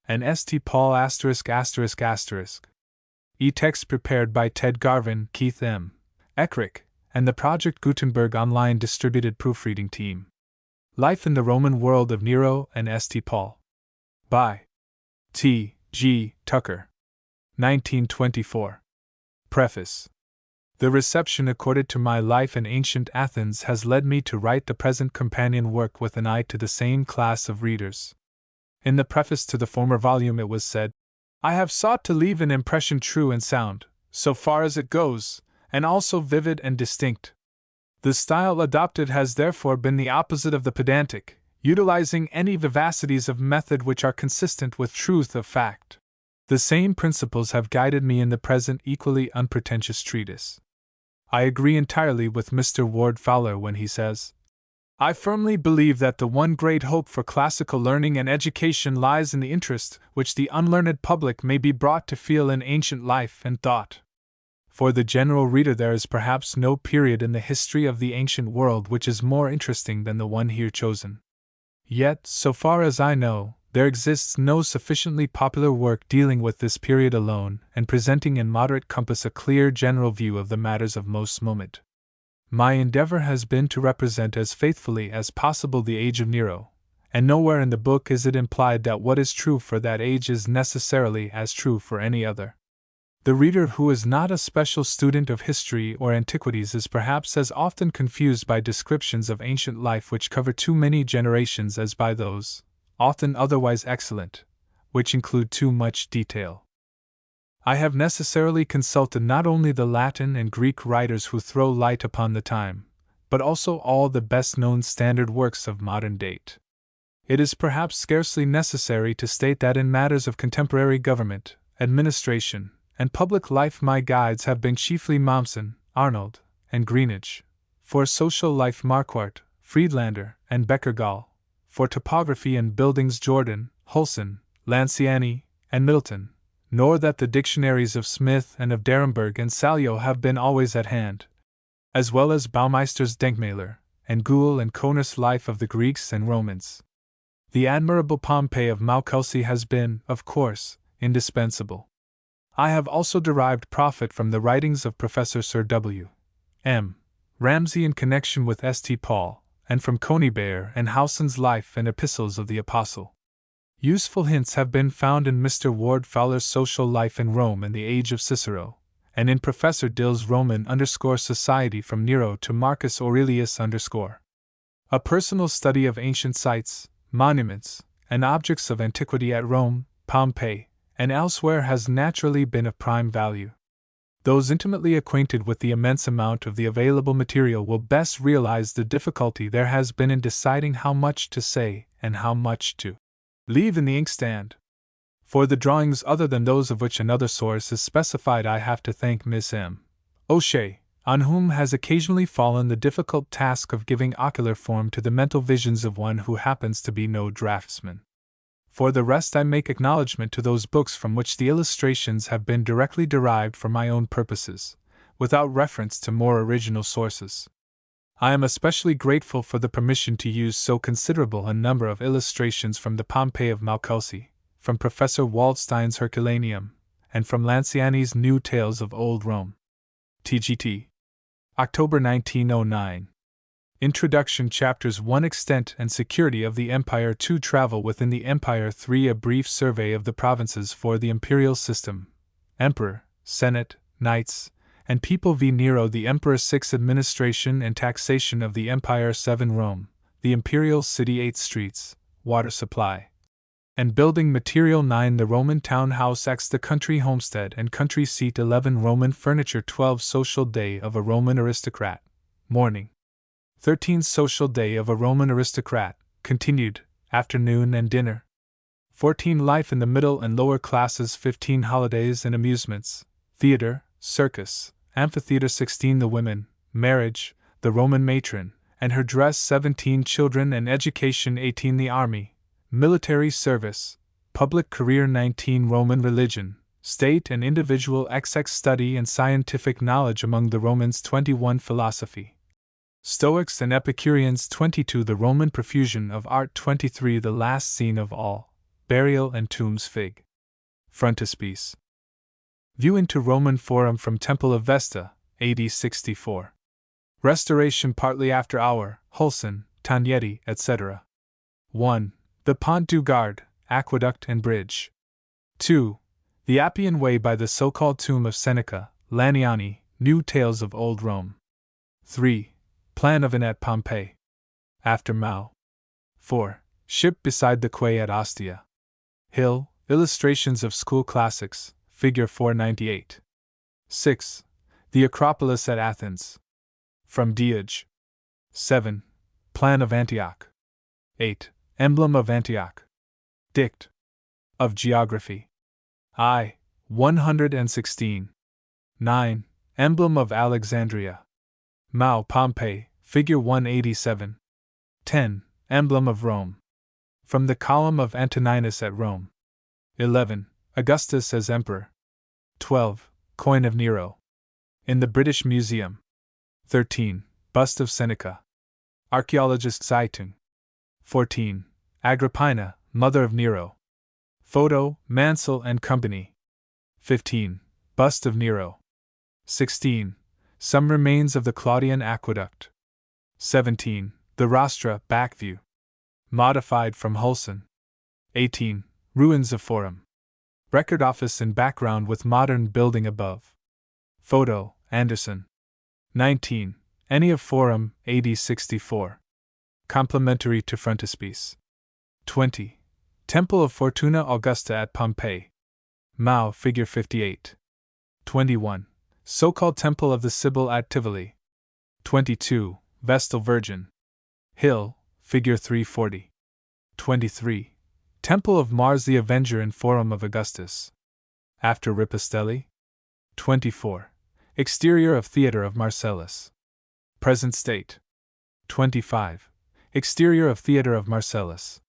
and St. Paul *****. E-text prepared by Ted Garvin, Keith M. Eckrick, and the Project Gutenberg online distributed proofreading team. Life in the Roman World of Nero and St. Paul. By T. G. Tucker. 1924. Preface. The reception accorded to my life in ancient Athens has led me to write the present companion work with an eye to the same class of readers. In the preface to the former volume it was said, "I have sought to leave an impression true and sound, so far as it goes, and also vivid and distinct. The style adopted has therefore been the opposite of the pedantic, utilizing any vivacities of method which are consistent with truth of fact. The same principles have guided me in the present equally unpretentious treatise. I agree entirely with Mr. Ward Fowler when he says, I firmly believe that the one great hope for classical learning and education lies in the interest which the unlearned public may be brought to feel in ancient life and thought. For the general reader there is perhaps no period in the history of the ancient world which is more interesting than the one here chosen. Yet, so far as I know, there exists no sufficiently popular work dealing with this period alone and presenting in moderate compass a clear general view of the matters of most moment. My endeavor has been to represent as faithfully as possible the age of Nero, and nowhere in the book is it implied that what is true for that age is necessarily as true for any other. The reader who is not a special student of history or antiquities is perhaps as often confused by descriptions of ancient life which cover too many generations as by those, often otherwise excellent, which include too much detail. I have necessarily consulted not only the Latin and Greek writers who throw light upon the time, but also all the best-known standard works of modern date. It is perhaps scarcely necessary to state that in matters of contemporary government, administration, and public life my guides have been chiefly Mommsen, Arnold, and Greenidge; for social life Marquardt, Friedlander, and Beckergall; for topography and buildings Jordan, Hulsen, Lanciani, and Middleton; nor that the dictionaries of Smith and of D'Arenberg and Salio have been always at hand, as well as Baumeister's Denkmäler, and Gould and Koner's Life of the Greeks and Romans. The admirable Pompeii of Maucelsey has been, of course, indispensable. I have also derived profit from the writings of Professor Sir W. M. Ramsay in connection with St. Paul, and from Conybeare and Howson's Life and Epistles of the Apostle. Useful hints have been found in Mr. Ward Fowler's Social Life in Rome and the Age of Cicero, and in Professor Dill's Roman Society from Nero to Marcus Aurelius A personal study of ancient sites, monuments, and objects of antiquity at Rome, Pompeii, and elsewhere has naturally been of prime value. Those intimately acquainted with the immense amount of the available material will best realize the difficulty there has been in deciding how much to say and how much to leave in the inkstand. For the drawings other than those of which another source is specified I have to thank Miss M. O'Shea, on whom has occasionally fallen the difficult task of giving ocular form to the mental visions of one who happens to be no draftsman. For the rest I make acknowledgment to those books from which the illustrations have been directly derived for my own purposes, without reference to more original sources. I am especially grateful for the permission to use so considerable a number of illustrations from the Pompeii of Maucelsey, from Professor Waldstein's Herculaneum, and from Lanciani's New Tales of Old Rome. TGT. October 1909. Introduction. Chapters 1 Extent and Security of the Empire. 2 Travel within the Empire. 3 A brief survey of the provinces. 4 The imperial system, Emperor, Senate, Knights, and People v. Nero. The Emperor. 6 Administration and taxation of the Empire. 7 Rome, the imperial city. 8 Streets, water supply, and building material. 9 The Roman town house. X The country homestead and country seat. 11 Roman furniture. 12 Social day of a Roman aristocrat, morning. 13 Social day of a Roman aristocrat, continued, afternoon and dinner. 14 Life in the middle and lower classes. 15 Holidays and amusements, theater, circus, amphitheater. 16 The women, marriage, the Roman matron, and her dress. 17 Children and education. 18 The army, military service, public career. 19 Roman religion, state and individual. XX Study and scientific knowledge among the Romans. 21 Philosophy, Stoics and Epicureans. 22 The Roman profusion of art. 23 The last scene of all, Burial and Tombs Fig. Frontispiece. View into Roman Forum from Temple of Vesta, AD 64. Restoration partly after hour, Hulson, Tagnetti, etc. 1. The Pont du Gard, Aqueduct and Bridge. 2. The Appian Way by the so-called tomb of Seneca, Laniani, New Tales of Old Rome. 3. Plan of Inn at Pompeii. After Mao. 4. Ship beside the quay at Ostia. Hill, Illustrations of School Classics, Figure 498. 6. The Acropolis at Athens. From Diage. 7. Plan of Antioch. 8. Emblem of Antioch. Dict. Of Geography. I. 116. 9. Emblem of Alexandria. Mao Pompeii, Figure 187. 10. Emblem of Rome. From the Column of Antoninus at Rome. 11. Augustus as Emperor. 12. Coin of Nero. In the British Museum. 13. Bust of Seneca. Archaeologist Zeitung. 14. Agrippina, Mother of Nero. Photo, Mansell and Company. 15. Bust of Nero. 16. Some remains of the Claudian Aqueduct. 17. The Rostra, back view. Modified from Hulson. 18. Ruins of Forum. Record office in background with modern building above. Photo, Anderson. 19. Any of Forum, AD 64. Complementary to frontispiece. 20. Temple of Fortuna Augusta at Pompeii. Mao, Figure 58. 21. So-called Temple of the Sibyl at Tivoli. 22. Vestal Virgin. Hill, Figure 340. 23. Temple of Mars the Avenger in Forum of Augustus. After Ripostelli. 24. Exterior of Theatre of Marcellus. Present state. 25. Exterior of Theatre of Marcellus.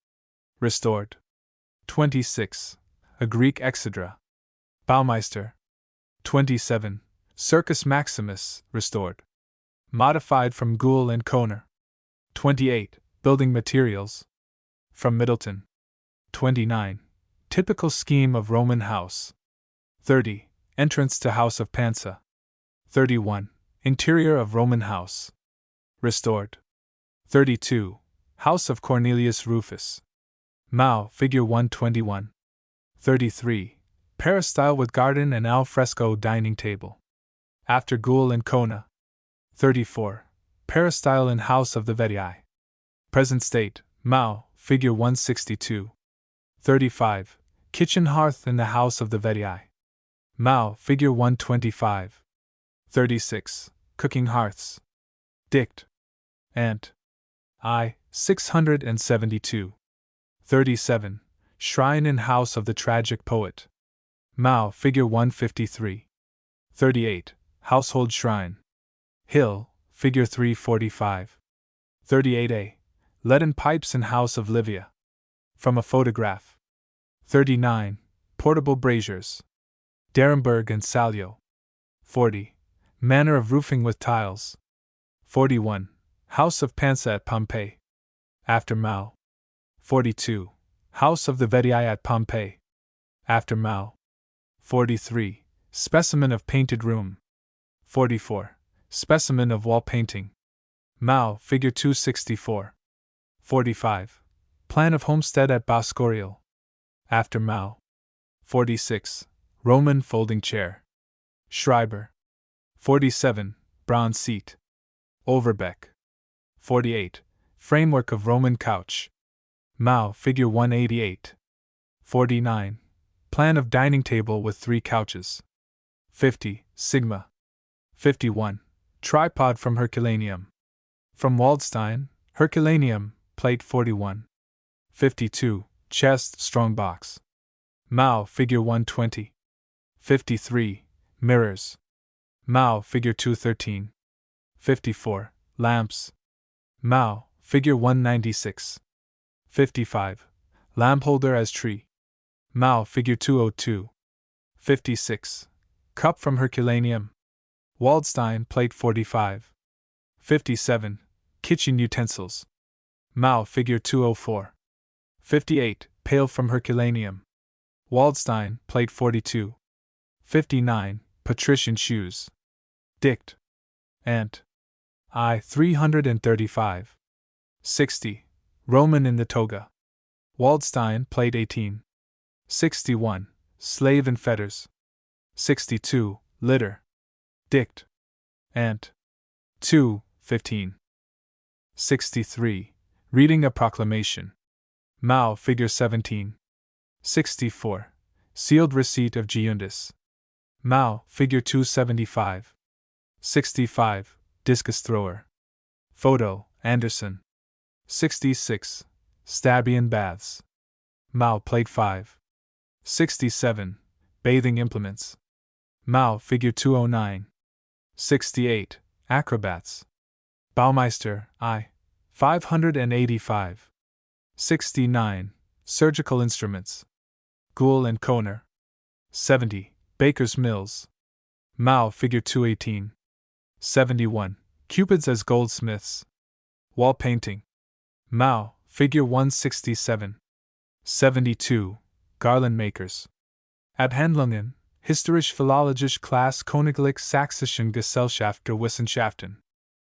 Restored. 26. A Greek Exedra. Baumeister. 27. Circus Maximus, restored. Modified from Gould and Kohner. 28. Building materials. From Middleton. 29. Typical scheme of Roman house. 30. Entrance to House of Pansa. 31. Interior of Roman house. Restored. 32. House of Cornelius Rufus. Mao, Figure 121. 33. Peristyle with garden and al fresco dining table. After Gould and Kohner. 34. Peristyle in House of the Vetii. Present state, Mao, Figure 162. 35. Kitchen hearth in the House of the Vetii. Mao, Figure 125. 36. Cooking hearths. Dict. Ant. I. 672. 37. Shrine in House of the Tragic Poet. Mao, Figure 153. 38. Household Shrine. Hill, Figure 345. 38a. Leaden Pipes in House of Livia. From a photograph. 39. Portable braziers. Derenberg and Salio. 40. Manner of roofing with tiles. 41. House of Pansa at Pompeii. After Mao. 42. House of the Vetii at Pompeii. After Mao. 43. Specimen of painted room. 44. Specimen of wall painting. Mao, Figure 264. 45. Plan of homestead at Boscorial. After Mao. 46. Roman folding chair. Schreiber. 47. Bronze seat. Overbeck. 48. Framework of Roman couch. Mao, Figure 188. 49. Plan of dining table with 3 couches. 50. Sigma. 51. Tripod from Herculaneum. From Waldstein, Herculaneum, Plate 41. 52. Chest, strong box. Mao, Figure 120. 53. Mirrors. Mao, Figure 213. 54. Lamps. Mao, Figure 196. 55. Lamp holder as tree. Mao, Figure 202. 56. Cup from Herculaneum. Waldstein, Plate 45. 57. Kitchen utensils. Mao, Figure 204. 58. pale from Herculaneum. Waldstein, Plate 42. 59, Patrician shoes. Dict. Ant. I. 335. 60, Roman in the toga. Waldstein, Plate 18. 61, Slave in fetters. 62, Litter. Dict. Ant. 2, 15. 63, Reading a proclamation. Mao, Figure 17. 64, Sealed receipt of Giundis. Mao, Figure 275. 65, Discus thrower. Photo, Anderson. 66, Stabian baths. Mao, Plate 5. 67, Bathing implements. Mao, Figure 209. 68, Acrobats. Baumeister, I. 585. 69, Surgical instruments. Gould and Kohner. 70, Baker's mills. Mao, Figure 218. 71, Cupids as goldsmiths. Wall painting. Mao, Figure 167. 72, Garland makers. Abhandlungen, Historisch Philologisch Klasse Königlich Sächsischen Gesellschaft der Wissenschaften.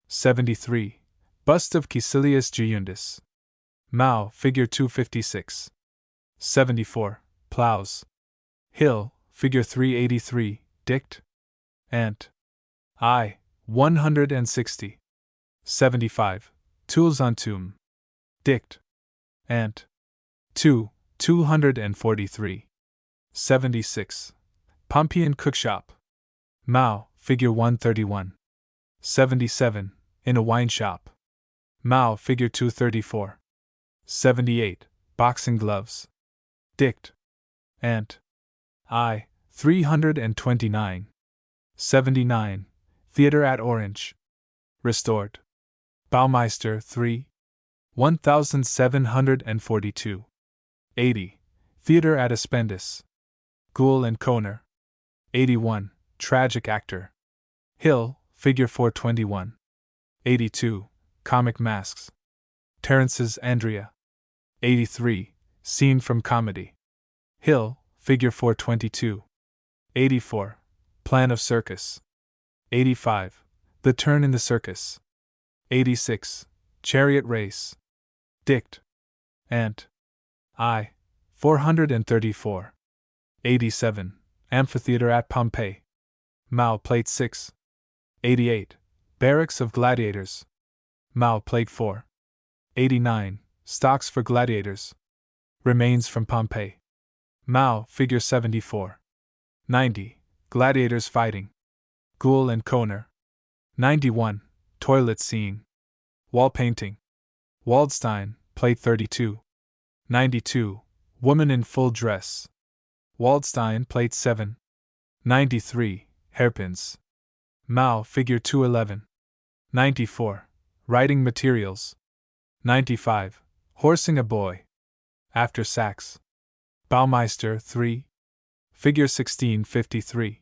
73, Bust of Caecilius Giundis. Mao, Figure 256. 74, Plows. Hill, Figure 383, Dict. Ant. I. 160. 75, Tools on tomb. Dict. Ant. 2, 243. 76, Pompeian cookshop. Mao, Figure 131. 77, In a wine shop. Mao, Figure 234. 78, Boxing gloves. Dict. Ant. I. 329. 79, Theatre at Orange. Restored. Baumeister 3. 1742. 80, Theatre at Aspendus. Gould and Kohner. 81, Tragic actor. Hill, Figure 421. 82, Comic masks. Terence's Andrea. 83, Scene from comedy. Hill, Figure 422. 84, Plan of circus. 85, The turn in the circus. 86, Chariot race. Dict. Ant. I. 434. 87, Amphitheatre at Pompeii. Mao, Plate 6. 88, Barracks of gladiators. Mao, Plate 4. 89, Stocks for gladiators. Remains from Pompeii. Mao, Figure 74. 90, Gladiators fighting. Gould and Kohner. 91, Toilet scene. Wall painting. Waldstein, Plate 32. 92, Woman in full dress. Waldstein, Plate 7. 93, Hairpins. Mao, Figure 211. 94, Writing materials. 95, Horsing a boy. After Sachs. Baumeister 3. Figure 1653.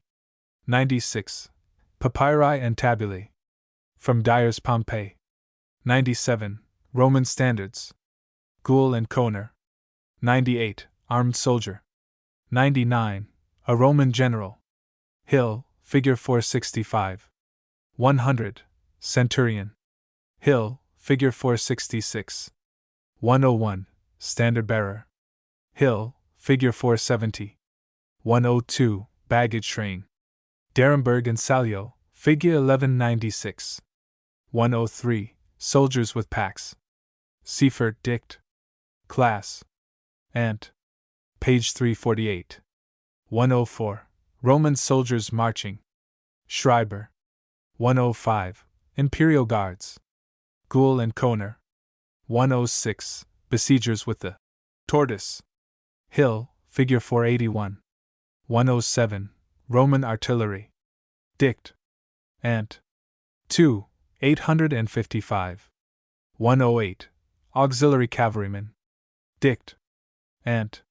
96, Papyri and tabulae. From Dyer's Pompeii. 97, Roman standards. Gould and Kohner. 98, Armed soldier. 99, A Roman general. Hill, Figure 465. 100, Centurion. Hill, Figure 466. 101, Standard bearer. Hill, Figure 470. 102, Baggage train. Derenberg and Salio, Figure 1196. 103, Soldiers with packs. Seifert, Dict. Class. Ant. Page 348. 104, Roman soldiers marching. Schreiber. 105, Imperial Guards. Gould and Kohner. 106, Besiegers with the tortoise. Hill, Figure 481. 107, Roman artillery. Dict. Ant. 2, 855. 108, Auxiliary cavalrymen. Dict. Ant.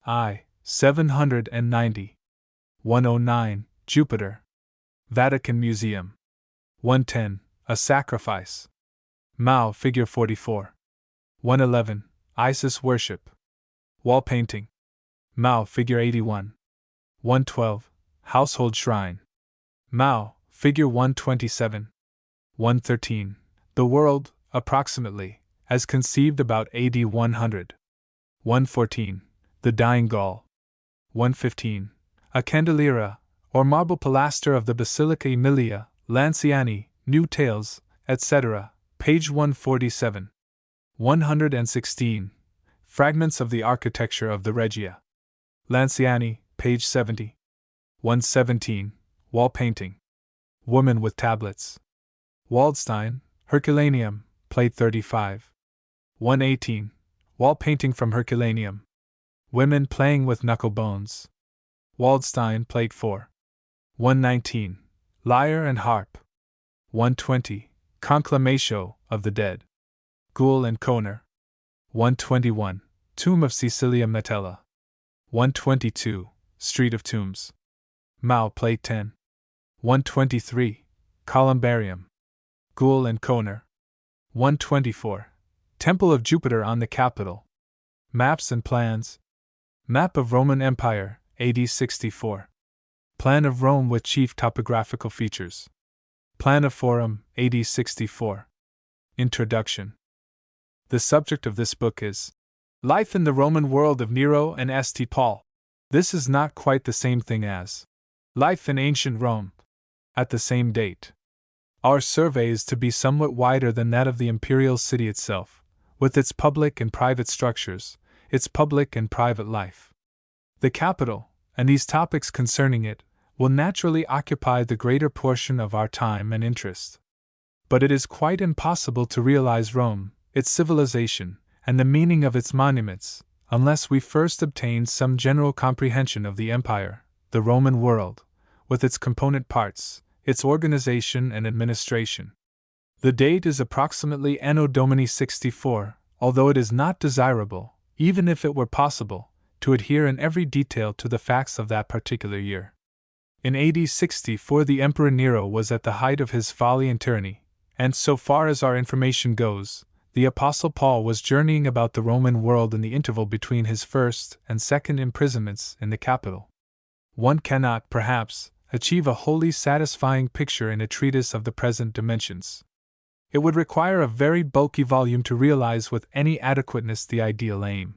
I. 790. 109, Jupiter. Vatican Museum. 110, A sacrifice. Mao, Figure 44. 111, Isis worship. Wall painting. Mao, figure 81. 112. Household shrine. Mao, figure 127. 113. The world, approximately, as conceived about AD 100. 114. The dying Gaul. 115. A candelera, or marble pilaster of the Basilica Aemilia, Lanciani, New Tales, etc., page 147. 116. Fragments of the architecture of the Regia. Lanciani, page 70. 117. Wall painting. Woman with tablets. Waldstein, Herculaneum, plate 35. 118. Wall painting from Herculaneum. Women playing with knuckle bones. Waldstein, plate 4. 119. Lyre and harp. 120. Conclamatio of the dead. Gould and Kohner. 121. Tomb of Cecilia Metella. 122. Street of Tombs. Mao, plate 10. 123. Columbarium. Gould and Kohner. 124. Temple of Jupiter on the Capitol. Maps and plans. Map of Roman Empire, AD 64. Plan of Rome with chief topographical features. Plan of Forum, AD 64. Introduction. The subject of this book is Life in the Roman World of Nero and St. Paul. This is not quite the same thing as Life in Ancient Rome. At the same date. Our survey is to be somewhat wider than that of the imperial city itself, with its public and private structures, its public and private life. The capital, and these topics concerning it, will naturally occupy the greater portion of our time and interest. But it is quite impossible to realize Rome, its civilization, and the meaning of its monuments, unless we first obtain some general comprehension of the empire, the Roman world, with its component parts, its organization and administration. The date is approximately Anno Domini 64, although it is not desirable, even if it were possible, to adhere in every detail to the facts of that particular year. In AD 64 the Emperor Nero was at the height of his folly and tyranny, and so far as our information goes, the Apostle Paul was journeying about the Roman world in the interval between his first and second imprisonments in the capital. One cannot, perhaps, achieve a wholly satisfying picture in a treatise of the present dimensions. It would require a very bulky volume to realize with any adequateness the ideal aim.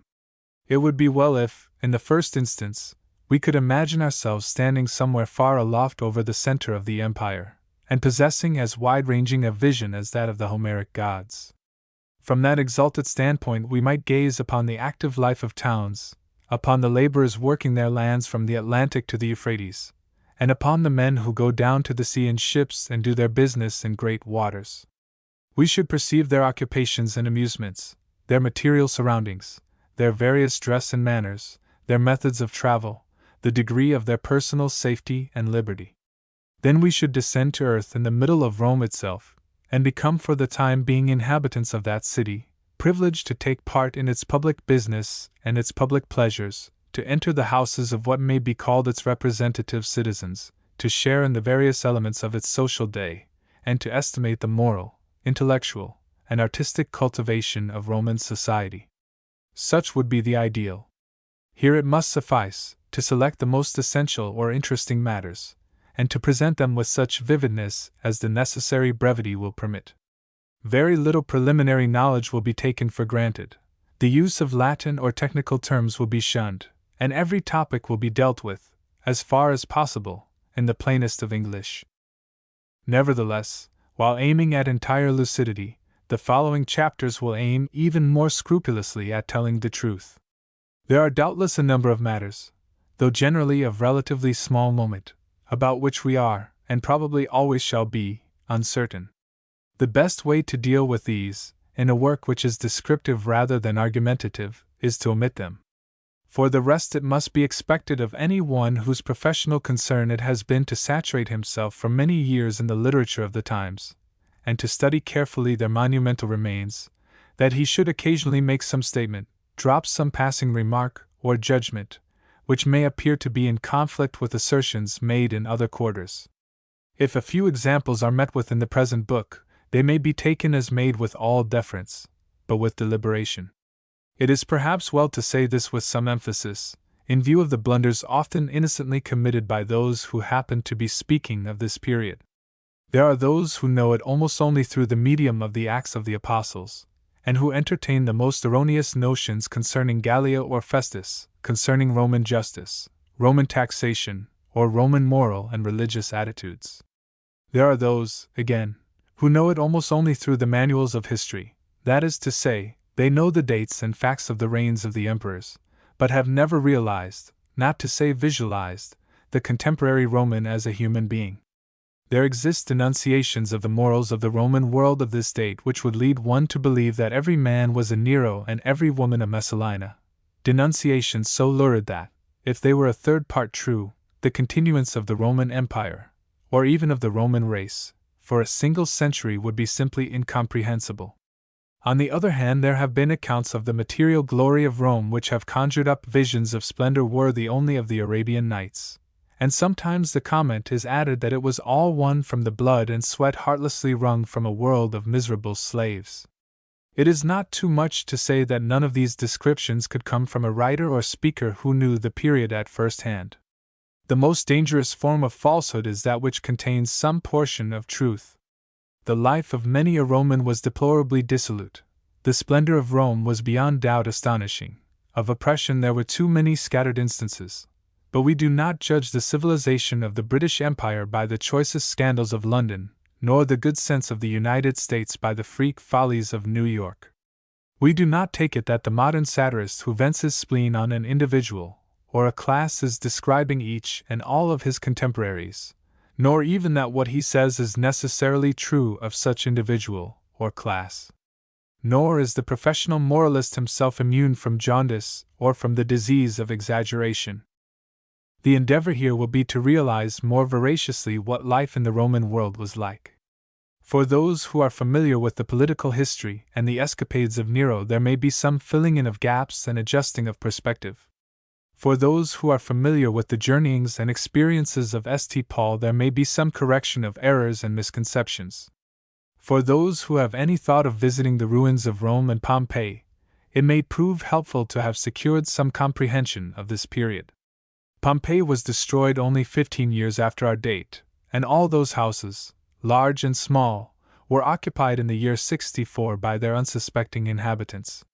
It would be well if, in the first instance, we could imagine ourselves standing somewhere far aloft over the center of the empire, and possessing as wide-ranging a vision as that of the Homeric gods. From that exalted standpoint we might gaze upon the active life of towns, upon the laborers working their lands from the Atlantic to the Euphrates, and upon the men who go down to the sea in ships and do their business in great waters. We should perceive their occupations and amusements, their material surroundings, their various dress and manners, their methods of travel, the degree of their personal safety and liberty. Then we should descend to earth in the middle of Rome itself, and become for the time being inhabitants of that city, privileged to take part in its public business and its public pleasures, to enter the houses of what may be called its representative citizens, to share in the various elements of its social day, and to estimate the moral, intellectual, and artistic cultivation of Roman society. Such would be the ideal. Here it must suffice to select the most essential or interesting matters, and to present them with such vividness as the necessary brevity will permit. Very little preliminary knowledge will be taken for granted, the use of Latin or technical terms will be shunned, and every topic will be dealt with, as far as possible, in the plainest of English. Nevertheless, while aiming at entire lucidity, the following chapters will aim even more scrupulously at telling the truth. There are doubtless a number of matters, though generally of relatively small moment, about which we are, and probably always shall be, uncertain. The best way to deal with these, in a work which is descriptive rather than argumentative, is to omit them. For the rest it must be expected of any one whose professional concern it has been to saturate himself for many years in the literature of the times, and to study carefully their monumental remains, that he should occasionally make some statement, drop some passing remark, or judgment, which may appear to be in conflict with assertions made in other quarters. If a few examples are met with in the present book, they may be taken as made with all deference, but with deliberation. It is perhaps well to say this with some emphasis, in view of the blunders often innocently committed by those who happen to be speaking of this period. There are those who know it almost only through the medium of the Acts of the Apostles, and who entertain the most erroneous notions concerning Gallia or Festus, concerning Roman justice, Roman taxation, or Roman moral and religious attitudes. There are those, again, who know it almost only through the manuals of history, that is to say, they know the dates and facts of the reigns of the emperors, but have never realized, not to say visualized, the contemporary Roman as a human being. There exist denunciations of the morals of the Roman world of this date which would lead one to believe that every man was a Nero and every woman a Messalina, denunciations so lurid that, if they were a third part true, the continuance of the Roman Empire, or even of the Roman race, for a single century would be simply incomprehensible. On the other hand, there have been accounts of the material glory of Rome which have conjured up visions of splendor worthy only of the Arabian Nights, and sometimes the comment is added that it was all won from the blood and sweat heartlessly wrung from a world of miserable slaves. It is not too much to say that none of these descriptions could come from a writer or speaker who knew the period at first hand. The most dangerous form of falsehood is that which contains some portion of truth. The life of many a Roman was deplorably dissolute. The splendor of Rome was beyond doubt astonishing. Of oppression there were too many scattered instances. But we do not judge the civilization of the British Empire by the choicest scandals of London, nor the good sense of the United States by the freak follies of New York. We do not take it that the modern satirist who vents his spleen on an individual, or a class is describing each and all of his contemporaries, nor even that what he says is necessarily true of such individual or class. Nor is the professional moralist himself immune from jaundice or from the disease of exaggeration. The endeavor here will be to realize more veraciously what life in the Roman world was like. For those who are familiar with the political history and the escapades of Nero, there may be some filling in of gaps and adjusting of perspective. For those who are familiar with the journeyings and experiences of St. Paul, there may be some correction of errors and misconceptions. For those who have any thought of visiting the ruins of Rome and Pompeii, it may prove helpful to have secured some comprehension of this period. Pompeii was destroyed only 15 years after our date, and all those houses, large and small, were occupied in the year 64 by their unsuspecting inhabitants.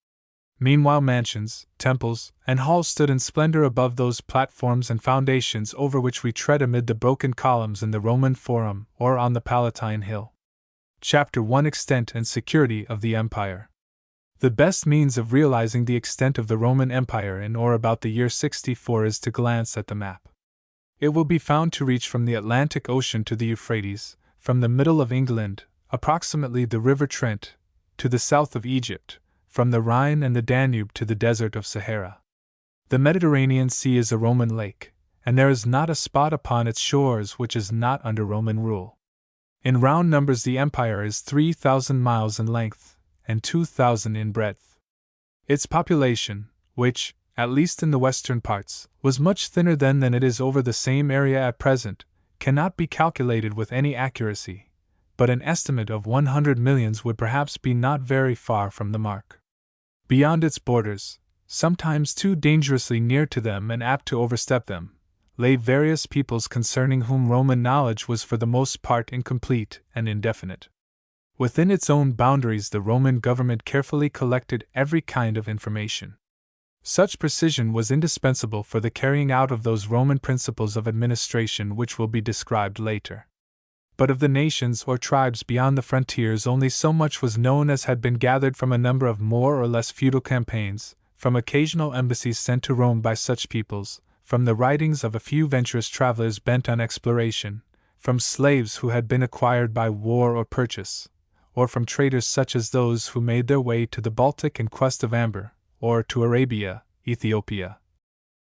Meanwhile, mansions, temples, and halls stood in splendor above those platforms and foundations over which we tread amid the broken columns in the Roman Forum or on the Palatine Hill. Chapter 1: Extent and Security of the Empire. The best means of realizing the extent of the Roman Empire in or about the year 64 is to glance at the map. It will be found to reach from the Atlantic Ocean to the Euphrates, from the middle of England, approximately the River Trent, to the south of Egypt, from the Rhine and the Danube to the desert of Sahara. The Mediterranean Sea is a Roman lake, and there is not a spot upon its shores which is not under Roman rule. In round numbers, the empire is 3,000 miles in length, and 2,000 in breadth. Its population, which, at least in the western parts, was much thinner then than it is over the same area at present, cannot be calculated with any accuracy, but an estimate of 100 millions would perhaps be not very far from the mark. Beyond its borders, sometimes too dangerously near to them and apt to overstep them, lay various peoples concerning whom Roman knowledge was for the most part incomplete and indefinite. Within its own boundaries the Roman government carefully collected every kind of information. Such precision was indispensable for the carrying out of those Roman principles of administration which will be described later. But of the nations or tribes beyond the frontiers only so much was known as had been gathered from a number of more or less futile campaigns, from occasional embassies sent to Rome by such peoples, from the writings of a few venturous travelers bent on exploration, from slaves who had been acquired by war or purchase, or from traders such as those who made their way to the Baltic in quest of amber, or to Arabia, Ethiopia,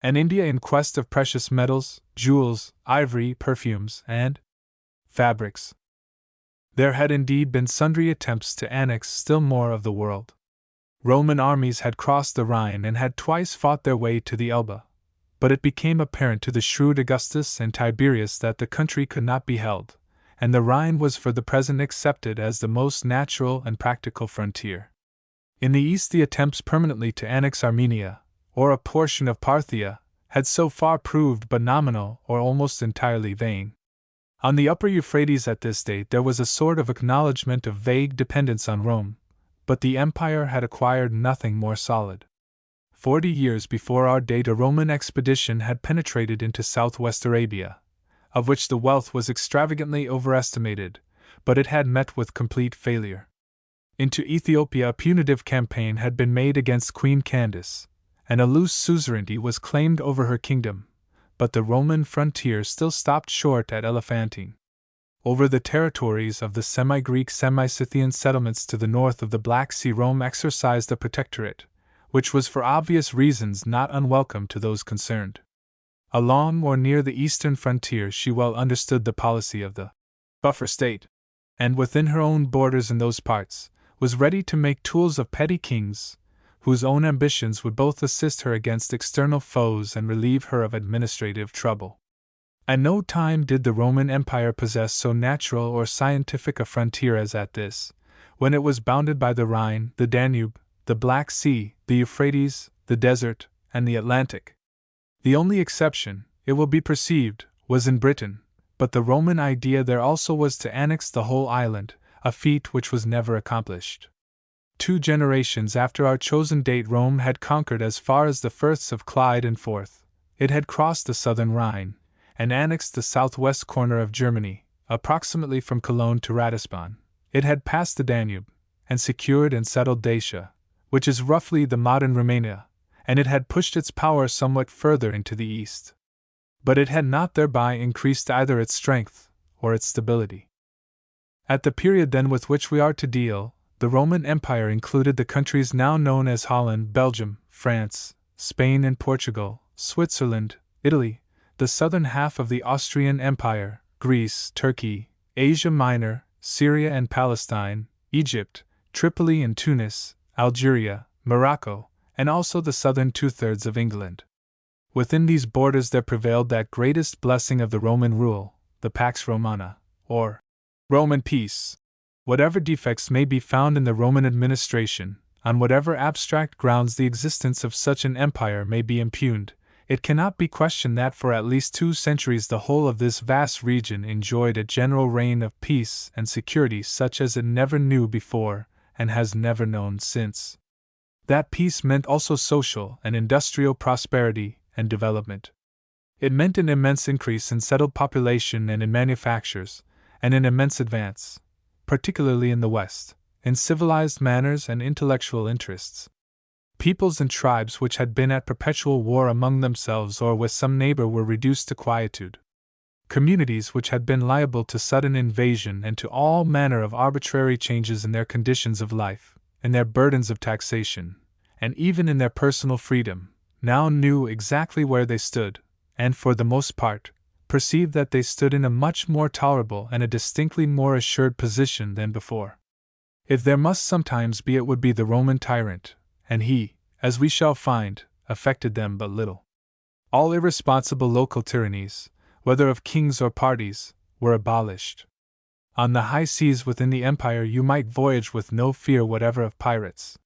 and India in quest of precious metals, jewels, ivory, perfumes, and fabrics. There had indeed been sundry attempts to annex still more of the world. Roman armies had crossed the Rhine and had twice fought their way to the Elbe, but it became apparent to the shrewd Augustus and Tiberius that the country could not be held, and the Rhine was for the present accepted as the most natural and practical frontier. In the east, the attempts permanently to annex Armenia, or a portion of Parthia, had so far proved but nominal or almost entirely vain. On the upper Euphrates at this date there was a sort of acknowledgement of vague dependence on Rome, but the empire had acquired nothing more solid. 40 years before our date a Roman expedition had penetrated into southwest Arabia, of which the wealth was extravagantly overestimated, but it had met with complete failure. Into Ethiopia a punitive campaign had been made against Queen Candace, and a loose suzerainty was claimed over her kingdom, but the Roman frontier still stopped short at Elephantine. Over the territories of the semi-Greek semi-Scythian settlements to the north of the Black Sea Rome exercised a protectorate, which was for obvious reasons not unwelcome to those concerned. Along or near the eastern frontier she well understood the policy of the buffer state, and within her own borders in those parts, was ready to make tools of petty kings, whose own ambitions would both assist her against external foes and relieve her of administrative trouble. At no time did the Roman Empire possess so natural or scientific a frontier as at this, when it was bounded by the Rhine, the Danube, the Black Sea, the Euphrates, the desert, and the Atlantic. The only exception, it will be perceived, was in Britain, but the Roman idea there also was to annex the whole island, a feat which was never accomplished. 2 generations after our chosen date Rome had conquered as far as the Firths of Clyde and Forth. It had crossed the southern Rhine, and annexed the southwest corner of Germany, approximately from Cologne to Ratisbon. It had passed the Danube, and secured and settled Dacia, which is roughly the modern Romania, and it had pushed its power somewhat further into the east. But it had not thereby increased either its strength or its stability. At the period then with which we are to deal, the Roman Empire included the countries now known as Holland, Belgium, France, Spain and Portugal, Switzerland, Italy, the southern half of the Austrian Empire, Greece, Turkey, Asia Minor, Syria and Palestine, Egypt, Tripoli and Tunis, Algeria, Morocco, and also the southern 2/3 of England. Within these borders there prevailed that greatest blessing of the Roman rule, the Pax Romana, or Roman peace. Whatever defects may be found in the Roman administration, on whatever abstract grounds the existence of such an empire may be impugned, it cannot be questioned that for at least 2 centuries the whole of this vast region enjoyed a general reign of peace and security such as it never knew before and has never known since. That peace meant also social and industrial prosperity and development. It meant an immense increase in settled population and in manufactures, and an immense advance, particularly in the West, in civilized manners and intellectual interests. Peoples and tribes which had been at perpetual war among themselves or with some neighbor were reduced to quietude. Communities which had been liable to sudden invasion and to all manner of arbitrary changes in their conditions of life, in their burdens of taxation, and even in their personal freedom, now knew exactly where they stood, and for the most part, perceived that they stood in a much more tolerable and a distinctly more assured position than before. If there must sometimes be, it would be the Roman tyrant, and he, as we shall find, affected them but little. All irresponsible local tyrannies, whether of kings or parties, were abolished. On the high seas within the empire you might voyage with no fear whatever of pirates.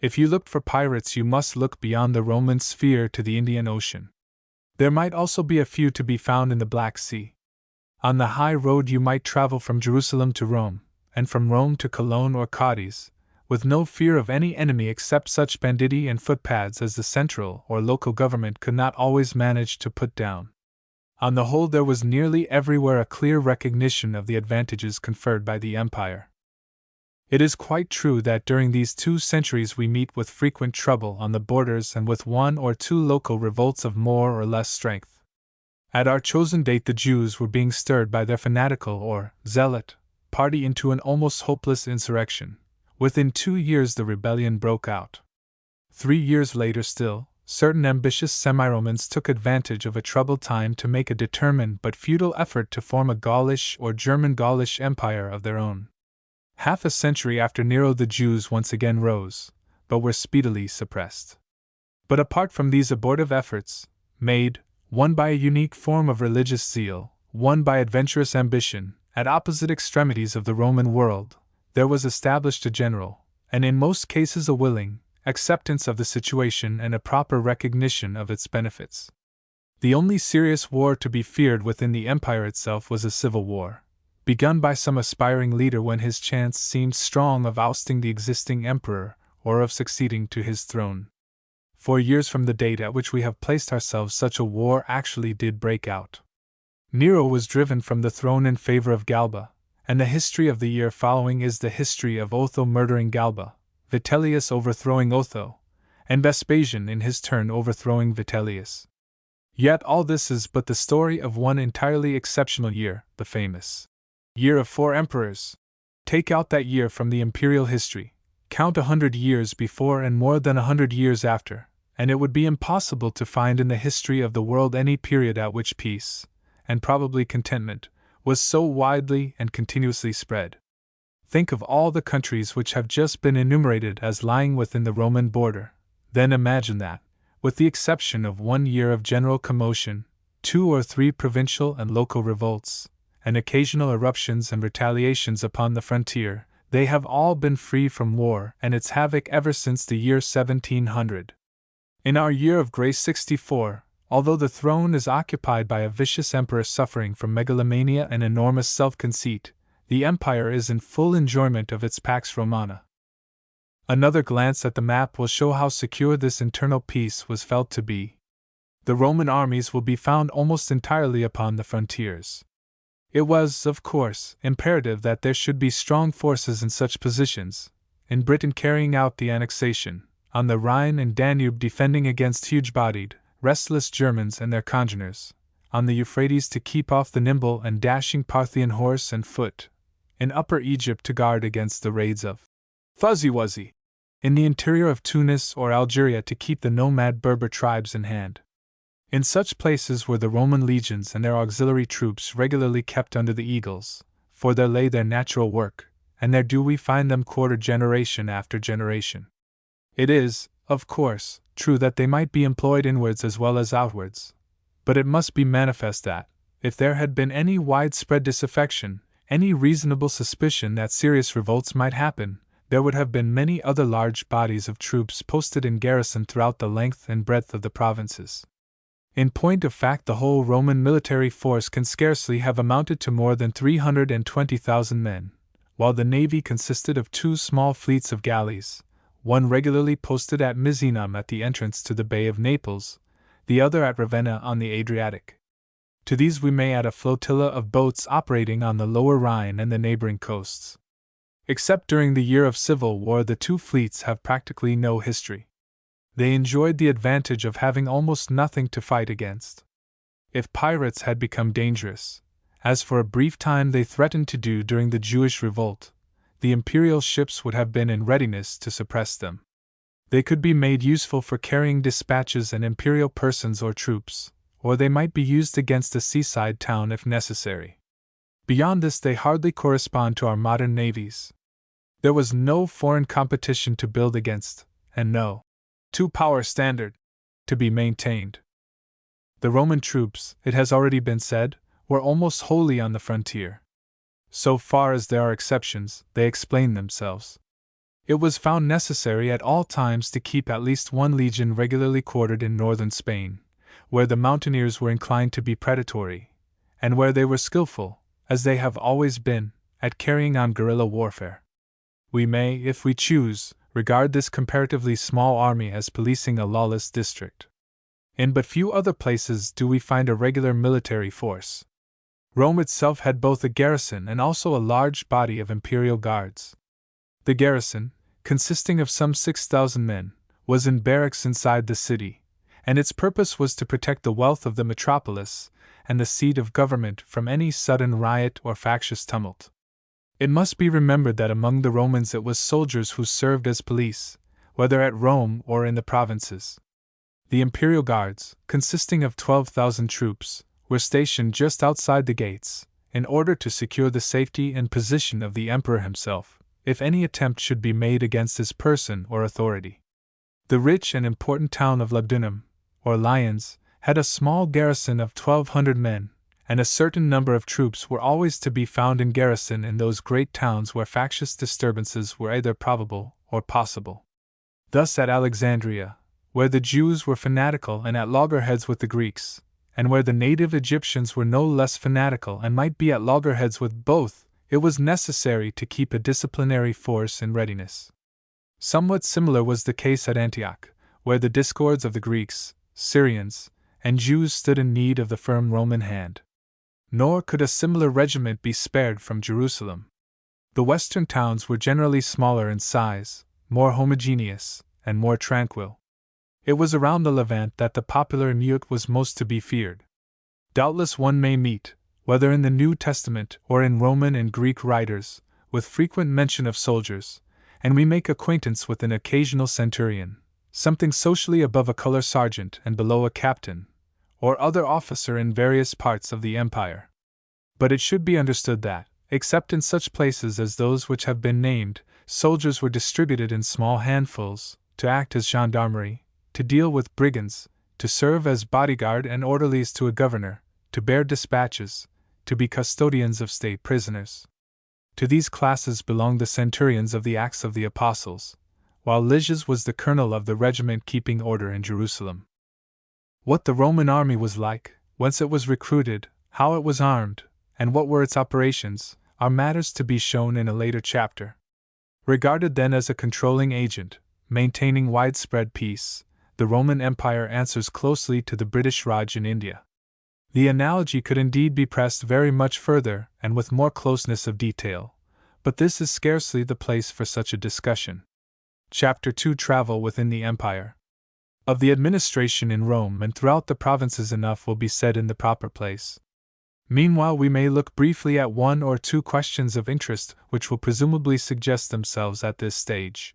If you looked for pirates you must look beyond the Roman sphere to the Indian Ocean. There might also be a few to be found in the Black Sea. On the high road you might travel from Jerusalem to Rome, and from Rome to Cologne or Cadiz, with no fear of any enemy except such banditti and footpads as the central or local government could not always manage to put down. On the whole there was nearly everywhere a clear recognition of the advantages conferred by the empire. It is quite true that during these 2 centuries we meet with frequent trouble on the borders and with 1 or 2 local revolts of more or less strength. At our chosen date the Jews were being stirred by their fanatical or zealot party into an almost hopeless insurrection. Within 2 years the rebellion broke out. 3 years later still, certain ambitious semi-Romans took advantage of a troubled time to make a determined but futile effort to form a Gaulish or German-Gaulish empire of their own. Half a century after Nero the Jews once again rose, but were speedily suppressed. But apart from these abortive efforts, made, one by a unique form of religious zeal, one by adventurous ambition, at opposite extremities of the Roman world, there was established a general, and in most cases a willing acceptance of the situation and a proper recognition of its benefits. The only serious war to be feared within the empire itself was a civil war, begun by some aspiring leader when his chance seemed strong of ousting the existing emperor or of succeeding to his throne. 4 years from the date at which we have placed ourselves, such a war actually did break out. Nero was driven from the throne in favor of Galba, and the history of the year following is the history of Otho murdering Galba, Vitellius overthrowing Otho, and Vespasian in his turn overthrowing Vitellius. Yet all this is but the story of one entirely exceptional year, the famous year of 4 emperors. Take out that year from the imperial history, count 100 years before and more than 100 years after, and it would be impossible to find in the history of the world any period at which peace, and probably contentment, was so widely and continuously spread. Think of all the countries which have just been enumerated as lying within the Roman border, then imagine that, with the exception of 1 year of general commotion, 2 or 3 provincial and local revolts, and occasional eruptions and retaliations upon the frontier, they have all been free from war and its havoc ever since the year 1700. In our year of grace 64, although the throne is occupied by a vicious emperor suffering from megalomania and enormous self-conceit, the empire is in full enjoyment of its Pax Romana. Another glance at the map will show how secure this internal peace was felt to be. The Roman armies will be found almost entirely upon the frontiers. It was, of course, imperative that there should be strong forces in such positions, in Britain carrying out the annexation, on the Rhine and Danube defending against huge-bodied, restless Germans and their congeners, on the Euphrates to keep off the nimble and dashing Parthian horse and foot, in Upper Egypt to guard against the raids of Fuzzy Wuzzy, in the interior of Tunis or Algeria to keep the nomad Berber tribes in hand. In such places were the Roman legions and their auxiliary troops regularly kept under the eagles, for there lay their natural work, and there do we find them quartered generation after generation. It is, of course, true that they might be employed inwards as well as outwards, but it must be manifest that, if there had been any widespread disaffection, any reasonable suspicion that serious revolts might happen, there would have been many other large bodies of troops posted in garrison throughout the length and breadth of the provinces. In point of fact, the whole Roman military force can scarcely have amounted to more than 320,000 men, while the navy consisted of 2 small fleets of galleys, one regularly posted at Misenum at the entrance to the Bay of Naples, the other at Ravenna on the Adriatic. To these we may add a flotilla of boats operating on the lower Rhine and the neighboring coasts. Except during the year of civil war, the 2 fleets have practically no history. They enjoyed the advantage of having almost nothing to fight against. If pirates had become dangerous, as for a brief time they threatened to do during the Jewish revolt, the imperial ships would have been in readiness to suppress them. They could be made useful for carrying dispatches and imperial persons or troops, or they might be used against a seaside town if necessary. Beyond this, they hardly correspond to our modern navies. There was no foreign competition to build against, and no two-power standard to be maintained. The Roman troops, it has already been said, were almost wholly on the frontier. So far as there are exceptions, they explain themselves. It was found necessary at all times to keep at least 1 legion regularly quartered in northern Spain, where the mountaineers were inclined to be predatory, and where they were skillful, as they have always been, at carrying on guerrilla warfare. We may, if we choose, regard this comparatively small army as policing a lawless district. In but few other places do we find a regular military force. Rome itself had both a garrison and also a large body of imperial guards. The garrison, consisting of some 6,000 men, was in barracks inside the city, and its purpose was to protect the wealth of the metropolis and the seat of government from any sudden riot or factious tumult. It must be remembered that among the Romans it was soldiers who served as police, whether at Rome or in the provinces. The imperial guards, consisting of 12,000 troops, were stationed just outside the gates, in order to secure the safety and position of the emperor himself, if any attempt should be made against his person or authority. The rich and important town of Lugdunum, or Lyons, had a small garrison of 1,200 men, and a certain number of troops were always to be found in garrison in those great towns where factious disturbances were either probable or possible. Thus at Alexandria, where the Jews were fanatical and at loggerheads with the Greeks, and where the native Egyptians were no less fanatical and might be at loggerheads with both, it was necessary to keep a disciplinary force in readiness. Somewhat similar was the case at Antioch, where the discords of the Greeks, Syrians, and Jews stood in need of the firm Roman hand. Nor could a similar regiment be spared from Jerusalem. The western towns were generally smaller in size, more homogeneous, and more tranquil. It was around the Levant that the popular emeute was most to be feared. Doubtless one may meet, whether in the New Testament or in Roman and Greek writers, with frequent mention of soldiers, and we make acquaintance with an occasional centurion, something socially above a color sergeant and below a captain, or other officer in various parts of the empire. But it should be understood that, except in such places as those which have been named, soldiers were distributed in small handfuls, to act as gendarmerie, to deal with brigands, to serve as bodyguard and orderlies to a governor, to bear dispatches, to be custodians of state prisoners. To these classes belonged the centurions of the Acts of the Apostles, while Lysias was the colonel of the regiment keeping order in Jerusalem. What the Roman army was like, whence it was recruited, how it was armed, and what were its operations, are matters to be shown in a later chapter. Regarded then as a controlling agent, maintaining widespread peace, the Roman Empire answers closely to the British Raj in India. The analogy could indeed be pressed very much further and with more closeness of detail, but this is scarcely the place for such a discussion. Chapter 2: Travel within the Empire. Of the administration in Rome and throughout the provinces enough will be said in the proper place. Meanwhile, we may look briefly at one or two questions of interest which will presumably suggest themselves at this stage.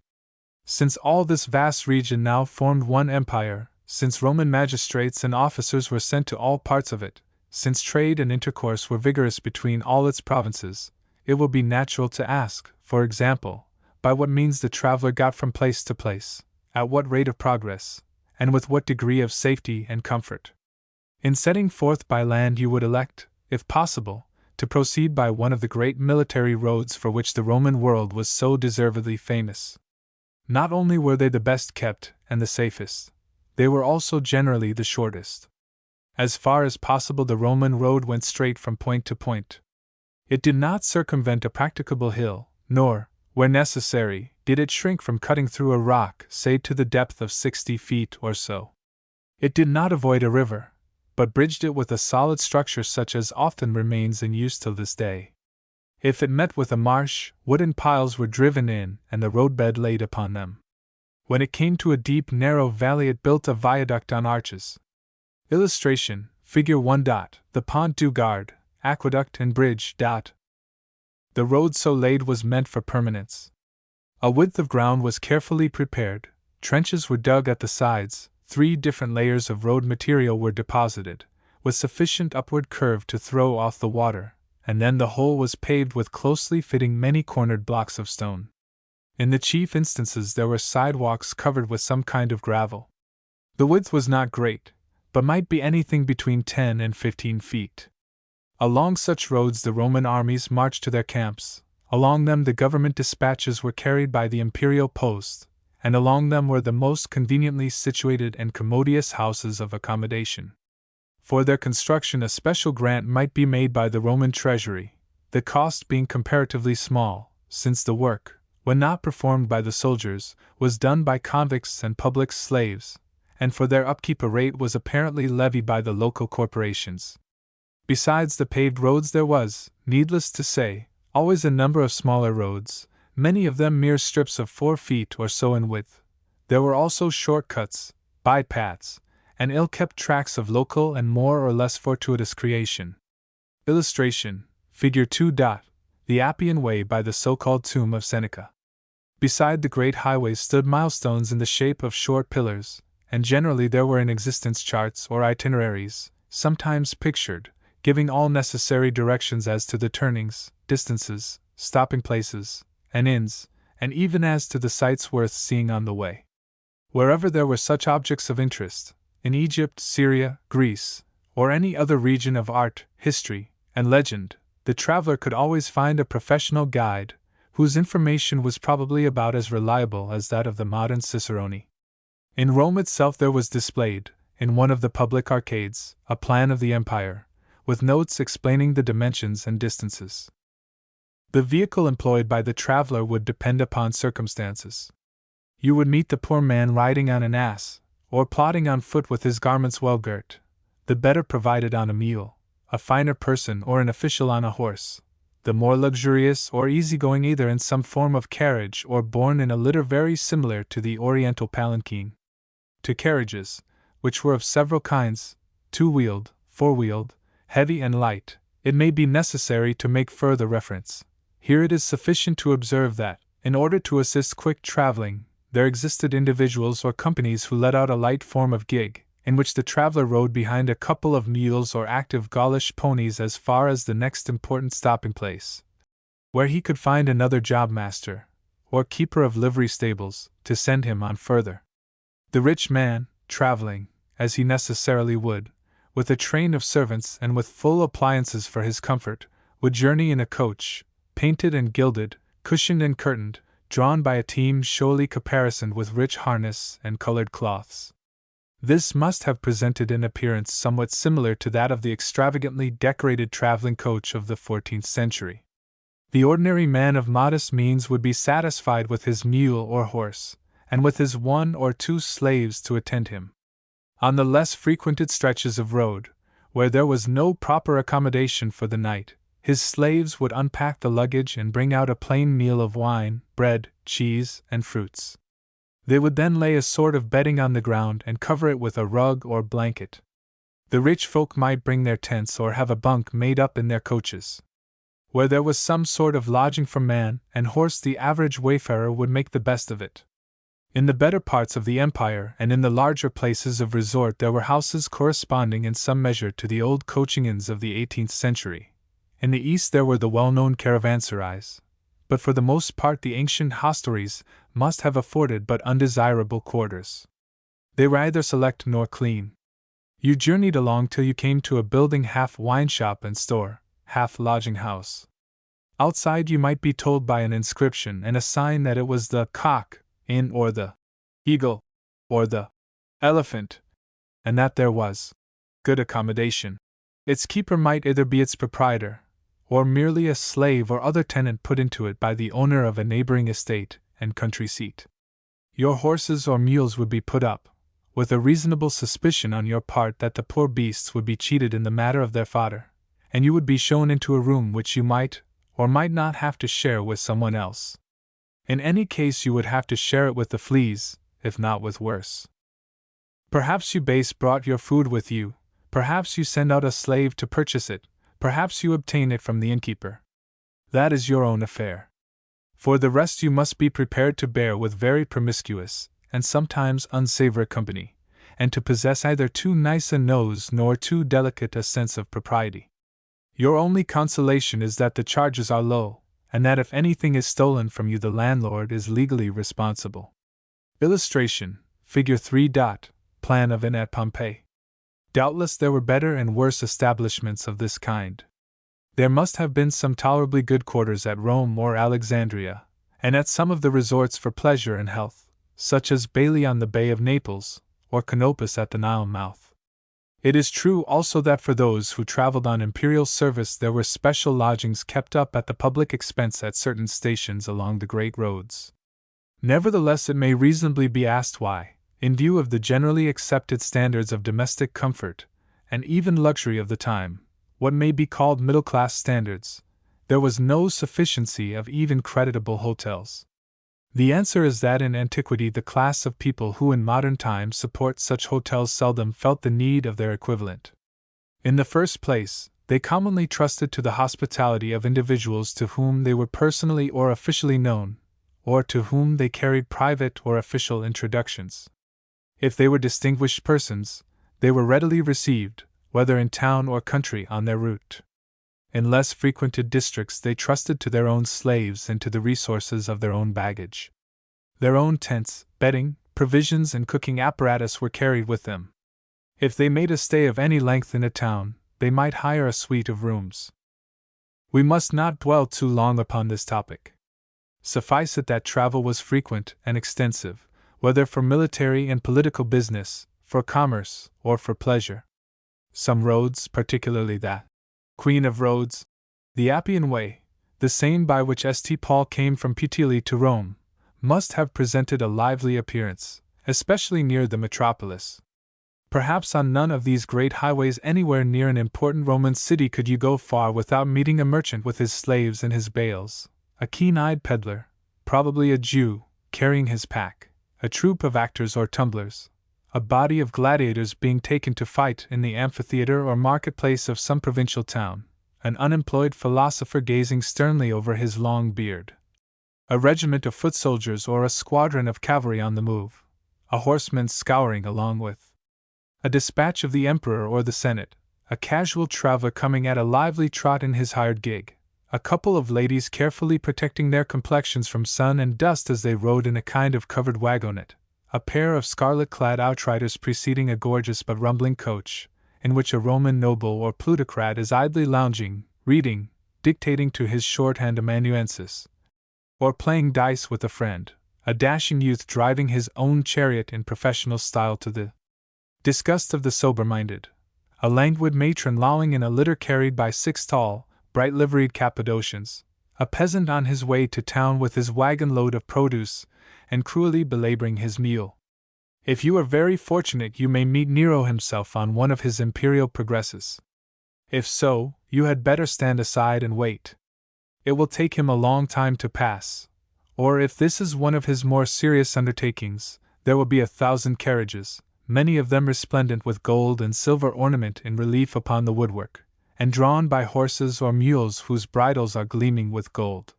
Since all this vast region now formed one empire, since Roman magistrates and officers were sent to all parts of it, since trade and intercourse were vigorous between all its provinces, it will be natural to ask, for example, by what means the traveler got from place to place, at what rate of progress, and with what degree of safety and comfort. In setting forth by land, you would elect, if possible, to proceed by one of the great military roads for which the Roman world was so deservedly famous. Not only were they the best kept and the safest, they were also generally the shortest. As far as possible, the Roman road went straight from point to point. It did not circumvent a practicable hill, nor, where necessary, did it shrink from cutting through a rock, say to the depth of 60 feet or so. It did not avoid a river, but bridged it with a solid structure such as often remains in use till this day. If it met with a marsh, wooden piles were driven in and the roadbed laid upon them. When it came to a deep, narrow valley, it built a viaduct on arches. Illustration: Figure 1. The Pont du Gard, aqueduct and bridge. The road so laid was meant for permanence. A width of ground was carefully prepared, trenches were dug at the sides, 3 different layers of road material were deposited, with sufficient upward curve to throw off the water, and then the whole was paved with closely fitting many-cornered blocks of stone. In the chief instances there were sidewalks covered with some kind of gravel. The width was not great, but might be anything between 10 and 15 feet. Along such roads the Roman armies marched to their camps, along them the government dispatches were carried by the imperial post, and along them were the most conveniently situated and commodious houses of accommodation. For their construction a special grant might be made by the Roman treasury, the cost being comparatively small, since the work, when not performed by the soldiers, was done by convicts and public slaves, and for their upkeep a rate was apparently levied by the local corporations. Besides the paved roads there was, needless to say, always a number of smaller roads, many of them mere strips of 4 feet or so in width. There were also short-cuts, bypaths, and ill-kept tracks of local and more or less fortuitous creation. Illustration: Figure 2. The Appian Way by the so-called tomb of Seneca. Beside the great highways stood milestones in the shape of short pillars, and generally there were in existence charts or itineraries, sometimes pictured, giving all necessary directions as to the turnings, distances, stopping places, and inns, and even as to the sights worth seeing on the way. Wherever there were such objects of interest, in Egypt, Syria, Greece, or any other region of art, history, and legend, the traveler could always find a professional guide, whose information was probably about as reliable as that of the modern cicerone. In Rome itself there was displayed, in one of the public arcades, a plan of the empire, with notes explaining the dimensions and distances. The vehicle employed by the traveler would depend upon circumstances. You would meet the poor man riding on an ass, or plodding on foot with his garments well girt, the better provided on a mule, a finer person or an official on a horse, the more luxurious or easygoing either in some form of carriage or borne in a litter very similar to the Oriental palanquin. To carriages, which were of several kinds, two-wheeled, four-wheeled, heavy and light, it may be necessary to make further reference. Here it is sufficient to observe that, in order to assist quick traveling, there existed individuals or companies who let out a light form of gig, in which the traveler rode behind a couple of mules or active Gaulish ponies as far as the next important stopping place, where he could find another job master, or keeper of livery stables, to send him on further. The rich man, traveling, as he necessarily would, with a train of servants and with full appliances for his comfort, would journey in a coach, painted and gilded, cushioned and curtained, drawn by a team showily caparisoned with rich harness and colored cloths. This must have presented an appearance somewhat similar to that of the extravagantly decorated traveling coach of the 14th century. The ordinary man of modest means would be satisfied with his mule or horse, and with his one or two slaves to attend him. On the less frequented stretches of road, where there was no proper accommodation for the night, his slaves would unpack the luggage and bring out a plain meal of wine, bread, cheese, and fruits. They would then lay a sort of bedding on the ground and cover it with a rug or blanket. The rich folk might bring their tents or have a bunk made up in their coaches. Where there was some sort of lodging for man and horse, the average wayfarer would make the best of it. In the better parts of the empire and in the larger places of resort there were houses corresponding in some measure to the old coaching inns of the 18th century. In the east there were the well-known caravanserais, but for the most part the ancient hostelries must have afforded but undesirable quarters. They were either select nor clean. You journeyed along till you came to a building half wine shop and store, half lodging house. Outside you might be told by an inscription and a sign that it was the Cock Inn or the Eagle or the Elephant, and that there was good accommodation. Its keeper might either be its proprietor, or merely a slave or other tenant put into it by the owner of a neighboring estate and country seat. Your horses or mules would be put up, with a reasonable suspicion on your part that the poor beasts would be cheated in the matter of their fodder, and you would be shown into a room which you might or might not have to share with someone else. In any case you would have to share it with the fleas, if not with worse. Perhaps you base brought your food with you, perhaps you send out a slave to purchase it, perhaps you obtain it from the innkeeper. That is your own affair. For the rest you must be prepared to bear with very promiscuous, and sometimes unsavory company, and to possess either too nice a nose nor too delicate a sense of propriety. Your only consolation is that the charges are low, and that if anything is stolen from you the landlord is legally responsible. Illustration, Figure 3. Plan of Inn at Pompeii. Doubtless there were better and worse establishments of this kind. There must have been some tolerably good quarters at Rome or Alexandria, and at some of the resorts for pleasure and health, such as Bailey on the Bay of Naples, or Canopus at the Nile mouth. It is true also that for those who traveled on imperial service there were special lodgings kept up at the public expense at certain stations along the great roads. Nevertheless, it may reasonably be asked why, in view of the generally accepted standards of domestic comfort, and even luxury of the time, what may be called middle-class standards, there was no sufficiency of even creditable hotels. The answer is that in antiquity the class of people who in modern times support such hotels seldom felt the need of their equivalent. In the first place, they commonly trusted to the hospitality of individuals to whom they were personally or officially known, or to whom they carried private or official introductions. If they were distinguished persons, they were readily received, whether in town or country on their route. In less frequented districts they trusted to their own slaves and to the resources of their own baggage. Their own tents, bedding, provisions and cooking apparatus were carried with them. If they made a stay of any length in a town, they might hire a suite of rooms. We must not dwell too long upon this topic. Suffice it that travel was frequent and extensive, whether for military and political business, for commerce, or for pleasure. Some roads, particularly that Queen of Roads, the Appian Way, the same by which St. Paul came from Puteoli to Rome, must have presented a lively appearance, especially near the metropolis. Perhaps on none of these great highways anywhere near an important Roman city could you go far without meeting a merchant with his slaves and his bales, a keen-eyed peddler, probably a Jew, carrying his pack, a troupe of actors or tumblers, a body of gladiators being taken to fight in the amphitheater or marketplace of some provincial town, an unemployed philosopher gazing sternly over his long beard, a regiment of foot soldiers or a squadron of cavalry on the move, a horseman scouring along with a dispatch of the emperor or the senate, a casual traveler coming at a lively trot in his hired gig, a couple of ladies carefully protecting their complexions from sun and dust as they rode in a kind of covered wagonette, a pair of scarlet-clad outriders preceding a gorgeous but rumbling coach, in which a Roman noble or plutocrat is idly lounging, reading, dictating to his shorthand amanuensis, or playing dice with a friend, a dashing youth driving his own chariot in professional style to the disgust of the sober-minded, a languid matron lolling in a litter carried by 6 tall, bright-liveried Cappadocians, a peasant on his way to town with his wagon-load of produce, and cruelly belaboring his mule. If you are very fortunate you may meet Nero himself on one of his imperial progresses. If so, you had better stand aside and wait. It will take him a long time to pass, or if this is one of his more serious undertakings, there will be 1,000 carriages, many of them resplendent with gold and silver ornament in relief upon the woodwork, and drawn by horses or mules whose bridles are gleaming with gold.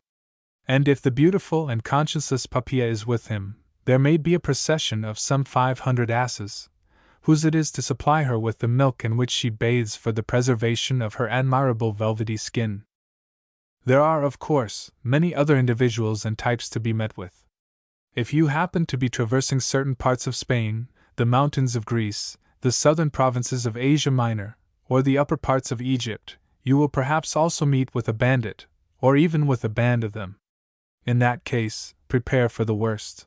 And if the beautiful and conscienceless Poppaea is with him, there may be a procession of some 500 asses, whose it is to supply her with the milk in which she bathes for the preservation of her admirable velvety skin. There are, of course, many other individuals and types to be met with. If you happen to be traversing certain parts of Spain, the mountains of Greece, the southern provinces of Asia Minor, or the upper parts of Egypt, you will perhaps also meet with a bandit, or even with a band of them. In that case, prepare for the worst.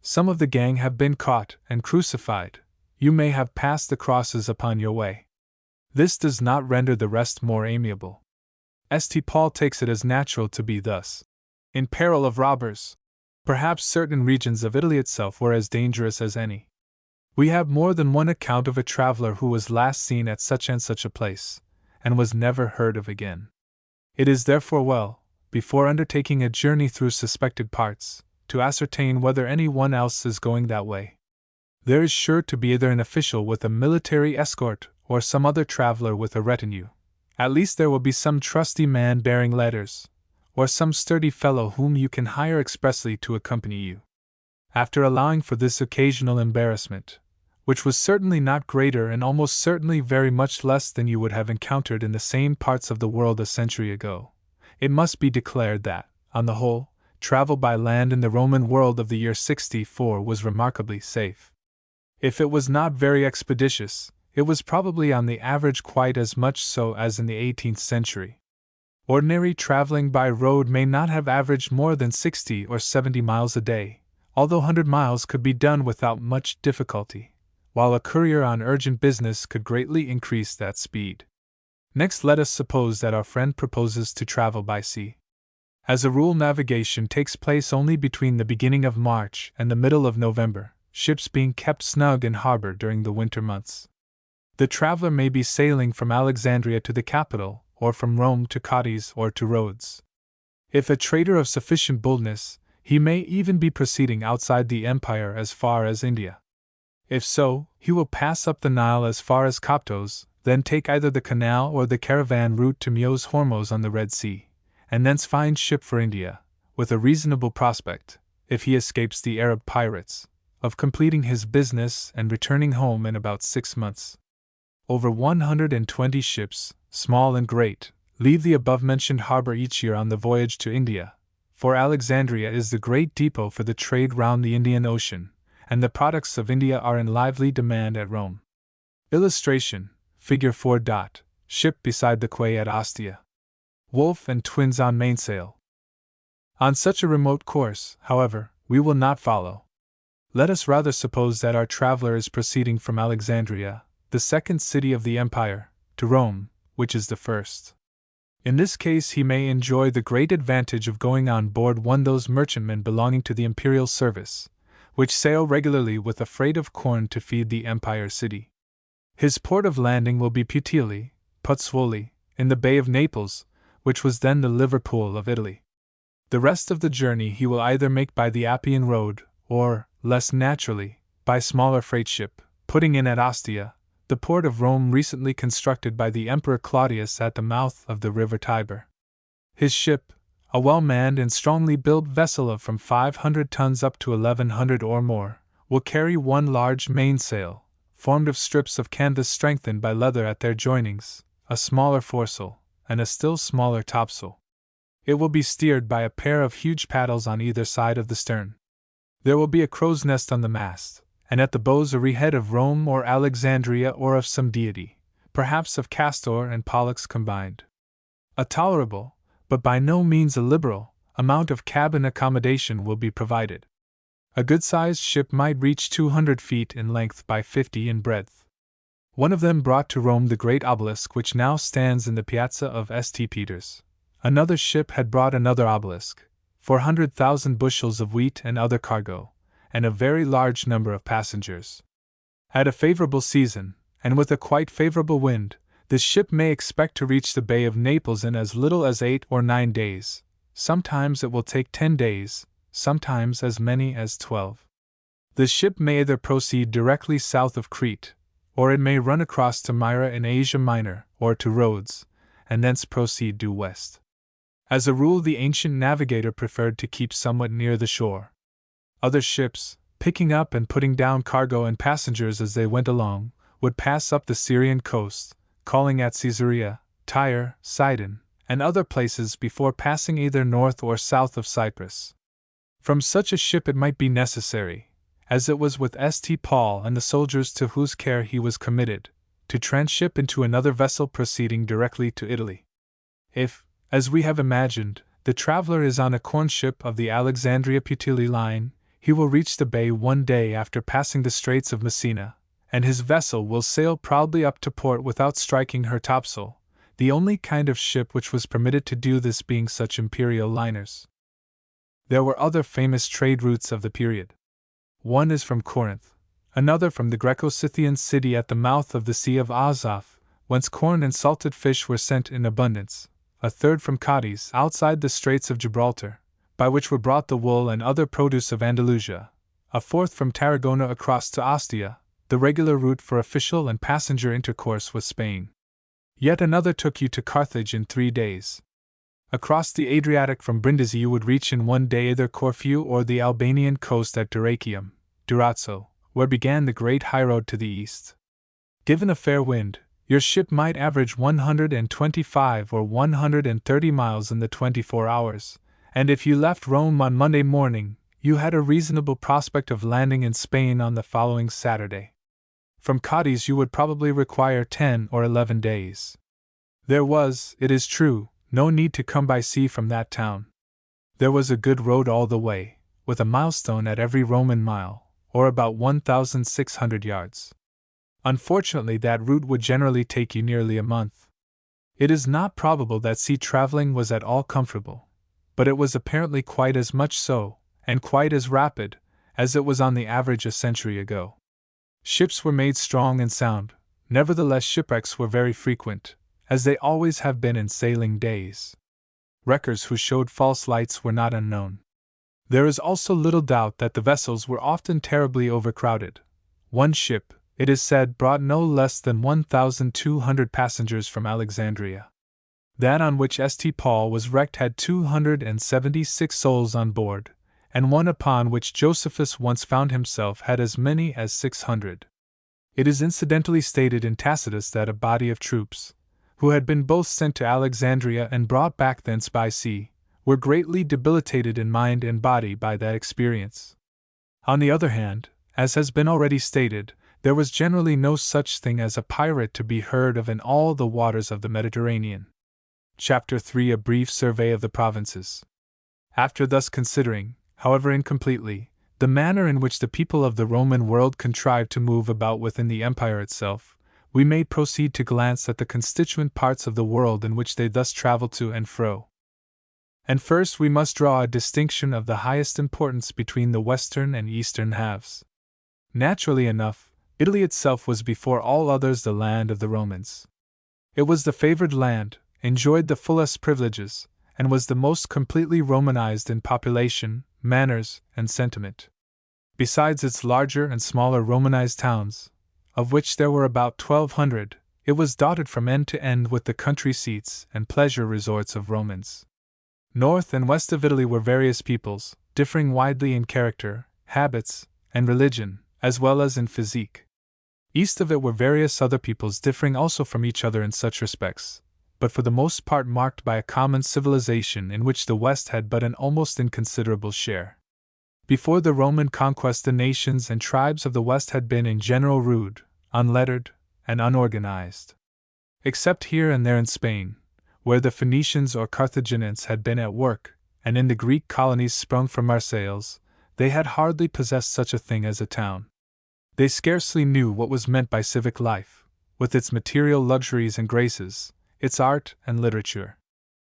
Some of the gang have been caught and crucified. You may have passed the crosses upon your way. This does not render the rest more amiable. St. Paul takes it as natural to be thus in peril of robbers. Perhaps certain regions of Italy itself were as dangerous as any. We have more than one account of a traveler who was last seen at such and such a place, and was never heard of again. It is therefore well, before undertaking a journey through suspected parts, to ascertain whether any one else is going that way. There is sure to be either an official with a military escort or some other traveler with a retinue. At least there will be some trusty man bearing letters, or some sturdy fellow whom you can hire expressly to accompany you. After allowing for this occasional embarrassment, which was certainly not greater and almost certainly very much less than you would have encountered in the same parts of the world a century ago, it must be declared that, on the whole, travel by land in the Roman world of the year 64 was remarkably safe. If it was not very expeditious, it was probably on the average quite as much so as in the 18th century. Ordinary traveling by road may not have averaged more than 60 or 70 miles a day, although 100 miles could be done without much difficulty, while a courier on urgent business could greatly increase that speed. Next, let us suppose that our friend proposes to travel by sea. As a rule, navigation takes place only between the beginning of March and the middle of November, ships being kept snug in harbor during the winter months. The traveler may be sailing from Alexandria to the capital, or from Rome to Cadiz or to Rhodes. If a trader of sufficient boldness, he may even be proceeding outside the empire as far as India. If so, he will pass up the Nile as far as Coptos, then take either the canal or the caravan route to Meos Hormuz on the Red Sea, and thence find ship for India, with a reasonable prospect, if he escapes the Arab pirates, of completing his business and returning home in about 6 months. Over 120 ships, small and great, leave the above-mentioned harbor each year on the voyage to India, for Alexandria is the great depot for the trade round the Indian Ocean, and the products of India are in lively demand at Rome. Illustration: Figure 4. Ship beside the quay at Ostia. Wolf and twins on mainsail. On such a remote course, however, we will not follow. Let us rather suppose that our traveler is proceeding from Alexandria, the second city of the empire, to Rome, which is the first. In this case he may enjoy the great advantage of going on board one of those merchantmen belonging to the imperial service, which sail regularly with a freight of corn to feed the empire city. His port of landing will be Puteoli, Pozzuoli, in the Bay of Naples, which was then the Liverpool of Italy. The rest of the journey he will either make by the Appian road, or, less naturally, by smaller freight ship, putting in at Ostia, the port of Rome recently constructed by the Emperor Claudius at the mouth of the river Tiber. His ship, a well-manned and strongly built vessel of from 500 tons up to 1,100 or more, will carry one large mainsail, formed of strips of canvas strengthened by leather at their joinings, a smaller foresail, and a still smaller topsail. It will be steered by a pair of huge paddles on either side of the stern. There will be a crow's nest on the mast, and at the bows a rehead of Rome or Alexandria or of some deity, perhaps of Castor and Pollux combined. A tolerable, but by no means a liberal, amount of cabin accommodation will be provided. A good-sized ship might reach 200 feet in length by 50 in breadth. One of them brought to Rome the great obelisk which now stands in the piazza of St. Peter's. Another ship had brought another obelisk, 400,000 bushels of wheat and other cargo, and a very large number of passengers. At a favorable season, and with a quite favorable wind, this ship may expect to reach the Bay of Naples in as little as 8 or 9 days. Sometimes it will take 10 days, sometimes as many as 12. The ship may either proceed directly south of Crete, or it may run across to Myra in Asia Minor, or to Rhodes, and thence proceed due west. As a rule, the ancient navigator preferred to keep somewhat near the shore. Other ships, picking up and putting down cargo and passengers as they went along, would pass up the Syrian coast, calling at Caesarea, Tyre, Sidon, and other places before passing either north or south of Cyprus. From such a ship it might be necessary, as it was with St. Paul and the soldiers to whose care he was committed, to tranship into another vessel proceeding directly to Italy. If, as we have imagined, the traveler is on a corn ship of the Alexandria-Puteoli line, he will reach the bay one day after passing the Straits of Messina, and his vessel will sail proudly up to port without striking her topsail, the only kind of ship which was permitted to do this being such imperial liners. There were other famous trade routes of the period. One is from Corinth, another from the Greco-Scythian city at the mouth of the Sea of Azov, whence corn and salted fish were sent in abundance, a third from Cadiz outside the Straits of Gibraltar, by which were brought the wool and other produce of Andalusia, a fourth from Tarragona across to Ostia, the regular route for official and passenger intercourse with Spain. Yet another took you to Carthage in 3 days. Across the Adriatic from Brindisi you would reach in 1 day either Corfu or the Albanian coast at Dyrrhachium, Durazzo, where began the great highroad to the east. Given a fair wind, your ship might average 125 or 130 miles in the 24 hours, and if you left Rome on Monday morning, you had a reasonable prospect of landing in Spain on the following Saturday. From Cadiz you would probably require 10 or 11 days. There was, it is true, no need to come by sea from that town. There was a good road all the way, with a milestone at every Roman mile, or about 1,600 yards. Unfortunately, that route would generally take you nearly a month. It is not probable that sea traveling was at all comfortable, but it was apparently quite as much so, and quite as rapid, as it was on the average a century ago. Ships were made strong and sound, nevertheless shipwrecks were very frequent, as they always have been in sailing days. Wreckers who showed false lights were not unknown. There is also little doubt that the vessels were often terribly overcrowded. One ship, it is said, brought no less than 1,200 passengers from Alexandria. That on which St. Paul was wrecked had 276 souls on board, and one upon which Josephus once found himself had as many as 600. It is incidentally stated in Tacitus that a body of troops, who had been both sent to Alexandria and brought back thence by sea, were greatly debilitated in mind and body by that experience. On the other hand, as has been already stated, there was generally no such thing as a pirate to be heard of in all the waters of the Mediterranean. Chapter 3: A brief survey of the provinces. After thus considering, however incompletely, the manner in which the people of the Roman world contrived to move about within the empire itself, we may proceed to glance at the constituent parts of the world in which they thus traveled to and fro. And first we must draw a distinction of the highest importance between the western and eastern halves. Naturally enough, Italy itself was before all others the land of the Romans. It was the favored land, enjoyed the fullest privileges, and was the most completely Romanized in population, manners, and sentiment. Besides its larger and smaller Romanized towns, of which there were about 1,200, it was dotted from end to end with the country seats and pleasure resorts of Romans. North and west of Italy were various peoples, differing widely in character, habits, and religion, as well as in physique. East of it were various other peoples differing also from each other in such respects, but for the most part marked by a common civilization in which the West had but an almost inconsiderable share. Before the Roman conquest, the nations and tribes of the West had been in general rude, unlettered, and unorganized. Except here and there in Spain, where the Phoenicians or Carthaginians had been at work, and in the Greek colonies sprung from Marseilles, they had hardly possessed such a thing as a town. They scarcely knew what was meant by civic life, with its material luxuries and graces, its art and literature.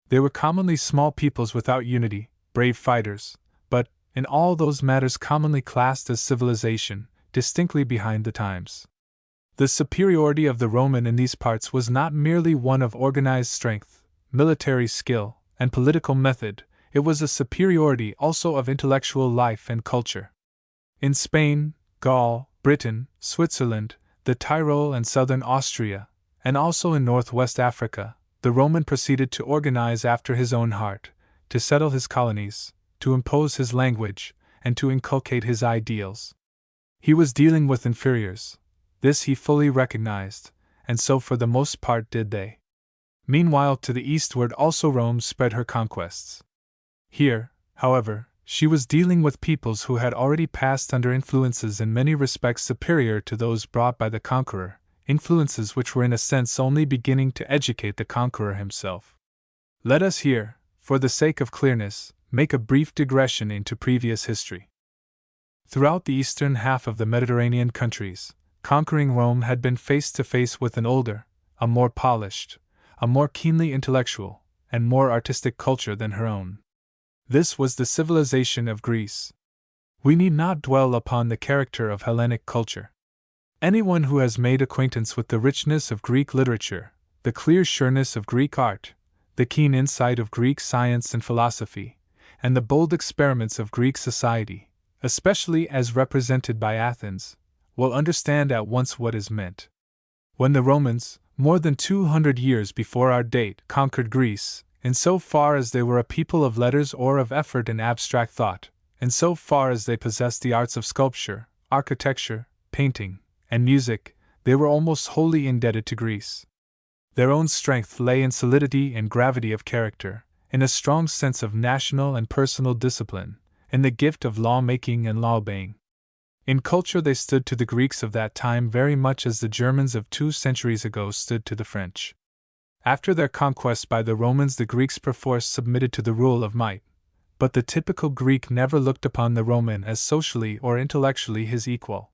They were commonly small peoples without unity, brave fighters, but, in all those matters commonly classed as civilization, distinctly behind the times. The superiority of the Roman in these parts was not merely one of organized strength, military skill, and political method, it was a superiority also of intellectual life and culture. In Spain, Gaul, Britain, Switzerland, the Tyrol and southern Austria, and also in northwest Africa, the Roman proceeded to organize after his own heart, to settle his colonies, to impose his language, and to inculcate his ideals. He was dealing with inferiors. This he fully recognized, and so for the most part did they. Meanwhile, to the eastward also Rome spread her conquests. Here, however, she was dealing with peoples who had already passed under influences in many respects superior to those brought by the conqueror, influences which were in a sense only beginning to educate the conqueror himself. Let us here, for the sake of clearness, make a brief digression into previous history. Throughout the eastern half of the Mediterranean countries, conquering Rome had been face to face with an older, a more polished, a more keenly intellectual, and more artistic culture than her own. This was the civilization of Greece. We need not dwell upon the character of Hellenic culture. Anyone who has made acquaintance with the richness of Greek literature, the clear sureness of Greek art, the keen insight of Greek science and philosophy, and the bold experiments of Greek society, especially as represented by Athens, will understand at once what is meant. When the Romans, more than 200 years before our date, conquered Greece, in so far as they were a people of letters or of effort in abstract thought, in so far as they possessed the arts of sculpture, architecture, painting, and music, they were almost wholly indebted to Greece. Their own strength lay in solidity and gravity of character, in a strong sense of national and personal discipline, in the gift of law-making and law-obeying. In culture they stood to the Greeks of that time very much as the Germans of 2 centuries ago stood to the French. After their conquest by the Romans, the Greeks perforce submitted to the rule of might, but the typical Greek never looked upon the Roman as socially or intellectually his equal.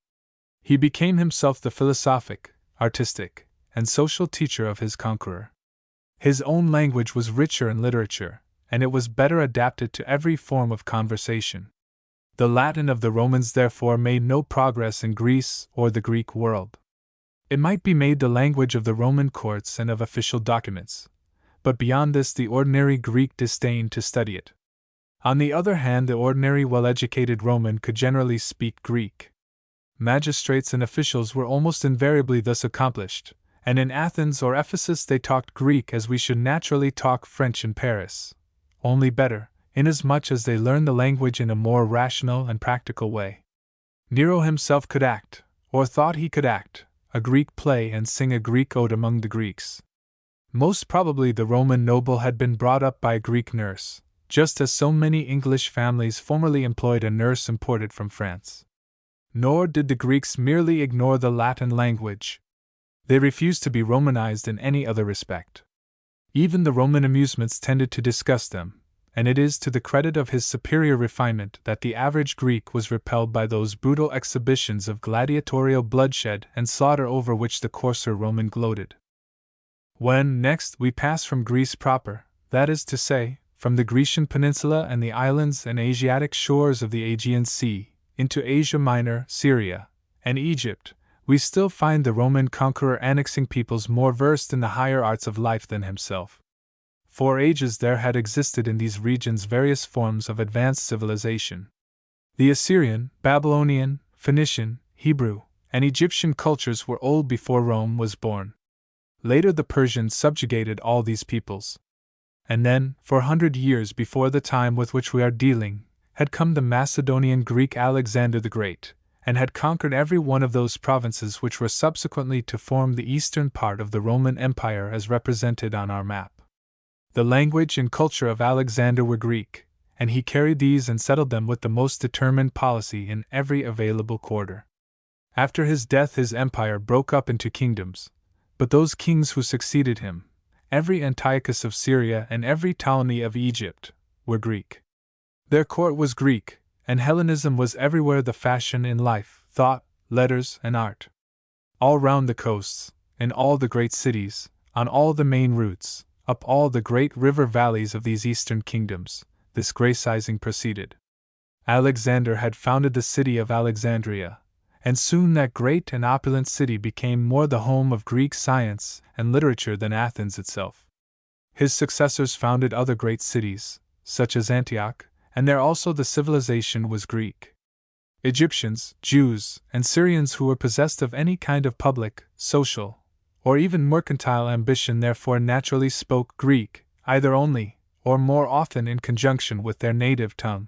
He became himself the philosophic, artistic, and social teacher of his conqueror. His own language was richer in literature, and it was better adapted to every form of conversation. The Latin of the Romans therefore made no progress in Greece or the Greek world. It might be made the language of the Roman courts and of official documents, but beyond this the ordinary Greek disdained to study it. On the other hand, the ordinary well-educated Roman could generally speak Greek. Magistrates and officials were almost invariably thus accomplished, and in Athens or Ephesus they talked Greek as we should naturally talk French in Paris, only better, inasmuch as they learned the language in a more rational and practical way. Nero himself could act, or thought he could act, a Greek play and sing a Greek ode among the Greeks. Most probably the Roman noble had been brought up by a Greek nurse, just as so many English families formerly employed a nurse imported from France. Nor did the Greeks merely ignore the Latin language. They refused to be Romanized in any other respect. Even the Roman amusements tended to disgust them, and it is to the credit of his superior refinement that the average Greek was repelled by those brutal exhibitions of gladiatorial bloodshed and slaughter over which the coarser Roman gloated. When, next, we pass from Greece proper, that is to say, from the Grecian peninsula and the islands and Asiatic shores of the Aegean Sea, into Asia Minor, Syria, and Egypt, we still find the Roman conqueror annexing peoples more versed in the higher arts of life than himself. For ages there had existed in these regions various forms of advanced civilization. The Assyrian, Babylonian, Phoenician, Hebrew, and Egyptian cultures were old before Rome was born. Later the Persians subjugated all these peoples. And then, 400 years before the time with which we are dealing, had come the Macedonian Greek Alexander the Great, and had conquered every one of those provinces which were subsequently to form the eastern part of the Roman Empire as represented on our map. The language and culture of Alexander were Greek, and he carried these and settled them with the most determined policy in every available quarter. After his death his empire broke up into kingdoms, but those kings who succeeded him, every Antiochus of Syria and every Ptolemy of Egypt, were Greek. Their court was Greek, and Hellenism was everywhere the fashion in life, thought, letters, and art. All round the coasts, in all the great cities, on all the main routes, up all the great river valleys of these eastern kingdoms, this Graicizing proceeded. Alexander had founded the city of Alexandria, and soon that great and opulent city became more the home of Greek science and literature than Athens itself. His successors founded other great cities, such as Antioch, and there also the civilization was Greek. Egyptians, Jews, and Syrians who were possessed of any kind of public, social, or even mercantile ambition therefore naturally spoke Greek, either only, or more often in conjunction with their native tongue.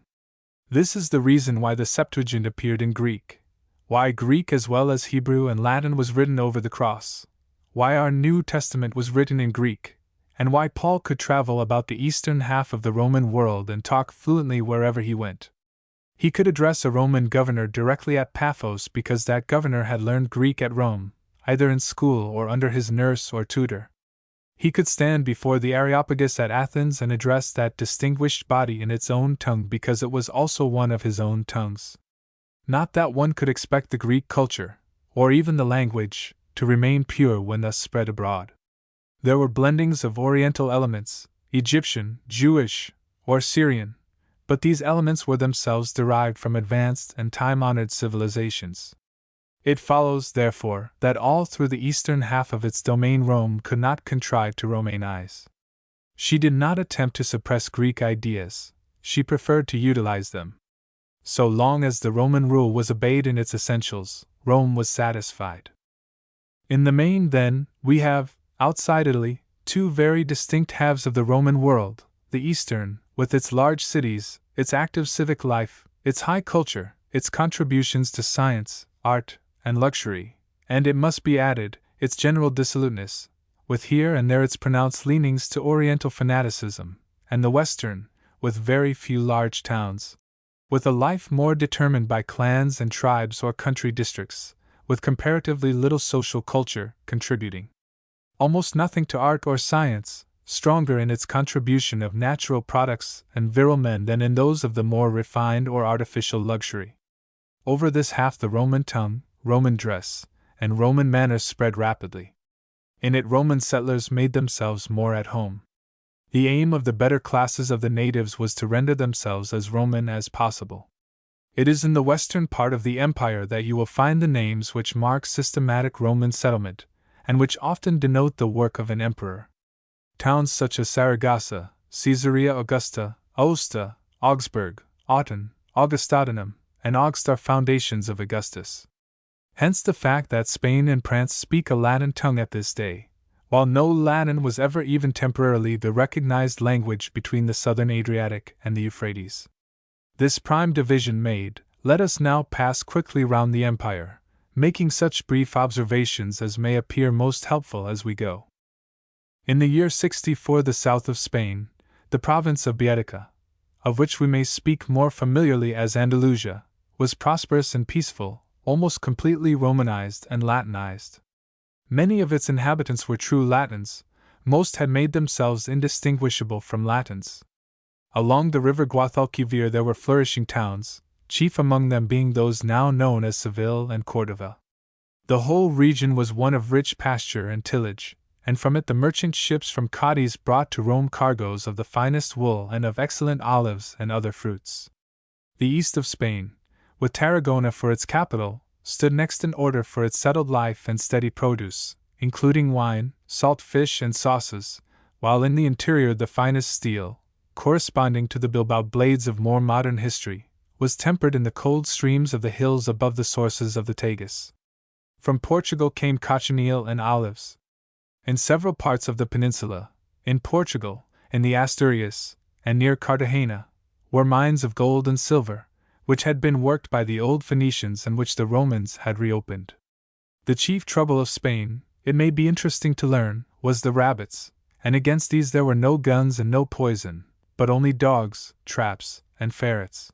This is the reason why the Septuagint appeared in Greek, why Greek as well as Hebrew and Latin was written over the cross, why our New Testament was written in Greek, and why Paul could travel about the eastern half of the Roman world and talk fluently wherever he went. He could address a Roman governor directly at Paphos because that governor had learned Greek at Rome, either in school or under his nurse or tutor. He could stand before the Areopagus at Athens and address that distinguished body in its own tongue because it was also one of his own tongues. Not that one could expect the Greek culture, or even the language, to remain pure when thus spread abroad. There were blendings of Oriental elements, Egyptian, Jewish, or Syrian, but these elements were themselves derived from advanced and time-honored civilizations. It follows, therefore, that all through the eastern half of its domain Rome could not contrive to Romanize. She did not attempt to suppress Greek ideas, she preferred to utilize them. So long as the Roman rule was obeyed in its essentials, Rome was satisfied. In the main, then, we have, outside Italy, two very distinct halves of the Roman world, the eastern, with its large cities, its active civic life, its high culture, its contributions to science, art, and luxury, and it must be added, its general dissoluteness, with here and there its pronounced leanings to Oriental fanaticism, and the western, with very few large towns, with a life more determined by clans and tribes or country districts, with comparatively little social culture contributing almost nothing to art or science, stronger in its contribution of natural products and virile men than in those of the more refined or artificial luxury. Over this half the Roman tongue, Roman dress, and Roman manners spread rapidly. In it Roman settlers made themselves more at home. The aim of the better classes of the natives was to render themselves as Roman as possible. It is in the western part of the empire that you will find the names which mark systematic Roman settlement, and which often denote the work of an emperor. Towns such as Saragossa, Caesarea Augusta, Aosta, Augsburg, Autun, Augustatinum, and Augst are foundations of Augustus. Hence the fact that Spain and France speak a Latin tongue at this day, while no Latin was ever even temporarily the recognized language between the southern Adriatic and the Euphrates. This prime division made, let us now pass quickly round the empire, making such brief observations as may appear most helpful as we go. In the year 64 the south of Spain, the province of Baetica, of which we may speak more familiarly as Andalusia, was prosperous and peaceful, almost completely Romanized and Latinized. Many of its inhabitants were true Latins, most had made themselves indistinguishable from Latins. Along the river Guadalquivir there were flourishing towns, chief among them being those now known as Seville and Cordova. The whole region was one of rich pasture and tillage, and from it the merchant ships from Cadiz brought to Rome cargoes of the finest wool and of excellent olives and other fruits. The east of Spain, with Tarragona for its capital, stood next in order for its settled life and steady produce, including wine, salt fish, and sauces, while in the interior the finest steel, corresponding to the Bilbao blades of more modern history, was tempered in the cold streams of the hills above the sources of the Tagus. From Portugal came cochineal and olives. In several parts of the peninsula, in Portugal, in the Asturias, and near Cartagena, were mines of gold and silver, which had been worked by the old Phoenicians and which the Romans had reopened. The chief trouble of Spain, it may be interesting to learn, was the rabbits, and against these there were no guns and no poison, but only dogs, traps, and ferrets.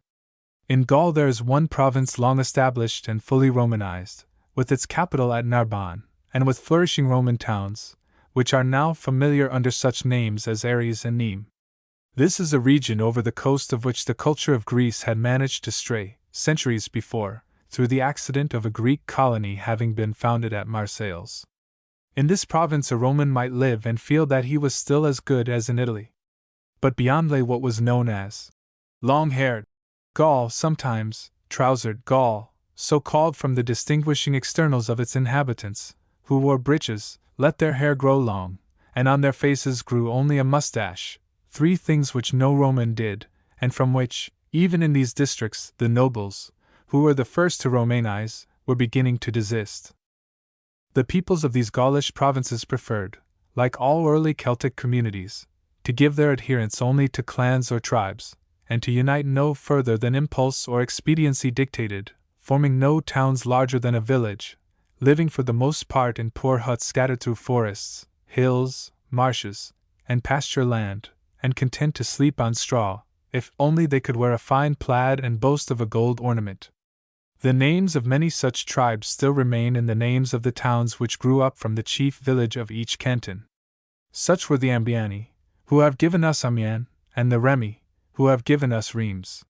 In Gaul there is one province long established and fully Romanized, with its capital at Narbonne, and with flourishing Roman towns, which are now familiar under such names as Aries and Nîmes. This is a region over the coast of which the culture of Greece had managed to stray, centuries before, through the accident of a Greek colony having been founded at Marseilles. In this province a Roman might live and feel that he was still as good as in Italy. But beyond lay what was known as long-haired Gaul, sometimes trousered Gaul, so called from the distinguishing externals of its inhabitants, who wore breeches, let their hair grow long, and on their faces grew only a mustache, three things which no Roman did, and from which, even in these districts, the nobles, who were the first to Romanize, were beginning to desist. The peoples of these Gaulish provinces preferred, like all early Celtic communities, to give their adherence only to clans or tribes, and to unite no further than impulse or expediency dictated, forming no towns larger than a village, living for the most part in poor huts scattered through forests, hills, marshes, and pasture land, and content to sleep on straw, if only they could wear a fine plaid and boast of a gold ornament. The names of many such tribes still remain in the names of the towns which grew up from the chief village of each canton. Such were the Ambiani, who have given us Amiens, and the Remi, who have given us Reims.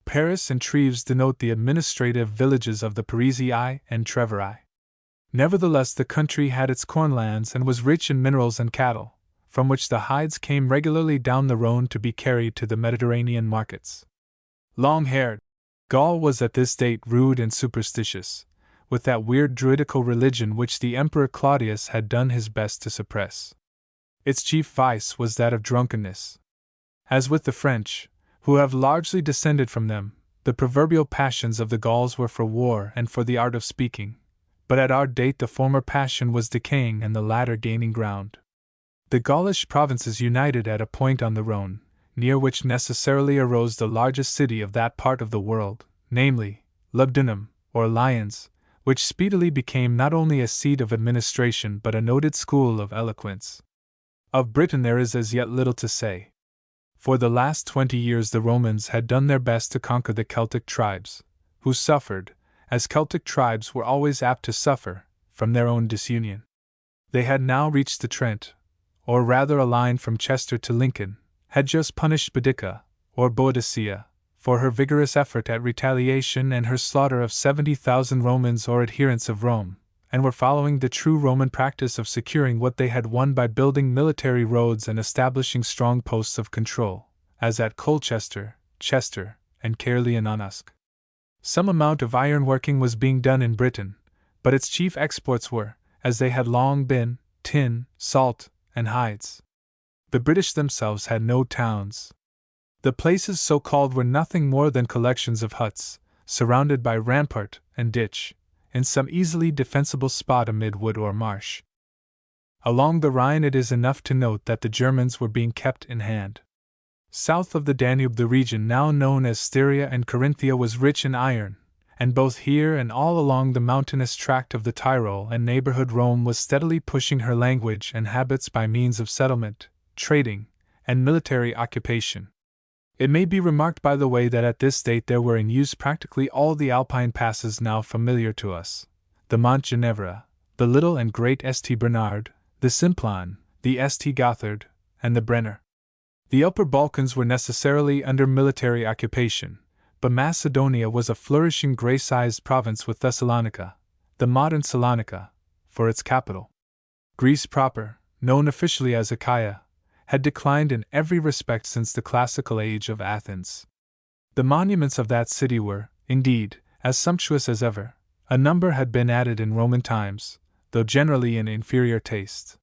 Paris and Treves denote the administrative villages of the Parisii and Treveri. Nevertheless, the country had its cornlands and was rich in minerals and cattle, from which the hides came regularly down the Rhone to be carried to the Mediterranean markets. Long-haired Gaul was at this date rude and superstitious, with that weird druidical religion which the Emperor Claudius had done his best to suppress. Its chief vice was that of drunkenness. As with the French, who have largely descended from them, the proverbial passions of the Gauls were for war and for the art of speaking, but at our date the former passion was decaying and the latter gaining ground. The Gaulish provinces united at a point on the Rhone, near which necessarily arose the largest city of that part of the world, namely, Lugdunum, or Lyons, which speedily became not only a seat of administration but a noted school of eloquence. Of Britain there is as yet little to say. For the last 20 years the Romans had done their best to conquer the Celtic tribes, who suffered, as Celtic tribes were always apt to suffer, from their own disunion. They had now reached the Trent, or rather a line from Chester to Lincoln, had just punished Boudicca, or Boadicea, for her vigorous effort at retaliation and her slaughter of 70,000 Romans or adherents of Rome, and were following the true Roman practice of securing what they had won by building military roads and establishing strong posts of control, as at Colchester, Chester, and Caerleon-on-Usk. Some amount of ironworking was being done in Britain, but its chief exports were, as they had long been, tin, salt, and hides. The British themselves had no towns. The places so called were nothing more than collections of huts, surrounded by rampart and ditch, in some easily defensible spot amid wood or marsh. Along the Rhine it is enough to note that the Germans were being kept in hand. South of the Danube the region now known as Styria and Carinthia was rich in iron, and both here and all along the mountainous tract of the Tyrol and neighborhood Rome was steadily pushing her language and habits by means of settlement, trading, and military occupation. It may be remarked by the way that at this date there were in use practically all the Alpine passes now familiar to us: the Mont Ginevra, the Little and Great St. Bernard, the Simplon, the St. Gothard, and the Brenner. The Upper Balkans were necessarily under military occupation, but Macedonia was a flourishing gray-sized province with Thessalonica, the modern Salonika, for its capital. Greece proper, known officially as Achaia, had declined in every respect since the classical age of Athens. The monuments of that city were, indeed, as sumptuous as ever. A number had been added in Roman times, though generally in inferior taste.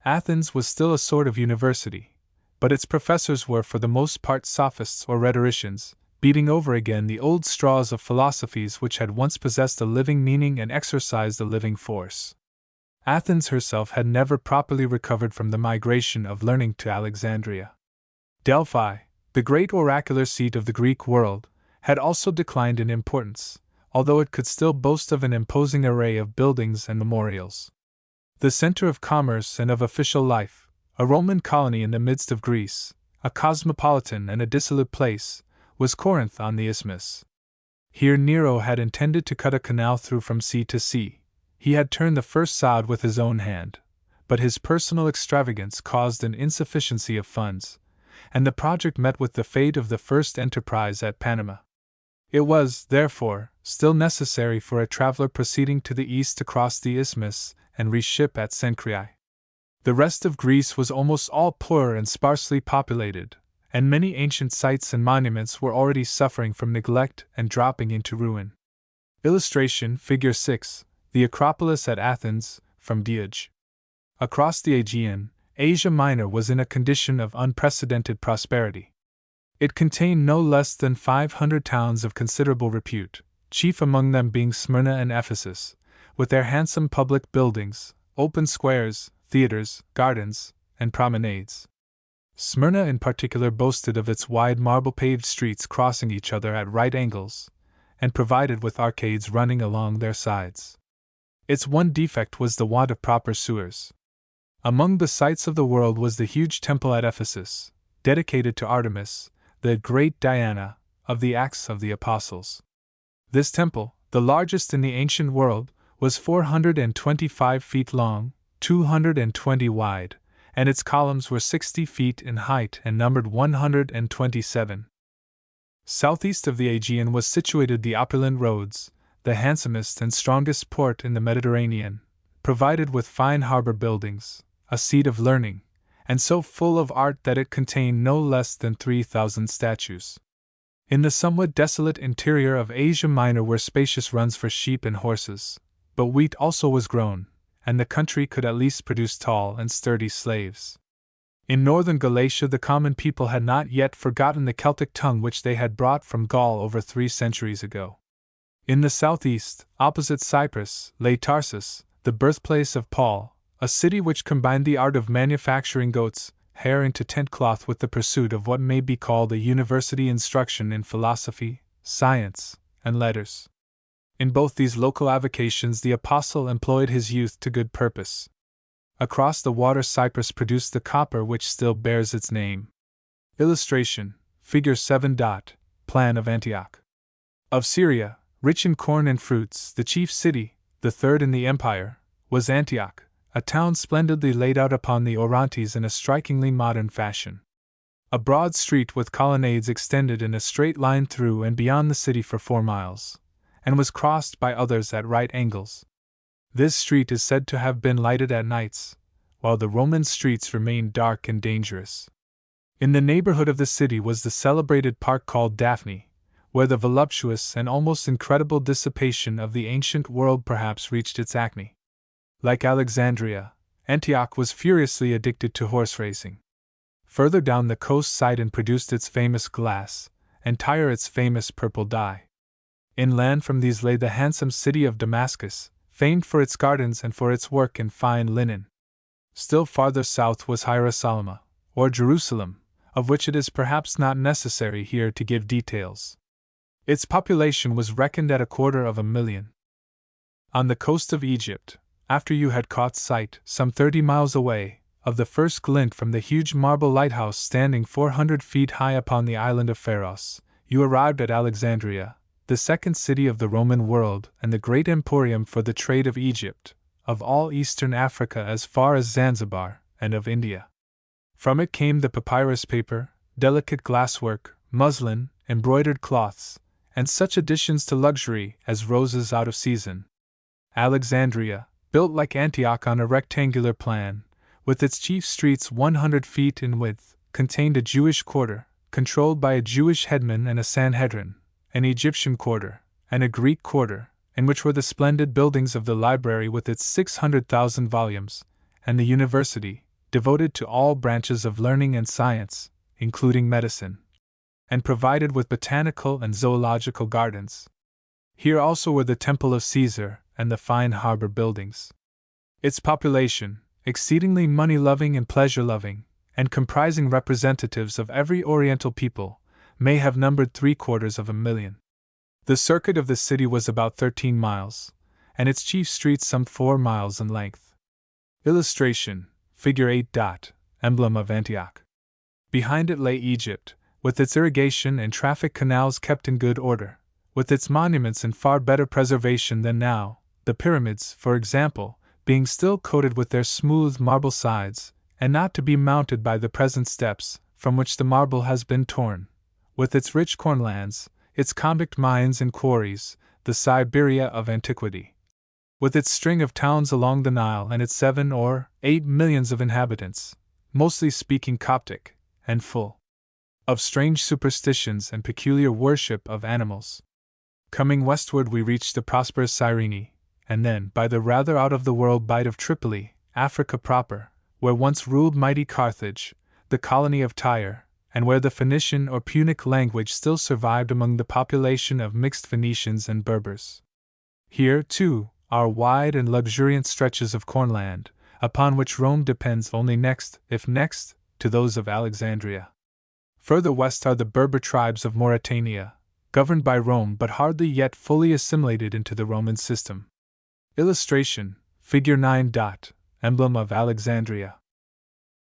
Athens was still a sort of university, but its professors were for the most part sophists or rhetoricians, beating over again the old straws of philosophies which had once possessed a living meaning and exercised a living force. Athens herself had never properly recovered from the migration of learning to Alexandria. Delphi, the great oracular seat of the Greek world, had also declined in importance, although it could still boast of an imposing array of buildings and memorials. The center of commerce and of official life, a Roman colony in the midst of Greece, a cosmopolitan and a dissolute place, was Corinth on the Isthmus. Here Nero had intended to cut a canal through from sea to sea. He had turned the first sod with his own hand, but his personal extravagance caused an insufficiency of funds, and the project met with the fate of the first enterprise at Panama. It was, therefore, still necessary for a traveler proceeding to the east to cross the isthmus and reship at Cenchreae. The rest of Greece was almost all poor and sparsely populated, and many ancient sites and monuments were already suffering from neglect and dropping into ruin. Illustration Figure 6. The Acropolis at Athens, from Diage. Across the Aegean, Asia Minor was in a condition of unprecedented prosperity. It contained no less than 500 towns of considerable repute, chief among them being Smyrna and Ephesus, with their handsome public buildings, open squares, theaters, gardens, and promenades. Smyrna in particular boasted of its wide marble-paved streets crossing each other at right angles, and provided with arcades running along their sides. Its one defect was the want of proper sewers. Among the sights of the world was the huge temple at Ephesus, dedicated to Artemis, the great Diana, of the Acts of the Apostles. This temple, the largest in the ancient world, was 425 feet long, 220 wide, and its columns were 60 feet in height and numbered 127. Southeast of the Aegean was situated the opulent Rhodes, the handsomest and strongest port in the Mediterranean, provided with fine harbor buildings, a seat of learning, and so full of art that it contained no less than 3,000 statues. In the somewhat desolate interior of Asia Minor were spacious runs for sheep and horses, but wheat also was grown, and the country could at least produce tall and sturdy slaves. In northern Galatia the common people had not yet forgotten the Celtic tongue which they had brought from Gaul over 3 centuries ago. In the southeast, opposite Cyprus, lay Tarsus, the birthplace of Paul, a city which combined the art of manufacturing goats' hair into tent cloth with the pursuit of what may be called a university instruction in philosophy, science, and letters. In both these local avocations the apostle employed his youth to good purpose. Across the water Cyprus produced the copper which still bears its name. Illustration, Figure 7. Plan of Antioch. Of Syria, rich in corn and fruits, the chief city, the third in the empire, was Antioch, a town splendidly laid out upon the Orontes in a strikingly modern fashion. A broad street with colonnades extended in a straight line through and beyond the city for 4 miles, and was crossed by others at right angles. This street is said to have been lighted at nights, while the Roman streets remained dark and dangerous. In the neighborhood of the city was the celebrated park called Daphne, where the voluptuous and almost incredible dissipation of the ancient world perhaps reached its acme. Like Alexandria, Antioch was furiously addicted to horse racing. Further down the coast Sidon produced its famous glass, and Tyre its famous purple dye. Inland from these lay the handsome city of Damascus, famed for its gardens and for its work in fine linen. Still farther south was Hierosolyma, or Jerusalem, of which it is perhaps not necessary here to give details. Its population was reckoned at 250,000. On the coast of Egypt, after you had caught sight, some 30 miles away, of the first glint from the huge marble lighthouse standing 400 feet high upon the island of Pharos, you arrived at Alexandria, the second city of the Roman world and the great emporium for the trade of Egypt, of all eastern Africa as far as Zanzibar, and of India. From it came the papyrus paper, delicate glasswork, muslin, embroidered cloths, and such additions to luxury as roses out of season. Alexandria, built like Antioch on a rectangular plan, with its chief streets 100 feet in width, contained a Jewish quarter, controlled by a Jewish headman and a Sanhedrin, an Egyptian quarter, and a Greek quarter, in which were the splendid buildings of the library with its 600,000 volumes, and the university, devoted to all branches of learning and science, including medicine, and provided with botanical and zoological gardens. Here also were the Temple of Caesar and the fine harbor buildings. Its population, exceedingly money-loving and pleasure-loving, and comprising representatives of every Oriental people, may have numbered 750,000. The circuit of the city was about 13 miles, and its chief streets some 4 miles in length. Illustration, Figure 8. Emblem of Antioch. Behind it lay Egypt, with its irrigation and traffic canals kept in good order, with its monuments in far better preservation than now, the pyramids, for example, being still coated with their smooth marble sides, and not to be mounted by the present steps, from which the marble has been torn, with its rich cornlands, its convict mines and quarries, the Siberia of antiquity, with its string of towns along the Nile and its 7 or 8 millions of inhabitants, mostly speaking Coptic, and full of strange superstitions and peculiar worship of animals. Coming westward, we reached the prosperous Cyrene, and then by the rather out-of-the-world bight of Tripoli, Africa proper, where once ruled mighty Carthage, the colony of Tyre, and where the Phoenician or Punic language still survived among the population of mixed Phoenicians and Berbers. Here, too, are wide and luxuriant stretches of cornland, upon which Rome depends only next, if next, to those of Alexandria. Further west are the Berber tribes of Mauritania, governed by Rome but hardly yet fully assimilated into the Roman system. Illustration, Figure 9. Emblem of Alexandria.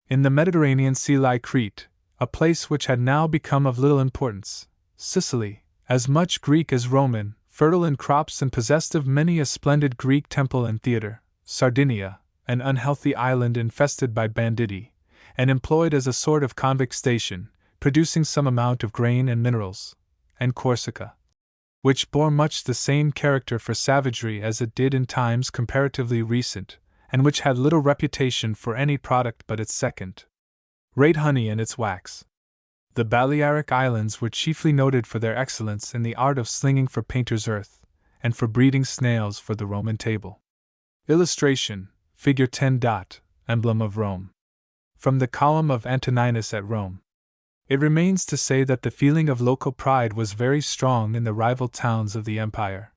In the Mediterranean Sea lie Crete, a place which had now become of little importance, Sicily, as much Greek as Roman, fertile in crops and possessed of many a splendid Greek temple and theatre, Sardinia, an unhealthy island infested by banditti, and employed as a sort of convict station, producing some amount of grain and minerals, and Corsica, which bore much the same character for savagery as it did in times comparatively recent, and which had little reputation for any product but its second-rate honey and its wax. The Balearic Islands were chiefly noted for their excellence in the art of slinging for painter's earth, and for breeding snails for the Roman table. Illustration, Figure 10. Emblem of Rome. From the column of Antoninus at Rome. It remains to say that the feeling of local pride was very strong in the rival towns of the empire.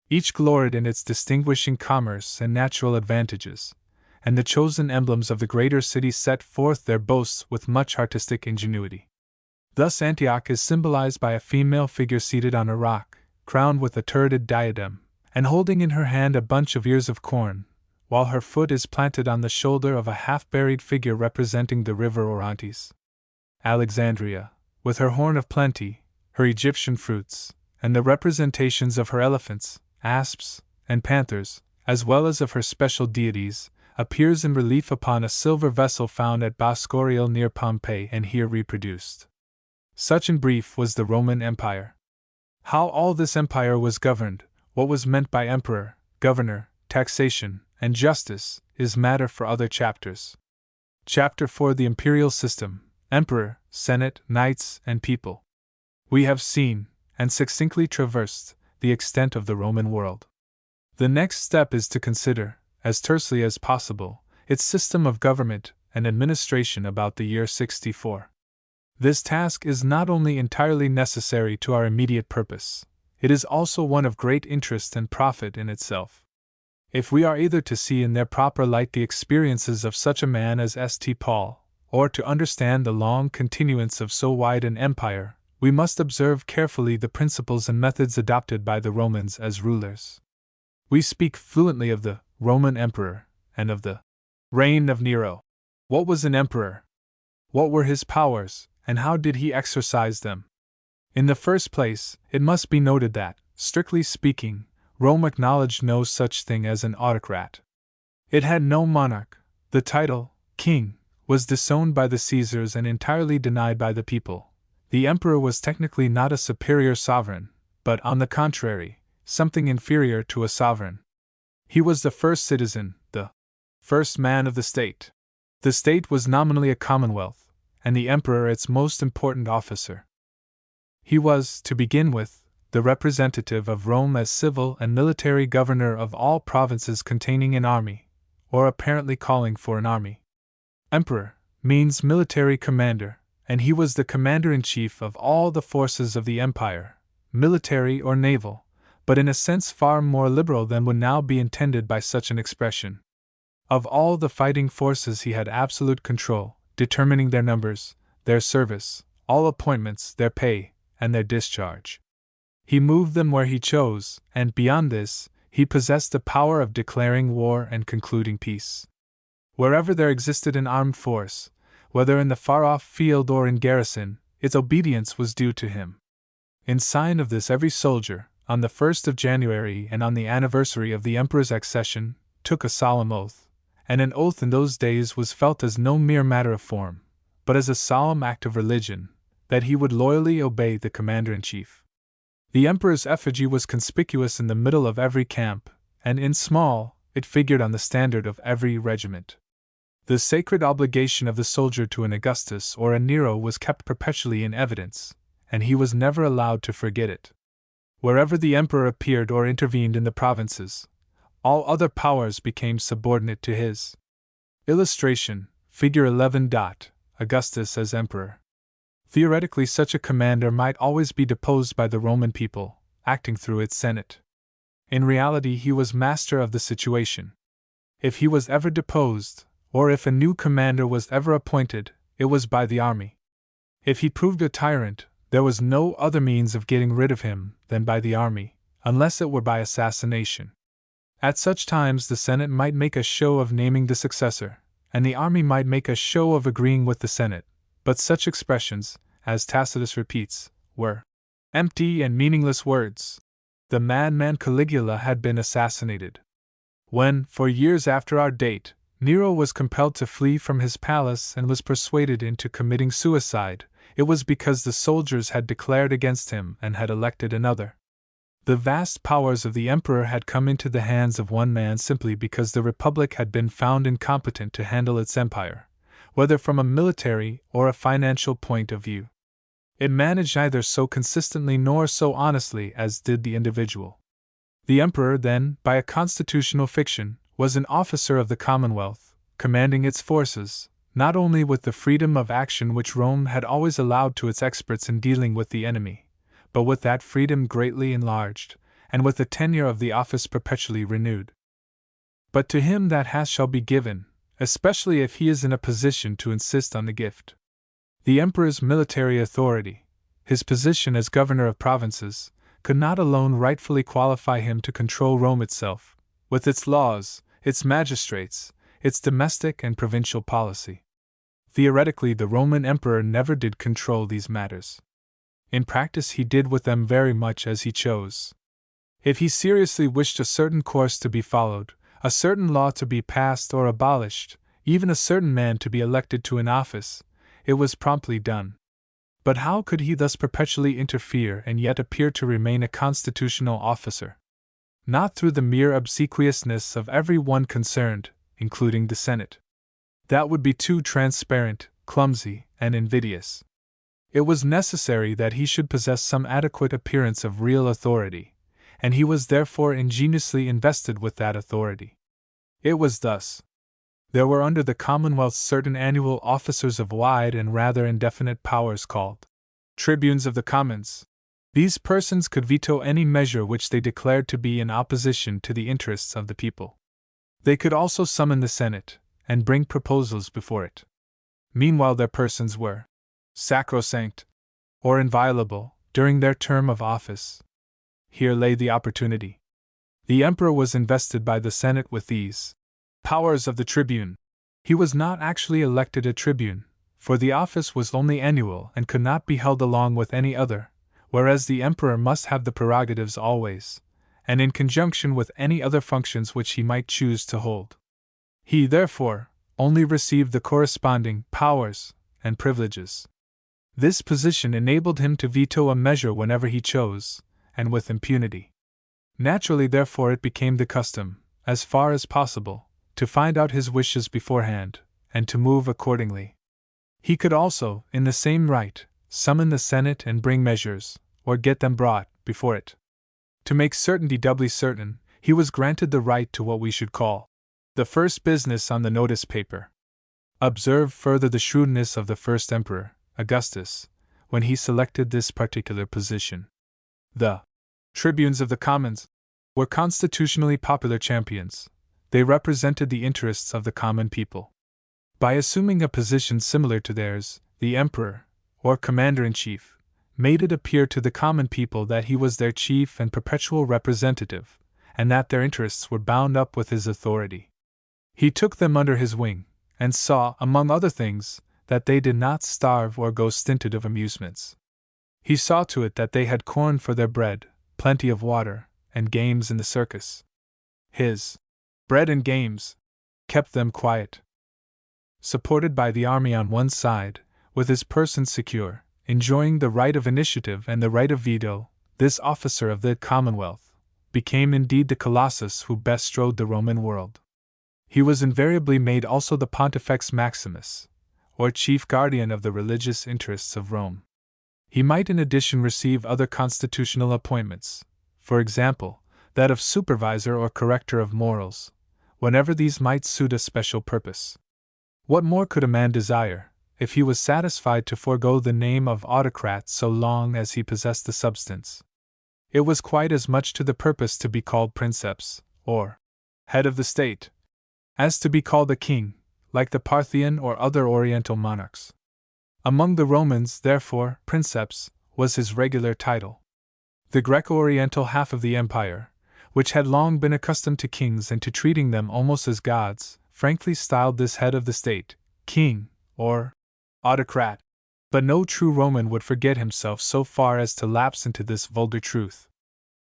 Each gloried in its distinguishing commerce and natural advantages, and the chosen emblems of the greater city set forth their boasts with much artistic ingenuity. Thus Antioch is symbolized by a female figure seated on a rock, crowned with a turreted diadem, and holding in her hand a bunch of ears of corn, while her foot is planted on the shoulder of a half-buried figure representing the river Orontes. Alexandria, with her horn of plenty, her Egyptian fruits, and the representations of her elephants, asps, and panthers, as well as of her special deities, appears in relief upon a silver vessel found at Boscorial near Pompeii and here reproduced. Such in brief was the Roman Empire. How all this empire was governed, what was meant by emperor, governor, taxation, and justice, is matter for other chapters. Chapter 4: The Imperial System, Emperor, Senate, Knights, and People. We have seen, and succinctly traversed, the extent of the Roman world. The next step is to consider, as tersely as possible, its system of government and administration about the year 64. This task is not only entirely necessary to our immediate purpose, it is also one of great interest and profit in itself. If we are either to see in their proper light the experiences of such a man as St. Paul, or to understand the long continuance of so wide an empire, we must observe carefully the principles and methods adopted by the Romans as rulers. We speak fluently of the Roman Emperor, and of the reign of Nero. What was an emperor? What were his powers, and how did he exercise them? In the first place, it must be noted that, strictly speaking, Rome acknowledged no such thing as an autocrat. It had no monarch. The title, king, was disowned by the Caesars and entirely denied by the people. The emperor was technically not a superior sovereign, but, on the contrary, something inferior to a sovereign. He was the first citizen, the first man of the state. The state was nominally a commonwealth, and the emperor its most important officer. He was, to begin with, the representative of Rome as civil and military governor of all provinces containing an army, or apparently calling for an army. Emperor means military commander, and he was the commander-in-chief of all the forces of the empire, military or naval, but in a sense far more liberal than would now be intended by such an expression. Of all the fighting forces he had absolute control, determining their numbers, their service, all appointments, their pay, and their discharge. He moved them where he chose, and beyond this, he possessed the power of declaring war and concluding peace. Wherever there existed an armed force, whether in the far-off field or in garrison, its obedience was due to him. In sign of this, every soldier, on the 1st of January and on the anniversary of the emperor's accession, took a solemn oath, and an oath in those days was felt as no mere matter of form, but as a solemn act of religion, that he would loyally obey the commander-in-chief. The emperor's effigy was conspicuous in the middle of every camp, and in small, it figured on the standard of every regiment. The sacred obligation of the soldier to an Augustus or a Nero was kept perpetually in evidence, and he was never allowed to forget it. Wherever the emperor appeared or intervened in the provinces, all other powers became subordinate to his. Illustration, Figure 11. Augustus as emperor. Theoretically, such a commander might always be deposed by the Roman people, acting through its Senate. In reality, he was master of the situation. If he was ever deposed, or if a new commander was ever appointed, it was by the army. If he proved a tyrant, there was no other means of getting rid of him than by the army, unless it were by assassination. At such times the Senate might make a show of naming the successor, and the army might make a show of agreeing with the Senate, but such expressions, as Tacitus repeats, were empty and meaningless words. The madman Caligula had been assassinated. When, for years after our date, Nero was compelled to flee from his palace and was persuaded into committing suicide, it was because the soldiers had declared against him and had elected another. The vast powers of the emperor had come into the hands of one man simply because the republic had been found incompetent to handle its empire, whether from a military or a financial point of view. It managed neither so consistently nor so honestly as did the individual. The emperor then, by a constitutional fiction, was an officer of the Commonwealth, commanding its forces, not only with the freedom of action which Rome had always allowed to its experts in dealing with the enemy, but with that freedom greatly enlarged, and with the tenure of the office perpetually renewed. But to him that hath shall be given, especially if he is in a position to insist on the gift. The emperor's military authority, his position as governor of provinces, could not alone rightfully qualify him to control Rome itself, with its laws, its magistrates, its domestic and provincial policy. Theoretically, the Roman emperor never did control these matters. In practice, he did with them very much as he chose. If he seriously wished a certain course to be followed, a certain law to be passed or abolished, even a certain man to be elected to an office, it was promptly done. But how could he thus perpetually interfere and yet appear to remain a constitutional officer? Not through the mere obsequiousness of every one concerned, including the Senate. That would be too transparent, clumsy, and invidious. It was necessary that he should possess some adequate appearance of real authority, and he was therefore ingeniously invested with that authority. It was thus. There were under the Commonwealth certain annual officers of wide and rather indefinite powers called tribunes of the commons. These persons could veto any measure which they declared to be in opposition to the interests of the people. They could also summon the Senate, and bring proposals before it. Meanwhile their persons were sacrosanct, or inviolable, during their term of office. Here lay the opportunity. The emperor was invested by the Senate with these powers of the tribune. He was not actually elected a tribune, for the office was only annual and could not be held along with any other, whereas the emperor must have the prerogatives always, and in conjunction with any other functions which he might choose to hold. He, therefore, only received the corresponding powers and privileges. This position enabled him to veto a measure whenever he chose, and with impunity. Naturally, therefore, it became the custom, as far as possible, to find out his wishes beforehand, and to move accordingly. He could also, in the same right, summon the Senate and bring measures, or get them brought, before it. To make certainty doubly certain, he was granted the right to what we should call the first business on the notice paper. Observe further the shrewdness of the first emperor, Augustus, when he selected this particular position. The tribunes of the commons were constitutionally popular champions. They represented the interests of the common people. By assuming a position similar to theirs, the emperor, or commander-in-chief, made it appear to the common people that he was their chief and perpetual representative, and that their interests were bound up with his authority. He took them under his wing, and saw, among other things, that they did not starve or go stinted of amusements. He saw to it that they had corn for their bread, plenty of water, and games in the circus. His bread and games kept them quiet. Supported by the army on one side, with his person secure, enjoying the right of initiative and the right of veto, this officer of the Commonwealth became indeed the Colossus who best strode the Roman world. He was invariably made also the Pontifex Maximus, or chief guardian of the religious interests of Rome. He might in addition receive other constitutional appointments, for example, that of supervisor or corrector of morals, whenever these might suit a special purpose. What more could a man desire, if he was satisfied to forego the name of autocrat so long as he possessed the substance? It was quite as much to the purpose to be called princeps, or head of the state, as to be called a king, like the Parthian or other Oriental monarchs. Among the Romans, therefore, princeps was his regular title. The Greco-Oriental half of the empire, which had long been accustomed to kings and to treating them almost as gods, frankly styled this head of the state king, or autocrat. But no true Roman would forget himself so far as to lapse into this vulgar truth.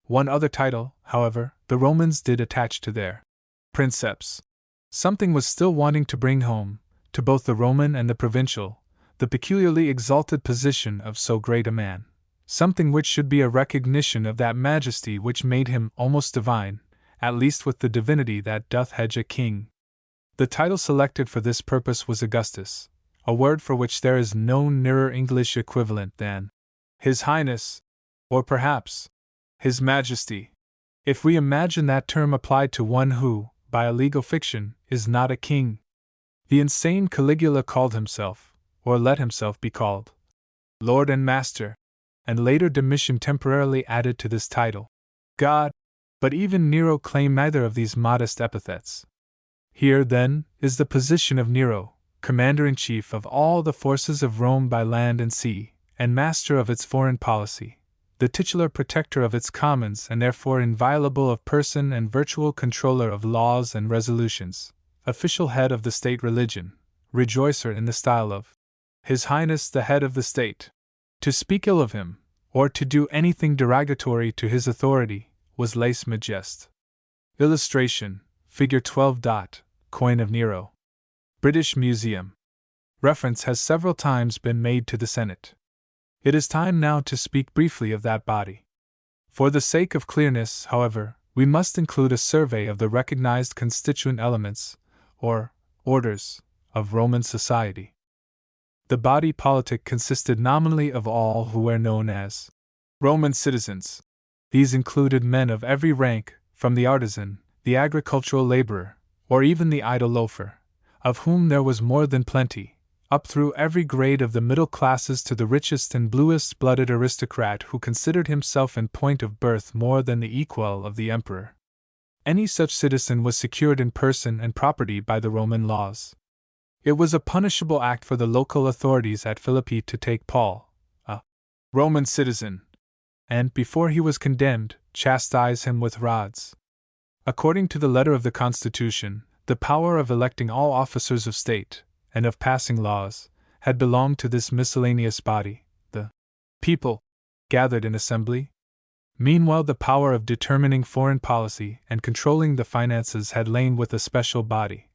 One other title, however, the Romans did attach to their princeps. Something was still wanting to bring home, to both the Roman and the provincial, the peculiarly exalted position of so great a man, something which should be a recognition of that majesty which made him almost divine, at least with the divinity that doth hedge a king. The title selected for this purpose was Augustus, a word for which there is no nearer English equivalent than His Highness, or perhaps His Majesty, if we imagine that term applied to one who, by a legal fiction, is not a king. The insane Caligula called himself, or let himself be called, Lord and Master, and later Domitian temporarily added to this title, God, but even Nero claimed neither of these modest epithets. Here, then, is the position of Nero, commander-in-chief of all the forces of Rome by land and sea, and master of its foreign policy, the titular protector of its commons and therefore inviolable of person and virtual controller of laws and resolutions, official head of the state religion, rejoicer in the style of His Highness the head of the state. To speak ill of him, or to do anything derogatory to his authority, was lèse majeste. Illustration, Figure 12. Coin of Nero. British Museum. Reference has several times been made to the Senate. It is time now to speak briefly of that body. For the sake of clearness, however, we must include a survey of the recognized constituent elements, or orders, of Roman society. The body politic consisted nominally of all who were known as Roman citizens. These included men of every rank, from the artisan, the agricultural laborer, or even the idle loafer, of whom there was more than plenty, up through every grade of the middle classes to the richest and bluest-blooded aristocrat who considered himself in point of birth more than the equal of the emperor. Any such citizen was secured in person and property by the Roman laws. It was a punishable act for the local authorities at Philippi to take Paul, a Roman citizen, and, before he was condemned, chastise him with rods. According to the letter of the Constitution, the power of electing all officers of state, and of passing laws, had belonged to this miscellaneous body, the people, gathered in assembly. Meanwhile, the power of determining foreign policy and controlling the finances had lain with a special body,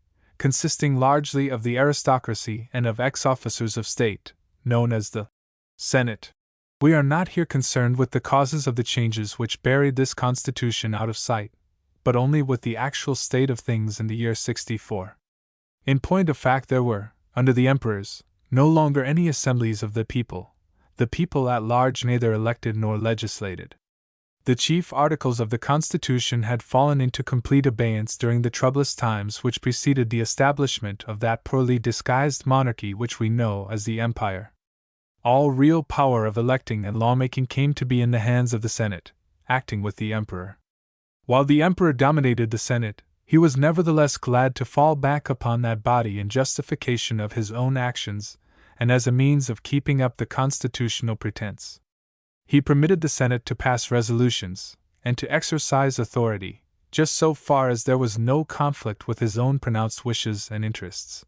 consisting largely of the aristocracy and of ex-officers of state, known as the Senate. We are not here concerned with the causes of the changes which buried this constitution out of sight, but only with the actual state of things in the year 64. In point of fact, there were, under the emperors, no longer any assemblies of the people at large neither elected nor legislated. The chief articles of the Constitution had fallen into complete abeyance during the troublous times which preceded the establishment of that poorly disguised monarchy which we know as the Empire. All real power of electing and lawmaking came to be in the hands of the Senate, acting with the Emperor. While the Emperor dominated the Senate, he was nevertheless glad to fall back upon that body in justification of his own actions and as a means of keeping up the constitutional pretense. He permitted the Senate to pass resolutions, and to exercise authority, just so far as there was no conflict with his own pronounced wishes and interests.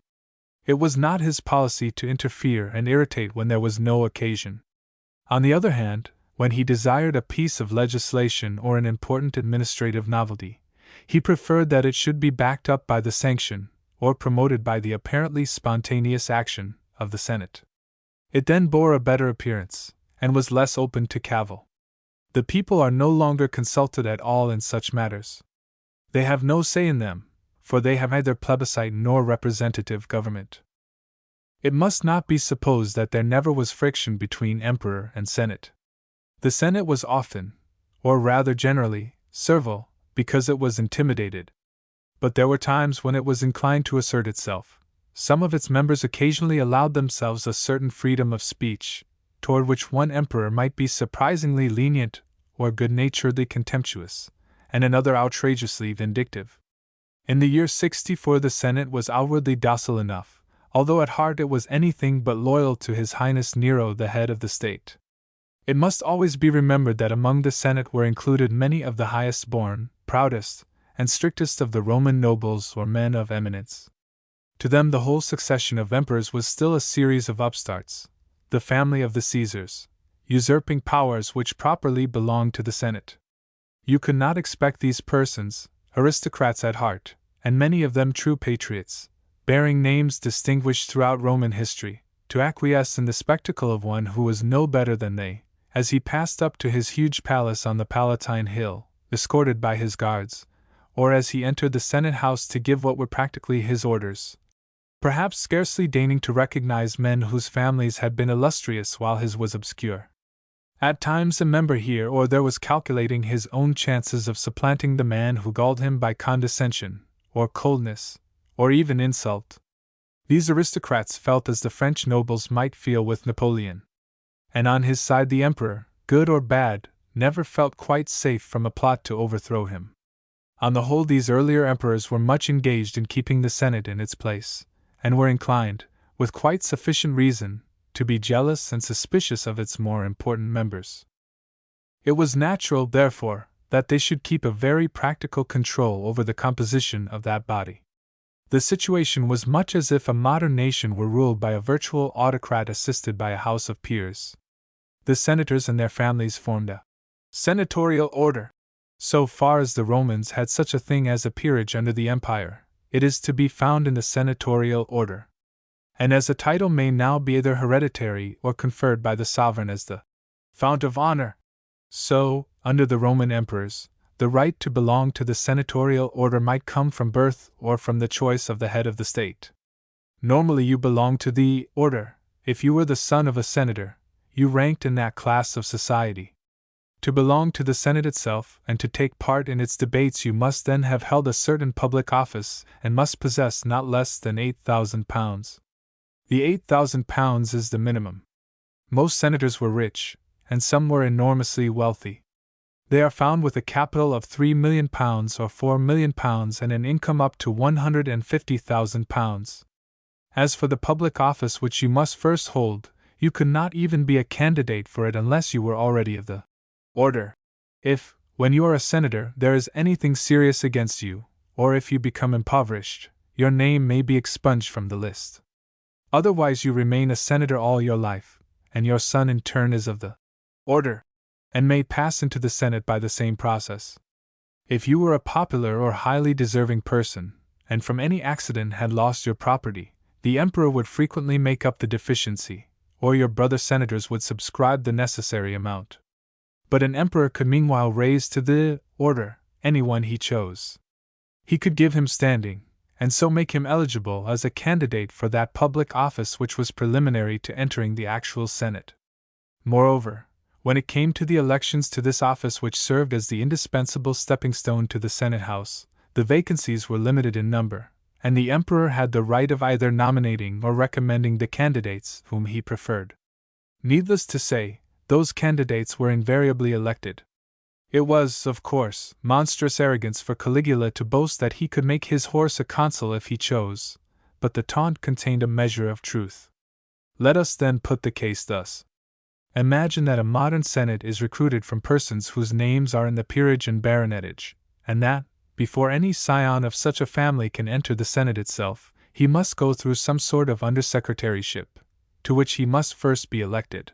It was not his policy to interfere and irritate when there was no occasion. On the other hand, when he desired a piece of legislation or an important administrative novelty, he preferred that it should be backed up by the sanction, or promoted by the apparently spontaneous action, of the Senate. It then bore a better appearance, and was less open to cavil. The people are no longer consulted at all in such matters. They have no say in them, for they have neither plebiscite nor representative government. It must not be supposed that there never was friction between Emperor and Senate. The Senate was often, or rather generally, servile, because it was intimidated. But there were times when it was inclined to assert itself. Some of its members occasionally allowed themselves a certain freedom of speech, toward which one emperor might be surprisingly lenient or good-naturedly contemptuous, and another outrageously vindictive. In the year 64 the Senate was outwardly docile enough, although at heart it was anything but loyal to His Highness Nero, the head of the state. It must always be remembered that among the Senate were included many of the highest-born, proudest, and strictest of the Roman nobles or men of eminence. To them the whole succession of emperors was still a series of upstarts, the family of the Caesars, usurping powers which properly belonged to the Senate. You could not expect these persons, aristocrats at heart, and many of them true patriots, bearing names distinguished throughout Roman history, to acquiesce in the spectacle of one who was no better than they, as he passed up to his huge palace on the Palatine Hill, escorted by his guards, or as he entered the Senate House to give what were practically his orders, perhaps scarcely deigning to recognize men whose families had been illustrious while his was obscure. At times a member here or there was calculating his own chances of supplanting the man who galled him by condescension, or coldness, or even insult. These aristocrats felt as the French nobles might feel with Napoleon. And on his side the emperor, good or bad, never felt quite safe from a plot to overthrow him. On the whole, these earlier emperors were much engaged in keeping the Senate in its place, and were inclined, with quite sufficient reason, to be jealous and suspicious of its more important members. It was natural, therefore, that they should keep a very practical control over the composition of that body. The situation was much as if a modern nation were ruled by a virtual autocrat assisted by a house of peers. The senators and their families formed a senatorial order. So far as the Romans had such a thing as a peerage under the empire, it is to be found in the senatorial order. And as a title may now be either hereditary or conferred by the sovereign as the fount of honor, so, under the Roman emperors, the right to belong to the senatorial order might come from birth or from the choice of the head of the state. Normally you belonged to the order. If you were the son of a senator, you ranked in that class of society. To belong to the Senate itself and to take part in its debates you must then have held a certain public office and must possess not less than £8,000. The £8,000 is the minimum. Most senators were rich, and some were enormously wealthy. They are found with a capital of £3 million or £4 million and an income up to £150,000. As for the public office which you must first hold, you could not even be a candidate for it unless you were already of the order. If, when you are a senator, there is anything serious against you, or if you become impoverished, your name may be expunged from the list. Otherwise you remain a senator all your life, and your son in turn is of the order, and may pass into the Senate by the same process. If you were a popular or highly deserving person, and from any accident had lost your property, the emperor would frequently make up the deficiency, or your brother senators would subscribe the necessary amount. But an emperor could meanwhile raise to the order anyone he chose. He could give him standing, and so make him eligible as a candidate for that public office which was preliminary to entering the actual Senate. Moreover, when it came to the elections to this office which served as the indispensable stepping stone to the Senate House, the vacancies were limited in number, and the emperor had the right of either nominating or recommending the candidates whom he preferred. Needless to say, those candidates were invariably elected. It was, of course, monstrous arrogance for Caligula to boast that he could make his horse a consul if he chose, but the taunt contained a measure of truth. Let us then put the case thus. Imagine that a modern senate is recruited from persons whose names are in the peerage and baronetage, and that, before any scion of such a family can enter the senate itself, he must go through some sort of undersecretaryship, to which he must first be elected.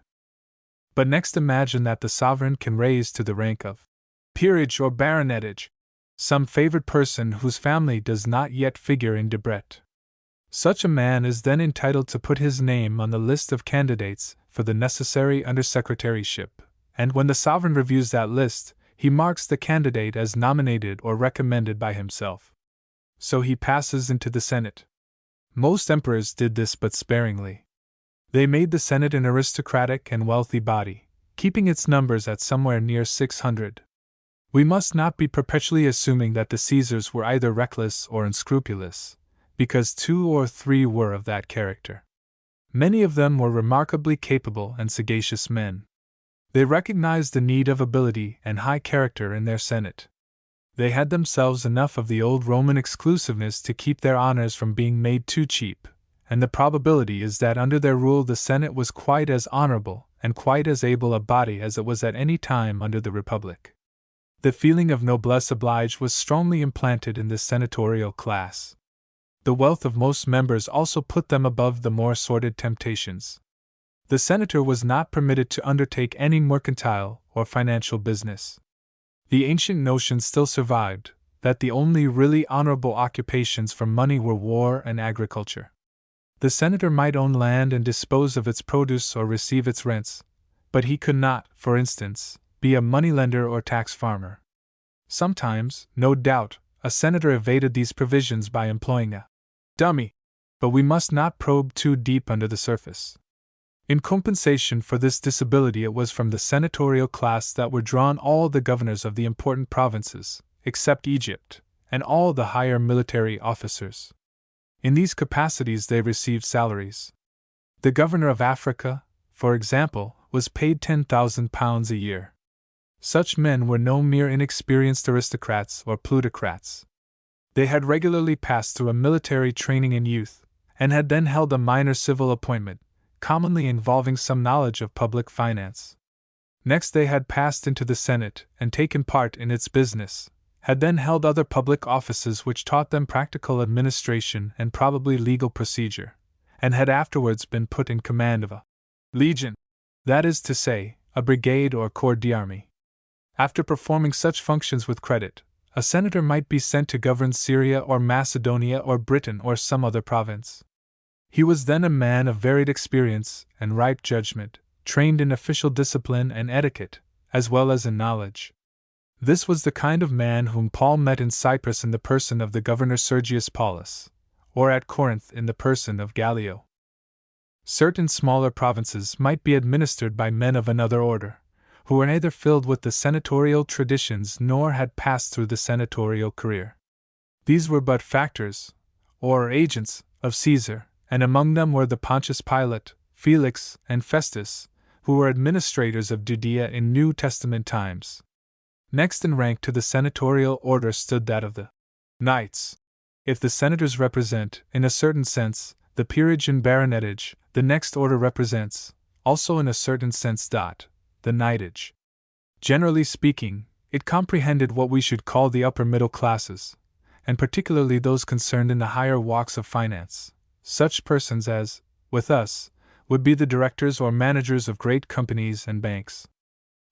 But next imagine that the sovereign can raise to the rank of peerage or baronetage some favored person whose family does not yet figure in Debrett. Such a man is then entitled to put his name on the list of candidates for the necessary undersecretaryship, and when the sovereign reviews that list, he marks the candidate as nominated or recommended by himself. So he passes into the Senate. Most emperors did this but sparingly. They made the Senate an aristocratic and wealthy body, keeping its numbers at somewhere near 600. We must not be perpetually assuming that the Caesars were either reckless or unscrupulous, because 2 or 3 were of that character. Many of them were remarkably capable and sagacious men. They recognized the need of ability and high character in their Senate. They had themselves enough of the old Roman exclusiveness to keep their honors from being made too cheap, and the probability is that under their rule the Senate was quite as honorable and quite as able a body as it was at any time under the Republic. The feeling of noblesse oblige was strongly implanted in this senatorial class. The wealth of most members also put them above the more sordid temptations. The senator was not permitted to undertake any mercantile or financial business. The ancient notion still survived, that the only really honorable occupations for money were war and agriculture. The senator might own land and dispose of its produce or receive its rents, but he could not, for instance, be a moneylender or tax farmer. Sometimes, no doubt, a senator evaded these provisions by employing a dummy, but we must not probe too deep under the surface. In compensation for this disability, it was from the senatorial class that were drawn all the governors of the important provinces, except Egypt, and all the higher military officers. In these capacities they received salaries. The governor of Africa, for example, was paid £10,000 a year. Such men were no mere inexperienced aristocrats or plutocrats. They had regularly passed through a military training in youth, and had then held a minor civil appointment, commonly involving some knowledge of public finance. Next they had passed into the Senate and taken part in its business, had then held other public offices which taught them practical administration and probably legal procedure, and had afterwards been put in command of a legion, that is to say, a brigade or corps d'armée. After performing such functions with credit, a senator might be sent to govern Syria or Macedonia or Britain or some other province. He was then a man of varied experience and ripe judgment, trained in official discipline and etiquette, as well as in knowledge. This was the kind of man whom Paul met in Cyprus in the person of the governor Sergius Paulus, or at Corinth in the person of Gallio. Certain smaller provinces might be administered by men of another order, who were neither filled with the senatorial traditions nor had passed through the senatorial career. These were but factors, or agents, of Caesar, and among them were the Pontius Pilate, Felix, and Festus, who were administrators of Judea in New Testament times. Next in rank to the senatorial order stood that of the knights. If the senators represent, in a certain sense, the peerage and baronetage, the next order represents, also in a certain sense, the knightage. Generally speaking, it comprehended what we should call the upper middle classes, and particularly those concerned in the higher walks of finance, such persons as, with us, would be the directors or managers of great companies and banks.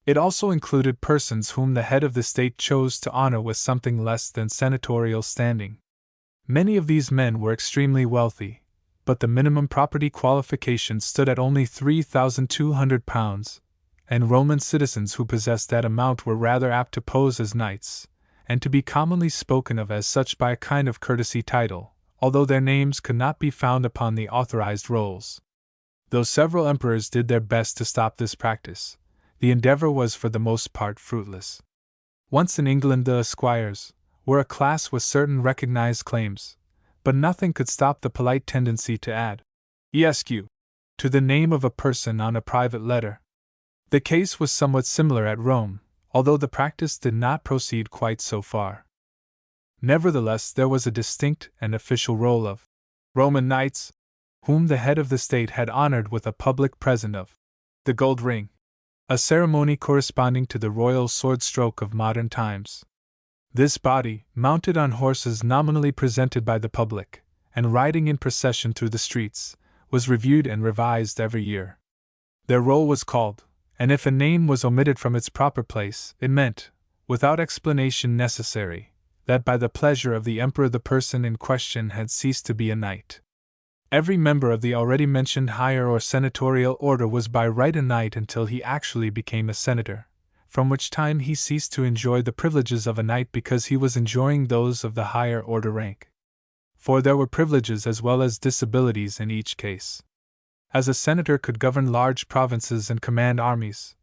It also included persons whom the head of the state chose to honor with something less than senatorial standing. Many of these men were extremely wealthy, but the minimum property qualification stood at only £3,200, and Roman citizens who possessed that amount were rather apt to pose as knights, and to be commonly spoken of as such by a kind of courtesy title, although their names could not be found upon the authorized rolls. Though several emperors did their best to stop this practice, the endeavor was for the most part fruitless. Once in England the esquires were a class with certain recognized claims, but nothing could stop the polite tendency to add "Esq." to the name of a person on a private letter. The case was somewhat similar at Rome, although the practice did not proceed quite so far. Nevertheless, there was a distinct and official roll of Roman knights, whom the head of the state had honored with a public present of the gold ring, a ceremony corresponding to the royal sword stroke of modern times. This body, mounted on horses nominally presented by the public, and riding in procession through the streets, was reviewed and revised every year. Their roll was called, and if a name was omitted from its proper place, it meant, without explanation necessary, that by the pleasure of the emperor the person in question had ceased to be a knight. Every member of the already mentioned higher or senatorial order was by right a knight until he actually became a senator, from which time he ceased to enjoy the privileges of a knight because he was enjoying those of the higher order rank. For there were privileges as well as disabilities in each case. As a senator could govern large provinces and command armies,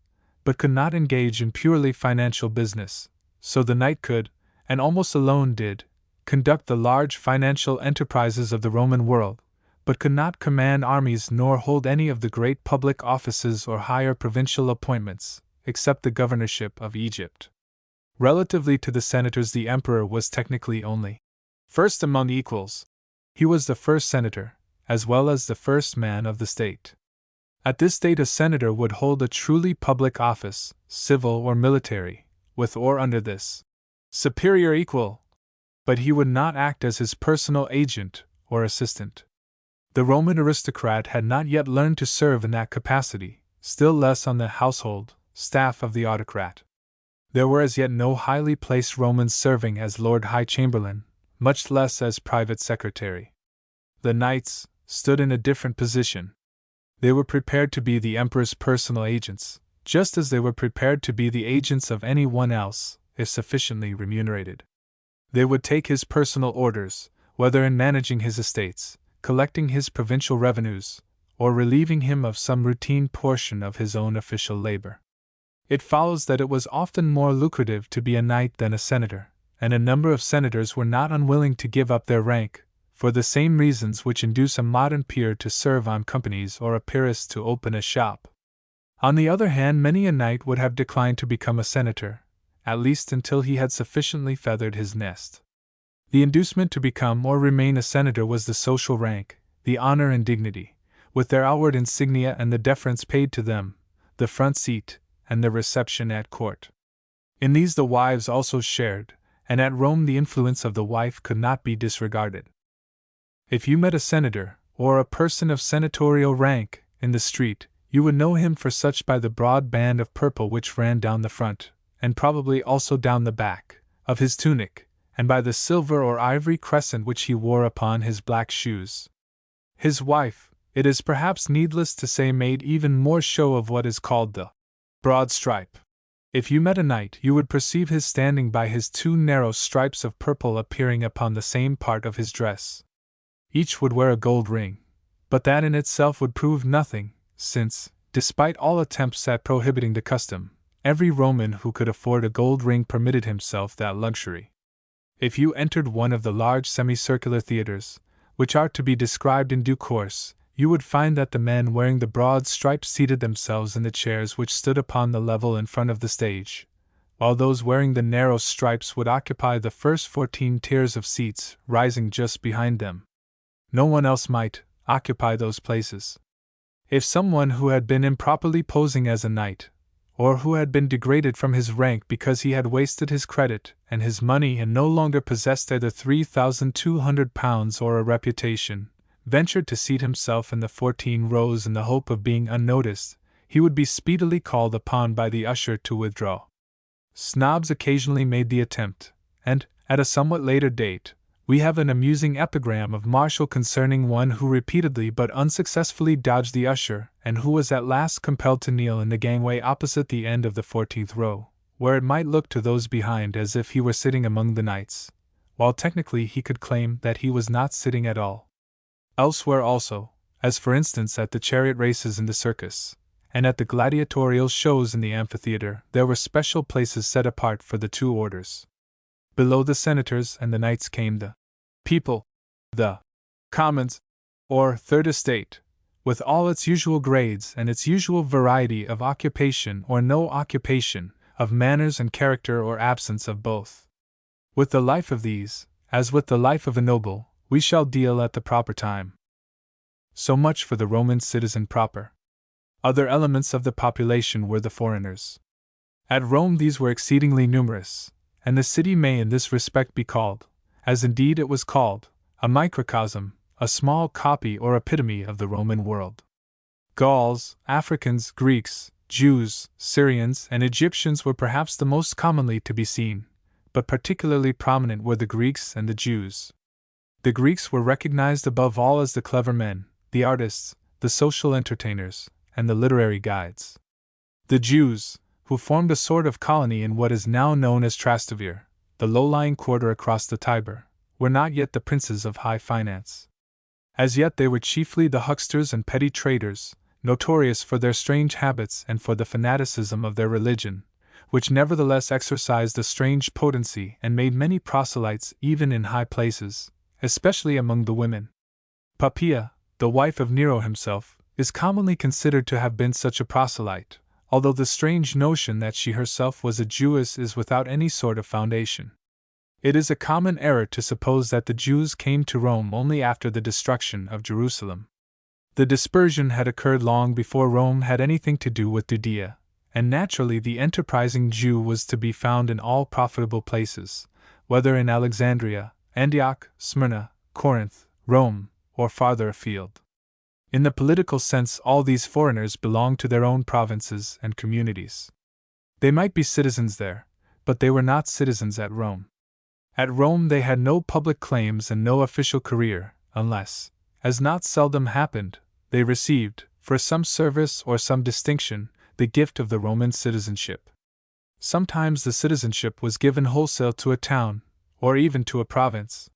but could not engage in purely financial business, so the knight could, and almost alone did, conduct the large financial enterprises of the Roman world, but could not command armies nor hold any of the great public offices or higher provincial appointments, except the governorship of Egypt. Relatively to the senators, the emperor was technically only first among equals. He was the first senator, as well as the first man of the state. At this date, a senator would hold a truly public office, civil or military, with or under this superior equal, but he would not act as his personal agent or assistant. The Roman aristocrat had not yet learned to serve in that capacity, still less on the household staff of the autocrat. There were as yet no highly placed Romans serving as Lord High Chamberlain, much less as private secretary. The knights stood in a different position. They were prepared to be the emperor's personal agents, just as they were prepared to be the agents of any one else, if sufficiently remunerated. They would take his personal orders, whether in managing his estates, collecting his provincial revenues, or relieving him of some routine portion of his own official labor. It follows that it was often more lucrative to be a knight than a senator, and a number of senators were not unwilling to give up their rank, for the same reasons which induce a modern peer to serve on companies or a peeress to open a shop. On the other hand, many a knight would have declined to become a senator, at least until he had sufficiently feathered his nest. The inducement to become or remain a senator was the social rank, the honor and dignity, with their outward insignia and the deference paid to them, the front seat, and the reception at court. In these the wives also shared, and at Rome the influence of the wife could not be disregarded. If you met a senator, or a person of senatorial rank, in the street, you would know him for such by the broad band of purple which ran down the front, and probably also down the back, of his tunic, and by the silver or ivory crescent which he wore upon his black shoes. His wife, it is perhaps needless to say, made even more show of what is called the broad stripe. If you met a knight, you would perceive his standing by his two narrow stripes of purple appearing upon the same part of his dress. Each would wear a gold ring, but that in itself would prove nothing, since, despite all attempts at prohibiting the custom, every Roman who could afford a gold ring permitted himself that luxury. If you entered one of the large semicircular theaters, which are to be described in due course, you would find that the men wearing the broad stripes seated themselves in the chairs which stood upon the level in front of the stage, while those wearing the narrow stripes would occupy the first 14 tiers of seats, rising just behind them. No one else might occupy those places. If someone who had been improperly posing as a knight, or who had been degraded from his rank because he had wasted his credit and his money and no longer possessed either £3,200 or a reputation, ventured to seat himself in the 14 rows in the hope of being unnoticed, he would be speedily called upon by the usher to withdraw. Snobs occasionally made the attempt, and, at a somewhat later date, We have an amusing epigram of Martial concerning one who repeatedly but unsuccessfully dodged the usher and who was at last compelled to kneel in the gangway opposite the end of the 14th row, where it might look to those behind as if he were sitting among the knights, while technically he could claim that he was not sitting at all. Elsewhere also, as for instance at the chariot races in the circus, and at the gladiatorial shows in the amphitheater, there were special places set apart for the two orders. Below the senators and the knights came the people, the commons, or third estate, with all its usual grades and its usual variety of occupation or no occupation, of manners and character or absence of both. With the life of these, as with the life of a noble, we shall deal at the proper time. So much for the Roman citizen proper. Other elements of the population were the foreigners. At Rome these were exceedingly numerous, and the city may in this respect be called, as indeed it was called, a microcosm, a small copy or epitome of the Roman world. Gauls, Africans, Greeks, Jews, Syrians, and Egyptians were perhaps the most commonly to be seen, but particularly prominent were the Greeks and the Jews. The Greeks were recognized above all as the clever men, the artists, the social entertainers, and the literary guides. The Jews, who formed a sort of colony in what is now known as Trastevere, the low-lying quarter across the Tiber, were not yet the princes of high finance. As yet they were chiefly the hucksters and petty traders, notorious for their strange habits and for the fanaticism of their religion, which nevertheless exercised a strange potency and made many proselytes even in high places, especially among the women. Poppaea, the wife of Nero himself, is commonly considered to have been such a proselyte, although the strange notion that she herself was a Jewess is without any sort of foundation. It is a common error to suppose that the Jews came to Rome only after the destruction of Jerusalem. The dispersion had occurred long before Rome had anything to do with Judea, and naturally the enterprising Jew was to be found in all profitable places, whether in Alexandria, Antioch, Smyrna, Corinth, Rome, or farther afield. In the political sense, all these foreigners belonged to their own provinces and communities. They might be citizens there, but they were not citizens at Rome. At Rome they had no public claims and no official career, unless, as not seldom happened, they received, for some service or some distinction, the gift of the Roman citizenship. Sometimes the citizenship was given wholesale to a town, or even to a province.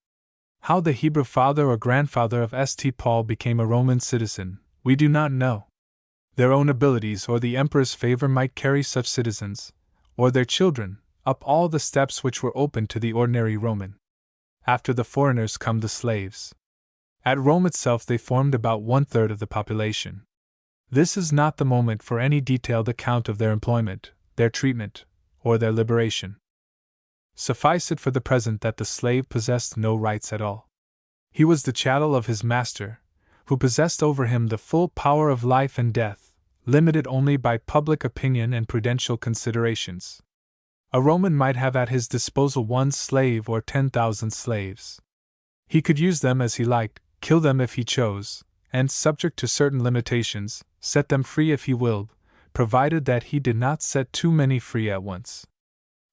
How the Hebrew father or grandfather of St. Paul became a Roman citizen, we do not know. Their own abilities or the emperor's favor might carry such citizens, or their children, up all the steps which were open to the ordinary Roman. After the foreigners come the slaves. At Rome itself they formed about 1/3 of the population. This is not the moment for any detailed account of their employment, their treatment, or their liberation. Suffice it for the present that the slave possessed no rights at all. He was the chattel of his master, who possessed over him the full power of life and death, limited only by public opinion and prudential considerations. A Roman might have at his disposal 1 slave or 10,000 slaves. He could use them as he liked, kill them if he chose, and, subject to certain limitations, set them free if he willed, provided that he did not set too many free at once.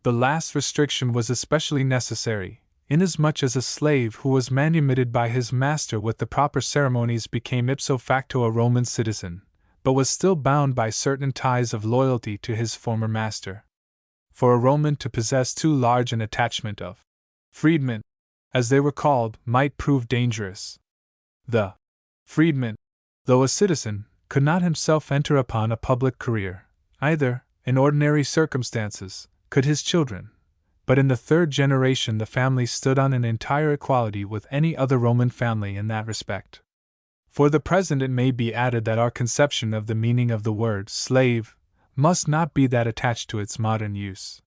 The last restriction was especially necessary, inasmuch as a slave who was manumitted by his master with the proper ceremonies became ipso facto a Roman citizen, but was still bound by certain ties of loyalty to his former master. For a Roman to possess too large an attachment of freedmen, as they were called, might prove dangerous. The freedman, though a citizen, could not himself enter upon a public career, either, in ordinary circumstances, could his children, but in the 3rd generation the family stood on an entire equality with any other Roman family in that respect. For the present it may be added that our conception of the meaning of the word slave must not be that attached to its modern use.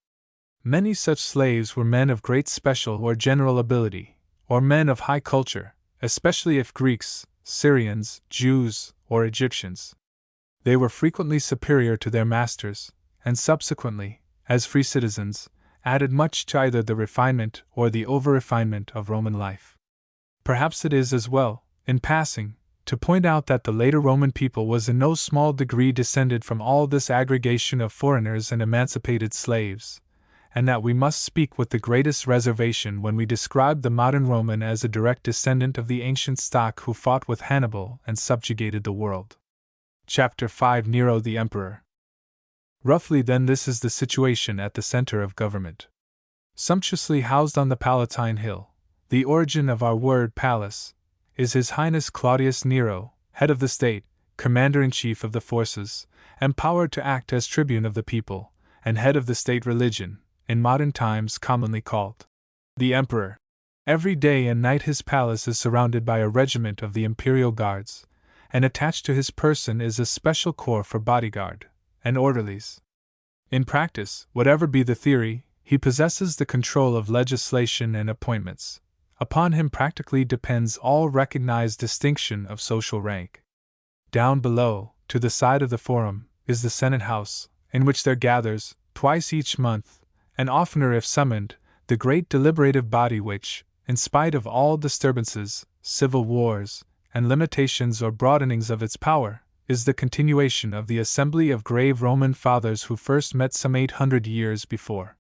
Many such slaves were men of great special or general ability, or men of high culture, especially if Greeks, Syrians, Jews, or Egyptians. They were frequently superior to their masters, and subsequently, as free citizens, added much to either the refinement or the over-refinement of Roman life. Perhaps it is as well, in passing, to point out that the later Roman people was in no small degree descended from all this aggregation of foreigners and emancipated slaves, and that we must speak with the greatest reservation when we describe the modern Roman as a direct descendant of the ancient stock who fought with Hannibal and subjugated the world. Chapter 5: Nero the Emperor. Roughly then, this is the situation at the center of government. Sumptuously housed on the Palatine Hill, the origin of our word palace, is His Highness Claudius Nero, head of the state, commander-in-chief of the forces, empowered to act as tribune of the people, and head of the state religion, in modern times commonly called the Emperor. Every day and night his palace is surrounded by a regiment of the imperial guards, and attached to his person is a special corps for bodyguard and orderlies. In practice, whatever be the theory, he possesses the control of legislation and appointments. Upon him practically depends all recognized distinction of social rank. Down below, to the side of the Forum, is the Senate House, in which there gathers, twice each month, and oftener if summoned, the great deliberative body which, in spite of all disturbances, civil wars, and limitations or broadenings of its power, is the continuation of the assembly of grave Roman fathers who first met some 800 years before.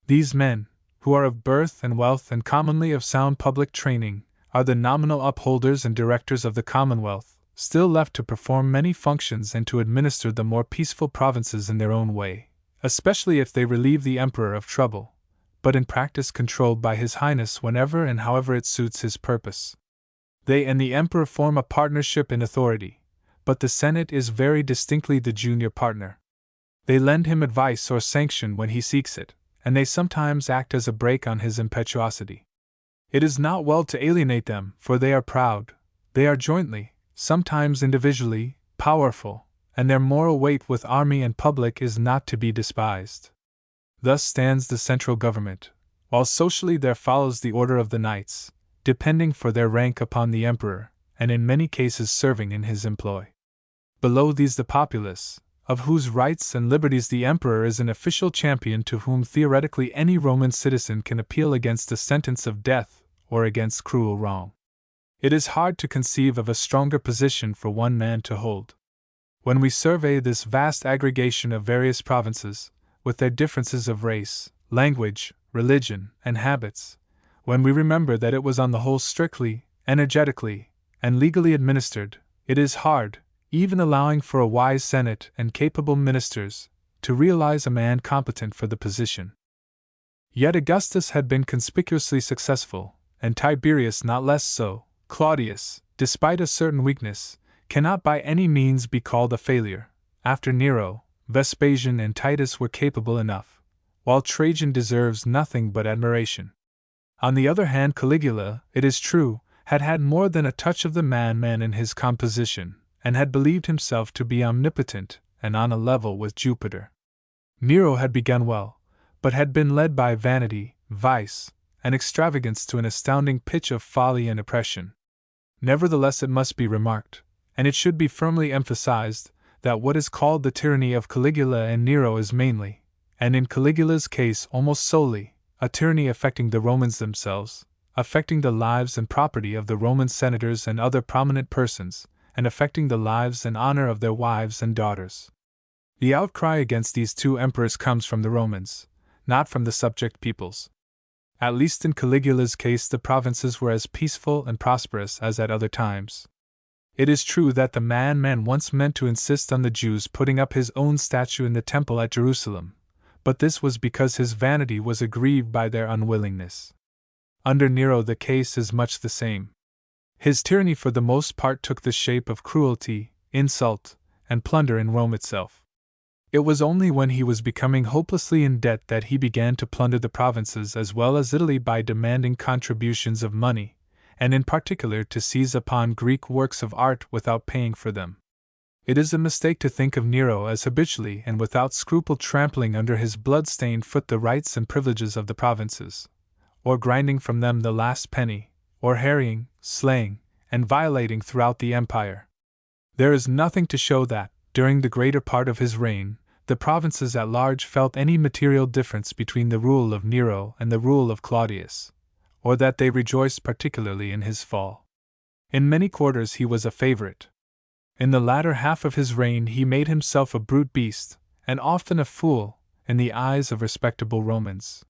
These men, who are of birth and wealth and commonly of sound public training, are the nominal upholders and directors of the Commonwealth, still left to perform many functions and to administer the more peaceful provinces in their own way, especially if they relieve the Emperor of trouble, but in practice controlled by His Highness whenever and however it suits his purpose. They and the Emperor form a partnership in authority, but the Senate is very distinctly the junior partner. They lend him advice or sanction when he seeks it, and they sometimes act as a brake on his impetuosity. It is not well to alienate them, for they are proud, they are jointly, sometimes individually, powerful, and their moral weight with army and public is not to be despised. Thus stands the central government, while socially there follows the order of the knights, depending for their rank upon the emperor, and in many cases serving in his employ. Below these the populace, of whose rights and liberties the emperor is an official champion to whom theoretically any Roman citizen can appeal against a sentence of death or against cruel wrong. It is hard to conceive of a stronger position for one man to hold. When we survey this vast aggregation of various provinces, with their differences of race, language, religion, and habits, when we remember that it was on the whole strictly, energetically, and legally administered, it is hard, even allowing for a wise Senate and capable ministers, to realize a man competent for the position. Yet Augustus had been conspicuously successful, and Tiberius not less so. Claudius, despite a certain weakness, cannot by any means be called a failure. After Nero, Vespasian and Titus were capable enough, while Trajan deserves nothing but admiration. On the other hand, Caligula, it is true, had had more than a touch of the man in his composition, and had believed himself to be omnipotent and on a level with Jupiter. Nero had begun well, but had been led by vanity, vice, and extravagance to an astounding pitch of folly and oppression. Nevertheless, it must be remarked, and it should be firmly emphasized, that what is called the tyranny of Caligula and Nero is mainly, and in Caligula's case almost solely, a tyranny affecting the Romans themselves, affecting the lives and property of the Roman senators and other prominent persons, and affecting the lives and honor of their wives and daughters. The outcry against these two emperors comes from the Romans, not from the subject peoples. At least in Caligula's case the provinces were as peaceful and prosperous as at other times. It is true that the man once meant to insist on the Jews putting up his own statue in the temple at Jerusalem, but this was because his vanity was aggrieved by their unwillingness. Under Nero the case is much the same. His tyranny for the most part took the shape of cruelty, insult, and plunder in Rome itself. It was only when he was becoming hopelessly in debt that he began to plunder the provinces as well as Italy by demanding contributions of money, and in particular to seize upon Greek works of art without paying for them. It is a mistake to think of Nero as habitually and without scruple trampling under his blood-stained foot the rights and privileges of the provinces, or grinding from them the last penny, or harrying, slaying, and violating throughout the empire. There is nothing to show that, during the greater part of his reign, the provinces at large felt any material difference between the rule of Nero and the rule of Claudius, or that they rejoiced particularly in his fall. In many quarters he was a favorite. In the latter half of his reign he made himself a brute beast, and often a fool, in the eyes of respectable Romans.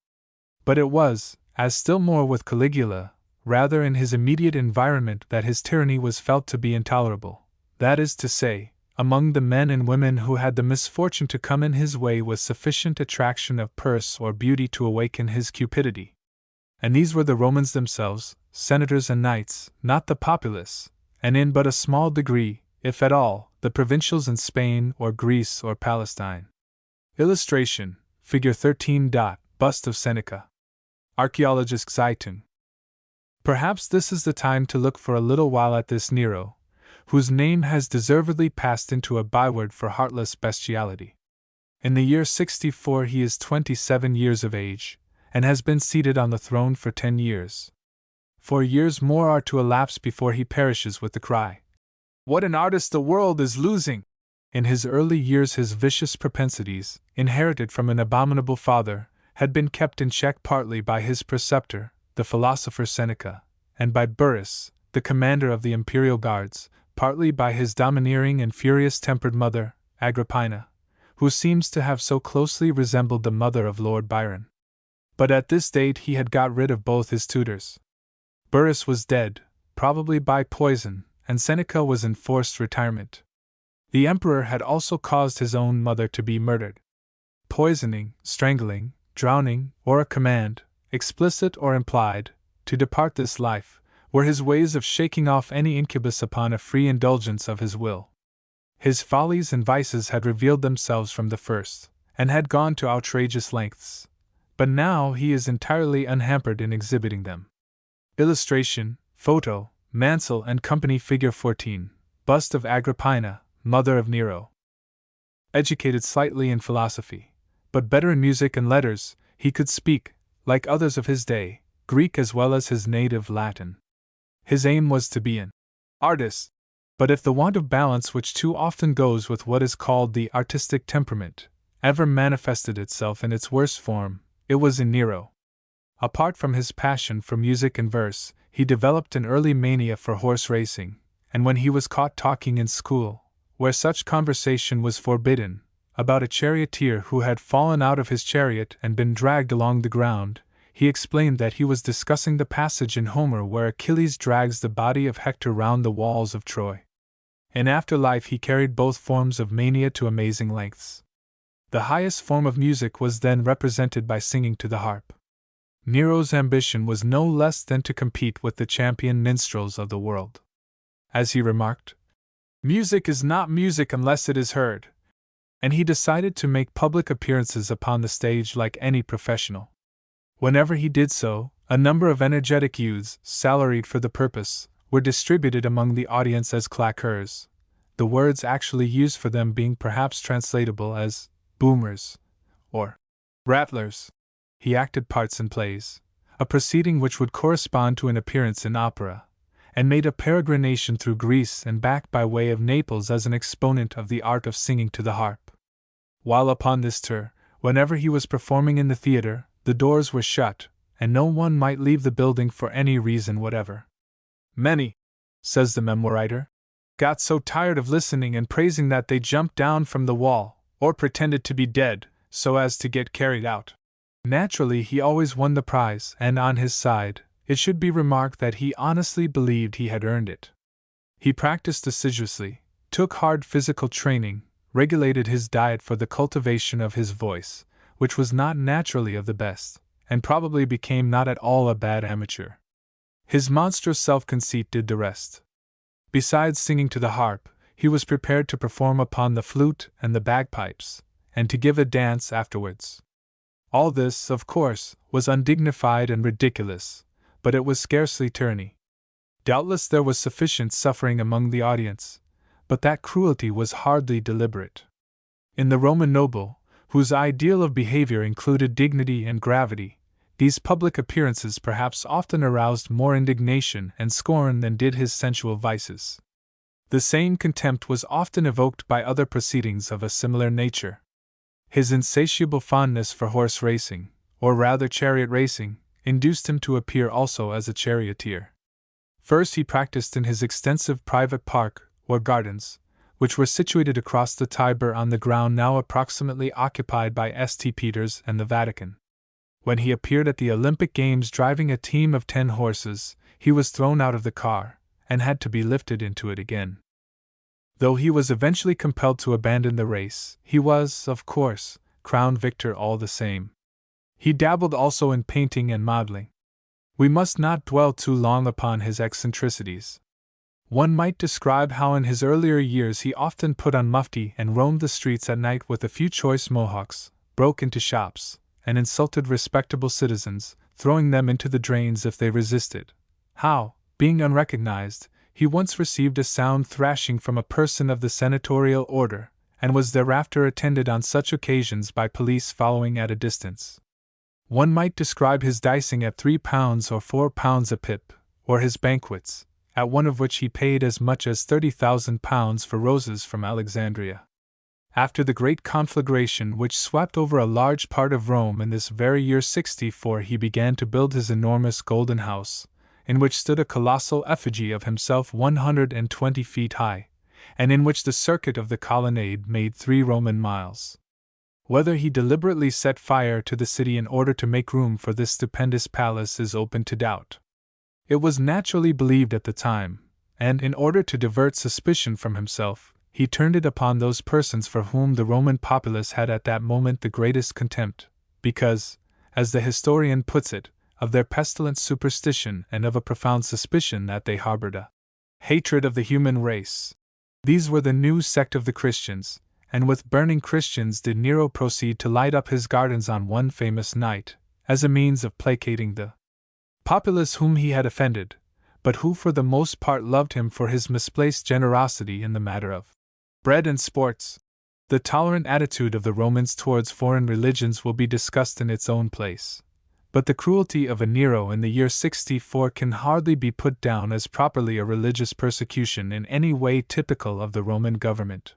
But it was, as still more with Caligula, rather in his immediate environment that his tyranny was felt to be intolerable, that is to say, among the men and women who had the misfortune to come in his way with sufficient attraction of purse or beauty to awaken his cupidity. And these were the Romans themselves, senators and knights, not the populace, and in but a small degree, if at all, the provincials in Spain or Greece or Palestine. Illustration, Figure 13. Bust of Seneca. Archaeologist Zeitung. Perhaps this is the time to look for a little while at this Nero, whose name has deservedly passed into a byword for heartless bestiality. In the year 64 he is 27 years of age, and has been seated on the throne for 10 years. 4 years more are to elapse before he perishes with the cry, "What an artist the world is losing!" In his early years his vicious propensities, inherited from an abominable father, had been kept in check partly by his preceptor, the philosopher Seneca, and by Burrus, the commander of the imperial guards, partly by his domineering and furious-tempered mother, Agrippina, who seems to have so closely resembled the mother of Lord Byron. But at this date he had got rid of both his tutors. Burrus was dead, probably by poison, and Seneca was in forced retirement. The emperor had also caused his own mother to be murdered. Poisoning, strangling, drowning, or a command, explicit or implied, to depart this life, were his ways of shaking off any incubus upon a free indulgence of his will. His follies and vices had revealed themselves from the first, and had gone to outrageous lengths. But now he is entirely unhampered in exhibiting them. Illustration, Photo, Mansell and Company, Figure 14, Bust of Agrippina, mother of Nero. Educated slightly in philosophy, but better in music and letters, he could speak, like others of his day, Greek as well as his native Latin. His aim was to be an artist, but if the want of balance which too often goes with what is called the artistic temperament ever manifested itself in its worst form, it was in Nero. Apart from his passion for music and verse, he developed an early mania for horse racing, and when he was caught talking in school, where such conversation was forbidden, about a charioteer who had fallen out of his chariot and been dragged along the ground, he explained that he was discussing the passage in Homer where Achilles drags the body of Hector round the walls of Troy. In after life he carried both forms of mania to amazing lengths. The highest form of music was then represented by singing to the harp. Nero's ambition was no less than to compete with the champion minstrels of the world. As he remarked, "Music is not music unless it is heard," and he decided to make public appearances upon the stage like any professional. Whenever he did so, a number of energetic youths, salaried for the purpose, were distributed among the audience as claqueurs, the words actually used for them being perhaps translatable as boomers or rattlers. He acted parts in plays, a proceeding which would correspond to an appearance in opera, and made a peregrination through Greece and back by way of Naples as an exponent of the art of singing to the harp. While upon this tour, whenever he was performing in the theater, the doors were shut, and no one might leave the building for any reason whatever. "Many," says the memoir writer, "got so tired of listening and praising that they jumped down from the wall, or pretended to be dead, so as to get carried out." Naturally, he always won the prize, and on his side, it should be remarked that he honestly believed he had earned it. He practiced assiduously, took hard physical training, regulated his diet for the cultivation of his voice, which was not naturally of the best, and probably became not at all a bad amateur. His monstrous self-conceit did the rest. Besides singing to the harp, he was prepared to perform upon the flute and the bagpipes, and to give a dance afterwards. All this, of course, was undignified and ridiculous, but it was scarcely tyranny. Doubtless there was sufficient suffering among the audience, but that cruelty was hardly deliberate. In the Roman noble, whose ideal of behavior included dignity and gravity, these public appearances perhaps often aroused more indignation and scorn than did his sensual vices. The same contempt was often evoked by other proceedings of a similar nature. His insatiable fondness for horse racing, or rather chariot racing, induced him to appear also as a charioteer. First he practiced in his extensive private park, or gardens, which were situated across the Tiber on the ground now approximately occupied by St. Peter's and the Vatican. When he appeared at the Olympic Games driving a team of 10 horses, he was thrown out of the car, and had to be lifted into it again. Though he was eventually compelled to abandon the race, he was, of course, crowned victor all the same. He dabbled also in painting and modeling. We must not dwell too long upon his eccentricities. One might describe how in his earlier years he often put on mufti and roamed the streets at night with a few choice mohawks, broke into shops, and insulted respectable citizens, throwing them into the drains if they resisted. How, being unrecognized, he once received a sound thrashing from a person of the senatorial order, and was thereafter attended on such occasions by police following at a distance. One might describe his dicing at £3 or £4 a pip, or his banquets, at one of which he paid as much as £30,000 for roses from Alexandria. After the great conflagration which swept over a large part of Rome in this very year 64, he began to build his enormous golden house, in which stood a colossal effigy of himself 120 feet high, and in which the circuit of the colonnade made 3 Roman miles. Whether he deliberately set fire to the city in order to make room for this stupendous palace is open to doubt. It was naturally believed at the time, and in order to divert suspicion from himself, he turned it upon those persons for whom the Roman populace had at that moment the greatest contempt, because, as the historian puts it, of their pestilent superstition and of a profound suspicion that they harbored a hatred of the human race. These were the new sect of the Christians, and with burning Christians did Nero proceed to light up his gardens on one famous night, as a means of placating the populace whom he had offended, but who for the most part loved him for his misplaced generosity in the matter of bread and sports. The tolerant attitude of the Romans towards foreign religions will be discussed in its own place, but the cruelty of a Nero in the year 64 can hardly be put down as properly a religious persecution in any way typical of the Roman government.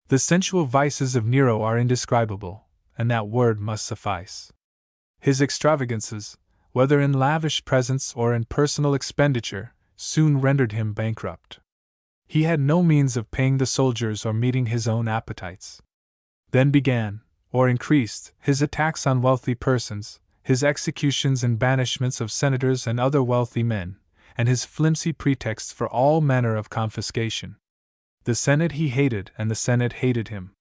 The sensual vices of Nero are indescribable, and that word must suffice. His extravagances, whether in lavish presents or in personal expenditure, soon rendered him bankrupt. He had no means of paying the soldiers or meeting his own appetites. Then began, or increased, his attacks on wealthy persons, his executions and banishments of senators and other wealthy men, and his flimsy pretexts for all manner of confiscation. The Senate he hated, and the Senate hated him.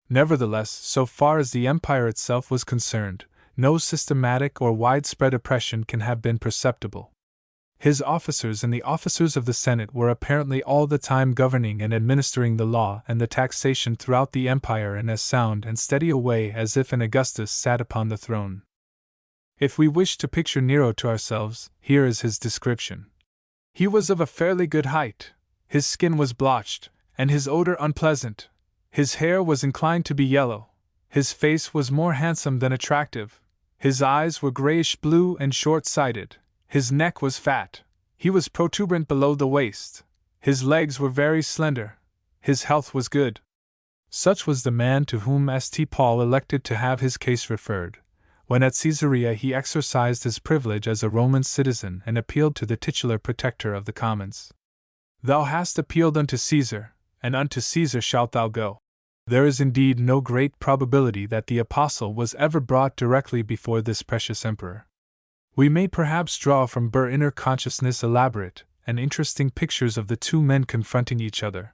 Nevertheless, so far as the empire itself was concerned, no systematic or widespread oppression can have been perceptible. His officers and the officers of the Senate were apparently all the time governing and administering the law and the taxation throughout the empire in as sound and steady a way as if an Augustus sat upon the throne. If we wish to picture Nero to ourselves, here is his description. He was of a fairly good height, his skin was blotched, and his odor unpleasant. His hair was inclined to be yellow. His face was more handsome than attractive. His eyes were grayish-blue and short-sighted. His neck was fat. He was protuberant below the waist. His legs were very slender. His health was good. Such was the man to whom St. Paul elected to have his case referred, when at Caesarea he exercised his privilege as a Roman citizen and appealed to the titular protector of the commons. Thou hast appealed unto Caesar, and unto Caesar shalt thou go. There is indeed no great probability that the apostle was ever brought directly before this precious emperor. We may perhaps draw from Burr inner consciousness elaborate and interesting pictures of the two men confronting each other,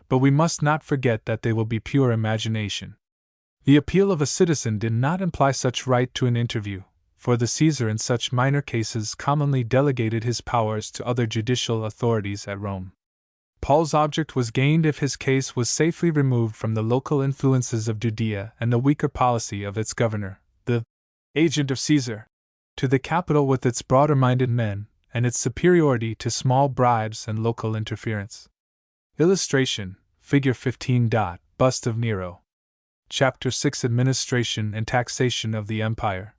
but we must not forget that they will be pure imagination. The appeal of a citizen did not imply such right to an interview, for the Caesar in such minor cases commonly delegated his powers to other judicial authorities at Rome. Paul's object was gained if his case was safely removed from the local influences of Judea and the weaker policy of its governor, the agent of Caesar, to the capital with its broader-minded men, and its superiority to small bribes and local interference. Illustration, Figure 15. Bust of Nero. Chapter 6 Administration and Taxation of the Empire.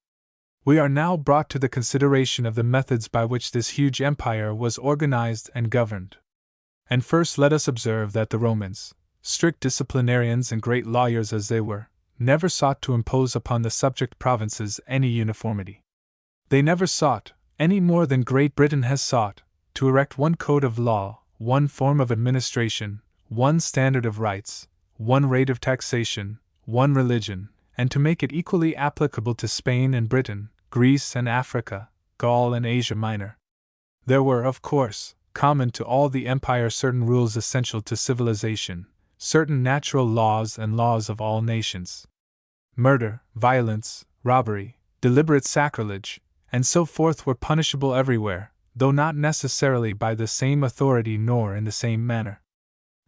We are now brought to the consideration of the methods by which this huge empire was organized and governed. And first let us observe that the Romans, strict disciplinarians and great lawyers as they were, never sought to impose upon the subject provinces any uniformity. They never sought, any more than Great Britain has sought, to erect one code of law, one form of administration, one standard of rights, one rate of taxation, one religion, and to make it equally applicable to Spain and Britain, Greece and Africa, Gaul and Asia Minor. There were, of course, common to all the empire certain rules essential to civilization, certain natural laws and laws of all nations. Murder, violence, robbery, deliberate sacrilege, and so forth were punishable everywhere, though not necessarily by the same authority nor in the same manner.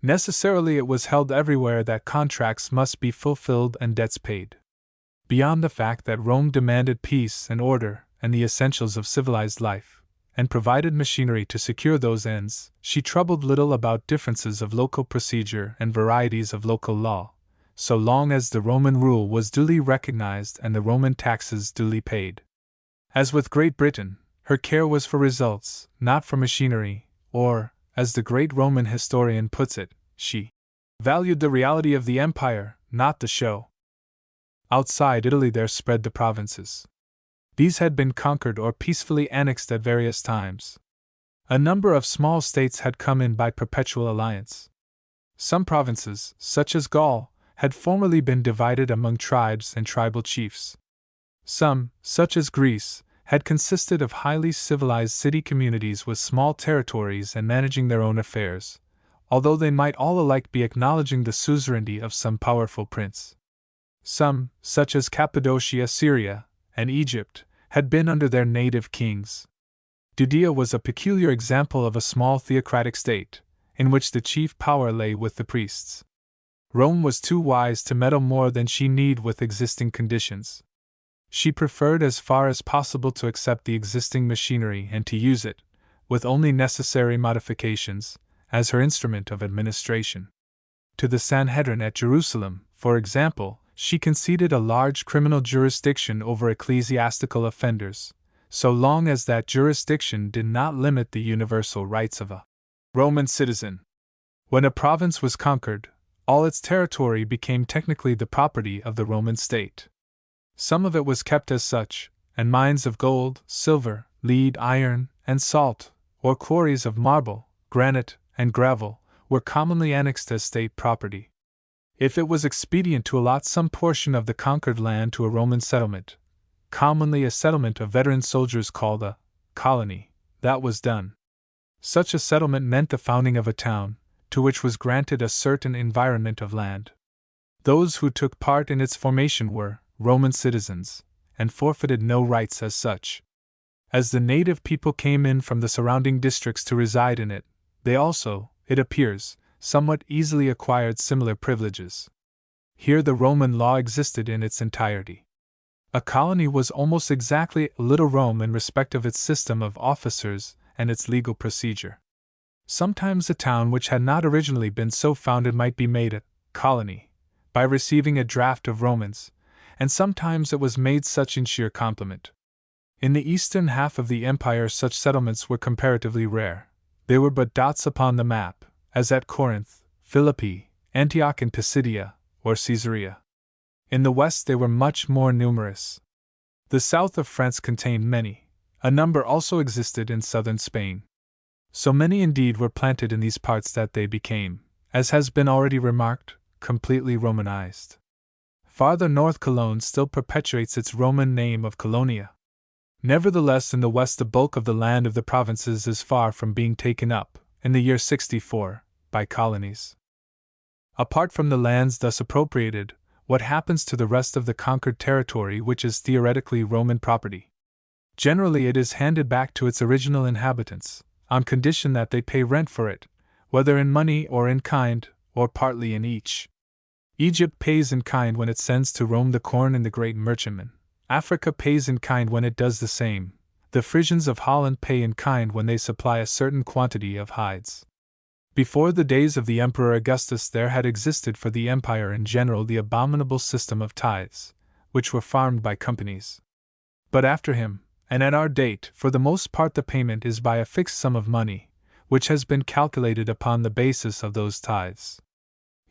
Necessarily it was held everywhere that contracts must be fulfilled and debts paid. Beyond the fact that Rome demanded peace and order and the essentials of civilized life, and provided machinery to secure those ends, she troubled little about differences of local procedure and varieties of local law, so long as the Roman rule was duly recognized and the Roman taxes duly paid. As with Great Britain, her care was for results, not for machinery, or, as the great Roman historian puts it, she valued the reality of the empire, not the show. Outside Italy there spread the provinces. These had been conquered or peacefully annexed at various times. A number of small states had come in by perpetual alliance. Some provinces, such as Gaul, had formerly been divided among tribes and tribal chiefs. Some, such as Greece, had consisted of highly civilized city communities with small territories and managing their own affairs, although they might all alike be acknowledging the suzerainty of some powerful prince. Some, such as Cappadocia, Syria, and Egypt, had been under their native kings. Judea was a peculiar example of a small theocratic state, in which the chief power lay with the priests. Rome was too wise to meddle more than she need with existing conditions. She preferred as far as possible to accept the existing machinery and to use it, with only necessary modifications, as her instrument of administration. To the Sanhedrin at Jerusalem, for example, she conceded a large criminal jurisdiction over ecclesiastical offenders, so long as that jurisdiction did not limit the universal rights of a Roman citizen. When a province was conquered, all its territory became technically the property of the Roman state. Some of it was kept as such, and mines of gold, silver, lead, iron, and salt, or quarries of marble, granite, and gravel, were commonly annexed as state property. If it was expedient to allot some portion of the conquered land to a Roman settlement, commonly a settlement of veteran soldiers called a colony, that was done. Such a settlement meant the founding of a town, to which was granted a certain environment of land. Those who took part in its formation were Roman citizens, and forfeited no rights as such. As the native people came in from the surrounding districts to reside in it, they also, it appears, somewhat easily acquired similar privileges. Here the Roman law existed in its entirety. A colony was almost exactly Little Rome in respect of its system of officers and its legal procedure. Sometimes a town which had not originally been so founded might be made a colony, by receiving a draft of Romans, and sometimes it was made such in sheer compliment. In the eastern half of the empire such settlements were comparatively rare. They were but dots upon the map, as at Corinth, Philippi, Antioch in Pisidia, or Caesarea. In the west they were much more numerous. The south of France contained many. A number also existed in southern Spain. So many indeed were planted in these parts that they became, as has been already remarked, completely Romanized. Farther north Cologne still perpetuates its Roman name of Colonia. Nevertheless in the west the bulk of the land of the provinces is far from being taken up, in the year 64, by colonies. Apart from the lands thus appropriated, what happens to the rest of the conquered territory which is theoretically Roman property? Generally it is handed back to its original inhabitants, on condition that they pay rent for it, whether in money or in kind, or partly in each. Egypt pays in kind when it sends to Rome the corn and the great merchantmen. Africa pays in kind when it does the same. The Frisians of Holland pay in kind when they supply a certain quantity of hides. Before the days of the Emperor Augustus there had existed for the empire in general the abominable system of tithes, which were farmed by companies. But after him, and at our date, for the most part the payment is by a fixed sum of money, which has been calculated upon the basis of those tithes.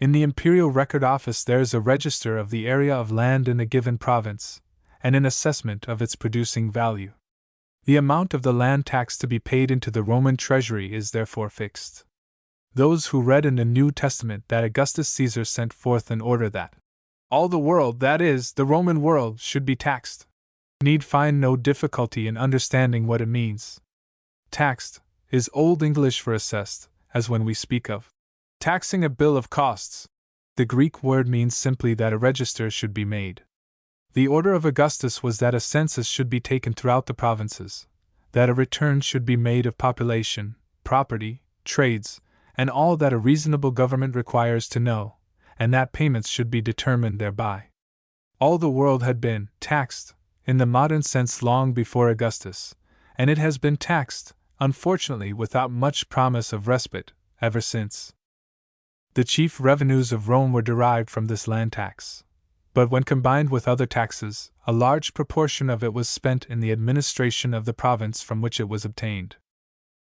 In the Imperial Record Office there is a register of the area of land in a given province, and an assessment of its producing value. The amount of the land tax to be paid into the Roman treasury is therefore fixed. those who read in the New Testament that Augustus Caesar sent forth an order that all the world, that is, the Roman world, should be taxed, need find no difficulty in understanding what it means. Taxed is Old English for assessed, as when we speak of taxing a bill of costs. The Greek word means simply that a register should be made. The order of Augustus was that a census should be taken throughout the provinces, that a return should be made of population, property, trades, and all that a reasonable government requires to know, and that payments should be determined thereby. All the world had been taxed, in the modern sense, long before Augustus, and it has been taxed, unfortunately without much promise of respite, ever since. The chief revenues of Rome were derived from this land tax, but when combined with other taxes, a large proportion of it was spent in the administration of the province from which it was obtained.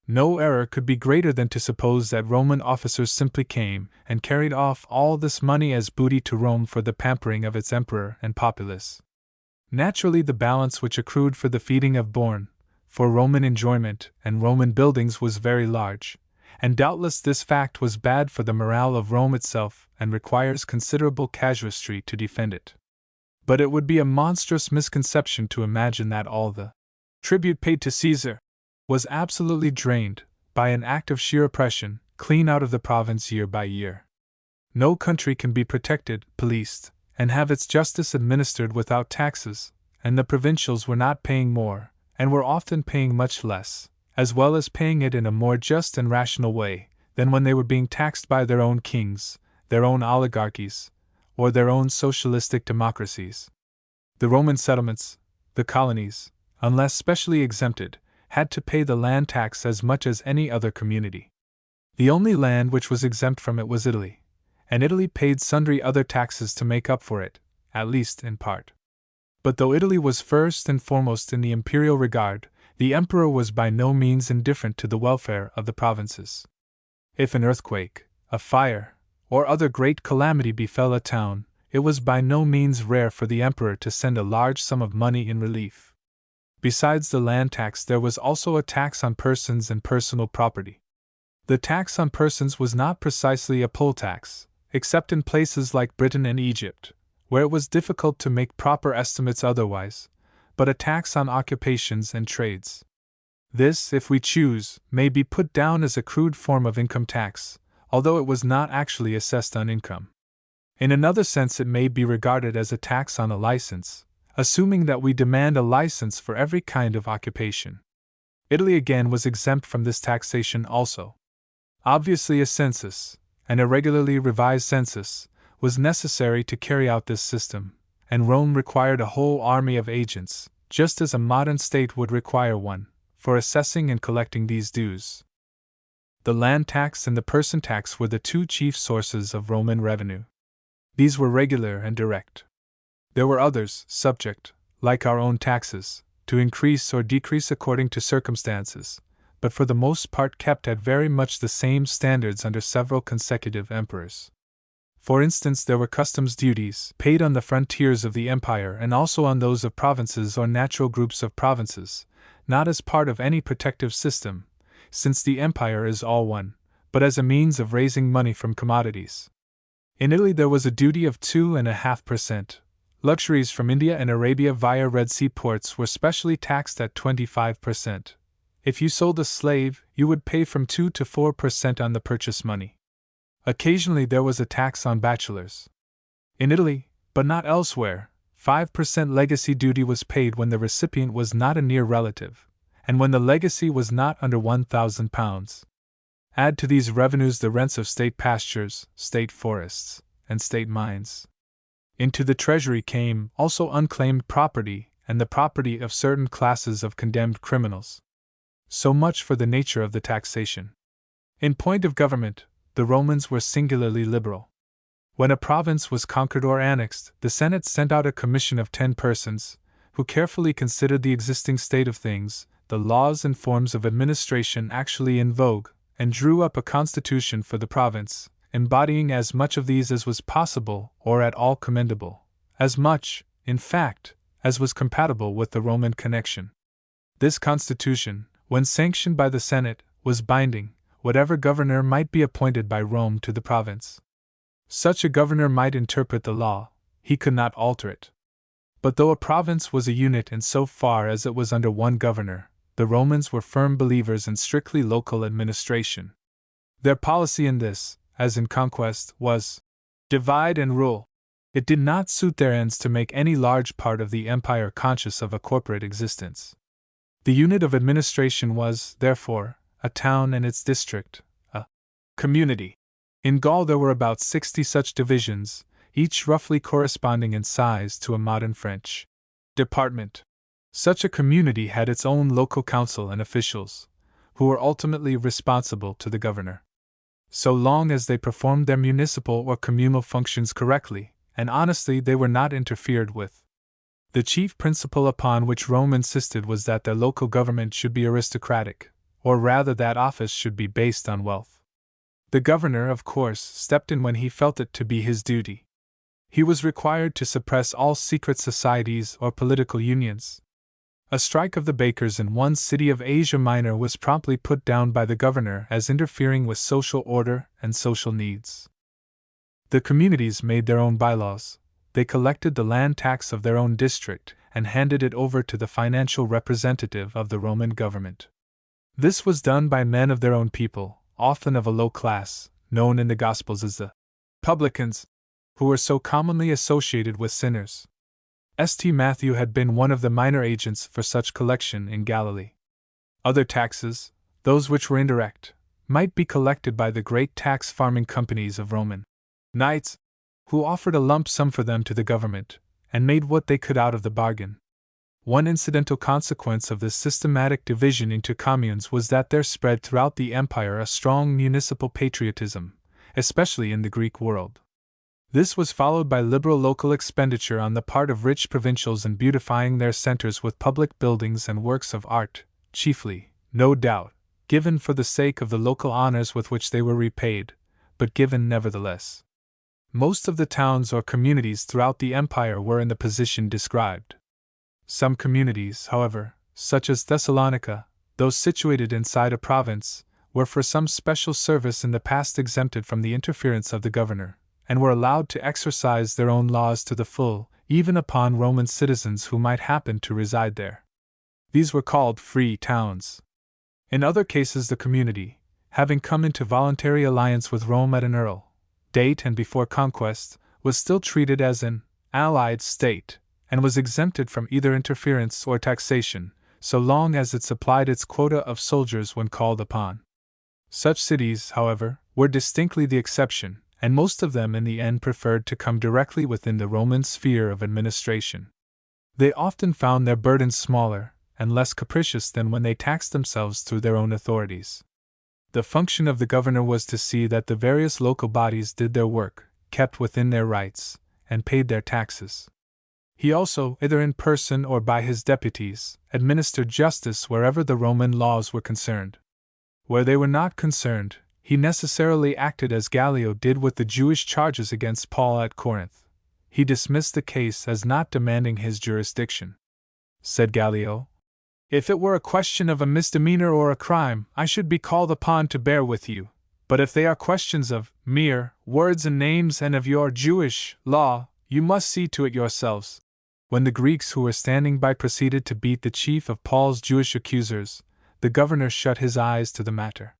No error could be greater than to suppose that Roman officers simply came and carried off all this money as booty to Rome for the pampering of its emperor and populace. Naturally, the balance which accrued for the feeding of born, for Roman enjoyment and Roman buildings was very large, and doubtless this fact was bad for the morale of Rome itself and requires considerable casuistry to defend it. But it would be a monstrous misconception to imagine that all the tribute paid to Caesar was absolutely drained, by an act of sheer oppression, clean out of the province year by year. No country can be protected, policed, and have its justice administered without taxes, and the provincials were not paying more, and were often paying much less, as well as paying it in a more just and rational way, than when they were being taxed by their own kings, their own oligarchies, or their own socialistic democracies. The Roman settlements, the colonies, unless specially exempted, had to pay the land tax as much as any other community. The only land which was exempt from it was Italy, and Italy paid sundry other taxes to make up for it, at least in part. But though Italy was first and foremost in the imperial regard, the emperor was by no means indifferent to the welfare of the provinces. If an earthquake, a fire, or other great calamity befell a town, it was by no means rare for the emperor to send a large sum of money in relief. Besides the land tax, there was also a tax on persons and personal property. The tax on persons was not precisely a poll tax, except in places like Britain and Egypt, where it was difficult to make proper estimates otherwise, but a tax on occupations and trades. This, if we choose, may be put down as a crude form of income tax, although it was not actually assessed on income. In another sense, it may be regarded as a tax on a license, assuming that we demand a license for every kind of occupation. Italy again was exempt from this taxation also. Obviously, a census, an irregularly revised census, was necessary to carry out this system, and Rome required a whole army of agents, just as a modern state would require one, for assessing and collecting these dues. The land tax and the person tax were the two chief sources of Roman revenue. These were regular and direct. There were others, subject, like our own taxes, to increase or decrease according to circumstances, but for the most part kept at very much the same standards under several consecutive emperors. For instance, there were customs duties paid on the frontiers of the empire and also on those of provinces or natural groups of provinces, not as part of any protective system, since the empire is all one, but as a means of raising money from commodities. In Italy there was a duty of 2.5%. Luxuries from India and Arabia via Red Sea ports were specially taxed at 25%. If you sold a slave, you would pay from 2 to 4% on the purchase money. Occasionally there was a tax on bachelors. In Italy, but not elsewhere, 5% legacy duty was paid when the recipient was not a near relative, and when the legacy was not under £1,000. Add to these revenues the rents of state pastures, state forests, and state mines. Into the treasury came also unclaimed property and the property of certain classes of condemned criminals. So much for the nature of the taxation. In point of government, the Romans were singularly liberal. When a province was conquered or annexed, the Senate sent out a commission of 10 persons, who carefully considered the existing state of things, the laws and forms of administration actually in vogue, and drew up a constitution for the province, embodying as much of these as was possible or at all commendable, as much, in fact, as was compatible with the Roman connection. This constitution, when sanctioned by the Senate, was binding, whatever governor might be appointed by Rome to the province. Such a governor might interpret the law, he could not alter it. But though a province was a unit in so far as it was under one governor, the Romans were firm believers in strictly local administration. Their policy in this, as in conquest, was divide and rule. It did not suit their ends to make any large part of the empire conscious of a corporate existence. The unit of administration was, therefore, a town and its district, a community. In Gaul there were about 60 such divisions, each roughly corresponding in size to a modern French department. Such a community had its own local council and officials, who were ultimately responsible to the governor. So long as they performed their municipal or communal functions correctly and honestly, they were not interfered with. The chief principle upon which Rome insisted was that their local government should be aristocratic, or rather that office should be based on wealth. The governor, of course, stepped in when he felt it to be his duty. He was required to suppress all secret societies or political unions. A strike of the bakers in one city of Asia Minor was promptly put down by the governor as interfering with social order and social needs. The communities made their own bylaws. They collected the land tax of their own district and handed it over to the financial representative of the Roman government. This was done by men of their own people, often of a low class, known in the Gospels as the publicans, who were so commonly associated with sinners. St. Matthew had been one of the minor agents for such collection in Galilee. Other taxes, those which were indirect, might be collected by the great tax farming companies of Roman knights, who offered a lump sum for them to the government, and made what they could out of the bargain. One incidental consequence of this systematic division into communes was that there spread throughout the empire a strong municipal patriotism, especially in the Greek world. This was followed by liberal local expenditure on the part of rich provincials in beautifying their centers with public buildings and works of art, chiefly, no doubt, given for the sake of the local honors with which they were repaid, but given nevertheless. Most of the towns or communities throughout the empire were in the position described. Some communities, however, such as Thessalonica, those situated inside a province, were for some special service in the past exempted from the interference of the governor, and were allowed to exercise their own laws to the full, even upon Roman citizens who might happen to reside there. These were called free towns. In other cases the community, having come into voluntary alliance with Rome at an early date and before conquest, was still treated as an allied state, and was exempted from either interference or taxation, so long as it supplied its quota of soldiers when called upon. Such cities, however, were distinctly the exception, and most of them in the end preferred to come directly within the Roman sphere of administration. They often found their burdens smaller and less capricious than when they taxed themselves through their own authorities. The function of the governor was to see that the various local bodies did their work, kept within their rights, and paid their taxes. He also, either in person or by his deputies, administered justice wherever the Roman laws were concerned. Where they were not concerned, he necessarily acted as Gallio did with the Jewish charges against Paul at Corinth. He dismissed the case as not demanding his jurisdiction. Said Gallio, "If it were a question of a misdemeanor or a crime, I should be called upon to bear with you, but if they are questions of mere words and names and of your Jewish law, you must see to it yourselves." When the Greeks who were standing by proceeded to beat the chief of Paul's Jewish accusers, the governor shut his eyes to the matter.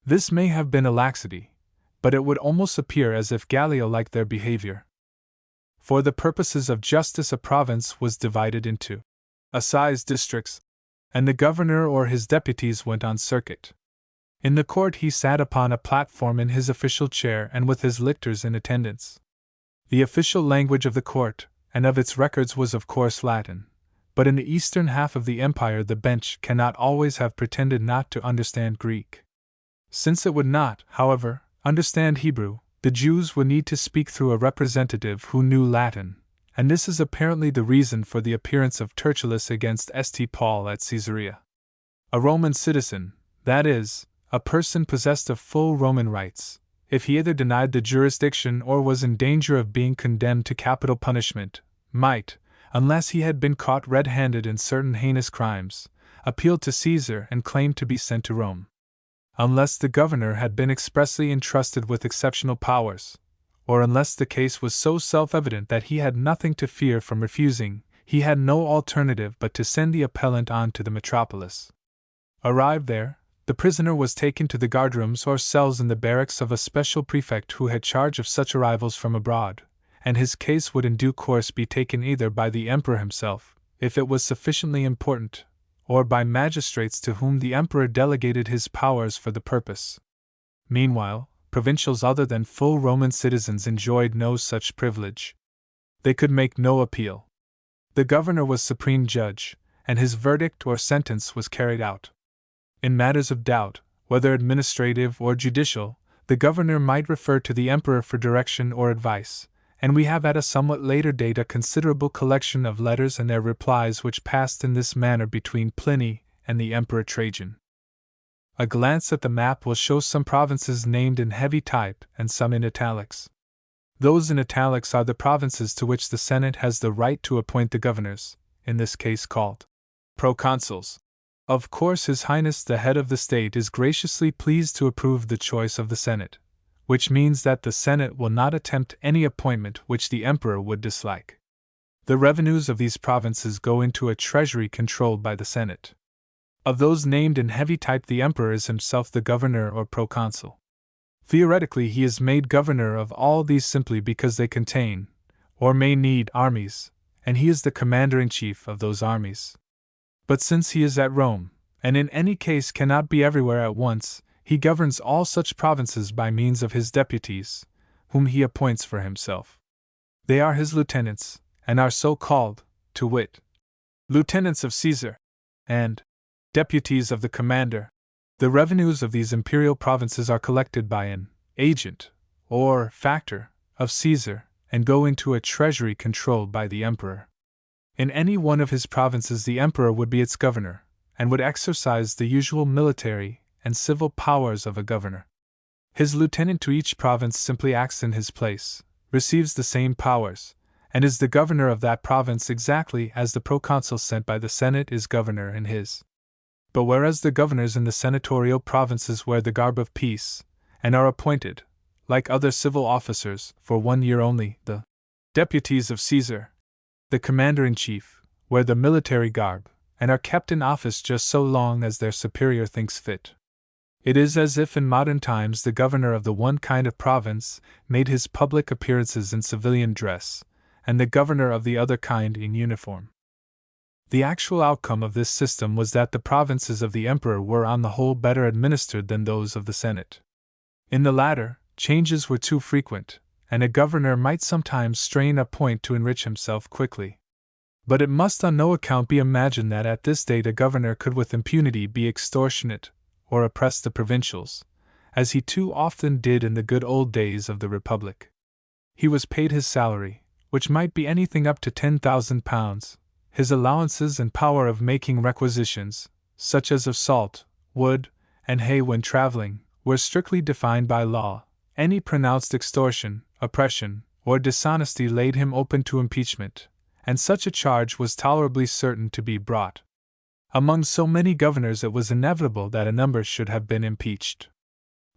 This may have been a laxity, but it would almost appear as if Gallio liked their behavior. For the purposes of justice a province was divided into assize districts, and the governor or his deputies went on circuit. In the court he sat upon a platform in his official chair and with his lictors in attendance. The official language of the court and of its records was of course Latin, but in the eastern half of the empire the bench cannot always have pretended not to understand Greek. Since it would not, however, understand Hebrew, the Jews would need to speak through a representative who knew Latin, and this is apparently the reason for the appearance of Tertullus against St. Paul at Caesarea. A Roman citizen, that is, a person possessed of full Roman rights, if he either denied the jurisdiction or was in danger of being condemned to capital punishment, might, unless he had been caught red-handed in certain heinous crimes, appeal to Caesar and claim to be sent to Rome. unless the governor had been expressly entrusted with exceptional powers, or unless the case was so self-evident that he had nothing to fear from refusing, he had no alternative but to send the appellant on to the metropolis. Arrived there, the prisoner was taken to the guardrooms or cells in the barracks of a special prefect who had charge of such arrivals from abroad, and his case would in due course be taken either by the emperor himself, if it was sufficiently important, or by magistrates to whom the emperor delegated his powers for the purpose. Meanwhile, provincials other than full Roman citizens enjoyed no such privilege. They could make no appeal. The governor was supreme judge, and his verdict or sentence was carried out. In matters of doubt, whether administrative or judicial, the governor might refer to the emperor for direction or advice, and we have at a somewhat later date a considerable collection of letters and their replies which passed in this manner between Pliny and the Emperor Trajan. A glance at the map will show some provinces named in heavy type and some in italics. Those in italics are the provinces to which the Senate has the right to appoint the governors, in this case called proconsuls. Of course, His Highness the head of the state is graciously pleased to approve the choice of the Senate, which means that the Senate will not attempt any appointment which the emperor would dislike. The revenues of these provinces go into a treasury controlled by the Senate. Of those named in heavy type, the emperor is himself the governor or proconsul. Theoretically, he is made governor of all these simply because they contain, or may need, armies, and he is the commander-in-chief of those armies. But since he is at Rome, and in any case cannot be everywhere at once, he governs all such provinces by means of his deputies, whom he appoints for himself. They are his lieutenants, and are so called, to wit, lieutenants of Caesar, and deputies of the commander. The revenues of these imperial provinces are collected by an agent, or factor, of Caesar, and go into a treasury controlled by the emperor. In any one of his provinces the emperor would be its governor, and would exercise the usual military and civil powers of a governor. His lieutenant to each province simply acts in his place, receives the same powers, and is the governor of that province exactly as the proconsul sent by the Senate is governor in his. But whereas the governors in the senatorial provinces wear the garb of peace, and are appointed, like other civil officers, for 1 year only, the deputies of Caesar, the commander-in-chief, wear the military garb, and are kept in office just so long as their superior thinks fit. It is as if in modern times the governor of the one kind of province made his public appearances in civilian dress, and the governor of the other kind in uniform. The actual outcome of this system was that the provinces of the emperor were on the whole better administered than those of the Senate. In the latter, changes were too frequent, and a governor might sometimes strain a point to enrich himself quickly. But it must on no account be imagined that at this date a governor could with impunity be extortionate, or oppress the provincials, as he too often did in the good old days of the Republic. He was paid his salary, which might be anything up to £10,000, his allowances and power of making requisitions, such as of salt, wood, and hay when traveling, were strictly defined by law. Any pronounced extortion, oppression, or dishonesty laid him open to impeachment, and such a charge was tolerably certain to be brought. Among so many governors it was inevitable that a number should have been impeached.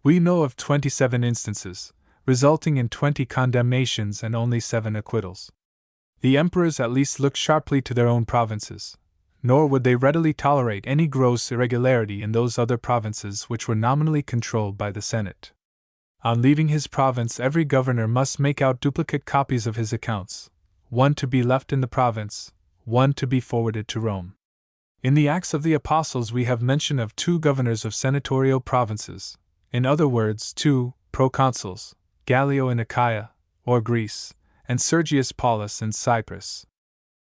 We know of 27 instances, resulting in 20 condemnations and only 7 acquittals. The emperors at least looked sharply to their own provinces, nor would they readily tolerate any gross irregularity in those other provinces which were nominally controlled by the Senate. On leaving his province, every governor must make out duplicate copies of his accounts, one to be left in the province, one to be forwarded to Rome. In the Acts of the Apostles we have mention of 2 governors of senatorial provinces, in other words 2 proconsuls, Gallio in Achaia, or Greece, and Sergius Paulus in Cyprus.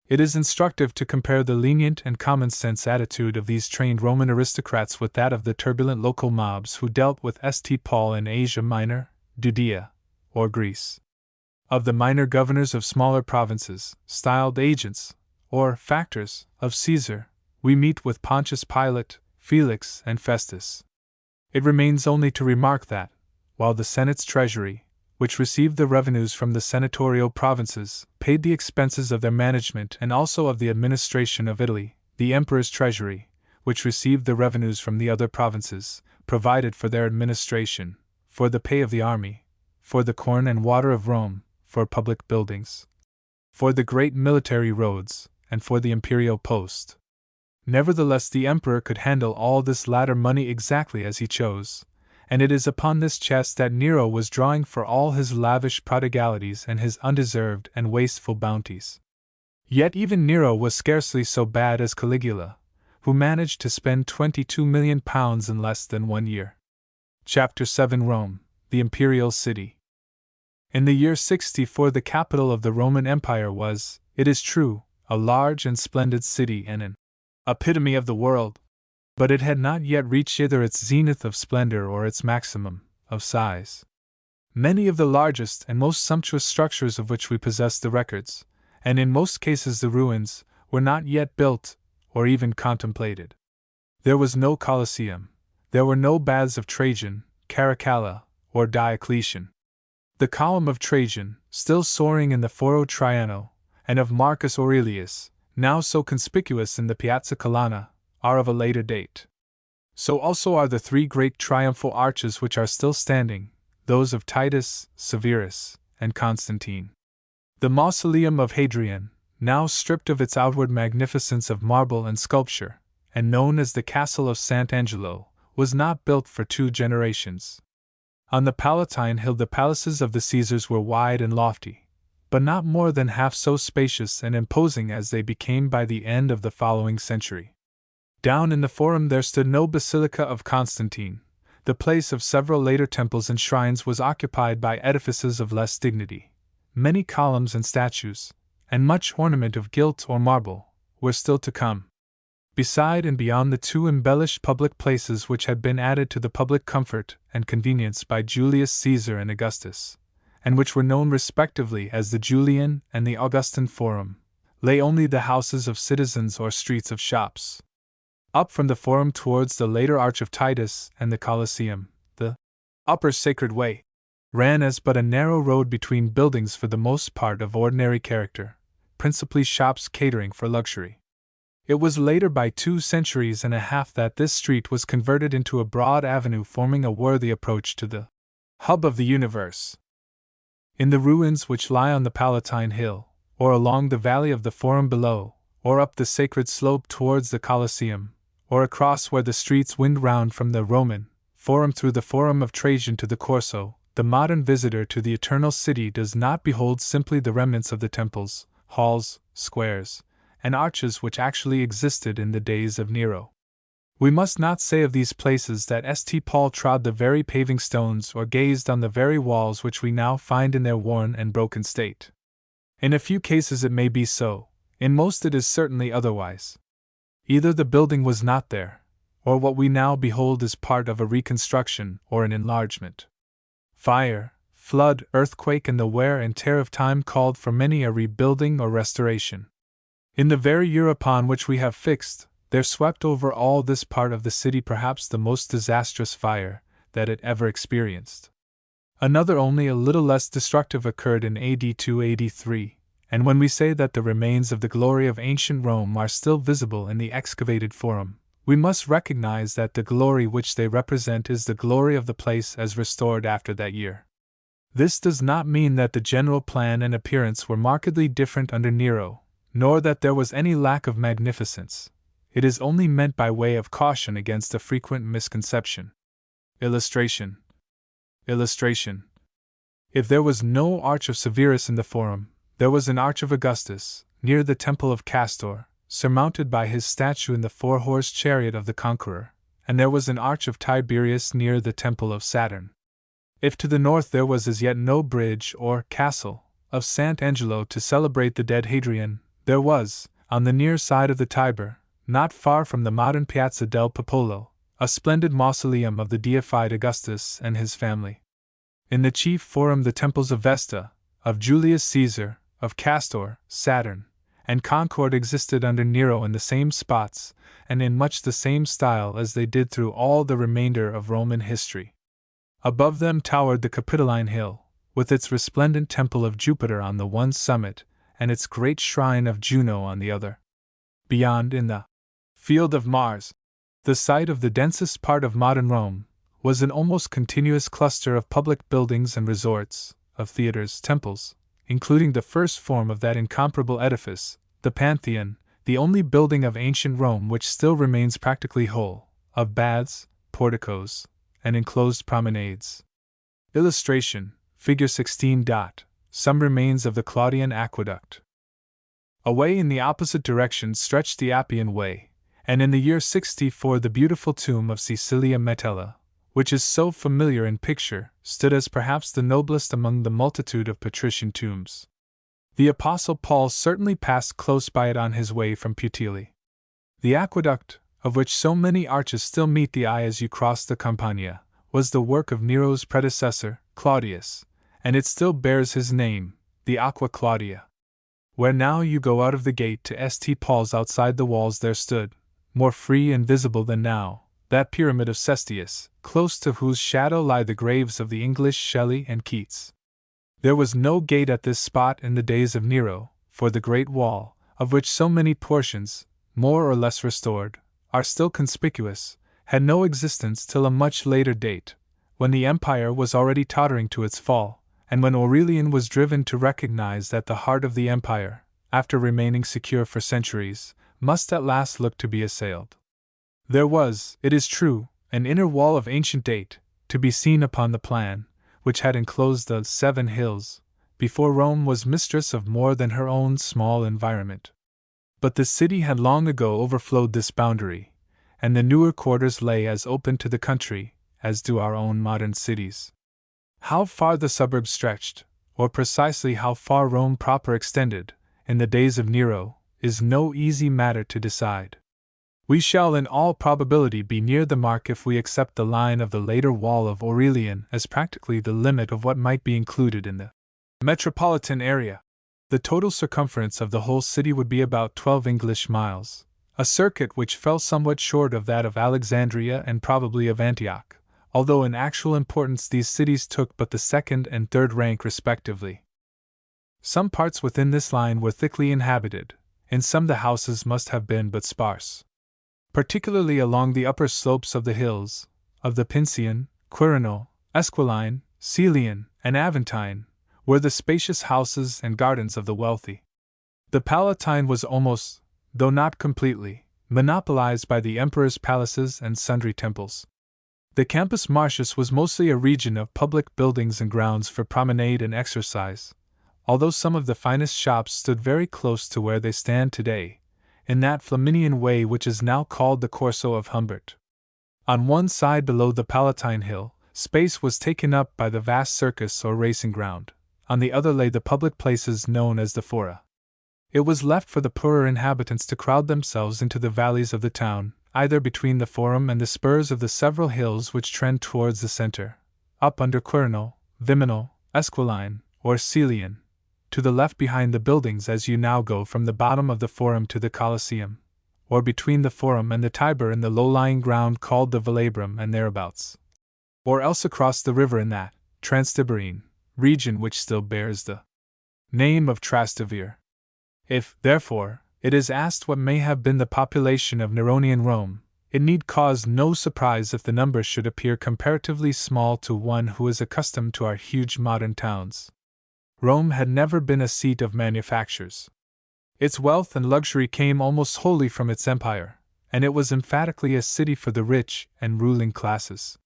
It is instructive to compare the lenient and common-sense attitude of these trained Roman aristocrats with that of the turbulent local mobs who dealt with St. Paul in Asia Minor, Judea, or Greece. Of the minor governors of smaller provinces, styled agents, or factors, of Caesar, we meet with Pontius Pilate, Felix, and Festus. It remains only to remark that, while the Senate's treasury, which received the revenues from the senatorial provinces, paid the expenses of their management and also of the administration of Italy, the emperor's treasury, which received the revenues from the other provinces, provided for their administration, for the pay of the army, for the corn and water of Rome, for public buildings, for the great military roads, and for the imperial post. Nevertheless, the emperor could handle all this latter money exactly as he chose, and it is upon this chest that Nero was drawing for all his lavish prodigalities and his undeserved and wasteful bounties. Yet even Nero was scarcely so bad as Caligula, who managed to spend £22 million in less than 1 year. Chapter 7 Rome, the Imperial City. In the year 64, the capital of the Roman Empire was, it is true, a large and splendid city and an epitome of the world, but it had not yet reached either its zenith of splendor or its maximum of size. Many of the largest and most sumptuous structures of which we possess the records, and in most cases the ruins, were not yet built, or even contemplated. There was no Colosseum, there were no baths of Trajan, Caracalla, or Diocletian. The column of Trajan, still soaring in the Foro Traiano, and of Marcus Aurelius, now so conspicuous in the Piazza Colonna, are of a later date. So also are the 3 great triumphal arches which are still standing, those of Titus, Severus, and Constantine. The mausoleum of Hadrian, now stripped of its outward magnificence of marble and sculpture, and known as the Castle of Sant'Angelo, was not built for 2 generations. On the Palatine Hill the palaces of the Caesars were wide and lofty, but not more than half so spacious and imposing as they became by the end of the following century. Down in the Forum there stood no Basilica of Constantine. The place of several later temples and shrines was occupied by edifices of less dignity. Many columns and statues, and much ornament of gilt or marble, were still to come. Beside and beyond the 2 embellished public places which had been added to the public comfort and convenience by Julius Caesar and Augustus, and which were known respectively as the Julian and the Augustan Forum, lay only the houses of citizens or streets of shops. Up from the Forum towards the later Arch of Titus and the Colosseum, the upper Sacred Way ran as but a narrow road between buildings for the most part of ordinary character, principally shops catering for luxury. It was later by 2 centuries and a half that this street was converted into a broad avenue forming a worthy approach to the hub of the universe. In the ruins which lie on the Palatine Hill, or along the valley of the Forum below, or up the sacred slope towards the Colosseum, or across where the streets wind round from the Roman Forum through the Forum of Trajan to the Corso, the modern visitor to the Eternal City does not behold simply the remnants of the temples, halls, squares, and arches which actually existed in the days of Nero. We must not say of these places that St. Paul trod the very paving stones or gazed on the very walls which we now find in their worn and broken state. In a few cases it may be so, in most it is certainly otherwise. Either the building was not there, or what we now behold is part of a reconstruction or an enlargement. Fire, flood, earthquake, and the wear and tear of time called for many a rebuilding or restoration. In the very year upon which we have fixed, there swept over all this part of the city perhaps the most disastrous fire that it ever experienced. Another only a little less destructive occurred in AD 283, and when we say that the remains of the glory of ancient Rome are still visible in the excavated Forum, we must recognize that the glory which they represent is the glory of the place as restored after that year. This does not mean that the general plan and appearance were markedly different under Nero, nor that there was any lack of magnificence. It is only meant by way of caution against a frequent misconception. Illustration. If there was no Arch of Severus in the Forum, there was an Arch of Augustus, near the Temple of Castor, surmounted by his statue in the 4-horse chariot of the Conqueror, and there was an Arch of Tiberius near the Temple of Saturn. If to the north there was as yet no bridge or castle of Sant'Angelo to celebrate the dead Hadrian, there was, on the near side of the Tiber, not far from the modern Piazza del Popolo, a splendid mausoleum of the deified Augustus and his family. In the chief Forum the temples of Vesta, of Julius Caesar, of Castor, Saturn, and Concord existed under Nero in the same spots, and in much the same style as they did through all the remainder of Roman history. Above them towered the Capitoline Hill, with its resplendent temple of Jupiter on the one summit, and its great shrine of Juno on the other. Beyond, in the Field of Mars, The site of the densest part of modern Rome was an almost continuous cluster of public buildings and resorts, of theaters, temples, including the first form of that incomparable edifice, the Pantheon, the only building of ancient Rome which still remains practically whole, of baths, porticos, and enclosed promenades. Illustration, Figure 16. Some remains of the Claudian aqueduct. Away in the opposite direction stretched the Appian Way, and in the year 64 the beautiful tomb of Caecilia Metella, which is so familiar in picture, stood as perhaps the noblest among the multitude of patrician tombs. The Apostle Paul certainly passed close by it on his way from Puteoli. The aqueduct, of which so many arches still meet the eye as you cross the Campagna, was the work of Nero's predecessor, Claudius, and it still bears his name, the Aqua Claudia. Where now you go out of the gate to St. Paul's, outside the walls there stood, more free and visible than now, that pyramid of Cestius, close to whose shadow lie the graves of the English Shelley and Keats. There was no gate at this spot in the days of Nero, for the great wall, of which so many portions, more or less restored, are still conspicuous, had no existence till a much later date, when the empire was already tottering to its fall, and when Aurelian was driven to recognize that the heart of the empire, after remaining secure for centuries, must at last look to be assailed. There was, it is true, an inner wall of ancient date, to be seen upon the plan, which had enclosed the 7 hills, before Rome was mistress of more than her own small environment. But the city had long ago overflowed this boundary, and the newer quarters lay as open to the country as do our own modern cities. How far the suburbs stretched, or precisely how far Rome proper extended, in the days of Nero, is no easy matter to decide. We shall in all probability be near the mark if we accept the line of the later wall of Aurelian as practically the limit of what might be included in the metropolitan area. The total circumference of the whole city would be about 12 English miles, a circuit which fell somewhat short of that of Alexandria and probably of Antioch, although in actual importance these cities took but the second and third rank respectively. Some parts within this line were thickly inhabited, in some the houses must have been but sparse. Particularly along the upper slopes of the hills, of the Pincian, Quirinal, Esquiline, Celian, and Aventine, were the spacious houses and gardens of the wealthy. The Palatine was almost, though not completely, monopolized by the emperor's palaces and sundry temples. The Campus Martius was mostly a region of public buildings and grounds for promenade and exercise, although some of the finest shops stood very close to where they stand today, in that Flaminian way which is now called the Corso of Humbert. On one side below the Palatine Hill, space was taken up by the vast circus or racing ground, on the other lay the public places known as the Fora. It was left for the poorer inhabitants to crowd themselves into the valleys of the town, either between the Forum and the spurs of the several hills which trend towards the center, up under Quirinal, Viminal, Esquiline, or Celian, to the left behind the buildings as you now go from the bottom of the Forum to the Colosseum, or between the Forum and the Tiber in the low-lying ground called the Velabrum and thereabouts, or else across the river in that Transtiberine region which still bears the name of Trastevere. If, therefore, it is asked what may have been the population of Neronian Rome, it need cause no surprise if the number should appear comparatively small to one who is accustomed to our huge modern towns. Rome had never been a seat of manufactures. Its wealth and luxury came almost wholly from its empire, and it was emphatically a city for the rich and ruling classes.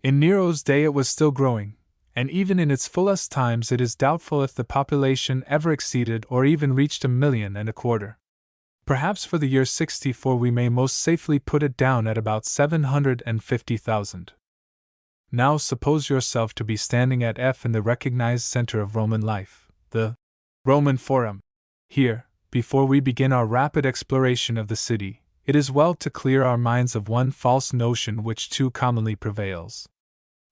In Nero's day it was still growing, and even in its fullest times it is doubtful if the population ever exceeded or even reached 1.25 million. Perhaps for the year 64 we may most safely put it down at about 750,000. Now suppose yourself to be standing at F in the recognized center of Roman life, the Roman Forum. Here, before we begin our rapid exploration of the city, it is well to clear our minds of one false notion which too commonly prevails.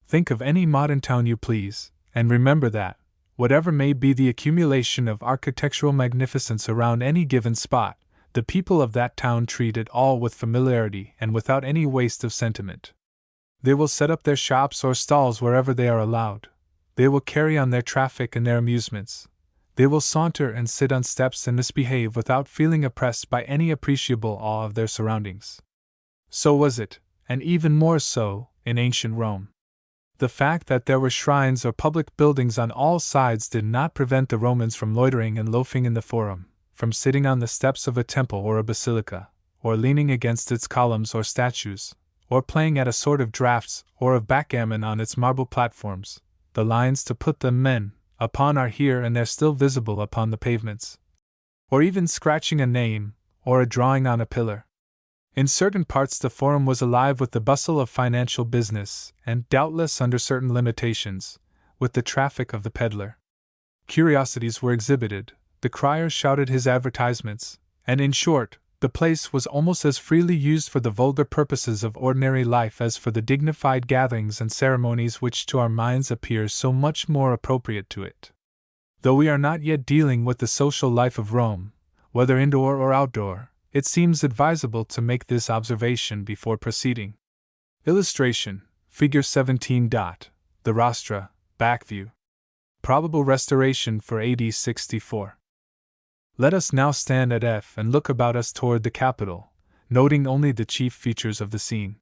Think of any modern town you please, and remember that, whatever may be the accumulation of architectural magnificence around any given spot, the people of that town treat it all with familiarity and without any waste of sentiment. They will set up their shops or stalls wherever they are allowed. They will carry on their traffic and their amusements. They will saunter and sit on steps and misbehave without feeling oppressed by any appreciable awe of their surroundings. So was it, and even more so, in ancient Rome. The fact that there were shrines or public buildings on all sides did not prevent the Romans from loitering and loafing in the Forum, from sitting on the steps of a temple or a basilica, or leaning against its columns or statues, or playing at a sort of draughts or of backgammon on its marble platforms. The lines to put the men upon are here and there still visible upon the pavements, or even scratching a name, or a drawing on a pillar. In certain parts the Forum was alive with the bustle of financial business, and doubtless under certain limitations, with the traffic of the peddler. Curiosities were exhibited, the crier shouted his advertisements, and in short, the place was almost as freely used for the vulgar purposes of ordinary life as for the dignified gatherings and ceremonies which to our minds appear so much more appropriate to it. Though we are not yet dealing with the social life of Rome, whether indoor or outdoor, it seems advisable to make this observation before proceeding. Illustration: Figure 17. The rostra, back view. Probable restoration for AD 64. Let us now stand at F and look about us toward the Capitol, noting only the chief features of the scene.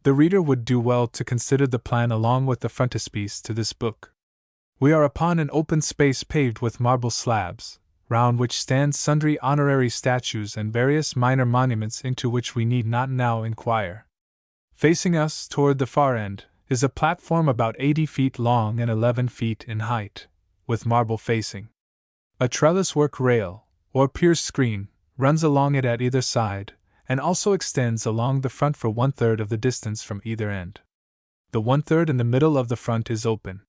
The reader would do well to consider the plan along with the frontispiece to this book. We are upon an open space paved with marble slabs, round which stand sundry honorary statues and various minor monuments into which we need not now inquire. Facing us, toward the far end, is a platform about 80 feet long and 11 feet in height, with marble facing. A trellis-work rail, or pier screen, runs along it at either side, and also extends along the front for 1/3 of the distance from either end. The 1/3 in the middle of the front is open.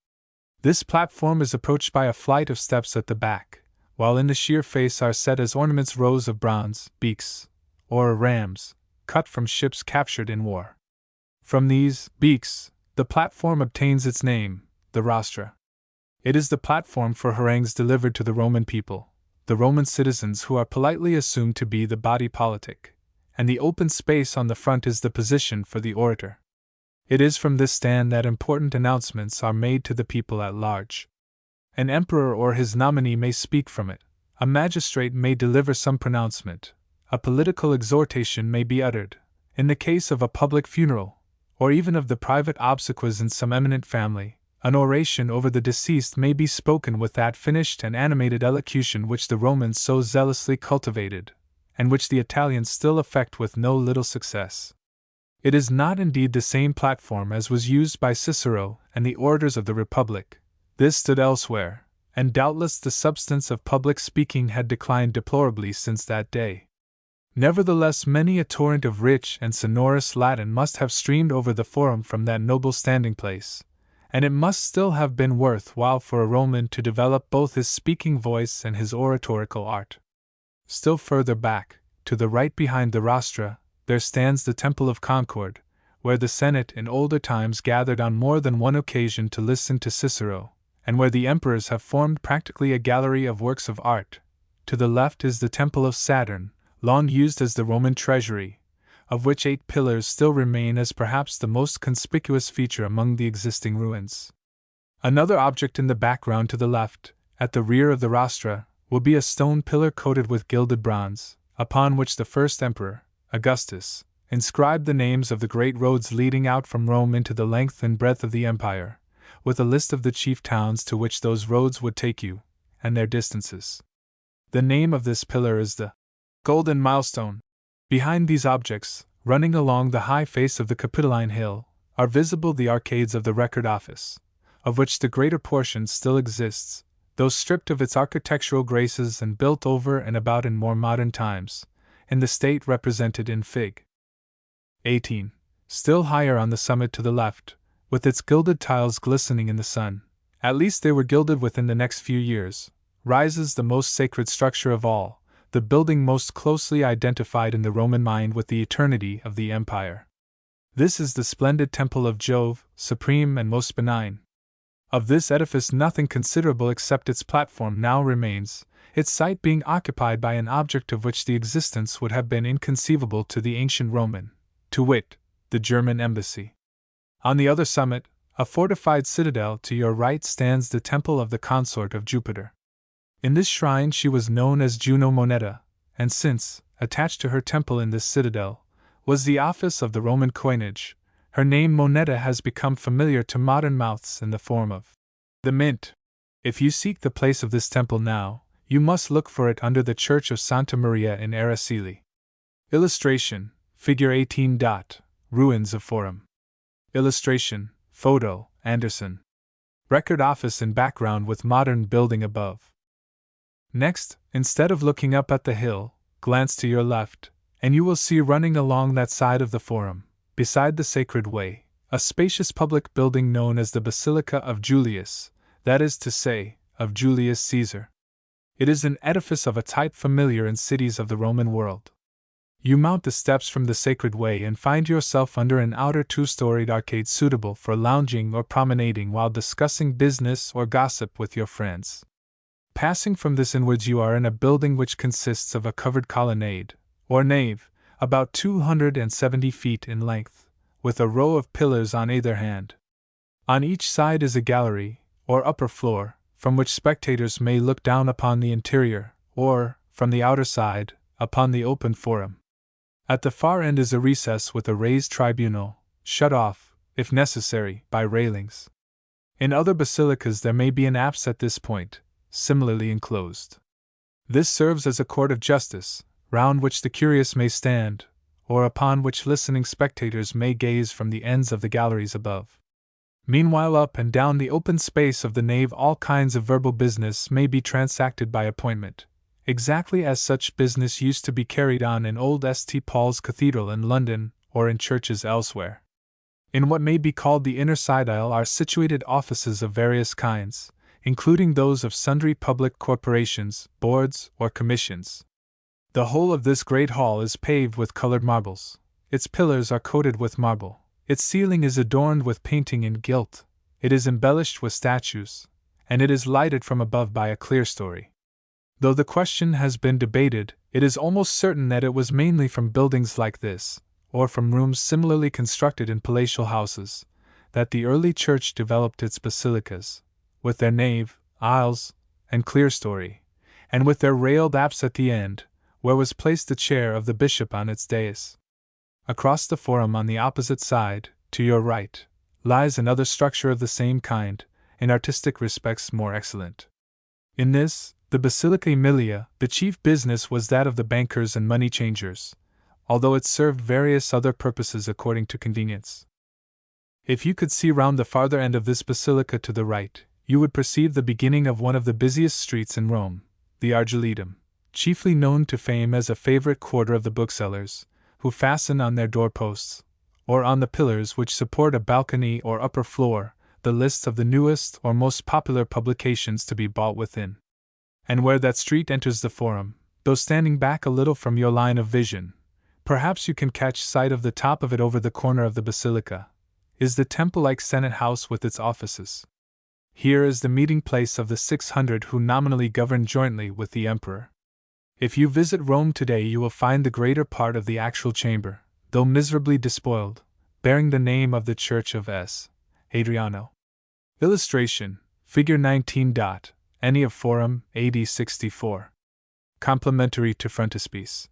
This platform is approached by a flight of steps at the back, while in the sheer face are set as ornaments rows of bronze beaks, or rams, cut from ships captured in war. From these beaks, the platform obtains its name, the rostra. It is the platform for harangues delivered to the Roman people, the Roman citizens who are politely assumed to be the body politic, and the open space on the front is the position for the orator. It is from this stand that important announcements are made to the people at large. An emperor or his nominee may speak from it, a magistrate may deliver some pronouncement, a political exhortation may be uttered, in the case of a public funeral, or even of the private obsequies in some eminent family. An oration over the deceased may be spoken with that finished and animated elocution which the Romans so zealously cultivated, and which the Italians still affect with no little success. It is not indeed the same platform as was used by Cicero and the orators of the Republic. This stood elsewhere, and doubtless the substance of public speaking had declined deplorably since that day. Nevertheless, many a torrent of rich and sonorous Latin must have streamed over the Forum from that noble standing place, and it must still have been worth while for a Roman to develop both his speaking voice and his oratorical art. Still further back, to the right behind the rostra, there stands the Temple of Concord, where the Senate in older times gathered on more than one occasion to listen to Cicero, and where the emperors have formed practically a gallery of works of art. To the left is the Temple of Saturn, long used as the Roman treasury, of which 8 pillars still remain as perhaps the most conspicuous feature among the existing ruins. Another object in the background to the left, at the rear of the rostra, will be a stone pillar coated with gilded bronze, upon which the first emperor, Augustus, inscribed the names of the great roads leading out from Rome into the length and breadth of the empire, with a list of the chief towns to which those roads would take you, and their distances. The name of this pillar is the Golden Milestone. Behind these objects, running along the high face of the Capitoline Hill, are visible the arcades of the Record Office, of which the greater portion still exists, though stripped of its architectural graces and built over and about in more modern times, in the state represented in Fig. 18. Still higher on the summit to the left, with its gilded tiles glistening in the sun, at least they were gilded within the next few years, rises the most sacred structure of all, the building most closely identified in the Roman mind with the eternity of the empire. This is the splendid Temple of Jove, supreme and most benign. Of this edifice nothing considerable except its platform now remains, its site being occupied by an object of which the existence would have been inconceivable to the ancient Roman, to wit, the German embassy. On the other summit, a fortified citadel to your right, stands the temple of the consort of Jupiter. In this shrine she was known as Juno Moneta, and since, attached to her temple in this citadel, was the office of the Roman coinage. Her name Moneta has become familiar to modern mouths in the form of the mint. If you seek the place of this temple now, you must look for it under the Church of Santa Maria in Araceli. Illustration, Figure 18. Ruins of Forum. Illustration, Photo, Anderson. Record office in background with modern building above. Next, instead of looking up at the hill, glance to your left, and you will see running along that side of the Forum, beside the Sacred Way, a spacious public building known as the Basilica of Julius, that is to say, of Julius Caesar. It is an edifice of a type familiar in cities of the Roman world. You mount the steps from the Sacred Way and find yourself under an outer two-storied arcade suitable for lounging or promenading while discussing business or gossip with your friends. Passing from this inwards, you are in a building which consists of a covered colonnade, or nave, about 270 feet in length, with a row of pillars on either hand. On each side is a gallery, or upper floor, from which spectators may look down upon the interior, or, from the outer side, upon the open forum. At the far end is a recess with a raised tribunal, shut off, if necessary, by railings. In other basilicas there may be an apse at this point, similarly enclosed. This serves as a court of justice, round which the curious may stand, or upon which listening spectators may gaze from the ends of the galleries above. Meanwhile, up and down the open space of the nave all kinds of verbal business may be transacted by appointment, exactly as such business used to be carried on in old St. Paul's Cathedral in London, or in churches elsewhere. In what may be called the inner side aisle are situated offices of various kinds, including those of sundry public corporations, boards, or commissions. The whole of this great hall is paved with colored marbles, its pillars are coated with marble, its ceiling is adorned with painting in gilt, it is embellished with statues, and it is lighted from above by a clerestory. Though the question has been debated, it is almost certain that it was mainly from buildings like this, or from rooms similarly constructed in palatial houses, that the early church developed its basilicas, with their nave, aisles, and clerestory, and with their railed apse at the end, where was placed the chair of the bishop on its dais. Across the forum on the opposite side, to your right, lies another structure of the same kind, in artistic respects more excellent. In this, the Basilica Aemilia, the chief business was that of the bankers and money changers, although it served various other purposes according to convenience. If you could see round the farther end of this basilica to the right, you would perceive the beginning of one of the busiest streets in Rome, the Argiletum, chiefly known to fame as a favorite quarter of the booksellers, who fasten on their doorposts, or on the pillars which support a balcony or upper floor, the lists of the newest or most popular publications to be bought within. And where that street enters the forum, though standing back a little from your line of vision, perhaps you can catch sight of the top of it over the corner of the basilica, is the temple-like Senate House with its offices. Here is the meeting place of the 600 who nominally govern jointly with the emperor. If you visit Rome today, you will find the greater part of the actual chamber, though miserably despoiled, bearing the name of the Church of S. Adriano. Illustration, Figure 19. Any of Forum, AD 64. Complementary to frontispiece.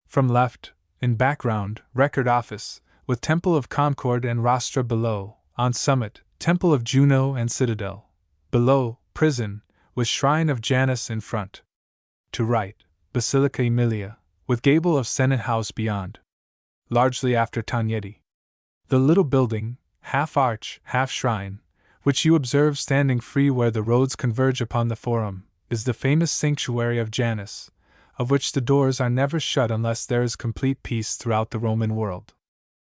From left, in background, Record Office, with Temple of Concord and Rostra below, on summit, Temple of Juno and Citadel. Below, Prison, with Shrine of Janus in front. To right, Basilica Aemilia, with gable of Senate House beyond. Largely after Tagnetti. The little building, half arch, half shrine, which you observe standing free where the roads converge upon the forum, is the famous sanctuary of Janus, of which the doors are never shut unless there is complete peace throughout the Roman world.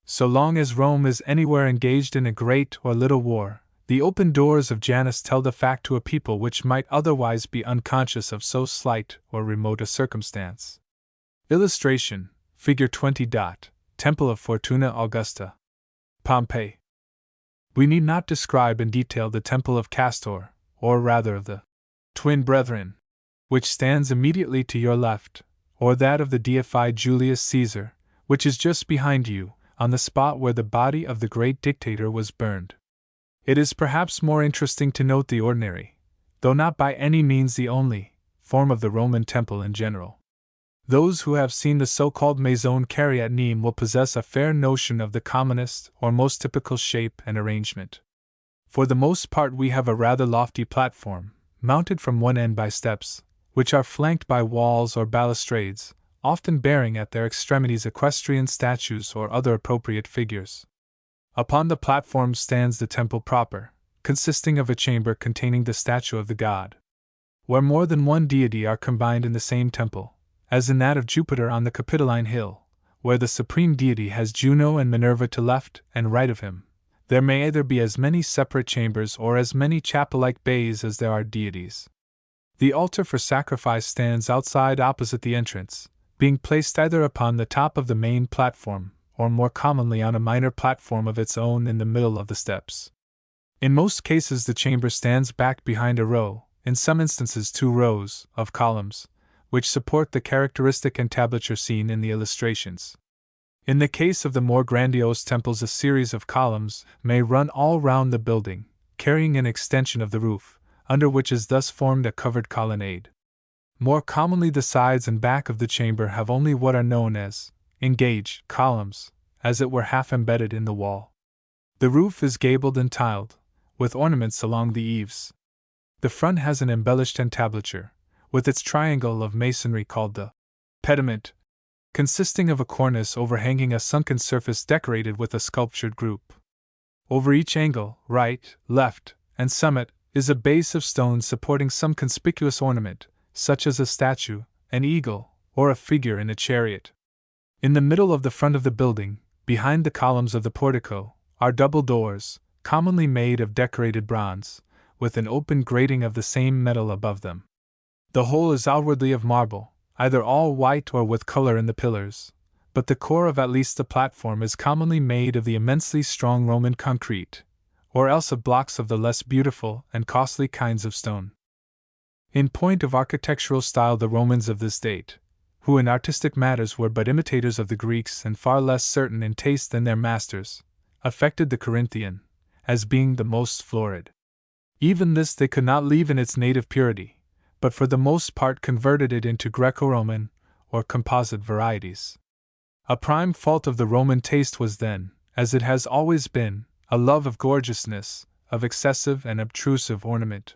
So long as Rome is anywhere engaged in a great or little war, the open doors of Janus tell the fact to a people which might otherwise be unconscious of so slight or remote a circumstance. Illustration, Figure 20. Temple of Fortuna Augusta. Pompeii. We need not describe in detail the Temple of Castor, or rather of the Twin Brethren, which stands immediately to your left, or that of the deified Julius Caesar, which is just behind you, on the spot where the body of the great dictator was burned. It is perhaps more interesting to note the ordinary, though not by any means the only, form of the Roman temple in general. Those who have seen the so-called maison carrée at Nîmes will possess a fair notion of the commonest or most typical shape and arrangement. For the most part we have a rather lofty platform, mounted from one end by steps, which are flanked by walls or balustrades, often bearing at their extremities equestrian statues or other appropriate figures. Upon the platform stands the temple proper, consisting of a chamber containing the statue of the god, where more than one deity are combined in the same temple, as in that of Jupiter on the Capitoline Hill, where the supreme deity has Juno and Minerva to left and right of him. There may either be as many separate chambers or as many chapel-like bays as there are deities. The altar for sacrifice stands outside opposite the entrance, being placed either upon the top of the main platform, or more commonly on a minor platform of its own in the middle of the steps. In most cases the chamber stands back behind a row, in some instances 2 rows, of columns, which support the characteristic entablature seen in the illustrations. In the case of the more grandiose temples, a series of columns may run all round the building, carrying an extension of the roof, under which is thus formed a covered colonnade. More commonly the sides and back of the chamber have only what are known as engaged columns, as it were half embedded in the wall. The roof is gabled and tiled, with ornaments along the eaves. The front has an embellished entablature, with its triangle of masonry called the pediment, consisting of a cornice overhanging a sunken surface decorated with a sculptured group. Over each angle, right, left, and summit, is a base of stone supporting some conspicuous ornament, such as a statue, an eagle, or a figure in a chariot. In the middle of the front of the building, behind the columns of the portico, are double doors, commonly made of decorated bronze, with an open grating of the same metal above them. The whole is outwardly of marble, either all white or with color in the pillars, but the core of at least the platform is commonly made of the immensely strong Roman concrete, or else of blocks of the less beautiful and costly kinds of stone. In point of architectural style, the Romans of this date, who in artistic matters were but imitators of the Greeks and far less certain in taste than their masters, affected the Corinthian, as being the most florid. Even this they could not leave in its native purity, but for the most part converted it into Greco-Roman, or composite varieties. A prime fault of the Roman taste was then, as it has always been, a love of gorgeousness, of excessive and obtrusive ornament.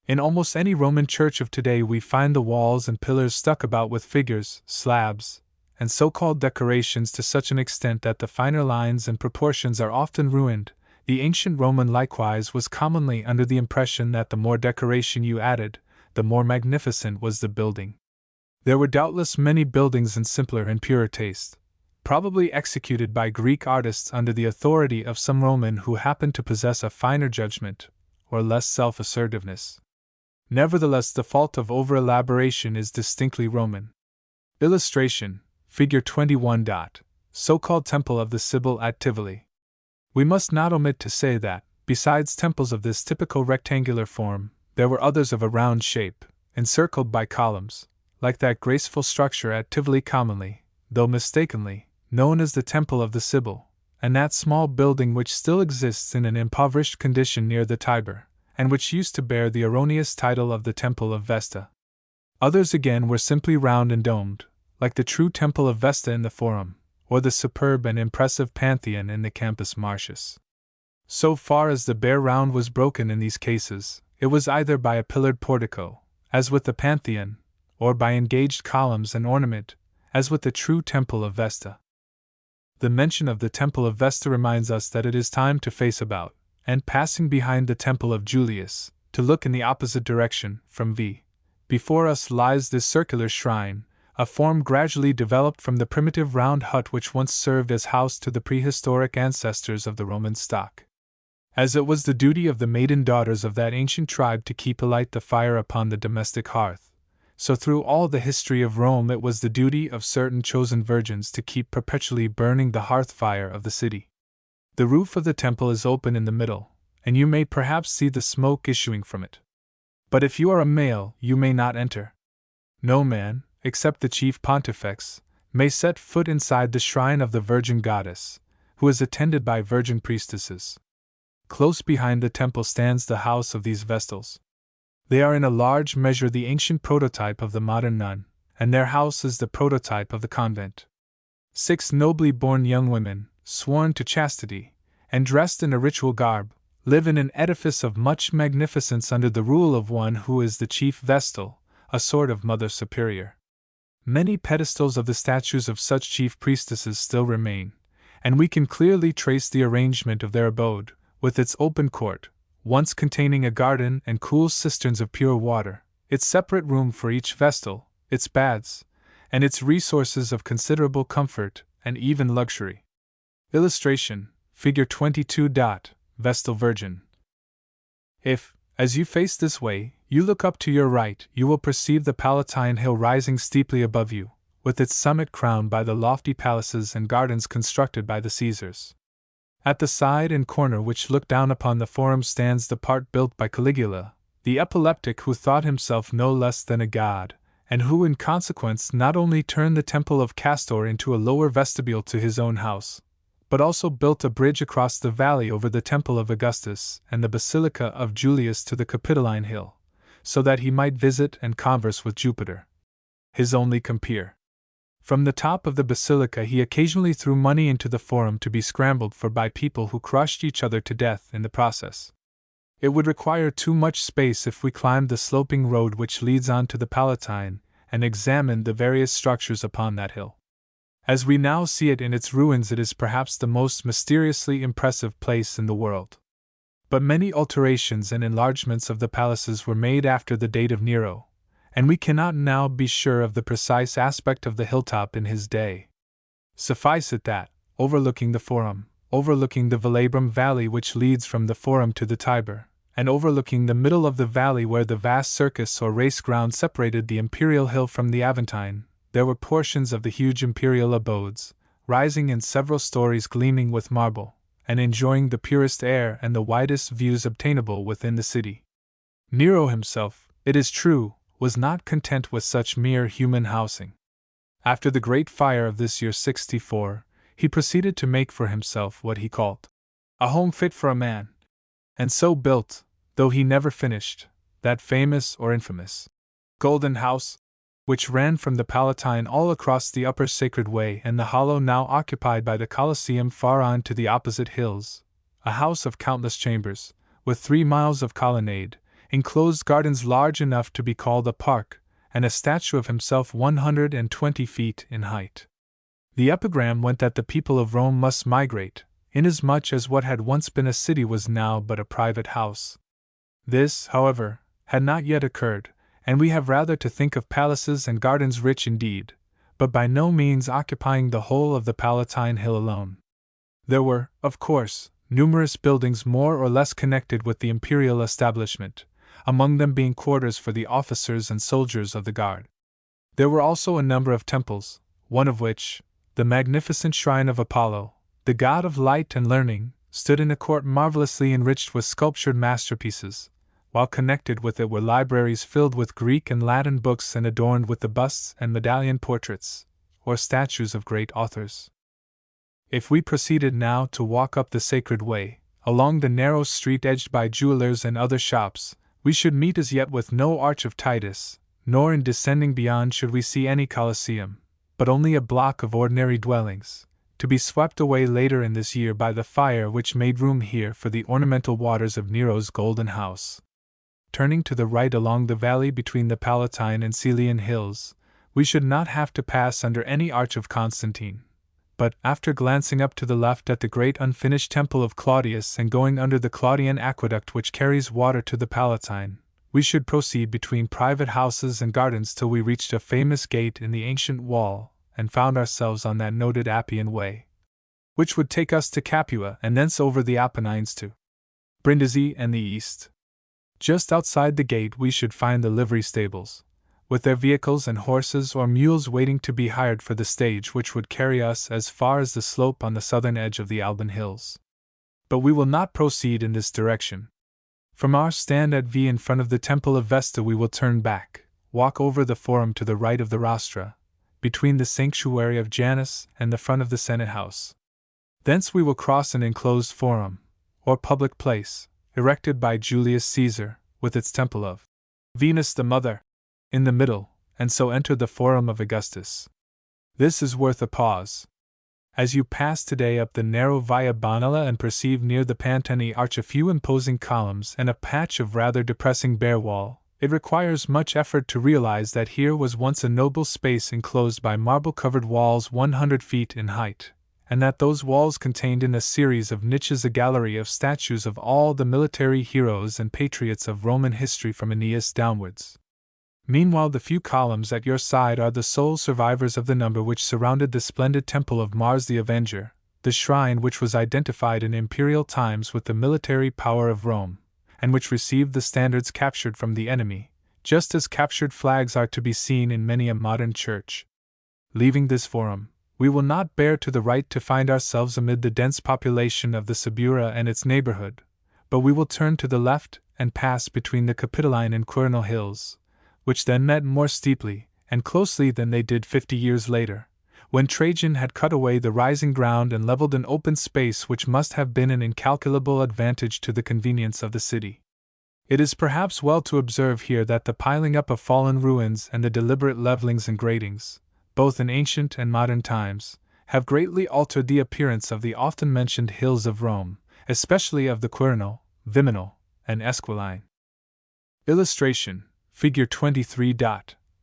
In almost any Roman church of today we find the walls and pillars stuck about with figures, slabs, and so-called decorations to such an extent that the finer lines and proportions are often ruined. The ancient Roman likewise was commonly under the impression that the more decoration you added, the more magnificent was the building. There were doubtless many buildings in simpler and purer taste, probably executed by Greek artists under the authority of some Roman who happened to possess a finer judgment, or less self-assertiveness. Nevertheless, the fault of over-elaboration is distinctly Roman. Illustration, Figure 21. So-called Temple of the Sibyl at Tivoli. We must not omit to say that, besides temples of this typical rectangular form, there were others of a round shape, encircled by columns, like that graceful structure at Tivoli commonly, though mistakenly, known as the Temple of the Sibyl, and that small building which still exists in an impoverished condition near the Tiber, and which used to bear the erroneous title of the Temple of Vesta. Others again were simply round and domed, like the true Temple of Vesta in the Forum, or the superb and impressive Pantheon in the Campus Martius. So far as the bare round was broken in these cases, it was either by a pillared portico, as with the Pantheon, or by engaged columns and ornament, as with the true Temple of Vesta. The mention of the Temple of Vesta reminds us that it is time to face about, and passing behind the Temple of Julius, to look in the opposite direction, from V. Before us lies this circular shrine, a form gradually developed from the primitive round hut which once served as house to the prehistoric ancestors of the Roman stock. As it was the duty of the maiden daughters of that ancient tribe to keep alight the fire upon the domestic hearth, so through all the history of Rome it was the duty of certain chosen virgins to keep perpetually burning the hearth fire of the city. The roof of the temple is open in the middle, and you may perhaps see the smoke issuing from it. But if you are a male, you may not enter. No man, except the chief pontifex, may set foot inside the shrine of the Virgin Goddess, who is attended by virgin priestesses. Close behind the temple stands the house of these Vestals. They are in a large measure the ancient prototype of the modern nun, and their house is the prototype of the convent. 6 nobly born young women, sworn to chastity, and dressed in a ritual garb, live in an edifice of much magnificence under the rule of one who is the chief vestal, a sort of mother superior. Many pedestals of the statues of such chief priestesses still remain, and we can clearly trace the arrangement of their abode, with its open court, once containing a garden and cool cisterns of pure water, its separate room for each vestal, its baths, and its resources of considerable comfort and even luxury. Illustration, Figure 22. Vestal Virgin. If, as you face this way, you look up to your right, you will perceive the Palatine Hill rising steeply above you, with its summit crowned by the lofty palaces and gardens constructed by the Caesars. At the side and corner which look down upon the Forum stands the part built by Caligula, the epileptic who thought himself no less than a god, and who in consequence not only turned the temple of Castor into a lower vestibule to his own house, but also built a bridge across the valley over the temple of Augustus and the basilica of Julius to the Capitoline Hill, so that he might visit and converse with Jupiter, his only compeer. From the top of the basilica he occasionally threw money into the Forum to be scrambled for by people who crushed each other to death in the process. It would require too much space if we climbed the sloping road which leads on to the Palatine and examined the various structures upon that hill. As we now see it in its ruins, it is perhaps the most mysteriously impressive place in the world. But many alterations and enlargements of the palaces were made after the date of Nero, and we cannot now be sure of the precise aspect of the hilltop in his day. Suffice it that, overlooking the Forum, overlooking the Velabrum Valley which leads from the Forum to the Tiber, and overlooking the middle of the valley where the vast circus or race ground separated the Imperial Hill from the Aventine, there were portions of the huge imperial abodes, rising in several stories gleaming with marble, and enjoying the purest air and the widest views obtainable within the city. Nero himself, it is true, was not content with such mere human housing. After the great fire of this year 64, he proceeded to make for himself what he called a home fit for a man, and so built, though he never finished, that famous or infamous Golden House, which ran from the Palatine all across the upper Sacred Way and the hollow now occupied by the Colosseum far on to the opposite hills, a house of countless chambers, with 3 miles of colonnade, enclosed gardens large enough to be called a park, and a statue of himself 120 feet in height. The epigram went that the people of Rome must migrate, inasmuch as what had once been a city was now but a private house. This, however, had not yet occurred, and we have rather to think of palaces and gardens rich indeed, but by no means occupying the whole of the Palatine Hill alone. There were, of course, numerous buildings more or less connected with the imperial establishment, among them being quarters for the officers and soldiers of the guard. There were also a number of temples, one of which, the magnificent shrine of Apollo, the god of light and learning, stood in a court marvelously enriched with sculptured masterpieces, while connected with it were libraries filled with Greek and Latin books and adorned with the busts and medallion portraits, or statues of great authors. If we proceeded now to walk up the Sacred Way, along the narrow street edged by jewelers and other shops, we should meet as yet with no Arch of Titus, nor in descending beyond should we see any Colosseum, but only a block of ordinary dwellings, to be swept away later in this year by the fire which made room here for the ornamental waters of Nero's Golden House. Turning to the right along the valley between the Palatine and Celian hills, we should not have to pass under any Arch of Constantine, but, after glancing up to the left at the great unfinished temple of Claudius and going under the Claudian aqueduct which carries water to the Palatine, we should proceed between private houses and gardens till we reached a famous gate in the ancient wall and found ourselves on that noted Appian Way, which would take us to Capua and thence over the Apennines to Brindisi and the east. Just outside the gate we should find the livery stables, with their vehicles and horses or mules waiting to be hired for the stage which would carry us as far as the slope on the southern edge of the Alban Hills. But we will not proceed in this direction. From our stand at V in front of the Temple of Vesta we will turn back, walk over the Forum to the right of the Rostra, between the sanctuary of Janus and the front of the Senate House. Thence we will cross an enclosed forum, or public place, erected by Julius Caesar, with its temple of Venus the Mother in the middle, and so enter the Forum of Augustus. This is worth a pause. As you pass today up the narrow Via Bonella and perceive near the Pantani Arch a few imposing columns and a patch of rather depressing bare wall, it requires much effort to realize that here was once a noble space enclosed by marble-covered walls 100 feet in height, and that those walls contained in a series of niches a gallery of statues of all the military heroes and patriots of Roman history from Aeneas downwards. Meanwhile, the few columns at your side are the sole survivors of the number which surrounded the splendid temple of Mars the Avenger, the shrine which was identified in imperial times with the military power of Rome, and which received the standards captured from the enemy, just as captured flags are to be seen in many a modern church. Leaving this forum, we will not bear to the right to find ourselves amid the dense population of the Subura and its neighborhood, but we will turn to the left and pass between the Capitoline and Quirinal hills, which then met more steeply and closely than they did 50 years later, when Trajan had cut away the rising ground and leveled an open space which must have been an incalculable advantage to the convenience of the city. It is perhaps well to observe here that the piling up of fallen ruins and the deliberate levelings and gradings, both in ancient and modern times, have greatly altered the appearance of the often mentioned hills of Rome, especially of the Quirinal, Viminal, and Esquiline. Illustration: Figure 23.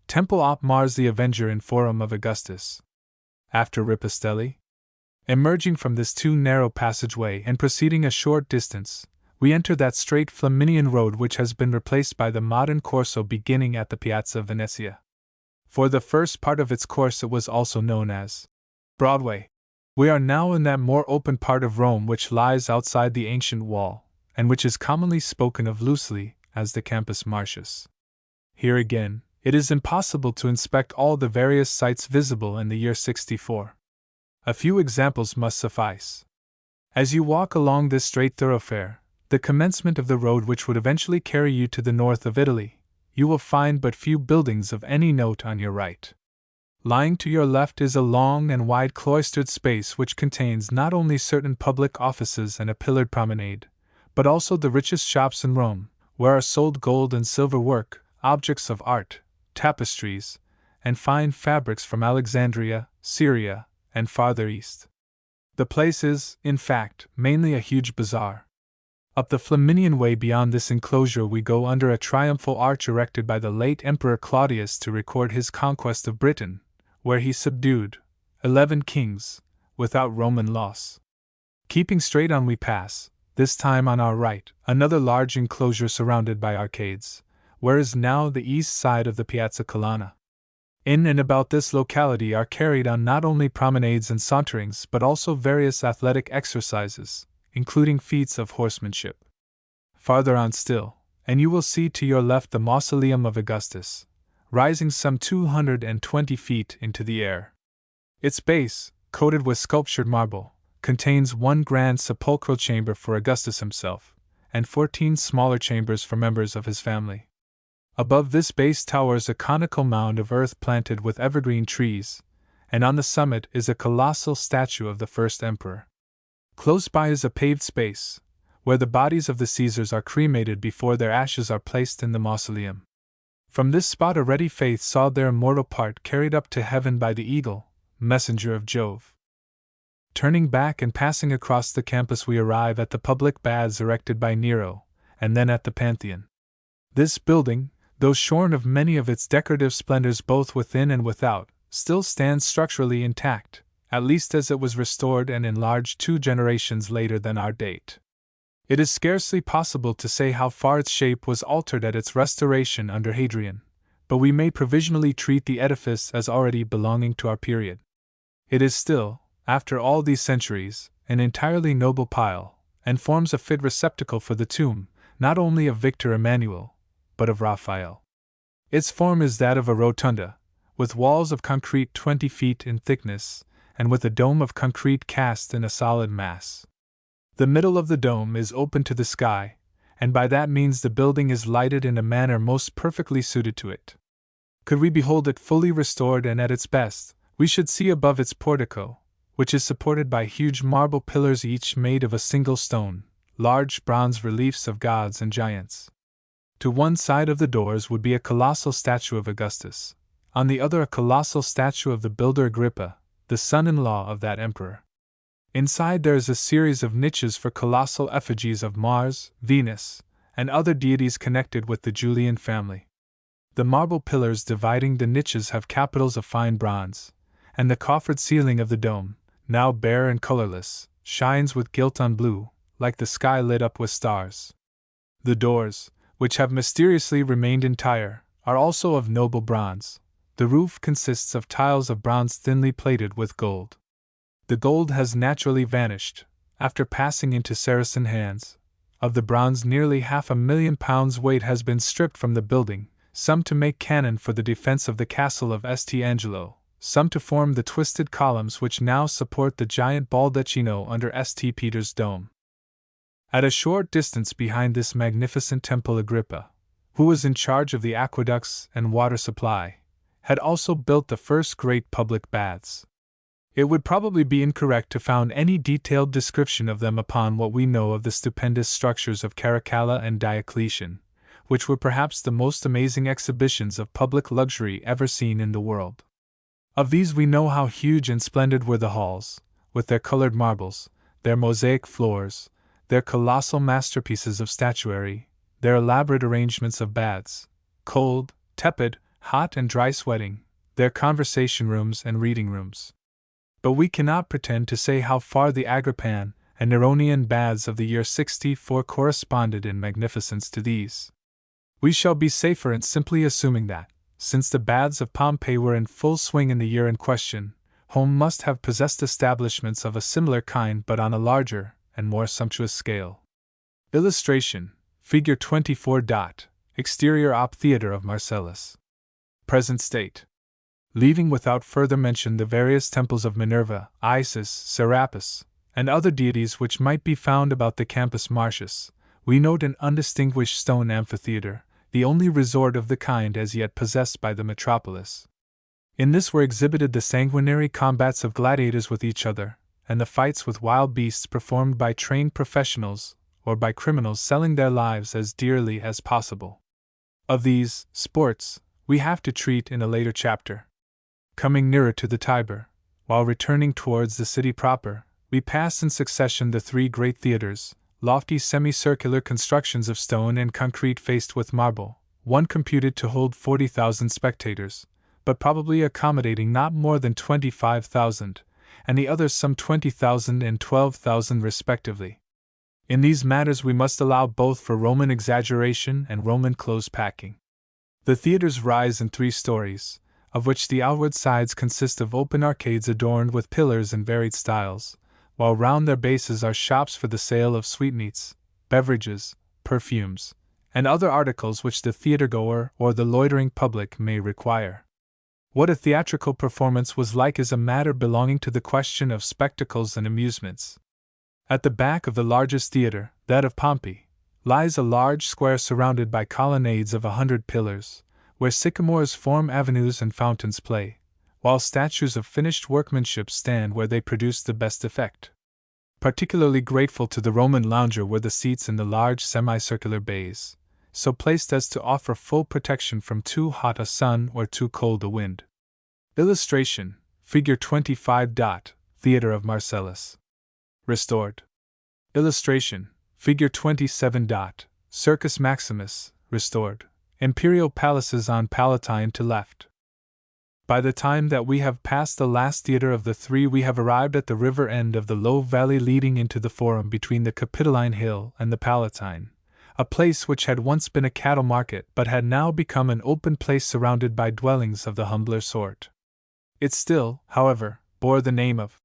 Temple op Mars the Avenger in Forum of Augustus. After Ripostelli? Emerging from this too narrow passageway and proceeding a short distance, we enter that straight Flaminian road which has been replaced by the modern Corso beginning at the Piazza Venezia. For the first part of its course it was also known as Broadway. We are now in that more open part of Rome which lies outside the ancient wall, and which is commonly spoken of loosely as the Campus Martius. Here again, it is impossible to inspect all the various sites visible in the year 64. A few examples must suffice. As you walk along this straight thoroughfare, the commencement of the road which would eventually carry you to the north of Italy, you will find but few buildings of any note on your right. Lying to your left is a long and wide cloistered space which contains not only certain public offices and a pillared promenade, but also the richest shops in Rome, where are sold gold and silver work, objects of art, tapestries, and fine fabrics from Alexandria, Syria, and farther east. The place is, in fact, mainly a huge bazaar. Up the Flaminian Way beyond this enclosure we go under a triumphal arch erected by the late Emperor Claudius to record his conquest of Britain, where he subdued 11 kings, without Roman loss. Keeping straight on we pass, this time on our right, another large enclosure surrounded by arcades, where is now the east side of the Piazza Colonna. In and about this locality are carried on not only promenades and saunterings but also various athletic exercises, including feats of horsemanship. Farther on still, and you will see to your left the Mausoleum of Augustus, rising some 220 feet into the air. Its base, coated with sculptured marble, contains one grand sepulchral chamber for Augustus himself, and 14 smaller chambers for members of his family. Above this base towers a conical mound of earth planted with evergreen trees, and on the summit is a colossal statue of the first emperor. Close by is a paved space, where the bodies of the Caesars are cremated before their ashes are placed in the mausoleum. From this spot a ready faith saw their immortal part carried up to heaven by the eagle, messenger of Jove. Turning back and passing across the campus we arrive at the public baths erected by Nero, and then at the Pantheon. This building, though shorn of many of its decorative splendors both within and without, still stands structurally intact, at least as it was restored and enlarged 2 generations later than our date. It is scarcely possible to say how far its shape was altered at its restoration under Hadrian, but we may provisionally treat the edifice as already belonging to our period. It is still, after all these centuries, an entirely noble pile, and forms a fit receptacle for the tomb, not only of Victor Emmanuel, but of Raphael. Its form is that of a rotunda, with walls of concrete 20 feet in thickness, and with a dome of concrete cast in a solid mass. The middle of the dome is open to the sky, and by that means the building is lighted in a manner most perfectly suited to it. Could we behold it fully restored and at its best, we should see above its portico, which is supported by huge marble pillars each made of a single stone, large bronze reliefs of gods and giants. To one side of the doors would be a colossal statue of Augustus, on the other a colossal statue of the builder Agrippa, the son-in-law of that emperor. Inside there is a series of niches for colossal effigies of Mars, Venus, and other deities connected with the Julian family. The marble pillars dividing the niches have capitals of fine bronze, and the coffered ceiling of the dome, now bare and colorless, shines with gilt on blue, like the sky lit up with stars. The doors, which have mysteriously remained entire, are also of noble bronze. The roof consists of tiles of bronze thinly plated with gold. The gold has naturally vanished, after passing into Saracen hands. Of the bronze, nearly £500,000 weight has been stripped from the building, some to make cannon for the defense of the castle of St. Angelo, some to form the twisted columns which now support the giant baldacchino under St. Peter's dome. At a short distance behind this magnificent temple, Agrippa, who was in charge of the aqueducts and water supply, had also built the first great public baths. It would probably be incorrect to found any detailed description of them upon what we know of the stupendous structures of Caracalla and Diocletian, which were perhaps the most amazing exhibitions of public luxury ever seen in the world. Of these we know how huge and splendid were the halls, with their colored marbles, their mosaic floors, their colossal masterpieces of statuary, their elaborate arrangements of baths, cold, tepid, hot and dry sweating, their conversation rooms and reading rooms. But we cannot pretend to say how far the Agrippan and Neronian baths of the year 64 corresponded in magnificence to these. We shall be safer in simply assuming that, since the baths of Pompeii were in full swing in the year in question, Rome must have possessed establishments of a similar kind but on a larger and more sumptuous scale. Illustration: Figure 24. Exterior op Theatre of Marcellus. Present state. Leaving without further mention the various temples of Minerva, Isis, Serapis, and other deities which might be found about the Campus Martius, we note an undistinguished stone amphitheatre, the only resort of the kind as yet possessed by the metropolis. In this were exhibited the sanguinary combats of gladiators with each other, and the fights with wild beasts performed by trained professionals, or by criminals selling their lives as dearly as possible. Of these sports we have to treat in a later chapter. Coming nearer to the Tiber, while returning towards the city proper, we pass in succession the three great theaters, lofty semicircular constructions of stone and concrete faced with marble, one computed to hold 40,000 spectators, but probably accommodating not more than 25,000, and the others some 20,000 and 12,000 respectively. In these matters we must allow both for Roman exaggeration and Roman close packing. The theaters rise in 3 stories, of which the outward sides consist of open arcades adorned with pillars in varied styles, while round their bases are shops for the sale of sweetmeats, beverages, perfumes, and other articles which the theatergoer or the loitering public may require. What a theatrical performance was like is a matter belonging to the question of spectacles and amusements. At the back of the largest theater, that of Pompeii, lies a large square surrounded by colonnades of 100 pillars, where sycamores form avenues and fountains play, while statues of finished workmanship stand where they produce the best effect. Particularly grateful to the Roman lounger were the seats in the large semicircular bays, so placed as to offer full protection from too hot a sun or too cold a wind. Illustration: Figure 25. Theatre of Marcellus. Restored. Illustration: Figure 27. Circus Maximus, restored. Imperial palaces on Palatine to left. By the time that we have passed the last theatre of the 3 we have arrived at the river end of the low valley leading into the forum between the Capitoline Hill and the Palatine, a place which had once been a cattle market but had now become an open place surrounded by dwellings of the humbler sort. It still, however, bore the name of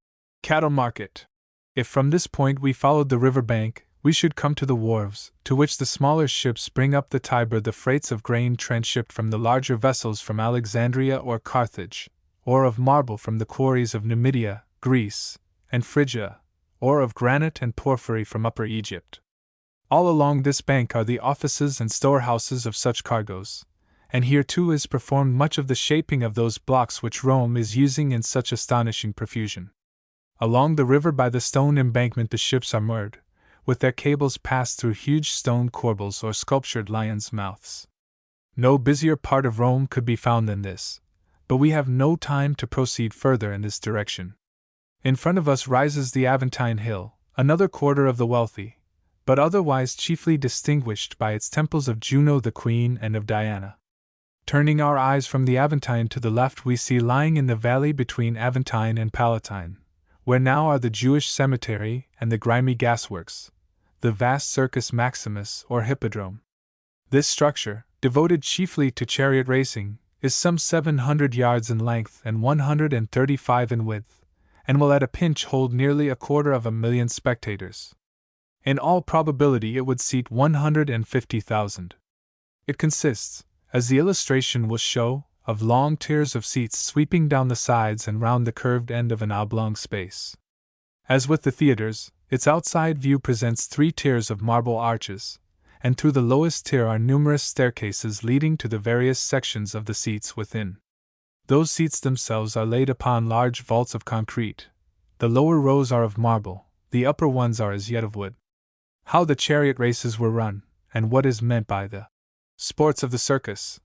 cattle market. If from this point we followed the river bank, we should come to the wharves, to which the smaller ships bring up the Tiber the freights of grain transshipped from the larger vessels from Alexandria or Carthage, or of marble from the quarries of Numidia, Greece, and Phrygia, or of granite and porphyry from Upper Egypt. All along this bank are the offices and storehouses of such cargoes, and here too is performed much of the shaping of those blocks which Rome is using in such astonishing profusion. Along the river by the stone embankment the ships are moored, with their cables passed through huge stone corbels or sculptured lions' mouths. No busier part of Rome could be found than this. but we have no time to proceed further in this direction. In front of us rises the Aventine Hill, another quarter of the wealthy, but otherwise chiefly distinguished by its temples of Juno the Queen and of Diana. Turning our eyes from the Aventine to the left, we see lying in the valley between Aventine and Palatine, where now are the Jewish cemetery and the grimy gasworks, the vast Circus Maximus or Hippodrome. This structure, devoted chiefly to chariot racing, is some 700 yards in length and 135 in width, and will at a pinch hold nearly 250,000 spectators. In all probability it would seat 150,000. It consists, as the illustration will show, of long tiers of seats sweeping down the sides and round the curved end of an oblong space. As with the theaters, its outside view presents 3 tiers of marble arches, and through the lowest tier are numerous staircases leading to the various sections of the seats within. Those seats themselves are laid upon large vaults of concrete. The lower rows are of marble, the upper ones are as yet of wood. How the chariot races were run, and what is meant by the sports of the circus,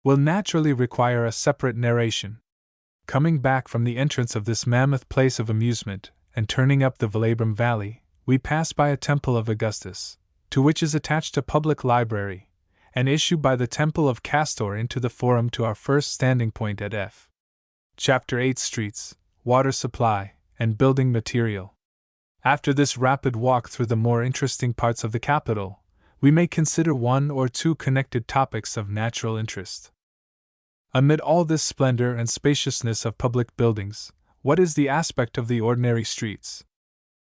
will naturally require a separate narration. Coming back from the entrance of this mammoth place of amusement, and turning up the Velabrum Valley, we pass by a temple of Augustus, to which is attached a public library, and issue by the temple of Castor into the Forum to our first standing point at F. Chapter 8 Streets, Water Supply, and Building Material. After this rapid walk through the more interesting parts of the capital, we may consider 1 or 2 connected topics of natural interest. Amid all this splendor and spaciousness of public buildings, what is the aspect of the ordinary streets?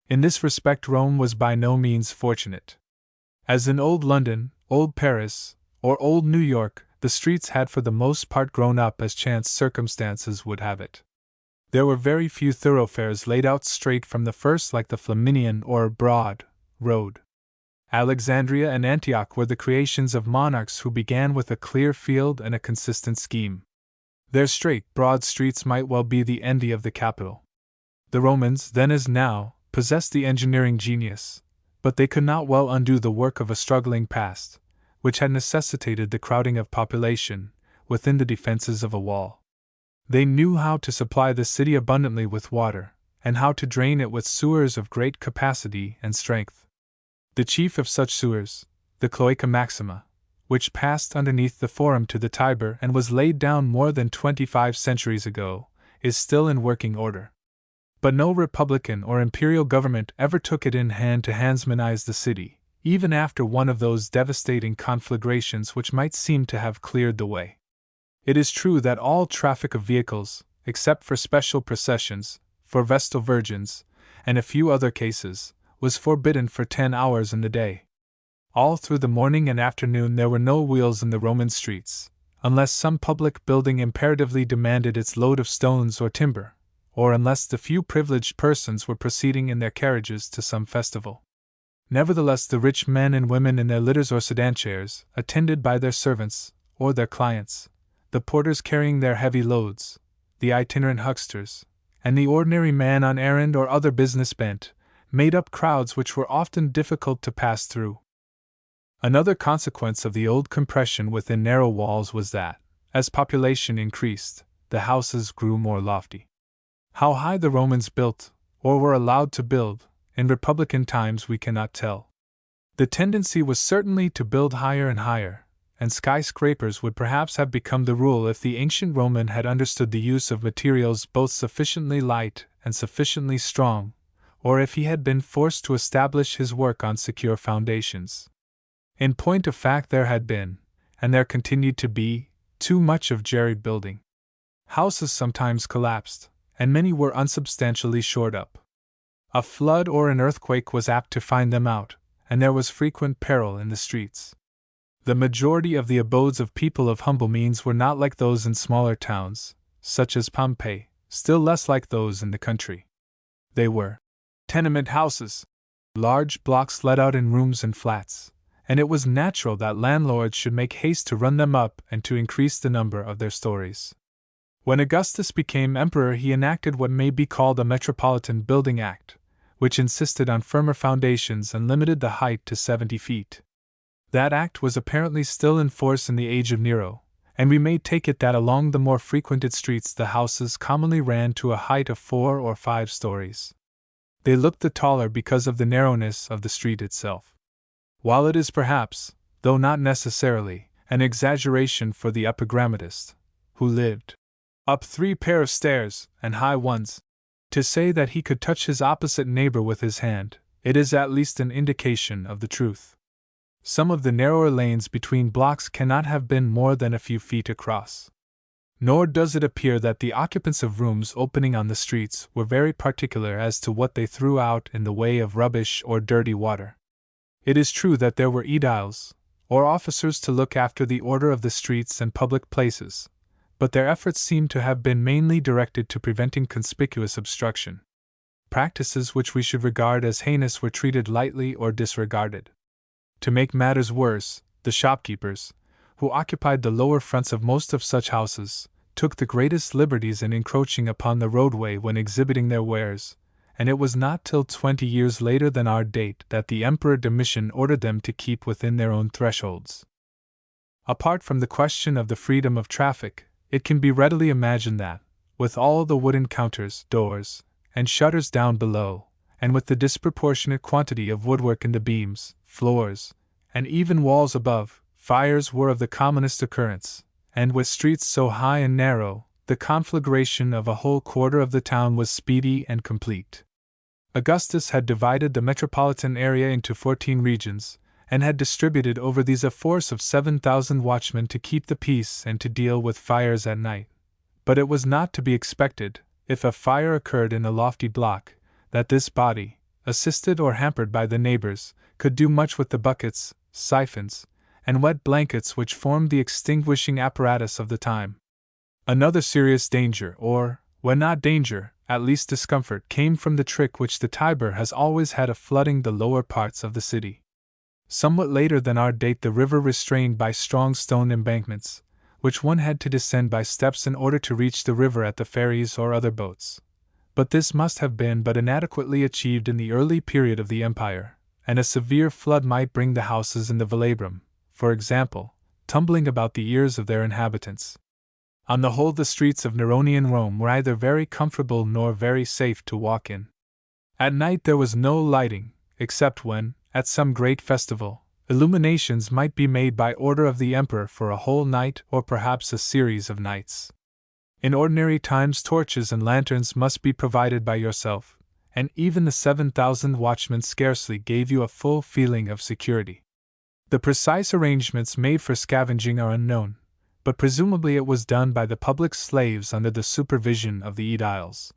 In this respect Rome was by no means fortunate. As in Old London, Old Paris, or Old New York, the streets had for the most part grown up as chance circumstances would have it. There were very few thoroughfares laid out straight from the first like the Flaminian or Broad Road. Alexandria and Antioch were the creations of monarchs who began with a clear field and a consistent scheme. Their straight, broad streets might well be the envy of the capital. The Romans, then as now, possessed the engineering genius, but they could not well undo the work of a struggling past, which had necessitated the crowding of population within the defenses of a wall. They knew how to supply the city abundantly with water, and how to drain it with sewers of great capacity and strength. The chief of such sewers, the Cloaca Maxima, which passed underneath the Forum to the Tiber and was laid down more than 25 centuries ago, is still in working order. But no republican or imperial government ever took it in hand to handsmanize the city, even after one of those devastating conflagrations which might seem to have cleared the way. It is true that all traffic of vehicles, except for special processions, for Vestal Virgins, and a few other cases, was forbidden for 10 hours in the day. All through the morning and afternoon there were no wheels in the Roman streets, unless some public building imperatively demanded its load of stones or timber, or unless the few privileged persons were proceeding in their carriages to some festival. Nevertheless, the rich men and women in their litters or sedan chairs, attended by their servants, or their clients, the porters carrying their heavy loads, the itinerant hucksters, and the ordinary man on errand or other business bent, made up crowds which were often difficult to pass through. Another consequence of the old compression within narrow walls was that, as population increased, the houses grew more lofty. How high the Romans built, or were allowed to build, in republican times we cannot tell. The tendency was certainly to build higher and higher, and skyscrapers would perhaps have become the rule if the ancient Roman had understood the use of materials both sufficiently light and sufficiently strong, or if he had been forced to establish his work on secure foundations. In point of fact there had been, and there continued to be, too much of jerry building. Houses sometimes collapsed, and many were unsubstantially shored up. A flood or an earthquake was apt to find them out, and there was frequent peril in the streets. The majority of the abodes of people of humble means were not like those in smaller towns, such as Pompeii, still less like those in the country. They were tenement houses, large blocks let out in rooms and flats, and it was natural that landlords should make haste to run them up and to increase the number of their stories. When Augustus became emperor, he enacted what may be called a Metropolitan Building Act, which insisted on firmer foundations and limited the height to 70 feet. That act was apparently still in force in the age of Nero, and we may take it that along the more frequented streets the houses commonly ran to a height of 4 or 5 stories. They looked the taller because of the narrowness of the street itself. While it is perhaps, though not necessarily, an exaggeration for the epigrammatist, who lived up 3 pair of stairs, and high ones, to say that he could touch his opposite neighbor with his hand, it is at least an indication of the truth. Some of the narrower lanes between blocks cannot have been more than a few feet across. Nor does it appear that the occupants of rooms opening on the streets were very particular as to what they threw out in the way of rubbish or dirty water. It is true that there were aediles, or officers to look after the order of the streets and public places, but their efforts seem to have been mainly directed to preventing conspicuous obstruction. Practices which we should regard as heinous were treated lightly or disregarded. To make matters worse, the shopkeepers, who occupied the lower fronts of most of such houses, took the greatest liberties in encroaching upon the roadway when exhibiting their wares, and it was not till 20 years later than our date that the Emperor Domitian ordered them to keep within their own thresholds. Apart from the question of the freedom of traffic, it can be readily imagined that, with all the wooden counters, doors, and shutters down below, and with the disproportionate quantity of woodwork in the beams, floors, and even walls above, fires were of the commonest occurrence, and with streets so high and narrow, the conflagration of a whole quarter of the town was speedy and complete. Augustus had divided the metropolitan area into 14 regions, and had distributed over these a force of 7,000 watchmen to keep the peace and to deal with fires at night. But it was not to be expected, if a fire occurred in a lofty block, that this body, assisted or hampered by the neighbors, could do much with the buckets, siphons, and wet blankets which formed the extinguishing apparatus of the time. Another serious danger, or, when not danger, at least discomfort, came from the trick which the Tiber has always had of flooding the lower parts of the city. Somewhat later than our date the river restrained by strong stone embankments, which one had to descend by steps in order to reach the river at the ferries or other boats. But this must have been but inadequately achieved in the early period of the empire, and a severe flood might bring the houses in the Velabrum, for example, tumbling about the ears of their inhabitants. On the whole, the streets of Neronian Rome were either very comfortable nor very safe to walk in. At night there was no lighting, except when, at some great festival, illuminations might be made by order of the emperor for a whole night or perhaps a series of nights. In ordinary times torches and lanterns must be provided by yourself, and even the 7,000 watchmen scarcely gave you a full feeling of security. The precise arrangements made for scavenging are unknown, but presumably it was done by the public slaves under the supervision of the aediles.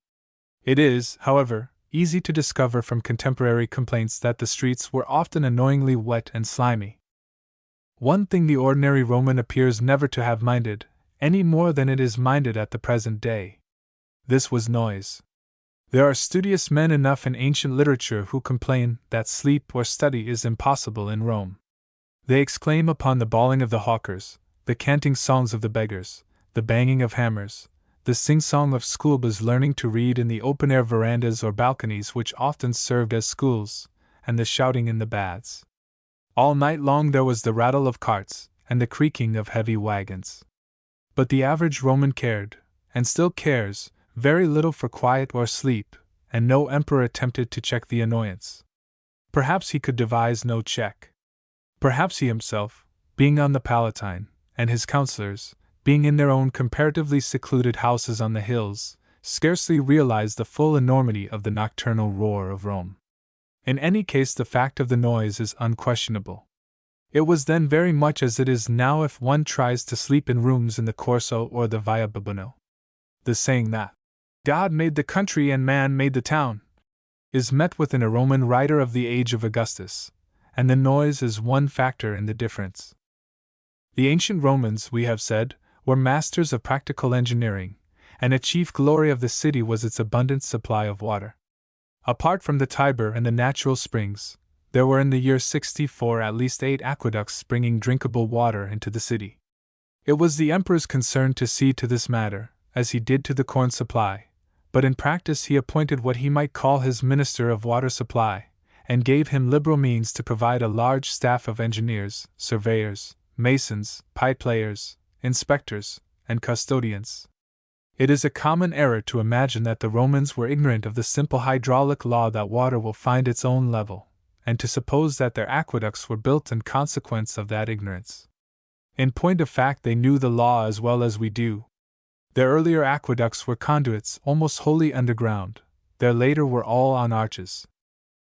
It is, however, easy to discover from contemporary complaints that the streets were often annoyingly wet and slimy. One thing the ordinary Roman appears never to have minded, any more than it is minded at the present day. This was noise. There are studious men enough in ancient literature who complain that sleep or study is impossible in Rome. They exclaim upon the bawling of the hawkers, the canting songs of the beggars, the banging of hammers, the sing-song of schoolboys learning to read in the open-air verandas or balconies which often served as schools, and the shouting in the baths. All night long there was the rattle of carts, and the creaking of heavy wagons. But the average Roman cared, and still cares, very little for quiet or sleep, and no emperor attempted to check the annoyance. Perhaps he could devise no check. Perhaps he himself, being on the Palatine, and his councillors, being in their own comparatively secluded houses on the hills, scarcely realized the full enormity of the nocturnal roar of Rome. In any case, the fact of the noise is unquestionable. It was then very much as it is now if one tries to sleep in rooms in the Corso or the Via Babuino. The saying that God made the country and man made the town is met with in a Roman writer of the age of Augustus, and the noise is one factor in the difference. The ancient Romans, we have said, were masters of practical engineering, and a chief glory of the city was its abundant supply of water. Apart from the Tiber and the natural springs, there were in the year 64 at least 8 aqueducts bringing drinkable water into the city. It was the emperor's concern to see to this matter, as he did to the corn supply, but in practice he appointed what he might call his minister of water supply, and gave him liberal means to provide a large staff of engineers, surveyors, masons, pipe layers, inspectors, and custodians. It is a common error to imagine that the Romans were ignorant of the simple hydraulic law that water will find its own level, and to suppose that their aqueducts were built in consequence of that ignorance. In point of fact, they knew the law as well as we do. Their earlier aqueducts were conduits almost wholly underground, their later were all on arches.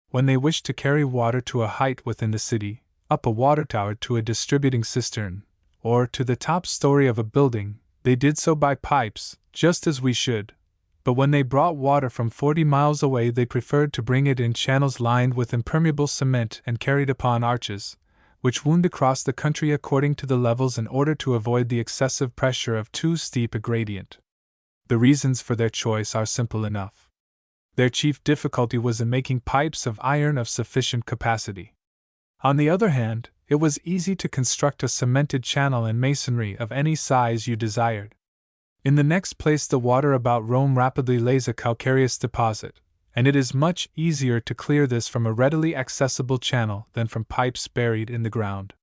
When they wished to carry water to a height within the city, up a water tower to a distributing cistern, or to the top story of a building, they did so by pipes, just as we should, but when they brought water from 40 miles away they preferred to bring it in channels lined with impermeable cement and carried upon arches, which wound across the country according to the levels in order to avoid the excessive pressure of too steep a gradient. The reasons for their choice are simple enough. Their chief difficulty was in making pipes of iron of sufficient capacity. On the other hand, it was easy to construct a cemented channel in masonry of any size you desired. In the next place, the water about Rome rapidly lays a calcareous deposit, and it is much easier to clear this from a readily accessible channel than from pipes buried in the ground.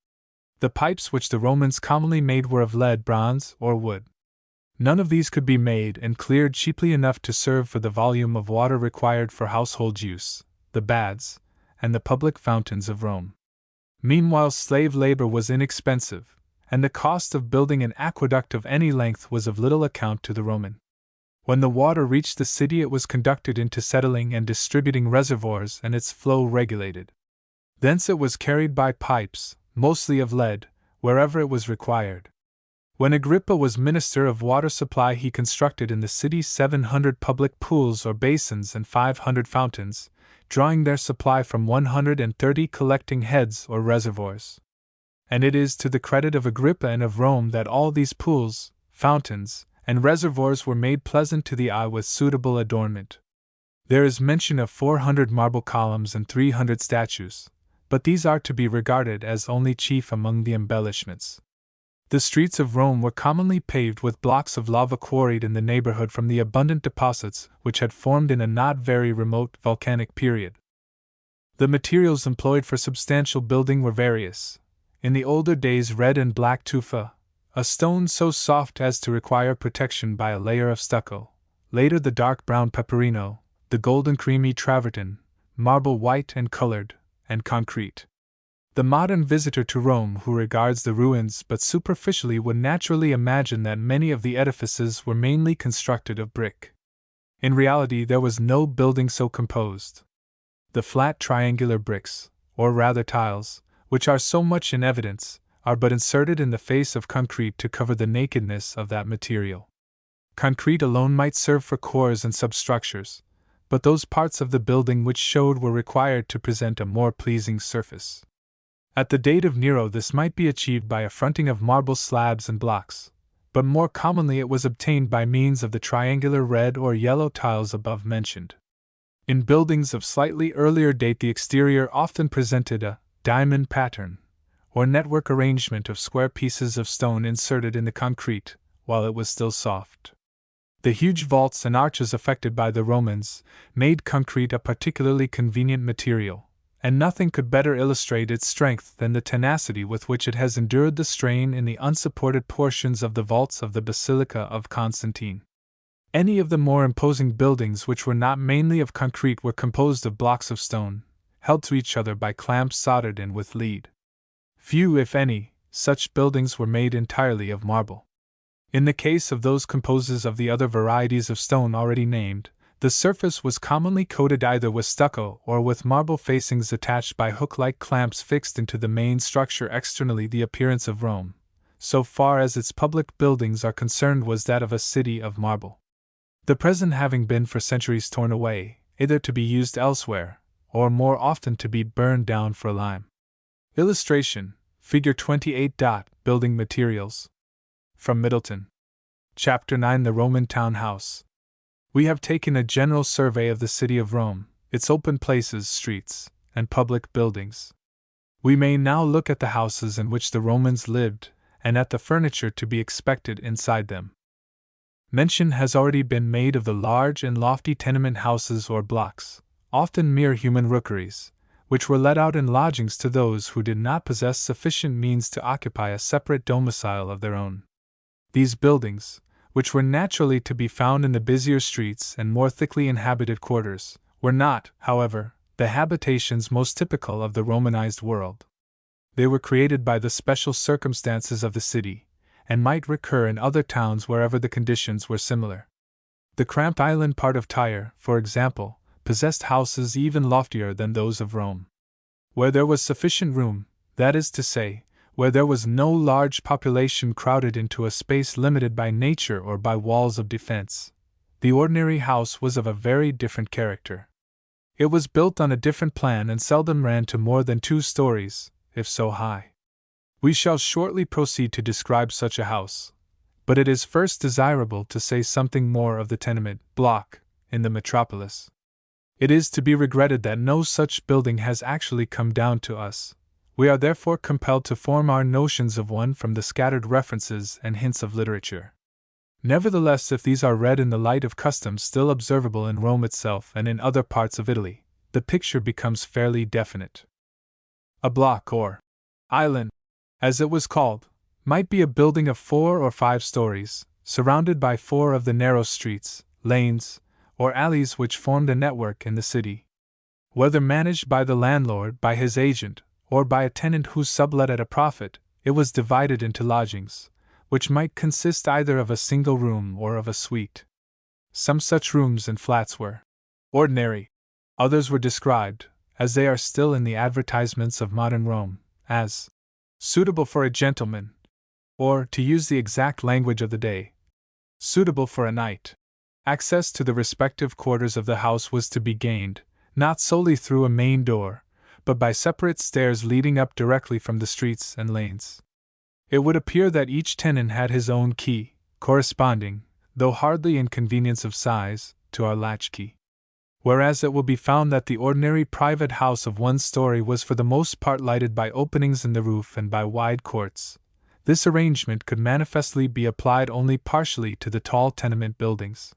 The pipes which the Romans commonly made were of lead, bronze, or wood. None of these could be made and cleared cheaply enough to serve for the volume of water required for household use, the baths, and the public fountains of Rome. Meanwhile, slave labor was inexpensive, and the cost of building an aqueduct of any length was of little account to the Roman. When the water reached the city, it was conducted into settling and distributing reservoirs and its flow regulated. Thence it was carried by pipes, mostly of lead, wherever it was required. When Agrippa was minister of water supply, he constructed in the city 700 public pools or basins and 500 fountains, drawing their supply from 130 collecting heads or reservoirs. And it is to the credit of Agrippa and of Rome that all these pools, fountains, and reservoirs were made pleasant to the eye with suitable adornment. There is mention of 400 marble columns and 300 statues, but these are to be regarded as only chief among the embellishments. The streets of Rome were commonly paved with blocks of lava quarried in the neighborhood from the abundant deposits which had formed in a not very remote volcanic period. The materials employed for substantial building were various. In the older days, red and black tufa, a stone so soft as to require protection by a layer of stucco; later the dark brown peperino, the golden creamy travertine, marble white and colored, and concrete. The modern visitor to Rome who regards the ruins but superficially would naturally imagine that many of the edifices were mainly constructed of brick. In reality, there was no building so composed. The flat triangular bricks, or rather tiles, which are so much in evidence, are but inserted in the face of concrete to cover the nakedness of that material. Concrete alone might serve for cores and substructures, but those parts of the building which showed were required to present a more pleasing surface. At the date of Nero, this might be achieved by a fronting of marble slabs and blocks, but more commonly it was obtained by means of the triangular red or yellow tiles above mentioned. In buildings of slightly earlier date, the exterior often presented a diamond pattern, or network arrangement of square pieces of stone inserted in the concrete, while it was still soft. The huge vaults and arches affected by the Romans made concrete a particularly convenient material, and nothing could better illustrate its strength than the tenacity with which it has endured the strain in the unsupported portions of the vaults of the Basilica of Constantine. Any of the more imposing buildings which were not mainly of concrete were composed of blocks of stone, held to each other by clamps soldered in with lead. Few, if any, such buildings were made entirely of marble. In the case of those composed of the other varieties of stone already named, the surface was commonly coated either with stucco or with marble facings attached by hook-like clamps fixed into the main structure. Externally, the appearance of Rome, so far as its public buildings are concerned, was that of a city of marble. The present having been for centuries torn away, either to be used elsewhere, or more often to be burned down for lime. Illustration: Figure 28. Building materials. From Middleton. Chapter 9: The Roman Town House. We have taken a general survey of the city of Rome, its open places, streets, and public buildings. We may now look at the houses in which the Romans lived, and at the furniture to be expected inside them. Mention has already been made of the large and lofty tenement houses or blocks, often mere human rookeries, which were let out in lodgings to those who did not possess sufficient means to occupy a separate domicile of their own. These buildings, which were naturally to be found in the busier streets and more thickly inhabited quarters, were not, however, the habitations most typical of the Romanized world. They were created by the special circumstances of the city, and might recur in other towns wherever the conditions were similar. The cramped island part of Tyre, for example, possessed houses even loftier than those of Rome. Where there was sufficient room, that is to say, where there was no large population crowded into a space limited by nature or by walls of defense, the ordinary house was of a very different character. It was built on a different plan and seldom ran to more than 2 stories, if so high. We shall shortly proceed to describe such a house, but it is first desirable to say something more of the tenement block in the metropolis. It is to be regretted that no such building has actually come down to us. We are therefore compelled to form our notions of one from the scattered references and hints of literature. Nevertheless, if these are read in the light of customs still observable in Rome itself and in other parts of Italy, the picture becomes fairly definite. A block, or island, as it was called, might be a building of 4 or 5 stories, surrounded by 4 of the narrow streets, lanes, or alleys which formed a network in the city. Whether managed by the landlord, by his agent, or by a tenant who sublet at a profit, it was divided into lodgings, which might consist either of a single room or of a suite. Some such rooms and flats were ordinary. Others were described, as they are still in the advertisements of modern Rome, as suitable for a gentleman, or, to use the exact language of the day, suitable for a knight. Access to the respective quarters of the house was to be gained, not solely through a main door, but by separate stairs leading up directly from the streets and lanes. It would appear that each tenant had his own key, corresponding, though hardly in convenience of size, to our latchkey. Whereas it will be found that the ordinary private house of 1 story was for the most part lighted by openings in the roof and by wide courts. This arrangement could manifestly be applied only partially to the tall tenement buildings.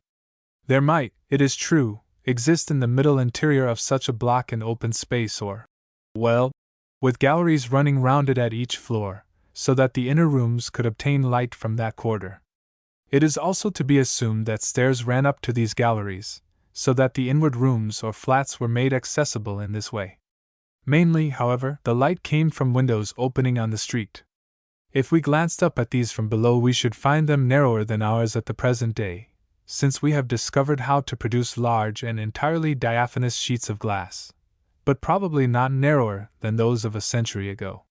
There might, it is true, exist in the middle interior of such a block an open space or well, with galleries running round it at each floor, so that the inner rooms could obtain light from that quarter. It is also to be assumed that stairs ran up to these galleries, so that the inward rooms or flats were made accessible in this way. Mainly, however, the light came from windows opening on the street. If we glanced up at these from below, we should find them narrower than ours at the present day, since we have discovered how to produce large and entirely diaphanous sheets of glass, but probably not narrower than those of a century ago.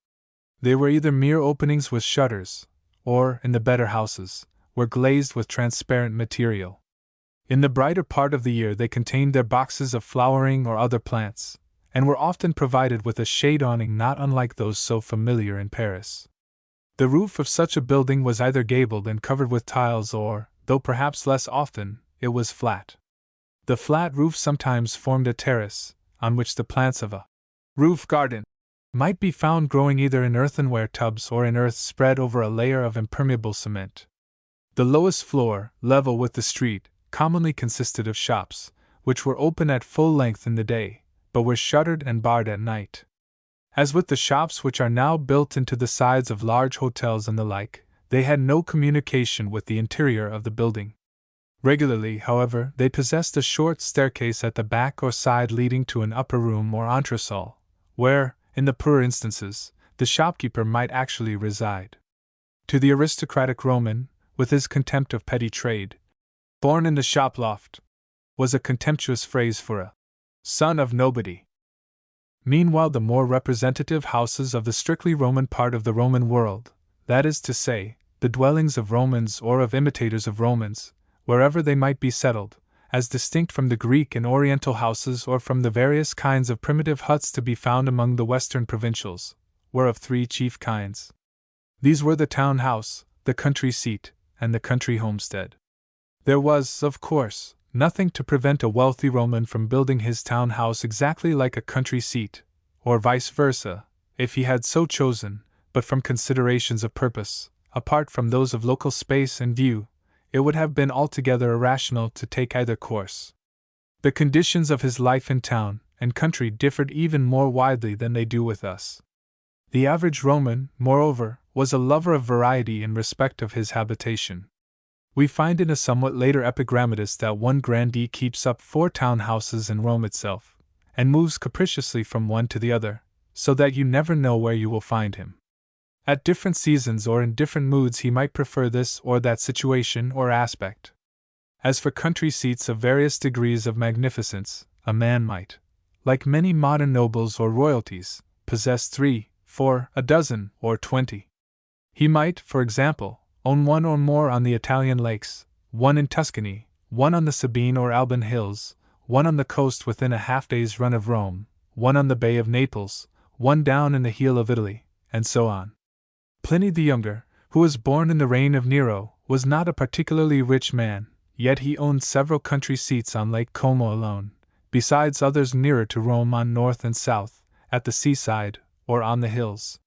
They were either mere openings with shutters, or, in the better houses, were glazed with transparent material. In the brighter part of the year they contained their boxes of flowering or other plants, and were often provided with a shade awning not unlike those so familiar in Paris. The roof of such a building was either gabled and covered with tiles or, though perhaps less often, it was flat. The flat roof sometimes formed a terrace, on which the plants of a roof garden might be found growing either in earthenware tubs or in earth spread over a layer of impermeable cement. The lowest floor, level with the street, commonly consisted of shops, which were open at full length in the day, but were shuttered and barred at night. As with the shops which are now built into the sides of large hotels and the like, they had no communication with the interior of the building. Regularly, however, they possessed a short staircase at the back or side leading to an upper room or entresol, where, in the poorer instances, the shopkeeper might actually reside. To the aristocratic Roman, with his contempt of petty trade, born in the shop loft, was a contemptuous phrase for a son of nobody. Meanwhile, the more representative houses of the strictly Roman part of the Roman world, that is to say, the dwellings of Romans or of imitators of Romans, wherever they might be settled, as distinct from the Greek and Oriental houses or from the various kinds of primitive huts to be found among the western provincials, were of 3 chief kinds. These were the town house, the country seat, and the country homestead. There was, of course, nothing to prevent a wealthy Roman from building his town house exactly like a country seat, or vice versa, if he had so chosen, but from considerations of purpose, apart from those of local space and view, it would have been altogether irrational to take either course. The conditions of his life in town and country differed even more widely than they do with us. The average Roman, moreover, was a lover of variety in respect of his habitation. We find in a somewhat later epigrammatus that one grandee keeps up 4 town houses in Rome itself, and moves capriciously from one to the other, so that you never know where you will find him. At different seasons or in different moods he might prefer this or that situation or aspect. As for country seats of various degrees of magnificence, a man might, like many modern nobles or royalties, possess 3, 4, a dozen, or 20. He might, for example, own 1 or more on the Italian lakes, 1 in Tuscany, 1 on the Sabine or Alban hills, 1 on the coast within a half-day's run of Rome, 1 on the Bay of Naples, 1 down in the heel of Italy, and so on. Pliny the Younger, who was born in the reign of Nero, was not a particularly rich man, yet he owned several country seats on Lake Como alone, besides others nearer to Rome on north and south, at the seaside, or on the hills.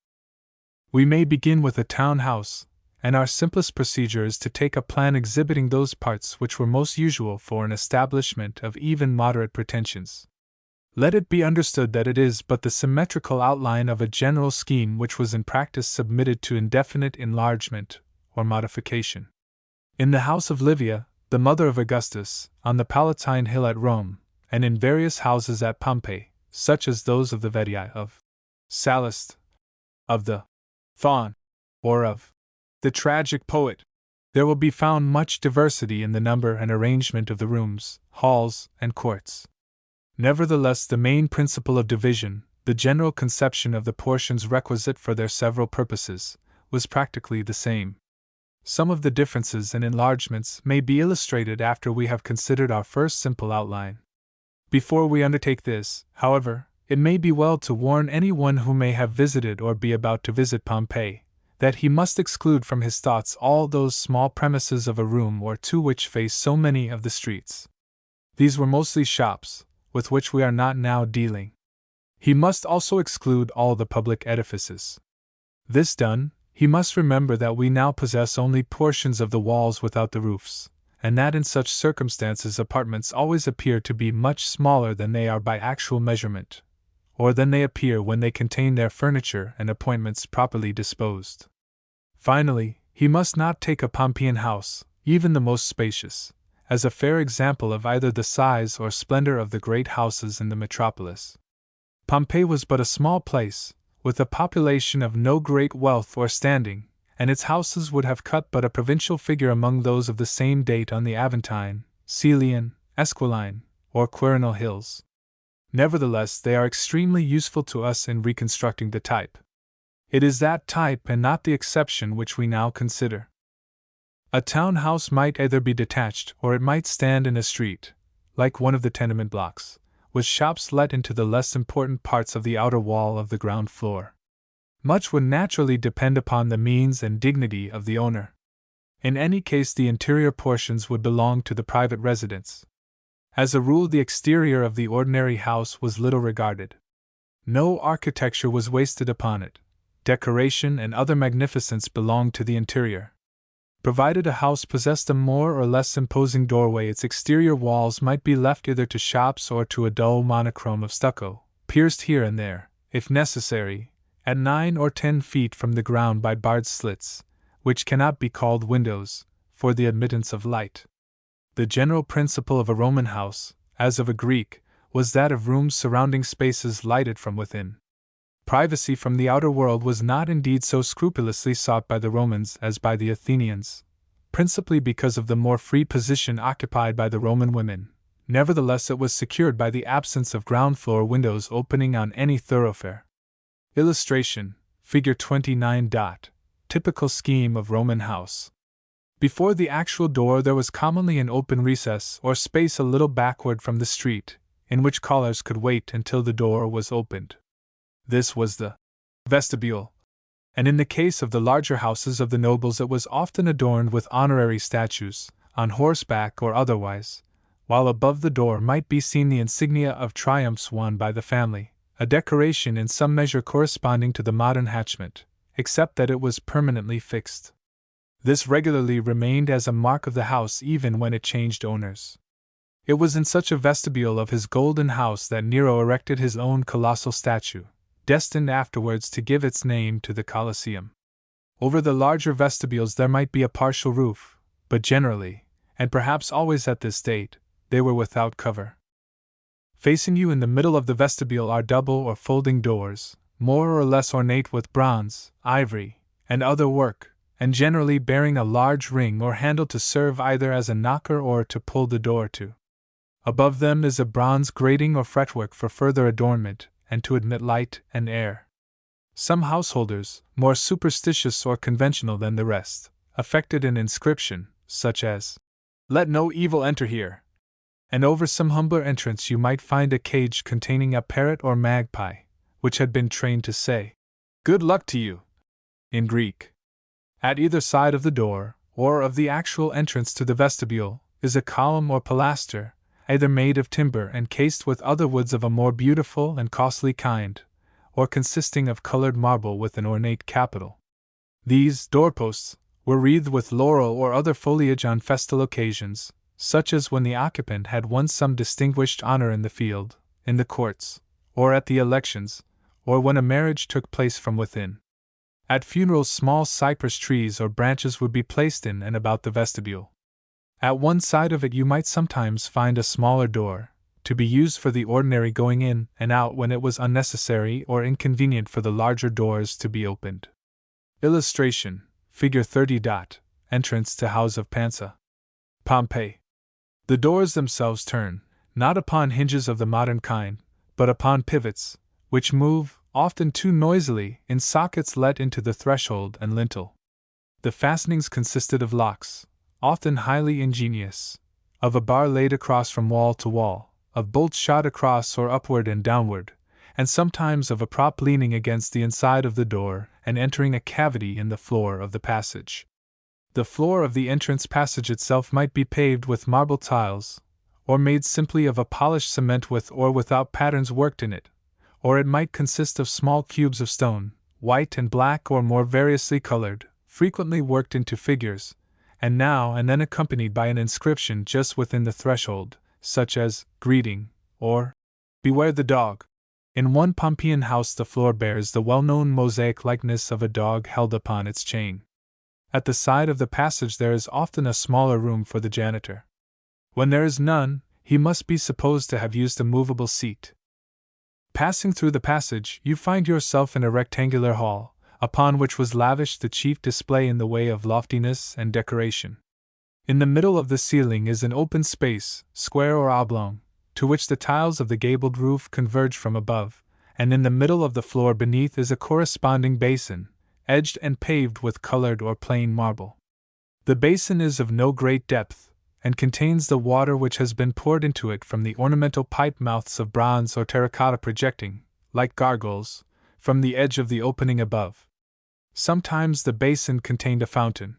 We may begin with a town house, and our simplest procedure is to take a plan exhibiting those parts which were most usual for an establishment of even moderate pretensions. Let it be understood that it is but the symmetrical outline of a general scheme which was in practice submitted to indefinite enlargement or modification. In the house of Livia, the mother of Augustus, on the Palatine Hill at Rome, and in various houses at Pompeii, such as those of the Vetii, of Sallust, of the Faun, or of the tragic poet, there will be found much diversity in the number and arrangement of the rooms, halls, and courts. Nevertheless, the main principle of division, the general conception of the portions requisite for their several purposes, was practically the same. Some of the differences and enlargements may be illustrated after we have considered our first simple outline. Before we undertake this, however, it may be well to warn anyone who may have visited or be about to visit Pompeii, that he must exclude from his thoughts all those small premises of a room or 2 which face so many of the streets. These were mostly shops, with which we are not now dealing. He must also exclude all the public edifices. This done, he must remember that we now possess only portions of the walls without the roofs, and that in such circumstances apartments always appear to be much smaller than they are by actual measurement, or than they appear when they contain their furniture and appointments properly disposed. Finally, he must not take a Pompeian house, even the most spacious, as a fair example of either the size or splendor of the great houses in the metropolis. Pompeii was but a small place, with a population of no great wealth or standing, and its houses would have cut but a provincial figure among those of the same date on the Aventine, Cælian, Esquiline, or Quirinal hills. Nevertheless, they are extremely useful to us in reconstructing the type. It is that type and not the exception which we now consider. A town house might either be detached or it might stand in a street, like one of the tenement blocks, with shops let into the less important parts of the outer wall of the ground floor. Much would naturally depend upon the means and dignity of the owner. In any case, the interior portions would belong to the private residence. As a rule, the exterior of the ordinary house was little regarded. No architecture was wasted upon it. Decoration and other magnificence belonged to the interior. Provided a house possessed a more or less imposing doorway, its exterior walls might be left either to shops or to a dull monochrome of stucco, pierced here and there, if necessary, at 9 or 10 feet from the ground by barred slits, which cannot be called windows, for the admittance of light. The general principle of a Roman house, as of a Greek, was that of rooms surrounding spaces lighted from within. Privacy from the outer world was not indeed so scrupulously sought by the Romans as by the Athenians, principally because of the more free position occupied by the Roman women. Nevertheless, it was secured by the absence of ground floor windows opening on any thoroughfare. Illustration: Figure 29. Typical scheme of Roman house. Before the actual door there was commonly an open recess or space a little backward from the street, in which callers could wait until the door was opened. This was the vestibule, and in the case of the larger houses of the nobles it was often adorned with honorary statues, on horseback or otherwise, while above the door might be seen the insignia of triumphs won by the family, a decoration in some measure corresponding to the modern hatchment, except that it was permanently fixed. This regularly remained as a mark of the house even when it changed owners. It was in such a vestibule of his golden house that Nero erected his own colossal statue, destined afterwards to give its name to the Colosseum. Over the larger vestibules there might be a partial roof, but generally, and perhaps always at this date, they were without cover. Facing you in the middle of the vestibule are double or folding doors, more or less ornate with bronze, ivory, and other work, and generally bearing a large ring or handle to serve either as a knocker or to pull the door to. Above them is a bronze grating or fretwork for further adornment and to admit light and air. Some householders, more superstitious or conventional than the rest, affected an inscription, such as, "Let no evil enter here," and over some humbler entrance you might find a cage containing a parrot or magpie, which had been trained to say, "Good luck to you," in Greek. At either side of the door, or of the actual entrance to the vestibule, is a column or pilaster, either made of timber and cased with other woods of a more beautiful and costly kind, or consisting of colored marble with an ornate capital. These doorposts were wreathed with laurel or other foliage on festal occasions, such as when the occupant had won some distinguished honor in the field, in the courts, or at the elections, or when a marriage took place from within. At funerals small cypress trees or branches would be placed in and about the vestibule. At one side of it you might sometimes find a smaller door, to be used for the ordinary going in and out when it was unnecessary or inconvenient for the larger doors to be opened. Illustration, Figure 30. Entrance to House of Pansa. Pompeii. The doors themselves turn, not upon hinges of the modern kind, but upon pivots, which move, often too noisily, in sockets let into the threshold and lintel. The fastenings consisted of locks, often highly ingenious, of a bar laid across from wall to wall, of bolts shot across or upward and downward, and sometimes of a prop leaning against the inside of the door and entering a cavity in the floor of the passage. The floor of the entrance passage itself might be paved with marble tiles, or made simply of a polished cement with or without patterns worked in it, or it might consist of small cubes of stone, white and black or more variously colored, frequently worked into figures, and now and then accompanied by an inscription just within the threshold, such as, "Greeting," or, "Beware the dog." In one Pompeian house the floor bears the well-known mosaic likeness of a dog held upon its chain. At the side of the passage there is often a smaller room for the janitor. When there is none, he must be supposed to have used a movable seat. Passing through the passage, you find yourself in a rectangular hall, upon which was lavished the chief display in the way of loftiness and decoration. In the middle of the ceiling is an open space, square or oblong, to which the tiles of the gabled roof converge from above, and in the middle of the floor beneath is a corresponding basin, edged and paved with colored or plain marble. The basin is of no great depth, and contains the water which has been poured into it from the ornamental pipe mouths of bronze or terracotta projecting, like gargoyles, from the edge of the opening above. Sometimes the basin contained a fountain.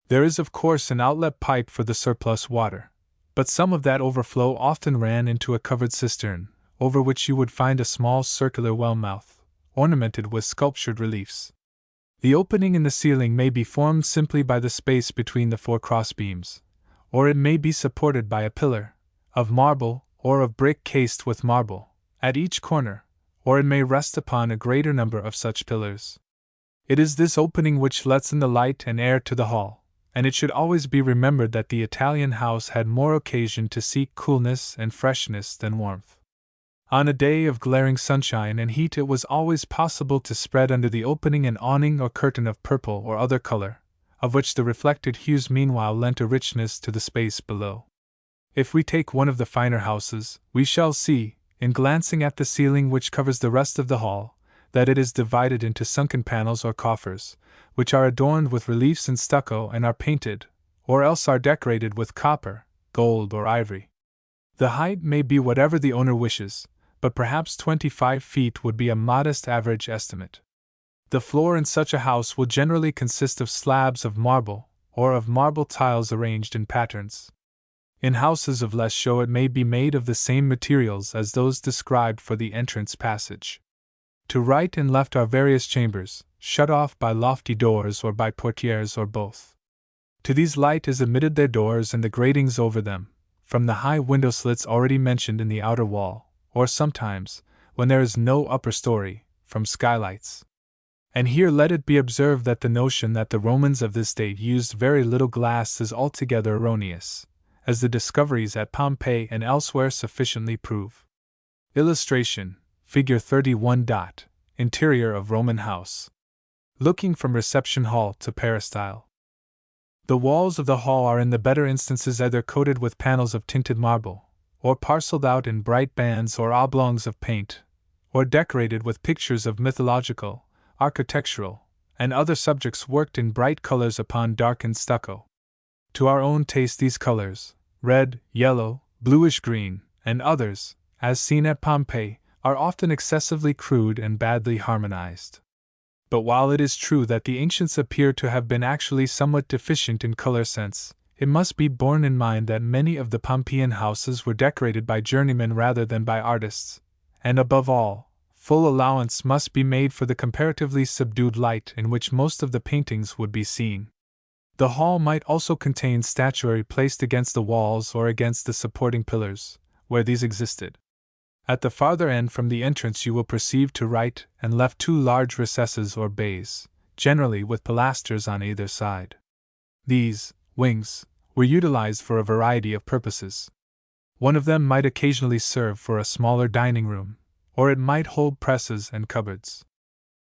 There is of course an outlet pipe for the surplus water, but some of that overflow often ran into a covered cistern, over which you would find a small circular well mouth, ornamented with sculptured reliefs. The opening in the ceiling may be formed simply by the space between the four crossbeams, or it may be supported by a pillar, of marble or of brick cased with marble, at each corner, or it may rest upon a greater number of such pillars. It is this opening which lets in the light and air to the hall, and it should always be remembered that the Italian house had more occasion to seek coolness and freshness than warmth. On a day of glaring sunshine and heat it was always possible to spread under the opening an awning or curtain of purple or other color, of which the reflected hues meanwhile lent a richness to the space below. If we take one of the finer houses, we shall see, in glancing at the ceiling which covers the rest of the hall, that it is divided into sunken panels or coffers, which are adorned with reliefs in stucco and are painted, or else are decorated with copper, gold, or ivory. The height may be whatever the owner wishes, but perhaps 25 feet would be a modest average estimate. The floor in such a house will generally consist of slabs of marble, or of marble tiles arranged in patterns. In houses of less show it may be made of the same materials as those described for the entrance passage. To right and left are various chambers, shut off by lofty doors or by portieres or both. To these light is admitted their doors and the gratings over them, from the high window slits already mentioned in the outer wall, or sometimes, when there is no upper story, from skylights. And here let it be observed that the notion that the Romans of this date used very little glass is altogether erroneous, as the discoveries at Pompeii and elsewhere sufficiently prove. Illustration: Figure 31. Interior of Roman house. Looking from reception hall to peristyle. The walls of the hall are in the better instances either coated with panels of tinted marble, or parcelled out in bright bands or oblongs of paint, or decorated with pictures of mythological, architectural, and other subjects worked in bright colors upon darkened stucco. To our own taste these colors, red, yellow, bluish-green, and others, as seen at Pompeii, are often excessively crude and badly harmonized. But while it is true that the ancients appear to have been actually somewhat deficient in color sense, it must be borne in mind that many of the Pompeian houses were decorated by journeymen rather than by artists, and above all, full allowance must be made for the comparatively subdued light in which most of the paintings would be seen. The hall might also contain statuary placed against the walls or against the supporting pillars, where these existed. At the farther end from the entrance you will perceive to right and left two large recesses or bays, generally with pilasters on either side. These wings were utilized for a variety of purposes. One of them might occasionally serve for a smaller dining room, or it might hold presses and cupboards.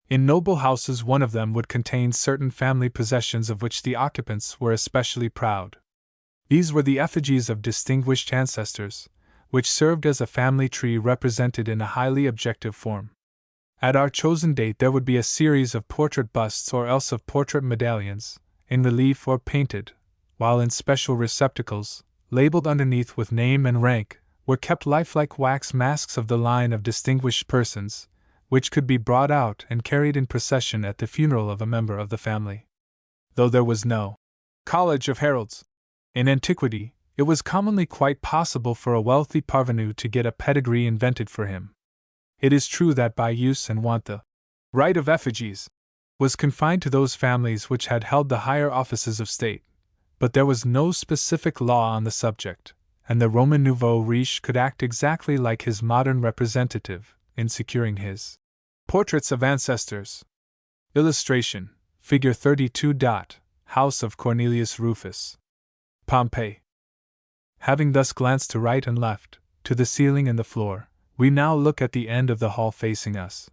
In noble houses one of them would contain certain family possessions of which the occupants were especially proud. These were the effigies of distinguished ancestors, which served as a family tree represented in a highly objective form. At our chosen date there would be a series of portrait busts or else of portrait medallions, in relief or painted, while in special receptacles, labeled underneath with name and rank, were kept lifelike wax masks of the line of distinguished persons, which could be brought out and carried in procession at the funeral of a member of the family. Though there was no college of heralds in antiquity, it was commonly quite possible for a wealthy parvenu to get a pedigree invented for him. It is true that by use and wont the right of effigies was confined to those families which had held the higher offices of state, but there was no specific law on the subject, and the Roman nouveau riche could act exactly like his modern representative in securing his portraits of ancestors. Illustration: Figure 32. House of Cornelius Rufus. Pompeii. Having thus glanced to right and left, to the ceiling and the floor, we now look at the end of the hall facing us.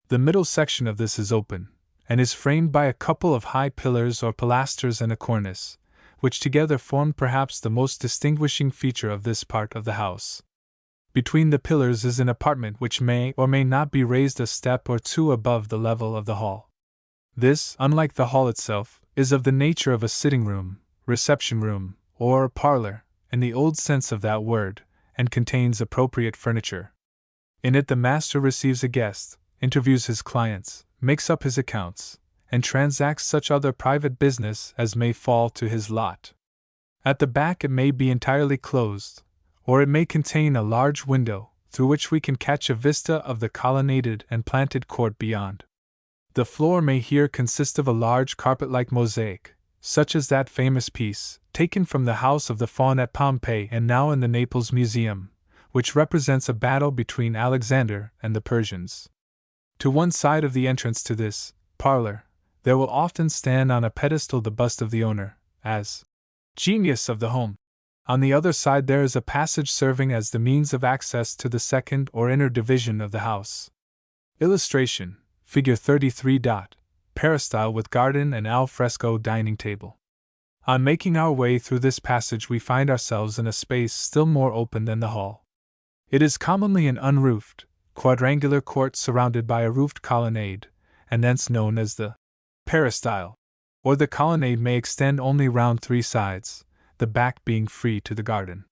The middle section of this is open, and is framed by a couple of high pillars or pilasters and a cornice, which together form perhaps the most distinguishing feature of this part of the house. Between the pillars is an apartment which may or may not be raised a step or two above the level of the hall. This, unlike the hall itself, is of the nature of a sitting room, reception room, or parlor, in the old sense of that word, and contains appropriate furniture. In it the master receives a guest, interviews his clients, makes up his accounts, and transacts such other private business as may fall to his lot. At the back it may be entirely closed, or it may contain a large window, through which we can catch a vista of the colonnaded and planted court beyond. The floor may here consist of a large carpet-like mosaic, such as that famous piece, taken from the House of the Faun at Pompeii and now in the Naples Museum, which represents a battle between Alexander and the Persians. To one side of the entrance to this parlor, there will often stand on a pedestal the bust of the owner, as genius of the home. On the other side there is a passage serving as the means of access to the second or inner division of the house. Illustration: Figure 33. Peristyle with garden and al fresco dining table. On making our way through this passage we find ourselves in a space still more open than the hall. It is commonly an unroofed, quadrangular court surrounded by a roofed colonnade, and thence known as the peristyle, or the colonnade may extend only round three sides, the back being free to the garden.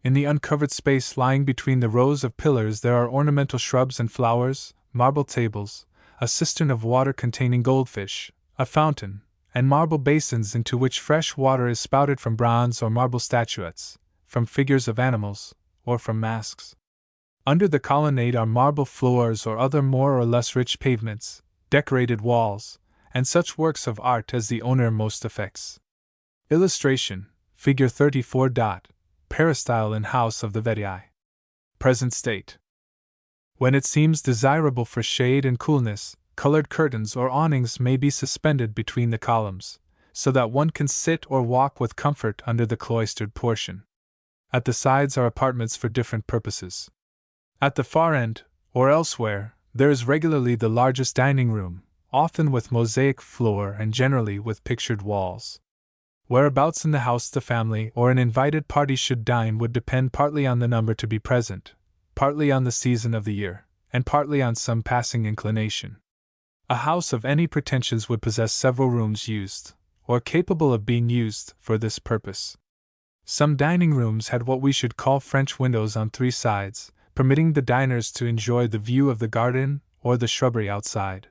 In the uncovered space lying between the rows of pillars there are ornamental shrubs and flowers, marble tables, a cistern of water containing goldfish, a fountain, and marble basins into which fresh water is spouted from bronze or marble statuettes, from figures of animals, or from masks. Under the colonnade are marble floors or other more or less rich pavements, decorated walls, and such works of art as the owner most affects. Illustration: Figure 34. Peristyle in House of the Vetii. Present state. When it seems desirable for shade and coolness, colored curtains or awnings may be suspended between the columns, so that one can sit or walk with comfort under the cloistered portion. At the sides are apartments for different purposes. At the far end, or elsewhere, there is regularly the largest dining room, often with mosaic floor and generally with pictured walls. Whereabouts in the house the family or an invited party should dine would depend partly on the number to be present, partly on the season of the year, and partly on some passing inclination. A house of any pretensions would possess several rooms used, or capable of being used, for this purpose. Some dining rooms had what we should call French windows on 3 sides, permitting the diners to enjoy the view of the garden or the shrubbery outside.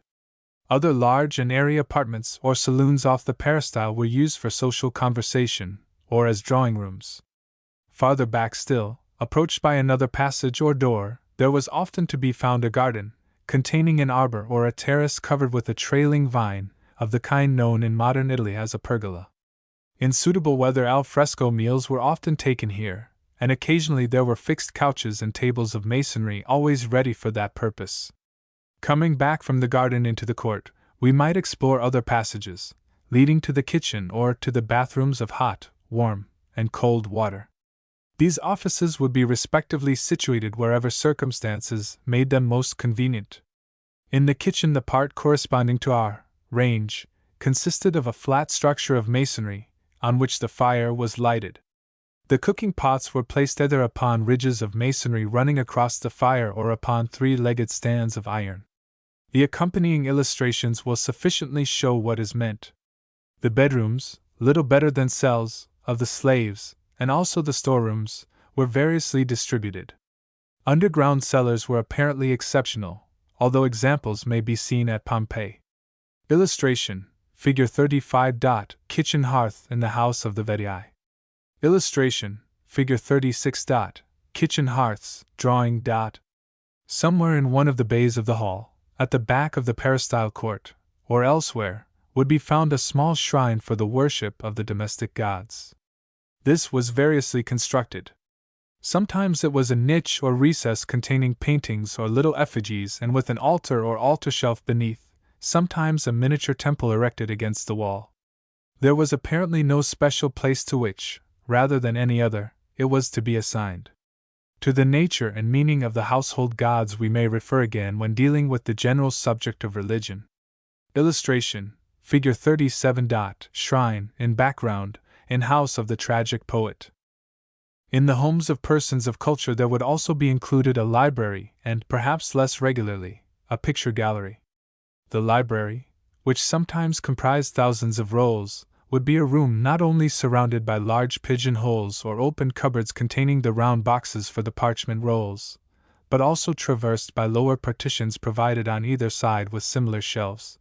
Other large and airy apartments or saloons off the peristyle were used for social conversation, or as drawing rooms. Farther back still, approached by another passage or door, there was often to be found a garden, containing an arbor or a terrace covered with a trailing vine, of the kind known in modern Italy as a pergola. In suitable weather al fresco meals were often taken here, and occasionally there were fixed couches and tables of masonry always ready for that purpose. Coming back from the garden into the court, we might explore other passages, leading to the kitchen or to the bathrooms of hot, warm, and cold water. These offices would be respectively situated wherever circumstances made them most convenient. In the kitchen, the part corresponding to our range consisted of a flat structure of masonry, on which the fire was lighted. The cooking pots were placed either upon ridges of masonry running across the fire or upon 3-legged stands of iron. The accompanying illustrations will sufficiently show what is meant. The bedrooms, little better than cells, of the slaves, and also the storerooms, were variously distributed. Underground cellars were apparently exceptional, although examples may be seen at Pompeii. Illustration, Figure 35. Kitchen hearth in the house of the Vedii. Illustration, Figure 36. Kitchen hearths, drawing. Somewhere in one of the bays of the hall, at the back of the peristyle court, or elsewhere, would be found a small shrine for the worship of the domestic gods. This was variously constructed. Sometimes it was a niche or recess containing paintings or little effigies and with an altar or altar shelf beneath, sometimes a miniature temple erected against the wall. There was apparently no special place to which, rather than any other, it was to be assigned. To the nature and meaning of the household gods we may refer again when dealing with the general subject of religion. Illustration, Figure 37. Shrine, in background, in house of the tragic poet. In the homes of persons of culture there would also be included a library and, perhaps less regularly, a picture gallery. The library, which sometimes comprised thousands of rolls, would be a room not only surrounded by large pigeon-holes or open cupboards containing the round boxes for the parchment rolls, but also traversed by lower partitions provided on either side with similar shelves.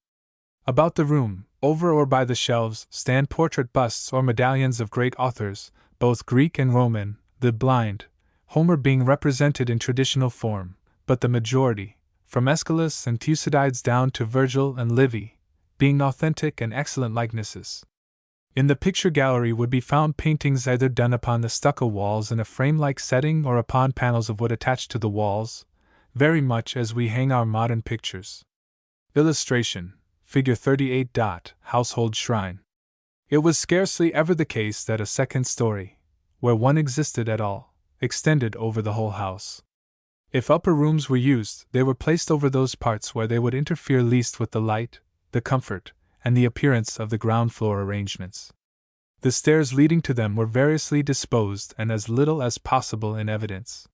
About the room, over or by the shelves, stand portrait busts or medallions of great authors, both Greek and Roman, the blind, Homer being represented in traditional form, but the majority, from Aeschylus and Thucydides down to Virgil and Livy, being authentic and excellent likenesses. In the picture gallery would be found paintings either done upon the stucco walls in a frame-like setting or upon panels of wood attached to the walls, very much as we hang our modern pictures. Illustration, Figure 38. Household shrine. It was scarcely ever the case that a second story, where one existed at all, extended over the whole house. If upper rooms were used, they were placed over those parts where they would interfere least with the light, the comfort, and the appearance of the ground floor arrangements. The stairs leading to them were variously disposed and as little as possible in evidence.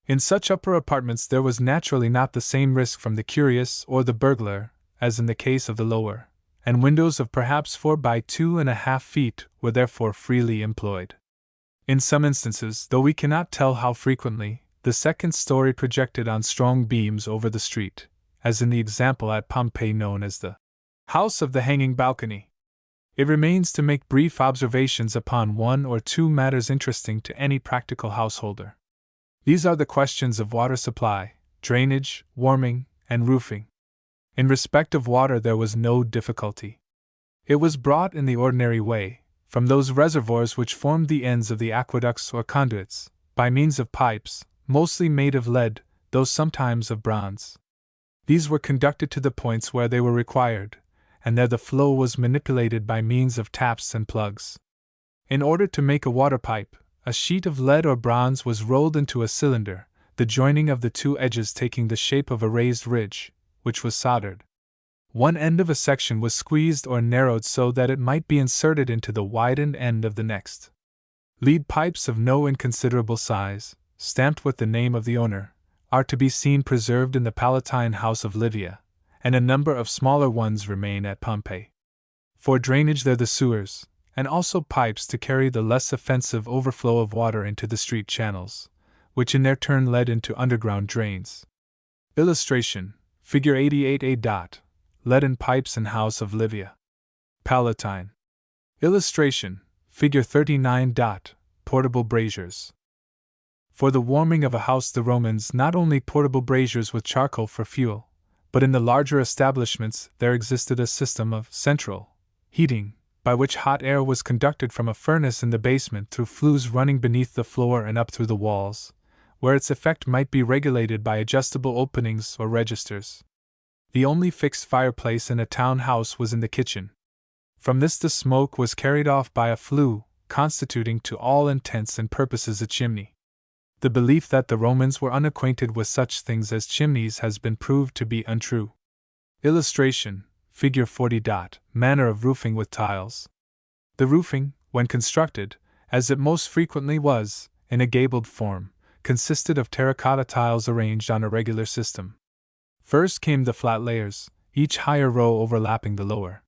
In such upper apartments there was naturally not the same risk from the curious or the burglar, as in the case of the lower, and windows of perhaps 4 by 2.5 feet were therefore freely employed. In some instances, though we cannot tell how frequently, the second story projected on strong beams over the street, as in the example at Pompeii known as the House of the Hanging Balcony. It remains to make brief observations upon one or two matters interesting to any practical householder. These are the questions of water supply, drainage, warming, and roofing. In respect of water there was no difficulty. It was brought in the ordinary way, from those reservoirs which formed the ends of the aqueducts or conduits, by means of pipes, mostly made of lead, though sometimes of bronze. These were conducted to the points where they were required, and there the flow was manipulated by means of taps and plugs. In order to make a water pipe, a sheet of lead or bronze was rolled into a cylinder, the joining of the two edges taking the shape of a raised ridge, which was soldered. One end of a section was squeezed or narrowed so that it might be inserted into the widened end of the next. Lead pipes of no inconsiderable size, stamped with the name of the owner, are to be seen preserved in the Palatine house of Livia, and a number of smaller ones remain at Pompeii. For drainage there the sewers, and also pipes to carry the less offensive overflow of water into the street channels, which in their turn led into underground drains. Illustration: Figure 88A. Leaden pipes in house of Livia. Palatine. Illustration: Figure 39. Portable braziers. For the warming of a house the Romans not only portable braziers with charcoal for fuel, but in the larger establishments there existed a system of central heating, by which hot air was conducted from a furnace in the basement through flues running beneath the floor and up through the walls, where its effect might be regulated by adjustable openings or registers. The only fixed fireplace in a town house was in the kitchen. From this the smoke was carried off by a flue, constituting to all intents and purposes a chimney. The belief that the Romans were unacquainted with such things as chimneys has been proved to be untrue. Illustration: Figure 40. Manner of roofing with tiles. The roofing, when constructed, as it most frequently was, in a gabled form, consisted of terracotta tiles arranged on a regular system. First came the flat layers, each higher row overlapping the lower.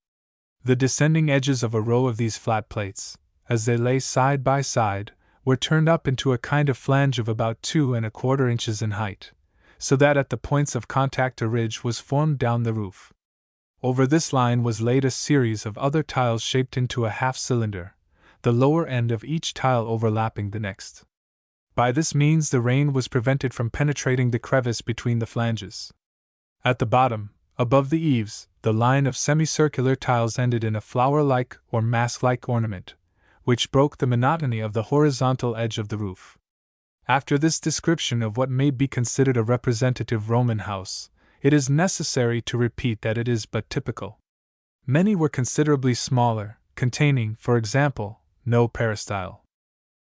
The descending edges of a row of these flat plates, as they lay side by side, were turned up into a kind of flange of about 2¼ inches in height, so that at the points of contact a ridge was formed down the roof. Over this line was laid a series of other tiles shaped into a half-cylinder, the lower end of each tile overlapping the next. By this means the rain was prevented from penetrating the crevice between the flanges. At the bottom, above the eaves, the line of semicircular tiles ended in a flower-like or mask-like ornament, which broke the monotony of the horizontal edge of the roof. After this description of what may be considered a representative Roman house, it is necessary to repeat that it is but typical. Many were considerably smaller, containing, for example, no peristyle.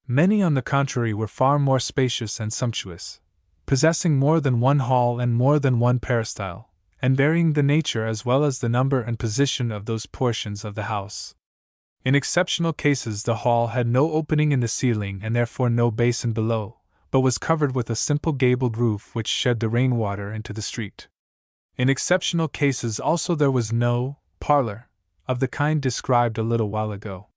Many, on the contrary, were far more spacious and sumptuous, possessing more than one hall and more than one peristyle, and varying the nature as well as the number and position of those portions of the house. In exceptional cases the hall had no opening in the ceiling and therefore no basin below, but was covered with a simple gabled roof which shed the rainwater into the street. In exceptional cases also there was no parlor, of the kind described a little while ago.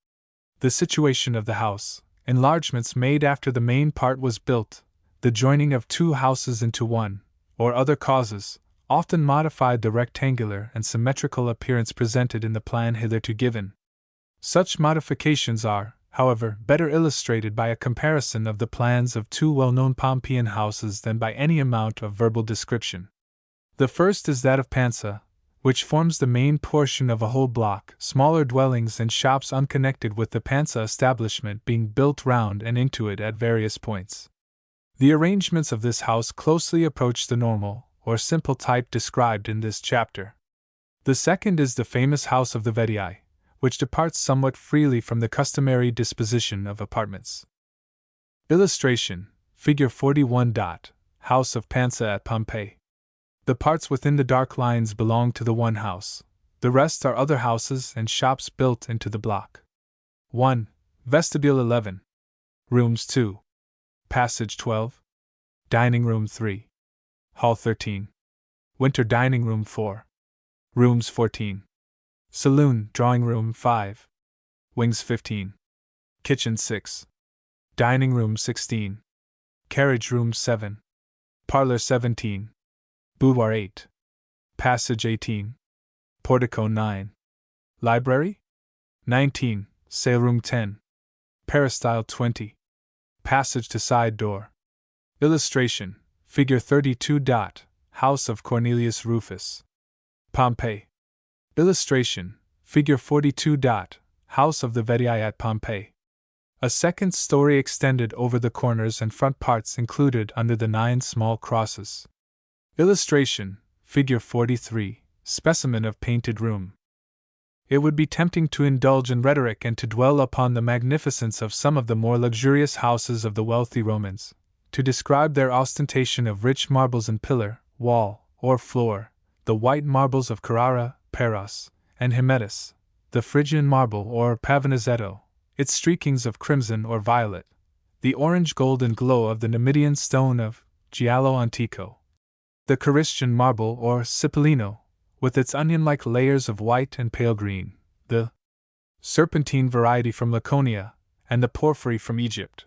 The situation of the house, enlargements made after the main part was built, the joining of two houses into one, or other causes, often modified the rectangular and symmetrical appearance presented in the plan hitherto given. Such modifications are, however, better illustrated by a comparison of the plans of two well-known Pompeian houses than by any amount of verbal description. The first is that of Pansa, which forms the main portion of a whole block, smaller dwellings and shops unconnected with the Pansa establishment being built round and into it at various points. The arrangements of this house closely approach the normal, or simple type described in this chapter. The second is the famous house of the Vetii, which departs somewhat freely from the customary disposition of apartments. Illustration: Figure 41. House of Pansa at Pompeii. The parts within the dark lines belong to the one house, the rest are other houses and shops built into the block. 1. Vestibule 11. Rooms 2. Passage 12. Dining room 3. Hall 13. Winter dining room 4. Rooms 14. Saloon, drawing room 5. Wings 15. Kitchen 6. Dining room 16. Carriage room 7. Parlor 17. Boudoir 8. Passage 18. Portico 9. Library 19. Sale room 10. Peristyle 20. Passage to side door. Illustration: Figure 32. House of Cornelius Rufus. Pompeii. Illustration: Figure 42. House of the Vetii at Pompeii. A second story extended over the corners and front parts included under the 9 small crosses. Illustration: Figure 43, specimen of painted room. It would be tempting to indulge in rhetoric and to dwell upon the magnificence of some of the more luxurious houses of the wealthy Romans, to describe their ostentation of rich marbles in pillar, wall, or floor, the white marbles of Carrara, Paros, and Hymettus, the Phrygian marble or Pavonazzetto, its streakings of crimson or violet, the orange-golden glow of the Numidian stone of Giallo Antico, the Carystian marble or Cipollino, with its onion-like layers of white and pale green, the serpentine variety from Laconia, and the porphyry from Egypt.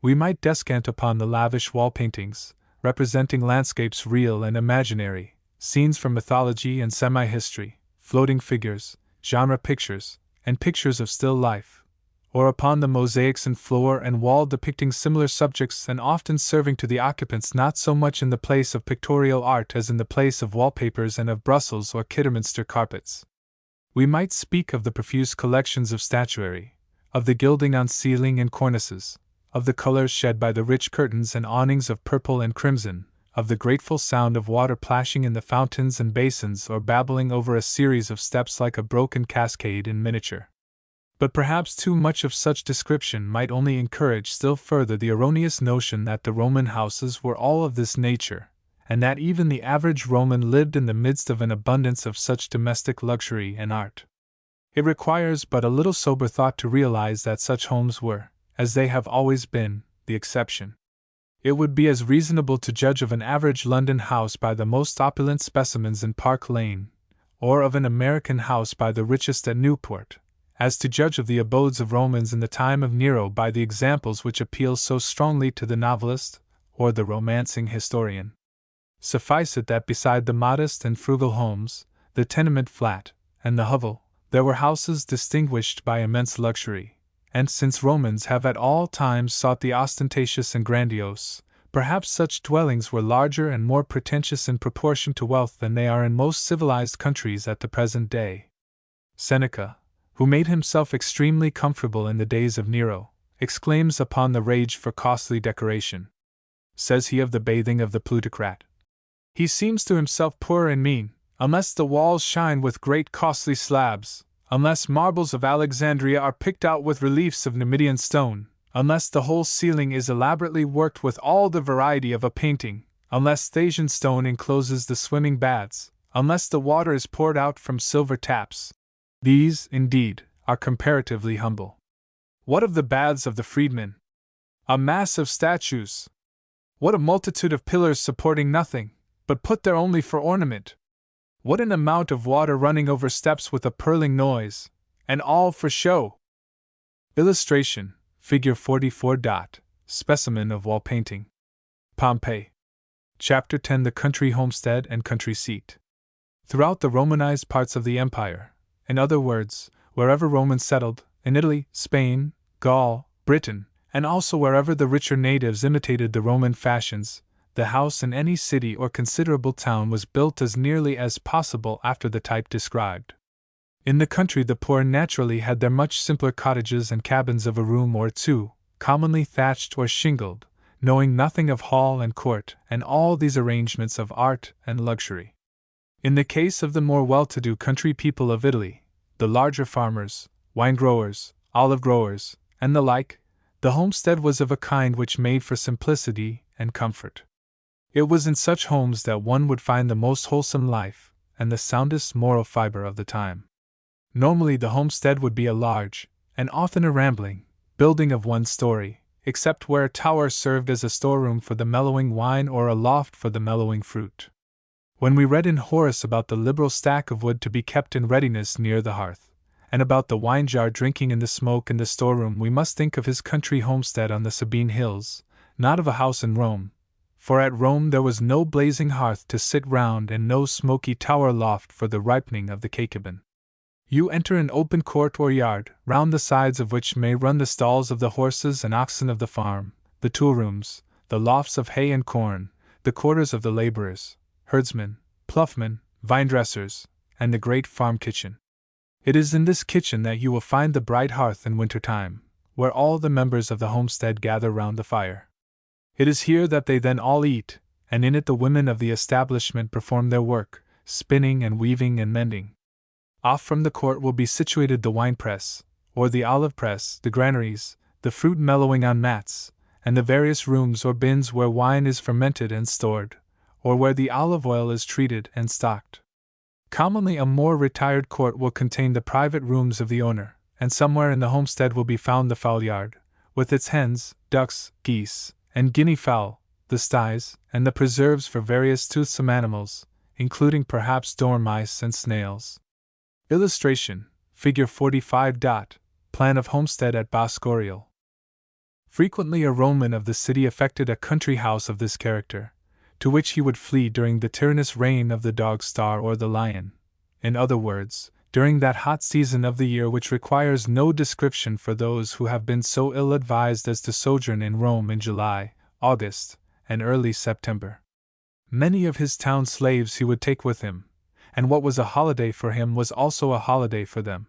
We might descant upon the lavish wall paintings, representing landscapes real and imaginary, scenes from mythology and semi-history, floating figures, genre pictures, and pictures of still life, or upon the mosaics in floor and wall depicting similar subjects and often serving to the occupants not so much in the place of pictorial art as in the place of wallpapers and of Brussels or Kidderminster carpets. We might speak of the profuse collections of statuary, of the gilding on ceiling and cornices, of the colors shed by the rich curtains and awnings of purple and crimson, of the grateful sound of water plashing in the fountains and basins or babbling over a series of steps like a broken cascade in miniature. But perhaps too much of such description might only encourage still further the erroneous notion that the Roman houses were all of this nature, and that even the average Roman lived in the midst of an abundance of such domestic luxury and art. It requires but a little sober thought to realize that such homes were, as they have always been, the exception. It would be as reasonable to judge of an average London house by the most opulent specimens in Park Lane, or of an American house by the richest at Newport, as to judge of the abodes of Romans in the time of Nero by the examples which appeal so strongly to the novelist or the romancing historian. Suffice it that beside the modest and frugal homes, the tenement flat, and the hovel, there were houses distinguished by immense luxury, and since Romans have at all times sought the ostentatious and grandiose, perhaps such dwellings were larger and more pretentious in proportion to wealth than they are in most civilized countries at the present day. Seneca, who made himself extremely comfortable in the days of Nero, exclaims upon the rage for costly decoration. Says he of the bathing of the plutocrat, "He seems to himself poor and mean, unless the walls shine with great costly slabs, unless marbles of Alexandria are picked out with reliefs of Numidian stone, unless the whole ceiling is elaborately worked with all the variety of a painting, unless Thasian stone encloses the swimming baths, unless the water is poured out from silver taps. These, indeed, are comparatively humble. What of the baths of the freedmen? A mass of statues! What a multitude of pillars supporting nothing, but put there only for ornament! What an amount of water running over steps with a purling noise, and all for show!" Illustration, Figure 44. Specimen of wall painting. Pompeii. Chapter 10. The country homestead and country seat. Throughout the Romanized parts of the empire, in other words, wherever Romans settled, in Italy, Spain, Gaul, Britain, and also wherever the richer natives imitated the Roman fashions, the house in any city or considerable town was built as nearly as possible after the type described. In the country the poor naturally had their much simpler cottages and cabins of a room or two, commonly thatched or shingled, knowing nothing of hall and court and all these arrangements of art and luxury. In the case of the more well-to-do country people of Italy, the larger farmers, wine-growers, olive-growers, and the like, the homestead was of a kind which made for simplicity and comfort. It was in such homes that one would find the most wholesome life and the soundest moral fiber of the time. Normally the homestead would be a large, and often a rambling, building of one story, except where a tower served as a storeroom for the mellowing wine or a loft for the mellowing fruit. When we read in Horace about the liberal stack of wood to be kept in readiness near the hearth, and about the wine jar drinking in the smoke in the storeroom, we must think of his country homestead on the Sabine hills, not of a house in Rome, for at Rome there was no blazing hearth to sit round and no smoky tower loft for the ripening of the cacabin. You enter an open court or yard, round the sides of which may run the stalls of the horses and oxen of the farm, the tool-rooms, the lofts of hay and corn, the quarters of the laborers, herdsmen, ploughmen, vine-dressers, and the great farm kitchen. It is in this kitchen that you will find the bright hearth in winter time, where all the members of the homestead gather round the fire. It is here that they then all eat, and in it the women of the establishment perform their work, spinning and weaving and mending. Off from the court will be situated the wine press, or the olive press, the granaries, the fruit mellowing on mats, and the various rooms or bins where wine is fermented and stored, or where the olive oil is treated and stocked. Commonly a more retired court will contain the private rooms of the owner, and somewhere in the homestead will be found the fowl yard, with its hens, ducks, geese, and guinea fowl, the sties, and the preserves for various toothsome animals, including perhaps dormice and snails. Illustration, Figure 45. Plan of homestead at Boscorial. Frequently a Roman of the city affected a country house of this character, to which he would flee during the tyrannous reign of the dog star or the lion. In other words, during that hot season of the year which requires no description for those who have been so ill-advised as to sojourn in Rome in July, August, and early September. Many of his town slaves he would take with him, and what was a holiday for him was also a holiday for them.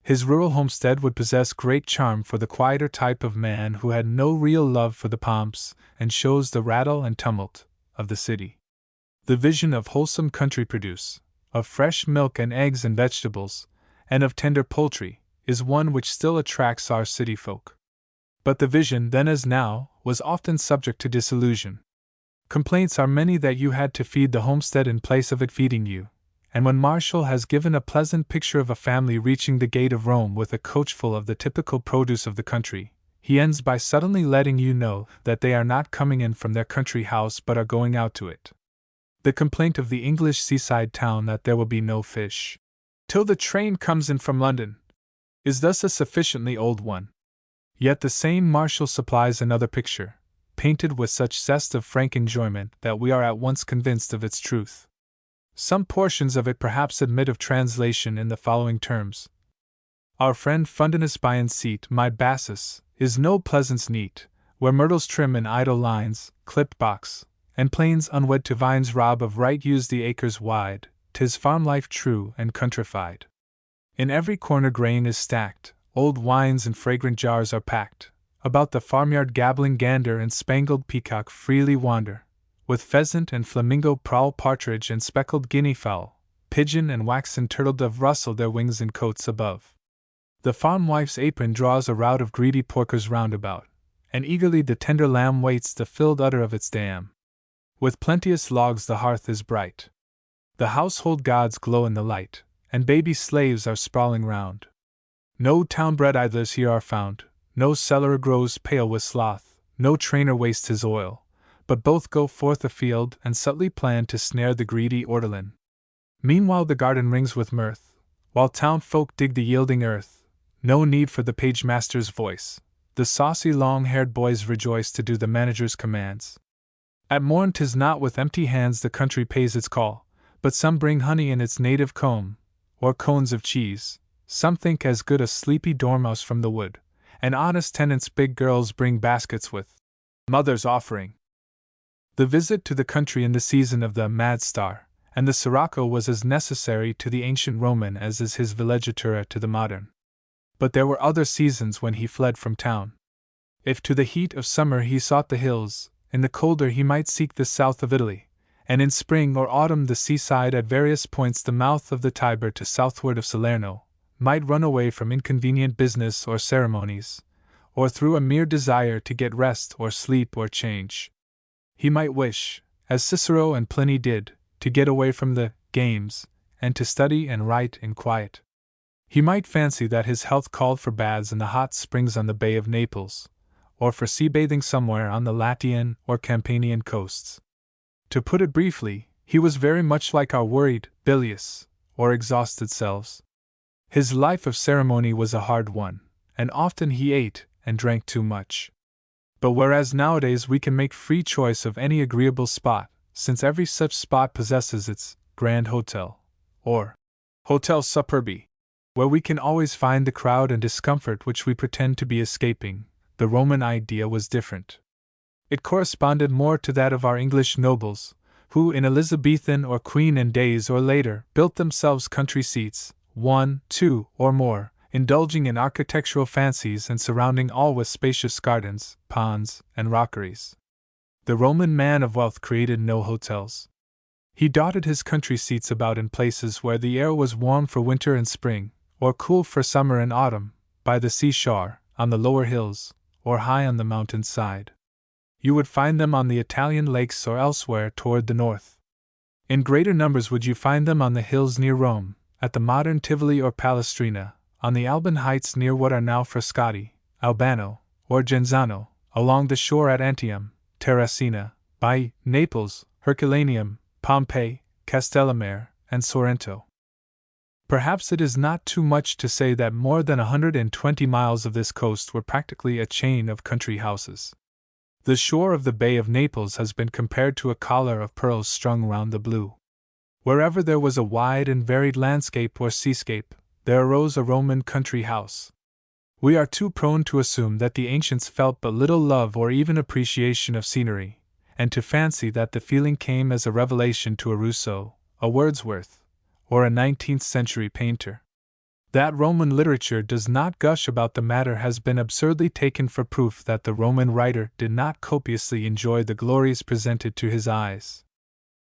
His rural homestead would possess great charm for the quieter type of man who had no real love for the pomps and shows, the rattle and tumult of the city. The vision of wholesome country produce, of fresh milk and eggs and vegetables, and of tender poultry, is one which still attracts our city folk. But the vision, then as now, was often subject to disillusion. Complaints are many that you had to feed the homestead in place of it feeding you, and when Martial has given a pleasant picture of a family reaching the gate of Rome with a coachful of the typical produce of the country, he ends by suddenly letting you know that they are not coming in from their country house but are going out to it. The complaint of the English seaside town that there will be no fish till the train comes in from London is thus a sufficiently old one. Yet the same Martial supplies another picture, painted with such zest of frank enjoyment that we are at once convinced of its truth. Some portions of it perhaps admit of translation in the following terms. Our friend Fundinus by seat, my Bassus, is no pleasance neat, where myrtles trim in idle lines, clipped box, and plains unwed to vines rob of right use the acres wide, 'tis farm life true and countrified. In every corner grain is stacked, old wines in fragrant jars are packed, about the farmyard gabbling gander and spangled peacock freely wander, with pheasant and flamingo prowl, partridge and speckled guinea fowl, pigeon and waxen turtle dove rustle their wings in cotes above. The farm wife's apron draws a rout of greedy porkers round about, and eagerly the tender lamb waits the filled udder of its dam. With plenteous logs the hearth is bright. The household gods glow in the light, and baby slaves are sprawling round. No town-bred idlers here are found, no cellarer grows pale with sloth, no trainer wastes his oil, but both go forth afield and subtly plan to snare the greedy ortolan. Meanwhile the garden rings with mirth, while town folk dig the yielding earth. No need for the pagemaster's voice, the saucy long-haired boys rejoice to do the manager's commands. At morn 'tis not with empty hands the country pays its call, but some bring honey in its native comb, or cones of cheese, some think as good a sleepy dormouse from the wood, and honest tenants' big girls bring baskets with mother's offering. The visit to the country in the season of the Mad Star and the Sirocco was as necessary to the ancient Roman as is his villeggiatura to the modern. But there were other seasons when he fled from town. If to the heat of summer he sought the hills, in the colder he might seek the south of Italy, and in spring or autumn the seaside at various points the mouth of the Tiber to southward of Salerno, might run away from inconvenient business or ceremonies, or through a mere desire to get rest or sleep or change. He might wish, as Cicero and Pliny did, to get away from the games, and to study and write in quiet. He might fancy that his health called for baths in the hot springs on the Bay of Naples, or for sea bathing somewhere on the Latian or Campanian coasts. To put it briefly, he was very much like our worried, bilious, or exhausted selves. His life of ceremony was a hard one, and often he ate and drank too much. But whereas nowadays we can make free choice of any agreeable spot, since every such spot possesses its grand hotel, or hotel superbe, where we can always find the crowd and discomfort which we pretend to be escaping, the Roman idea was different. It corresponded more to that of our English nobles, who in Elizabethan or Queen Anne days or later built themselves country seats, 1, 2, or more, indulging in architectural fancies and surrounding all with spacious gardens, ponds, and rockeries. The Roman man of wealth created no hotels. He dotted his country seats about in places where the air was warm for winter and spring, or cool for summer and autumn, by the seashore, on the lower hills, or high on the mountain side. You would find them on the Italian lakes or elsewhere toward the north. In greater numbers would you find them on the hills near Rome, at the modern Tivoli or Palestrina, on the Alban heights near what are now Frascati, Albano, or Genzano, along the shore at Antium, Terracina, Baiae, Naples, Herculaneum, Pompeii, Castellamare, and Sorrento. Perhaps it is not too much to say that more than 120 miles of this coast were practically a chain of country houses. The shore of the Bay of Naples has been compared to a collar of pearls strung round the blue. Wherever there was a wide and varied landscape or seascape, there arose a Roman country house. We are too prone to assume that the ancients felt but little love or even appreciation of scenery, and to fancy that the feeling came as a revelation to a Rousseau, a Wordsworth, or a 19th-century painter. That Roman literature does not gush about the matter has been absurdly taken for proof that the Roman writer did not copiously enjoy the glories presented to his eyes.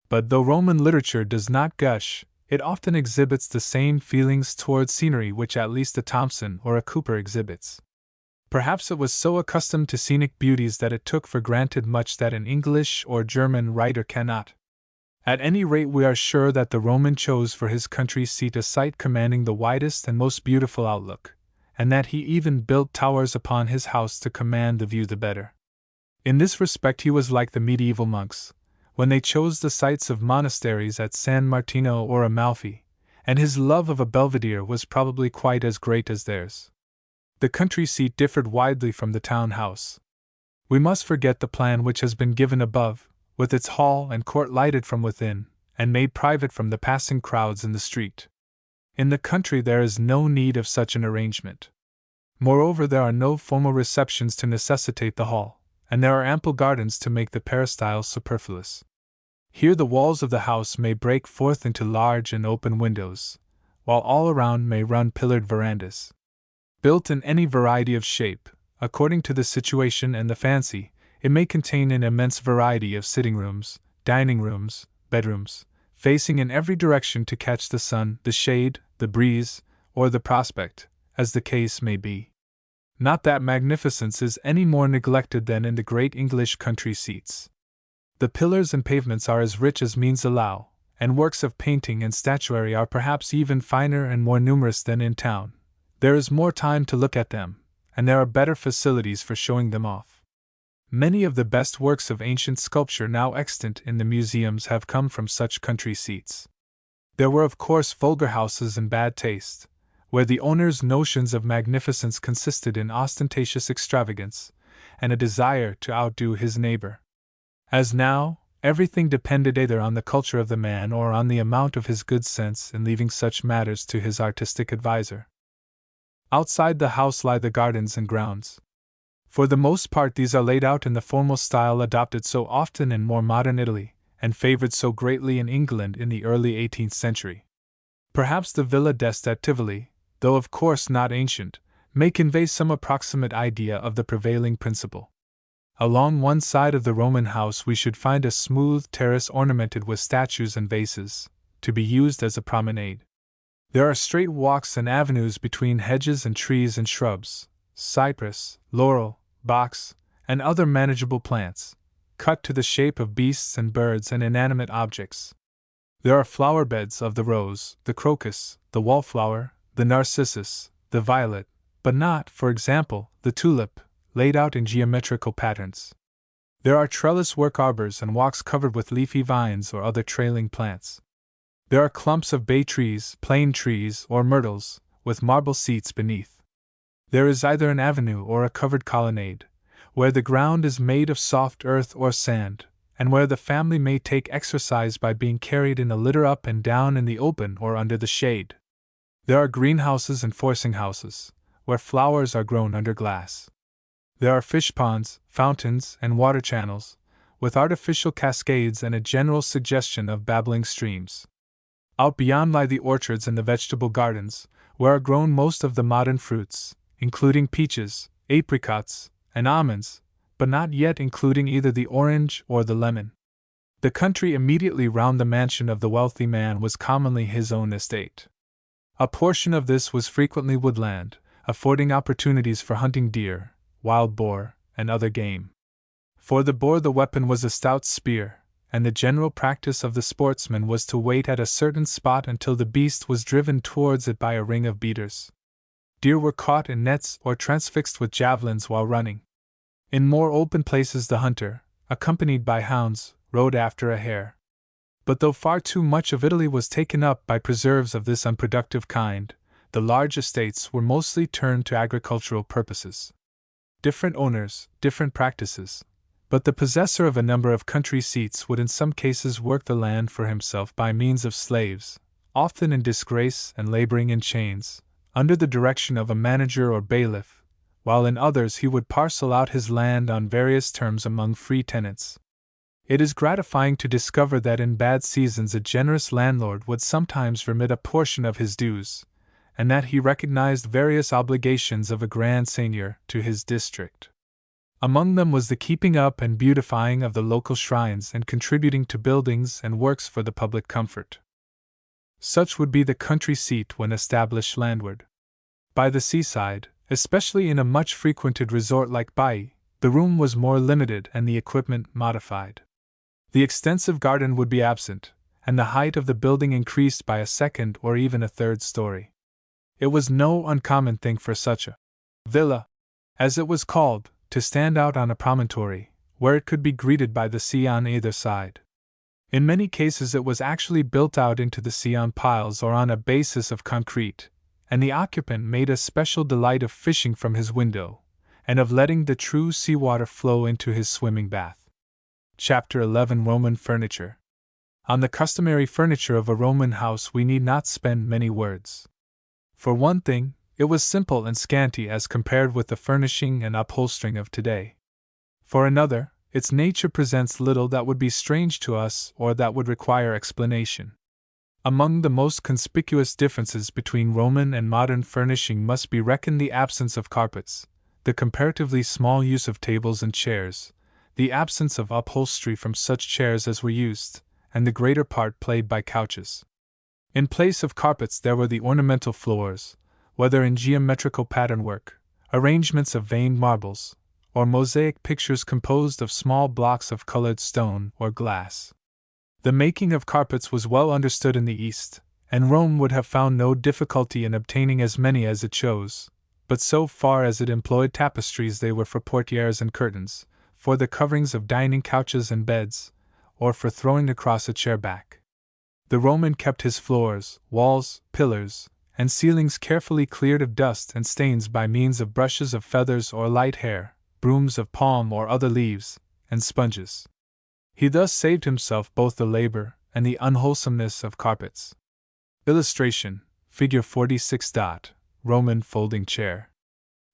But though Roman literature does not gush, it often exhibits the same feelings toward scenery which at least a Thomson or a Cooper exhibits. Perhaps it was so accustomed to scenic beauties that it took for granted much that an English or German writer cannot. At any rate, we are sure that the Roman chose for his country seat a site commanding the widest and most beautiful outlook, and that he even built towers upon his house to command the view the better. In this respect he was like the medieval monks, when they chose the sites of monasteries at San Martino or Amalfi, and his love of a belvedere was probably quite as great as theirs. The country seat differed widely from the town house. We must forget the plan which has been given above, with its hall and court lighted from within, and made private from the passing crowds in the street. In the country there is no need of such an arrangement. Moreover, there are no formal receptions to necessitate the hall, and there are ample gardens to make the peristyle superfluous. Here the walls of the house may break forth into large and open windows, while all around may run pillared verandas. Built in any variety of shape, according to the situation and the fancy, it may contain an immense variety of sitting rooms, dining rooms, bedrooms, facing in every direction to catch the sun, the shade, the breeze, or the prospect, as the case may be. Not that magnificence is any more neglected than in the great English country seats. The pillars and pavements are as rich as means allow, and works of painting and statuary are perhaps even finer and more numerous than in town. There is more time to look at them, and there are better facilities for showing them off. Many of the best works of ancient sculpture now extant in the museums have come from such country seats. There were of course vulgar houses in bad taste, where the owner's notions of magnificence consisted in ostentatious extravagance, and a desire to outdo his neighbor. As now, everything depended either on the culture of the man or on the amount of his good sense in leaving such matters to his artistic adviser. Outside the house lie the gardens and grounds. For the most part these are laid out in the formal style adopted so often in more modern Italy, and favored so greatly in England in the early 18th century. Perhaps the Villa d'Este at Tivoli, though of course not ancient, may convey some approximate idea of the prevailing principle. Along one side of the Roman house we should find a smooth terrace ornamented with statues and vases, to be used as a promenade. There are straight walks and avenues between hedges and trees and shrubs, cypress, laurel, box, and other manageable plants, cut to the shape of beasts and birds and inanimate objects. There are flower beds of the rose, the crocus, the wallflower, the narcissus, the violet, but not, for example, the tulip, laid out in geometrical patterns. There are trellis work arbors and walks covered with leafy vines or other trailing plants. There are clumps of bay trees, plane trees, or myrtles, with marble seats beneath. There is either an avenue or a covered colonnade, where the ground is made of soft earth or sand, and where the family may take exercise by being carried in a litter up and down in the open or under the shade. There are greenhouses and forcing houses, where flowers are grown under glass. There are fish ponds, fountains, and water channels, with artificial cascades and a general suggestion of babbling streams. Out beyond lie the orchards and the vegetable gardens, where are grown most of the modern fruits, including peaches, apricots, and almonds, but not yet including either the orange or the lemon. The country immediately round the mansion of the wealthy man was commonly his own estate. A portion of this was frequently woodland, affording opportunities for hunting deer, wild boar, and other game. For the boar the weapon was a stout spear, and the general practice of the sportsman was to wait at a certain spot until the beast was driven towards it by a ring of beaters. Deer were caught in nets or transfixed with javelins while running. In more open places the hunter, accompanied by hounds, rode after a hare. But though far too much of Italy was taken up by preserves of this unproductive kind, the large estates were mostly turned to agricultural purposes. Different owners, different practices, but the possessor of a number of country seats would in some cases work the land for himself by means of slaves, often in disgrace and laboring in chains, under the direction of a manager or bailiff, while in others he would parcel out his land on various terms among free tenants. It is gratifying to discover that in bad seasons a generous landlord would sometimes remit a portion of his dues, and that he recognized various obligations of a grand seigneur to his district. Among them was the keeping up and beautifying of the local shrines and contributing to buildings and works for the public comfort. Such would be the country seat when established landward. By the seaside, especially in a much frequented resort like Baiae, the room was more limited and the equipment modified. The extensive garden would be absent, and the height of the building increased by a second or even a third story. It was no uncommon thing for such a villa, as it was called, to stand out on a promontory, where it could be greeted by the sea on either side. In many cases it was actually built out into the sea on piles or on a basis of concrete, and the occupant made a special delight of fishing from his window, and of letting the true seawater flow into his swimming bath. Chapter 11 Roman Furniture. On the customary furniture of a Roman house we need not spend many words. For one thing, it was simple and scanty as compared with the furnishing and upholstering of today. For another, its nature presents little that would be strange to us or that would require explanation. Among the most conspicuous differences between Roman and modern furnishing must be reckoned the absence of carpets, the comparatively small use of tables and chairs, the absence of upholstery from such chairs as were used, and the greater part played by couches. In place of carpets there were the ornamental floors, whether in geometrical patternwork, arrangements of veined marbles, or mosaic pictures composed of small blocks of colored stone or glass. The making of carpets was well understood in the East, and Rome would have found no difficulty in obtaining as many as it chose, but so far as it employed tapestries they were for portieres and curtains, for the coverings of dining couches and beds, or for throwing across a chair back. The Roman kept his floors, walls, pillars, and ceilings carefully cleared of dust and stains by means of brushes of feathers or light hair, brooms of palm or other leaves, and sponges. He thus saved himself both the labor and the unwholesomeness of carpets. Illustration: Figure 46. Roman folding chair.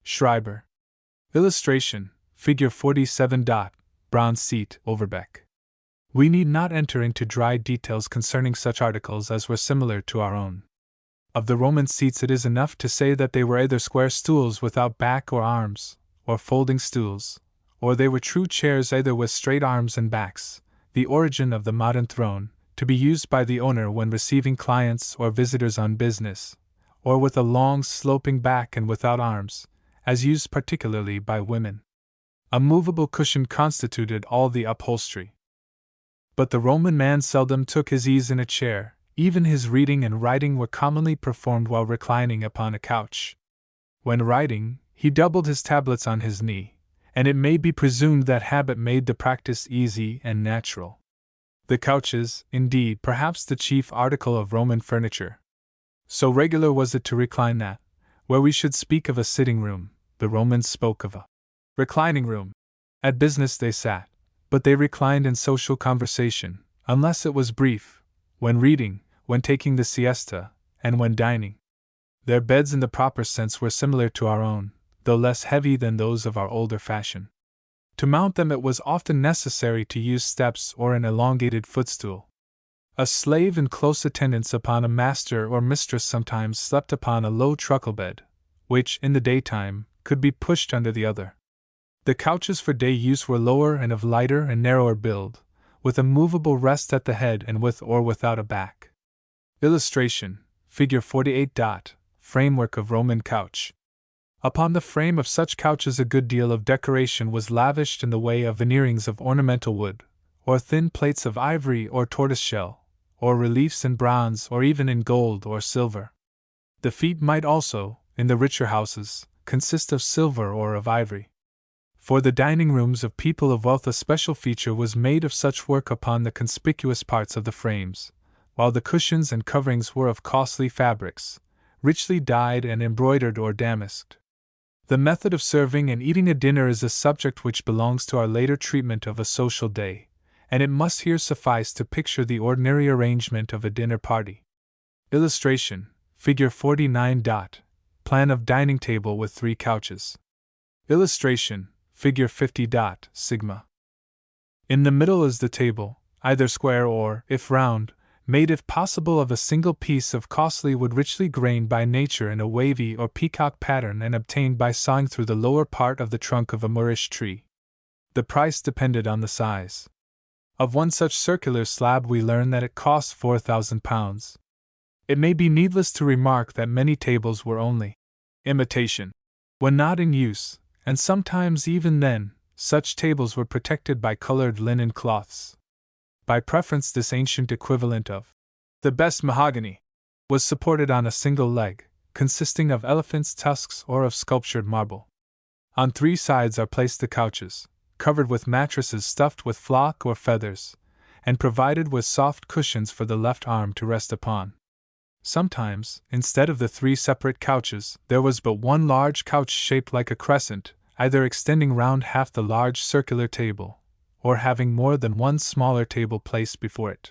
Schreiber. Illustration: Figure 47. Bronze seat, Overbeck. We need not enter into dry details concerning such articles as were similar to our own. Of the Roman seats it is enough to say that they were either square stools without back or arms, or folding stools, or they were true chairs either with straight arms and backs, the origin of the modern throne, to be used by the owner when receiving clients or visitors on business, or with a long sloping back and without arms, as used particularly by women. A movable cushion constituted all the upholstery. But the Roman man seldom took his ease in a chair, even his reading and writing were commonly performed while reclining upon a couch. When writing, he doubled his tablets on his knee, and it may be presumed that habit made the practice easy and natural. The couch is, indeed, perhaps the chief article of Roman furniture. So regular was it to recline that, where we should speak of a sitting room, the Romans spoke of a reclining room. At business they sat, but they reclined in social conversation, unless it was brief, when reading, when taking the siesta, and when dining. Their beds in the proper sense were similar to our own, though less heavy than those of our older fashion. To mount them it was often necessary to use steps or an elongated footstool. A slave in close attendance upon a master or mistress sometimes slept upon a low truckle bed, which, in the daytime, could be pushed under the other. The couches for day use were lower and of lighter and narrower build, with a movable rest at the head and with or without a back. Illustration: Figure 48. Framework of Roman couch. Upon the frame of such couches a good deal of decoration was lavished in the way of veneerings of ornamental wood, or thin plates of ivory or tortoiseshell, or reliefs in bronze or even in gold or silver. The feet might also, in the richer houses, consist of silver or of ivory. For the dining rooms of people of wealth a special feature was made of such work upon the conspicuous parts of the frames, while the cushions and coverings were of costly fabrics, richly dyed and embroidered or damasked. The method of serving and eating a dinner is a subject which belongs to our later treatment of a social day, and it must here suffice to picture the ordinary arrangement of a dinner party. Illustration: Figure 49. Plan of dining table with 3 couches. Illustration: Figure 50. Sigma. In the middle is the table, either square or, if round, made if possible of a single piece of costly wood richly grained by nature in a wavy or peacock pattern and obtained by sawing through the lower part of the trunk of a Moorish tree. The price depended on the size. Of one such circular slab we learn that it cost £4,000. It may be needless to remark that many tables were only imitation when not in use, and sometimes even then, such tables were protected by colored linen cloths. By preference, this ancient equivalent of the best mahogany was supported on a single leg, consisting of elephant's tusks or of sculptured marble. On 3 sides are placed the couches, covered with mattresses stuffed with flock or feathers, and provided with soft cushions for the left arm to rest upon. Sometimes, instead of the 3 separate couches, there was but one large couch shaped like a crescent, either extending round half the large circular table, or having more than one smaller table placed before it.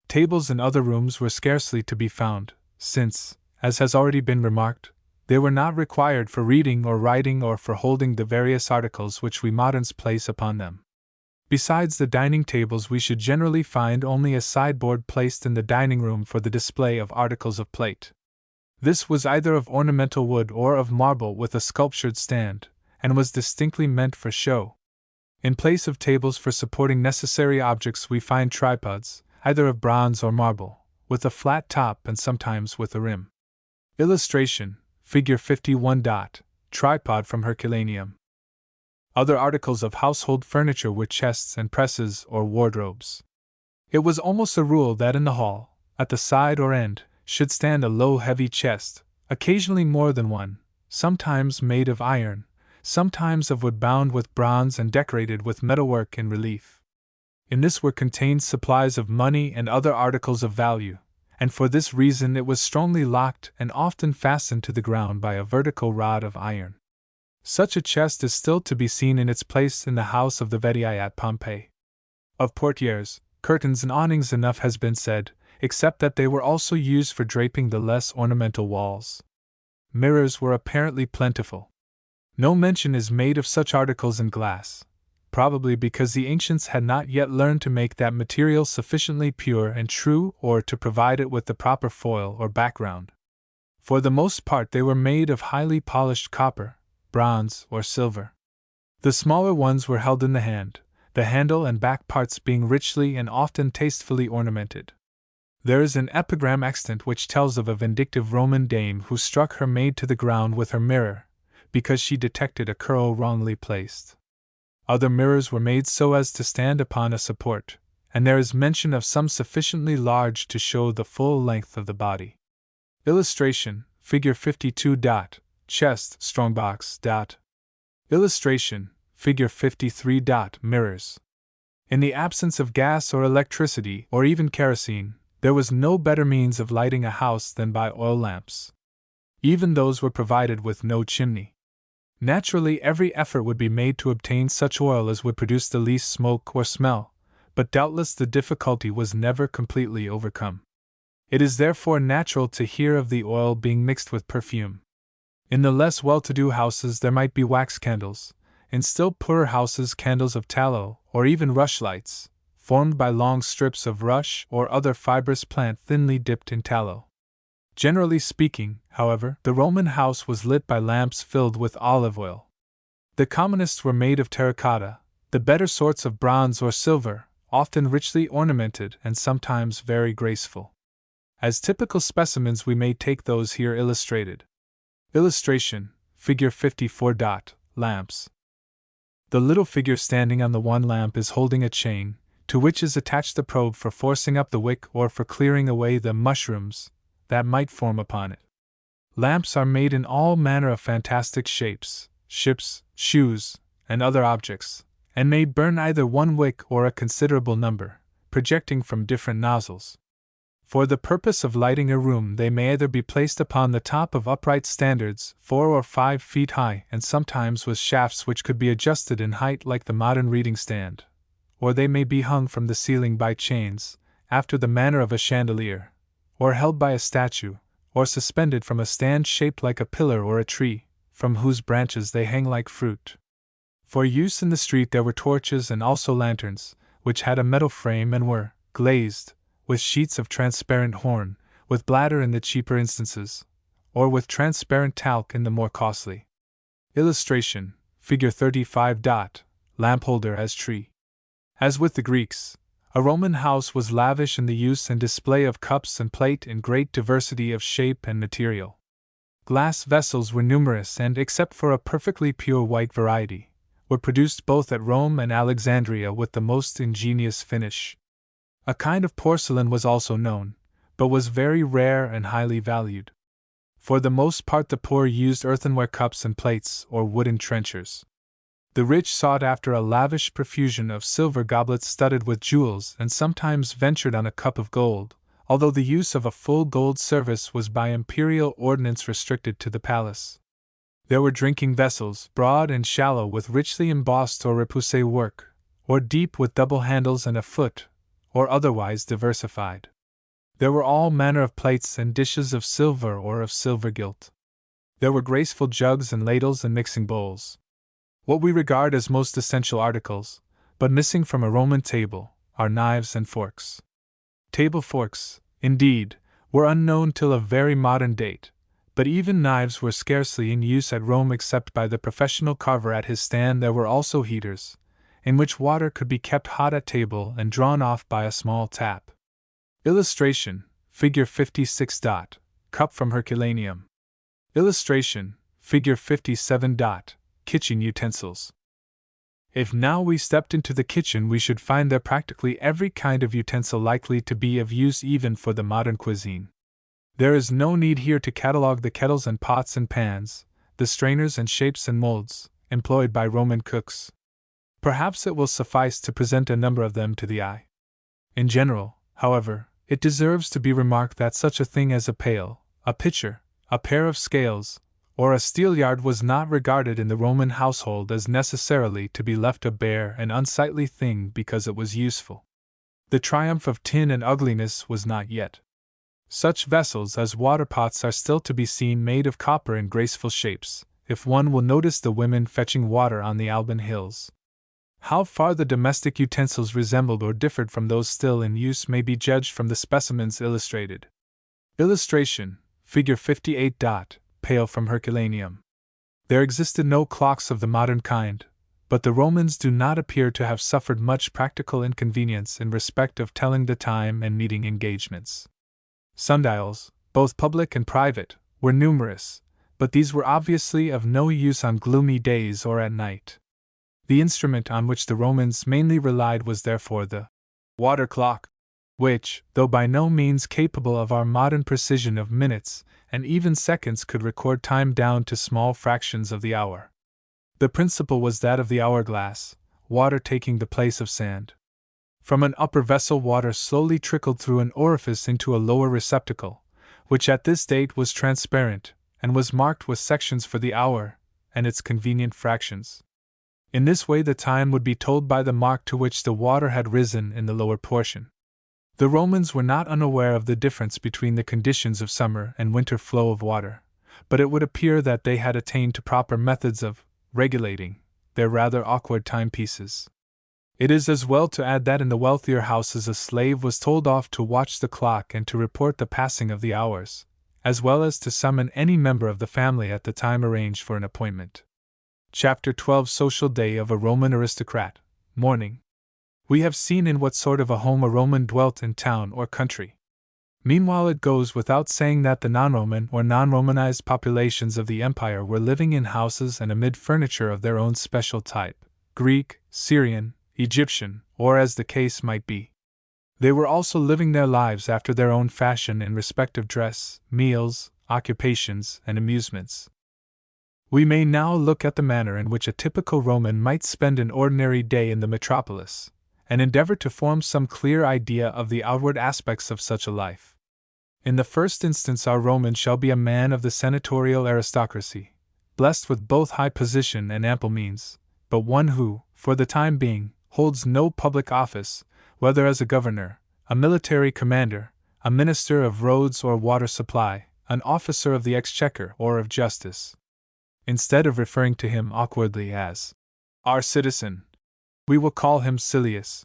Tables in other rooms were scarcely to be found, since, as has already been remarked, they were not required for reading or writing or for holding the various articles which we moderns place upon them. Besides the dining tables, we should generally find only a sideboard placed in the dining room for the display of articles of plate. This was either of ornamental wood or of marble with a sculptured stand, and was distinctly meant for show. In place of tables for supporting necessary objects we find tripods, either of bronze or marble, with a flat top and sometimes with a rim. Illustration: Figure 51. Tripod from Herculaneum. Other articles of household furniture were chests and presses or wardrobes. It was almost a rule that in the hall, at the side or end, should stand a low heavy chest, occasionally more than one, sometimes made of iron, sometimes of wood bound with bronze and decorated with metalwork in relief. In this were contained supplies of money and other articles of value, and for this reason it was strongly locked and often fastened to the ground by a vertical rod of iron. Such a chest is still to be seen in its place in the house of the Vetii at Pompeii. Of portieres, curtains, and awnings enough has been said, except that they were also used for draping the less ornamental walls. Mirrors were apparently plentiful. No mention is made of such articles in glass, probably because the ancients had not yet learned to make that material sufficiently pure and true or to provide it with the proper foil or background. For the most part they were made of highly polished copper, bronze, or silver. The smaller ones were held in the hand, the handle and back parts being richly and often tastefully ornamented. There is an epigram extant which tells of a vindictive Roman dame who struck her maid to the ground with her mirror, because she detected a curl wrongly placed. Other mirrors were made so as to stand upon a support, and there is mention of some sufficiently large to show the full length of the body. Illustration: Figure 52. Chest, strongbox. Illustration: Figure 53. Mirrors. In the absence of gas or electricity or even kerosene, there was no better means of lighting a house than by oil lamps. Even those were provided with no chimney. Naturally, every effort would be made to obtain such oil as would produce the least smoke or smell, but doubtless the difficulty was never completely overcome. It is therefore natural to hear of the oil being mixed with perfume. In the less well-to-do houses there might be wax candles, in still poorer houses candles of tallow, or even rushlights, formed by long strips of rush or other fibrous plant thinly dipped in tallow. Generally speaking, however, the Roman house was lit by lamps filled with olive oil. The commonest were made of terracotta, the better sorts of bronze or silver, often richly ornamented and sometimes very graceful. As typical specimens we may take those here illustrated. Illustration, Figure 54. Lamps. The little figure standing on the one lamp is holding a chain, to which is attached the probe for forcing up the wick or for clearing away the mushrooms that might form upon it. Lamps are made in all manner of fantastic shapes, ships, shoes, and other objects, and may burn either one wick or a considerable number, projecting from different nozzles. For the purpose of lighting a room, they may either be placed upon the top of upright standards 4 or 5 feet high, and sometimes with shafts which could be adjusted in height like the modern reading stand, or they may be hung from the ceiling by chains, after the manner of a chandelier, or held by a statue, or suspended from a stand shaped like a pillar or a tree, from whose branches they hang like fruit. For use in the street there were torches and also lanterns, which had a metal frame and were glazed with sheets of transparent horn, with bladder in the cheaper instances, or with transparent talc in the more costly. Illustration, Figure 35. Lamp holder as tree. As with the Greeks, a Roman house was lavish in the use and display of cups and plate in great diversity of shape and material. Glass vessels were numerous and, except for a perfectly pure white variety, were produced both at Rome and Alexandria with the most ingenious finish. A kind of porcelain was also known, but was very rare and highly valued. For the most part the poor used earthenware cups and plates or wooden trenchers. The rich sought after a lavish profusion of silver goblets studded with jewels and sometimes ventured on a cup of gold, although the use of a full gold service was by imperial ordinance restricted to the palace. There were drinking vessels, broad and shallow with richly embossed or repoussé work, or deep with double handles and a foot, or otherwise diversified. There were all manner of plates and dishes of silver or of silver gilt. There were graceful jugs and ladles and mixing bowls. What we regard as most essential articles, but missing from a Roman table, are knives and forks. Table forks, indeed, were unknown till a very modern date, but even knives were scarcely in use at Rome except by the professional carver at his stand. There were also heaters, in which water could be kept hot at table and drawn off by a small tap. Illustration, Figure 56. Cup from Herculaneum. Illustration, Figure 57. Kitchen utensils. If now we stepped into the kitchen, we should find there practically every kind of utensil likely to be of use even for the modern cuisine. There is no need here to catalogue the kettles and pots and pans, the strainers and shapes and molds, employed by Roman cooks. Perhaps it will suffice to present a number of them to the eye. In general, however, it deserves to be remarked that such a thing as a pail, a pitcher, a pair of scales, or a steelyard was not regarded in the Roman household as necessarily to be left a bare and unsightly thing because it was useful. The triumph of tin and ugliness was not yet. Such vessels as water pots are still to be seen made of copper in graceful shapes, if one will notice the women fetching water on the Alban hills. How far the domestic utensils resembled or differed from those still in use may be judged from the specimens illustrated. Illustration, Figure 58. Pail from Herculaneum. There existed no clocks of the modern kind, but the Romans do not appear to have suffered much practical inconvenience in respect of telling the time and meeting engagements. Sundials, both public and private, were numerous, but these were obviously of no use on gloomy days or at night. The instrument on which the Romans mainly relied was therefore the water clock, which, though by no means capable of our modern precision of minutes and even seconds, could record time down to small fractions of the hour. The principle was that of the hourglass, water taking the place of sand. From an upper vessel water slowly trickled through an orifice into a lower receptacle, which at this date was transparent, and was marked with sections for the hour and its convenient fractions. In this way the time would be told by the mark to which the water had risen in the lower portion. The Romans were not unaware of the difference between the conditions of summer and winter flow of water, but it would appear that they had attained to proper methods of regulating their rather awkward timepieces. It is as well to add that in the wealthier houses a slave was told off to watch the clock and to report the passing of the hours, as well as to summon any member of the family at the time arranged for an appointment. Chapter 12 Social Day of a Roman Aristocrat. Morning. We have seen in what sort of a home a Roman dwelt in town or country. Meanwhile, it goes without saying that the non-Roman or non-Romanized populations of the empire were living in houses and amid furniture of their own special type, Greek, Syrian, Egyptian, or as the case might be. They were also living their lives after their own fashion in respect of dress, meals, occupations, and amusements. We may now look at the manner in which a typical Roman might spend an ordinary day in the metropolis, and endeavor to form some clear idea of the outward aspects of such a life. In the first instance, our Roman shall be a man of the senatorial aristocracy, blessed with both high position and ample means, but one who, for the time being, holds no public office, whether as a governor, a military commander, a minister of roads or water supply, an officer of the exchequer or of justice. Instead of referring to him awkwardly as our citizen, we will call him Silius.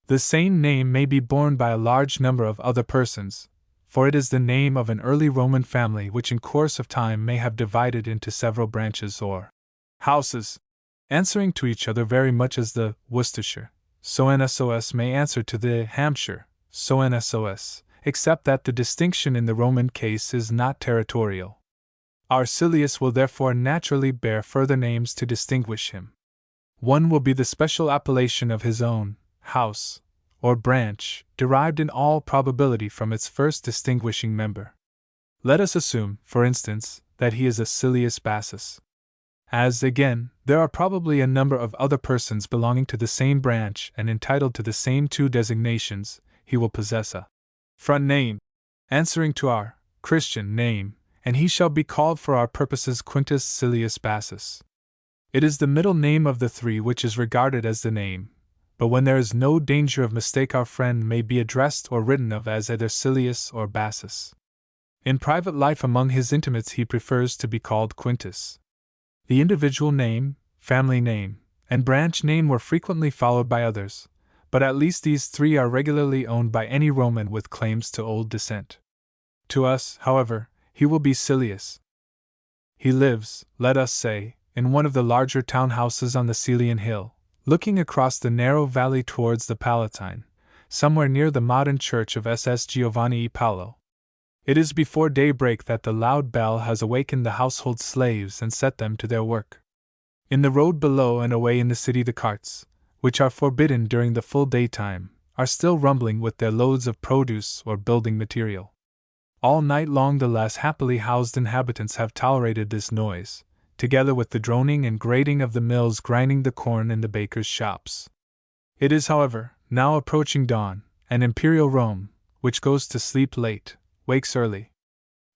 The same name may be borne by a large number of other persons, for it is the name of an early Roman family which in course of time may have divided into several branches or houses, answering to each other very much as the Worcestershire so-and-sos may answer to the Hampshire so-and-sos, except that the distinction in the Roman case is not territorial. Our Silius will therefore naturally bear further names to distinguish him. One will be the special appellation of his own house, or branch, derived in all probability from its first distinguishing member. Let us assume, for instance, that he is a Silius Bassus. As, again, there are probably a number of other persons belonging to the same branch and entitled to the same two designations, he will possess a front name, answering to our Christian name, and he shall be called for our purposes Quintus Silius Bassus. It is the middle name of the three which is regarded as the name, but when there is no danger of mistake, our friend may be addressed or written of as either Silius or Bassus. In private life among his intimates he prefers to be called Quintus. The individual name, family name, and branch name were frequently followed by others, but at least these three are regularly owned by any Roman with claims to old descent. To us, however, he will be Silius. He lives, let us say, in one of the larger town houses on the Celian hill, looking across the narrow valley towards the Palatine, somewhere near the modern church of SS Giovanni e Paolo. It is before daybreak that the loud bell has awakened the household slaves and set them to their work. In the road below and away in the city the carts, which are forbidden during the full daytime, are still rumbling with their loads of produce or building material. All night long the less happily housed inhabitants have tolerated this noise, together with the droning and grating of the mills grinding the corn in the bakers' shops. It is, however, now approaching dawn, and imperial Rome, which goes to sleep late, wakes early.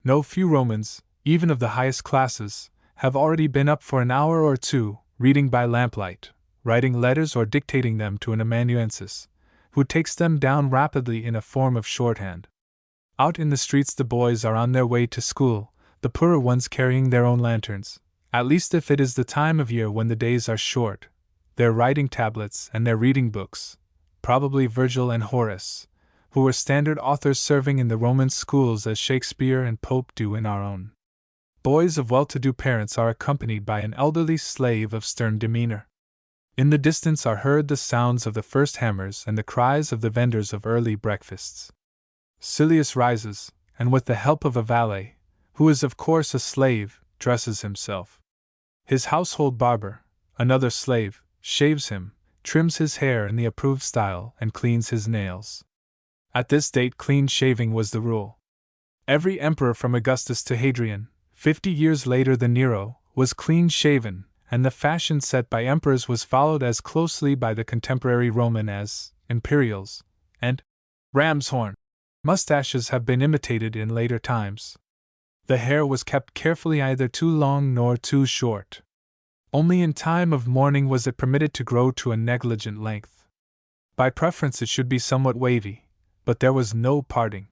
No few Romans, even of the highest classes, have already been up for an hour or two, reading by lamplight, writing letters or dictating them to an amanuensis, who takes them down rapidly in a form of shorthand. Out in the streets the boys are on their way to school, the poorer ones carrying their own lanterns, at least if it is the time of year when the days are short, their writing tablets and their reading books, probably Virgil and Horace, who were standard authors serving in the Roman schools as Shakespeare and Pope do in our own. Boys of well-to-do parents are accompanied by an elderly slave of stern demeanor. In the distance are heard the sounds of the first hammers and the cries of the vendors of early breakfasts. Silius rises, and with the help of a valet, who is of course a slave, dresses himself. His household barber, another slave, shaves him, trims his hair in the approved style, and cleans his nails. At this date clean shaving was the rule. Every emperor from Augustus to Hadrian, 50 years later than Nero, was clean shaven, and the fashion set by emperors was followed as closely by the contemporary Roman as imperials and ram's horn. Mustaches have been imitated in later times. The hair was kept carefully either too long nor too short. Only in time of mourning was it permitted to grow to a negligent length. By preference it should be somewhat wavy, but there was no parting.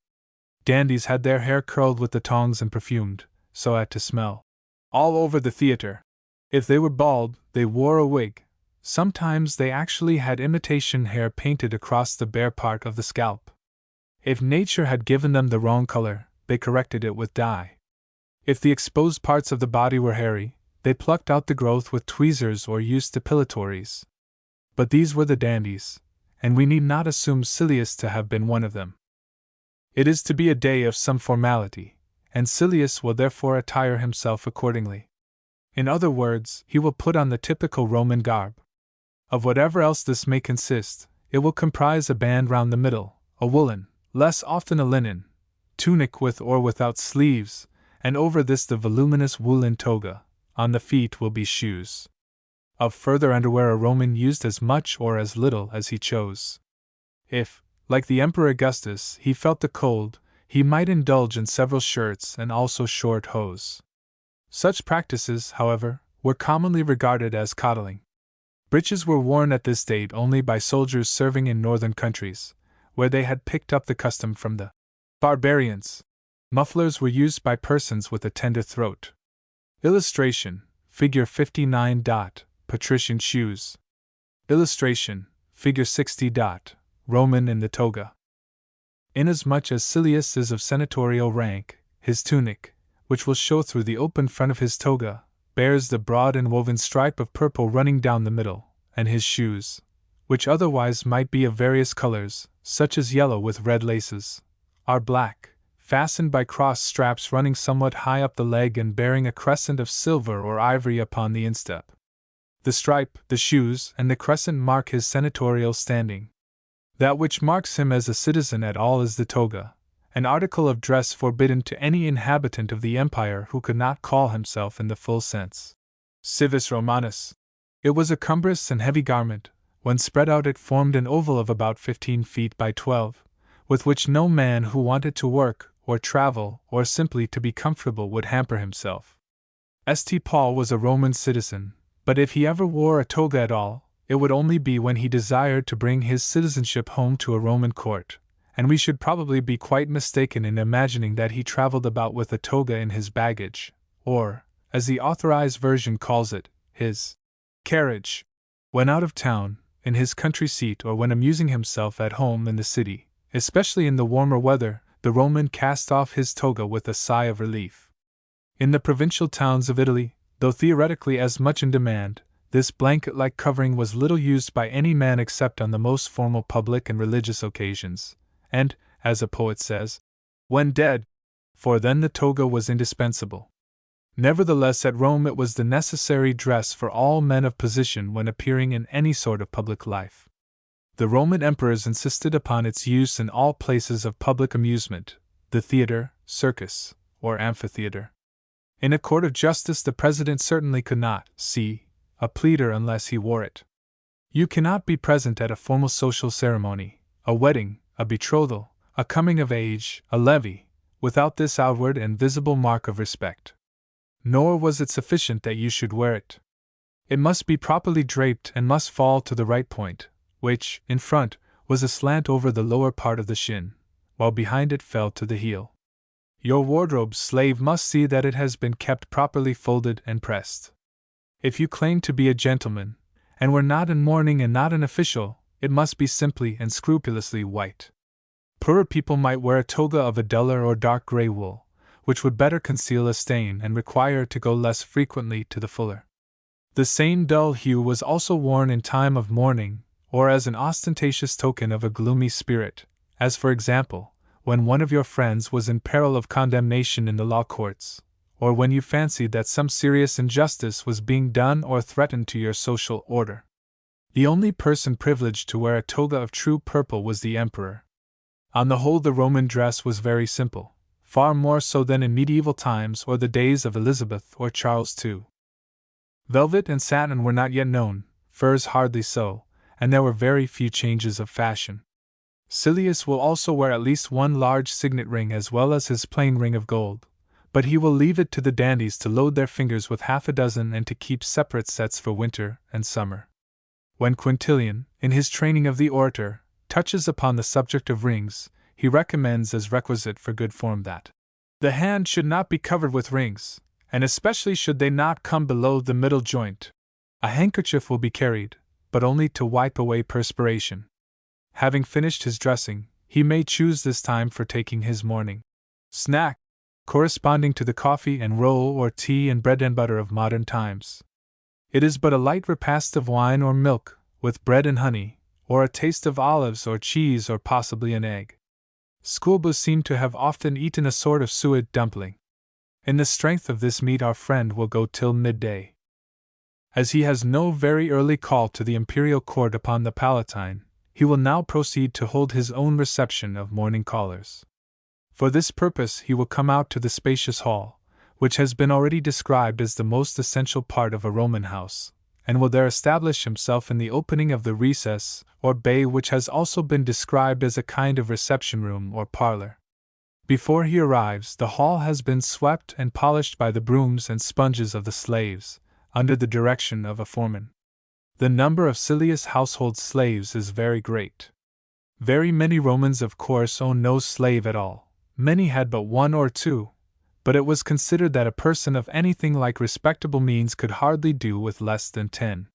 Dandies had their hair curled with the tongs and perfumed, so as to smell all over the theater. If they were bald, they wore a wig. Sometimes they actually had imitation hair painted across the bare part of the scalp. If nature had given them the wrong color, they corrected it with dye. If the exposed parts of the body were hairy, They plucked out the growth with tweezers or used depilatories. But these were the dandies, and we need not assume Silius to have been one of them. It is to be a day of some formality, and Silius will therefore attire himself accordingly. In other words, he will put on the typical Roman garb. Of whatever else this may consist, it will comprise a band round the middle, a woolen, less often a linen, tunic with or without sleeves, and over this the voluminous woolen toga. On the feet will be shoes. Of further underwear a Roman used as much or as little as he chose. If, like the Emperor Augustus, he felt the cold, he might indulge in several shirts and also short hose. Such practices, however, were commonly regarded as coddling. Breeches were worn at this date only by soldiers serving in northern countries, where they had picked up the custom from the barbarians. Mufflers were used by persons with a tender throat. Illustration, Figure 59. Patrician shoes. Illustration, Figure 60. Roman in the toga. Inasmuch as Silius is of senatorial rank, his tunic, which will show through the open front of his toga, bears the broad and woven stripe of purple running down the middle, and his shoes, which otherwise might be of various colors, such as yellow with red laces, are black, fastened by cross straps running somewhat high up the leg and bearing a crescent of silver or ivory upon the instep. The stripe, the shoes, and the crescent mark his senatorial standing. That which marks him as a citizen at all is the toga, an article of dress forbidden to any inhabitant of the empire who could not call himself in the full sense Civis Romanus. It was a cumbrous and heavy garment. When spread out it formed an oval of about 15 feet by 12, with which no man who wanted to work, or travel, or simply to be comfortable would hamper himself. St. Paul was a Roman citizen, but if he ever wore a toga at all, it would only be when he desired to bring his citizenship home to a Roman court, and we should probably be quite mistaken in imagining that he traveled about with a toga in his baggage, or, as the Authorized Version calls it, his carriage. When out of town, in his country seat, or when amusing himself at home in the city, especially in the warmer weather, the Roman cast off his toga with a sigh of relief. In the provincial towns of Italy, though theoretically as much in demand, this blanket-like covering was little used by any man except on the most formal public and religious occasions, and, as a poet says, when dead, for then the toga was indispensable. Nevertheless, at Rome it was the necessary dress for all men of position when appearing in any sort of public life. The Roman emperors insisted upon its use in all places of public amusement, the theater, circus, or amphitheater. In a court of justice the president certainly could not see a pleader unless he wore it. You cannot be present at a formal social ceremony, a wedding, a betrothal, a coming of age, a levee, without this outward and visible mark of respect. Nor was it sufficient that you should wear it. It must be properly draped and must fall to the right point, which, in front, was aslant over the lower part of the shin, while behind it fell to the heel. Your wardrobe slave must see that it has been kept properly folded and pressed. If you claim to be a gentleman, and were not in mourning and not an official, it must be simply and scrupulously white. Poorer people might wear a toga of a duller or dark gray wool, which would better conceal a stain and require to go less frequently to the fuller. The same dull hue was also worn in time of mourning, or as an ostentatious token of a gloomy spirit, as for example, when one of your friends was in peril of condemnation in the law courts, or when you fancied that some serious injustice was being done or threatened to your social order. The only person privileged to wear a toga of true purple was the emperor. On the whole, the Roman dress was very simple, far more so than in medieval times or the days of Elizabeth or Charles II. Velvet and satin were not yet known, furs hardly so, and there were very few changes of fashion. Silius will also wear at least one large signet ring as well as his plain ring of gold, but he will leave it to the dandies to load their fingers with half a dozen and to keep separate sets for winter and summer. When Quintilian, in his training of the orator, touches upon the subject of rings, he recommends as requisite for good form that the hand should not be covered with rings, and especially should they not come below the middle joint. A handkerchief will be carried, but only to wipe away perspiration. Having finished his dressing, he may choose this time for taking his morning snack. corresponding to the coffee and roll or tea and bread and butter of modern times. It is but a light repast of wine or milk, with bread and honey, or a taste of olives or cheese or possibly an egg. Schoolboys seem to have often eaten a sort of suet dumpling. In the strength of this meat our friend will go till midday. As he has no very early call to the imperial court upon the Palatine, he will now proceed to hold his own reception of morning callers. For this purpose he will come out to the spacious hall, which has been already described as the most essential part of a Roman house, and will there establish himself in the opening of the recess or bay, which has also been described as a kind of reception room or parlor. Before he arrives, the hall has been swept and polished by the brooms and sponges of the slaves, under the direction of a foreman. The number of Silius' household slaves is very great. Very many Romans, of course, own no slave at all. Many had but one or two, but it was considered that a person of anything like respectable means could hardly do with less than 10.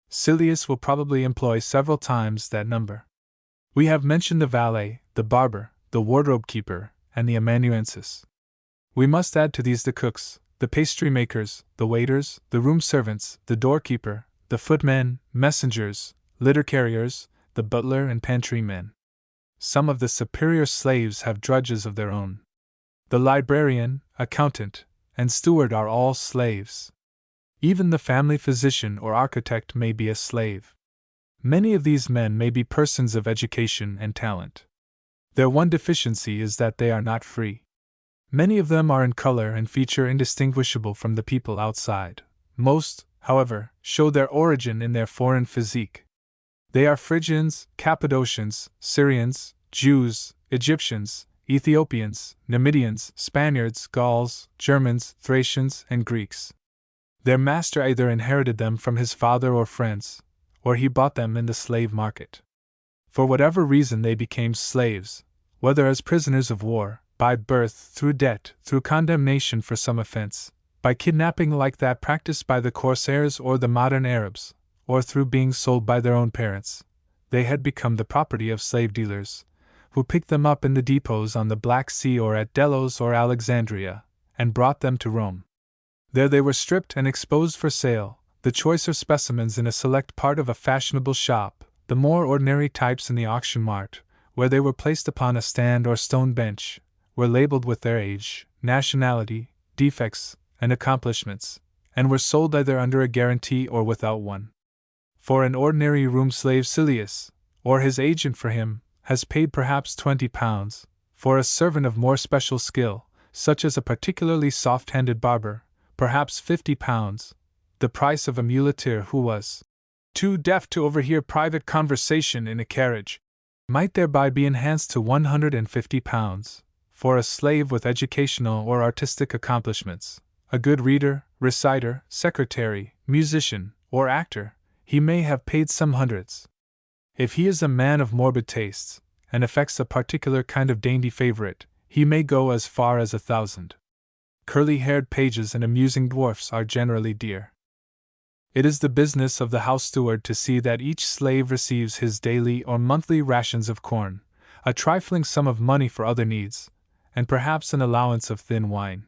Silius will probably employ several times that number. We have mentioned the valet, the barber, the wardrobe keeper, and the amanuensis. We must add to these the cooks, the pastry makers, the waiters, the room servants, the doorkeeper, the footmen, messengers, litter carriers, the butler and pantry men. Some of the superior slaves have drudges of their own. The librarian, accountant, and steward are all slaves. Even the family physician or architect may be a slave. Many of these men may be persons of education and talent. Their one deficiency is that they are not free. Many of them are in color and feature indistinguishable from the people outside. Most, however, show their origin in their foreign physique. They are Phrygians, Cappadocians, Syrians, Jews, Egyptians, Ethiopians, Numidians, Spaniards, Gauls, Germans, Thracians, and Greeks. Their master either inherited them from his father or friends, or he bought them in the slave market. For whatever reason they became slaves, whether as prisoners of war, by birth, through debt, through condemnation for some offense, by kidnapping like that practiced by the Corsairs or the modern Arabs, or through being sold by their own parents, they had become the property of slave dealers, who picked them up in the depots on the Black Sea or at Delos or Alexandria, and brought them to Rome. There they were stripped and exposed for sale, the choicer specimens in a select part of a fashionable shop, the more ordinary types in the auction mart, where they were placed upon a stand or stone bench, were labeled with their age, nationality, defects, and accomplishments, and were sold either under a guarantee or without one. For an ordinary room slave Silius, or his agent for him, has paid perhaps £20, for a servant of more special skill, such as a particularly soft-handed barber, perhaps £50, the price of a muleteer who was too deaf to overhear private conversation in a carriage, might thereby be enhanced to £150, for a slave with educational or artistic accomplishments, a good reader, reciter, secretary, musician, or actor, he may have paid some hundreds. If he is a man of morbid tastes, and affects a particular kind of dainty favorite, he may go as far as 1,000. Curly-haired pages and amusing dwarfs are generally dear. It is the business of the house steward to see that each slave receives his daily or monthly rations of corn, a trifling sum of money for other needs, and perhaps an allowance of thin wine.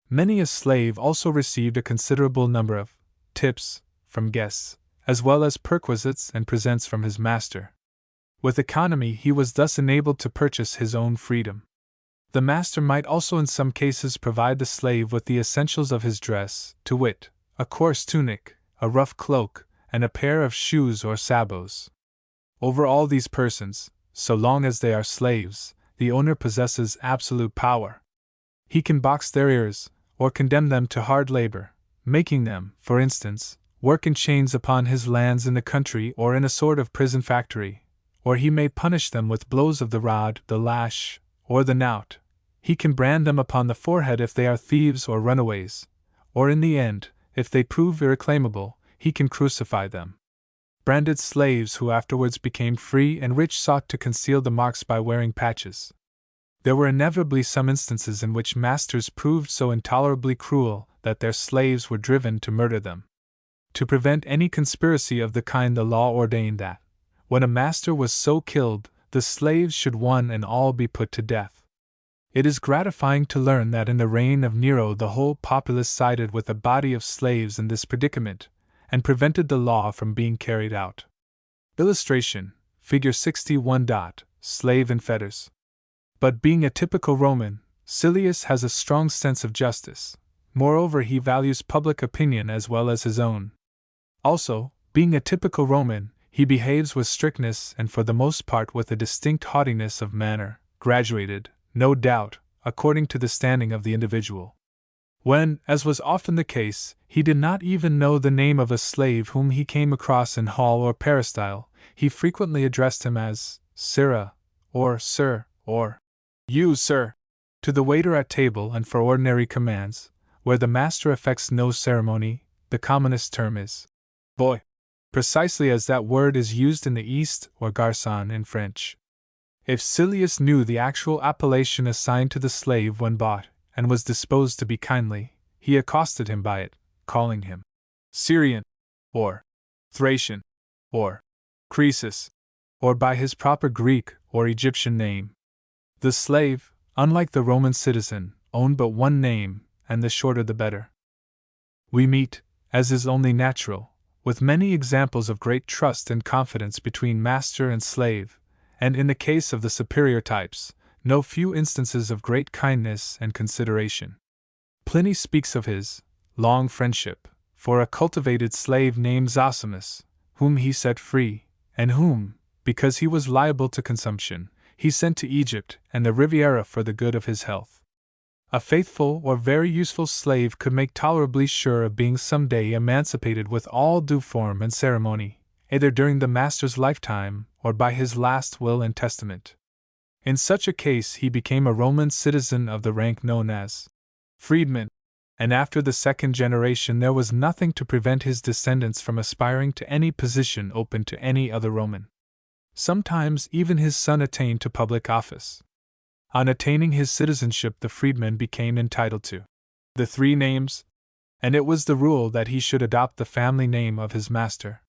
Many a slave also received a considerable number of tips from guests, as well as perquisites and presents from his master. With economy he was thus enabled to purchase his own freedom. The master might also in some cases provide the slave with the essentials of his dress, to wit, a coarse tunic, a rough cloak, and a pair of shoes or sabots. Over all these persons, so long as they are slaves, the owner possesses absolute power. He can box their ears, or condemn them to hard labor, making them, for instance, work in chains upon his lands in the country or in a sort of prison factory, or he may punish them with blows of the rod, the lash, or the knout. He can brand them upon the forehead if they are thieves or runaways, or in the end, if they prove irreclaimable, he can crucify them. Branded slaves who afterwards became free and rich sought to conceal the marks by wearing patches. There were inevitably some instances in which masters proved so intolerably cruel that their slaves were driven to murder them. To prevent any conspiracy of the kind, the law ordained that, when a master was so killed, the slaves should one and all be put to death. It is gratifying to learn that in the reign of Nero the whole populace sided with a body of slaves in this predicament, and prevented the law from being carried out. Illustration: Figure 61. Slave in fetters. But being a typical Roman, Silius has a strong sense of justice. Moreover, he values public opinion as well as his own. Also, being a typical Roman, he behaves with strictness and for the most part with a distinct haughtiness of manner, graduated, no doubt, according to the standing of the individual. When, as was often the case, he did not even know the name of a slave whom he came across in hall or peristyle, he frequently addressed him as Sirrah, or Sir, or You, Sir, to the waiter at table, and for ordinary commands, where the master affects no ceremony, the commonest term is boy, precisely as that word is used in the East, or garçon in French. If Silius knew the actual appellation assigned to the slave when bought, and was disposed to be kindly, he accosted him by it, calling him Syrian, or Thracian, or Croesus, or by his proper Greek or Egyptian name. The slave, unlike the Roman citizen, owned but one name, and the shorter the better. We meet, as is only natural, with many examples of great trust and confidence between master and slave, and in the case of the superior types, no few instances of great kindness and consideration. Pliny speaks of his long friendship for a cultivated slave named Zosimus, whom he set free, and whom, because he was liable to consumption, he sent to Egypt and the Riviera for the good of his health. A faithful or very useful slave could make tolerably sure of being some day emancipated with all due form and ceremony, either during the master's lifetime or by his last will and testament. In such a case he became a Roman citizen of the rank known as freedman, and after the second generation there was nothing to prevent his descendants from aspiring to any position open to any other Roman. Sometimes even his son attained to public office. On attaining his citizenship, the freedman became entitled to the three names, and it was the rule that he should adopt the family name of his master.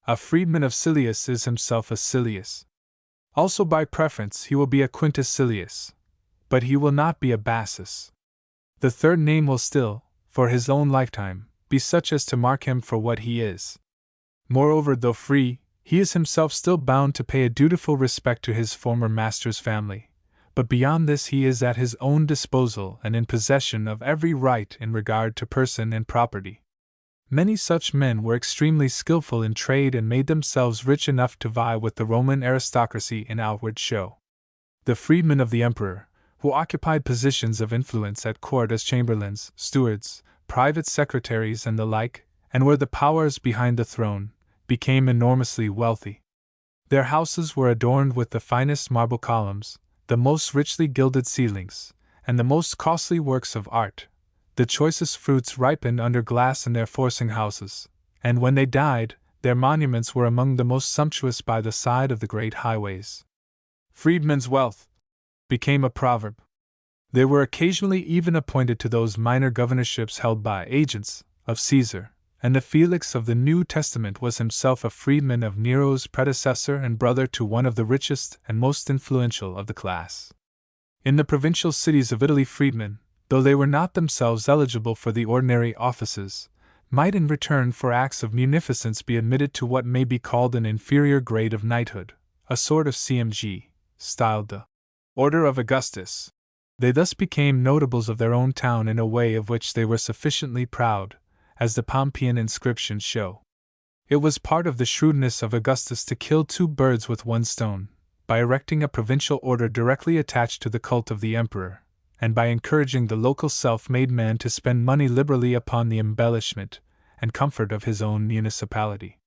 A freedman of Silius is himself a Silius. Also by preference he will be a Quintus Silius, but he will not be a Bassus. The third name will still, for his own lifetime, be such as to mark him for what he is. Moreover, though free, he is himself still bound to pay a dutiful respect to his former master's family, but beyond this he is at his own disposal and in possession of every right in regard to person and property. Many such men were extremely skillful in trade and made themselves rich enough to vie with the Roman aristocracy in outward show. The freedmen of the emperor, who occupied positions of influence at court as chamberlains, stewards, private secretaries and the like, and were the powers behind the throne, became enormously wealthy. Their houses were adorned with the finest marble columns, the most richly gilded ceilings, and the most costly works of art. The choicest fruits ripened under glass in their forcing houses, and when they died, their monuments were among the most sumptuous by the side of the great highways. Freedmen's wealth became a proverb. They were occasionally even appointed to those minor governorships held by agents of Caesar, and the Felix of the New Testament was himself a freedman of Nero's predecessor and brother to one of the richest and most influential of the class. In the provincial cities of Italy, freedmen, though they were not themselves eligible for the ordinary offices, might in return for acts of munificence be admitted to what may be called an inferior grade of knighthood, a sort of CMG, styled the Order of Augustus. They thus became notables of their own town in a way of which they were sufficiently proud, as the Pompeian inscriptions show. It was part of the shrewdness of Augustus to kill two birds with one stone, by erecting a provincial order directly attached to the cult of the emperor, and by encouraging the local self-made man to spend money liberally upon the embellishment and comfort of his own municipality.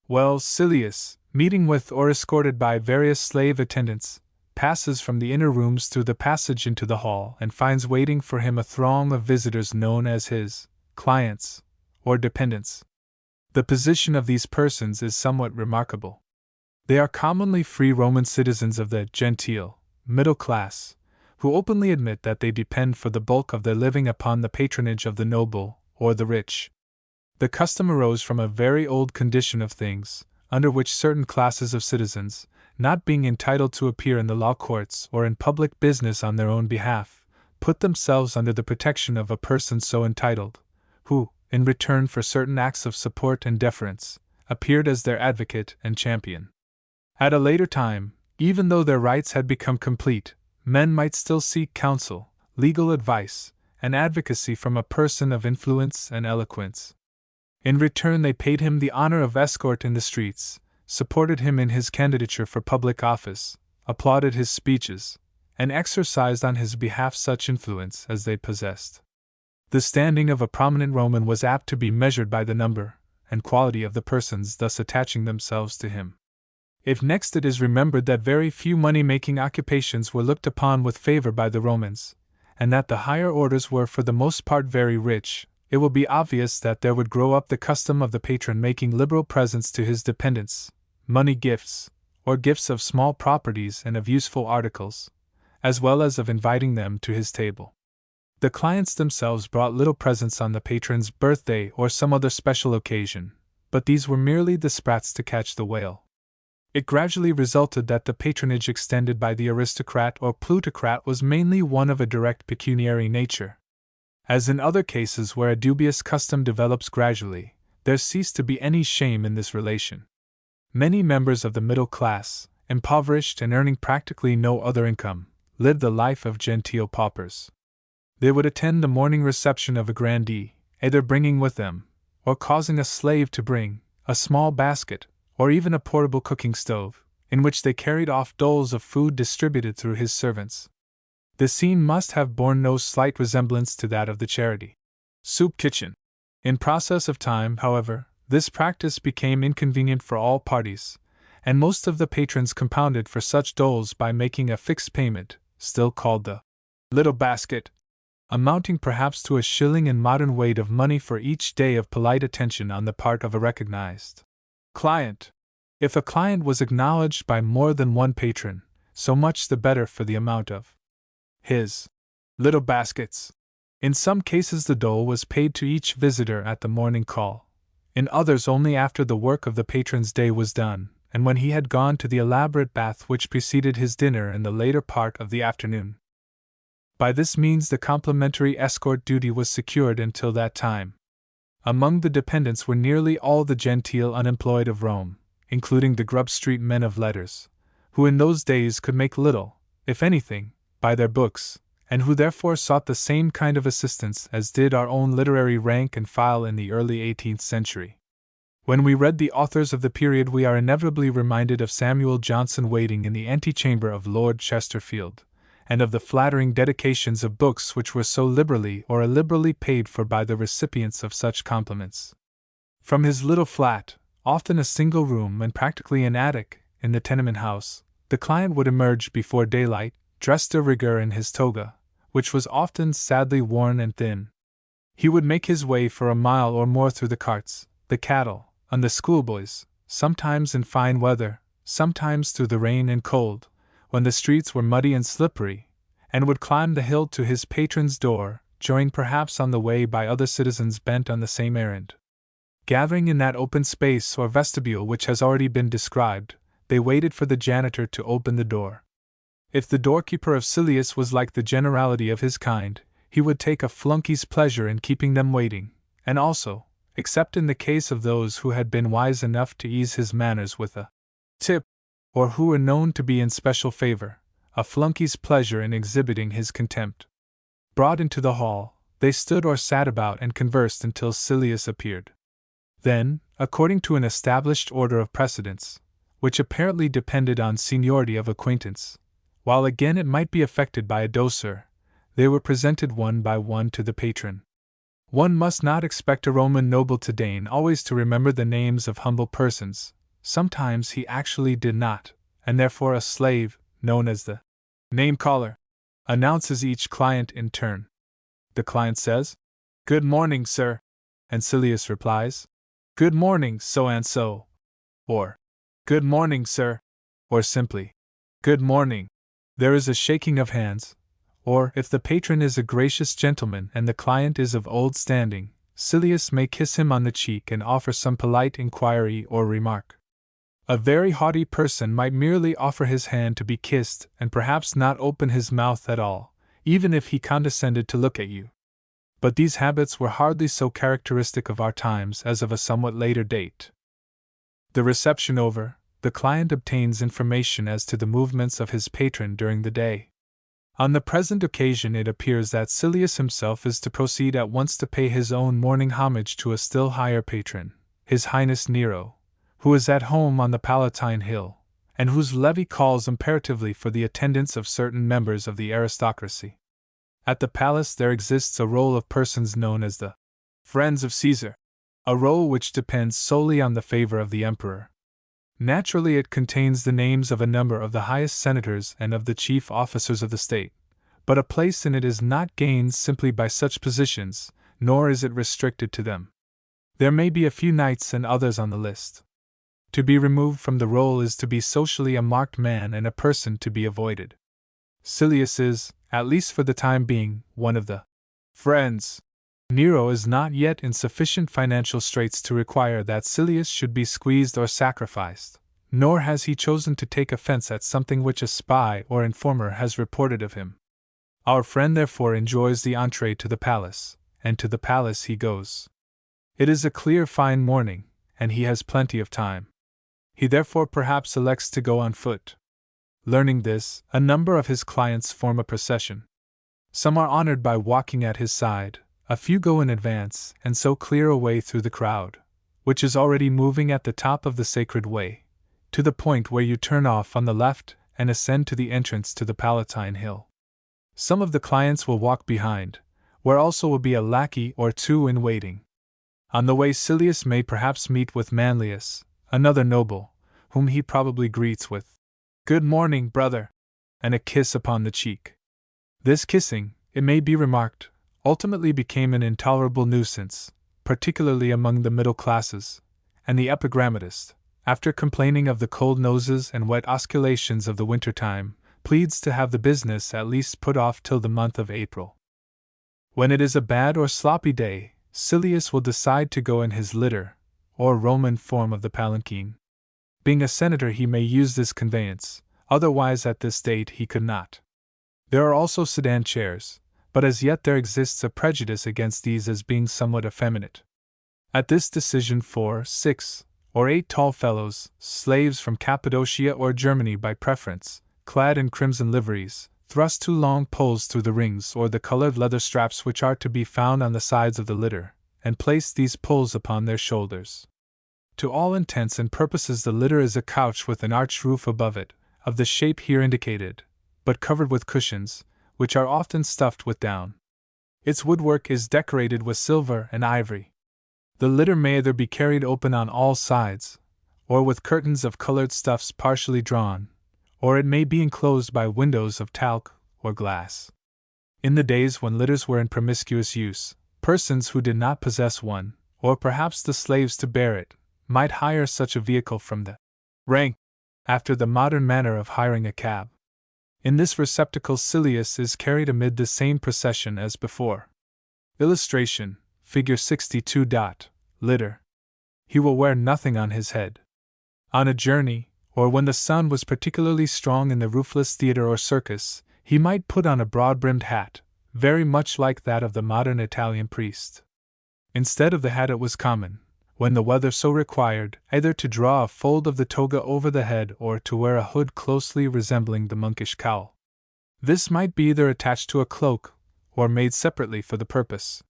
Well, Silius, meeting with or escorted by various slave attendants, passes from the inner rooms through the passage into the hall and finds waiting for him a throng of visitors known as his clients, or dependents. The position of these persons is somewhat remarkable. They are commonly free Roman citizens of the genteel, middle class, who openly admit that they depend for the bulk of their living upon the patronage of the noble or the rich. The custom arose from a very old condition of things, under which certain classes of citizens, not being entitled to appear in the law courts or in public business on their own behalf, put themselves under the protection of a person so entitled, who, in return for certain acts of support and deference, appeared as their advocate and champion. At a later time, even though their rights had become complete, men might still seek counsel, legal advice, and advocacy from a person of influence and eloquence. In return, they paid him the honor of escort in the streets, supported him in his candidature for public office, applauded his speeches, and exercised on his behalf such influence as they possessed. The standing of a prominent Roman was apt to be measured by the number and quality of the persons thus attaching themselves to him. If next it is remembered that very few money-making occupations were looked upon with favor by the Romans, and that the higher orders were for the most part very rich, it will be obvious that there would grow up the custom of the patron making liberal presents to his dependents, money gifts, or gifts of small properties and of useful articles, as well as of inviting them to his table. The clients themselves brought little presents on the patron's birthday or some other special occasion, but these were merely the sprats to catch the whale. It gradually resulted that the patronage extended by the aristocrat or plutocrat was mainly one of a direct pecuniary nature. As in other cases where a dubious custom develops gradually, there ceased to be any shame in this relation. Many members of the middle class, impoverished and earning practically no other income, lived the life of genteel paupers. They would attend the morning reception of a grandee, either bringing with them, or causing a slave to bring, a small basket, or even a portable cooking stove, in which they carried off doles of food distributed through his servants. The scene must have borne no slight resemblance to that of the charity soup kitchen. In process of time, however, this practice became inconvenient for all parties, and most of the patrons compounded for such doles by making a fixed payment, still called the little basket, amounting perhaps to $1 in modern weight of money for each day of polite attention on the part of a recognized client. If a client was acknowledged by more than one patron, so much the better for the amount of his little baskets. In some cases the dole was paid to each visitor at the morning call, in others only after the work of the patron's day was done, and when he had gone to the elaborate bath which preceded his dinner in the later part of the afternoon. By this means the complimentary escort duty was secured until that time. Among the dependents were nearly all the genteel unemployed of Rome, including the Grub Street men of letters, who in those days could make little, if anything, by their books, and who therefore sought the same kind of assistance as did our own literary rank and file in the early 18th century. When we read the authors of the period, we are inevitably reminded of Samuel Johnson waiting in the antechamber of Lord Chesterfield, and of the flattering dedications of books which were so liberally or illiberally paid for by the recipients of such compliments. From his little flat, often a single room and practically an attic, in the tenement house, the client would emerge before daylight, dressed de rigueur in his toga, which was often sadly worn and thin. He would make his way for a mile or more through the carts, the cattle, and the schoolboys, sometimes in fine weather, sometimes through the rain and cold, when the streets were muddy and slippery, and would climb the hill to his patron's door, joined perhaps on the way by other citizens bent on the same errand. Gathering in that open space or vestibule which has already been described, they waited for the janitor to open the door. If the doorkeeper of Silius was like the generality of his kind, he would take a flunkey's pleasure in keeping them waiting, and also, except in the case of those who had been wise enough to ease his manners with a tip, or who were known to be in special favor, a flunkey's pleasure in exhibiting his contempt. Brought into the hall, they stood or sat about and conversed until Silius appeared. Then, according to an established order of precedence, which apparently depended on seniority of acquaintance, while again it might be effected by a douceur, they were presented one by one to the patron. One must not expect a Roman noble to deign always to remember the names of humble persons. Sometimes he actually did not, and therefore a slave, known as the name-caller, announces each client in turn. The client says, "Good morning, sir," and Silius replies, "Good morning, so-and-so," or "Good morning, sir," or simply, "Good morning." There is a shaking of hands, or if the patron is a gracious gentleman and the client is of old standing, Silius may kiss him on the cheek and offer some polite inquiry or remark. A very haughty person might merely offer his hand to be kissed and perhaps not open his mouth at all, even if he condescended to look at you. But these habits were hardly so characteristic of our times as of a somewhat later date. The reception over, the client obtains information as to the movements of his patron during the day. On the present occasion it appears that Silius himself is to proceed at once to pay his own morning homage to a still higher patron, His Highness Nero, who is at home on the Palatine Hill, and whose levee calls imperatively for the attendance of certain members of the aristocracy. At the palace there exists a roll of persons known as the Friends of Caesar, a roll which depends solely on the favor of the emperor. Naturally, it contains the names of a number of the highest senators and of the chief officers of the state, but a place in it is not gained simply by such positions, nor is it restricted to them. There may be a few knights and others on the list. To be removed from the roll is to be socially a marked man and a person to be avoided. Silius is, at least for the time being, one of the friends. Nero is not yet in sufficient financial straits to require that Silius should be squeezed or sacrificed, nor has he chosen to take offense at something which a spy or informer has reported of him. Our friend therefore enjoys the entree to the palace, and to the palace he goes. It is a clear fine morning, and he has plenty of time. He therefore perhaps elects to go on foot. Learning this, a number of his clients form a procession. Some are honored by walking at his side, a few go in advance, and so clear a way through the crowd, which is already moving at the top of the sacred way, to the point where you turn off on the left and ascend to the entrance to the Palatine Hill. Some of the clients will walk behind, where also will be a lackey or two in waiting. On the way Silius may perhaps meet with Manlius, another noble, whom he probably greets with, "Good morning, brother," and a kiss upon the cheek. This kissing, it may be remarked, ultimately became an intolerable nuisance, particularly among the middle classes, and the epigrammatist, after complaining of the cold noses and wet osculations of the winter time, pleads to have the business at least put off till the month of April. When it is a bad or sloppy day, Silius will decide to go in his litter, or Roman form of the palanquin. Being a senator he may use this conveyance, otherwise at this date he could not. There are also sedan chairs, but as yet there exists a prejudice against these as being somewhat effeminate. At this decision 4, 6, or 8 tall fellows, slaves from Cappadocia or Germany by preference, clad in crimson liveries, thrust 2 long poles through the rings or the colored leather straps which are to be found on the sides of the litter, and place these poles upon their shoulders. To all intents and purposes the litter is a couch with an arched roof above it, of the shape here indicated, but covered with cushions, which are often stuffed with down. Its woodwork is decorated with silver and ivory. The litter may either be carried open on all sides, or with curtains of colored stuffs partially drawn, or it may be enclosed by windows of talc or glass. In the days when litters were in promiscuous use, persons who did not possess one, or perhaps the slaves to bear it, might hire such a vehicle from the rank, after the modern manner of hiring a cab. In this receptacle Silius is carried amid the same procession as before. Illustration, Figure 62. Litter. He will wear nothing on his head. On a journey, or when the sun was particularly strong in the roofless theater or circus, he might put on a broad-brimmed hat, very much like that of the modern Italian priest. Instead of the hat it was common, when the weather so required, either to draw a fold of the toga over the head or to wear a hood closely resembling the monkish cowl. This might be either attached to a cloak, or made separately for the purpose.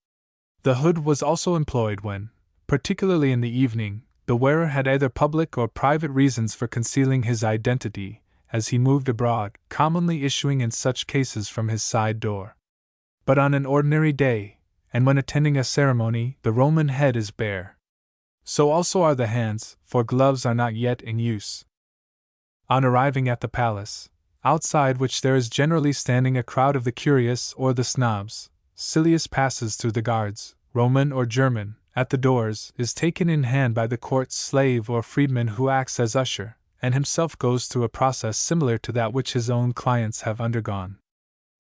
The hood was also employed when, particularly in the evening, the wearer had either public or private reasons for concealing his identity, as he moved abroad, commonly issuing in such cases from his side door. But on an ordinary day, and when attending a ceremony, the Roman head is bare. So also are the hands, for gloves are not yet in use. On arriving at the palace, outside which there is generally standing a crowd of the curious or the snobs, Silius passes through the guards, Roman or German, at the doors, is taken in hand by the court slave or freedman who acts as usher, and himself goes through a process similar to that which his own clients have undergone.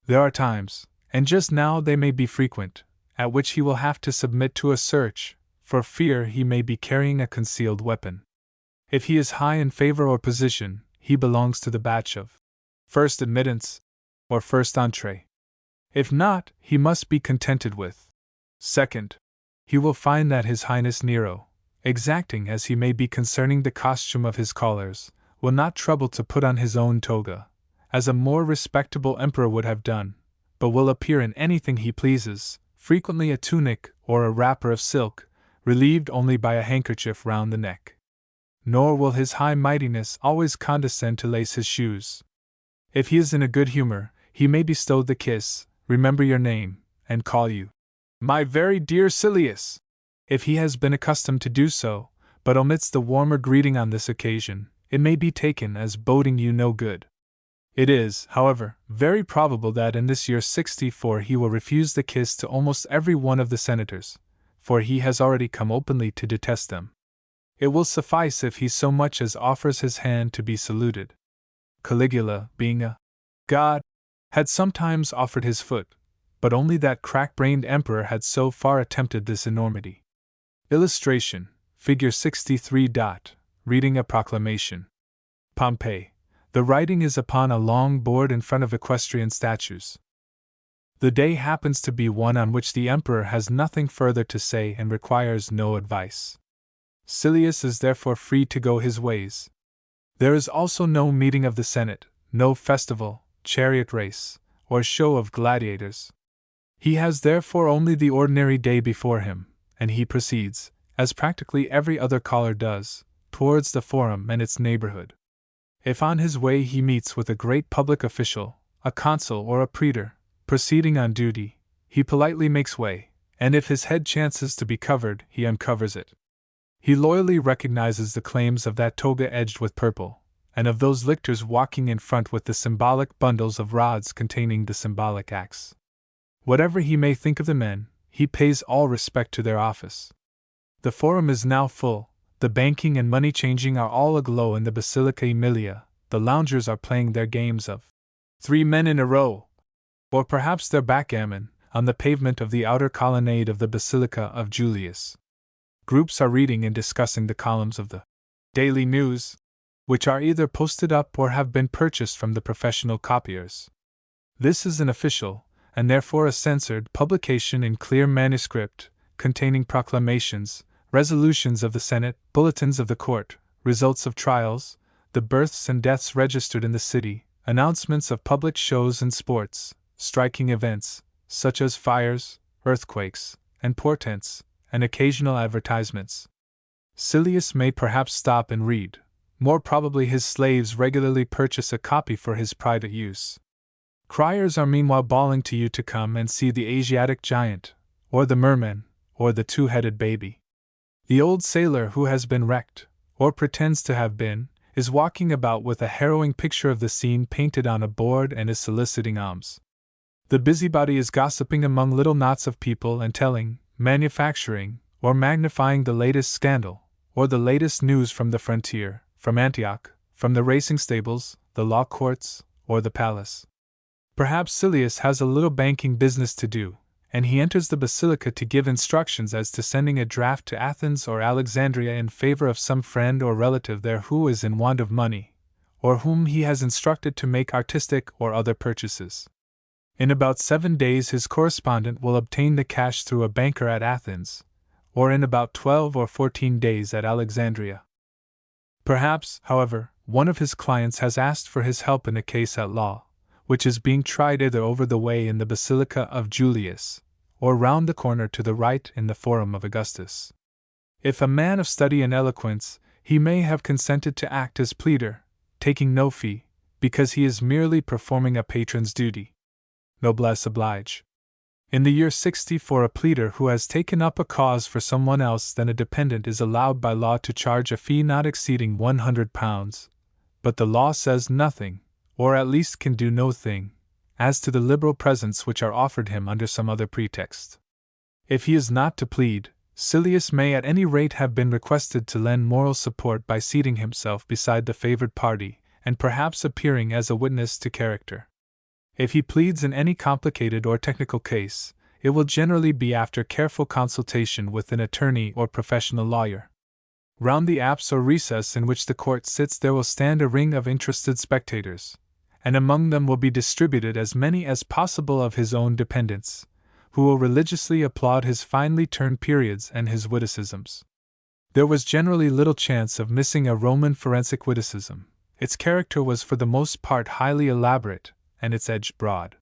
There are times, and just now they may be frequent, at which he will have to submit to a search, for fear he may be carrying a concealed weapon. If he is high in favor or position, he belongs to the batch of first admittance or first entree. If not, he must be contented with second. He will find that His Highness Nero, exacting as he may be concerning the costume of his callers, will not trouble to put on his own toga, as a more respectable emperor would have done, but will appear in anything he pleases, frequently a tunic or a wrapper of silk, relieved only by a handkerchief round the neck. Nor will His High Mightiness always condescend to lace his shoes. If he is in a good humor, he may bestow the kiss, remember your name, and call you my very dear Silius. If he has been accustomed to do so, but omits the warmer greeting on this occasion, it may be taken as boding you no good. It is, however, very probable that in this year 64 he will refuse the kiss to almost every one of the senators, for he has already come openly to detest them. It will suffice if he so much as offers his hand to be saluted. Caligula, being a god, had sometimes offered his foot, but only that crack-brained emperor had so far attempted this enormity. Illustration, Figure 63. Reading a proclamation. Pompey. The writing is upon a long board in front of equestrian statues. The day happens to be one on which the emperor has nothing further to say and requires no advice. Silius is therefore free to go his ways. There is also no meeting of the Senate, no festival, chariot race, or show of gladiators. He has therefore only the ordinary day before him, and he proceeds, as practically every other caller does, towards the forum and its neighborhood. If on his way he meets with a great public official, a consul or a praetor, proceeding on duty, he politely makes way, and if his head chances to be covered, he uncovers it. He loyally recognizes the claims of that toga edged with purple, and of those lictors walking in front with the symbolic bundles of rods containing the symbolic acts. Whatever he may think of the men, he pays all respect to their office. The forum is now full, the banking and money-changing are all aglow in the Basilica Aemilia, the loungers are playing their games of 3 men in a row, or perhaps their backgammon, on the pavement of the outer colonnade of the Basilica of Julius. Groups are reading and discussing the columns of the Daily News, which are either posted up or have been purchased from the professional copiers. This is an official, and therefore a censored, publication in clear manuscript, containing proclamations, resolutions of the Senate, bulletins of the court, results of trials, the births and deaths registered in the city, announcements of public shows and sports, striking events, such as fires, earthquakes, and portents, and occasional advertisements. Silius may perhaps stop and read. More probably his slaves regularly purchase a copy for his private use. Criers are meanwhile bawling to you to come and see the Asiatic giant, or the merman, or the two-headed baby. The old sailor who has been wrecked, or pretends to have been, is walking about with a harrowing picture of the scene painted on a board and is soliciting alms. The busybody is gossiping among little knots of people and telling, manufacturing, or magnifying the latest scandal, or the latest news from the frontier, from Antioch, from the racing stables, the law courts, or the palace. Perhaps Silius has a little banking business to do, and he enters the basilica to give instructions as to sending a draft to Athens or Alexandria in favor of some friend or relative there who is in want of money, or whom he has instructed to make artistic or other purchases. In about 7 days his correspondent will obtain the cash through a banker at Athens, or in about 12 or 14 days at Alexandria. Perhaps, however, one of his clients has asked for his help in a case at law, which is being tried either over the way in the Basilica of Julius, or round the corner to the right in the Forum of Augustus. If a man of study and eloquence, he may have consented to act as pleader, taking no fee, because he is merely performing a patron's duty. Noblesse oblige. In the year 64, a pleader who has taken up a cause for someone else than a dependent is allowed by law to charge a fee not exceeding £100, but the law says nothing, or at least can do no thing, as to the liberal presents which are offered him under some other pretext. If he is not to plead, Silius may at any rate have been requested to lend moral support by seating himself beside the favored party, and perhaps appearing as a witness to character. If he pleads in any complicated or technical case, it will generally be after careful consultation with an attorney or professional lawyer. Round the apse or recess in which the court sits there will stand a ring of interested spectators, and among them will be distributed as many as possible of his own dependents, who will religiously applaud his finely turned periods and his witticisms. There was generally little chance of missing a Roman forensic witticism. Its character was for the most part highly elaborate, and its edge broad.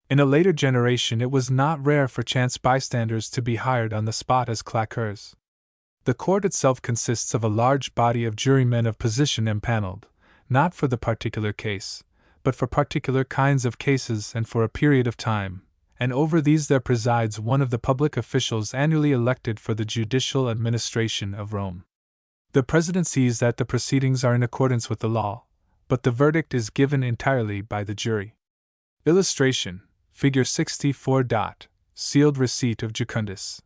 In a later generation it was not rare for chance bystanders to be hired on the spot as claqueurs. The court itself consists of a large body of jurymen of position empaneled, not for the particular case, but for particular kinds of cases and for a period of time, and over these there presides one of the public officials annually elected for the judicial administration of Rome. The president sees that the proceedings are in accordance with the law, but the verdict is given entirely by the jury. Illustration: Figure 64. Sealed receipt of Jucundus.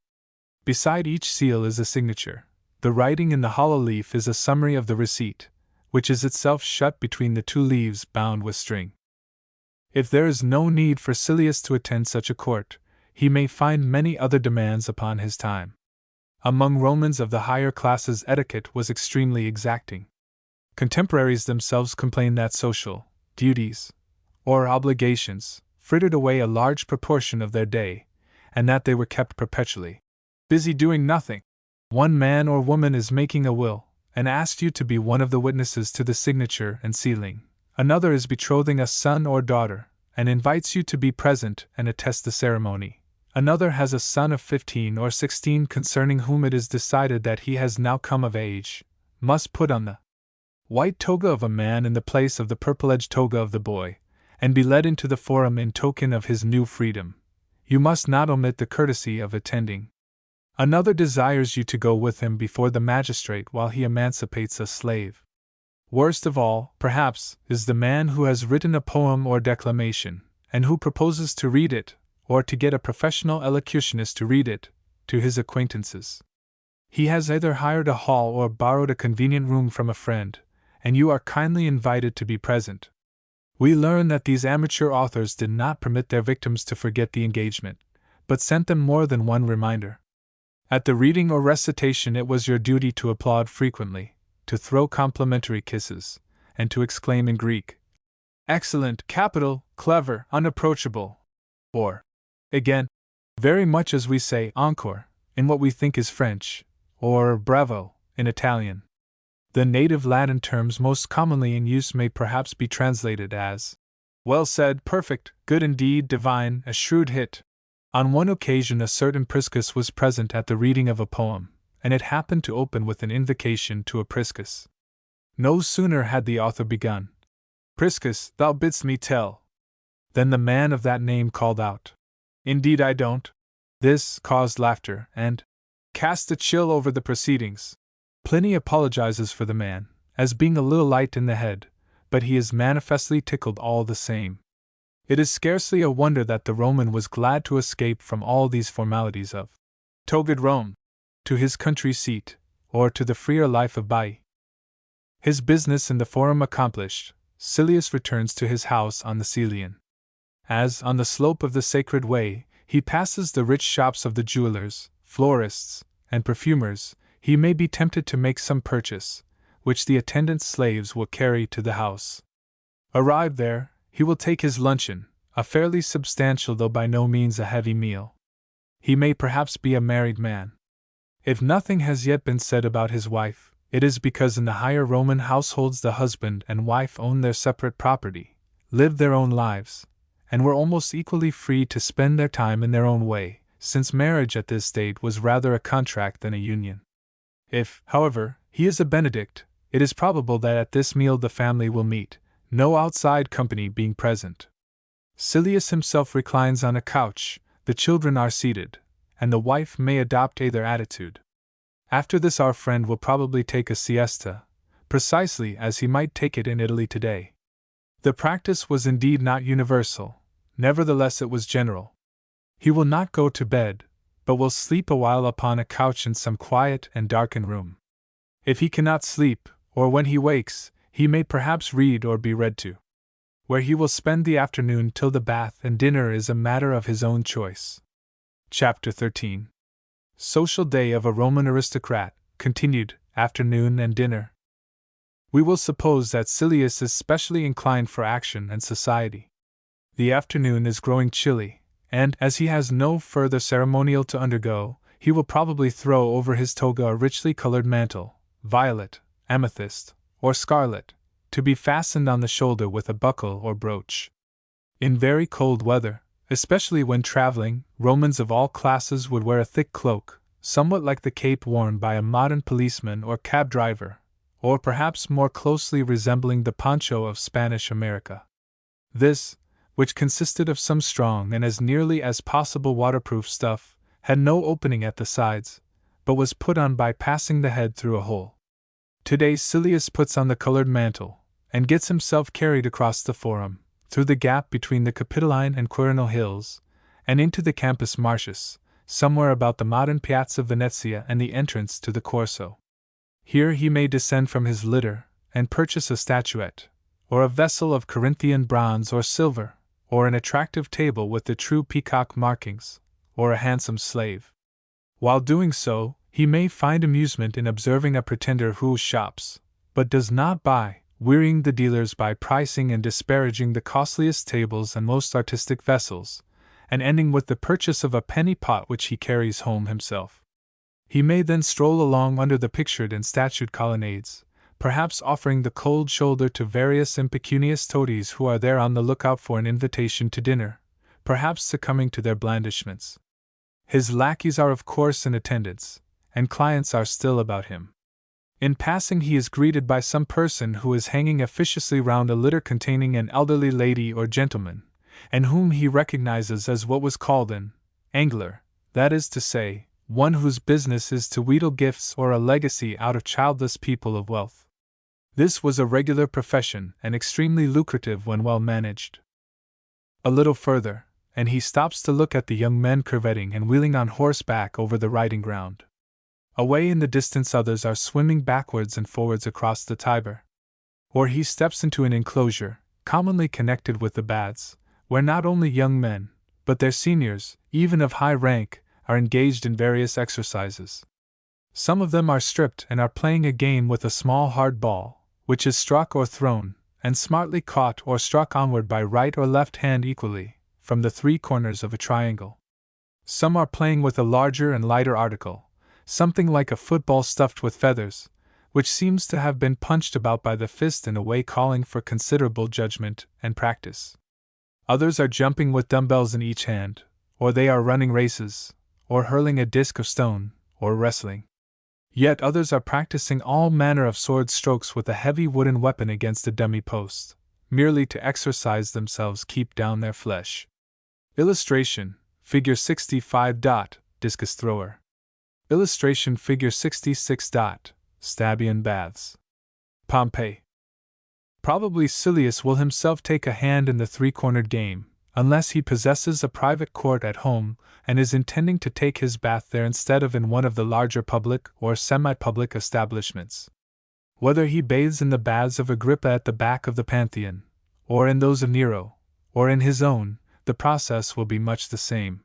Beside each seal is a signature. The writing in the hollow leaf is a summary of the receipt, which is itself shut between the two leaves bound with string. If there is no need for Silius to attend such a court, he may find many other demands upon his time. Among Romans of the higher classes etiquette was extremely exacting. Contemporaries themselves complained that social duties, or obligations, frittered away a large proportion of their day, and that they were kept perpetually busy doing nothing. One man or woman is making a will, and asks you to be one of the witnesses to the signature and sealing. Another is betrothing a son or daughter, and invites you to be present and attest the ceremony. Another has a son of 15 or 16 concerning whom it is decided that he has now come of age, must put on the white toga of a man in the place of the purple-edged toga of the boy, and be led into the forum in token of his new freedom. You must not omit the courtesy of attending. Another desires you to go with him before the magistrate while he emancipates a slave. Worst of all, perhaps, is the man who has written a poem or declamation, and who proposes to read it, or to get a professional elocutionist to read it, to his acquaintances. He has either hired a hall or borrowed a convenient room from a friend, and you are kindly invited to be present. We learn that these amateur authors did not permit their victims to forget the engagement, but sent them more than one reminder. At the reading or recitation it was your duty to applaud frequently, to throw complimentary kisses, and to exclaim in Greek, "Excellent, capital, clever, unapproachable," or, again, very much as we say encore, in what we think is French, or bravo, in Italian. The native Latin terms most commonly in use may perhaps be translated as well said, perfect, good indeed, divine, a shrewd hit. On one occasion a certain Priscus was present at the reading of a poem, and it happened to open with an invocation to a Priscus. No sooner had the author begun, "Priscus, thou bidst me tell," than the man of that name called out, "Indeed I don't." This caused laughter, and cast a chill over the proceedings. Pliny apologizes for the man, as being a little light in the head, but he is manifestly tickled all the same. It is scarcely a wonder that the Roman was glad to escape from all these formalities of togaed Rome, to his country seat, or to the freer life of Baiae. His business in the forum accomplished, Silius returns to his house on the Celian. As, on the slope of the Sacred Way, he passes the rich shops of the jewelers, florists, and perfumers, he may be tempted to make some purchase, which the attendant slaves will carry to the house. Arrived there, he will take his luncheon, a fairly substantial though by no means a heavy meal. He may perhaps be a married man. If nothing has yet been said about his wife, it is because in the higher Roman households the husband and wife owned their separate property, lived their own lives, and were almost equally free to spend their time in their own way, since marriage at this state was rather a contract than a union. If, however, he is a Benedict, it is probable that at this meal the family will meet, no outside company being present. Silius himself reclines on a couch, the children are seated, and the wife may adopt either attitude. After this our friend will probably take a siesta, precisely as he might take it in Italy today. The practice was indeed not universal, nevertheless it was general. He will not go to bed, but will sleep a while upon a couch in some quiet and darkened room. If he cannot sleep, or when he wakes, he may perhaps read or be read to. Where he will spend the afternoon till the bath and dinner is a matter of his own choice. Chapter 13. Social Day of a Roman Aristocrat, continued, afternoon, and dinner. We will suppose that Silius is specially inclined for action and society. The afternoon is growing chilly, and, as he has no further ceremonial to undergo, he will probably throw over his toga a richly colored mantle, violet, amethyst, or scarlet, to be fastened on the shoulder with a buckle or brooch. In very cold weather, especially when traveling, Romans of all classes would wear a thick cloak, somewhat like the cape worn by a modern policeman or cab driver, or perhaps more closely resembling the poncho of Spanish America. This, which consisted of some strong and as nearly as possible waterproof stuff, had no opening at the sides, but was put on by passing the head through a hole. Today Silius puts on the colored mantle, and gets himself carried across the Forum, through the gap between the Capitoline and Quirinal hills, and into the Campus Martius, somewhere about the modern Piazza Venezia and the entrance to the Corso. Here he may descend from his litter, and purchase a statuette, or a vessel of Corinthian bronze or silver, or an attractive table with the true peacock markings, or a handsome slave. While doing so, he may find amusement in observing a pretender who shops, but does not buy, wearying the dealers by pricing and disparaging the costliest tables and most artistic vessels, and ending with the purchase of a penny pot which he carries home himself. He may then stroll along under the pictured and statued colonnades, perhaps offering the cold shoulder to various impecunious toadies who are there on the lookout for an invitation to dinner, perhaps succumbing to their blandishments. His lackeys are of course in attendance, and clients are still about him. In passing he is greeted by some person who is hanging officiously round a litter containing an elderly lady or gentleman, and whom he recognizes as what was called an angler, that is to say, one whose business is to wheedle gifts or a legacy out of childless people of wealth. This was a regular profession and extremely lucrative when well managed. A little further, and he stops to look at the young men curvetting and wheeling on horseback over the riding ground. Away in the distance others are swimming backwards and forwards across the Tiber. Or he steps into an enclosure, commonly connected with the baths, where not only young men, but their seniors, even of high rank, are engaged in various exercises. Some of them are stripped and are playing a game with a small hard ball, which is struck or thrown, and smartly caught or struck onward by right or left hand equally, from the three corners of a triangle. Some are playing with a larger and lighter article, something like a football stuffed with feathers, which seems to have been punched about by the fist in a way calling for considerable judgment and practice. Others are jumping with dumbbells in each hand, or they are running races, or hurling a disc of stone, or wrestling. Yet others are practicing all manner of sword strokes with a heavy wooden weapon against a dummy post, merely to exercise themselves keep down their flesh. Illustration, Figure 65. Discus thrower. Illustration Figure 66. Stabian baths. Pompeii. Probably Silius will himself take a hand in the three-cornered game, unless he possesses a private court at home and is intending to take his bath there instead of in one of the larger public or semi-public establishments. Whether he bathes in the baths of Agrippa at the back of the Pantheon, or in those of Nero, or in his own, the process will be much the same.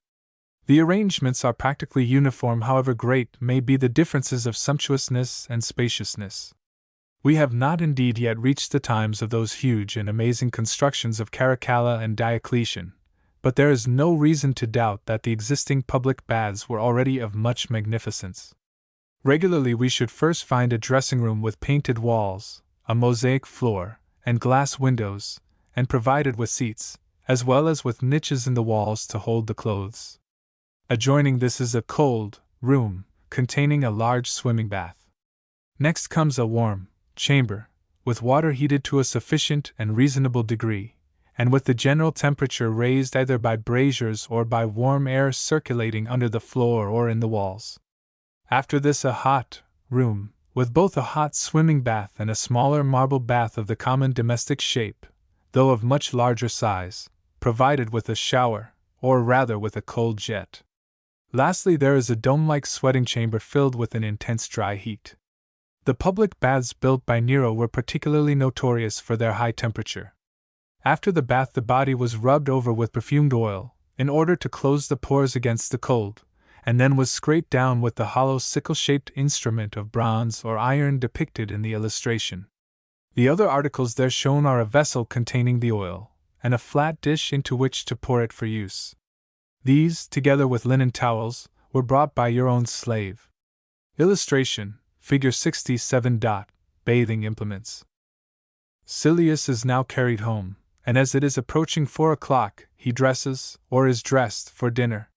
The arrangements are practically uniform, however great may be the differences of sumptuousness and spaciousness. We have not indeed yet reached the times of those huge and amazing constructions of Caracalla and Diocletian, but there is no reason to doubt that the existing public baths were already of much magnificence. Regularly we should first find a dressing room with painted walls, a mosaic floor, and glass windows, and provided with seats, as well as with niches in the walls to hold the clothes. Adjoining this is a cold room, containing a large swimming bath. Next comes a warm chamber, with water heated to a sufficient and reasonable degree, and with the general temperature raised either by braziers or by warm air circulating under the floor or in the walls. After this a hot room, with both a hot swimming bath and a smaller marble bath of the common domestic shape, though of much larger size, provided with a shower, or rather with a cold jet. Lastly, there is a dome-like sweating chamber filled with an intense dry heat. The public baths built by Nero were particularly notorious for their high temperature. After the bath the body was rubbed over with perfumed oil, in order to close the pores against the cold, and then was scraped down with the hollow sickle-shaped instrument of bronze or iron depicted in the illustration. The other articles there shown are a vessel containing the oil, and a flat dish into which to pour it for use. These, together with linen towels, were brought by your own slave. Illustration, Figure 67. Bathing implements. Silius is now carried home, and as it is approaching 4 o'clock, he dresses, or is dressed, for dinner.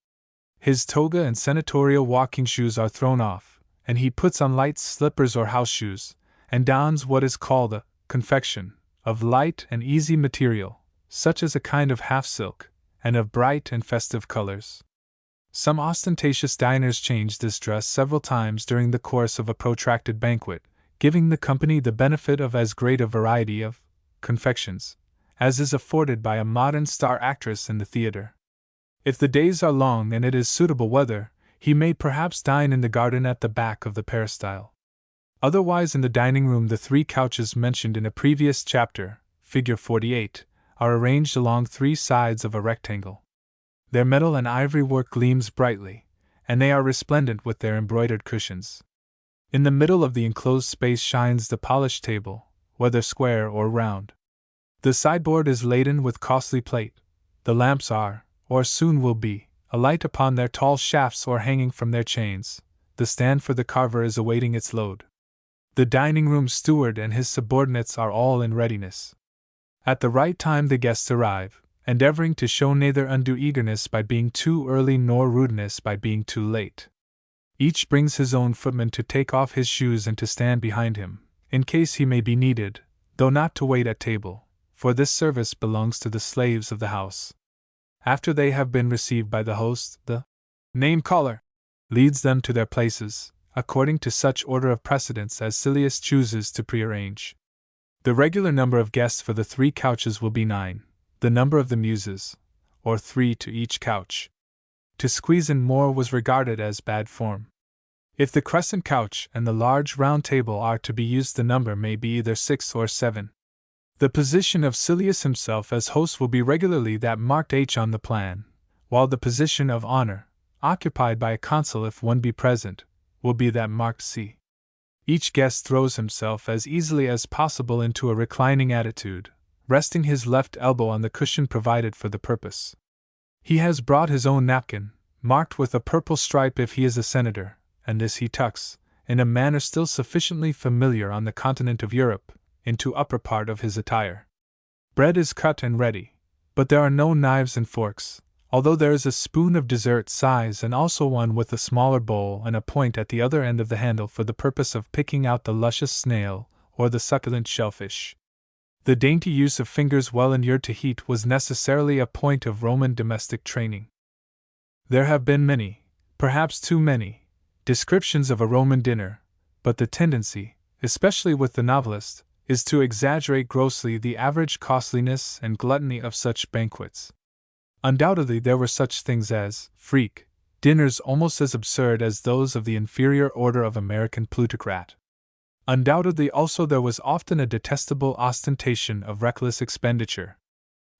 His toga and senatorial walking shoes are thrown off, and he puts on light slippers or house shoes, and dons what is called a confection, of light and easy material, such as a kind of half-silk, and of bright and festive colors. Some ostentatious diners change this dress several times during the course of a protracted banquet, giving the company the benefit of as great a variety of confections as is afforded by a modern star actress in the theater. If the days are long and it is suitable weather, he may perhaps dine in the garden at the back of the peristyle. Otherwise, in the dining room, the 3 couches mentioned in a previous chapter, Figure 48, are arranged along 3 sides of a rectangle. Their metal and ivory work gleams brightly, and they are resplendent with their embroidered cushions. In the middle of the enclosed space shines the polished table, whether square or round. The sideboard is laden with costly plate. The lamps are, or soon will be, alight upon their tall shafts or hanging from their chains. The stand for the carver is awaiting its load. The dining room steward and his subordinates are all in readiness. At the right time the guests arrive, endeavoring to show neither undue eagerness by being too early nor rudeness by being too late. Each brings his own footman to take off his shoes and to stand behind him, in case he may be needed, though not to wait at table, for this service belongs to the slaves of the house. After they have been received by the host, the name-caller leads them to their places, according to such order of precedence as Silius chooses to prearrange. The regular number of guests for the 3 couches will be 9, the number of the muses, or 3 to each couch. To squeeze in more was regarded as bad form. If the crescent couch and the large round table are to be used, the number may be either 6 or 7. The position of Silius himself as host will be regularly that marked H on the plan, while the position of honor, occupied by a consul if one be present, will be that marked C. Each guest throws himself as easily as possible into a reclining attitude, resting his left elbow on the cushion provided for the purpose. He has brought his own napkin, marked with a purple stripe if he is a senator, and this he tucks, in a manner still sufficiently familiar on the continent of Europe, into upper part of his attire. Bread is cut and ready, but there are no knives and forks, although there is a spoon of dessert size and also one with a smaller bowl and a point at the other end of the handle for the purpose of picking out the luscious snail or the succulent shellfish. The dainty use of fingers well inured to heat was necessarily a point of Roman domestic training. There have been many, perhaps too many, descriptions of a Roman dinner, but the tendency, especially with the novelist, is to exaggerate grossly the average costliness and gluttony of such banquets. Undoubtedly there were such things as freak dinners almost as absurd as those of the inferior order of American plutocrat. Undoubtedly also there was often a detestable ostentation of reckless expenditure.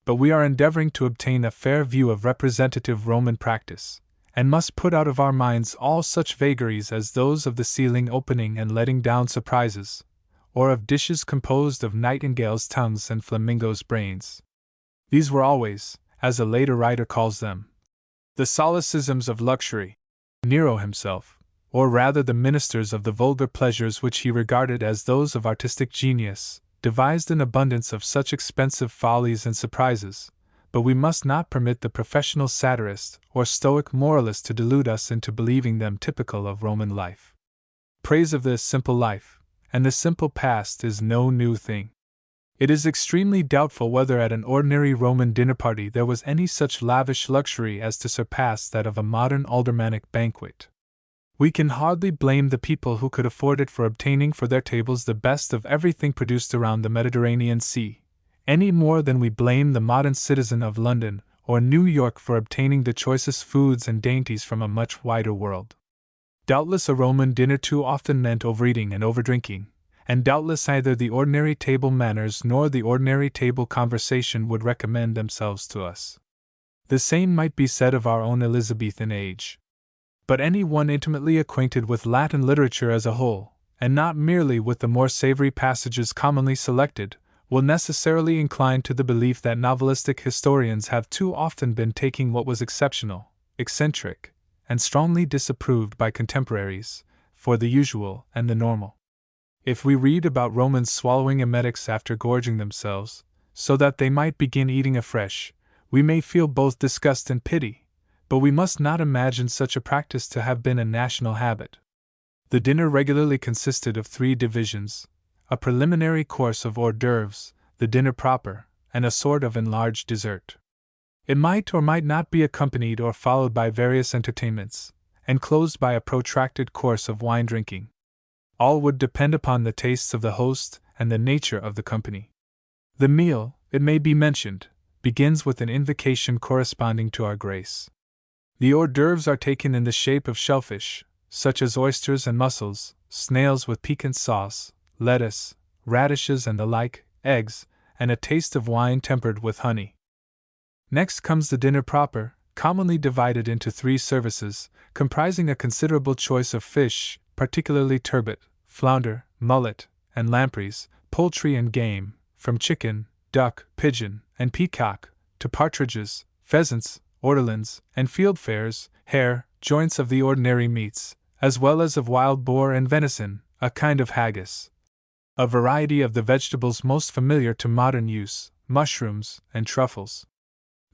But we are endeavoring to obtain a fair view of representative Roman practice, and must put out of our minds all such vagaries as those of the ceiling opening and letting down surprises, or of dishes composed of nightingales' tongues and flamingos' brains. These were always, as a later writer calls them, the solecisms of luxury. Nero himself, or rather the ministers of the vulgar pleasures which he regarded as those of artistic genius, devised an abundance of such expensive follies and surprises, but we must not permit the professional satirist or stoic moralist to delude us into believing them typical of Roman life. Praise of this simple life, and the simple past, is no new thing. It is extremely doubtful whether at an ordinary Roman dinner party there was any such lavish luxury as to surpass that of a modern aldermanic banquet. We can hardly blame the people who could afford it for obtaining for their tables the best of everything produced around the Mediterranean Sea, any more than we blame the modern citizen of London or New York for obtaining the choicest foods and dainties from a much wider world. Doubtless a Roman dinner too often meant overeating and overdrinking, and doubtless neither the ordinary table manners nor the ordinary table conversation would recommend themselves to us. The same might be said of our own Elizabethan age. but anyone intimately acquainted with Latin literature as a whole, and not merely with the more savory passages commonly selected, will necessarily incline to the belief that novelistic historians have too often been taking what was exceptional, eccentric, and strongly disapproved by contemporaries, for the usual and the normal. If we read about Romans swallowing emetics after gorging themselves, so that they might begin eating afresh, we may feel both disgust and pity, but we must not imagine such a practice to have been a national habit. The dinner regularly consisted of 3 divisions: a preliminary course of hors d'oeuvres, the dinner proper, and a sort of enlarged dessert. It might or might not be accompanied or followed by various entertainments, and closed by a protracted course of wine drinking. All would depend upon the tastes of the host and the nature of the company. The meal, it may be mentioned, begins with an invocation corresponding to our grace. The hors d'oeuvres are taken in the shape of shellfish, such as oysters and mussels, snails with piquant sauce, lettuce, radishes and the like, eggs, and a taste of wine tempered with honey. Next comes the dinner proper, commonly divided into 3 services, comprising a considerable choice of fish, particularly turbot, flounder, mullet, and lampreys, poultry and game, from chicken, duck, pigeon, and peacock, to partridges, pheasants, ortolans, and fieldfares, hare, joints of the ordinary meats, as well as of wild boar and venison, a kind of haggis. A variety of the vegetables most familiar to modern use, mushrooms, and truffles.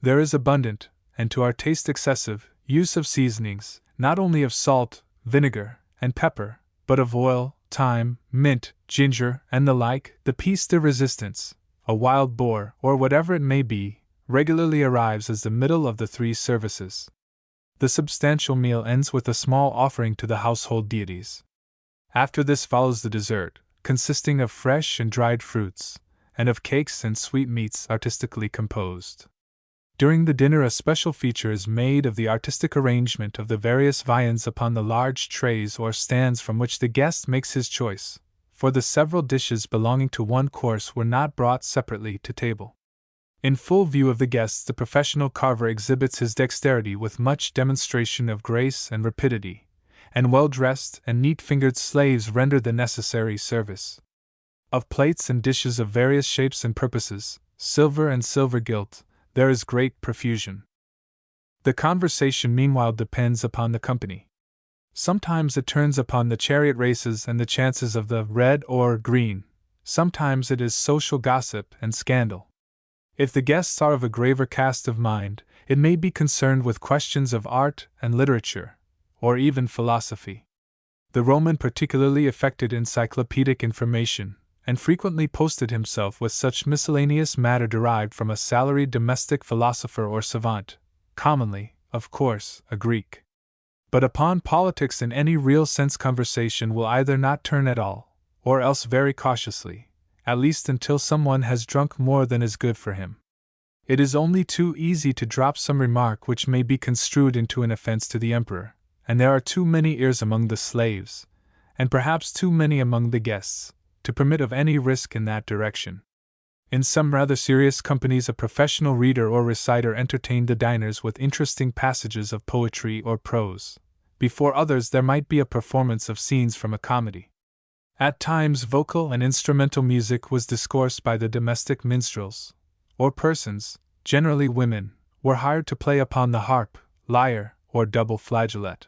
There is abundant, and to our taste excessive, use of seasonings, not only of salt, vinegar, and pepper, but of oil, thyme, mint, ginger, and the like. The piece de resistance, a wild boar, or whatever it may be, regularly arrives as the middle of the 3 services. The substantial meal ends with a small offering to the household deities. After this follows the dessert, consisting of fresh and dried fruits, and of cakes and sweetmeats artistically composed. During the dinner a special feature is made of the artistic arrangement of the various viands upon the large trays or stands from which the guest makes his choice, for the several dishes belonging to one course were not brought separately to table. In full view of the guests the professional carver exhibits his dexterity with much demonstration of grace and rapidity, and well-dressed and neat-fingered slaves render the necessary service. Of plates and dishes of various shapes and purposes, silver and silver gilt, there is great profusion. The conversation meanwhile depends upon the company. Sometimes it turns upon the chariot races and the chances of the red or green, sometimes it is social gossip and scandal. If the guests are of a graver cast of mind, it may be concerned with questions of art and literature, or even philosophy. The Roman particularly affected encyclopedic information, and frequently posted himself with such miscellaneous matter derived from a salaried domestic philosopher or savant, commonly, of course, a Greek. But upon politics in any real sense conversation will either not turn at all, or else very cautiously, at least until someone has drunk more than is good for him. It is only too easy to drop some remark which may be construed into an offense to the emperor, and there are too many ears among the slaves, and perhaps too many among the guests, to permit of any risk in that direction. In some rather serious companies a professional reader or reciter entertained the diners with interesting passages of poetry or prose. Before others there might be a performance of scenes from a comedy. At times vocal and instrumental music was discoursed by the domestic minstrels, or persons, generally women, were hired to play upon the harp, lyre, or double flageolet.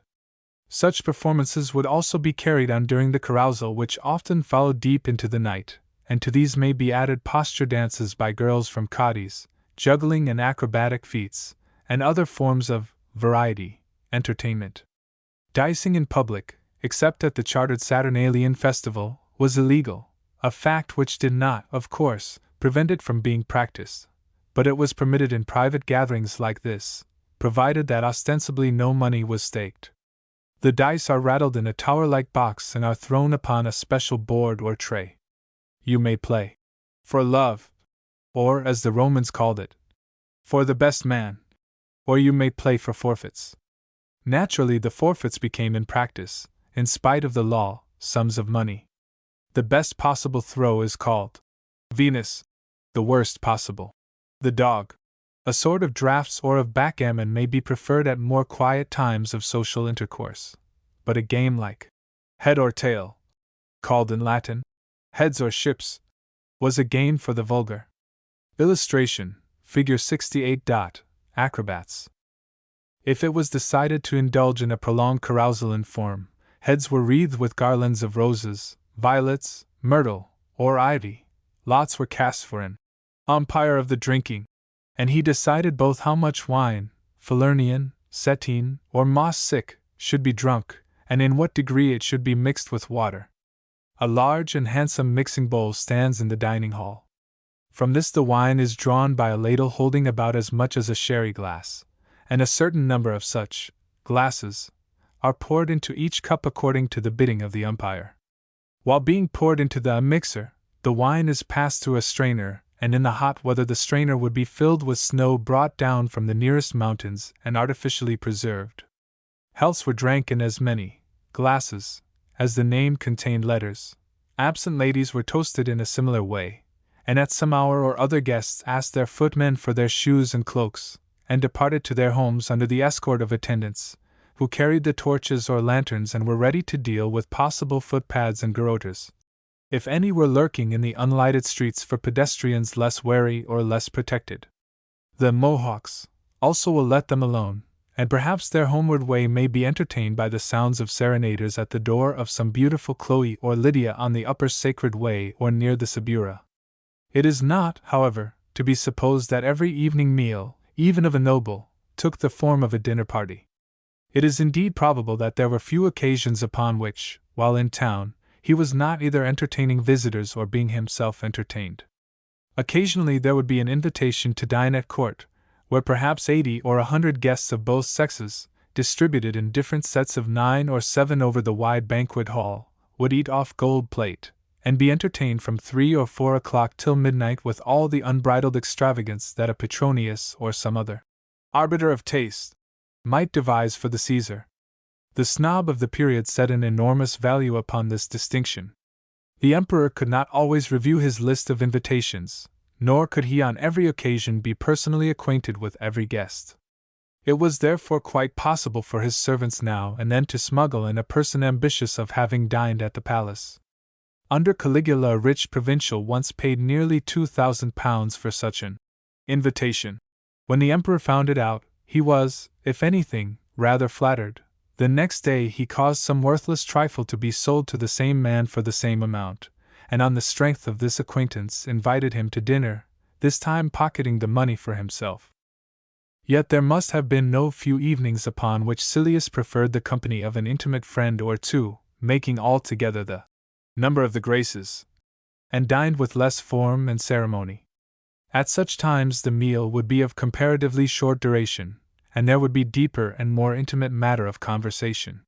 Such performances would also be carried on during the carousal which often followed deep into the night, and to these may be added posture dances by girls from Cadiz, juggling and acrobatic feats, and other forms of variety entertainment. Dicing in public, except at the chartered Saturnalian festival, was illegal, a fact which did not, of course, prevent it from being practiced, but it was permitted in private gatherings like this, provided that ostensibly no money was staked. The dice are rattled in a tower-like box and are thrown upon a special board or tray. You may play for love, or as the Romans called it, for the best man, or you may play for forfeits. Naturally, the forfeits became in practice, in spite of the law, sums of money. The best possible throw is called Venus, the worst possible, the dog. A sort of draughts or of backgammon may be preferred at more quiet times of social intercourse, but a game like head or tail, called in Latin heads or ships, was a game for the vulgar. Illustration, Figure 68. Acrobats. If it was decided to indulge in a prolonged carousal in form, heads were wreathed with garlands of roses, violets, myrtle, or ivy, lots were cast for an umpire of the drinking, and he decided both how much wine, Falernian, Cettine, or moss sick, should be drunk, and in what degree it should be mixed with water. A large and handsome mixing bowl stands in the dining hall. From this the wine is drawn by a ladle holding about as much as a sherry glass, and a certain number of such glasses are poured into each cup according to the bidding of the umpire. While being poured into the mixer, the wine is passed through a strainer, and in the hot weather the strainer would be filled with snow brought down from the nearest mountains and artificially preserved. Healths were drank in as many glasses as the name contained letters. Absent ladies were toasted in a similar way, and at some hour or other guests asked their footmen for their shoes and cloaks, and departed to their homes under the escort of attendants, who carried the torches or lanterns and were ready to deal with possible footpads and garroters, if any were lurking in the unlighted streets for pedestrians less wary or less protected. The Mohawks also will let them alone, and perhaps their homeward way may be entertained by the sounds of serenaders at the door of some beautiful Chloe or Lydia on the upper Sacred Way or near the Sabura. It is not, however, to be supposed that every evening meal, even of a noble, took the form of a dinner party. It is indeed probable that there were few occasions upon which, while in town, he was not either entertaining visitors or being himself entertained. Occasionally there would be an invitation to dine at court, where perhaps 80 or 100 guests of both sexes, distributed in different sets of 9 or 7 over the wide banquet hall, would eat off gold plate, and be entertained from 3 or 4 o'clock till midnight with all the unbridled extravagance that a Petronius or some other arbiter of taste might devise for the Caesar. The snob of the period set an enormous value upon this distinction. The emperor could not always review his list of invitations, nor could he on every occasion be personally acquainted with every guest. It was therefore quite possible for his servants now and then to smuggle in a person ambitious of having dined at the palace. Under Caligula, a rich provincial once paid nearly £2,000 for such an invitation. When the emperor found it out, he was, if anything, rather flattered. The next day he caused some worthless trifle to be sold to the same man for the same amount, and on the strength of this acquaintance invited him to dinner, this time pocketing the money for himself. Yet there must have been no few evenings upon which Silius preferred the company of an intimate friend or two, making altogether the number of the graces, and dined with less form and ceremony. At such times the meal would be of comparatively short duration, and there would be deeper and more intimate matter of conversation.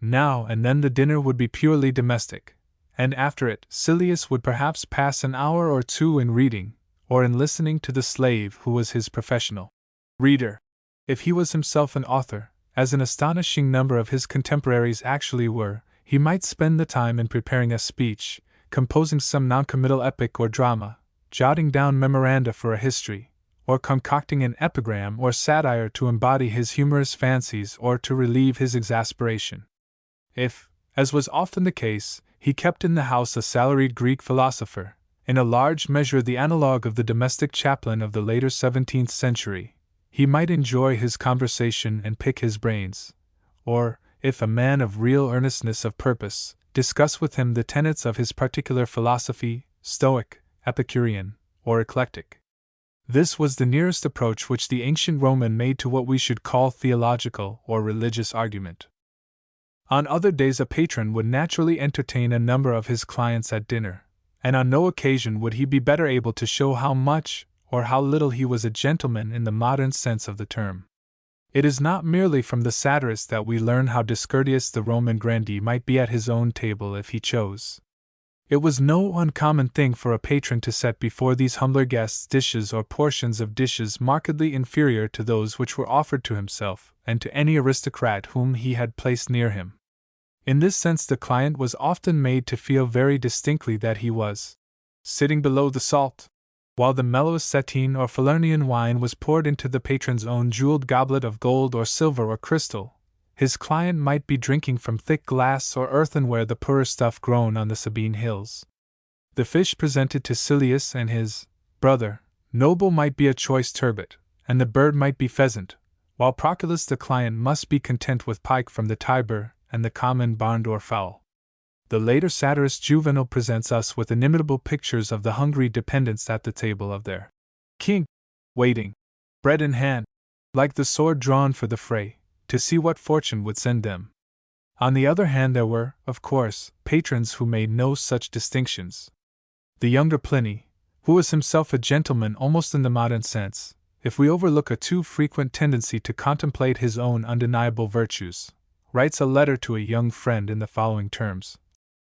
Now and then the dinner would be purely domestic, and after it Silius would perhaps pass an hour or two in reading, or in listening to the slave who was his professional reader. If he was himself an author, as an astonishing number of his contemporaries actually were, he might spend the time in preparing a speech, composing some noncommittal epic or drama, jotting down memoranda for a history, or concocting an epigram or satire to embody his humorous fancies or to relieve his exasperation. If, as was often the case, he kept in the house a salaried Greek philosopher, in a large measure the analogue of the domestic chaplain of the later 17th century, he might enjoy his conversation and pick his brains, or, if a man of real earnestness of purpose, discuss with him the tenets of his particular philosophy, Stoic, Epicurean, or eclectic. This was the nearest approach which the ancient Roman made to what we should call theological or religious argument. On other days a patron would naturally entertain a number of his clients at dinner, and on no occasion would he be better able to show how much or how little he was a gentleman in the modern sense of the term. It is not merely from the satirist that we learn how discourteous the Roman grandee might be at his own table if he chose. It was no uncommon thing for a patron to set before these humbler guests dishes or portions of dishes markedly inferior to those which were offered to himself and to any aristocrat whom he had placed near him. In this sense the client was often made to feel very distinctly that he was sitting below the salt. While the mellowest Cettine or Falernian wine was poured into the patron's own jeweled goblet of gold or silver or crystal, his client might be drinking from thick glass or earthenware, the poorer stuff grown on the Sabine hills. The fish presented to Silius and his brother noble might be a choice turbot, and the bird might be pheasant, while Proculus the client must be content with pike from the Tiber and the common barn door fowl. The later satirist Juvenal presents us with inimitable pictures of the hungry dependents at the table of their king, waiting, bread in hand, like the sword drawn for the fray, to see what fortune would send them. On the other hand, there were, of course, patrons who made no such distinctions. The younger Pliny, who was himself a gentleman almost in the modern sense, if we overlook a too frequent tendency to contemplate his own undeniable virtues, writes a letter to a young friend in the following terms: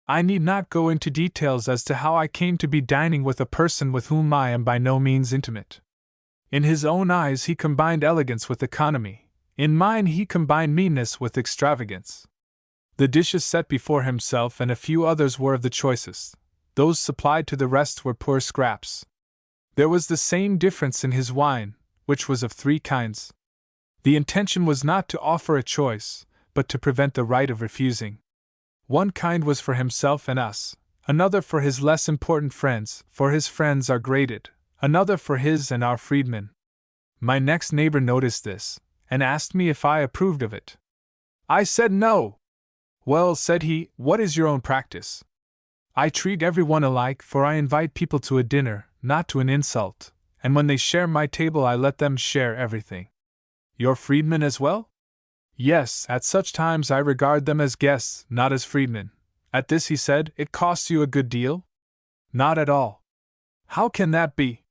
I need not go into details as to how I came to be dining with a person with whom I am by no means intimate. In his own eyes he combined elegance with economy, in mine he combined meanness with extravagance. The dishes set before himself and a few others were of the choicest, those supplied to the rest were poor scraps. There was the same difference in his wine, which was of 3 kinds. The intention was not to offer a choice, but to prevent the right of refusing. One kind was for himself and us, another for his less important friends, for his friends are graded, another for his and our freedmen. My next neighbor noticed this, and asked me if I approved of it. I said no. Well, said he, what is your own practice? I treat everyone alike, for I invite people to a dinner, not to an insult, and when they share my table I let them share everything. Your freedmen as well? Yes, at such times I regard them as guests, not as freedmen. At this he said, it costs you a good deal? Not at all. How can that be?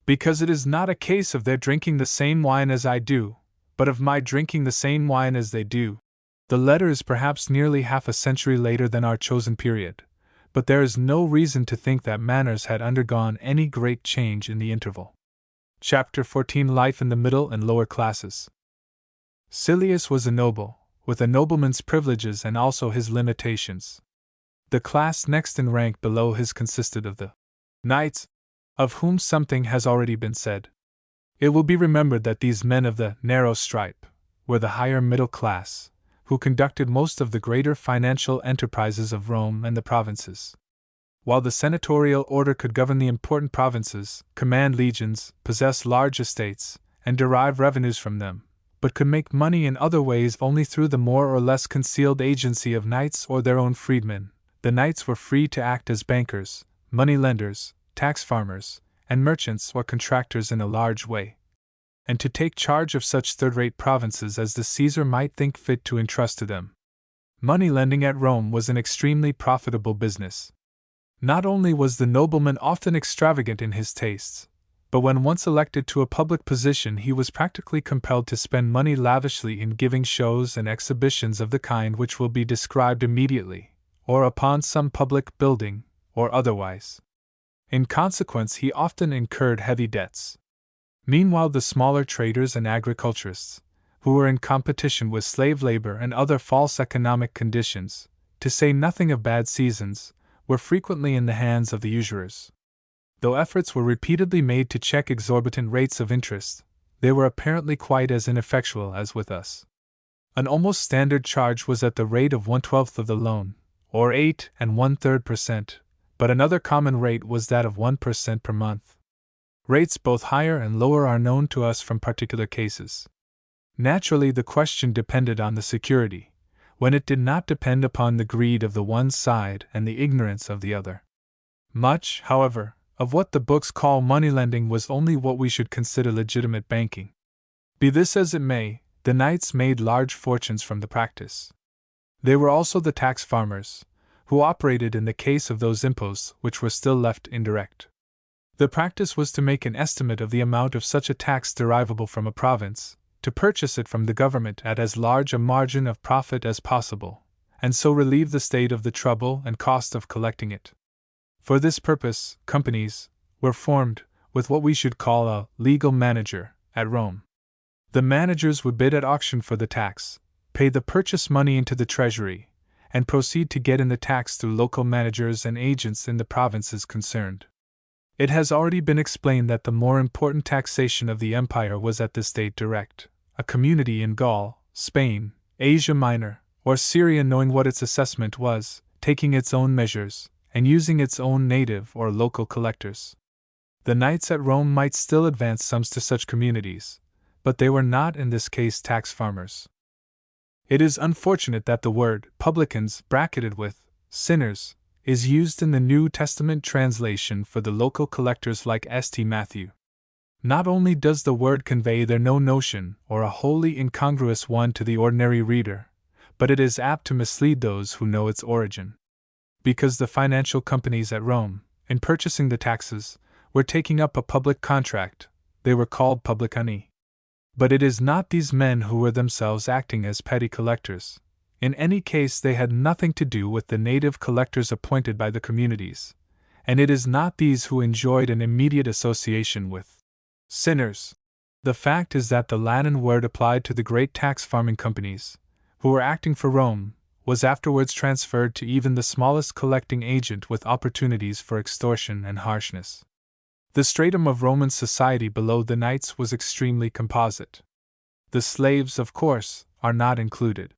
Because it is not a case of their drinking the same wine as I do, but of my drinking the same wine as they do. The letter is perhaps nearly half a century later than our chosen period, but there is no reason to think that manners had undergone any great change in the interval. Chapter 14: Life in the Middle and Lower Classes. Silius was a noble, with a nobleman's privileges and also his limitations. The class next in rank below his consisted of the knights, of whom something has already been said. It will be remembered that these men of the narrow stripe were the higher middle class, who conducted most of the greater financial enterprises of Rome and the provinces. While the senatorial order could govern the important provinces, command legions, possess large estates, and derive revenues from them, but could make money in other ways only through the more or less concealed agency of knights or their own freedmen, the knights were free to act as bankers, money-lenders, tax-farmers, and merchants or contractors in a large way, and to take charge of such third-rate provinces as the Caesar might think fit to entrust to them. Money-lending at Rome was an extremely profitable business. Not only was the nobleman often extravagant in his tastes, but when once elected to a public position he was practically compelled to spend money lavishly in giving shows and exhibitions of the kind which will be described immediately, or upon some public building, or otherwise. In consequence he often incurred heavy debts. Meanwhile the smaller traders and agriculturists, who were in competition with slave labor and other false economic conditions, to say nothing of bad seasons, were frequently in the hands of the usurers. Though efforts were repeatedly made to check exorbitant rates of interest, they were apparently quite as ineffectual as with us. An almost standard charge was at the rate of 1/12 of the loan, or 8 1/3%, but another common rate was that of 1% per month. Rates both higher and lower are known to us from particular cases. Naturally, the question depended on the security, when it did not depend upon the greed of the one side and the ignorance of the other. Much, however, of what the books call moneylending was only what we should consider legitimate banking. Be this as it may, the knights made large fortunes from the practice. They were also the tax farmers, who operated in the case of those imposts which were still left indirect. The practice was to make an estimate of the amount of such a tax derivable from a province, to purchase it from the government at as large a margin of profit as possible, and so relieve the state of the trouble and cost of collecting it. For this purpose, companies were formed, with what we should call a legal manager, at Rome. The managers would bid at auction for the tax, pay the purchase money into the treasury, and proceed to get in the tax through local managers and agents in the provinces concerned. It has already been explained that the more important taxation of the empire was at this date direct. A community in Gaul, Spain, Asia Minor, or Syria, knowing what its assessment was, taking its own measures, and using its own native or local collectors. The knights at Rome might still advance sums to such communities, but they were not in this case tax farmers. It is unfortunate that the word publicans, bracketed with sinners, is used in the New Testament translation for the local collectors like St. Matthew. Not only does the word convey there no notion, or a wholly incongruous one to the ordinary reader, but it is apt to mislead those who know its origin. Because the financial companies at Rome, in purchasing the taxes, were taking up a public contract, they were called publicani. But it is not these men who were themselves acting as petty collectors. In any case, they had nothing to do with the native collectors appointed by the communities, and it is not these who enjoyed an immediate association with sinners. The fact is that the Latin word applied to the great tax farming companies, who were acting for Rome, was afterwards transferred to even the smallest collecting agent with opportunities for extortion and harshness. The stratum of Roman society below the knights was extremely composite. The slaves, of course, are not included.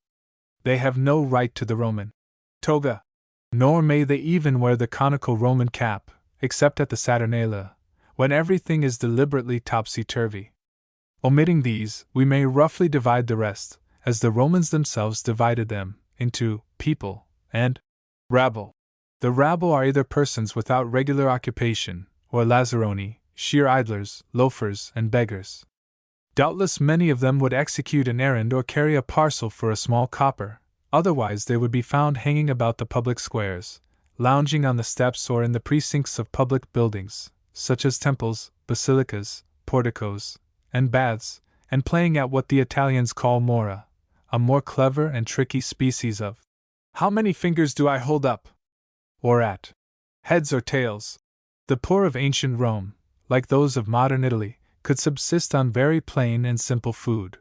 They have no right to the Roman toga, nor may they even wear the conical Roman cap, except at the Saturnalia, when everything is deliberately topsy-turvy. Omitting these, we may roughly divide the rest, as the Romans themselves divided them, into people and rabble. The rabble are either persons without regular occupation, or lazzaroni, sheer idlers, loafers, and beggars. Doubtless many of them would execute an errand or carry a parcel for a small copper, otherwise they would be found hanging about the public squares, lounging on the steps or in the precincts of public buildings, such as temples, basilicas, porticos, and baths, and playing at what the Italians call mora, a more clever and tricky species of "how many fingers do I hold up?" or at heads or tails. The poor of ancient Rome, like those of modern Italy, could subsist on very plain and simple food.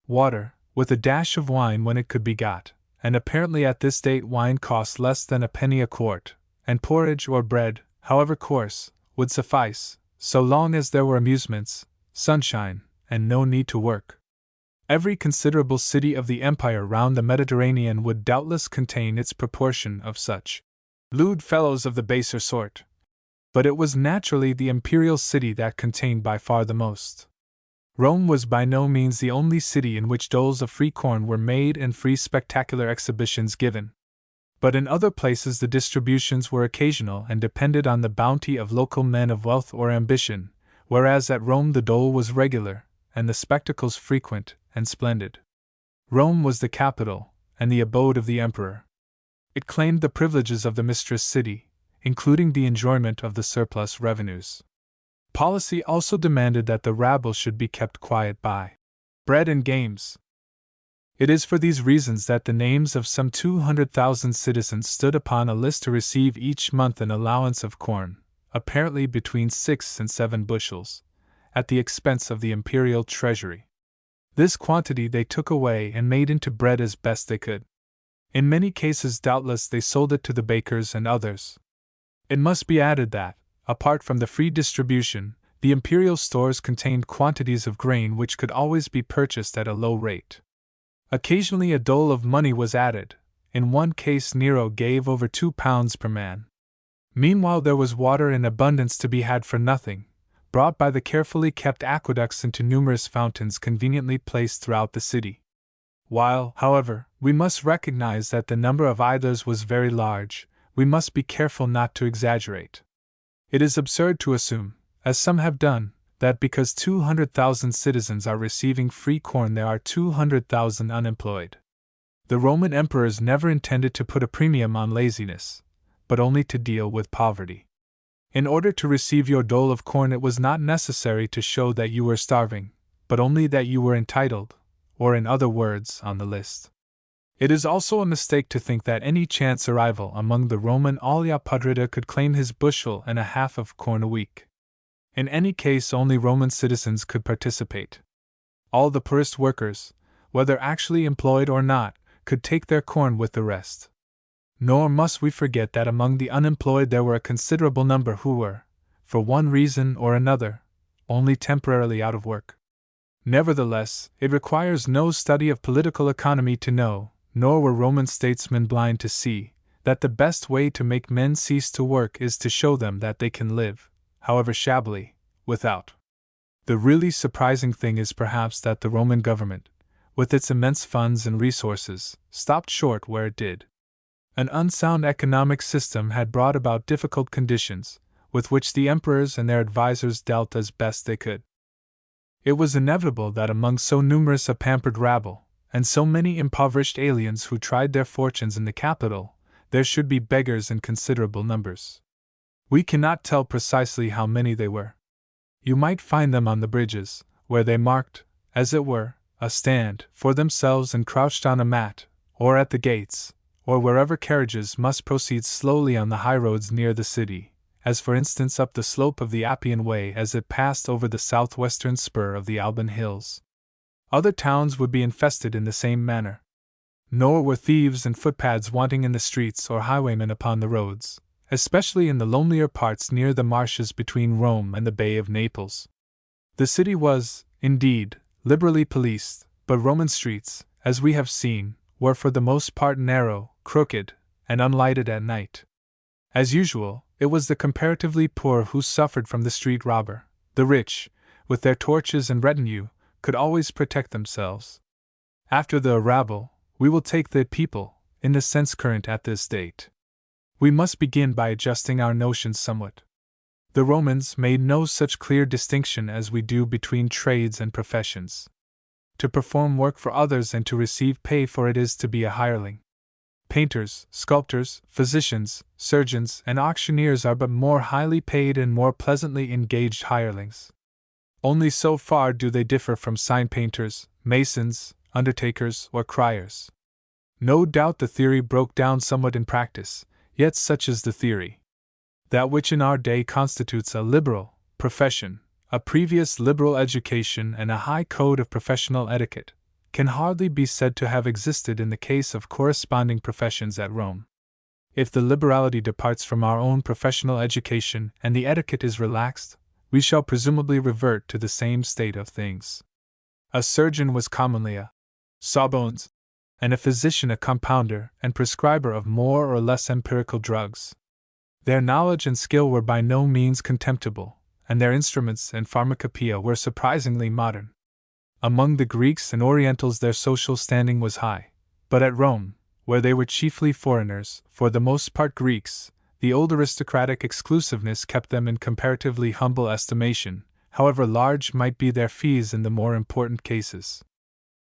Water, with a dash of wine when it could be got, and apparently at this date wine cost less than a penny a quart, and porridge or bread, however coarse, would suffice, so long as there were amusements, sunshine, and no need to work. Every considerable city of the empire round the Mediterranean would doubtless contain its proportion of such lewd fellows of the baser sort. But it was naturally the imperial city that contained by far the most. Rome was by no means the only city in which doles of free corn were made and free spectacular exhibitions given. But in other places the distributions were occasional and depended on the bounty of local men of wealth or ambition, whereas at Rome the dole was regular, and the spectacles frequent and splendid. Rome was the capital, and the abode of the emperor. It claimed the privileges of the mistress city, including the enjoyment of the surplus revenues. Policy also demanded that the rabble should be kept quiet by bread and games. It is for these reasons that the names of some 200,000 citizens stood upon a list to receive each month an allowance of corn, apparently between 6 and 7 bushels, at the expense of the imperial treasury. This quantity they took away and made into bread as best they could. In many cases, doubtless, they sold it to the bakers and others. It must be added that, apart from the free distribution, the imperial stores contained quantities of grain which could always be purchased at a low rate. Occasionally a dole of money was added. In one case Nero gave over 2 pounds per man. Meanwhile there was water in abundance to be had for nothing, brought by the carefully kept aqueducts into numerous fountains conveniently placed throughout the city. While, however, we must recognize that the number of idlers was very large, we must be careful not to exaggerate. It is absurd to assume, as some have done, that because 200,000 citizens are receiving free corn there are 200,000 unemployed. The Roman emperors never intended to put a premium on laziness, but only to deal with poverty. In order to receive your dole of corn it was not necessary to show that you were starving, but only that you were entitled, or in other words, on the list. It is also a mistake to think that any chance arrival among the Roman alia pudrita could claim his bushel and a half of corn a week. In any case only Roman citizens could participate. All the poorest workers, whether actually employed or not, could take their corn with the rest. Nor must we forget that among the unemployed there were a considerable number who were, for one reason or another, only temporarily out of work. Nevertheless, it requires no study of political economy to know, nor were Roman statesmen blind to see, that the best way to make men cease to work is to show them that they can live, however shabbily, without. The really surprising thing is perhaps that the Roman government, with its immense funds and resources, stopped short where it did. An unsound economic system had brought about difficult conditions, with which the emperors and their advisers dealt as best they could. It was inevitable that among so numerous a pampered rabble, and so many impoverished aliens who tried their fortunes in the capital, there should be beggars in considerable numbers. We cannot tell precisely how many they were. You might find them on the bridges, where they marked, as it were, a stand for themselves and crouched on a mat, or at the gates, or wherever carriages must proceed slowly on the highroads near the city, as for instance up the slope of the Appian Way as it passed over the southwestern spur of the Alban Hills. Other towns would be infested in the same manner. Nor were thieves and footpads wanting in the streets or highwaymen upon the roads, especially in the lonelier parts near the marshes between Rome and the Bay of Naples. The city was, indeed, liberally policed, but Roman streets, as we have seen, were for the most part narrow, crooked, and unlighted at night. As usual, it was the comparatively poor who suffered from the street robber. The rich, with their torches and retinue, could always protect themselves. After the rabble, we will take the people, in the sense current at this date. We must begin by adjusting our notions somewhat. The Romans made no such clear distinction as we do between trades and professions. To perform work for others and to receive pay for it is to be a hireling. Painters, sculptors, physicians, surgeons, and auctioneers are but more highly paid and more pleasantly engaged hirelings. Only so far do they differ from sign painters, masons, undertakers, or criers. No doubt the theory broke down somewhat in practice, yet such is the theory. That which in our day constitutes a liberal profession, a previous liberal education, and a high code of professional etiquette, can hardly be said to have existed in the case of corresponding professions at Rome. If the liberality departs from our own professional education and the etiquette is relaxed, we shall presumably revert to the same state of things. A surgeon was commonly a sawbones, and a physician a compounder and prescriber of more or less empirical drugs. Their knowledge and skill were by no means contemptible, and their instruments and pharmacopoeia were surprisingly modern. Among the Greeks and Orientals their social standing was high, but at Rome, where they were chiefly foreigners, for the most part Greeks, the old aristocratic exclusiveness kept them in comparatively humble estimation, however large might be their fees in the more important cases.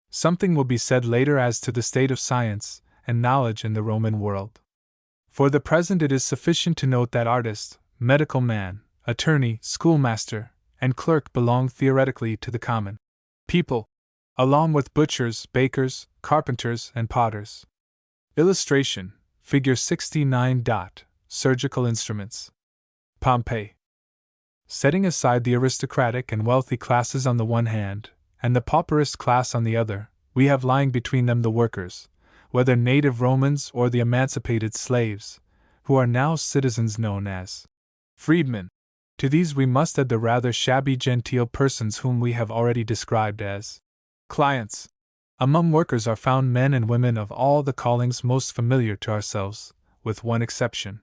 Something will be said later as to the state of science and knowledge in the Roman world. For the present it is sufficient to note that artist, medical man, attorney, schoolmaster, and clerk belong theoretically to the common people, along with butchers, bakers, carpenters, and potters. Illustration, Figure 69. Surgical instruments. Pompeii. Setting aside the aristocratic and wealthy classes on the one hand, and the pauperist class on the other, we have lying between them the workers, whether native Romans or the emancipated slaves, who are now citizens known as freedmen. To these we must add the rather shabby genteel persons whom we have already described as clients. Among workers are found men and women of all the callings most familiar to ourselves, with one exception.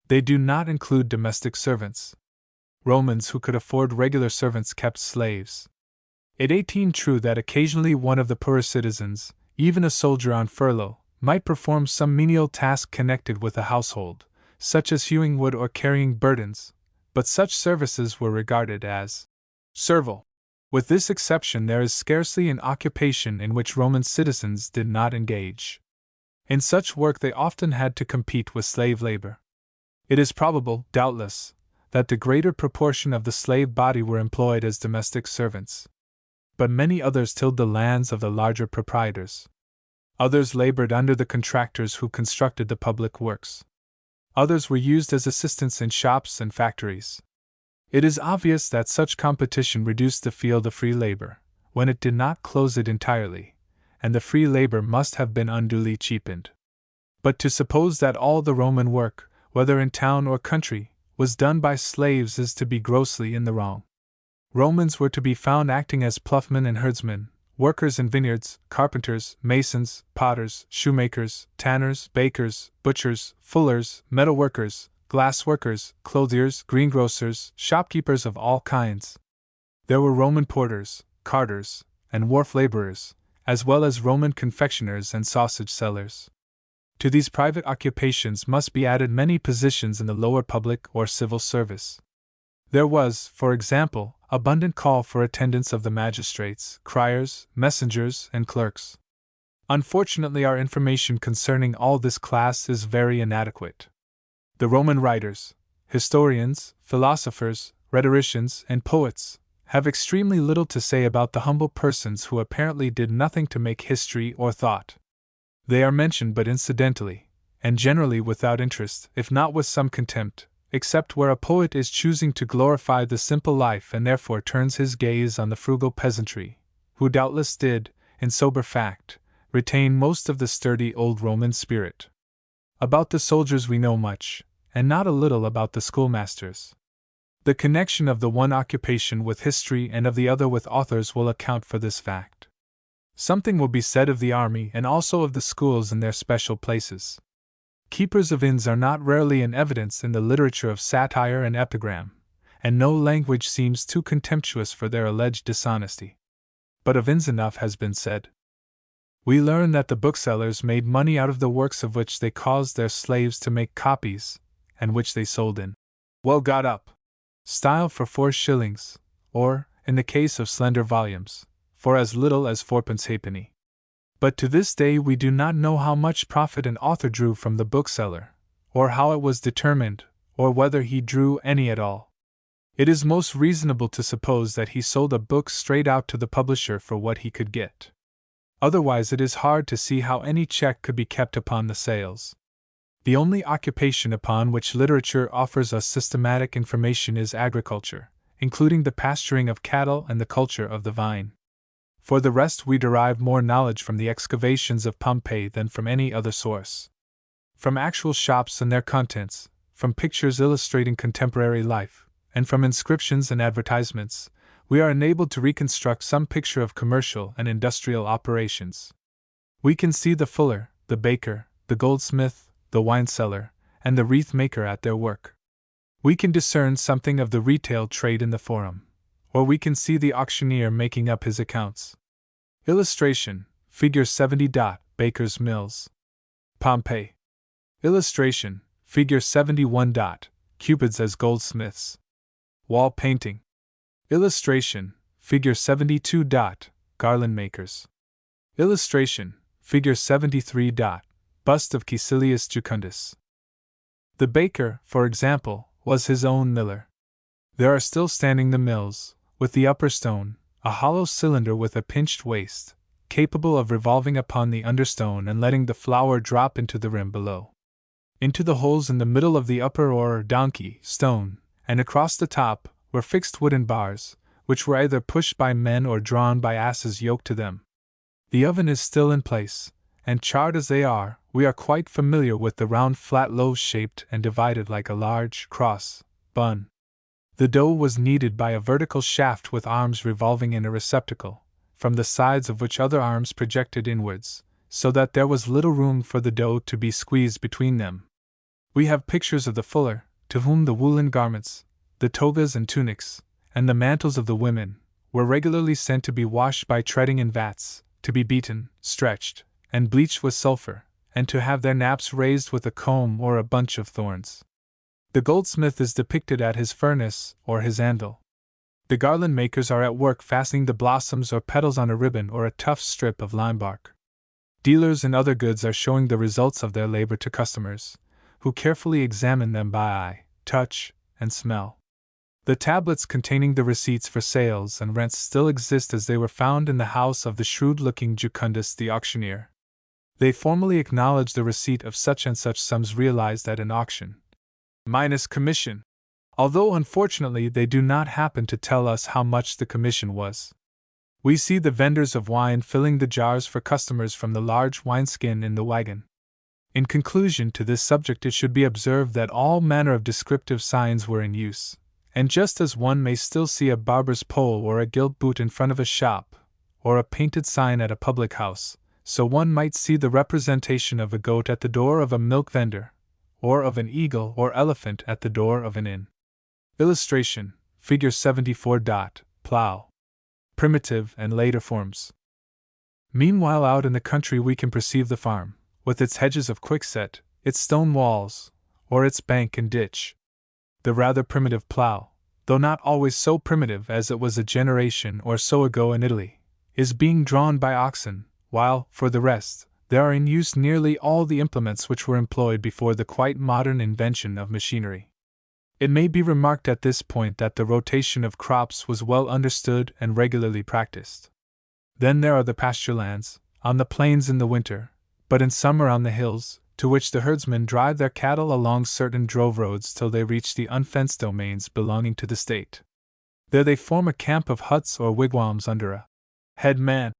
They do not include domestic servants. Romans who could afford regular servants kept slaves. It ain't true that occasionally one of the poorer citizens, even a soldier on furlough, might perform some menial task connected with the household, such as hewing wood or carrying burdens, but such services were regarded as servile. With this exception, there is scarcely an occupation in which Roman citizens did not engage. In such work they often had to compete with slave labor. It is probable, doubtless, that the greater proportion of the slave body were employed as domestic servants. But many others tilled the lands of the larger proprietors. Others labored under the contractors who constructed the public works. Others were used as assistants in shops and factories. It is obvious that such competition reduced the field of free labor, when it did not close it entirely, and the free labor must have been unduly cheapened. But to suppose that all the Roman work, whether in town or country, was done by slaves is to be grossly in the wrong. Romans were to be found acting as ploughmen and herdsmen, workers in vineyards, carpenters, masons, potters, shoemakers, tanners, bakers, butchers, fullers, metalworkers, glassworkers, clothiers, greengrocers, shopkeepers of all kinds. There were Roman porters, carters, and wharf laborers, as well as Roman confectioners and sausage sellers. To these private occupations must be added many positions in the lower public or civil service. There was, for example, abundant call for attendants of the magistrates, criers, messengers, and clerks. Unfortunately, our information concerning all this class is very inadequate. The Roman writers, historians, philosophers, rhetoricians, and poets have extremely little to say about the humble persons who apparently did nothing to make history or thought. They are mentioned but incidentally, and generally without interest, if not with some contempt, except where a poet is choosing to glorify the simple life and therefore turns his gaze on the frugal peasantry, who doubtless did, in sober fact, retain most of the sturdy old Roman spirit. About the soldiers we know much, and not a little about the schoolmasters. The connection of the one occupation with history and of the other with authors will account for this fact. Something will be said of the army and also of the schools in their special places. Keepers of inns are not rarely in evidence in the literature of satire and epigram, and no language seems too contemptuous for their alleged dishonesty. But of inns enough has been said. We learn that the booksellers made money out of the works of which they caused their slaves to make copies, and which they sold in well got up style for 4 shillings, or, in the case of slender volumes, for as little as 4 halfpenny. But to this day we do not know how much profit an author drew from the bookseller, or how it was determined, or whether he drew any at all. It is most reasonable to suppose that he sold a book straight out to the publisher for what he could get. Otherwise it is hard to see how any check could be kept upon the sales. The only occupation upon which literature offers us systematic information is agriculture, including the pasturing of cattle and the culture of the vine. For the rest, we derive more knowledge from the excavations of Pompeii than from any other source. From actual shops and their contents, from pictures illustrating contemporary life, and from inscriptions and advertisements, we are enabled to reconstruct some picture of commercial and industrial operations. We can see the fuller, the baker, the goldsmith, the wine seller, and the wreath maker at their work. We can discern something of the retail trade in the forum, or we can see the auctioneer making up his accounts. Illustration, Figure 70. Baker's Mills. Pompeii. Illustration, Figure 71. Cupids as goldsmiths. Wall painting. Illustration, Figure 72. Garland makers. Illustration, Figure 73. Bust of Caecilius Jucundus. The baker, for example, was his own miller. There are still standing the mills, with the upper stone, a hollow cylinder with a pinched waist, capable of revolving upon the understone and letting the flour drop into the rim below. Into the holes in the middle of the upper or donkey stone, and across the top, were fixed wooden bars, which were either pushed by men or drawn by asses yoked to them. The oven is still in place, and charred as they are, we are quite familiar with the round flat loaves shaped and divided like a large cross bun. The dough was kneaded by a vertical shaft with arms revolving in a receptacle, from the sides of which other arms projected inwards, so that there was little room for the dough to be squeezed between them. We have pictures of the fuller, to whom the woolen garments, the togas and tunics, and the mantles of the women, were regularly sent to be washed by treading in vats, to be beaten, stretched, and bleached with sulfur, and to have their naps raised with a comb or a bunch of thorns. The goldsmith is depicted at his furnace or his anvil. The garland makers are at work fastening the blossoms or petals on a ribbon or a tough strip of lime bark. Dealers in other goods are showing the results of their labor to customers, who carefully examine them by eye, touch, and smell. The tablets containing the receipts for sales and rents still exist as they were found in the house of the shrewd-looking Jucundus the auctioneer. They formally acknowledge the receipt of such and such sums realized at an auction, minus commission, although unfortunately they do not happen to tell us how much the commission was. We see the vendors of wine filling the jars for customers from the large wineskin in the wagon. In conclusion to this subject, it should be observed that all manner of descriptive signs were in use, and just as one may still see a barber's pole or a gilt boot in front of a shop, or a painted sign at a public house, so one might see the representation of a goat at the door of a milk vendor, or of an eagle or elephant at the door of an inn. Illustration: Figure 74. Plow. Primitive and later forms. Meanwhile, out in the country we can perceive the farm, with its hedges of quickset, its stone walls, or its bank and ditch. The rather primitive plow, though not always so primitive as it was a generation or so ago in Italy, is being drawn by oxen, while, for the rest, there are in use nearly all the implements which were employed before the quite modern invention of machinery. It may be remarked at this point that the rotation of crops was well understood and regularly practiced. Then there are the pasture lands, on the plains in the winter, but in summer on the hills, to which the herdsmen drive their cattle along certain drove roads till they reach the unfenced domains belonging to the state. There they form a camp of huts or wigwams under a head man,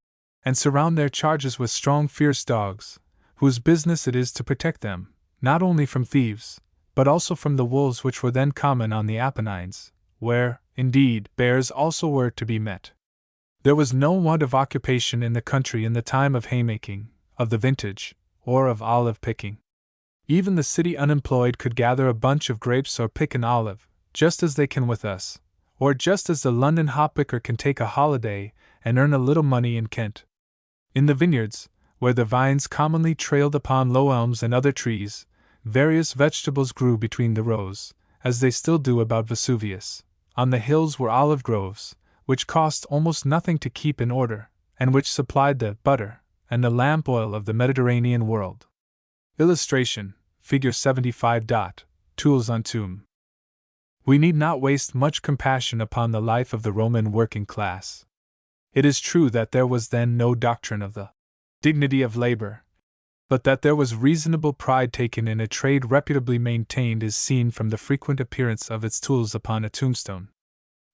and surround their charges with strong fierce dogs, whose business it is to protect them, not only from thieves, but also from the wolves which were then common on the Apennines, where, indeed, bears also were to be met. There was no want of occupation in the country in the time of haymaking, of the vintage, or of olive picking. Even the city unemployed could gather a bunch of grapes or pick an olive, just as they can with us, or just as the London hop picker can take a holiday and earn a little money in Kent. In the vineyards, where the vines commonly trailed upon low elms and other trees, various vegetables grew between the rows, as they still do about Vesuvius. On the hills were olive groves, which cost almost nothing to keep in order, and which supplied the butter and the lamp oil of the Mediterranean world. Illustration: Figure 75. Tools on tomb. We need not waste much compassion upon the life of the Roman working class. It is true that there was then no doctrine of the dignity of labor, but that there was reasonable pride taken in a trade reputably maintained is seen from the frequent appearance of its tools upon a tombstone.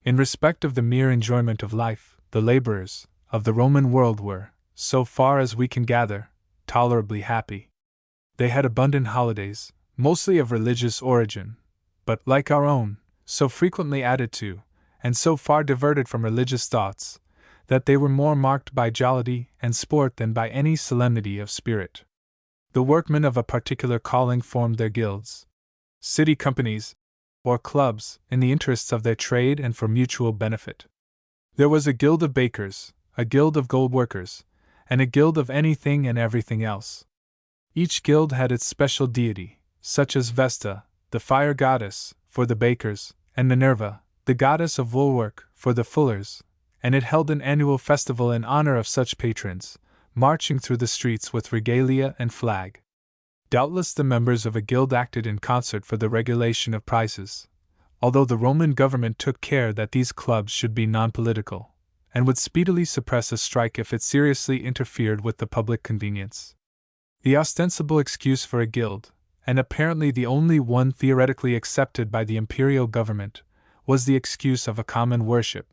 In respect of the mere enjoyment of life, the laborers of the Roman world were, so far as we can gather, tolerably happy. They had abundant holidays, mostly of religious origin, but, like our own, so frequently added to, and so far diverted from religious thoughts, that they were more marked by jollity and sport than by any solemnity of spirit. The workmen of a particular calling formed their guilds, city companies, or clubs, in the interests of their trade and for mutual benefit. There was a guild of bakers, a guild of gold workers, and a guild of anything and everything else. Each guild had its special deity, such as Vesta, the fire goddess, for the bakers, and Minerva, the goddess of woolwork, for the fullers, and it held an annual festival in honor of such patrons, marching through the streets with regalia and flag. Doubtless the members of a guild acted in concert for the regulation of prices, although the Roman government took care that these clubs should be non-political, and would speedily suppress a strike if it seriously interfered with the public convenience. The ostensible excuse for a guild, and apparently the only one theoretically accepted by the imperial government, was the excuse of a common worship.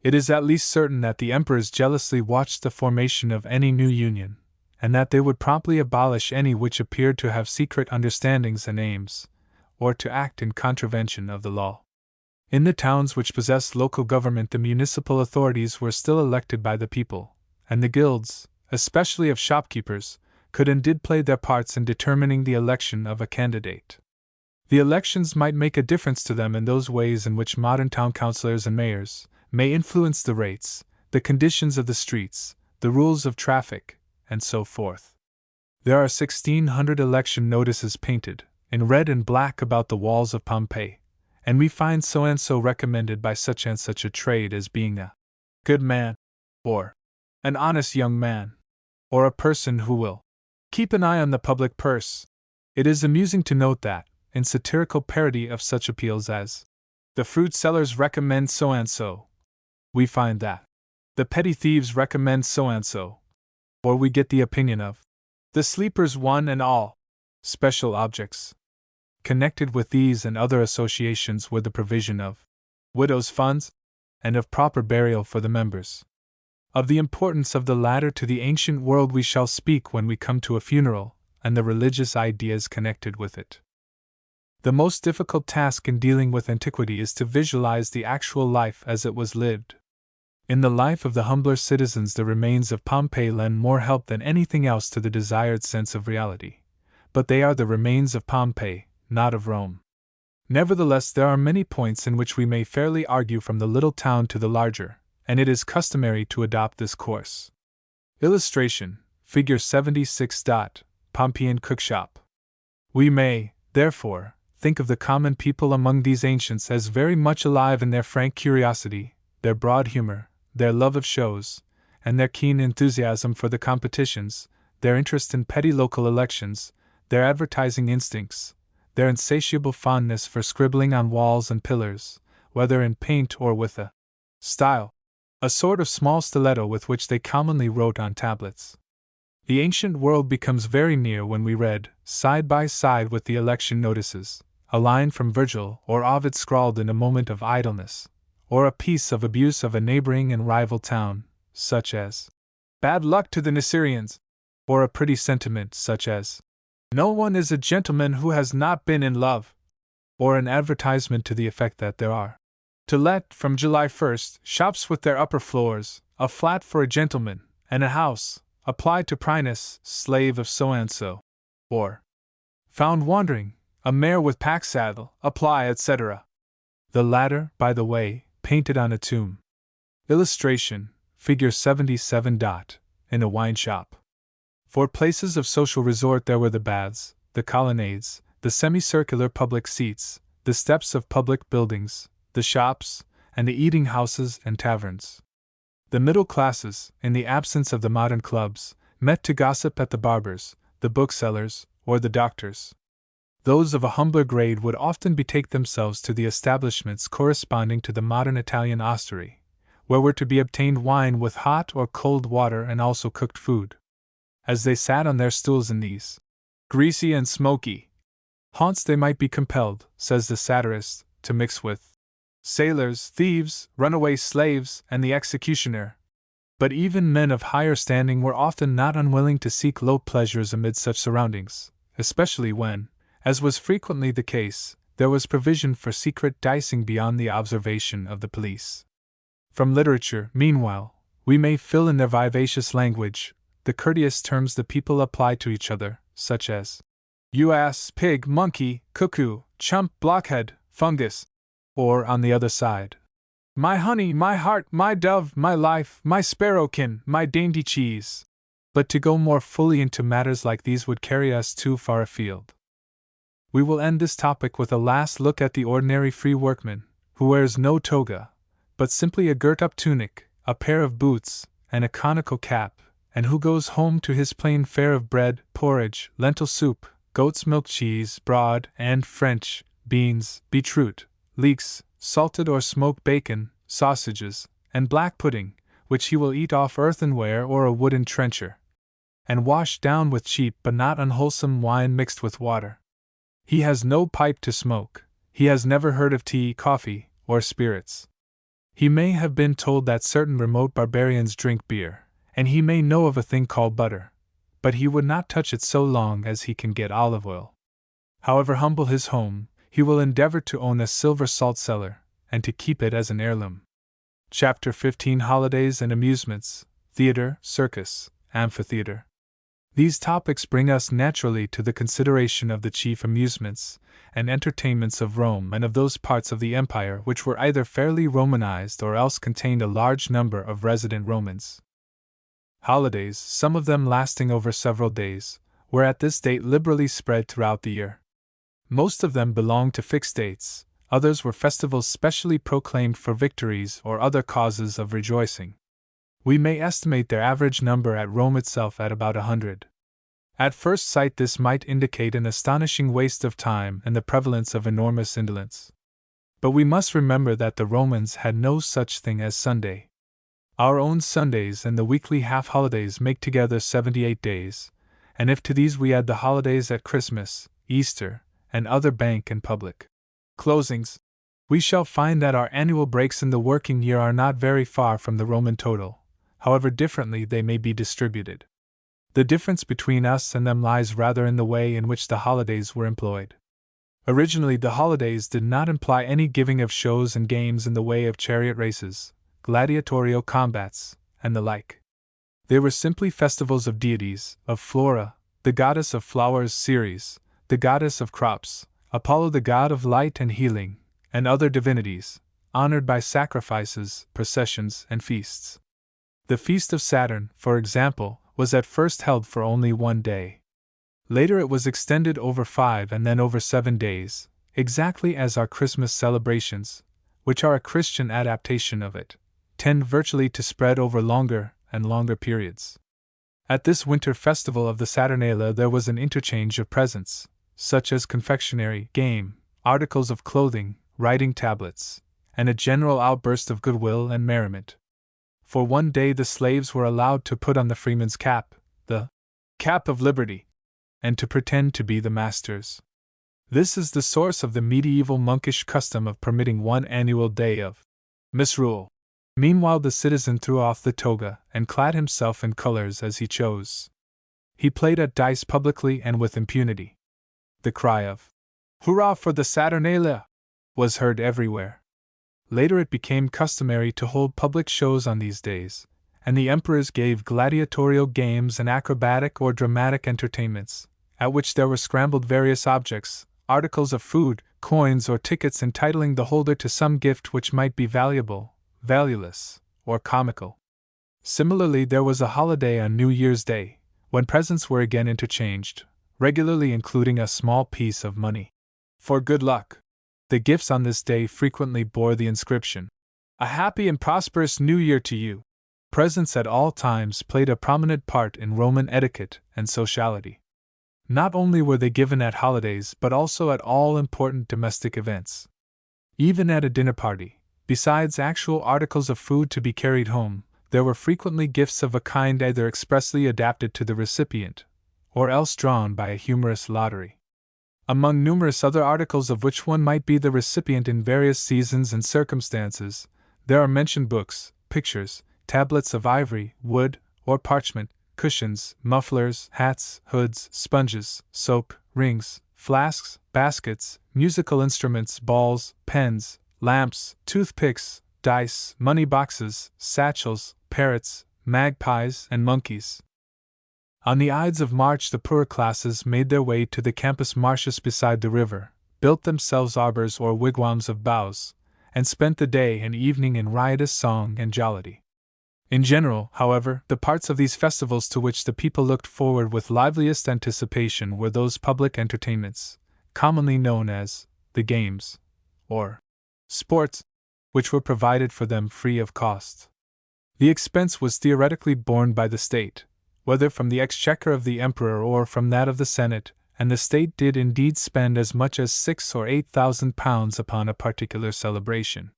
It is at least certain that the emperors jealously watched the formation of any new union, and that they would promptly abolish any which appeared to have secret understandings and aims, or to act in contravention of the law. In the towns which possessed local government, the municipal authorities were still elected by the people, and the guilds, especially of shopkeepers, could and did play their parts in determining the election of a candidate. The elections might make a difference to them in those ways in which modern town councilors and mayors may influence the rates, the conditions of the streets, the rules of traffic, and so forth. There are 1,600 election notices painted, in red and black, about the walls of Pompeii, and we find so and so recommended by such and such a trade as being a good man, or an honest young man, or a person who will keep an eye on the public purse. It is amusing to note that, in satirical parody of such appeals as the fruit sellers recommend so and so, we find that the petty thieves recommend so and so, or we get the opinion of the sleepers one and all. Special objects connected with these and other associations were the provision of widows' funds, and of proper burial for the members. Of the importance of the latter to the ancient world we shall speak when we come to a funeral, and the religious ideas connected with it. The most difficult task in dealing with antiquity is to visualize the actual life as it was lived. In the life of the humbler citizens, the remains of Pompeii lend more help than anything else to the desired sense of reality. But they are the remains of Pompeii, not of Rome. Nevertheless, there are many points in which we may fairly argue from the little town to the larger, and it is customary to adopt this course. Illustration: Figure 76. Pompeian cookshop. We may, therefore, think of the common people among these ancients as very much alive in their frank curiosity, their broad humor, their love of shows, and their keen enthusiasm for the competitions, their interest in petty local elections, their advertising instincts, their insatiable fondness for scribbling on walls and pillars, whether in paint or with a style, a sort of small stiletto with which they commonly wrote on tablets. The ancient world becomes very near when we read, side by side with the election notices, a line from Virgil or Ovid scrawled in a moment of idleness, or a piece of abuse of a neighboring and rival town, such as, "Bad luck to the Nasirians," or a pretty sentiment such as, "No one is a gentleman who has not been in love," or an advertisement to the effect that there are, to let, from July 1st, shops with their upper floors, a flat for a gentleman, and a house, applied to Prinus, slave of so-and-so, or, found wandering, a mare with pack saddle, apply, etc. The latter, by the way, painted on a tomb. Illustration: Figure 77. In a wine shop. For places of social resort there were the baths, the colonnades, the semicircular public seats, the steps of public buildings, the shops, and the eating houses and taverns. The middle classes, in the absence of the modern clubs, met to gossip at the barber's, the booksellers, or the doctor's. Those of a humbler grade would often betake themselves to the establishments corresponding to the modern Italian ostery, where were to be obtained wine with hot or cold water and also cooked food. As they sat on their stools in these greasy and smoky haunts, they might be compelled, says the satirist, to mix with sailors, thieves, runaway slaves, and the executioner. But even men of higher standing were often not unwilling to seek low pleasures amid such surroundings, especially when, as was frequently the case, there was provision for secret dicing beyond the observation of the police. From literature, meanwhile, we may fill in their vivacious language the courteous terms the people apply to each other, such as "you ass, pig, monkey, cuckoo, chump, blockhead, fungus," or, on the other side, "my honey, my heart, my dove, my life, my sparrowkin, my dainty cheese." But to go more fully into matters like these would carry us too far afield. We will end this topic with a last look at the ordinary free workman, who wears no toga, but simply a girt-up tunic, a pair of boots, and a conical cap, and who goes home to his plain fare of bread, porridge, lentil soup, goat's milk cheese, broad and French, beans, beetroot, leeks, salted or smoked bacon, sausages, and black pudding, which he will eat off earthenware or a wooden trencher, and wash down with cheap but not unwholesome wine mixed with water. He has no pipe to smoke, he has never heard of tea, coffee, or spirits. He may have been told that certain remote barbarians drink beer, and he may know of a thing called butter, but he would not touch it so long as he can get olive oil. However humble his home, he will endeavor to own a silver salt cellar, and to keep it as an heirloom. Chapter 15: Holidays and Amusements, Theater, Circus, Amphitheater. These topics bring us naturally to the consideration of the chief amusements and entertainments of Rome and of those parts of the empire which were either fairly Romanized or else contained a large number of resident Romans. Holidays, some of them lasting over several days, were at this date liberally spread throughout the year. Most of them belonged to fixed dates, others were festivals specially proclaimed for victories or other causes of rejoicing. We may estimate their average number at Rome itself at about 100. At first sight, this might indicate an astonishing waste of time and the prevalence of enormous indolence. But we must remember that the Romans had no such thing as Sunday. Our own Sundays and the weekly half-holidays make together 78 days, and if to these we add the holidays at Christmas, Easter, and other bank and public closings, we shall find that our annual breaks in the working year are not very far from the Roman total, however differently they may be distributed. The difference between us and them lies rather in the way in which the holidays were employed. Originally, the holidays did not imply any giving of shows and games in the way of chariot races, gladiatorial combats, and the like. They were simply festivals of deities, of Flora, the goddess of flowers, Ceres, the goddess of crops, Apollo, the god of light and healing, and other divinities, honored by sacrifices, processions, and feasts. The Feast of Saturn, for example, was at first held for only one day. Later it was extended over 5 and then over 7 days, exactly as our Christmas celebrations, which are a Christian adaptation of it, tend virtually to spread over longer and longer periods. At this winter festival of the Saturnalia there was an interchange of presents, such as confectionery, game, articles of clothing, writing tablets, and a general outburst of goodwill and merriment. For one day the slaves were allowed to put on the freeman's cap, the cap of liberty, and to pretend to be the masters. This is the source of the medieval monkish custom of permitting one annual day of misrule. Meanwhile the citizen threw off the toga and clad himself in colors as he chose. He played at dice publicly and with impunity. The cry of "Hurrah for the Saturnalia!" was heard everywhere. Later it became customary to hold public shows on these days, and the emperors gave gladiatorial games and acrobatic or dramatic entertainments, at which there were scrambled various objects, articles of food, coins or tickets entitling the holder to some gift which might be valuable, valueless, or comical. Similarly, there was a holiday on New Year's Day, when presents were again interchanged, regularly including a small piece of money. For good luck. The gifts on this day frequently bore the inscription, "A happy and prosperous New Year to you." Presents at all times played a prominent part in Roman etiquette and sociality. Not only were they given at holidays but also at all important domestic events. Even at a dinner party, besides actual articles of food to be carried home, there were frequently gifts of a kind either expressly adapted to the recipient, or else drawn by a humorous lottery. Among numerous other articles of which one might be the recipient in various seasons and circumstances, there are mentioned books, pictures, tablets of ivory, wood, or parchment, cushions, mufflers, hats, hoods, sponges, soap, rings, flasks, baskets, musical instruments, balls, pens, lamps, toothpicks, dice, money boxes, satchels, parrots, magpies, and monkeys. On the Ides of March the poorer classes made their way to the campus martius beside the river, built themselves arbors or wigwams of boughs, and spent the day and evening in riotous song and jollity. In general, however, the parts of these festivals to which the people looked forward with liveliest anticipation were those public entertainments, commonly known as the games, or sports, which were provided for them free of cost. The expense was theoretically borne by the state, whether from the exchequer of the emperor or from that of the Senate, and the state did indeed spend as much as £6,000 or £8,000 upon a particular celebration.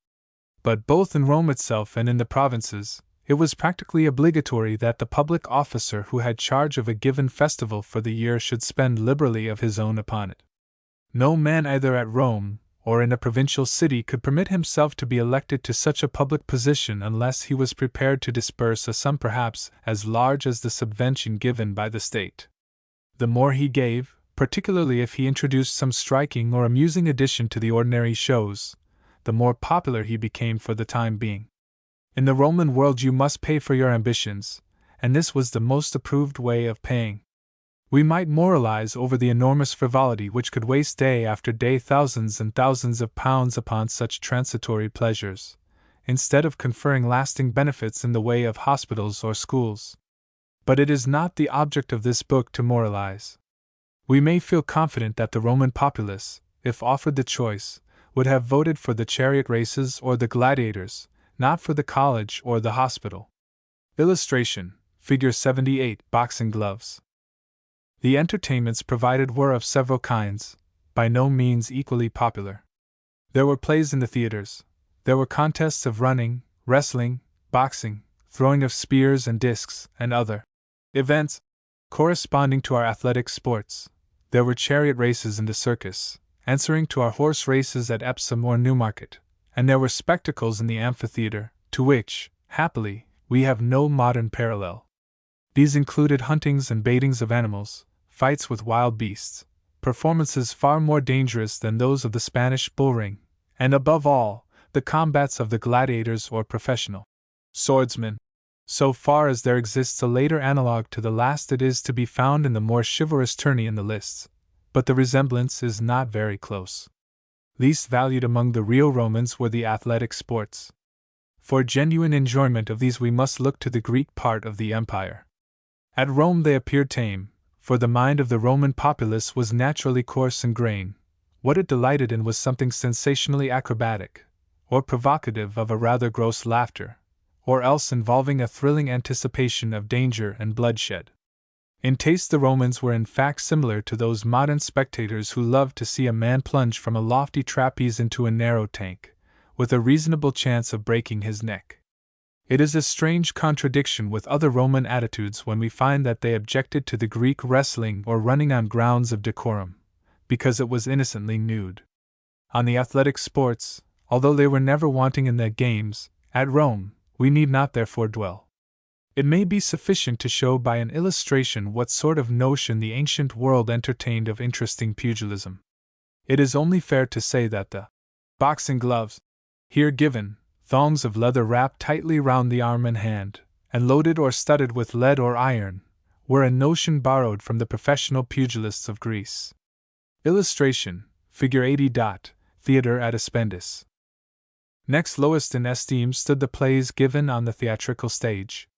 But both in Rome itself and in the provinces, it was practically obligatory that the public officer who had charge of a given festival for the year should spend liberally of his own upon it. No man either at Rome or in a provincial city could permit himself to be elected to such a public position unless he was prepared to disburse a sum perhaps as large as the subvention given by the state. The more he gave, particularly if he introduced some striking or amusing addition to the ordinary shows, the more popular he became for the time being. In the Roman world you must pay for your ambitions, and this was the most approved way of paying. We might moralize over the enormous frivolity which could waste day after day thousands and thousands of pounds upon such transitory pleasures, instead of conferring lasting benefits in the way of hospitals or schools. But it is not the object of this book to moralize. We may feel confident that the Roman populace, if offered the choice, would have voted for the chariot races or the gladiators, not for the college or the hospital. Illustration: Figure 78, Boxing Gloves. The entertainments provided were of several kinds, by no means equally popular. There were plays in the theaters, there were contests of running, wrestling, boxing, throwing of spears and discs, and other events corresponding to our athletic sports. There were chariot races in the circus, answering to our horse races at Epsom or Newmarket, and there were spectacles in the amphitheatre, to which, happily, we have no modern parallel. These included huntings and baitings of animals, fights with wild beasts, performances far more dangerous than those of the Spanish bullring, and above all, the combats of the gladiators or professional swordsmen. So far as there exists a later analogue to the last, it is to be found in the more chivalrous tourney in the lists, but the resemblance is not very close. Least valued among the real Romans were the athletic sports. For genuine enjoyment of these we must look to the Greek part of the empire. At Rome they appeared tame, for the mind of the Roman populace was naturally coarse and grain. What it delighted in was something sensationally acrobatic, or provocative of a rather gross laughter, or else involving a thrilling anticipation of danger and bloodshed. In taste the Romans were in fact similar to those modern spectators who love to see a man plunge from a lofty trapeze into a narrow tank, with a reasonable chance of breaking his neck. It is a strange contradiction with other Roman attitudes when we find that they objected to the Greek wrestling or running on grounds of decorum, because it was innocently nude. On the athletic sports, although they were never wanting in the games, at Rome, we need not therefore dwell. It may be sufficient to show by an illustration what sort of notion the ancient world entertained of interesting pugilism. It is only fair to say that the boxing gloves, here given, thongs of leather wrapped tightly round the arm and hand, and loaded or studded with lead or iron, were a notion borrowed from the professional pugilists of Greece. Illustration, Figure 80. Theatre at Aspendus. Next lowest in esteem stood the plays given on the theatrical stage.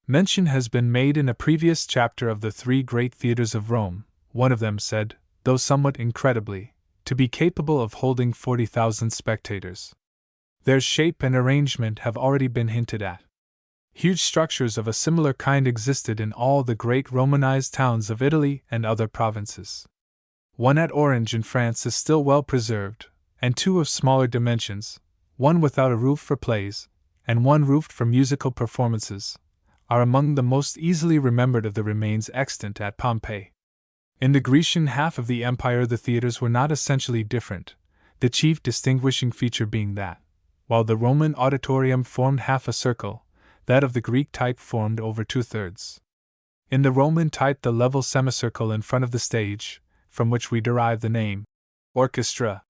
Mention has been made in a previous chapter of the three great theatres of Rome, one of them said, though somewhat incredibly, to be capable of holding 40,000 spectators. Their shape and arrangement have already been hinted at. Huge structures of a similar kind existed in all the great Romanized towns of Italy and other provinces. One at Orange in France is still well preserved, and two of smaller dimensions, one without a roof for plays, and one roofed for musical performances, are among the most easily remembered of the remains extant at Pompeii. In the Grecian half of the empire the theatres were not essentially different, the chief distinguishing feature being that, while the Roman auditorium formed half a circle, that of the Greek type formed over 2/3. In the Roman type the level semicircle in front of the stage, from which we derive the name orchestra,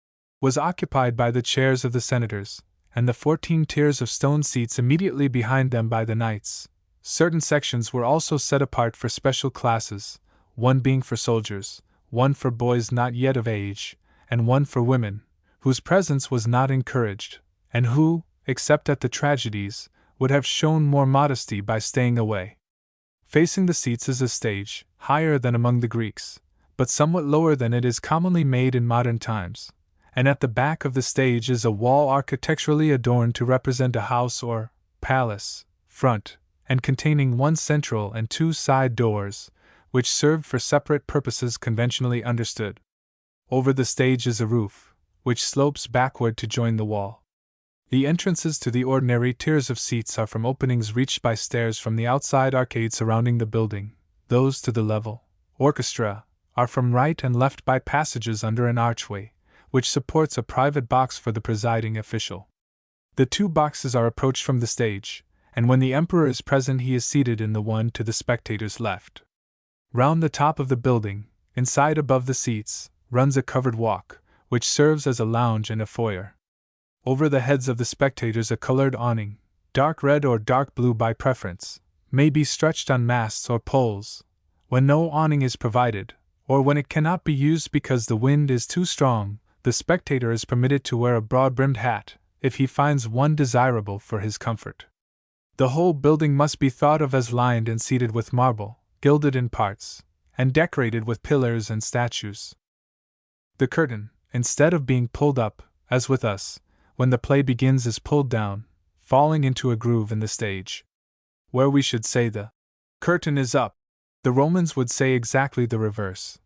was occupied by the chairs of the senators, and the 14 tiers of stone seats immediately behind them by the knights. Certain sections were also set apart for special classes, one being for soldiers, one for boys not yet of age, and one for women, whose presence was not encouraged, and who, except at the tragedies, would have shown more modesty by staying away. Facing the seats is a stage, higher than among the Greeks, but somewhat lower than it is commonly made in modern times, and at the back of the stage is a wall architecturally adorned to represent a house or palace, front, and containing one central and two side doors, which served for separate purposes conventionally understood. Over the stage is a roof, which slopes backward to join the wall. The entrances to the ordinary tiers of seats are from openings reached by stairs from the outside arcade surrounding the building. Those to the level orchestra are from right and left by passages under an archway, which supports a private box for the presiding official. The two boxes are approached from the stage, and when the emperor is present he is seated in the one to the spectator's left. Round the top of the building, inside above the seats, runs a covered walk, which serves as a lounge and a foyer. Over the heads of the spectators a colored awning, dark red or dark blue by preference, may be stretched on masts or poles. When no awning is provided, or when it cannot be used because the wind is too strong, the spectator is permitted to wear a broad-brimmed hat, if he finds one desirable for his comfort. The whole building must be thought of as lined and seated with marble, gilded in parts, and decorated with pillars and statues. The curtain, instead of being pulled up, as with us, when the play begins is pulled down, falling into a groove in the stage. Where we should say the curtain is up, the Romans would say exactly the reverse.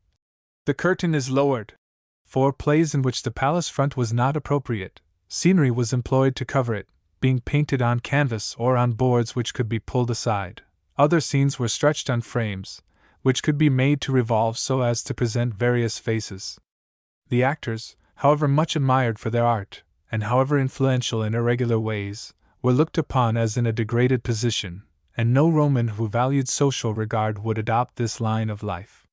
The curtain is lowered. For plays in which the palace front was not appropriate, scenery was employed to cover it, being painted on canvas or on boards which could be pulled aside. Other scenes were stretched on frames, which could be made to revolve so as to present various faces. The actors, however much admired for their art, and however influential in irregular ways, were looked upon as in a degraded position, and no Roman who valued social regard would adopt this line of life.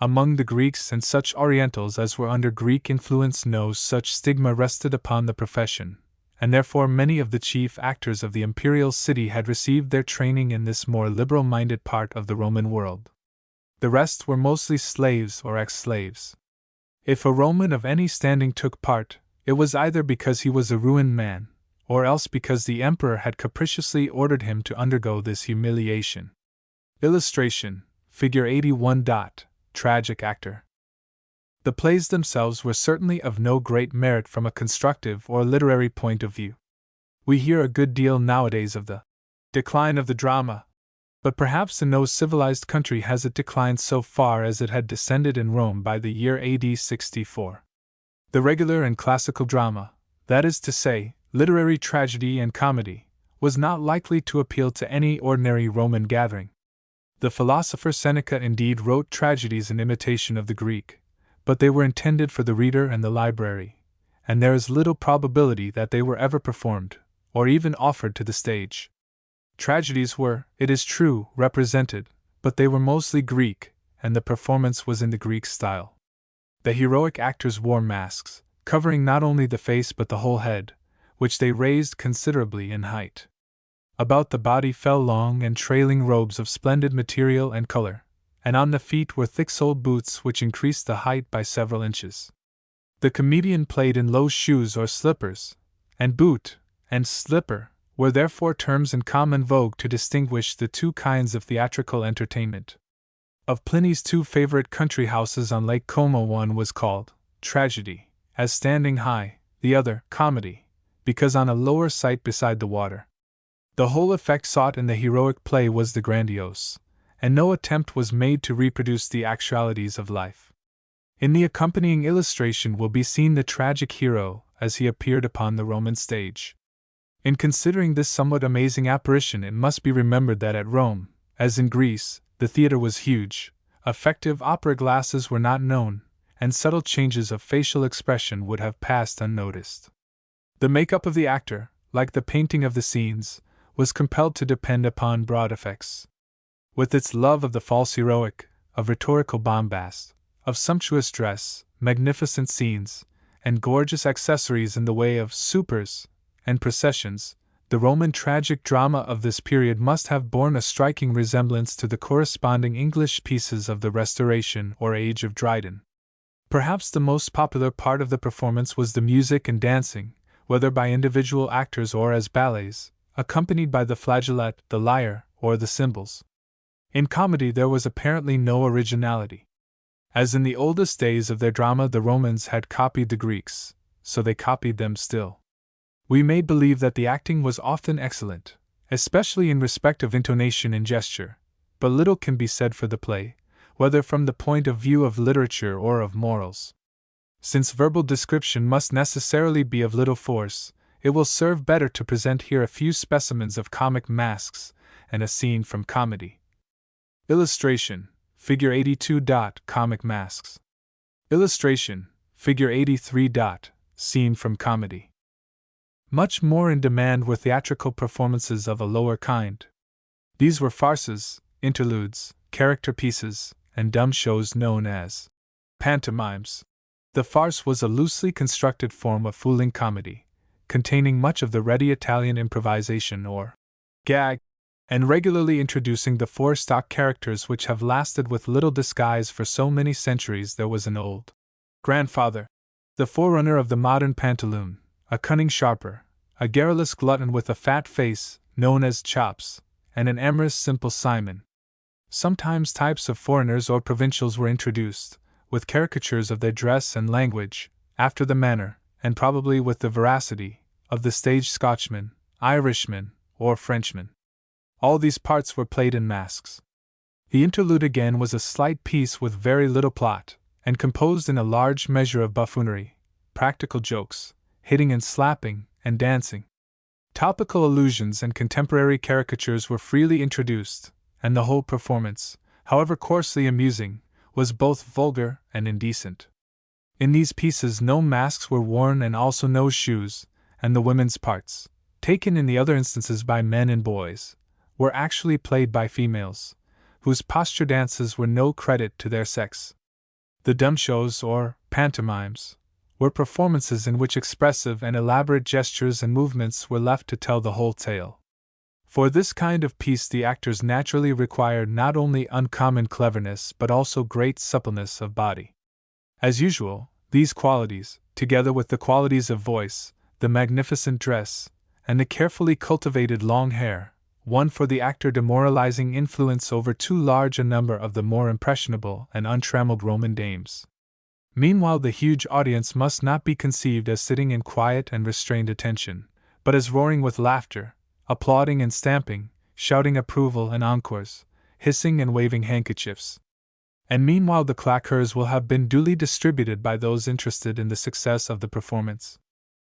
Among the Greeks and such Orientals as were under Greek influence, no such stigma rested upon the profession, and therefore many of the chief actors of the imperial city had received their training in this more liberal-minded part of the Roman world. The rest were mostly slaves or ex-slaves. If a Roman of any standing took part, it was either because he was a ruined man, or else because the emperor had capriciously ordered him to undergo this humiliation. Illustration, Figure 81. Tragic actor. The plays themselves were certainly of no great merit from a constructive or literary point of view. We hear a good deal nowadays of the decline of the drama, but perhaps in no civilized country has it declined so far as it had descended in Rome by the year AD 64. The regular and classical drama, that is to say, literary tragedy and comedy, was not likely to appeal to any ordinary Roman gathering. The philosopher Seneca indeed wrote tragedies in imitation of the Greek, but they were intended for the reader and the library, and there is little probability that they were ever performed, or even offered to the stage. Tragedies were, it is true, represented, but they were mostly Greek, and the performance was in the Greek style. The heroic actors wore masks, covering not only the face but the whole head, which they raised considerably in height. About the body fell long and trailing robes of splendid material and color, and on the feet were thick-soled boots which increased the height by several inches. The comedian played in low shoes or slippers, and boot and slipper were therefore terms in common vogue to distinguish the two kinds of theatrical entertainment. Of Pliny's two favorite country houses on Lake Como, one was called tragedy, as standing high, the other comedy, because on a lower site beside the water. The whole effect sought in the heroic play was the grandiose, and no attempt was made to reproduce the actualities of life. In the accompanying illustration will be seen the tragic hero as he appeared upon the Roman stage. In considering this somewhat amazing apparition, it must be remembered that at Rome, as in Greece, the theater was huge, effective opera glasses were not known, and subtle changes of facial expression would have passed unnoticed. The makeup of the actor, like the painting of the scenes, was compelled to depend upon broad effects. With its love of the false heroic, of rhetorical bombast, of sumptuous dress, magnificent scenes, and gorgeous accessories in the way of supers and processions, the Roman tragic drama of this period must have borne a striking resemblance to the corresponding English pieces of the Restoration or Age of Dryden. Perhaps the most popular part of the performance was the music and dancing, whether by individual actors or as ballets, accompanied by the flageolet, the lyre, or the cymbals. In comedy there was apparently no originality. As in the oldest days of their drama the Romans had copied the Greeks, so they copied them still. We may believe that the acting was often excellent, especially in respect of intonation and gesture, but little can be said for the play, whether from the point of view of literature or of morals. Since verbal description must necessarily be of little force, it will serve better to present here a few specimens of comic masks and a scene from comedy. Illustration, Figure 82. Comic masks. Illustration, Figure 83. Scene from comedy. Much more in demand were theatrical performances of a lower kind. These were farces, interludes, character pieces, and dumb shows known as pantomimes. The farce was a loosely constructed form of fooling comedy, containing much of the ready Italian improvisation or gag, and regularly introducing the four stock characters which have lasted with little disguise for so many centuries. There was an old grandfather, the forerunner of the modern pantaloon, a cunning sharper, a garrulous glutton with a fat face, known as chops, and an amorous simple Simon. Sometimes types of foreigners or provincials were introduced, with caricatures of their dress and language, after the manner, and probably with the veracity, of the stage Scotchman, Irishman, or Frenchman. All these parts were played in masks. The interlude again was a slight piece with very little plot, and composed in a large measure of buffoonery, practical jokes, hitting and slapping, and dancing. Topical allusions and contemporary caricatures were freely introduced, and the whole performance, however coarsely amusing, was both vulgar and indecent. In these pieces no masks were worn and also no shoes, and the women's parts, taken in the other instances by men and boys, were actually played by females, whose posture dances were no credit to their sex. The dumb shows, or pantomimes, were performances in which expressive and elaborate gestures and movements were left to tell the whole tale. For this kind of piece the actors naturally required not only uncommon cleverness but also great suppleness of body. As usual, these qualities, together with the qualities of voice, the magnificent dress, and the carefully cultivated long hair, won for the actor demoralizing influence over too large a number of the more impressionable and untrammeled Roman dames. Meanwhile, the huge audience must not be conceived as sitting in quiet and restrained attention, but as roaring with laughter, applauding and stamping, shouting approval and encores, hissing and waving handkerchiefs. And meanwhile the claqueurs will have been duly distributed by those interested in the success of the performance.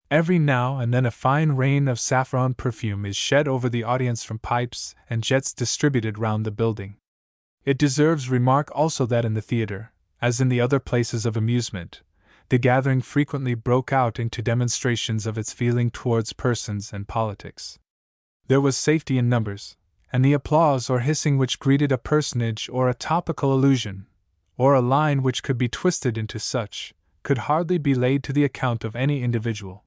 Every now and then a fine rain of saffron perfume is shed over the audience from pipes and jets distributed round the building. It deserves remark also that in the theatre, as in the other places of amusement, the gathering frequently broke out into demonstrations of its feeling towards persons and politics. There was safety in numbers, and the applause or hissing which greeted a personage or a topical allusion, or a line which could be twisted into such, could hardly be laid to the account of any individual.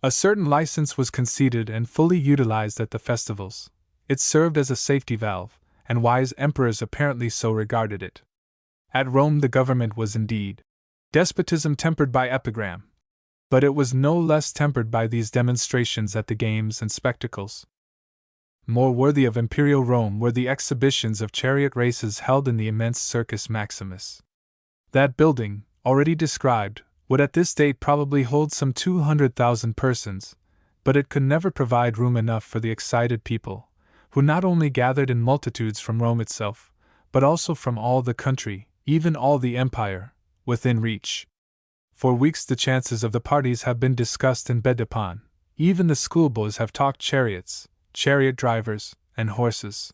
A certain license was conceded and fully utilized at the festivals. It served as a safety valve, and wise emperors apparently so regarded it. At Rome the government was indeed despotism tempered by epigram, but it was no less tempered by these demonstrations at the games and spectacles. More worthy of imperial Rome were the exhibitions of chariot races held in the immense Circus Maximus. That building, already described, would at this date probably hold some 200,000 persons, but it could never provide room enough for the excited people, who not only gathered in multitudes from Rome itself, but also from all the country, even all the empire, within reach. For weeks the chances of the parties have been discussed and bet upon. Even the schoolboys have talked chariots, chariot drivers, and horses.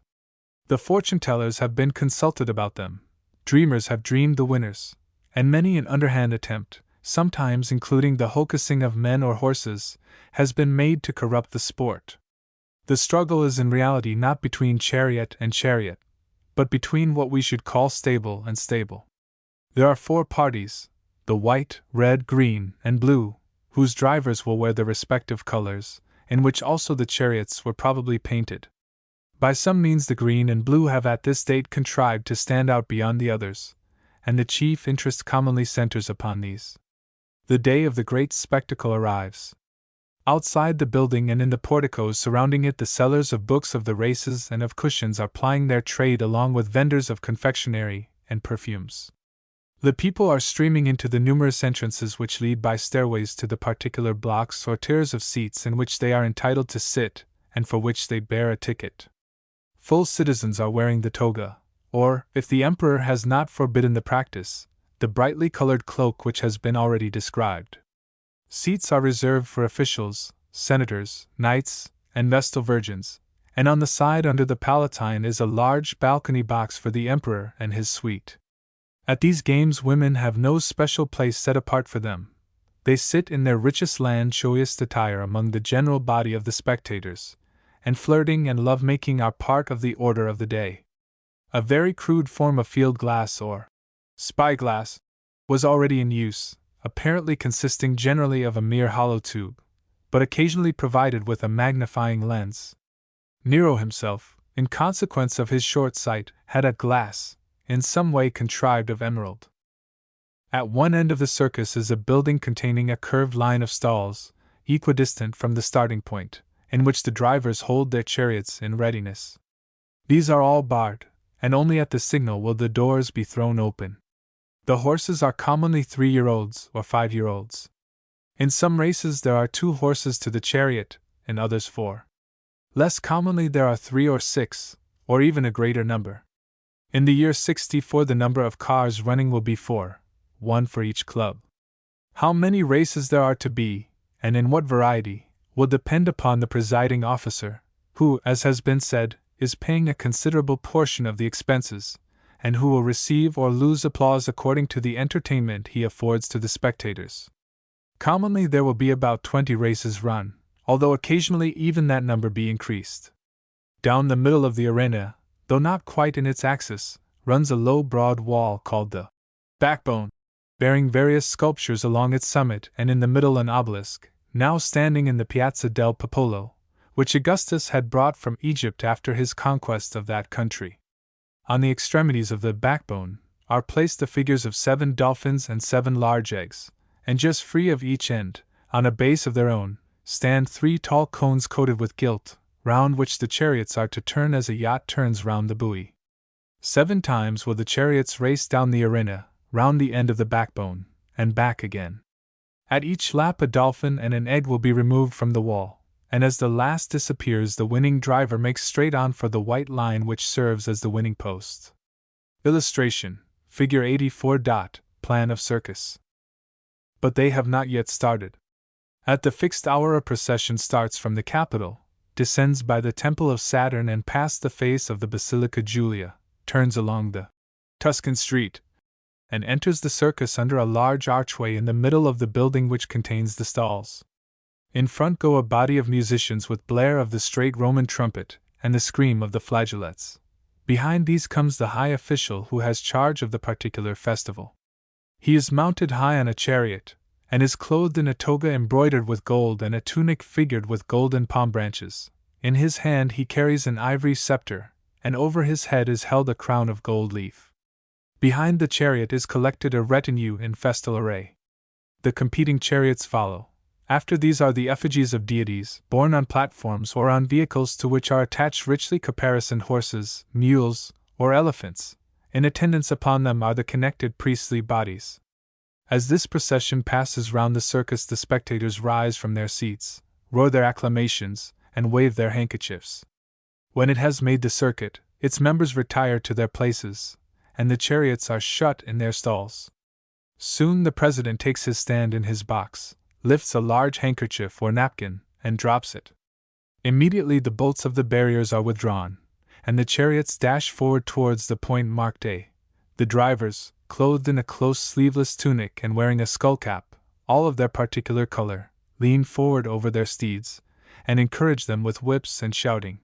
The fortune-tellers have been consulted about them, dreamers have dreamed the winners, and many an underhand attempt, sometimes including the hocussing of men or horses, has been made to corrupt the sport. The struggle is in reality not between chariot and chariot, but between what we should call stable and stable. There are 4 parties, the white, red, green, and blue, whose drivers will wear the respective colors, in which also the chariots were probably painted. By some means the green and blue have at this date contrived to stand out beyond the others, and the chief interest commonly centers upon these. The day of the great spectacle arrives. Outside the building and in the porticos surrounding it the sellers of books of the races and of cushions are plying their trade along with vendors of confectionery and perfumes. The people are streaming into the numerous entrances which lead by stairways to the particular blocks or tiers of seats in which they are entitled to sit, and for which they bear a ticket. Full citizens are wearing the toga, or, if the emperor has not forbidden the practice, the brightly colored cloak which has been already described. Seats are reserved for officials, senators, knights, and vestal virgins, and on the side under the palatine is a large balcony box for the emperor and his suite. At these games women have no special place set apart for them. They sit in their richest and showiest attire among the general body of the spectators, and flirting and love-making are part of the order of the day. A very crude form of field glass or spyglass was already in use, apparently consisting generally of a mere hollow tube, but occasionally provided with a magnifying lens. Nero himself, in consequence of his short sight, had a glass, in some way contrived of emerald. At one end of the circus is a building containing a curved line of stalls, equidistant from the starting point, in which the drivers hold their chariots in readiness. These are all barred, and only at the signal will the doors be thrown open. The horses are commonly 3-year-olds or 5-year-olds. In some races there are 2 horses to the chariot, in others 4. Less commonly there are 3 or 6, or even a greater number. In the year 64 the number of cars running will be 4, 1 for each club. How many races there are to be, and in what variety, will depend upon the presiding officer, who, as has been said, is paying a considerable portion of the expenses, and who will receive or lose applause according to the entertainment he affords to the spectators. Commonly there will be about 20 races run, although occasionally even that number be increased. Down the middle of the arena, though not quite in its axis, runs a low broad wall called the backbone, bearing various sculptures along its summit, and in the middle an obelisk, now standing in the Piazza del Popolo, which Augustus had brought from Egypt after his conquest of that country. On the extremities of the backbone are placed the figures of 7 dolphins and 7 large eggs, and just free of each end, on a base of their own, stand 3 tall cones coated with gilt, round which the chariots are to turn as a yacht turns round the buoy. 7 times will the chariots race down the arena, round the end of the backbone, and back again. At each lap a dolphin and an egg will be removed from the wall, and as the last disappears the winning driver makes straight on for the white line which serves as the winning post. Illustration: Figure 84. Plan of circus. But they have not yet started. At the fixed hour a procession starts from the Capitol, descends by the Temple of Saturn and past the face of the Basilica Julia, turns along the Tuscan Street, and enters the circus under a large archway in the middle of the building which contains the stalls. In front go a body of musicians with blare of the straight Roman trumpet and the scream of the flageolets. Behind these comes the high official who has charge of the particular festival. He is mounted high on a chariot, and is clothed in a toga embroidered with gold and a tunic figured with golden palm branches. In his hand he carries an ivory scepter, and over his head is held a crown of gold leaf. Behind the chariot is collected a retinue in festal array. The competing chariots follow. After these are the effigies of deities, borne on platforms or on vehicles to which are attached richly caparisoned horses, mules, or elephants. In attendance upon them are the connected priestly bodies. As this procession passes round the circus, the spectators rise from their seats, roar their acclamations, and wave their handkerchiefs. When it has made the circuit, its members retire to their places, and the chariots are shut in their stalls. Soon the president takes his stand in his box, lifts a large handkerchief or napkin, and drops it. Immediately the bolts of the barriers are withdrawn, and the chariots dash forward towards the point marked A. The drivers, clothed in a close sleeveless tunic and wearing a skullcap, all of their particular color, lean forward over their steeds, and encourage them with whips and shouting.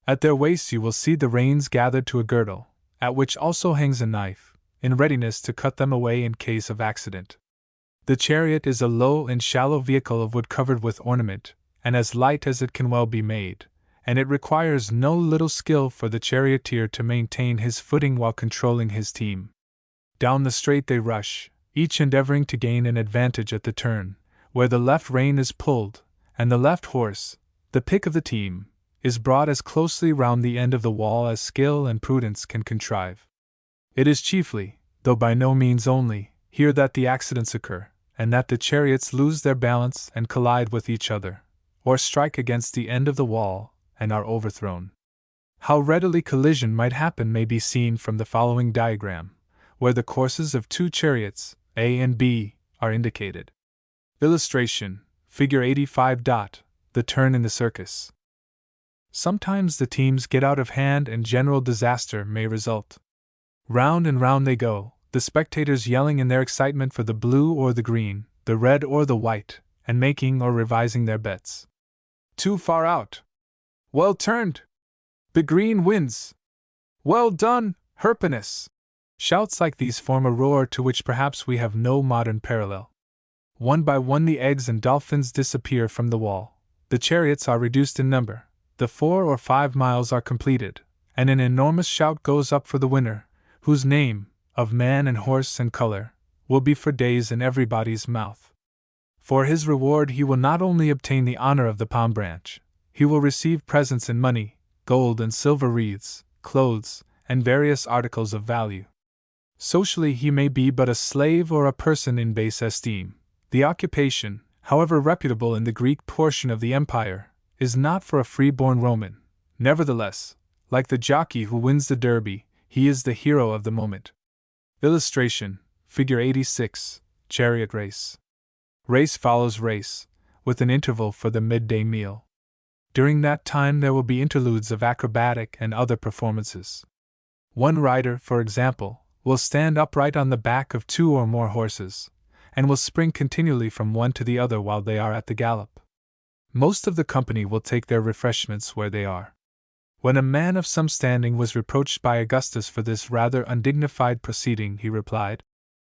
At their waists you will see the reins gathered to a girdle, at which also hangs a knife, in readiness to cut them away in case of accident. The chariot is a low and shallow vehicle of wood covered with ornament, and as light as it can well be made, and it requires no little skill for the charioteer to maintain his footing while controlling his team. Down the straight they rush, each endeavoring to gain an advantage at the turn, where the left rein is pulled, and the left horse, the pick of the team, is brought as closely round the end of the wall as skill and prudence can contrive. It is chiefly, though by no means only, here that the accidents occur, and that the chariots lose their balance and collide with each other, or strike against the end of the wall, and are overthrown. How readily collision might happen may be seen from the following diagram, where the courses of 2 chariots, A and B, are indicated. Illustration: Figure 85. The turn in the circus. Sometimes the teams get out of hand and general disaster may result. Round and round they go, the spectators yelling in their excitement for the blue or the green, the red or the white, and making or revising their bets. Too far out. Well turned! The green wins! Well done, Herpinus! Shouts like these form a roar to which perhaps we have no modern parallel. One by one the eggs and dolphins disappear from the wall. The chariots are reduced in number. The 4 or 5 miles are completed, and an enormous shout goes up for the winner, whose name, of man and horse and color, will be for days in everybody's mouth. For his reward he will not only obtain the honor of the palm branch, he will receive presents in money, gold and silver wreaths, clothes, and various articles of value. Socially he may be but a slave or a person in base esteem. The occupation, however reputable in the Greek portion of the empire, is not for a free-born Roman. Nevertheless, like the jockey who wins the derby, he is the hero of the moment. Illustration: Figure 86, Chariot Race. Race follows race, with an interval for the midday meal. During that time there will be interludes of acrobatic and other performances. One rider, for example, will stand upright on the back of 2 or more horses, and will spring continually from one to the other while they are at the gallop. Most of the company will take their refreshments where they are. When a man of some standing was reproached by Augustus for this rather undignified proceeding, he replied,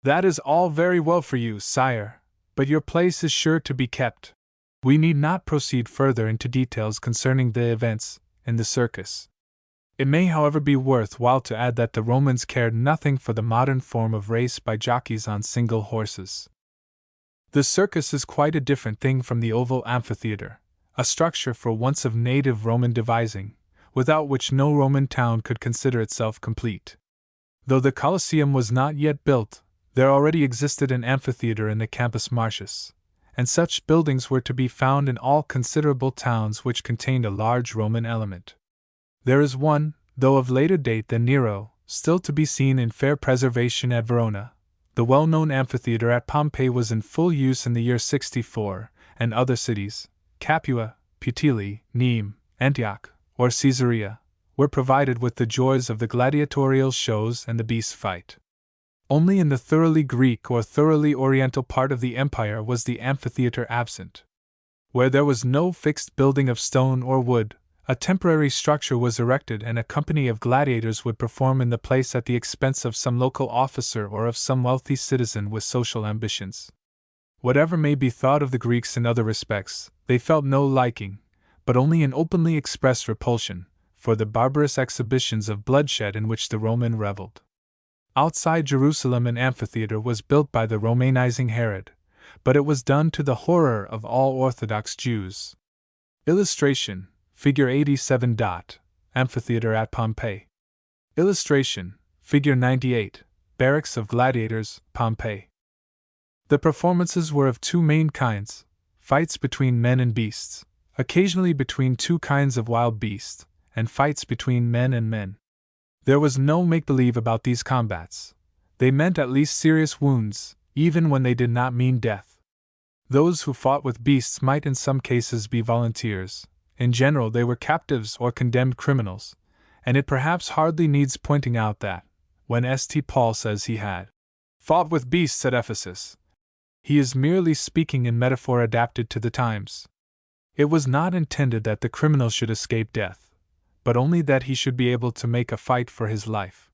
"That is all very well for you, sire, but your place is sure to be kept." We need not proceed further into details concerning the events in the circus. It may, however, be worth while to add that the Romans cared nothing for the modern form of race by jockeys on single horses. The circus is quite a different thing from the oval amphitheater, a structure for once of native Roman devising, without which no Roman town could consider itself complete. Though the Colosseum was not yet built, there already existed an amphitheater in the Campus Martius, and such buildings were to be found in all considerable towns which contained a large Roman element. There is one, though of later date than Nero, still to be seen in fair preservation at Verona. The well-known amphitheater at Pompeii was in full use in the year 64, and other cities, Capua, Puteoli, Nîmes, Antioch, or Caesarea, were provided with the joys of the gladiatorial shows and the beast fight. Only in the thoroughly Greek or thoroughly Oriental part of the empire was the amphitheater absent. Where there was no fixed building of stone or wood, a temporary structure was erected and a company of gladiators would perform in the place at the expense of some local officer or of some wealthy citizen with social ambitions. Whatever may be thought of the Greeks in other respects, they felt no liking, but only an openly expressed repulsion, for the barbarous exhibitions of bloodshed in which the Roman reveled. Outside Jerusalem an amphitheater was built by the Romanizing Herod, but it was done to the horror of all Orthodox Jews. Illustration, Figure 87. Amphitheater at Pompeii. Illustration, Figure 98. Barracks of Gladiators, Pompeii. The performances were of two main kinds: fights between men and beasts, occasionally between two kinds of wild beasts, and fights between men and men. There was no make-believe about these combats. They meant at least serious wounds, even when they did not mean death. Those who fought with beasts might in some cases be volunteers. In general they were captives or condemned criminals, and it perhaps hardly needs pointing out that, when St. Paul says he had fought with beasts at Ephesus, he is merely speaking in metaphor adapted to the times. It was not intended that the criminal should escape death, but only that he should be able to make a fight for his life.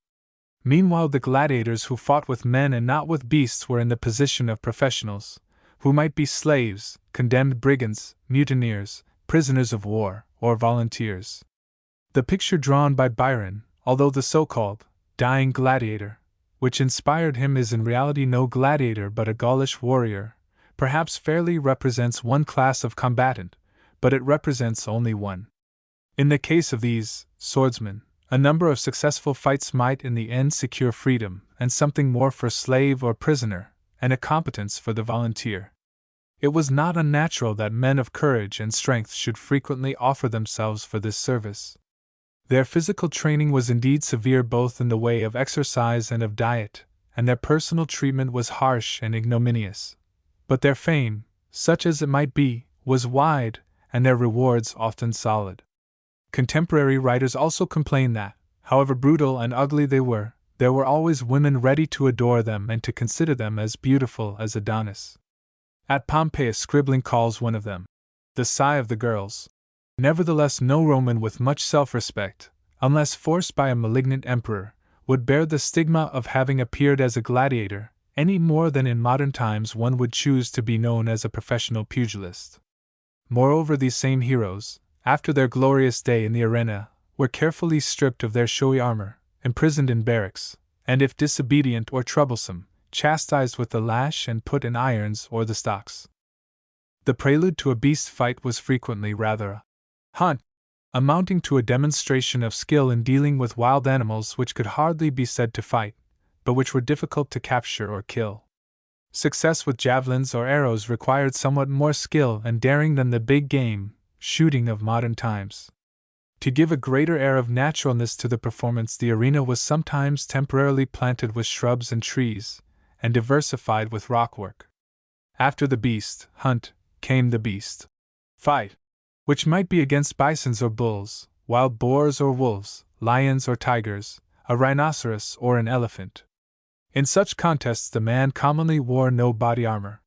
Meanwhile the gladiators who fought with men and not with beasts were in the position of professionals, who might be slaves, condemned brigands, mutineers, prisoners of war, or volunteers. The picture drawn by Byron, although the so-called dying gladiator, which inspired him, is in reality no gladiator but a Gaulish warrior, perhaps fairly represents one class of combatant, but it represents only one. In the case of these swordsmen, a number of successful fights might in the end secure freedom, and something more for slave or prisoner, and a competence for the volunteer. It was not unnatural that men of courage and strength should frequently offer themselves for this service. Their physical training was indeed severe both in the way of exercise and of diet, and their personal treatment was harsh and ignominious. But their fame, such as it might be, was wide, and their rewards often solid. Contemporary writers also complain that, however brutal and ugly they were, there were always women ready to adore them and to consider them as beautiful as Adonis. At Pompeii, a scribbling calls one of them the sigh of the girls. Nevertheless, no Roman with much self-respect, unless forced by a malignant emperor, would bear the stigma of having appeared as a gladiator, any more than in modern times one would choose to be known as a professional pugilist. Moreover, these same heroes, after their glorious day in the arena, were carefully stripped of their showy armor, imprisoned in barracks, and if disobedient or troublesome, chastised with the lash and put in irons or the stocks. The prelude to a beast fight was frequently rather a hunt, amounting to a demonstration of skill in dealing with wild animals which could hardly be said to fight, but which were difficult to capture or kill. Success with javelins or arrows required somewhat more skill and daring than the big game shooting of modern times. To give a greater air of naturalness to the performance, the arena was sometimes temporarily planted with shrubs and trees, and diversified with rockwork. After the beast hunt came the beast fight, which might be against bisons or bulls, wild boars or wolves, lions or tigers, a rhinoceros or an elephant. In such contests the man commonly wore no body armor.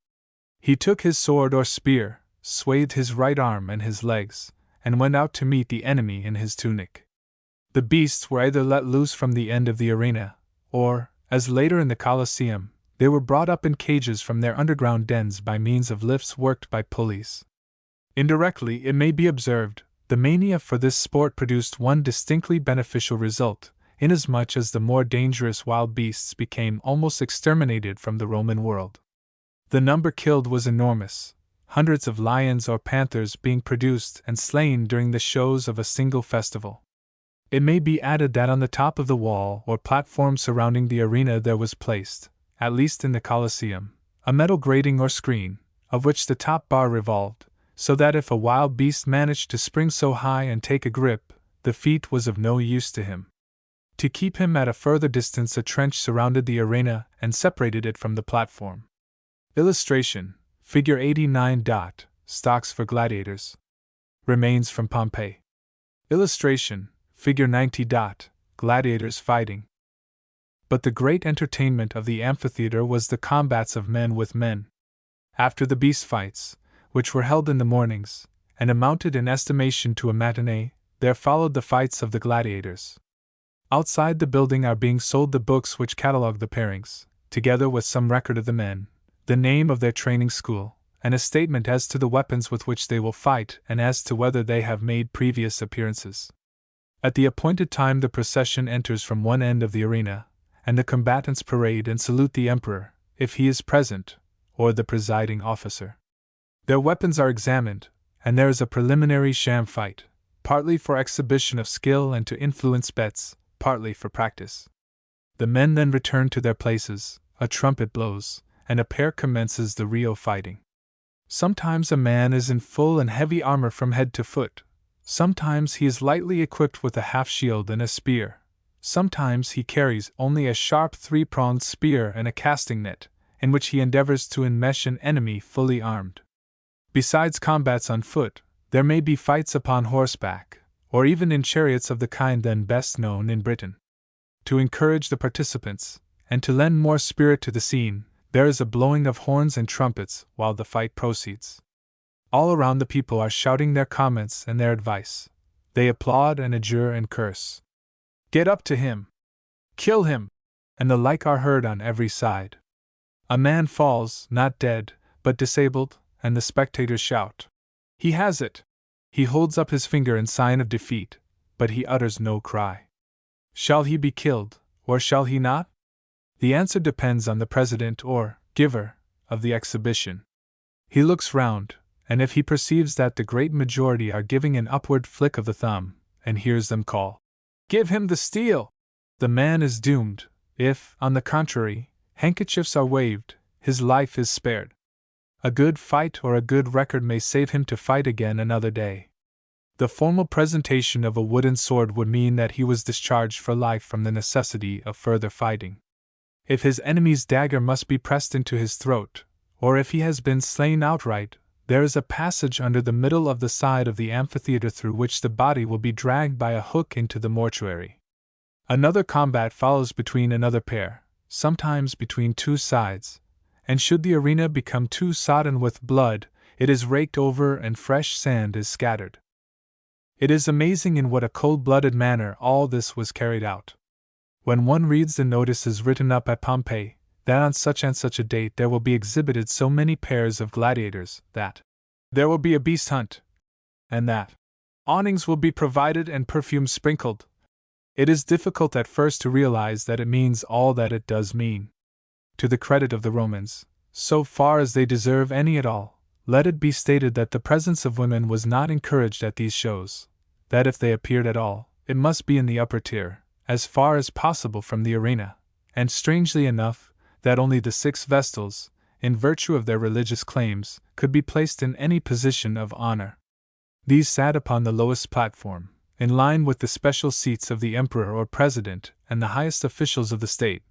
He took his sword or spear, swathed his right arm and his legs, and went out to meet the enemy in his tunic. The beasts were either let loose from the end of the arena, or, as later in the Colosseum, they were brought up in cages from their underground dens by means of lifts worked by pulleys. Indirectly, it may be observed, the mania for this sport produced one distinctly beneficial result, inasmuch as the more dangerous wild beasts became almost exterminated from the Roman world. The number killed was enormous, hundreds of lions or panthers being produced and slain during the shows of a single festival. It may be added that on the top of the wall or platform surrounding the arena there was placed, at least in the Colosseum, a metal grating or screen, of which the top bar revolved, so that if a wild beast managed to spring so high and take a grip, the feat was of no use to him. To keep him at a further distance, a trench surrounded the arena and separated it from the platform. Illustration: Figure 89. Stocks for gladiators. Remains from Pompeii. Illustration: Figure 90. Gladiators fighting. But the great entertainment of the amphitheater was the combats of men with men. After the beast fights, which were held in the mornings, and amounted in estimation to a matinee, there followed the fights of the gladiators. Outside the building are being sold the books which catalogue the pairings, together with some record of the men, the name of their training school, and a statement as to the weapons with which they will fight and as to whether they have made previous appearances. At the appointed time the procession enters from one end of the arena, and the combatants parade and salute the emperor, if he is present, or the presiding officer. Their weapons are examined, and there is a preliminary sham fight, partly for exhibition of skill and to influence bets, partly for practice. The men then return to their places, a trumpet blows, and a pair commences the real fighting. Sometimes a man is in full and heavy armor from head to foot, sometimes he is lightly equipped with a half-shield and a spear, sometimes he carries only a sharp three-pronged spear and a casting net, in which he endeavors to enmesh an enemy fully armed. Besides combats on foot, there may be fights upon horseback, or even in chariots of the kind then best known in Britain. To encourage the participants, and to lend more spirit to the scene, there is a blowing of horns and trumpets while the fight proceeds. All around the people are shouting their comments and their advice. They applaud and adjure and curse. "Get up to him!" "Kill him!" and the like are heard on every side. A man falls, not dead, but disabled, and the spectators shout, "He has it!" He holds up his finger in sign of defeat, but he utters no cry. Shall he be killed, or shall he not? The answer depends on the president or giver of the exhibition. He looks round, and if he perceives that the great majority are giving an upward flick of the thumb, and hears them call, "Give him the steel!" the man is doomed. If, on the contrary, handkerchiefs are waved, his life is spared. A good fight or a good record may save him to fight again another day. The formal presentation of a wooden sword would mean that he was discharged for life from the necessity of further fighting. If his enemy's dagger must be pressed into his throat, or if he has been slain outright, there is a passage under the middle of the side of the amphitheater through which the body will be dragged by a hook into the mortuary. Another combat follows between another pair, sometimes between two sides, and should the arena become too sodden with blood, it is raked over and fresh sand is scattered. It is amazing in what a cold-blooded manner all this was carried out. When one reads the notices written up at Pompeii, that on such and such a date there will be exhibited so many pairs of gladiators, that there will be a beast hunt, and that awnings will be provided and perfumes sprinkled, it is difficult at first to realize that it means all that it does mean. To the credit of the Romans, so far as they deserve any at all, let it be stated that the presence of women was not encouraged at these shows, that if they appeared at all, it must be in the upper tier, as far as possible from the arena, and strangely enough, that only the 6 Vestals, in virtue of their religious claims, could be placed in any position of honor. These sat upon the lowest platform, in line with the special seats of the emperor or president and the highest officials of the state,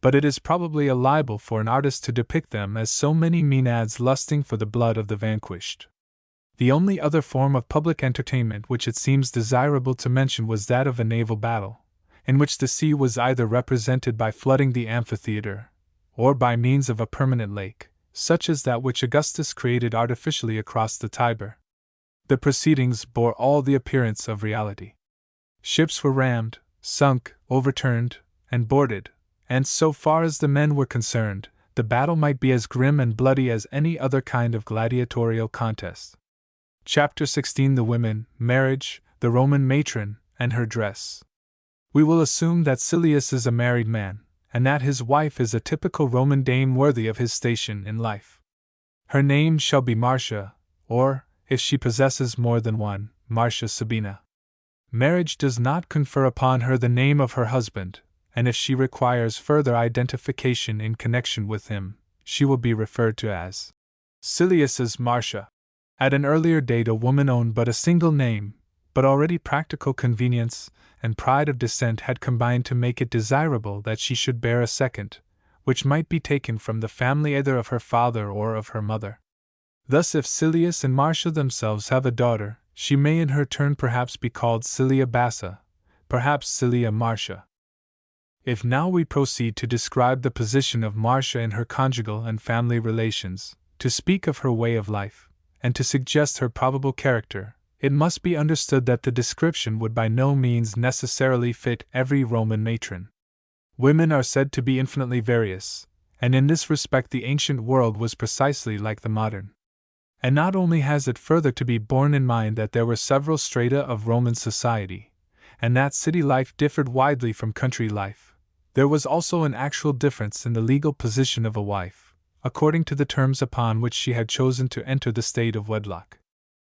but it is probably a libel for an artist to depict them as so many Maenads lusting for the blood of the vanquished. The only other form of public entertainment which it seems desirable to mention was that of a naval battle, in which the sea was either represented by flooding the amphitheater, or by means of a permanent lake, such as that which Augustus created artificially across the Tiber. The proceedings bore all the appearance of reality. Ships were rammed, sunk, overturned, and boarded, and so far as the men were concerned, the battle might be as grim and bloody as any other kind of gladiatorial contest. Chapter 16: The Women, Marriage, the Roman Matron, and her Dress. We will assume that Silius is a married man, and that his wife is a typical Roman dame worthy of his station in life. Her name shall be Marcia, or, if she possesses more than one, Marcia Sabina. Marriage does not confer upon her the name of her husband, and if she requires further identification in connection with him, she will be referred to as Silius's Marcia. At an earlier date, a woman owned but a single name, but already practical convenience and pride of descent had combined to make it desirable that she should bear a second, which might be taken from the family either of her father or of her mother. Thus, if Silius and Marcia themselves have a daughter, she may in her turn perhaps be called Cilia Bassa, perhaps Cilia Marcia. If now we proceed to describe the position of Marcia in her conjugal and family relations, to speak of her way of life, and to suggest her probable character, it must be understood that the description would by no means necessarily fit every Roman matron. Women are said to be infinitely various, and in this respect the ancient world was precisely like the modern. And not only has it further to be borne in mind that there were several strata of Roman society, and that city life differed widely from country life, there was also an actual difference in the legal position of a wife, according to the terms upon which she had chosen to enter the state of wedlock.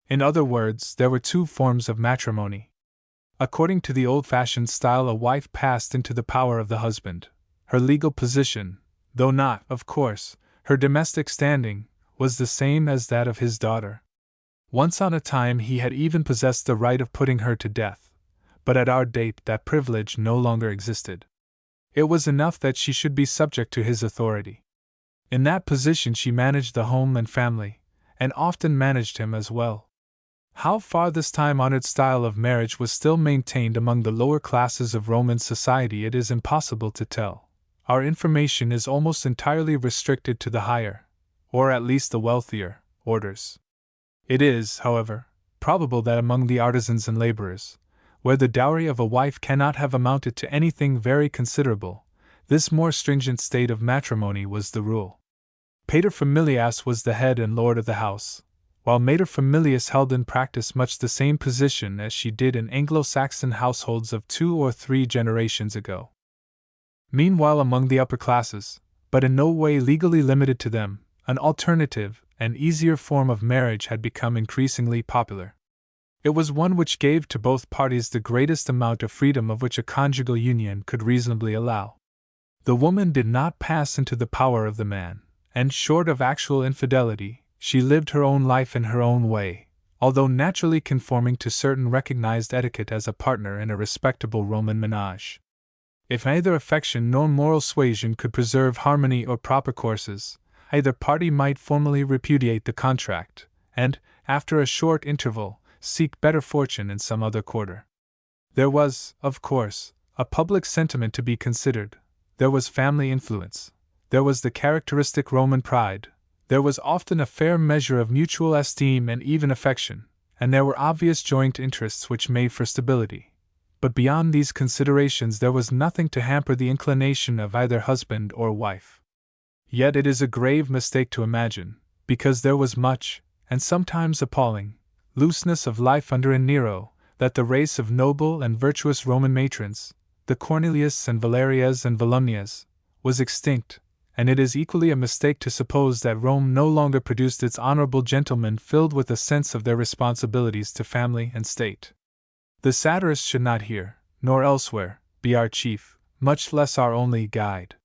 In other words, there were two forms of matrimony. According to the old-fashioned style, a wife passed into the power of the husband. Her legal position, though not, of course, her domestic standing, was the same as that of his daughter. Once on a time he had even possessed the right of putting her to death, but at our date that privilege no longer existed. It was enough that she should be subject to his authority. In that position she managed the home and family, and often managed him as well. How far this time-honored style of marriage was still maintained among the lower classes of Roman society it is impossible to tell. Our information is almost entirely restricted to the higher, or at least the wealthier, orders. It is, however, probable that among the artisans and laborers, where the dowry of a wife cannot have amounted to anything very considerable, this more stringent state of matrimony was the rule. Paterfamilias was the head and lord of the house, while materfamilias held in practice much the same position as she did in Anglo-Saxon households of 2 or 3 generations ago. Meanwhile, among the upper classes, but in no way legally limited to them, an alternative and easier form of marriage had become increasingly popular. It was one which gave to both parties the greatest amount of freedom of which a conjugal union could reasonably allow. The woman did not pass into the power of the man, and short of actual infidelity, she lived her own life in her own way, although naturally conforming to certain recognized etiquette as a partner in a respectable Roman menage. If neither affection nor moral suasion could preserve harmony or proper courses, either party might formally repudiate the contract, and, after a short interval, seek better fortune in some other quarter. There was, of course, a public sentiment to be considered, there was family influence, there was the characteristic Roman pride, there was often a fair measure of mutual esteem and even affection, and there were obvious joint interests which made for stability. But beyond these considerations there was nothing to hamper the inclination of either husband or wife. Yet it is a grave mistake to imagine, because there was much, and sometimes appalling, looseness of life under Nero, that the race of noble and virtuous Roman matrons, the Cornelius and Valerias and Volumnias, was extinct, and it is equally a mistake to suppose that Rome no longer produced its honorable gentlemen filled with a sense of their responsibilities to family and state. The satirist should not here, nor elsewhere, be our chief, much less our only guide.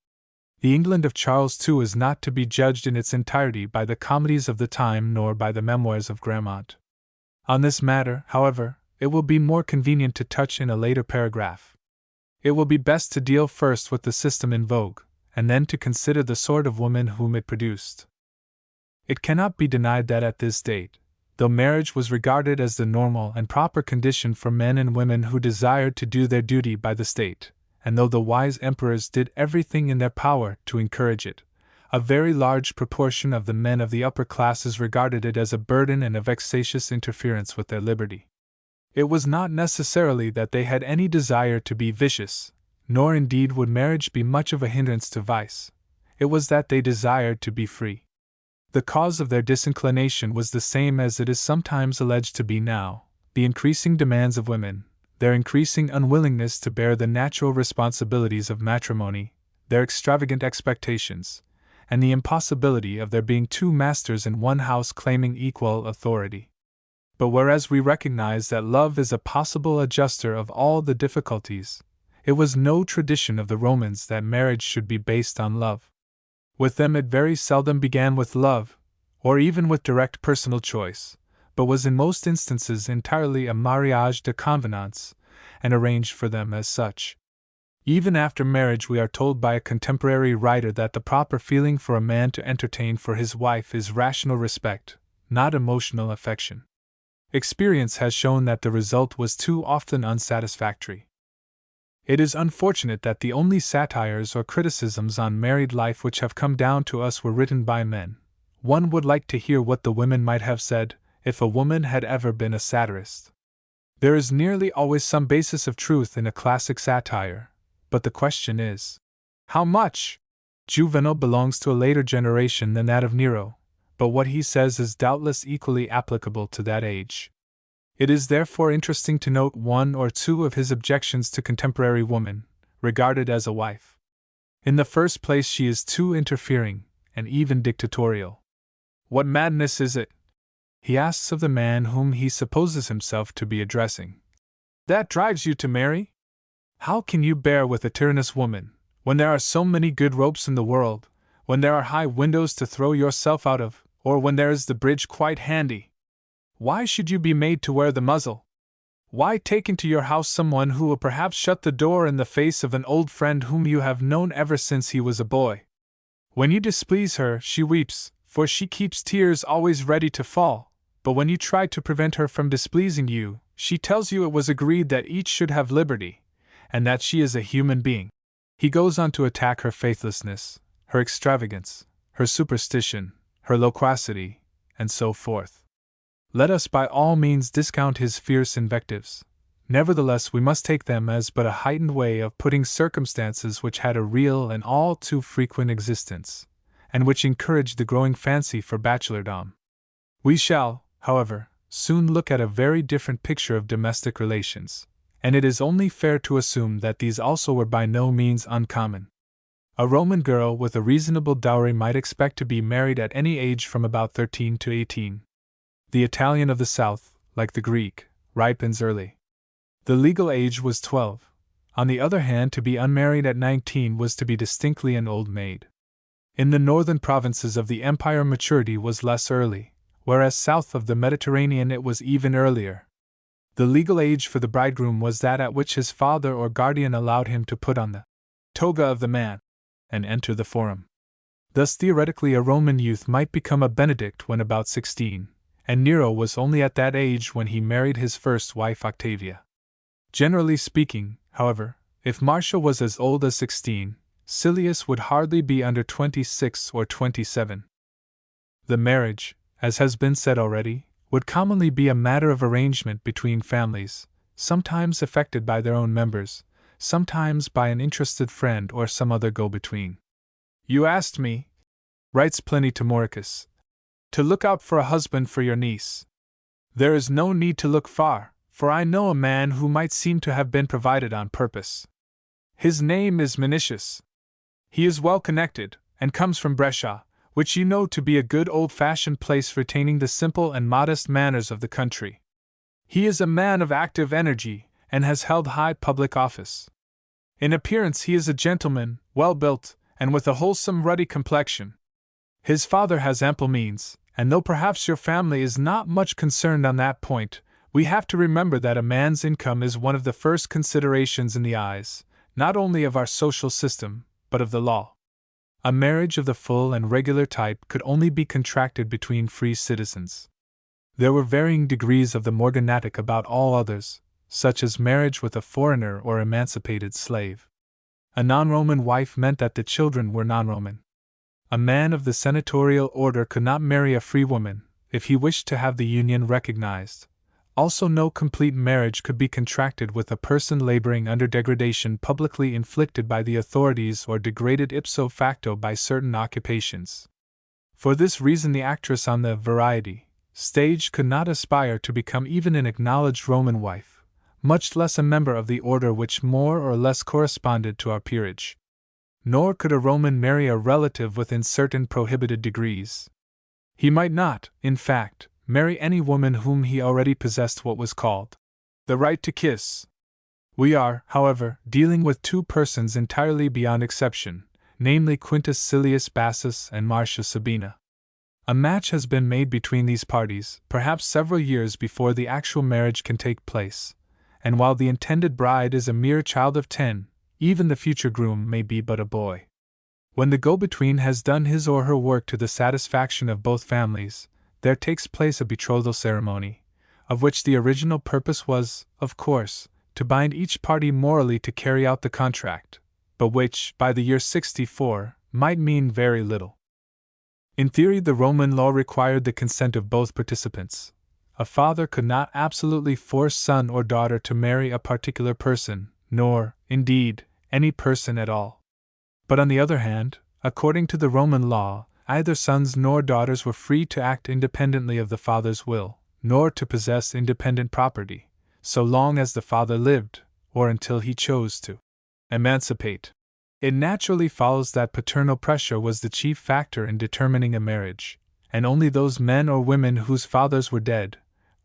The England of Charles II is not to be judged in its entirety by the comedies of the time nor by the memoirs of Grammont. On this matter, however, it will be more convenient to touch in a later paragraph. It will be best to deal first with the system in vogue, and then to consider the sort of woman whom it produced. It cannot be denied that at this date, though marriage was regarded as the normal and proper condition for men and women who desired to do their duty by the state, and though the wise emperors did everything in their power to encourage it, a very large proportion of the men of the upper classes regarded it as a burden and a vexatious interference with their liberty. It was not necessarily that they had any desire to be vicious, nor indeed would marriage be much of a hindrance to vice. It was that they desired to be free. The cause of their disinclination was the same as it is sometimes alleged to be now: the increasing demands of women, their increasing unwillingness to bear the natural responsibilities of matrimony, their extravagant expectations, and the impossibility of there being two masters in one house claiming equal authority. But whereas we recognize that love is a possible adjuster of all the difficulties, it was no tradition of the Romans that marriage should be based on love. With them it very seldom began with love, or even with direct personal choice, but was in most instances entirely a mariage de convenance, and arranged for them as such. Even after marriage, we are told by a contemporary writer that the proper feeling for a man to entertain for his wife is rational respect, not emotional affection. Experience has shown that the result was too often unsatisfactory. It is unfortunate that the only satires or criticisms on married life which have come down to us were written by men. One would like to hear what the women might have said, if a woman had ever been a satirist. There is nearly always some basis of truth in a classic satire, but the question is, how much? Juvenal belongs to a later generation than that of Nero, but what he says is doubtless equally applicable to that age. It is therefore interesting to note one or two of his objections to contemporary woman, regarded as a wife. In the first place, she is too interfering, and even dictatorial. What madness is it? He asks of the man whom he supposes himself to be addressing. That drives you to marry? How can you bear with a tyrannous woman, when there are so many good ropes in the world, when there are high windows to throw yourself out of, or when there is the bridge quite handy? Why should you be made to wear the muzzle? Why take into your house someone who will perhaps shut the door in the face of an old friend whom you have known ever since he was a boy? When you displease her, she weeps, for she keeps tears always ready to fall, but when you try to prevent her from displeasing you, she tells you it was agreed that each should have liberty, and that she is a human being. He goes on to attack her faithlessness, her extravagance, her superstition, her loquacity, and so forth. Let us by all means discount his fierce invectives. Nevertheless, we must take them as but a heightened way of putting circumstances which had a real and all too frequent existence, and which encouraged the growing fancy for bachelordom. We shall, however, soon look at a very different picture of domestic relations, and it is only fair to assume that these also were by no means uncommon. A Roman girl with a reasonable dowry might expect to be married at any age from about 13 to 18. The Italian of the South, like the Greek, ripens early. The legal age was 12. On the other hand, to be unmarried at 19 was to be distinctly an old maid. In the northern provinces of the empire, maturity was less early, whereas south of the Mediterranean it was even earlier. The legal age for the bridegroom was that at which his father or guardian allowed him to put on the toga of the man and enter the forum. Thus, theoretically, a Roman youth might become a Benedict when about 16, and Nero was only at that age when he married his first wife Octavia. Generally speaking, however, if Marcia was as old as 16, Silius would hardly be under 26 or 27. The marriage, as has been said already, would commonly be a matter of arrangement between families, sometimes effected by their own members, sometimes by an interested friend or some other go-between. You asked me, writes Pliny to Mauricus, to look out for a husband for your niece. There is no need to look far, for I know a man who might seem to have been provided on purpose. His name is Minicius. He is well connected, and comes from Brescia, which you know to be a good old-fashioned place retaining the simple and modest manners of the country. He is a man of active energy, and has held high public office. In appearance he is a gentleman, well-built, and with a wholesome ruddy complexion. His father has ample means, and though perhaps your family is not much concerned on that point, we have to remember that a man's income is one of the first considerations in the eyes, not only of our social system, but of the law. A marriage of the full and regular type could only be contracted between free citizens. There were varying degrees of the morganatic about all others, such as marriage with a foreigner or emancipated slave. A non-Roman wife meant that the children were non-Roman. A man of the senatorial order could not marry a free woman, if he wished to have the union recognized, Also, no complete marriage could be contracted with a person laboring under degradation publicly inflicted by the authorities or degraded ipso facto by certain occupations. For this reason, the actress on the variety stage could not aspire to become even an acknowledged Roman wife, much less a member of the order which more or less corresponded to our peerage. Nor could a Roman marry a relative within certain prohibited degrees. He might not, in fact, marry any woman whom he already possessed what was called the right to kiss. We are, however, dealing with two persons entirely beyond exception, namely Quintus Silius Bassus and Marcia Sabina. A match has been made between these parties, perhaps several years before the actual marriage can take place, and while the intended bride is a mere child of 10, even the future groom may be but a boy. When the go-between has done his or her work to the satisfaction of both families, there takes place a betrothal ceremony, of which the original purpose was, of course, to bind each party morally to carry out the contract, but which, by the year 64, might mean very little. In theory, the Roman law required the consent of both participants. A father could not absolutely force son or daughter to marry a particular person, nor, indeed, any person at all. But on the other hand, according to the Roman law, either sons nor daughters were free to act independently of the father's will, nor to possess independent property, so long as the father lived, or until he chose to emancipate. It naturally follows that paternal pressure was the chief factor in determining a marriage, and only those men or women whose fathers were dead,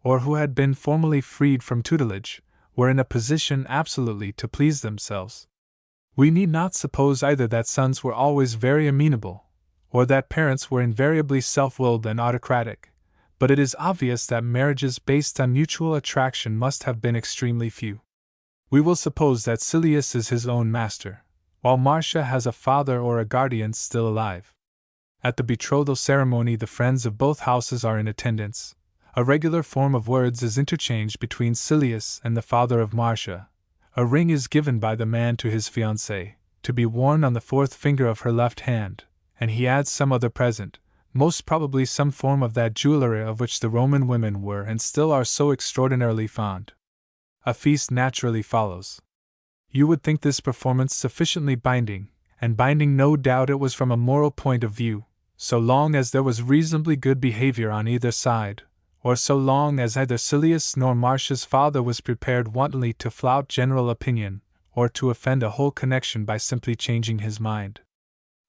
or who had been formally freed from tutelage, were in a position absolutely to please themselves. We need not suppose either that sons were always very amenable, or that parents were invariably self-willed and autocratic, but it is obvious that marriages based on mutual attraction must have been extremely few. We will suppose that Silius is his own master, while Marcia has a father or a guardian still alive. At the betrothal ceremony, the friends of both houses are in attendance. A regular form of words is interchanged between Silius and the father of Marcia. A ring is given by the man to his fiancée, to be worn on the fourth finger of her left hand, and he adds some other present, most probably some form of that jewelry of which the Roman women were and still are so extraordinarily fond. A feast naturally follows. You would think this performance sufficiently binding, and binding no doubt it was from a moral point of view, so long as there was reasonably good behavior on either side, or so long as neither Silius nor Marcia's father was prepared wantonly to flout general opinion, or to offend a whole connection by simply changing his mind.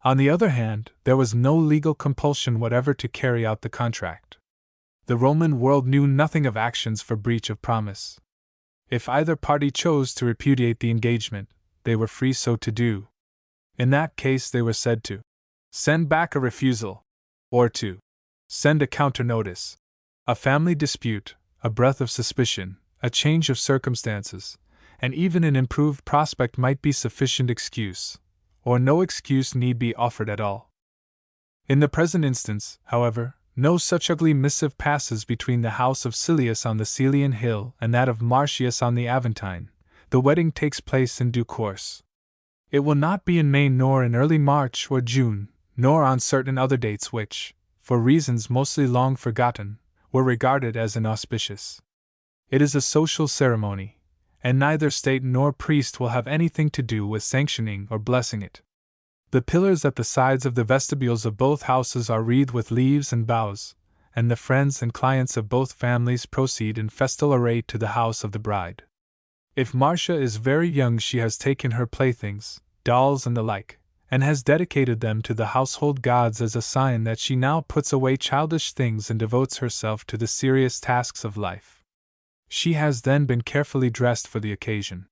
On the other hand, there was no legal compulsion whatever to carry out the contract. The Roman world knew nothing of actions for breach of promise. If either party chose to repudiate the engagement, they were free so to do. In that case, they were said to send back a refusal, or to send a counter notice. A family dispute, a breath of suspicion, a change of circumstances, and even an improved prospect might be sufficient excuse, or no excuse need be offered at all. In the present instance, however, no such ugly missive passes between the house of Silius on the Celian hill and that of Marcius on the Aventine. The wedding takes place in due course. It will not be in May nor in early March or June, nor on certain other dates which, for reasons mostly long forgotten, were regarded as inauspicious. It is a social ceremony, and neither state nor priest will have anything to do with sanctioning or blessing it. The pillars at the sides of the vestibules of both houses are wreathed with leaves and boughs, and the friends and clients of both families proceed in festal array to the house of the bride. If Marcia is very young, she has taken her playthings, dolls and the like, and has dedicated them to the household gods as a sign that she now puts away childish things and devotes herself to the serious tasks of life. She has then been carefully dressed for the occasion.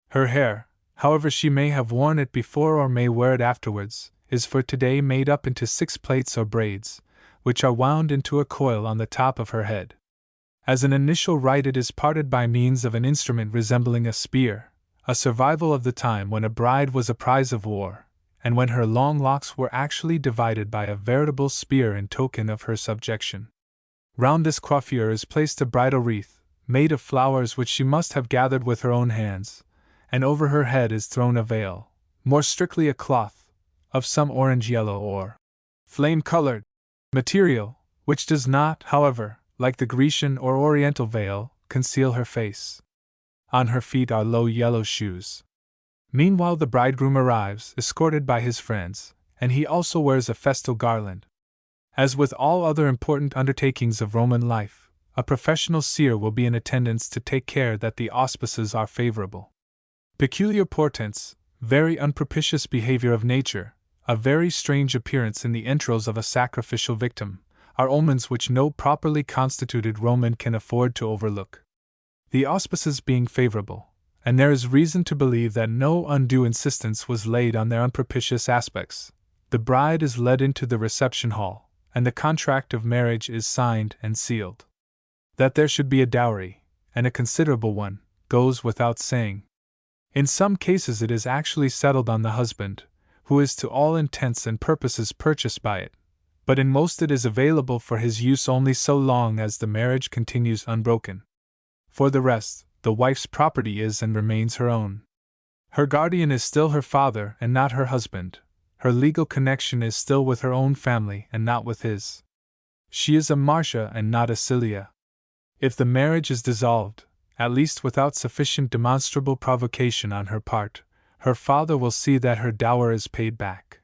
Her hair, however she may have worn it before or may wear it afterwards, is for today made up into 6 plaits or braids, which are wound into a coil on the top of her head. As an initial rite, it is parted by means of an instrument resembling a spear, a survival of the time when a bride was a prize of war, and when her long locks were actually divided by a veritable spear in token of her subjection. Round this coiffure is placed a bridal wreath, made of flowers which she must have gathered with her own hands, and over her head is thrown a veil, more strictly a cloth, of some orange-yellow or flame-colored material, which does not, however, like the Grecian or Oriental veil, conceal her face. On her feet are low yellow shoes. Meanwhile, the bridegroom arrives, escorted by his friends, and he also wears a festal garland. As with all other important undertakings of Roman life, a professional seer will be in attendance to take care that the auspices are favorable. Peculiar portents, very unpropitious behavior of nature, a very strange appearance in the entrails of a sacrificial victim, are omens which no properly constituted Roman can afford to overlook. The auspices being favorable, and there is reason to believe that no undue insistence was laid on their unpropitious aspects, the bride is led into the reception hall, and the contract of marriage is signed and sealed. That there should be a dowry, and a considerable one, goes without saying. In some cases it is actually settled on the husband, who is to all intents and purposes purchased by it, but in most it is available for his use only so long as the marriage continues unbroken. For the rest, the wife's property is and remains her own. Her guardian is still her father and not her husband. Her legal connection is still with her own family and not with his. She is a Marcia and not a Cilia. If the marriage is dissolved, at least without sufficient demonstrable provocation on her part, her father will see that her dower is paid back.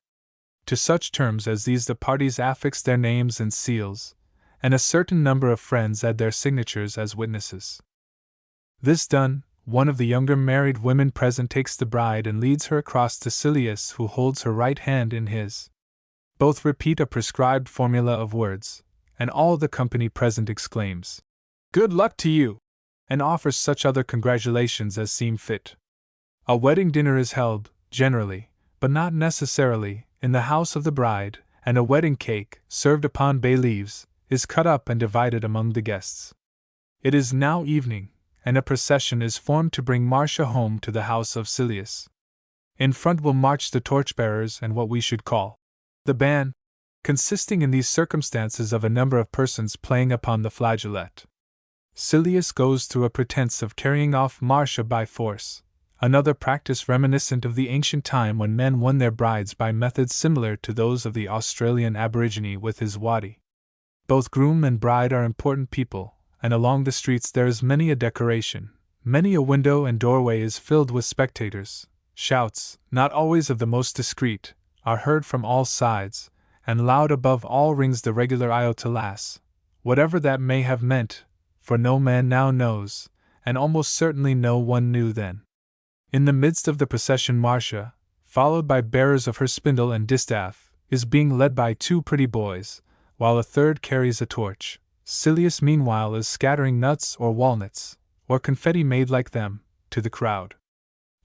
To such terms as these the parties affix their names and seals, and a certain number of friends add their signatures as witnesses. This done, one of the younger married women present takes the bride and leads her across to Silius, who holds her right hand in his. Both repeat a prescribed formula of words, and all the company present exclaims, "Good luck to you!" and offers such other congratulations as seem fit. A wedding dinner is held, generally, but not necessarily, in the house of the bride, and a wedding cake, served upon bay leaves, is cut up and divided among the guests. It is now evening, and a procession is formed to bring Marcia home to the house of Silius. In front will march the torchbearers and what we should call the band, consisting in these circumstances of a number of persons playing upon the flageolet. Silius goes through a pretense of carrying off Marcia by force, another practice reminiscent of the ancient time when men won their brides by methods similar to those of the Australian aborigine with his waddy. Both groom and bride are important people, and along the streets there is many a decoration, many a window and doorway is filled with spectators. Shouts, not always of the most discreet, are heard from all sides, and loud above all rings the regular iotalas, whatever that may have meant, for no man now knows, and almost certainly no one knew then. In the midst of the procession Marcia, followed by bearers of her spindle and distaff, is being led by two pretty boys, while a third carries a torch. Silius meanwhile is scattering nuts or walnuts, or confetti made like them, to the crowd.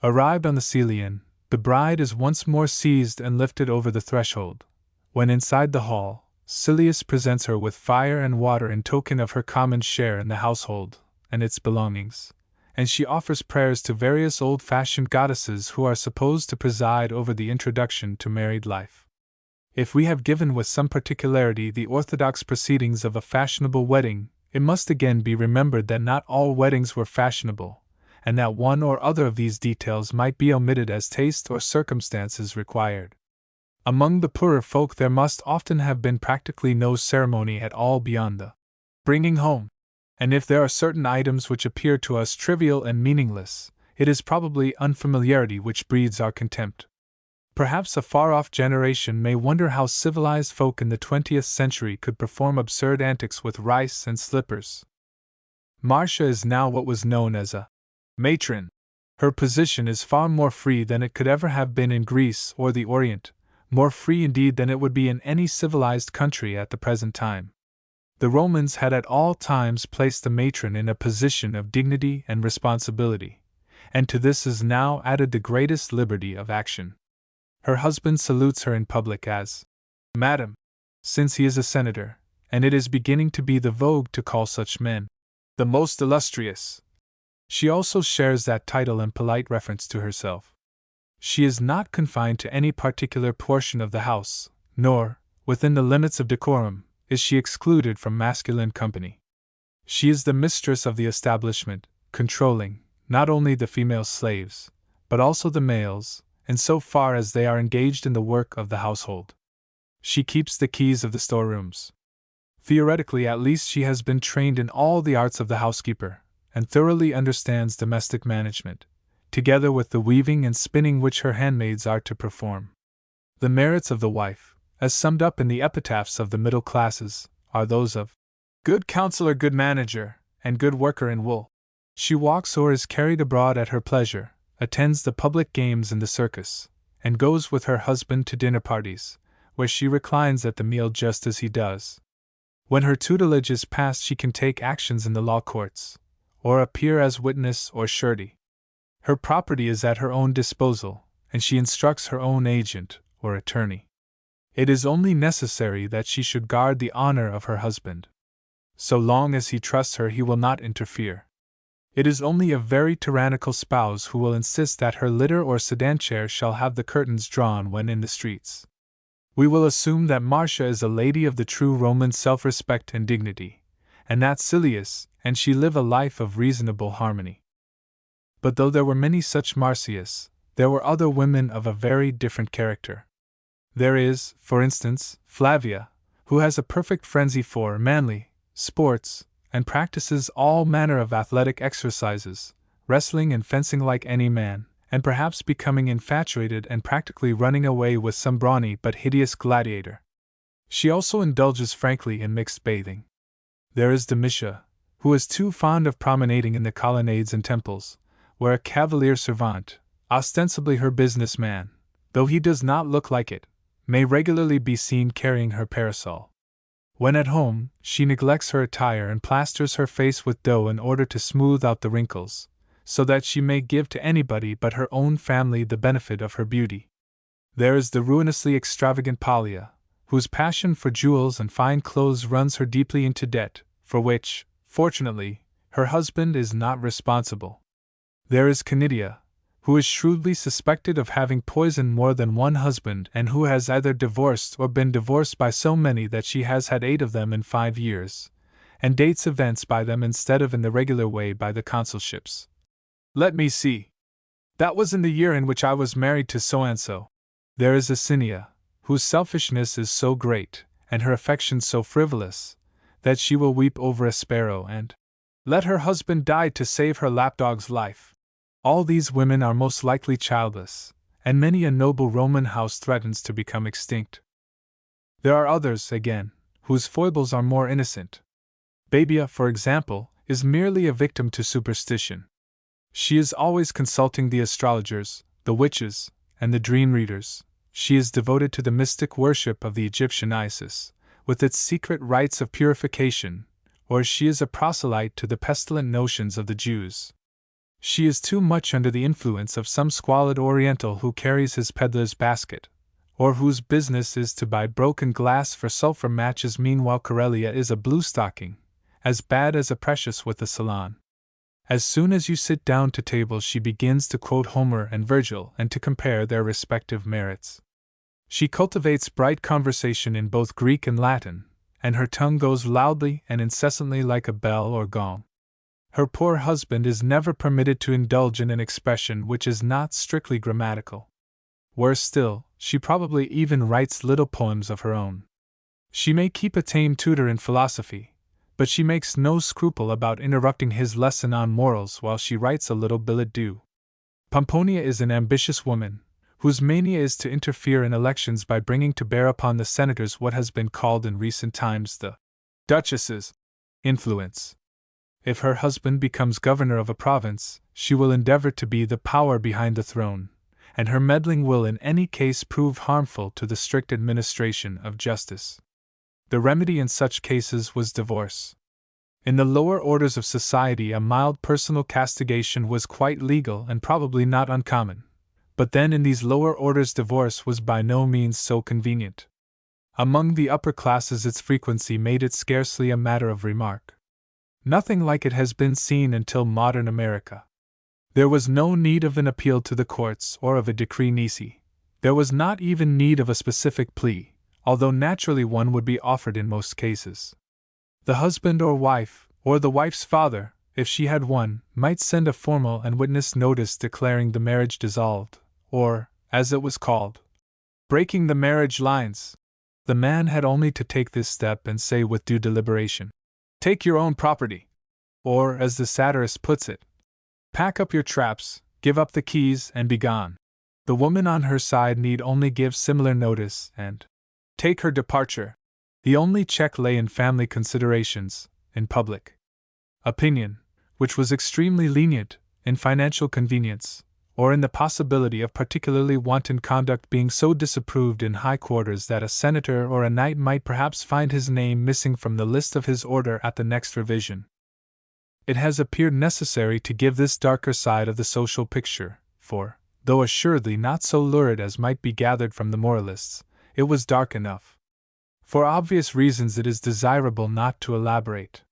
Arrived on the Celian, the bride is once more seized and lifted over the threshold. When inside the hall, Silius presents her with fire and water in token of her common share in the household and its belongings, and she offers prayers to various old-fashioned goddesses who are supposed to preside over the introduction to married life. If we have given with some particularity the orthodox proceedings of a fashionable wedding, it must again be remembered that not all weddings were fashionable, and that one or other of these details might be omitted as taste or circumstances required. Among the poorer folk there must often have been practically no ceremony at all beyond the bringing home, and if there are certain items which appear to us trivial and meaningless, it is probably unfamiliarity which breeds our contempt. Perhaps a far-off generation may wonder how civilized folk in the 20th century could perform absurd antics with rice and slippers. Marcia is now what was known as a matron. Her position is far more free than it could ever have been in Greece or the Orient, more free indeed than it would be in any civilized country at the present time. The Romans had at all times placed the matron in a position of dignity and responsibility, and to this is now added the greatest liberty of action. Her husband salutes her in public as Madam, since he is a senator, and it is beginning to be the vogue to call such men the most illustrious. She also shares that title in polite reference to herself. She is not confined to any particular portion of the house, nor, within the limits of decorum, is she excluded from masculine company. She is the mistress of the establishment, controlling, not only the female slaves, but also the males, in so far as they are engaged in the work of the household. She keeps the keys of the storerooms. Theoretically at least she has been trained in all the arts of the housekeeper, and thoroughly understands domestic management, together with the weaving and spinning which her handmaids are to perform. The merits of the wife, as summed up in the epitaphs of the middle classes, are those of good counselor, good manager, and good worker in wool. She walks or is carried abroad at her pleasure, attends the public games and the circus, and goes with her husband to dinner parties, where she reclines at the meal just as he does. When her tutelage is past, she can take actions in the law courts, or appear as witness or surety. Her property is at her own disposal, and she instructs her own agent or attorney. It is only necessary that she should guard the honor of her husband. So long as he trusts her, he will not interfere. It is only a very tyrannical spouse who will insist that her litter or sedan chair shall have the curtains drawn when in the streets. We will assume that Marcia is a lady of the true Roman self-respect and dignity, and that Silius and she live a life of reasonable harmony. But though there were many such Marcias, there were other women of a very different character. There is, for instance, Flavia, who has a perfect frenzy for manly sports, and practices all manner of athletic exercises, wrestling and fencing like any man, and perhaps becoming infatuated and practically running away with some brawny but hideous gladiator. She also indulges frankly in mixed bathing. There is Domitia, who is too fond of promenading in the colonnades and temples, where a cavalier servant, ostensibly her business man, though he does not look like it, may regularly be seen carrying her parasol. When at home, she neglects her attire and plasters her face with dough in order to smooth out the wrinkles, so that she may give to anybody but her own family the benefit of her beauty. There is the ruinously extravagant Pallia, whose passion for jewels and fine clothes runs her deeply into debt, for which, fortunately, her husband is not responsible. There is Canidia, who is shrewdly suspected of having poisoned more than one husband and who has either divorced or been divorced by so many that she has had 8 of them in 5 years, and dates events by them instead of in the regular way by the consulships. Let me see. That was in the year in which I was married to so-and-so. There is Acinia, whose selfishness is so great, and her affections so frivolous, that she will weep over a sparrow and let her husband die to save her lapdog's life. All these women are most likely childless, and many a noble Roman house threatens to become extinct. There are others, again, whose foibles are more innocent. Babia, for example, is merely a victim to superstition. She is always consulting the astrologers, the witches, and the dream readers. She is devoted to the mystic worship of the Egyptian Isis, with its secret rites of purification, or she is a proselyte to the pestilent notions of the Jews. She is too much under the influence of some squalid Oriental who carries his peddler's basket, or whose business is to buy broken glass for sulphur matches. Meanwhile, Corellia is a bluestocking, as bad as a Precious with the salon. As soon as you sit down to table, she begins to quote Homer and Virgil and to compare their respective merits. She cultivates bright conversation in both Greek and Latin, and her tongue goes loudly and incessantly like a bell or gong. Her poor husband is never permitted to indulge in an expression which is not strictly grammatical. Worse still, she probably even writes little poems of her own. She may keep a tame tutor in philosophy, but she makes no scruple about interrupting his lesson on morals while she writes a little billet doux. Pomponia is an ambitious woman, whose mania is to interfere in elections by bringing to bear upon the senators what has been called in recent times the Duchess's influence. If her husband becomes governor of a province, she will endeavor to be the power behind the throne, and her meddling will in any case prove harmful to the strict administration of justice. The remedy in such cases was divorce. In the lower orders of society, a mild personal castigation was quite legal and probably not uncommon, but then in these lower orders divorce was by no means so convenient. Among the upper classes its frequency made it scarcely a matter of remark. Nothing like it has been seen until modern America. There was no need of an appeal to the courts or of a decree nisi. There was not even need of a specific plea, although naturally one would be offered in most cases. The husband or wife, or the wife's father, if she had one, might send a formal and witness notice declaring the marriage dissolved, or, as it was called, breaking the marriage lines. The man had only to take this step and say with due deliberation, "Take your own property." Or, as the satirist puts it, pack up your traps, give up the keys, and be gone. The woman on her side need only give similar notice and take her departure. The only check lay in family considerations, in public opinion, which was extremely lenient, in financial convenience, or in the possibility of particularly wanton conduct being so disapproved in high quarters that a senator or a knight might perhaps find his name missing from the list of his order at the next revision. It has appeared necessary to give this darker side of the social picture, for, though assuredly not so lurid as might be gathered from the moralists, it was dark enough. For obvious reasons it is desirable not to elaborate.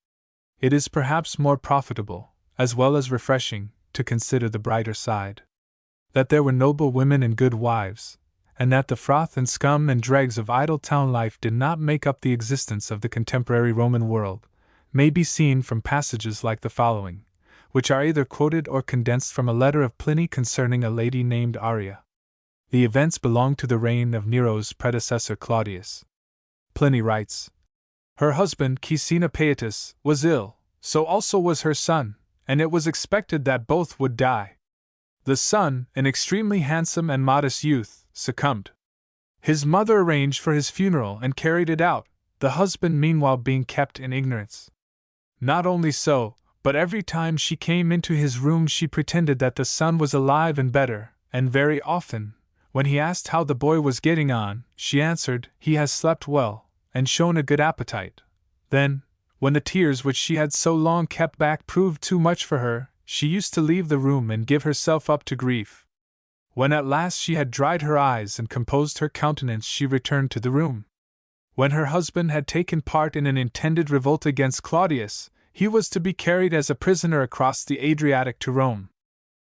It is perhaps more profitable, as well as refreshing, to consider the brighter side. That there were noble women and good wives, and that the froth and scum and dregs of idle town life did not make up the existence of the contemporary Roman world, may be seen from passages like the following, which are either quoted or condensed from a letter of Pliny concerning a lady named Arria. The events belong to the reign of Nero's predecessor Claudius. Pliny writes, "Her husband, Cincinnapetus, was ill, so also was her son, and it was expected that both would die. The son, an extremely handsome and modest youth, succumbed. His mother arranged for his funeral and carried it out, the husband meanwhile being kept in ignorance. Not only so, but every time she came into his room she pretended that the son was alive and better, and very often, when he asked how the boy was getting on, she answered, 'He has slept well, and shown a good appetite.' Then, when the tears which she had so long kept back proved too much for her, she used to leave the room and give herself up to grief. When at last she had dried her eyes and composed her countenance, she returned to the room. When her husband had taken part in an intended revolt against Claudius, he was to be carried as a prisoner across the Adriatic to Rome.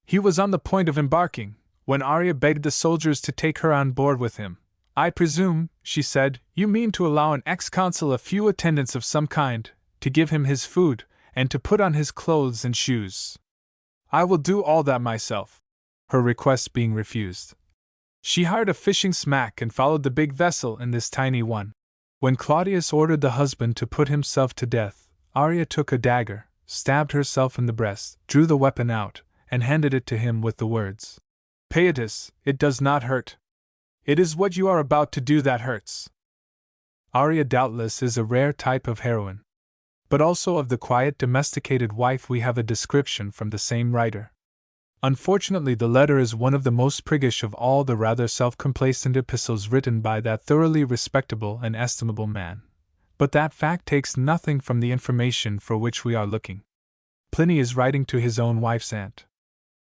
He was on the point of embarking, when Arria begged the soldiers to take her on board with him. 'I presume,' she said, 'you mean to allow an ex-consul a few attendants of some kind, to give him his food, and to put on his clothes and shoes. I will do all that myself.' Her request being refused, she hired a fishing smack and followed the big vessel in this tiny one. When Claudius ordered the husband to put himself to death, Arria took a dagger, stabbed herself in the breast, drew the weapon out, and handed it to him with the words, 'Paetus, it does not hurt. It is what you are about to do that hurts.' Arria doubtless is a rare type of heroine. But also of the quiet domesticated wife we have a description from the same writer. Unfortunately, the letter is one of the most priggish of all the rather self-complacent epistles written by that thoroughly respectable and estimable man. But that fact takes nothing from the information for which we are looking. Pliny is writing to his own wife's aunt.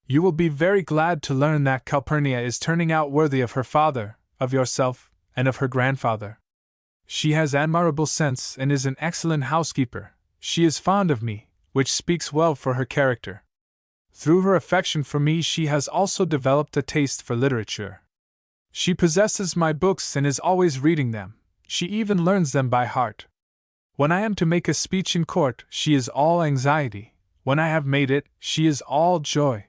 'You will be very glad to learn that Calpurnia is turning out worthy of her father, of yourself, and of her grandfather. She has admirable sense and is an excellent housekeeper. She is fond of me, which speaks well for her character. Through her affection for me she has also developed a taste for literature. She possesses my books and is always reading them. She even learns them by heart. When I am to make a speech in court, she is all anxiety. When I have made it, she is all joy.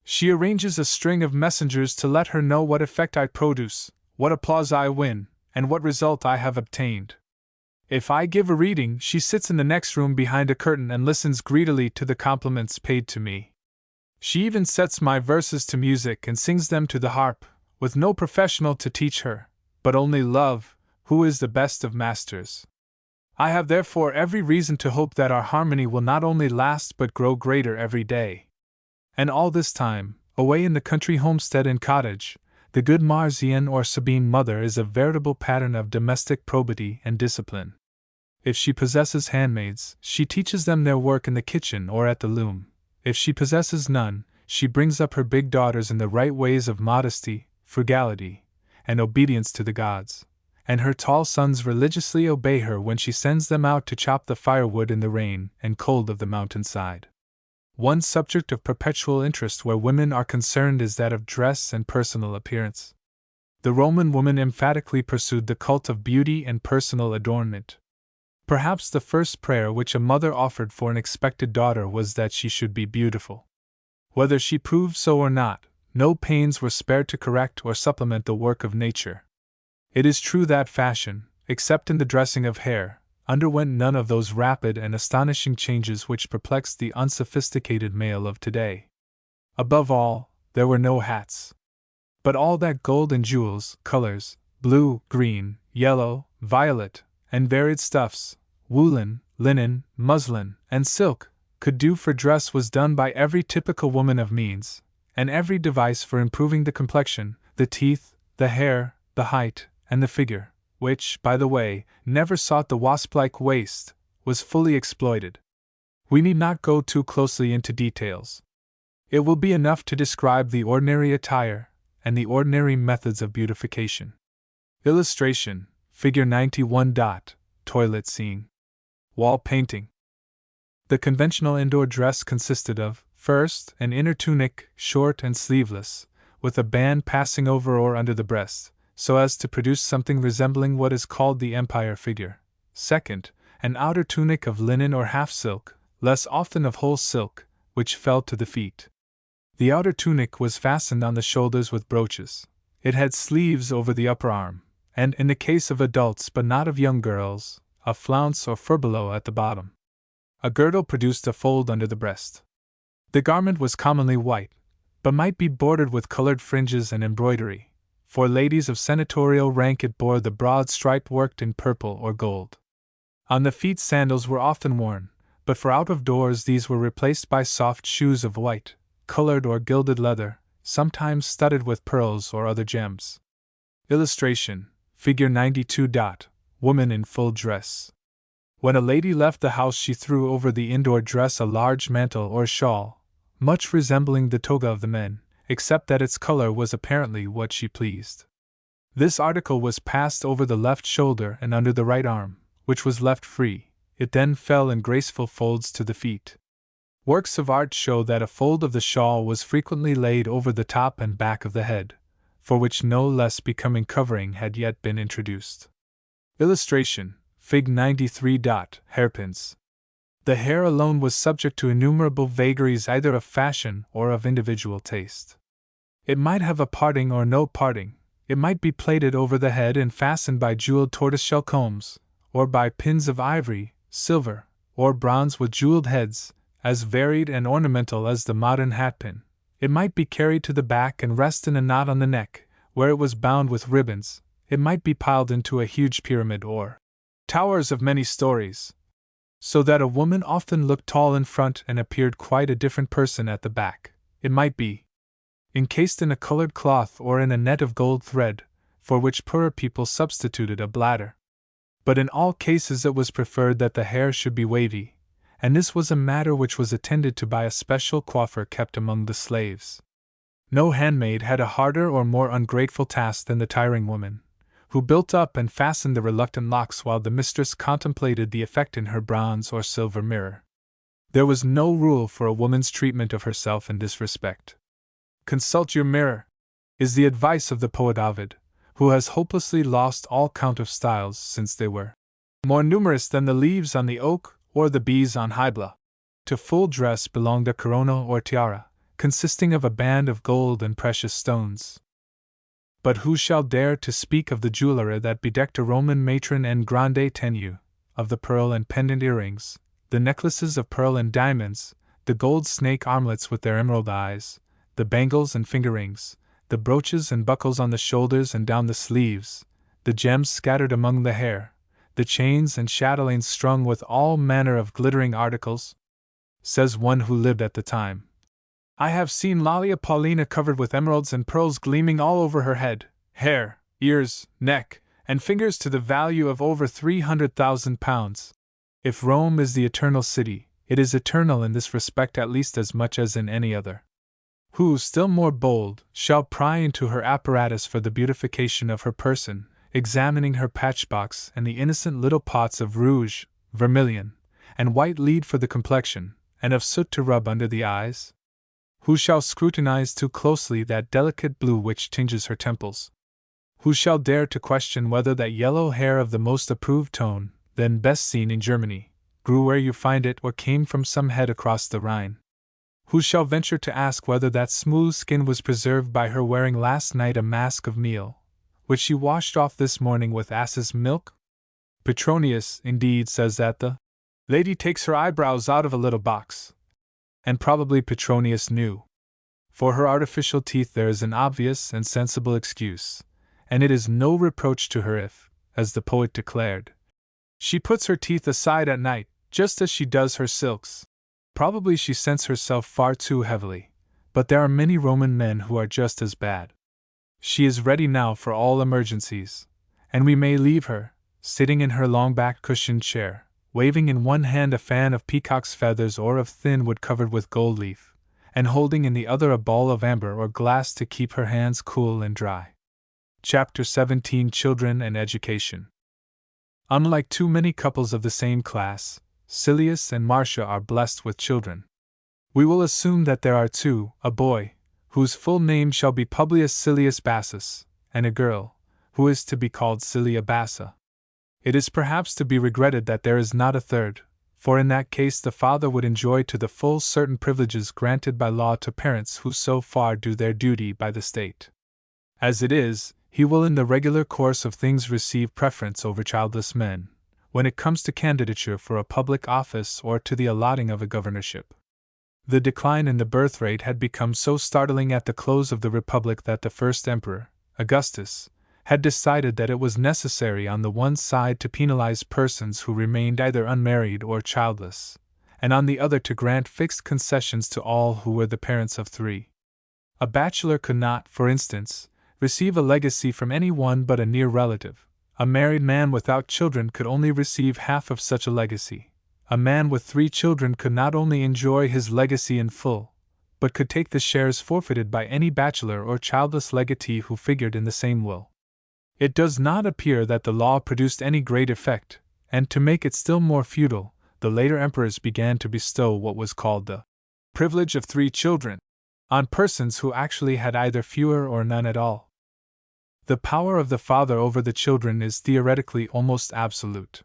She arranges a string of messengers to let her know what effect I produce, what applause I win, and what result I have obtained. If I give a reading, she sits in the next room behind a curtain and listens greedily to the compliments paid to me. She even sets my verses to music and sings them to the harp, with no professional to teach her, but only Love, who is the best of masters. I have therefore every reason to hope that our harmony will not only last but grow greater every day.' And all this time, away in the country homestead and cottage, the good Marsian or Sabine mother is a veritable pattern of domestic probity and discipline. If she possesses handmaids, she teaches them their work in the kitchen or at the loom. If she possesses none, she brings up her big daughters in the right ways of modesty, frugality, and obedience to the gods, and her tall sons religiously obey her when she sends them out to chop the firewood in the rain and cold of the mountainside. One subject of perpetual interest where women are concerned is that of dress and personal appearance. The Roman woman emphatically pursued the cult of beauty and personal adornment. Perhaps the first prayer which a mother offered for an expected daughter was that she should be beautiful. Whether she proved so or not, no pains were spared to correct or supplement the work of nature. It is true that fashion, except in the dressing of hair, underwent none of those rapid and astonishing changes which perplexed the unsophisticated male of today. Above all, there were no hats. But all that gold and jewels, colors, blue, green, yellow, violet, and varied stuffs, woolen, linen, muslin, and silk, could do for dress was done by every typical woman of means, and every device for improving the complexion, the teeth, the hair, the height, and the figure, which, by the way, never sought the wasp-like waist, was fully exploited. We need not go too closely into details. It will be enough to describe the ordinary attire and the ordinary methods of beautification. Illustration: Figure 91. Toilet scene. Wall painting. The conventional indoor dress consisted of, first, an inner tunic, short and sleeveless, with a band passing over or under the breast, so as to produce something resembling what is called the empire figure. Second, an outer tunic of linen or half silk, less often of whole silk, which fell to the feet. The outer tunic was fastened on the shoulders with brooches. It had sleeves over the upper arm, and, in the case of adults but not of young girls, a flounce or furbelow at the bottom. A girdle produced a fold under the breast. The garment was commonly white, but might be bordered with colored fringes and embroidery. For ladies of senatorial rank it bore the broad stripe worked in purple or gold. On the feet sandals were often worn, but for out of doors these were replaced by soft shoes of white, colored or gilded leather, sometimes studded with pearls or other gems. Illustration: Figure 92. Woman in full dress. When a lady left the house she threw over the indoor dress a large mantle or shawl, much resembling the toga of the men, except that its color was apparently what she pleased. This article was passed over the left shoulder and under the right arm, which was left free. It then fell in graceful folds to the feet. Works of art show that a fold of the shawl was frequently laid over the top and back of the head, for which no less becoming covering had yet been introduced. Illustration: Fig 93. Hairpins. The hair alone was subject to innumerable vagaries either of fashion or of individual taste. It might have a parting or no parting, it might be plaited over the head and fastened by jeweled tortoiseshell combs, or by pins of ivory, silver, or bronze with jeweled heads, as varied and ornamental as the modern hatpin. It might be carried to the back and rest in a knot on the neck, where it was bound with ribbons. It might be piled into a huge pyramid or towers of many stories, so that a woman often looked tall in front and appeared quite a different person at the back. It might be encased in a colored cloth or in a net of gold thread, for which poorer people substituted a bladder. But in all cases it was preferred that the hair should be wavy, and this was a matter which was attended to by a special coiffer kept among the slaves. No handmaid had a harder or more ungrateful task than the tiring woman, who built up and fastened the reluctant locks while the mistress contemplated the effect in her bronze or silver mirror. There was no rule for a woman's treatment of herself in this respect. "Consult your mirror," is the advice of the poet Ovid, who has hopelessly lost all count of styles since they were more numerous than the leaves on the oak or the bees on Hybla. To full dress belonged a corona or tiara, consisting of a band of gold and precious stones. But who shall dare to speak of the jewelry that bedecked a Roman matron en grande tenue, of the pearl and pendant earrings, the necklaces of pearl and diamonds, the gold snake armlets with their emerald eyes, the bangles and finger rings, the brooches and buckles on the shoulders and down the sleeves, the gems scattered among the hair, the chains and chatelaines strung with all manner of glittering articles? Says one who lived at the time, "I have seen Lallia Paulina covered with emeralds and pearls gleaming all over her head, hair, ears, neck, and fingers to the value of over 300,000 pounds. If Rome is the eternal city, it is eternal in this respect at least as much as in any other. Who, still more bold, shall pry into her apparatus for the beautification of her person, examining her patchbox and the innocent little pots of rouge, vermilion, and white lead for the complexion, and of soot to rub under the eyes? Who shall scrutinize too closely that delicate blue which tinges her temples? Who shall dare to question whether that yellow hair of the most approved tone, then best seen in Germany, grew where you find it or came from some head across the Rhine? Who shall venture to ask whether that smooth skin was preserved by her wearing last night a mask of meal, which she washed off this morning with ass's milk? Petronius, indeed, says that the lady takes her eyebrows out of a little box. And probably Petronius knew. For her artificial teeth there is an obvious and sensible excuse, and it is no reproach to her if, as the poet declared, she puts her teeth aside at night, just as she does her silks. Probably she scents herself far too heavily, but there are many Roman men who are just as bad. She is ready now for all emergencies, and we may leave her, sitting in her long-backed cushioned chair, waving in one hand a fan of peacock's feathers or of thin wood covered with gold leaf, and holding in the other a ball of amber or glass to keep her hands cool and dry. Chapter 17: Children and Education. Unlike too many couples of the same class, Silius and Marcia are blessed with children. We will assume that there are two, a boy, whose full name shall be Publius Silius Bassus, and a girl, who is to be called Cilia Bassa. It is perhaps to be regretted that there is not a third, for in that case the father would enjoy to the full certain privileges granted by law to parents who so far do their duty by the state. As it is, he will in the regular course of things receive preference over childless men, when it comes to candidature for a public office or to the allotting of a governorship. The decline in the birth rate had become so startling at the close of the Republic that the first emperor, Augustus, had decided that it was necessary on the one side to penalize persons who remained either unmarried or childless, and on the other to grant fixed concessions to all who were the parents of three. A bachelor could not, for instance, receive a legacy from any one but a near relative. A married man without children could only receive half of such a legacy. A man with 3 children could not only enjoy his legacy in full, but could take the shares forfeited by any bachelor or childless legatee who figured in the same will. It does not appear that the law produced any great effect, and to make it still more futile, the later emperors began to bestow what was called the privilege of 3 children on persons who actually had either fewer or none at all. The power of the father over the children is theoretically almost absolute.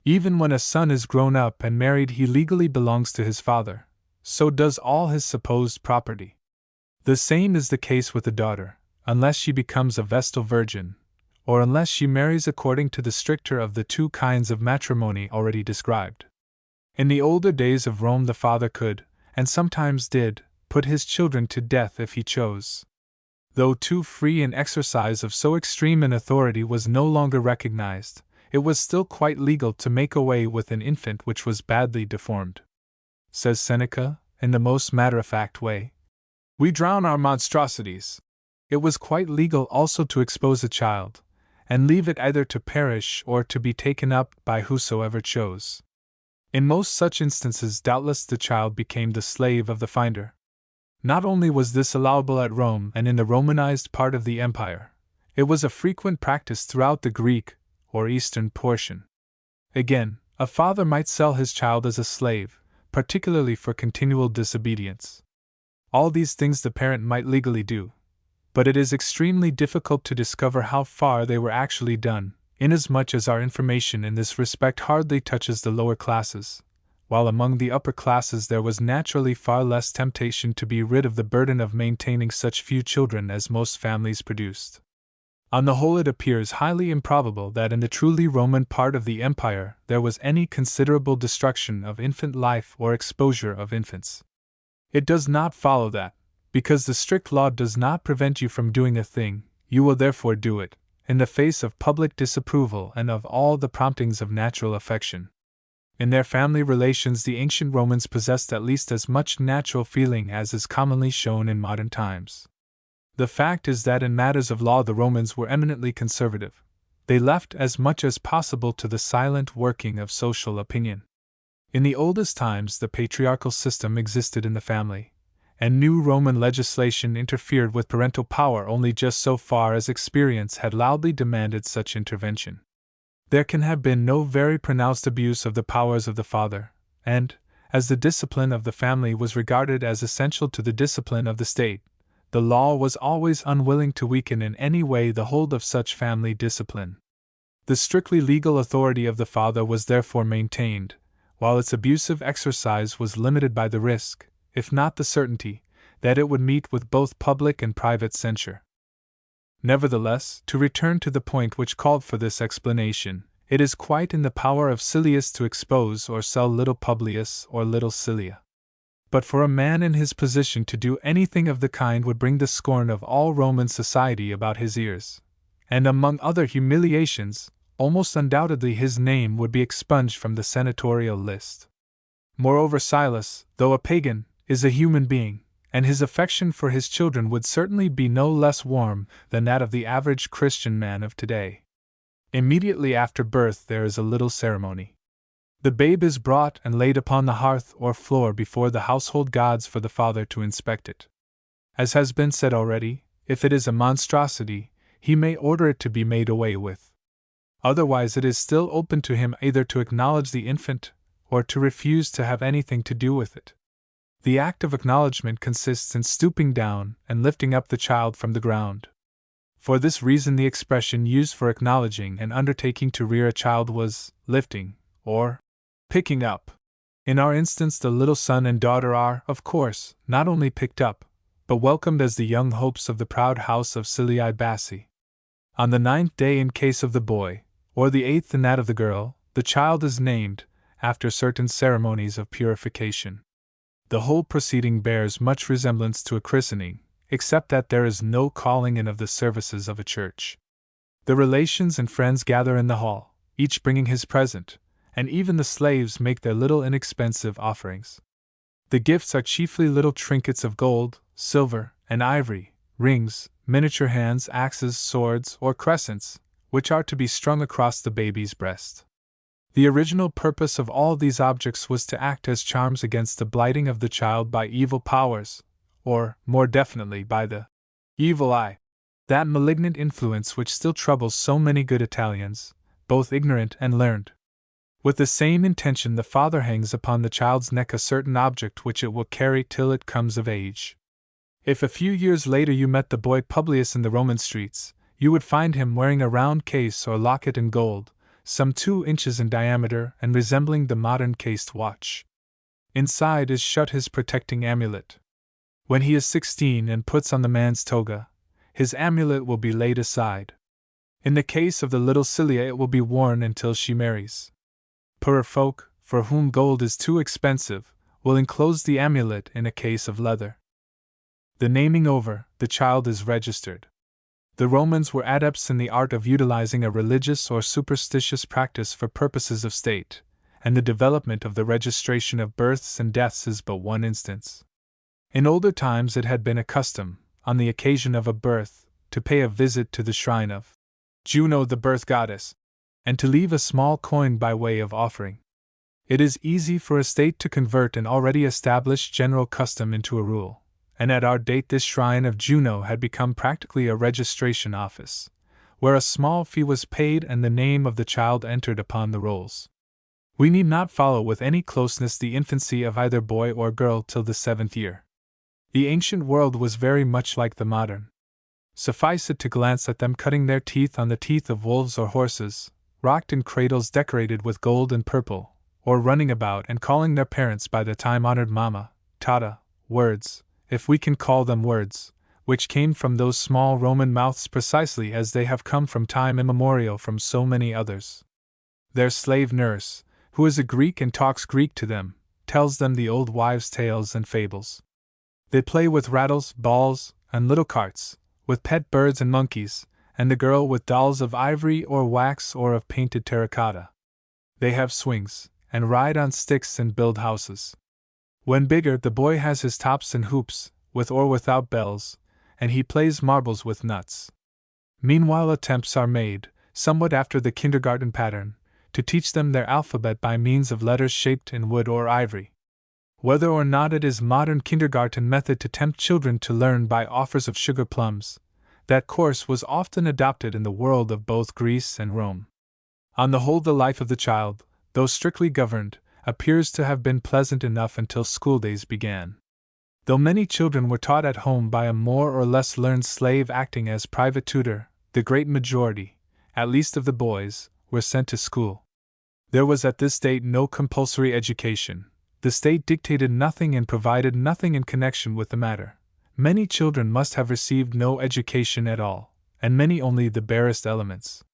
Even when a son is grown up and married, he legally belongs to his father, so does all his supposed property. The same is the case with the daughter, unless she becomes a Vestal Virgin, or unless she marries according to the stricter of the 2 kinds of matrimony already described. In the older days of Rome the father could, and sometimes did, put his children to death if he chose. Though too free an exercise of so extreme an authority was no longer recognized, it was still quite legal to make away with an infant which was badly deformed. Says Seneca, in the most matter-of-fact way, "We drown our monstrosities." It was quite legal also to expose a child, and leave it either to perish or to be taken up by whosoever chose. In most such instances doubtless the child became the slave of the finder. Not only was this allowable at Rome and in the Romanized part of the empire, it was a frequent practice throughout the Greek, or Eastern portion. Again, a father might sell his child as a slave, particularly for continual disobedience. All these things the parent might legally do, but it is extremely difficult to discover how far they were actually done, inasmuch as our information in this respect hardly touches the lower classes, while among the upper classes there was naturally far less temptation to be rid of the burden of maintaining such few children as most families produced. On the whole, it appears highly improbable that in the truly Roman part of the empire there was any considerable destruction of infant life or exposure of infants. It does not follow that, because the strict law does not prevent you from doing a thing, you will therefore do it, in the face of public disapproval and of all the promptings of natural affection. In their family relations the ancient Romans possessed at least as much natural feeling as is commonly shown in modern times. The fact is that in matters of law the Romans were eminently conservative. They left as much as possible to the silent working of social opinion. In the oldest times the patriarchal system existed in the family, and new Roman legislation interfered with parental power only just so far as experience had loudly demanded such intervention. There can have been no very pronounced abuse of the powers of the father, and, as the discipline of the family was regarded as essential to the discipline of the state, the law was always unwilling to weaken in any way the hold of such family discipline. The strictly legal authority of the father was therefore maintained, while its abusive exercise was limited by the risk, if not the certainty, that it would meet with both public and private censure. Nevertheless, to return to the point which called for this explanation, It is quite in the power of Silius to expose or sell little Publius or little Cilia. But for a man in his position to do anything of the kind would bring the scorn of all Roman society about his ears, and among other humiliations, almost undoubtedly his name would be expunged from the senatorial list. Moreover, Silas, though a pagan, is a human being, and his affection for his children would certainly be no less warm than that of the average Christian man of today. Immediately after birth there is a little ceremony. The babe is brought and laid upon the hearth or floor before the household gods for the father to inspect it. As has been said already, if it is a monstrosity, he may order it to be made away with. Otherwise it is still open to him either to acknowledge the infant, or to refuse to have anything to do with it. The act of acknowledgement consists in stooping down and lifting up the child from the ground. For this reason the expression used for acknowledging and undertaking to rear a child was lifting, or picking up. In our instance the little son and daughter are, of course, not only picked up, but welcomed as the young hopes of the proud house of Cilii Bassi. On the 9th day in case of the boy, or the 8th in that of the girl, the child is named, after certain ceremonies of purification. The whole proceeding bears much resemblance to a christening, except that there is no calling in of the services of a church. The relations and friends gather in the hall, each bringing his present, and even the slaves make their little inexpensive offerings. The gifts are chiefly little trinkets of gold, silver, and ivory, rings, miniature hands, axes, swords, or crescents, which are to be strung across the baby's breast. The original purpose of all these objects was to act as charms against the blighting of the child by evil powers, or, more definitely, by the evil eye, that malignant influence which still troubles so many good Italians, both ignorant and learned. With the same intention the father hangs upon the child's neck a certain object which it will carry till it comes of age. If a few years later you met the boy Publius in the Roman streets, you would find him wearing a round case or locket in gold, some 2 inches in diameter and resembling the modern cased watch. Inside is shut his protecting amulet. When he is 16 and puts on the man's toga, his amulet will be laid aside. In the case of the little Cilia it will be worn until she marries. Poorer folk, for whom gold is too expensive, will enclose the amulet in a case of leather. The naming over, the child is registered. The Romans were adepts in the art of utilizing a religious or superstitious practice for purposes of state, and the development of the registration of births and deaths is but one instance. In older times it had been a custom, on the occasion of a birth, to pay a visit to the shrine of Juno the birth goddess, and to leave a small coin by way of offering. It is easy for a state to convert an already established general custom into a rule, and at our date this shrine of Juno had become practically a registration office, where a small fee was paid and the name of the child entered upon the rolls. We need not follow with any closeness the infancy of either boy or girl till the 7th year. The ancient world was very much like the modern. Suffice it to glance at them cutting their teeth on the teeth of wolves or horses, rocked in cradles decorated with gold and purple, or running about and calling their parents by the time-honored mama, tata, words, if we can call them words, which came from those small Roman mouths precisely as they have come from time immemorial from so many others. Their slave nurse, who is a Greek and talks Greek to them, tells them the old wives' tales and fables. They play with rattles, balls, and little carts, with pet birds and monkeys, and the girl with dolls of ivory or wax or of painted terracotta. They have swings, and ride on sticks and build houses. When bigger, the boy has his tops and hoops, with or without bells, and he plays marbles with nuts. Meanwhile attempts are made, somewhat after the kindergarten pattern, to teach them their alphabet by means of letters shaped in wood or ivory. Whether or not it is modern kindergarten method to tempt children to learn by offers of sugar plums, that course was often adopted in the world of both Greece and Rome. On the whole, the life of the child, though strictly governed, appears to have been pleasant enough until schooldays began. Though many children were taught at home by a more or less learned slave acting as private tutor, the great majority, at least of the boys, were sent to school. There was at this date no compulsory education. The state dictated nothing and provided nothing in connection with the matter. Many children must have received no education at all, and many only the barest elements.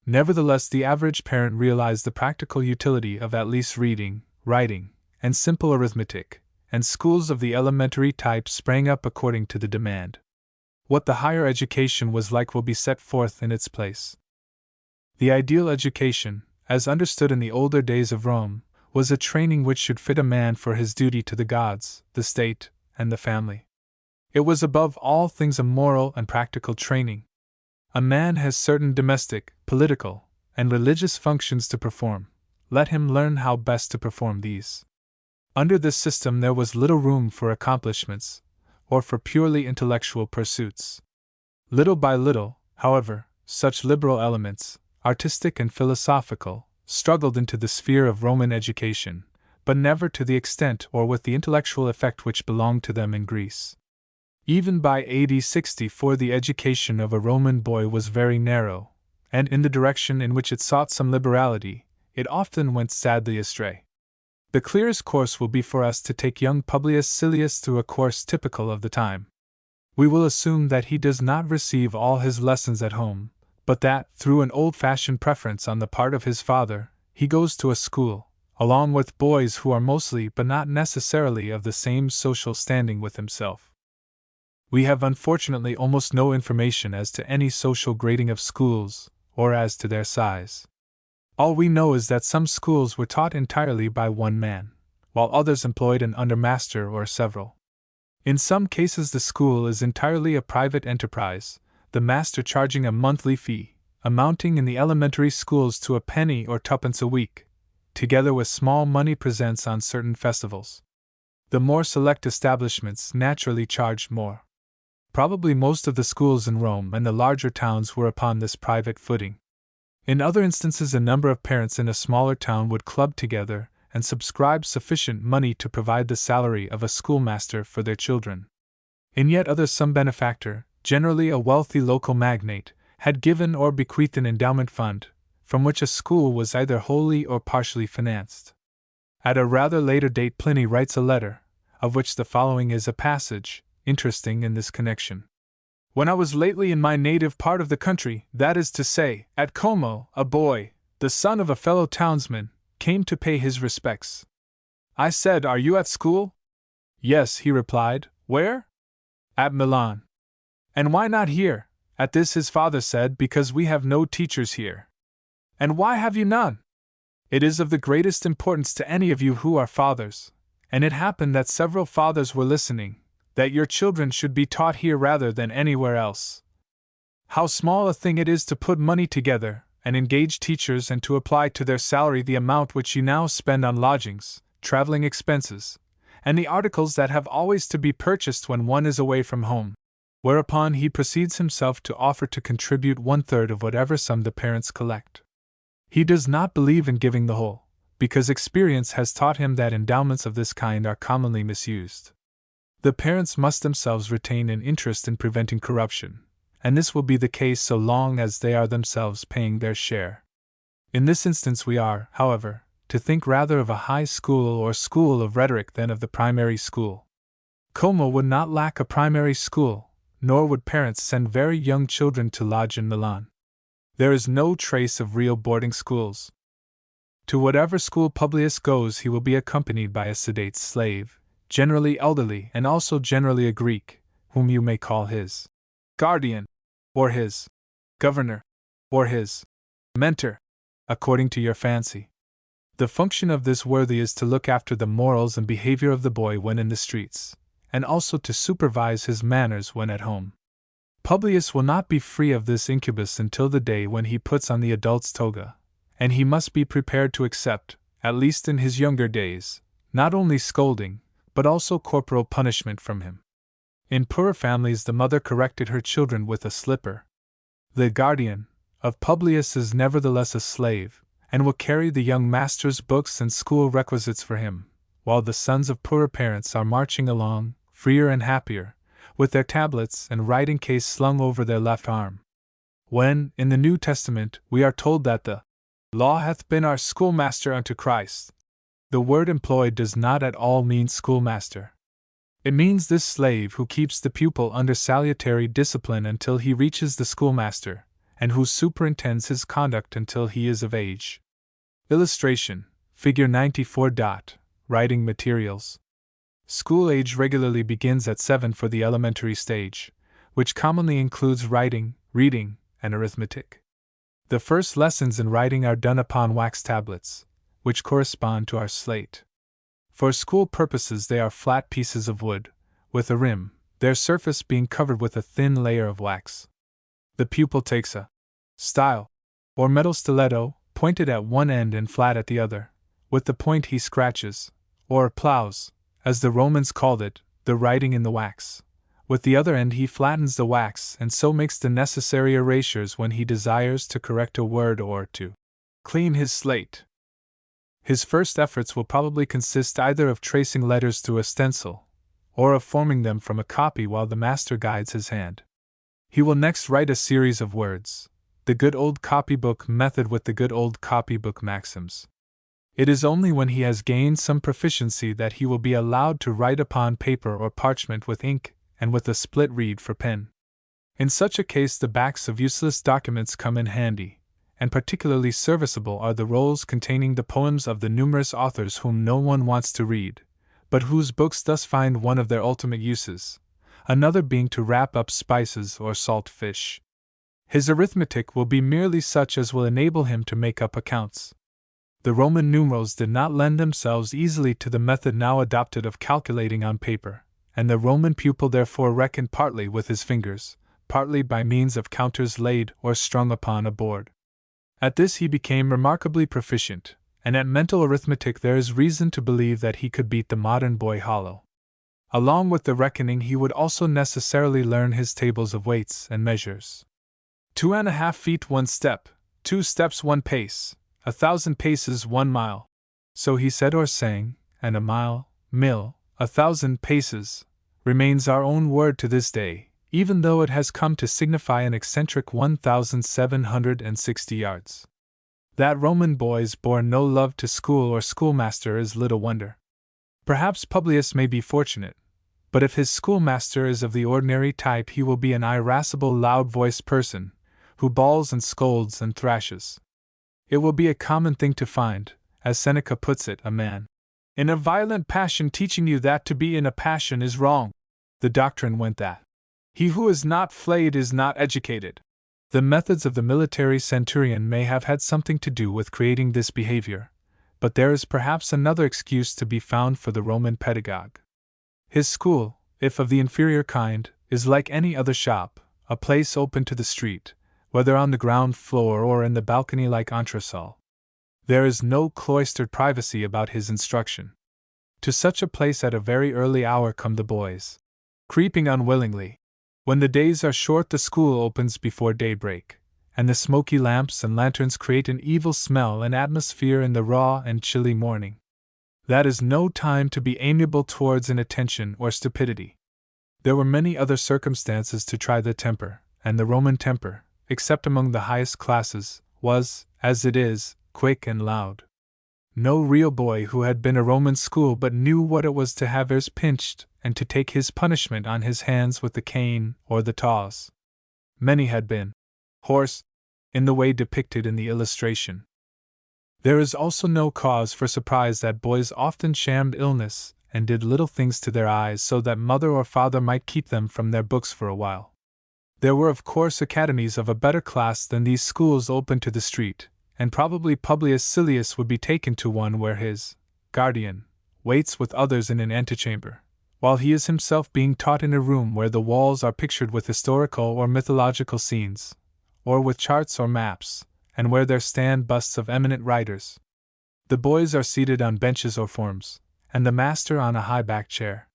Nevertheless, the average parent realized the practical utility of at least reading, writing, and simple arithmetic, and schools of the elementary type sprang up according to the demand. What the higher education was like will be set forth in its place. The ideal education, as understood in the older days of Rome, was a training which should fit a man for his duty to the gods, the state, and the family. It was above all things a moral and practical training. A man has certain domestic, political, and religious functions to perform. Let him learn how best to perform these. Under this system there was little room for accomplishments, or for purely intellectual pursuits. Little by little, however, such liberal elements, artistic and philosophical, struggled into the sphere of Roman education, but never to the extent or with the intellectual effect which belonged to them in Greece. Even by AD 64 the education of a Roman boy was very narrow, and in the direction in which it sought some liberality, it often went sadly astray. The clearest course will be for us to take young Publius Silius through a course typical of the time. We will assume that he does not receive all his lessons at home, but that, through an old-fashioned preference on the part of his father, he goes to a school, along with boys who are mostly but not necessarily of the same social standing with himself. We have unfortunately almost no information as to any social grading of schools, or as to their size. All we know is that some schools were taught entirely by one man, while others employed an undermaster or several. In some cases the school is entirely a private enterprise, the master charging a monthly fee, amounting in the elementary schools to a penny or twopence a week, together with small money presents on certain festivals. The more select establishments naturally charged more. Probably most of the schools in Rome and the larger towns were upon this private footing. In other instances, a number of parents in a smaller town would club together and subscribe sufficient money to provide the salary of a schoolmaster for their children. In yet others, some benefactor, generally a wealthy local magnate, had given or bequeathed an endowment fund, from which a school was either wholly or partially financed. At a rather later date, Pliny writes a letter, of which the following is a passage, interesting in this connection. When I was lately in my native part of the country, that is to say, at Como, a boy, the son of a fellow townsman, came to pay his respects. I said, "Are you at school?" "Yes," he replied. "Where?" "At Milan." "And why not here?" At this his father said, "Because we have no teachers here." "And why have you none?" "It is of the greatest importance to any of you who are fathers, and it happened that several fathers were listening, that your children should be taught here rather than anywhere else. How small a thing it is to put money together, and engage teachers and to apply to their salary the amount which you now spend on lodgings, traveling expenses, and the articles that have always to be purchased when one is away from home." Whereupon he proceeds himself to offer to contribute 1/3 of whatever sum the parents collect. He does not believe in giving the whole, because experience has taught him that endowments of this kind are commonly misused. The parents must themselves retain an interest in preventing corruption, and this will be the case so long as they are themselves paying their share. In this instance we are, however, to think rather of a high school or school of rhetoric than of the primary school. Como would not lack a primary school, nor would parents send very young children to lodge in Milan. There is no trace of real boarding schools. To whatever school Publius goes he will be accompanied by a sedate slave, generally elderly and also generally a Greek, whom you may call his guardian, or his governor, or his mentor, according to your fancy. The function of this worthy is to look after the morals and behavior of the boy when in the streets, and also to supervise his manners when at home. Publius will not be free of this incubus until the day when he puts on the adult's toga, and he must be prepared to accept, at least in his younger days, not only scolding, but also corporal punishment from him. In poorer families the mother corrected her children with a slipper. The guardian of Publius is nevertheless a slave, and will carry the young master's books and school requisites for him, while the sons of poorer parents are marching along, freer and happier, with their tablets and writing case slung over their left arm. When, in the New Testament, we are told that the law hath been our schoolmaster unto Christ, the word employed does not at all mean schoolmaster. It means this slave who keeps the pupil under salutary discipline until he reaches the schoolmaster, and who superintends his conduct until he is of age. Illustration, Figure 94. Writing materials. School age regularly begins at 7 for the elementary stage, which commonly includes writing, reading, and arithmetic. The first lessons in writing are done upon wax tablets, which correspond to our slate. For school purposes, they are flat pieces of wood, with a rim, their surface being covered with a thin layer of wax. The pupil takes a style, or metal stiletto, pointed at one end and flat at the other. With the point he scratches, or plows, as the Romans called it, the writing in the wax. With the other end he flattens the wax and so makes the necessary erasures when he desires to correct a word or to clean his slate. His first efforts will probably consist either of tracing letters through a stencil, or of forming them from a copy while the master guides his hand. He will next write a series of words, the good old copybook method with the good old copybook maxims. It is only when he has gained some proficiency that he will be allowed to write upon paper or parchment with ink and with a split reed for pen. In such a case the backs of useless documents come in handy, and particularly serviceable are the rolls containing the poems of the numerous authors whom no one wants to read, but whose books thus find one of their ultimate uses, another being to wrap up spices or salt fish. His arithmetic will be merely such as will enable him to make up accounts. The Roman numerals did not lend themselves easily to the method now adopted of calculating on paper, and the Roman pupil therefore reckoned partly with his fingers, partly by means of counters laid or strung upon a board. At this he became remarkably proficient, and at mental arithmetic there is reason to believe that he could beat the modern boy hollow. Along with the reckoning he would also necessarily learn his tables of weights and measures. 2.5 feet 1 step, 2 steps 1 pace, 1,000 paces 1 mile. So he said or sang, and a mile, mil, 1,000 paces, remains our own word to this day, even though it has come to signify an eccentric 1,760 yards. That Roman boys bore no love to school or schoolmaster is little wonder. Perhaps Publius may be fortunate, but if his schoolmaster is of the ordinary type he will be an irascible loud-voiced person, who bawls and scolds and thrashes. It will be a common thing to find, as Seneca puts it, a man in a violent passion teaching you that to be in a passion is wrong. The doctrine went that he who is not flayed is not educated. The methods of the military centurion may have had something to do with creating this behavior, but there is perhaps another excuse to be found for the Roman pedagogue. His school, if of the inferior kind, is like any other shop, a place open to the street, whether on the ground floor or in the balcony like entresol. There is no cloistered privacy about his instruction. To such a place at a very early hour come the boys, creeping unwillingly. When the days are short the school opens before daybreak, and the smoky lamps and lanterns create an evil smell and atmosphere in the raw and chilly morning. That is no time to be amiable towards inattention or stupidity. There were many other circumstances to try the temper, and the Roman temper, except among the highest classes, was, as it is, quick and loud. No real boy who had been a Roman school but knew what it was to have ears pinched and to take his punishment on his hands with the cane or the taws. Many had been hoarse, in the way depicted in the illustration. There is also no cause for surprise that boys often shammed illness and did little things to their eyes so that mother or father might keep them from their books for a while. There were of course academies of a better class than these schools open to the street, and probably Publius Silius would be taken to one where his guardian waits with others in an antechamber, while he is himself being taught in a room where the walls are pictured with historical or mythological scenes, or with charts or maps, and where there stand busts of eminent writers. The boys are seated on benches or forms, and the master on a high-backed chair.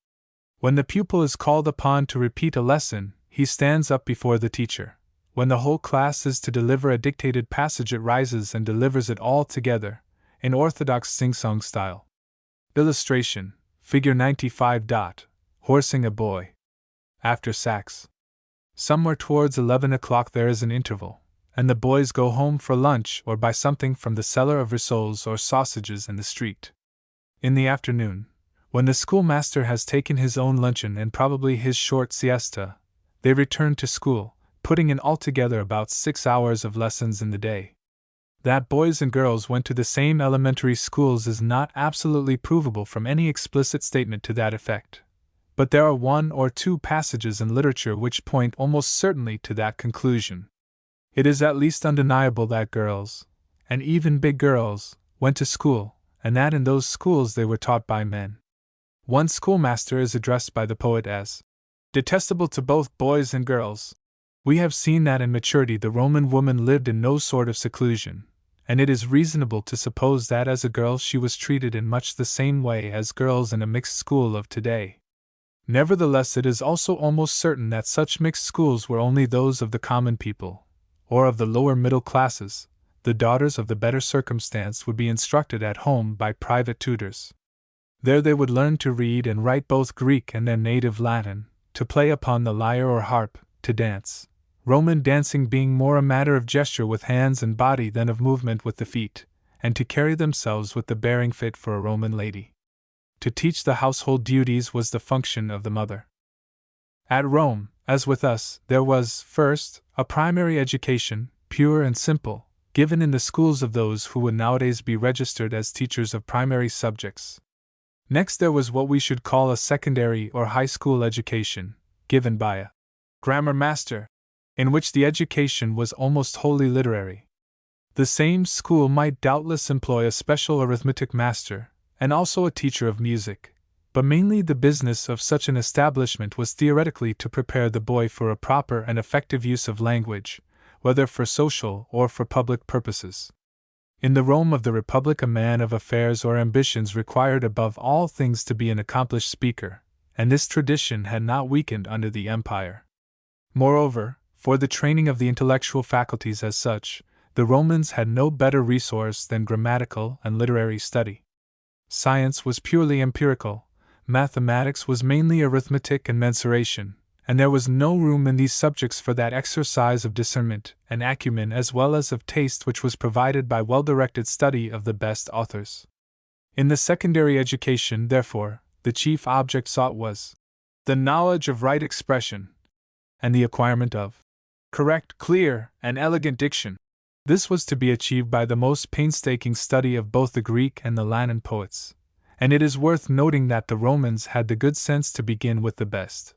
When the pupil is called upon to repeat a lesson, he stands up before the teacher. When the whole class is to deliver a dictated passage, it rises and delivers it all together, in orthodox sing-song style. Illustration, Figure 95. Horsing a boy. After sax. Somewhere towards 11 o'clock there is an interval, and the boys go home for lunch or buy something from the seller of rissoles or sausages in the street. In the afternoon, when the schoolmaster has taken his own luncheon and probably his short siesta, they return to school, putting in altogether about 6 hours of lessons in the day. That boys and girls went to the same elementary schools is not absolutely provable from any explicit statement to that effect. But there are 1 or 2 passages in literature which point almost certainly to that conclusion. It is at least undeniable that girls, and even big girls, went to school, and that in those schools they were taught by men. One schoolmaster is addressed by the poet as detestable to both boys and girls. We have seen that in maturity the Roman woman lived in no sort of seclusion, and it is reasonable to suppose that as a girl she was treated in much the same way as girls in a mixed school of today. Nevertheless, it is also almost certain that such mixed schools were only those of the common people, or of the lower middle classes. The daughters of the better circumstanced would be instructed at home by private tutors. There they would learn to read and write both Greek and their native Latin, to play upon the lyre or harp, to dance, Roman dancing being more a matter of gesture with hands and body than of movement with the feet, and to carry themselves with the bearing fit for a Roman lady. To teach the household duties was the function of the mother. At Rome, as with us, there was, first, a primary education, pure and simple, given in the schools of those who would nowadays be registered as teachers of primary subjects. Next there was what we should call a secondary or high school education, given by a grammar master, in which the education was almost wholly literary. The same school might doubtless employ a special arithmetic master, and also a teacher of music, but mainly the business of such an establishment was theoretically to prepare the boy for a proper and effective use of language, whether for social or for public purposes. In the Rome of the Republic, a man of affairs or ambitions required above all things to be an accomplished speaker, and this tradition had not weakened under the Empire. Moreover, for the training of the intellectual faculties as such, the Romans had no better resource than grammatical and literary study. Science was purely empirical, mathematics was mainly arithmetic and mensuration, and there was no room in these subjects for that exercise of discernment and acumen as well as of taste which was provided by well-directed study of the best authors. In the secondary education, therefore, the chief object sought was the knowledge of right expression, and the acquirement of correct, clear, and elegant diction. This was to be achieved by the most painstaking study of both the Greek and the Latin poets, and it is worth noting that the Romans had the good sense to begin with the best.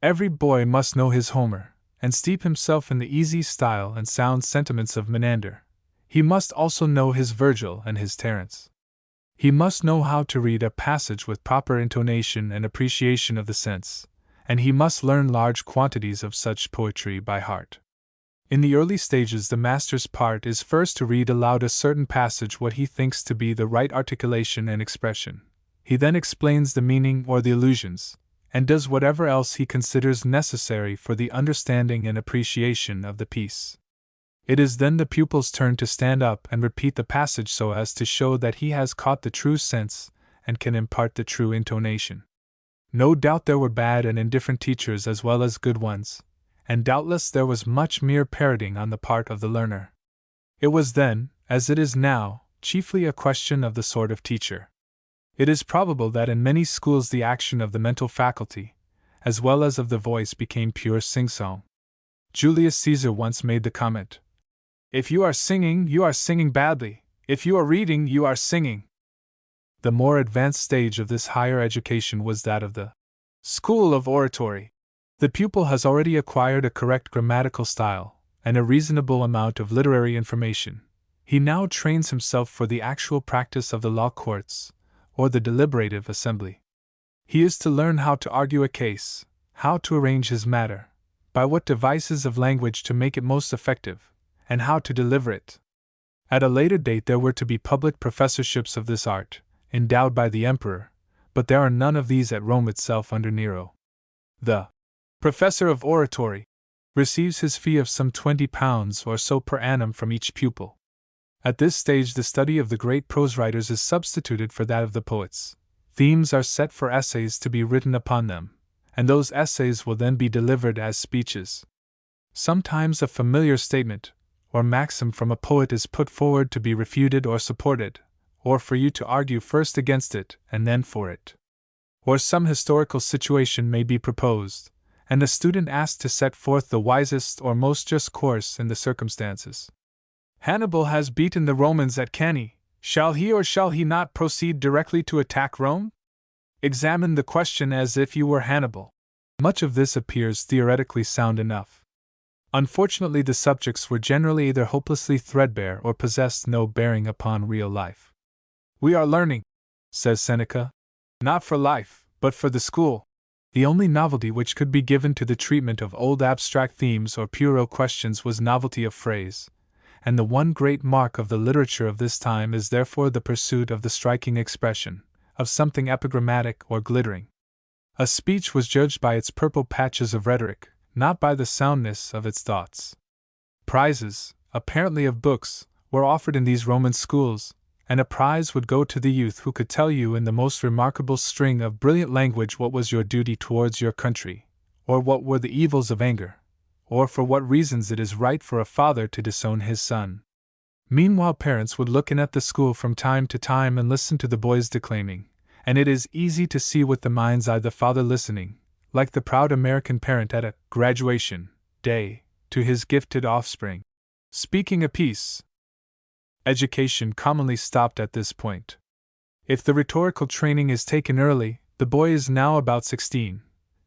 Every boy must know his Homer, and steep himself in the easy style and sound sentiments of Menander. He must also know his Virgil and his Terence. He must know how to read a passage with proper intonation and appreciation of the sense, and he must learn large quantities of such poetry by heart. In the early stages, the master's part is first to read aloud a certain passage what he thinks to be the right articulation and expression. He then explains the meaning or the allusions, and does whatever else he considers necessary for the understanding and appreciation of the piece. It is then the pupil's turn to stand up and repeat the passage so as to show that he has caught the true sense and can impart the true intonation. No doubt there were bad and indifferent teachers as well as good ones, and doubtless there was much mere parroting on the part of the learner. It was then, as it is now, chiefly a question of the sort of teacher. It is probable that in many schools the action of the mental faculty, as well as of the voice, became pure sing-song. Julius Caesar once made the comment, "If you are singing badly. If you are reading, you are singing." The more advanced stage of this higher education was that of the school of oratory. The pupil has already acquired a correct grammatical style, and a reasonable amount of literary information. He now trains himself for the actual practice of the law courts, or the deliberative assembly. He is to learn how to argue a case, how to arrange his matter, by what devices of language to make it most effective, and how to deliver it. At a later date there were to be public professorships of this art, endowed by the emperor, but there are none of these at Rome itself under Nero. The professor of oratory receives his fee of some £20 or so per annum from each pupil. At this stage the study of the great prose writers is substituted for that of the poets. Themes are set for essays to be written upon them, and those essays will then be delivered as speeches. Sometimes a familiar statement, or maxim from a poet is put forward to be refuted or supported, or for you to argue first against it and then for it. Or some historical situation may be proposed, and the student asked to set forth the wisest or most just course in the circumstances. Hannibal has beaten the Romans at Cannae. Shall he or shall he not proceed directly to attack Rome? Examine the question as if you were Hannibal. Much of this appears theoretically sound enough. Unfortunately, the subjects were generally either hopelessly threadbare or possessed no bearing upon real life. We are learning, says Seneca, not for life, but for the school. The only novelty which could be given to the treatment of old abstract themes or puerile questions was novelty of phrase, and the one great mark of the literature of this time is therefore the pursuit of the striking expression, of something epigrammatic or glittering. A speech was judged by its purple patches of rhetoric, not by the soundness of its thoughts. Prizes, apparently of books, were offered in these Roman schools, and a prize would go to the youth who could tell you in the most remarkable string of brilliant language what was your duty towards your country, or what were the evils of anger, or for what reasons it is right for a father to disown his son. Meanwhile, parents would look in at the school from time to time and listen to the boys declaiming, and it is easy to see with the mind's eye the father listening, like the proud American parent at a graduation day, to his gifted offspring, speaking a piece. Education commonly stopped at this point. If the rhetorical training is taken early, the boy is now about 16,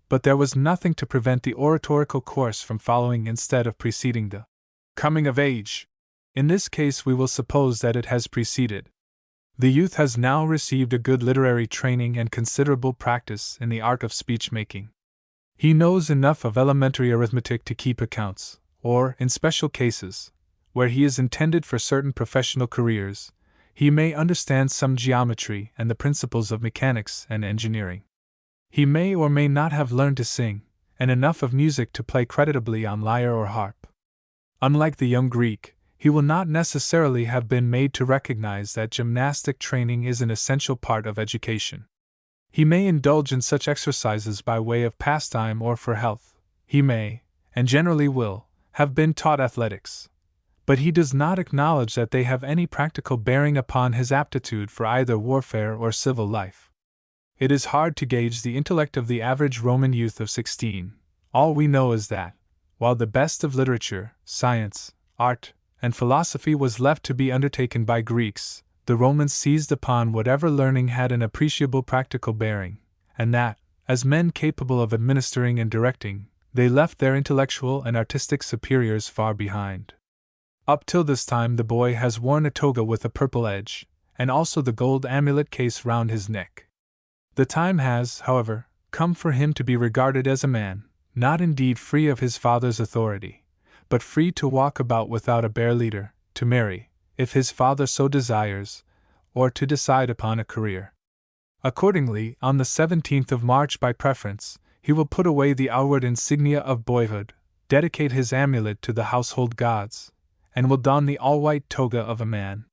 but there was nothing to prevent the oratorical course from following instead of preceding the coming of age. In this case, we will suppose that it has preceded. The youth has now received a good literary training and considerable practice in the art of speech-making. He knows enough of elementary arithmetic to keep accounts, or, in special cases, where he is intended for certain professional careers, he may understand some geometry and the principles of mechanics and engineering. He may or may not have learned to sing, and enough of music to play creditably on lyre or harp. Unlike the young Greek, he will not necessarily have been made to recognize that gymnastic training is an essential part of education. He may indulge in such exercises by way of pastime or for health. He may, and generally will, have been taught athletics. But he does not acknowledge that they have any practical bearing upon his aptitude for either warfare or civil life. It is hard to gauge the intellect of the average Roman youth of 16. All we know is that, while the best of literature, science, art, and philosophy was left to be undertaken by Greeks, the Romans seized upon whatever learning had an appreciable practical bearing, and that, as men capable of administering and directing, they left their intellectual and artistic superiors far behind. Up till this time the boy has worn a toga with a purple edge, and also the gold amulet case round his neck. The time has, however, come for him to be regarded as a man, not indeed free of his father's authority, but free to walk about without a bear leader, to marry, if his father so desires, or to decide upon a career. Accordingly, on the 17th of March by preference, he will put away the outward insignia of boyhood, dedicate his amulet to the household gods, and will don the all-white toga of a man.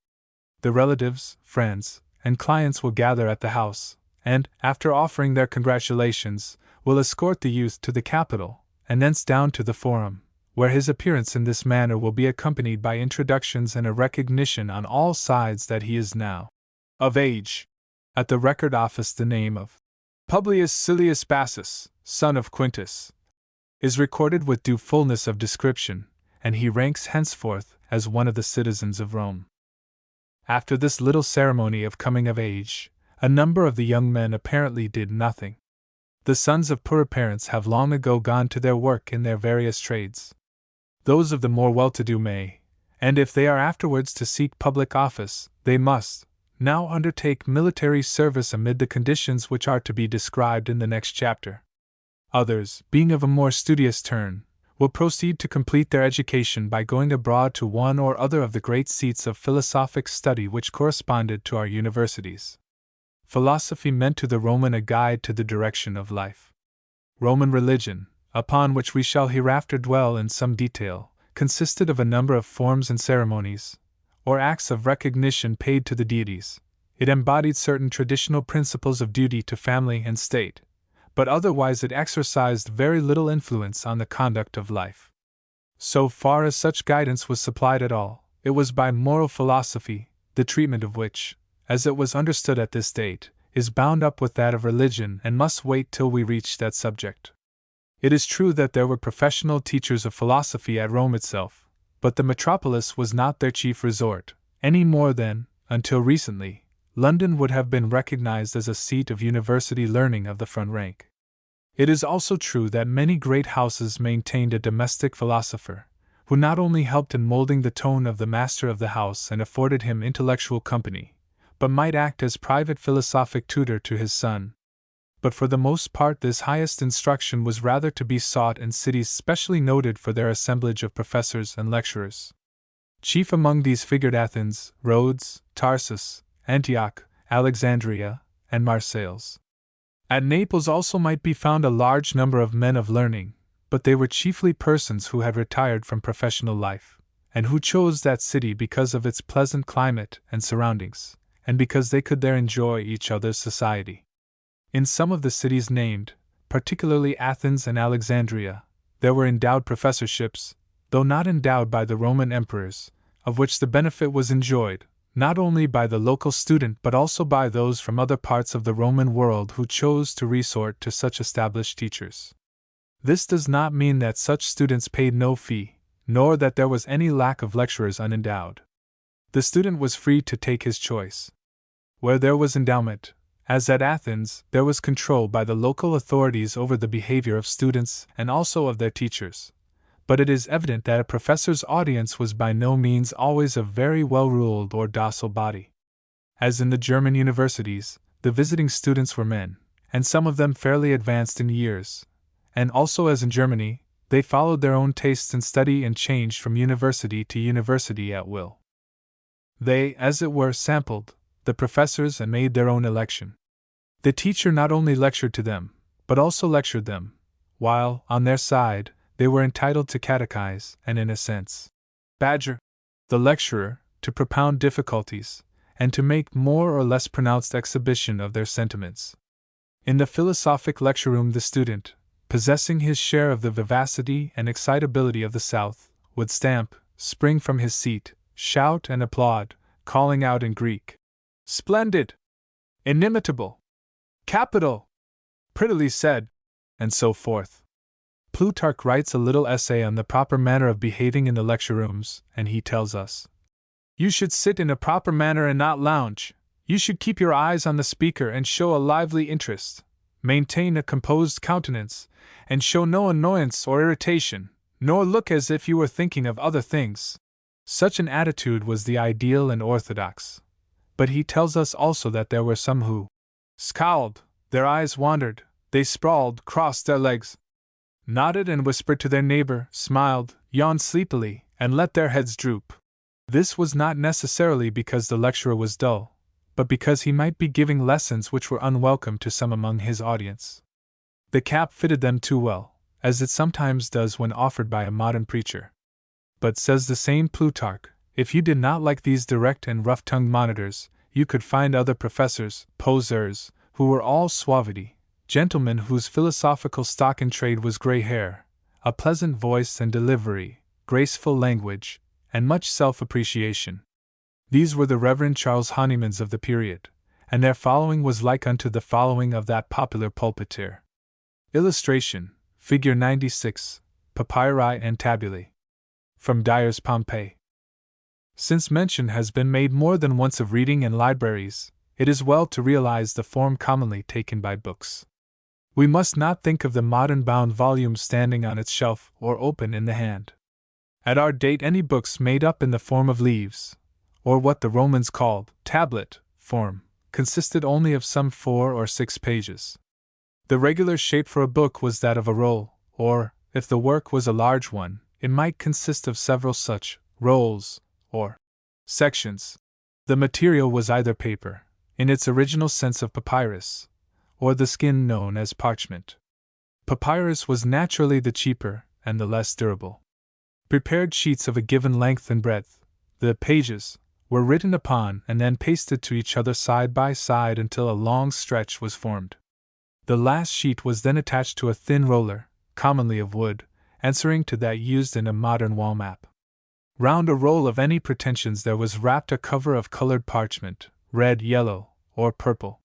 The relatives, friends, and clients will gather at the house, and, after offering their congratulations, will escort the youth to the Capitol, and thence down to the Forum, where his appearance in this manner will be accompanied by introductions and a recognition on all sides that he is now of age. At the record office the name of Publius Silius Bassus, son of Quintus, is recorded with due fullness of description, and he ranks henceforth as one of the citizens of Rome. After this little ceremony of coming of age, a number of the young men apparently did nothing. The sons of poorer parents have long ago gone to their work in their various trades. Those of the more well-to-do may, and if they are afterwards to seek public office, they must, now undertake military service amid the conditions which are to be described in the next chapter. Others, being of a more studious turn, will proceed to complete their education by going abroad to one or other of the great seats of philosophic study which corresponded to our universities. Philosophy meant to the Roman a guide to the direction of life. Roman religion, upon which we shall hereafter dwell in some detail, consisted of a number of forms and ceremonies, or acts of recognition paid to the deities. It embodied certain traditional principles of duty to family and state, but otherwise it exercised very little influence on the conduct of life. So far as such guidance was supplied at all, it was by moral philosophy, the treatment of which, as it was understood at this date, is bound up with that of religion and must wait till we reach that subject. It is true that there were professional teachers of philosophy at Rome itself, but the metropolis was not their chief resort, any more than, until recently, London would have been recognized as a seat of university learning of the front rank. It is also true that many great houses maintained a domestic philosopher, who not only helped in molding the tone of the master of the house and afforded him intellectual company, but might act as private philosophic tutor to his son. But for the most part this highest instruction was rather to be sought in cities specially noted for their assemblage of professors and lecturers. Chief among these figured Athens, Rhodes, Tarsus, Antioch, Alexandria, and Marseilles. At Naples also might be found a large number of men of learning, but they were chiefly persons who had retired from professional life, and who chose that city because of its pleasant climate and surroundings, and because they could there enjoy each other's society. In some of the cities named, particularly Athens and Alexandria, there were endowed professorships, though not endowed by the Roman emperors, of which the benefit was enjoyed, not only by the local student but also by those from other parts of the Roman world who chose to resort to such established teachers. This does not mean that such students paid no fee, nor that there was any lack of lecturers unendowed. The student was free to take his choice. Where there was endowment, as at Athens, there was control by the local authorities over the behavior of students and also of their teachers. But it is evident that a professor's audience was by no means always a very well-ruled or docile body. As in the German universities, the visiting students were men, and some of them fairly advanced in years, and also as in Germany, they followed their own tastes in study and changed from university to university at will. They, as it were, sampled the professors and made their own election. The teacher not only lectured to them, but also lectured them, while, on their side, they were entitled to catechize and, in a sense, badger the lecturer, to propound difficulties, and to make more or less pronounced exhibition of their sentiments. In the philosophic lecture room the student, possessing his share of the vivacity and excitability of the South, would stamp, spring from his seat, shout and applaud, calling out in Greek, "Splendid! Inimitable! Capital! Prettily said!" and so forth. Plutarch writes a little essay on the proper manner of behaving in the lecture rooms, and he tells us, "You should sit in a proper manner and not lounge. You should keep your eyes on the speaker and show a lively interest, maintain a composed countenance, and show no annoyance or irritation, nor look as if you were thinking of other things." Such an attitude was the ideal and orthodox. But he tells us also that there were some who scowled, their eyes wandered, they sprawled, crossed their legs, nodded and whispered to their neighbor, smiled, yawned sleepily, and let their heads droop. This was not necessarily because the lecturer was dull, but because he might be giving lessons which were unwelcome to some among his audience. The cap fitted them too well, as it sometimes does when offered by a modern preacher. But, says the same Plutarch, if you did not like these direct and rough-tongued monitors, you could find other professors, poseurs, who were all suavity, gentlemen whose philosophical stock in trade was gray hair, a pleasant voice and delivery, graceful language, and much self-appreciation. These were the Reverend Charles Hahnemans of the period, and their following was like unto the following of that popular pulpiteer. Illustration, Figure 96, Papyri and Tabulae. From Dyer's Pompeii. Since mention has been made more than once of reading and libraries, it is well to realize the form commonly taken by books. We must not think of the modern bound volume standing on its shelf or open in the hand. At our date, any books made up in the form of leaves, or what the Romans called tablet form, consisted only of some 4 or 6 pages. The regular shape for a book was that of a roll, or, if the work was a large one, it might consist of several such rolls, or sections. The material was either paper, in its original sense of papyrus, or the skin known as parchment. Papyrus was naturally the cheaper and the less durable. Prepared sheets of a given length and breadth, the pages, were written upon and then pasted to each other side by side until a long stretch was formed. The last sheet was then attached to a thin roller, commonly of wood, answering to that used in a modern wall map. Round a roll of any pretensions there was wrapped a cover of colored parchment, red, yellow, or purple.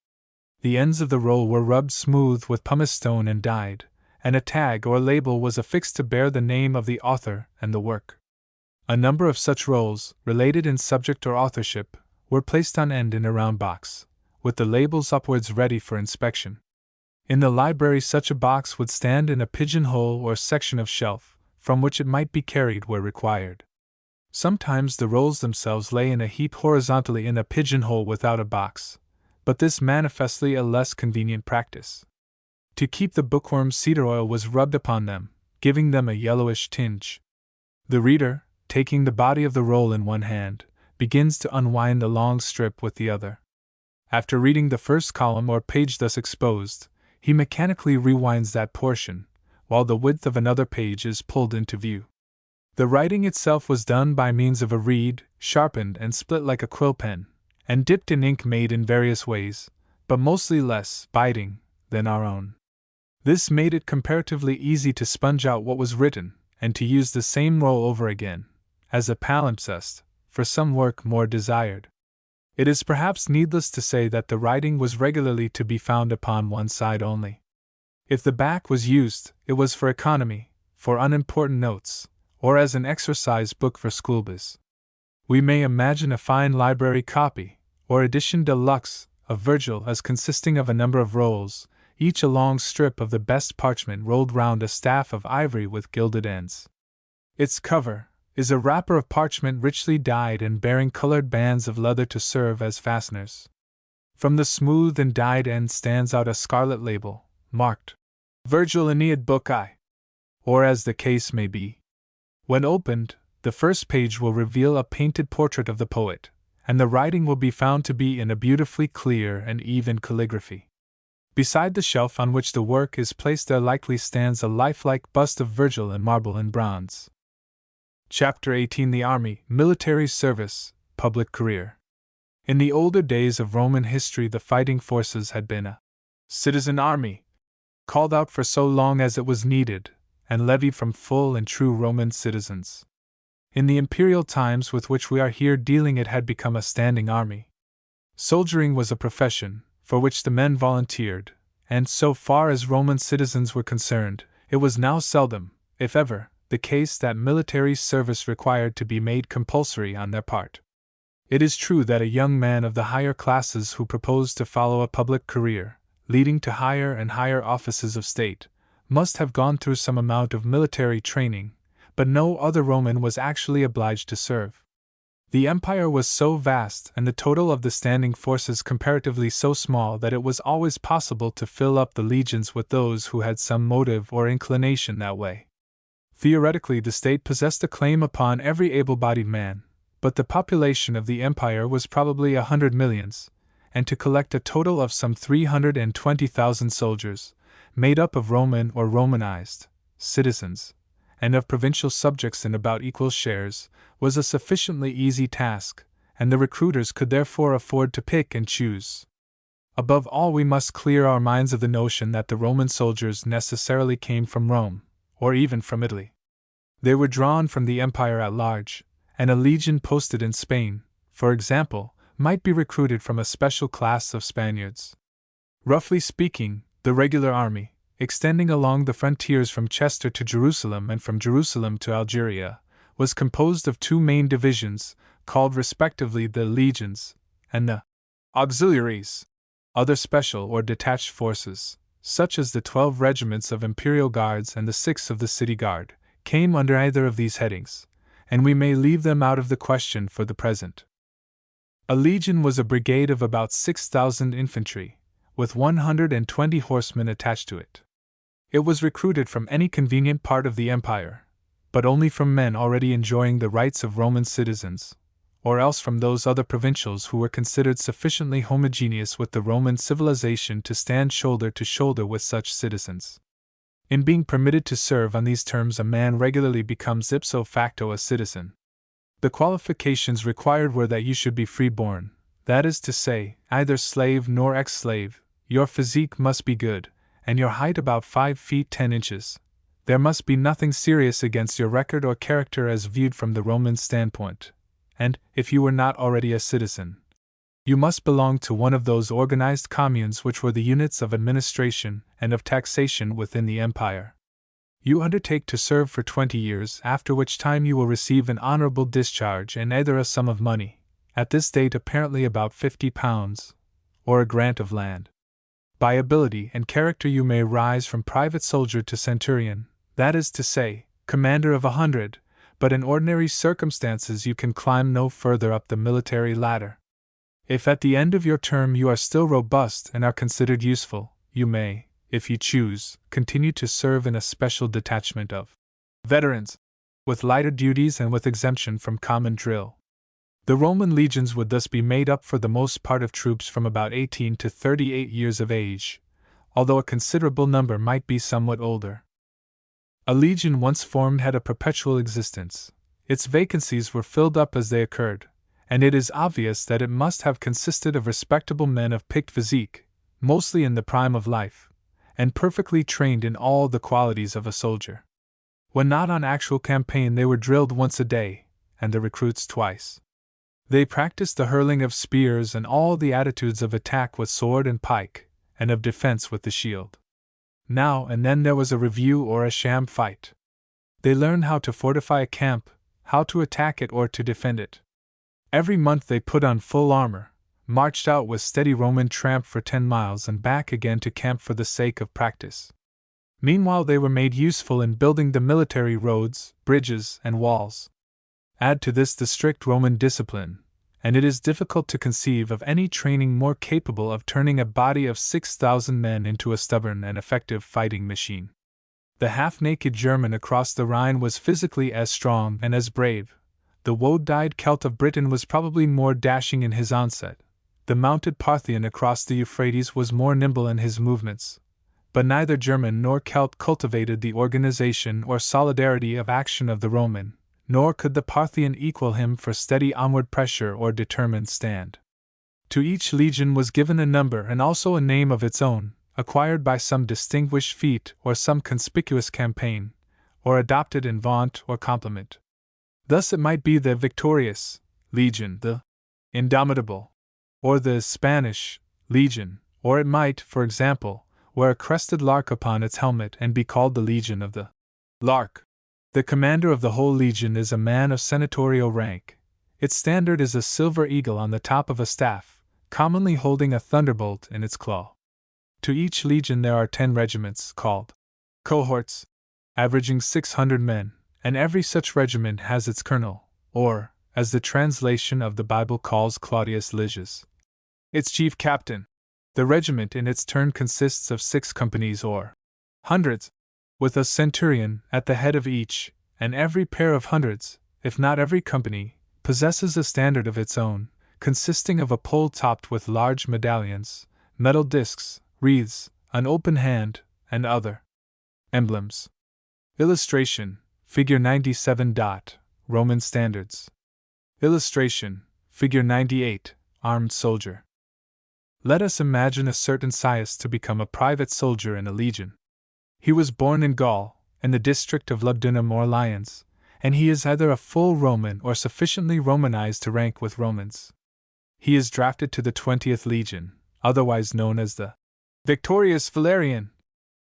The ends of the roll were rubbed smooth with pumice stone and dyed, and a tag or label was affixed to bear the name of the author and the work. A number of such rolls, related in subject or authorship, were placed on end in a round box, with the labels upwards ready for inspection. In the library, such a box would stand in a pigeonhole or section of shelf, from which it might be carried where required. Sometimes the rolls themselves lay in a heap horizontally in a pigeonhole without a box, but this manifestly a less convenient practice. To keep the bookworm, cedar oil was rubbed upon them, giving them a yellowish tinge. The reader, taking the body of the roll in one hand, begins to unwind the long strip with the other. After reading the first column or page thus exposed, he mechanically rewinds that portion, while the width of another page is pulled into view. The writing itself was done by means of a reed, sharpened and split like a quill pen, and dipped in ink made in various ways, but mostly less biting than our own. This made it comparatively easy to sponge out what was written, and to use the same roll over again, as a palimpsest, for some work more desired. It is perhaps needless to say that the writing was regularly to be found upon one side only. If the back was used, it was for economy, for unimportant notes, or as an exercise book for schoolboys. We may imagine a fine library copy, or edition de luxe, of Virgil as consisting of a number of rolls, each a long strip of the best parchment rolled round a staff of ivory with gilded ends. Its cover is a wrapper of parchment richly dyed and bearing colored bands of leather to serve as fasteners. From the smooth and dyed end stands out a scarlet label, marked Virgil Aeneid Book I, or as the case may be. When opened, the first page will reveal a painted portrait of the poet, and the writing will be found to be in a beautifully clear and even calligraphy. Beside the shelf on which the work is placed there likely stands a lifelike bust of Virgil in marble and bronze. Chapter 18: The Army, Military Service, Public Career. In the older days of Roman history, the fighting forces had been a citizen army, called out for so long as it was needed, and levied from full and true Roman citizens. In the imperial times with which we are here dealing, it had become a standing army. Soldiering was a profession, for which the men volunteered, and so far as Roman citizens were concerned, it was now seldom, if ever, the case that military service required to be made compulsory on their part. It is true that a young man of the higher classes who proposed to follow a public career, leading to higher and higher offices of state, must have gone through some amount of military training, but no other Roman was actually obliged to serve. The empire was so vast and the total of the standing forces comparatively so small that it was always possible to fill up the legions with those who had some motive or inclination that way. Theoretically, the state possessed a claim upon every able-bodied man, but the population of the empire was probably 100 millions, and to collect a total of some 320,000 soldiers, made up of Roman or Romanized citizens, and of provincial subjects in about equal shares, was a sufficiently easy task, and the recruiters could therefore afford to pick and choose. Above all, we must clear our minds of the notion that the Roman soldiers necessarily came from Rome, or even from Italy. They were drawn from the empire at large, and a legion posted in Spain, for example, might be recruited from a special class of Spaniards. Roughly speaking, the regular army, extending along the frontiers from Chester to Jerusalem and from Jerusalem to Algeria, was composed of two main divisions, called respectively the legions and the auxiliaries. Other special or detached forces, such as the 12 regiments of imperial guards and the 6 of the city guard, came under either of these headings, and we may leave them out of the question for the present. A legion was a brigade of about 6,000 infantry, with 120 horsemen attached to it. It was recruited from any convenient part of the empire, but only from men already enjoying the rights of Roman citizens, or else from those other provincials who were considered sufficiently homogeneous with the Roman civilization to stand shoulder to shoulder with such citizens. In being permitted to serve on these terms, a man regularly becomes ipso facto a citizen. The qualifications required were that you should be free-born, that is to say, either slave nor ex-slave, your physique must be good, and your height about 5 feet 10 inches. There must be nothing serious against your record or character as viewed from the Roman standpoint, and, if you were not already a citizen, You must belong to one of those organized communes which were the units of administration and of taxation within the empire. You undertake to serve for 20 years, after which time you will receive an honorable discharge and either a sum of money, at this date apparently about £50, or a grant of land. By ability and character you may rise from private soldier to centurion, that is to say, commander of 100, but in ordinary circumstances you can climb no further up the military ladder. If at the end of your term you are still robust and are considered useful, you may, if you choose, continue to serve in a special detachment of veterans, with lighter duties and with exemption from common drill. The Roman legions would thus be made up for the most part of troops from about 18 to 38 years of age, although a considerable number might be somewhat older. A legion once formed had a perpetual existence. Its vacancies were filled up as they occurred, and it is obvious that it must have consisted of respectable men of picked physique, mostly in the prime of life, and perfectly trained in all the qualities of a soldier. When not on actual campaign, they were drilled once a day, and the recruits twice. They practiced the hurling of spears and all the attitudes of attack with sword and pike, and of defense with the shield. Now and then there was a review or a sham fight. They learned how to fortify a camp, how to attack it or to defend it. Every month they put on full armor, marched out with steady Roman tramp for 10 miles and back again to camp for the sake of practice. Meanwhile they were made useful in building the military roads, bridges, and walls. Add to this the strict Roman discipline, and it is difficult to conceive of any training more capable of turning a body of 6,000 men into a stubborn and effective fighting machine. The half-naked German across the Rhine was physically as strong and as brave. The woad-dyed Celt of Britain was probably more dashing in his onset. The mounted Parthian across the Euphrates was more nimble in his movements. But neither German nor Celt cultivated the organization or solidarity of action of the Roman, nor could the Parthian equal him for steady onward pressure or determined stand. To each legion was given a number and also a name of its own, acquired by some distinguished feat or some conspicuous campaign, or adopted in vaunt or compliment. Thus it might be the victorious legion, the indomitable, or the Spanish legion, or it might, for example, wear a crested lark upon its helmet and be called the Legion of the Lark. The commander of the whole legion is a man of senatorial rank. Its standard is a silver eagle on the top of a staff, commonly holding a thunderbolt in its claw. To each legion there are 10 regiments, called cohorts, averaging 600 men, and every such regiment has its colonel, or, as the translation of the Bible calls Claudius Lysias, its chief captain. The regiment in its turn consists of 6 companies or hundreds, with a centurion at the head of each, and every pair of hundreds, if not every company, possesses a standard of its own, consisting of a pole topped with large medallions, metal discs, wreaths, an open hand, and other emblems. Illustration, Figure 97. Roman Standards. Illustration, Figure 98, Armed Soldier. Let us imagine a certain Caius to become a private soldier in a legion. He was born in Gaul, in the district of Lugdunum or Lyons, and he is either a full Roman or sufficiently Romanized to rank with Romans. He is drafted to the 20th Legion, otherwise known as the Victorious Valerian,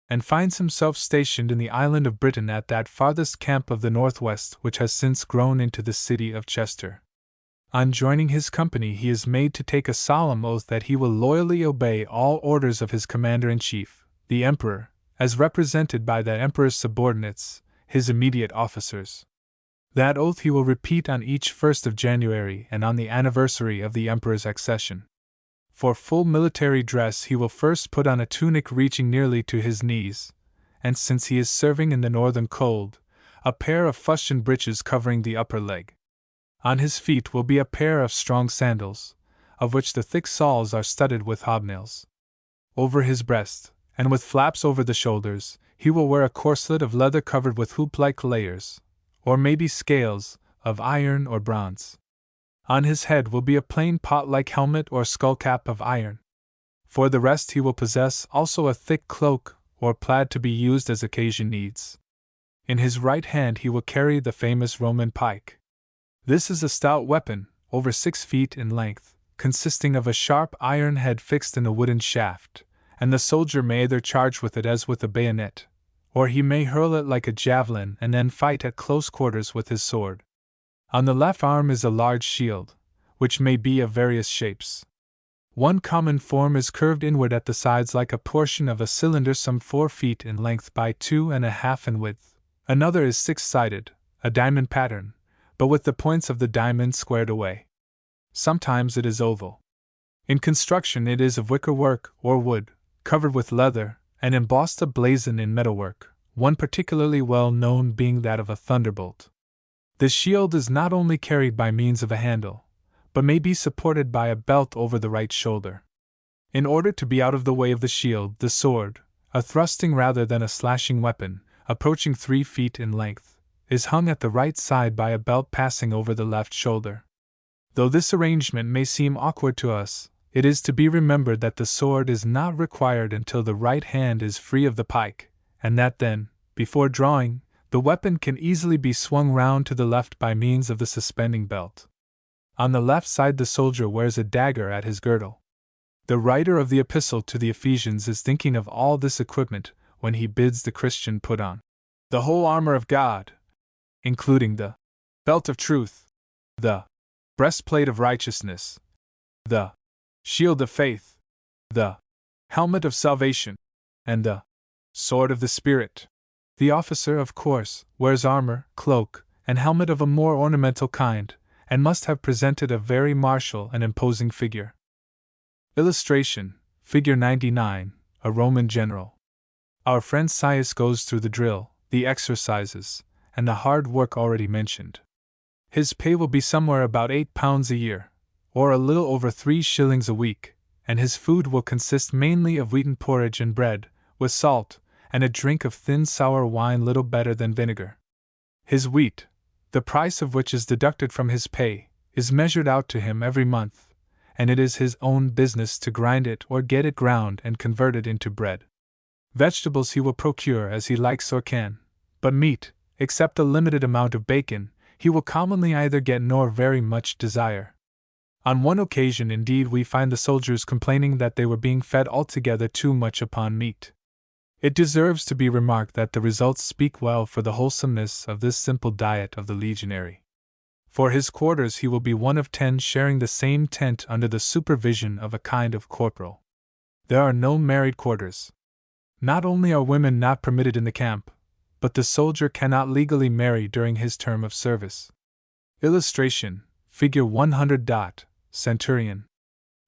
and finds himself stationed in the island of Britain at that farthest camp of the northwest which has since grown into the city of Chester. On joining his company he is made to take a solemn oath that he will loyally obey all orders of his commander-in-chief, the emperor, as represented by that emperor's subordinates, his immediate officers. That oath he will repeat on each 1st of January and on the anniversary of the emperor's accession. For full military dress he will first put on a tunic reaching nearly to his knees, and since he is serving in the northern cold, a pair of fustian breeches covering the upper leg. On his feet will be a pair of strong sandals, of which the thick soles are studded with hobnails. Over his breast, and with flaps over the shoulders, he will wear a corselet of leather covered with hoop-like layers, or maybe scales, of iron or bronze. On his head will be a plain pot-like helmet or skull-cap of iron. For the rest he will possess also a thick cloak, or plaid to be used as occasion needs. In his right hand he will carry the famous Roman pike. This is a stout weapon, over 6 feet in length, consisting of a sharp iron head fixed in a wooden shaft, and the soldier may either charge with it as with a bayonet, or he may hurl it like a javelin and then fight at close quarters with his sword. On the left arm is a large shield, which may be of various shapes. One common form is curved inward at the sides like a portion of a cylinder some 4 feet in length by 2.5 in width. Another is 6-sided, a diamond pattern, but with the points of the diamond squared away. Sometimes it is oval. In construction it is of wicker work or wood, covered with leather, and embossed a blazon in metalwork, one particularly well known being that of a thunderbolt. The shield is not only carried by means of a handle, but may be supported by a belt over the right shoulder. In order to be out of the way of the shield, the sword, a thrusting rather than a slashing weapon, approaching 3 feet in length, is hung at the right side by a belt passing over the left shoulder. Though this arrangement may seem awkward to us, it is to be remembered that the sword is not required until the right hand is free of the pike, and that then, before drawing, the weapon can easily be swung round to the left by means of the suspending belt. On the left side the soldier wears a dagger at his girdle. The writer of the Epistle to the Ephesians is thinking of all this equipment when he bids the Christian put on the whole armor of God, including the belt of truth, the breastplate of righteousness, the shield of faith, the helmet of salvation, and the sword of the Spirit. The officer, of course, wears armor, cloak, and helmet of a more ornamental kind, and must have presented a very martial and imposing figure. Illustration, Figure 99, a Roman general. Our friend Sias goes through the drill, the exercises, and the hard work already mentioned. His pay will be somewhere about £8 a year, or a little over 3 shillings a week, and his food will consist mainly of wheaten porridge and bread, with salt, and a drink of thin sour wine little better than vinegar. His wheat, the price of which is deducted from his pay, is measured out to him every month, and it is his own business to grind it or get it ground and convert it into bread. Vegetables he will procure as he likes or can, but meat, except a limited amount of bacon, he will commonly either get nor very much desire. On one occasion indeed we find the soldiers complaining that they were being fed altogether too much upon meat. It deserves to be remarked that the results speak well for the wholesomeness of this simple diet of the legionary. For his quarters he will be one of 10 sharing the same tent under the supervision of a kind of corporal. There are no married quarters. Not only are women not permitted in the camp, but the soldier cannot legally marry during his term of service. Illustration, Figure 100. Centurion.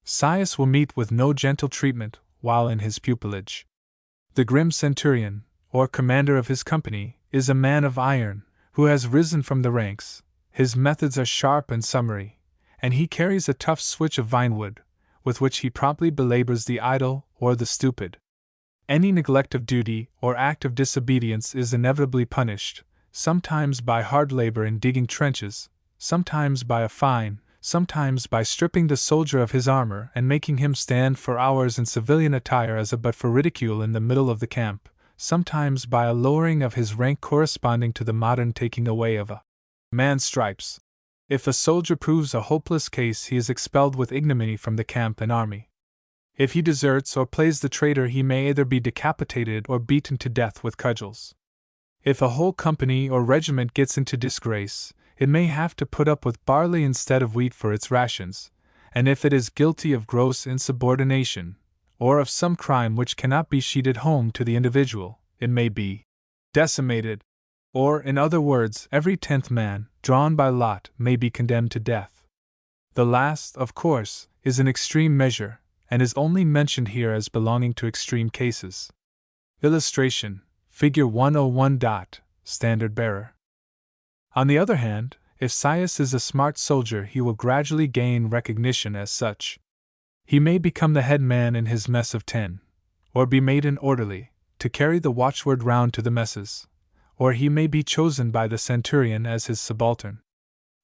Sias will meet with no gentle treatment while in his pupilage. The grim centurion, or commander of his company, is a man of iron, who has risen from the ranks. His methods are sharp and summary, and he carries a tough switch of vinewood, with which he promptly belabors the idle or the stupid. Any neglect of duty or act of disobedience is inevitably punished, sometimes by hard labor in digging trenches, sometimes by a fine, sometimes by stripping the soldier of his armor and making him stand for hours in civilian attire as a butt for ridicule in the middle of the camp, sometimes by a lowering of his rank corresponding to the modern taking away of a man's stripes. If a soldier proves a hopeless case, he is expelled with ignominy from the camp and army. If he deserts or plays the traitor, he may either be decapitated or beaten to death with cudgels. If a whole company or regiment gets into disgrace, it may have to put up with barley instead of wheat for its rations, and if it is guilty of gross insubordination, or of some crime which cannot be sheeted home to the individual, it may be decimated, or, in other words, every 10th man, drawn by lot, may be condemned to death. The last, of course, is an extreme measure, and is only mentioned here as belonging to extreme cases. Illustration, Figure 101. Standard bearer. On the other hand, if Sias is a smart soldier, he will gradually gain recognition as such. He may become the head man in his mess of 10, or be made an orderly, to carry the watchword round to the messes, or he may be chosen by the centurion as his subaltern.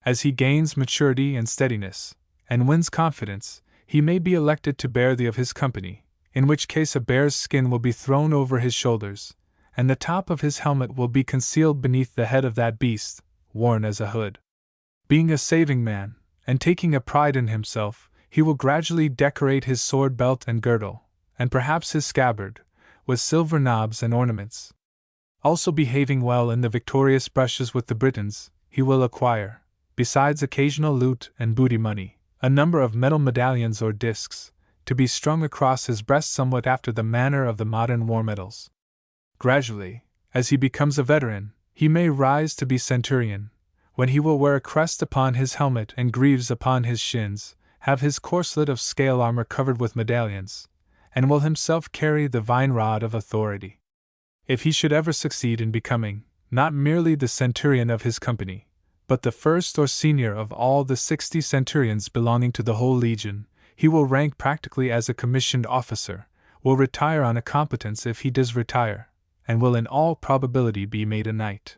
As he gains maturity and steadiness, and wins confidence, he may be elected to bear the of his company, in which case a bear's skin will be thrown over his shoulders, and the top of his helmet will be concealed beneath the head of that beast, worn as a hood. Being a saving man, and taking a pride in himself, he will gradually decorate his sword belt and girdle, and perhaps his scabbard, with silver knobs and ornaments. Also behaving well in the victorious brushes with the Britons, he will acquire, besides occasional loot and booty money, a number of metal medallions or discs, to be strung across his breast somewhat after the manner of the modern war medals. Gradually, as he becomes a veteran, he may rise to be centurion, when he will wear a crest upon his helmet and greaves upon his shins, have his corslet of scale armor covered with medallions, and will himself carry the vine rod of authority. If he should ever succeed in becoming, not merely the centurion of his company, but the first or senior of all the 60 centurions belonging to the whole legion, he will rank practically as a commissioned officer, will retire on a competence if he does retire, and will in all probability be made a knight.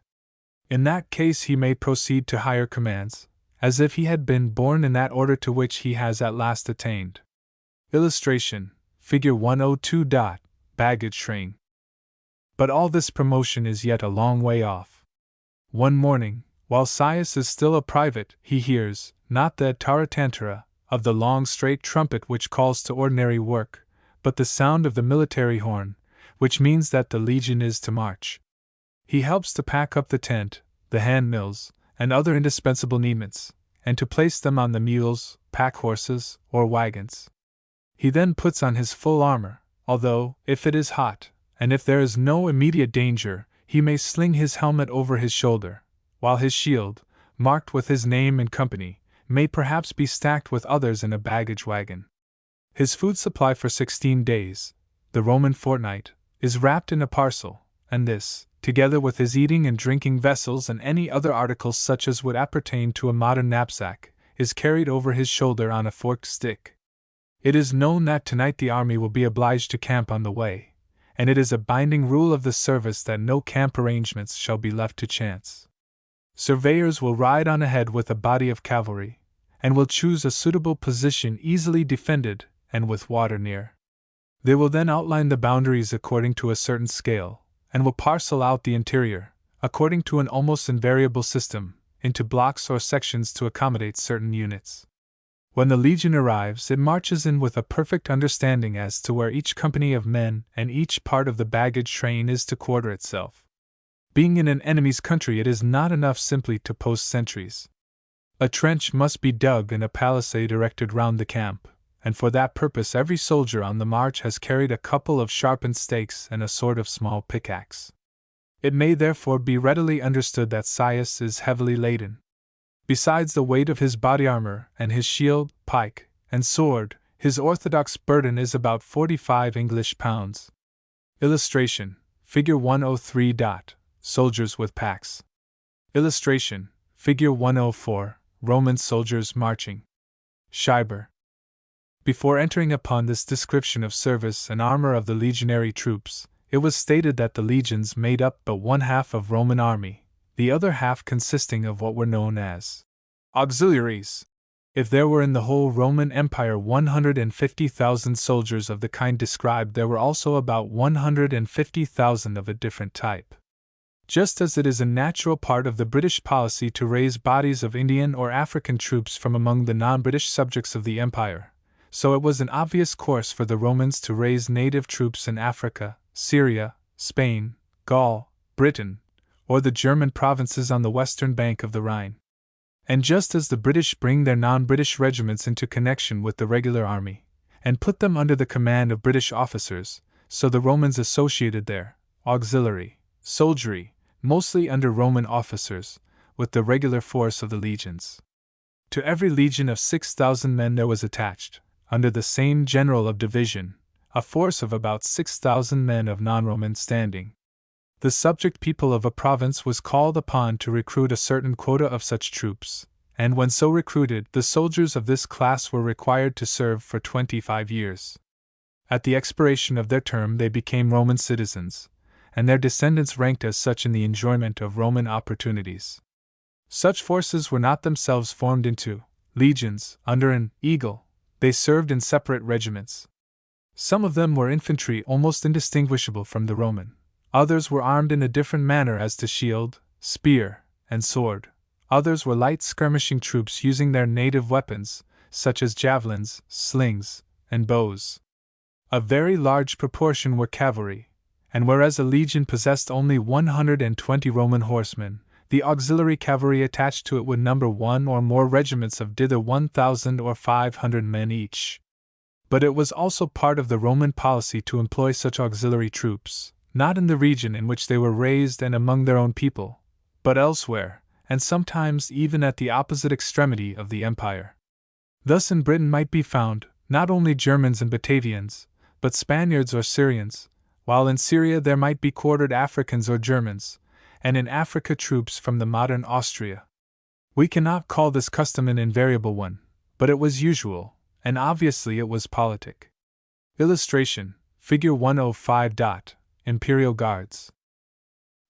In that case he may proceed to higher commands, as if he had been born in that order to which he has at last attained. Illustration: Figure 102. Baggage train. But all this promotion is yet a long way off. One morning, while Caius is still a private, he hears, not the taratantara of the long straight trumpet which calls to ordinary work, but the sound of the military horn, which means that the legion is to march. He helps to pack up the tent, the hand mills, and other indispensable needments, and to place them on the mules, pack horses, or wagons. He then puts on his full armor, although, if it is hot, and if there is no immediate danger, he may sling his helmet over his shoulder, while his shield, marked with his name and company, may perhaps be stacked with others in a baggage wagon. His food supply for 16 days, the Roman fortnight, is wrapped in a parcel, and this, together with his eating and drinking vessels and any other articles such as would appertain to a modern knapsack, is carried over his shoulder on a forked stick. It is known that tonight the army will be obliged to camp on the way, and it is a binding rule of the service that no camp arrangements shall be left to chance. Surveyors will ride on ahead with a body of cavalry, and will choose a suitable position easily defended and with water near. They will then outline the boundaries according to a certain scale, and will parcel out the interior, according to an almost invariable system, into blocks or sections to accommodate certain units. When the legion arrives, it marches in with a perfect understanding as to where each company of men and each part of the baggage train is to quarter itself. Being in an enemy's country, it is not enough simply to post sentries. A trench must be dug and a palisade erected round the camp, and for that purpose every soldier on the march has carried a couple of sharpened stakes and a sort of small pickaxe. It may therefore be readily understood that Caius is heavily laden. Besides the weight of his body armor and his shield, pike, and sword, his orthodox burden is about 45 English pounds. Illustration: Figure 103. Soldiers with packs. Illustration: Figure 104. Roman soldiers marching. Schreiber. Before entering upon this description of service and armor of the legionary troops, it was stated that the legions made up but one half of Roman army, the other half consisting of what were known as auxiliaries. If there were in the whole Roman Empire 150,000 soldiers of the kind described, there were also about 150,000 of a different type. Just as it is a natural part of the British policy to raise bodies of Indian or African troops from among the non-British subjects of the empire, so it was an obvious course for the Romans to raise native troops in Africa, Syria, Spain, Gaul, Britain, or the German provinces on the western bank of the Rhine. And just as the British bring their non-British regiments into connection with the regular army, and put them under the command of British officers, so the Romans associated their auxiliary soldiery, mostly under Roman officers, with the regular force of the legions. To every legion of 6,000 men there was attached, under the same general of division, a force of about 6,000 men of non-Roman standing. The subject people of a province was called upon to recruit a certain quota of such troops, and when so recruited, the soldiers of this class were required to serve for 25 years. At the expiration of their term they became Roman citizens, and their descendants ranked as such in the enjoyment of Roman opportunities. Such forces were not themselves formed into legions under an eagle, they served in separate regiments. Some of them were infantry almost indistinguishable from the Roman. Others were armed in a different manner as to shield, spear, and sword. Others were light skirmishing troops using their native weapons, such as javelins, slings, and bows. A very large proportion were cavalry, and whereas a legion possessed only 120 Roman horsemen, the auxiliary cavalry attached to it would number one or more regiments of thither 1,000 or 500 men each. But it was also part of the Roman policy to employ such auxiliary troops, not in the region in which they were raised and among their own people, but elsewhere, and sometimes even at the opposite extremity of the empire. Thus in Britain might be found, not only Germans and Batavians, but Spaniards or Syrians, while in Syria there might be quartered Africans or Germans, and in Africa troops from the modern Austria. We cannot call this custom an invariable one, but it was usual, and obviously it was politic. Illustration, Figure 105. Imperial Guards.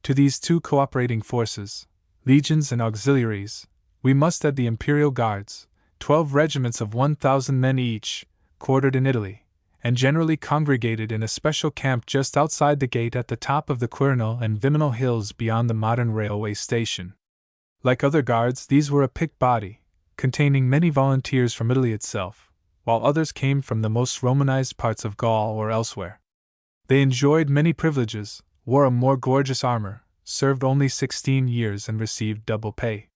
To these two cooperating forces, legions and auxiliaries, we must add the Imperial Guards, 12 regiments of 1,000 men each, quartered in Italy, and generally congregated in a special camp just outside the gate at the top of the Quirinal and Viminal hills beyond the modern railway station. Like other guards, these were a picked body, containing many volunteers from Italy itself, while others came from the most Romanized parts of Gaul or elsewhere. They enjoyed many privileges, wore a more gorgeous armor, served only 16 years and received double pay.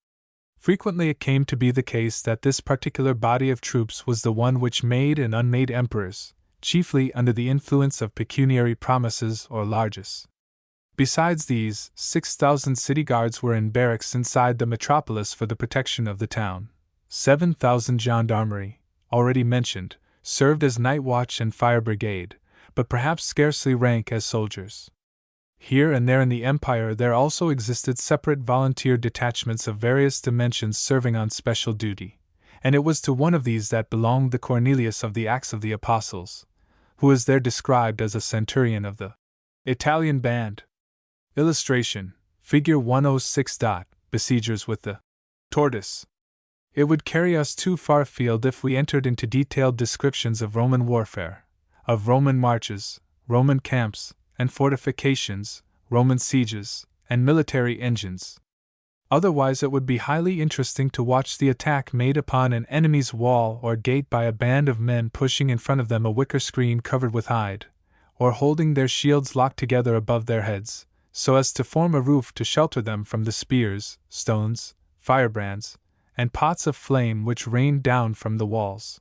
Frequently it came to be the case that this particular body of troops was the one which made and unmade emperors, chiefly under the influence of pecuniary promises or largesse. Besides these, 6,000 city guards were in barracks inside the metropolis for the protection of the town. 7,000 gendarmerie, already mentioned, served as night watch and fire brigade, but perhaps scarcely rank as soldiers. Here and there in the empire there also existed separate volunteer detachments of various dimensions serving on special duty, and it was to one of these that belonged the Cornelius of the Acts of the Apostles, who is there described as a centurion of the Italian band. Illustration, Figure 106. Besiegers with the tortoise. It would carry us too far afield if we entered into detailed descriptions of Roman warfare, of Roman marches, Roman camps, and fortifications, Roman sieges, and military engines. Otherwise it would be highly interesting to watch the attack made upon an enemy's wall or gate by a band of men pushing in front of them a wicker screen covered with hide, or holding their shields locked together above their heads, so as to form a roof to shelter them from the spears, stones, firebrands, and pots of flame which rained down from the walls.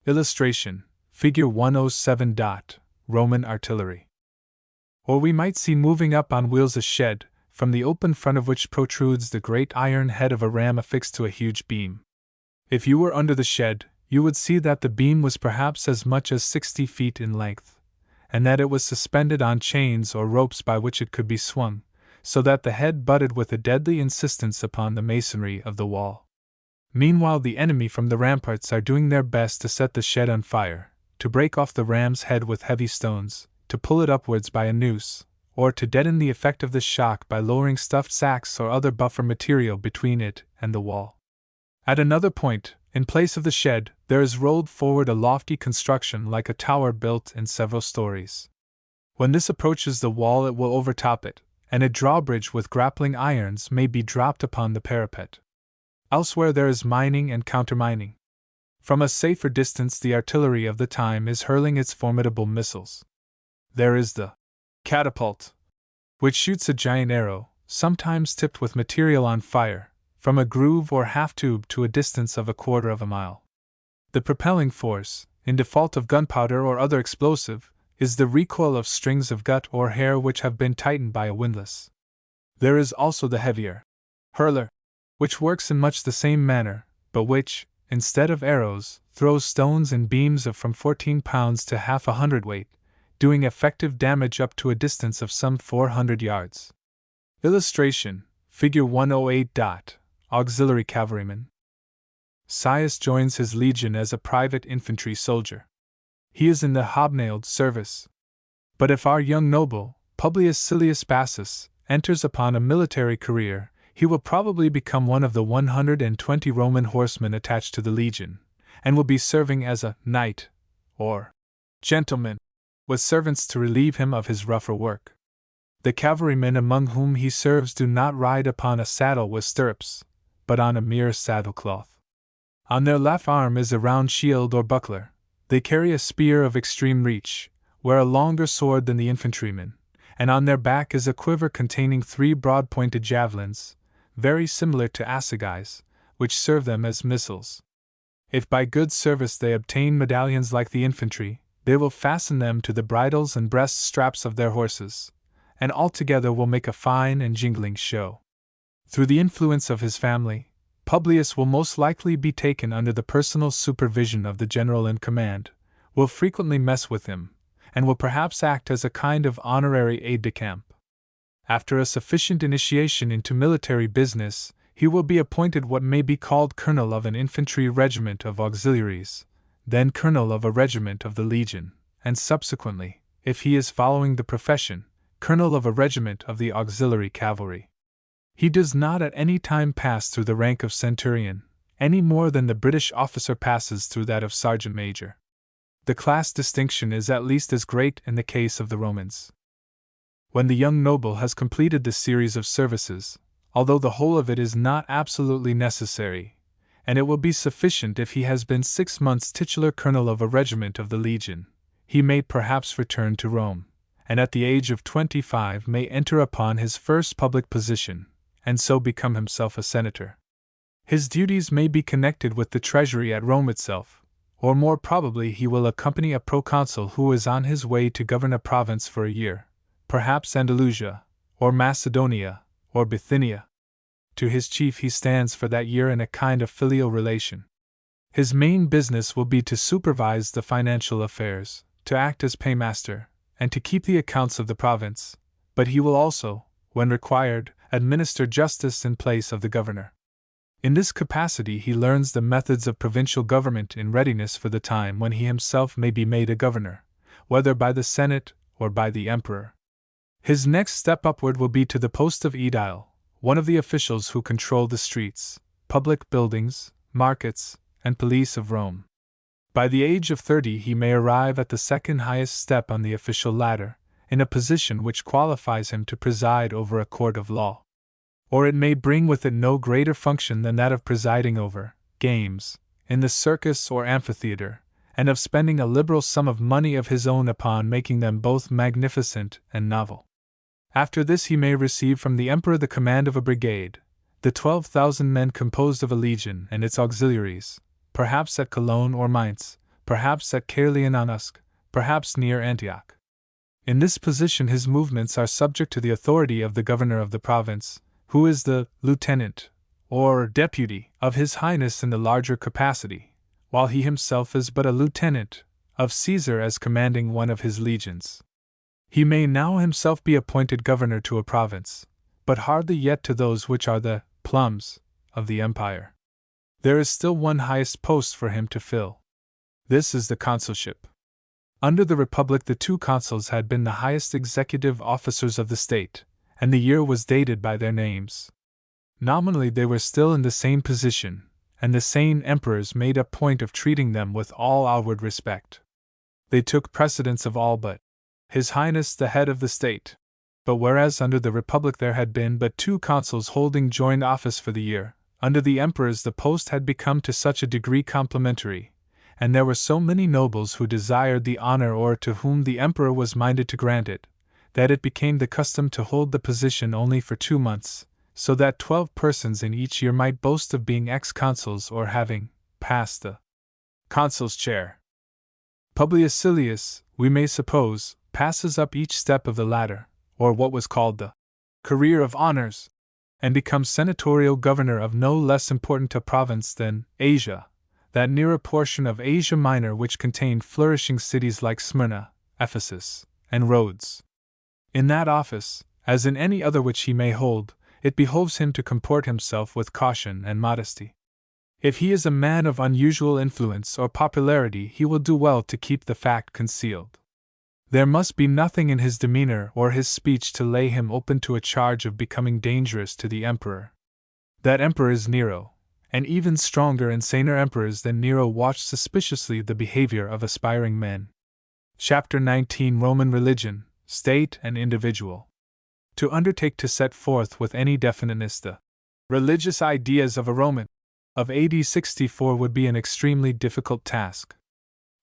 Illustration, Figure 107. Roman artillery. Or we might see moving up on wheels a shed, from the open front of which protrudes the great iron head of a ram affixed to a huge beam. If you were under the shed, you would see that the beam was perhaps as much as 60 feet in length, and that it was suspended on chains or ropes by which it could be swung, so that the head butted with a deadly insistence upon the masonry of the wall. Meanwhile the enemy from the ramparts are doing their best to set the shed on fire, to break off the ram's head with heavy stones, to pull it upwards by a noose, or to deaden the effect of the shock by lowering stuffed sacks or other buffer material between it and the wall. At another point, in place of the shed, there is rolled forward a lofty construction like a tower built in several stories. When this approaches the wall it will overtop it, and a drawbridge with grappling irons may be dropped upon the parapet. Elsewhere there is mining and countermining. From a safer distance the artillery of the time is hurling its formidable missiles. There is the catapult, which shoots a giant arrow, sometimes tipped with material on fire, from a groove or half-tube to a distance of 1/4 of a mile. The propelling force, in default of gunpowder or other explosive, is the recoil of strings of gut or hair which have been tightened by a windlass. There is also the heavier hurler, which works in much the same manner, but which, instead of arrows, throws stones and beams of from 14 pounds to half a hundredweight, doing effective damage up to a distance of some 400 yards. Illustration, Figure 108. Auxiliary cavalryman. Caius joins his legion as a private infantry soldier. He is in the hobnailed service. But if our young noble, Publius Silius Bassus, enters upon a military career, he will probably become one of the 120 Roman horsemen attached to the legion, and will be serving as a knight, or gentleman, with servants to relieve him of his rougher work. The cavalrymen among whom he serves do not ride upon a saddle with stirrups, but on a mere saddlecloth. On their left arm is a round shield or buckler. They carry a spear of extreme reach, wear a longer sword than the infantrymen, and on their back is a quiver containing 3 broad-pointed javelins, very similar to assegais, which serve them as missiles. If by good service they obtain medallions like the infantry, they will fasten them to the bridles and breast straps of their horses, and altogether will make a fine and jingling show. Through the influence of his family, Publius will most likely be taken under the personal supervision of the general in command, will frequently mess with him, and will perhaps act as a kind of honorary aide-de-camp. After a sufficient initiation into military business, he will be appointed what may be called colonel of an infantry regiment of auxiliaries, then colonel of a regiment of the legion, and subsequently, if he is following the profession, colonel of a regiment of the auxiliary cavalry. He does not at any time pass through the rank of centurion, any more than the British officer passes through that of sergeant major. The class distinction is at least as great in the case of the Romans. When the young noble has completed this series of services, although the whole of it is not absolutely necessary, and it will be sufficient if he has been 6 months titular colonel of a regiment of the legion, he may perhaps return to Rome, and at the age of 25 may enter upon his first public position, and so become himself a senator. His duties may be connected with the treasury at Rome itself, or more probably he will accompany a proconsul who is on his way to govern a province for a year, perhaps Andalusia, or Macedonia, or Bithynia. To his chief he stands for that year in a kind of filial relation. His main business will be to supervise the financial affairs, to act as paymaster, and to keep the accounts of the province, but he will also, when required, administer justice in place of the governor. In this capacity he learns the methods of provincial government in readiness for the time when he himself may be made a governor, whether by the Senate or by the emperor. His next step upward will be to the post of aedile, one of the officials who control the streets, public buildings, markets, and police of Rome. By the age of 30 he may arrive at the second highest step on the official ladder, in a position which qualifies him to preside over a court of law. Or it may bring with it no greater function than that of presiding over games, in the circus or amphitheater, and of spending a liberal sum of money of his own upon making them both magnificent and novel. After this he may receive from the emperor the command of a brigade, the 12,000 men composed of a legion and its auxiliaries, perhaps at Cologne or Mainz, perhaps at Caerleon on Usk, perhaps near Antioch. In this position his movements are subject to the authority of the governor of the province, who is the lieutenant, or deputy, of His Highness in the larger capacity, while he himself is but a lieutenant of Caesar as commanding one of his legions. He may now himself be appointed governor to a province, but hardly yet to those which are the plums of the empire. There is still one highest post for him to fill. This is the consulship. Under the Republic the 2 consuls had been the highest executive officers of the state, and the year was dated by their names. Nominally they were still in the same position, and the sane emperors made a point of treating them with all outward respect. They took precedence of all but His Highness the head of the state. But whereas under the Republic there had been but 2 consuls holding joint office for the year, under the emperors the post had become to such a degree complementary, and there were so many nobles who desired the honor or to whom the emperor was minded to grant it, that it became the custom to hold the position only for 2 months, so that 12 persons in each year might boast of being ex-consuls or having passed the consul's chair. Publius Silius, we may suppose, passes up each step of the ladder, or what was called the career of honors, and becomes senatorial governor of no less important a province than Asia, that nearer portion of Asia Minor which contained flourishing cities like Smyrna, Ephesus, and Rhodes. In that office, as in any other which he may hold, it behoves him to comport himself with caution and modesty. If he is a man of unusual influence or popularity, he will do well to keep the fact concealed. There must be nothing in his demeanor or his speech to lay him open to a charge of becoming dangerous to the emperor. That emperor is Nero, and even stronger and saner emperors than Nero watch suspiciously the behavior of aspiring men. Chapter 19 Roman Religion, State and Individual. To undertake to set forth with any definiteness the religious ideas of a Roman of AD 64 would be an extremely difficult task.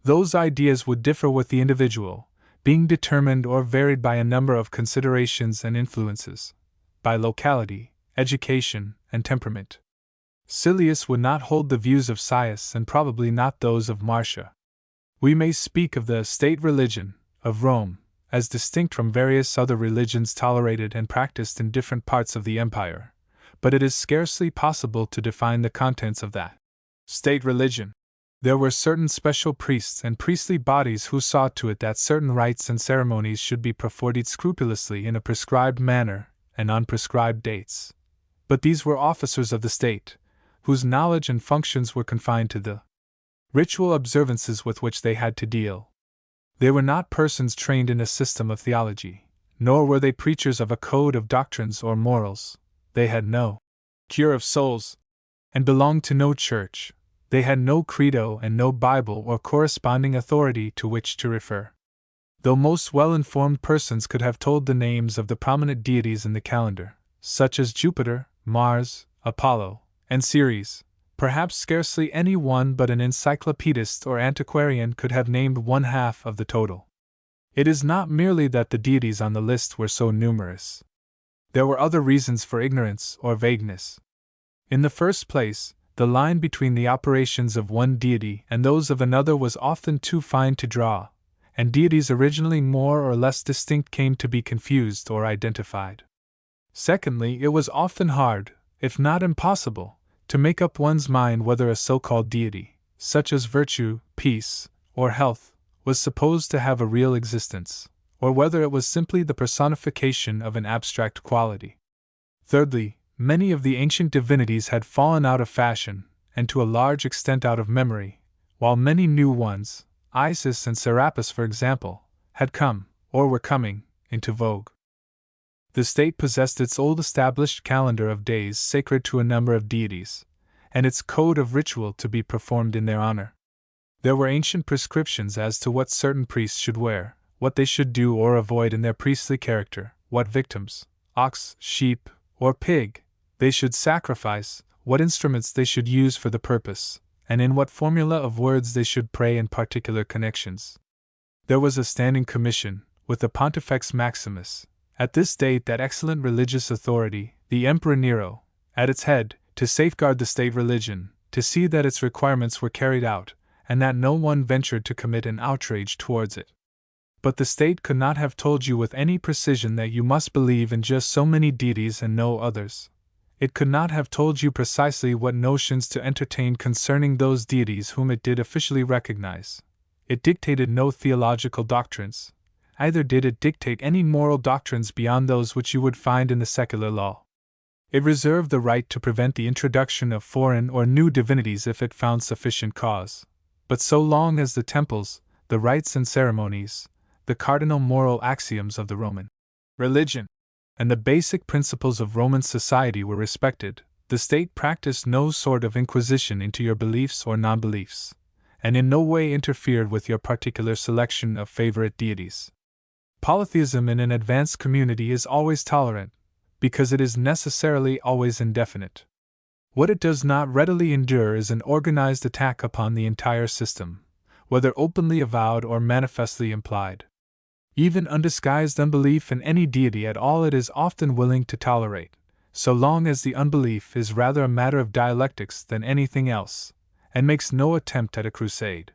Those ideas would differ with the individual, being determined or varied by a number of considerations and influences, by locality, education, and temperament. Silius would not hold the views of Caius and probably not those of Marcia. We may speak of the state religion of Rome as distinct from various other religions tolerated and practiced in different parts of the empire, but it is scarcely possible to define the contents of that state religion. There were certain special priests and priestly bodies who saw to it that certain rites and ceremonies should be performed scrupulously in a prescribed manner and on prescribed dates. But these were officers of the state, whose knowledge and functions were confined to the ritual observances with which they had to deal. They were not persons trained in a system of theology, nor were they preachers of a code of doctrines or morals. They had no cure of souls, and belonged to no church. They had no credo and no Bible or corresponding authority to which to refer. Though most well-informed persons could have told the names of the prominent deities in the calendar, such as Jupiter, Mars, Apollo, and Ceres, perhaps scarcely any one but an encyclopedist or antiquarian could have named one half of the total. It is not merely that the deities on the list were so numerous. There were other reasons for ignorance or vagueness. In the first place, the line between the operations of one deity and those of another was often too fine to draw, and deities originally more or less distinct came to be confused or identified. Secondly, it was often hard, if not impossible, to make up one's mind whether a so-called deity, such as virtue, peace, or health, was supposed to have a real existence, or whether it was simply the personification of an abstract quality. Thirdly, many of the ancient divinities had fallen out of fashion, and to a large extent out of memory, while many new ones, Isis and Serapis for example, had come, or were coming, into vogue. The state possessed its old established calendar of days sacred to a number of deities, and its code of ritual to be performed in their honor. There were ancient prescriptions as to what certain priests should wear, what they should do or avoid in their priestly character, what victims, ox, sheep, or pig, they should sacrifice, what instruments they should use for the purpose, and in what formula of words they should pray in particular connections. There was a standing commission, with the Pontifex Maximus, at this date that excellent religious authority, the Emperor Nero, at its head, to safeguard the state religion, to see that its requirements were carried out, and that no one ventured to commit an outrage towards it. But the state could not have told you with any precision that you must believe in just so many deities and no others. It could not have told you precisely what notions to entertain concerning those deities whom it did officially recognize. It dictated no theological doctrines. Either did it dictate any moral doctrines beyond those which you would find in the secular law. It reserved the right to prevent the introduction of foreign or new divinities if it found sufficient cause. But so long as the temples, the rites and ceremonies, the cardinal moral axioms of the Roman religion, and the basic principles of Roman society were respected, the state practiced no sort of inquisition into your beliefs or non-beliefs, and in no way interfered with your particular selection of favorite deities. Polytheism in an advanced community is always tolerant, because it is necessarily always indefinite. What it does not readily endure is an organized attack upon the entire system, whether openly avowed or manifestly implied. Even undisguised unbelief in any deity at all it is often willing to tolerate, so long as the unbelief is rather a matter of dialectics than anything else, and makes no attempt at a crusade.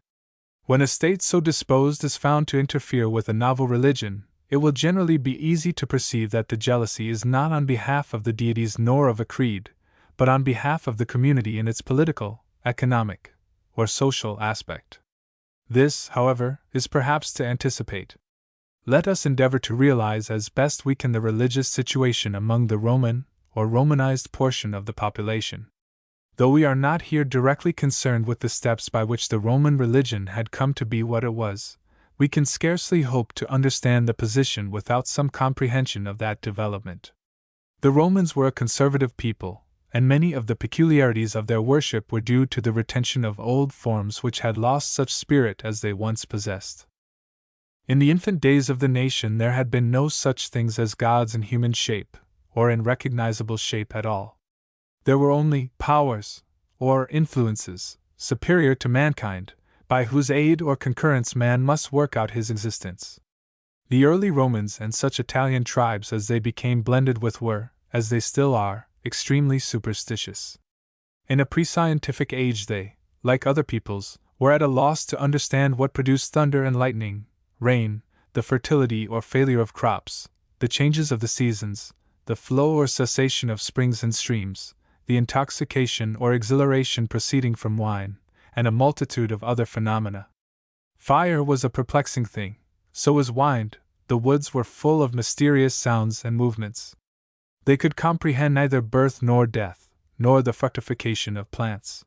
When a state so disposed is found to interfere with a novel religion, it will generally be easy to perceive that the jealousy is not on behalf of the deities nor of a creed, but on behalf of the community in its political, economic, or social aspect. This, however, is perhaps to anticipate. Let us endeavor to realize as best we can the religious situation among the Roman, or Romanized portion of the population. Though we are not here directly concerned with the steps by which the Roman religion had come to be what it was, we can scarcely hope to understand the position without some comprehension of that development. The Romans were a conservative people, and many of the peculiarities of their worship were due to the retention of old forms which had lost such spirit as they once possessed. In the infant days of the nation there had been no such things as gods in human shape, or in recognizable shape at all. There were only powers, or influences, superior to mankind, by whose aid or concurrence man must work out his existence. The early Romans and such Italian tribes as they became blended with were, as they still are, extremely superstitious. In a pre-scientific age they, like other peoples, were at a loss to understand what produced thunder and lightning, rain, the fertility or failure of crops, the changes of the seasons, the flow or cessation of springs and streams, the intoxication or exhilaration proceeding from wine, and a multitude of other phenomena. Fire was a perplexing thing, so was wine. The woods were full of mysterious sounds and movements. They could comprehend neither birth nor death, nor the fructification of plants.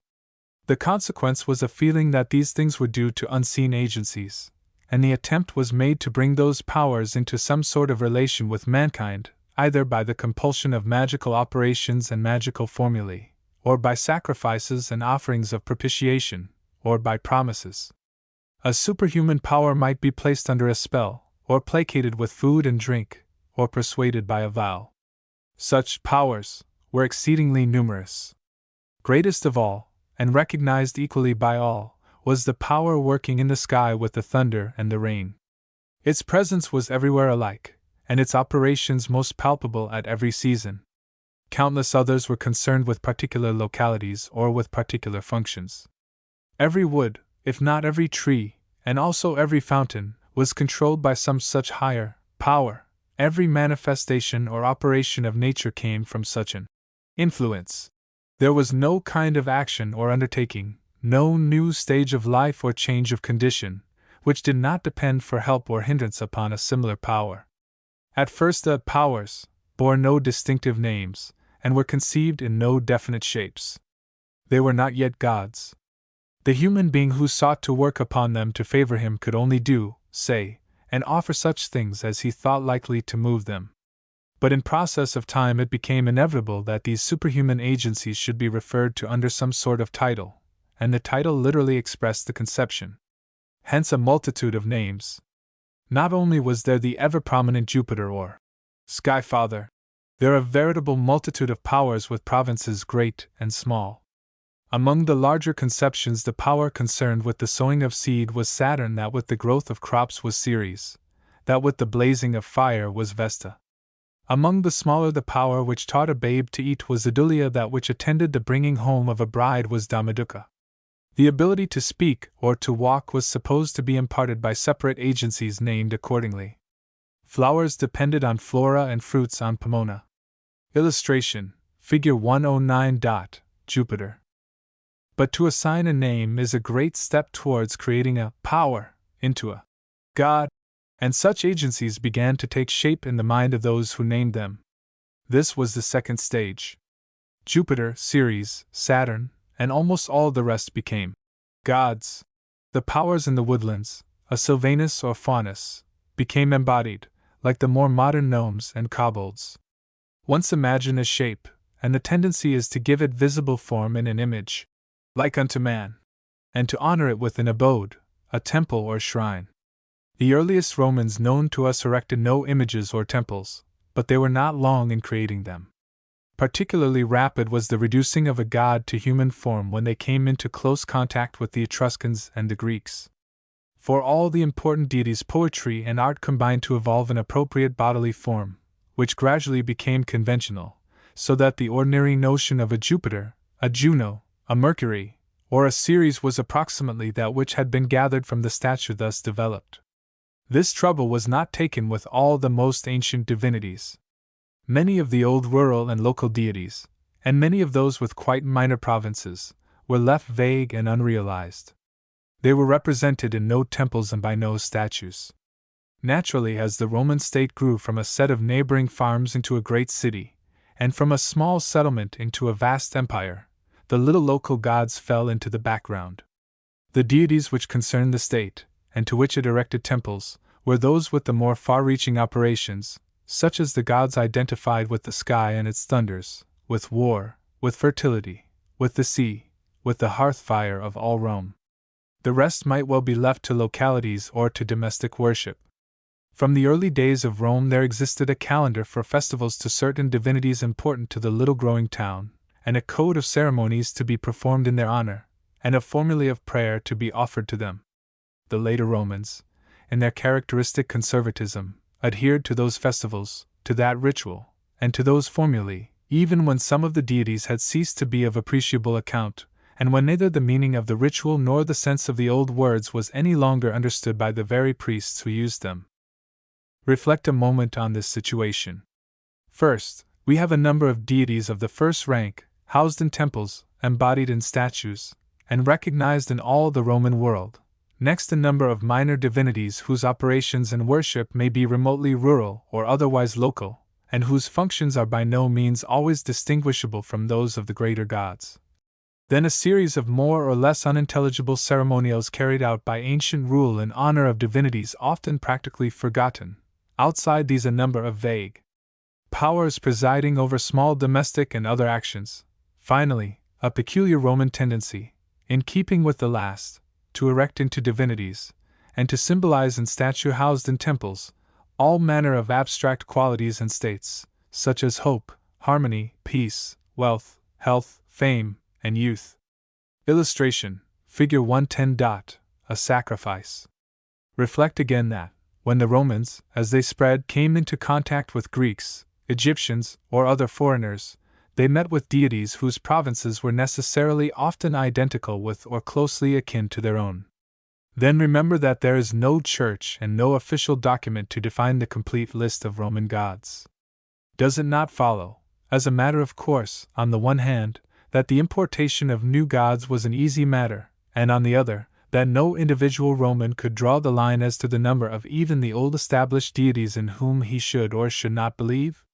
The consequence was a feeling that these things were due to unseen agencies, and the attempt was made to bring those powers into some sort of relation with mankind, either by the compulsion of magical operations and magical formulae, or by sacrifices and offerings of propitiation, or by promises. A superhuman power might be placed under a spell, or placated with food and drink, or persuaded by a vow. Such powers were exceedingly numerous. Greatest of all, and recognized equally by all, was the power working in the sky with the thunder and the rain. Its presence was everywhere alike, and its operations most palpable at every season. Countless others were concerned with particular localities or with particular functions. Every wood, if not every tree, and also every fountain, was controlled by some such higher power. Every manifestation or operation of nature came from such an influence. There was no kind of action or undertaking, no new stage of life or change of condition, which did not depend for help or hindrance upon a similar power. At first the powers bore no distinctive names, and were conceived in no definite shapes. They were not yet gods. The human being who sought to work upon them to favor him could only do, say, and offer such things as he thought likely to move them. But in process of time it became inevitable that these superhuman agencies should be referred to under some sort of title, and the title literally expressed the conception. Hence a multitude of names. Not only was there the ever-prominent Jupiter or Sky Father, there a veritable multitude of powers with provinces great and small. Among the larger conceptions the power concerned with the sowing of seed was Saturn, that with the growth of crops was Ceres, that with the blazing of fire was Vesta. Among the smaller the power which taught a babe to eat was Adulia, that which attended the bringing home of a bride was Damaduka. The ability to speak or to walk was supposed to be imparted by separate agencies named accordingly. Flowers depended on Flora and fruits on Pomona. Illustration, Figure 109. Jupiter. But to assign a name is a great step towards creating a power into a god, and such agencies began to take shape in the mind of those who named them. This was the second stage. Jupiter, Ceres, Saturn, and almost all the rest became gods. The powers in the woodlands, a Sylvanus or Faunus, became embodied, like the more modern gnomes and kobolds. Once imagine a shape, and the tendency is to give it visible form in an image, like unto man, and to honor it with an abode, a temple or shrine. The earliest Romans known to us erected no images or temples, but they were not long in creating them. Particularly rapid was the reducing of a god to human form when they came into close contact with the Etruscans and the Greeks. For all the important deities, poetry and art combined to evolve an appropriate bodily form, which gradually became conventional, so that the ordinary notion of a Jupiter, a Juno, a Mercury, or a Ceres was approximately that which had been gathered from the statue thus developed. This trouble was not taken with all the most ancient divinities. Many of the old rural and local deities, and many of those with quite minor provinces, were left vague and unrealized. They were represented in no temples and by no statues. Naturally, as the Roman state grew from a set of neighboring farms into a great city, and from a small settlement into a vast empire, the little local gods fell into the background. The deities which concerned the state, and to which it erected temples, were those with the more far-reaching operations, such as the gods identified with the sky and its thunders, with war, with fertility, with the sea, with the hearth-fire of all Rome. The rest might well be left to localities or to domestic worship. From the early days of Rome there existed a calendar for festivals to certain divinities important to the little growing town, and a code of ceremonies to be performed in their honor, and a formulae of prayer to be offered to them. The later Romans, in their characteristic conservatism, adhered to those festivals, to that ritual, and to those formulae, even when some of the deities had ceased to be of appreciable account, and when neither the meaning of the ritual nor the sense of the old words was any longer understood by the very priests who used them. Reflect a moment on this situation. First, we have a number of deities of the first rank, housed in temples, embodied in statues, and recognized in all the Roman world. Next, a number of minor divinities whose operations and worship may be remotely rural or otherwise local, and whose functions are by no means always distinguishable from those of the greater gods. Then a series of more or less unintelligible ceremonials carried out by ancient rule in honor of divinities often practically forgotten. Outside these, a number of vague powers presiding over small domestic and other actions. Finally, a peculiar Roman tendency, in keeping with the last, to erect into divinities, and to symbolize in statue housed in temples, all manner of abstract qualities and states, such as hope, harmony, peace, wealth, health, fame, and youth. Illustration, Figure 110. A sacrifice. Reflect again that, when the Romans, as they spread, came into contact with Greeks, Egyptians, or other foreigners, they met with deities whose provinces were necessarily often identical with or closely akin to their own. Then remember that there is no church and no official document to define the complete list of Roman gods. Does it not follow, as a matter of course, on the one hand, that the importation of new gods was an easy matter, and on the other, that no individual Roman could draw the line as to the number of even the old established deities in whom he should or should not believe?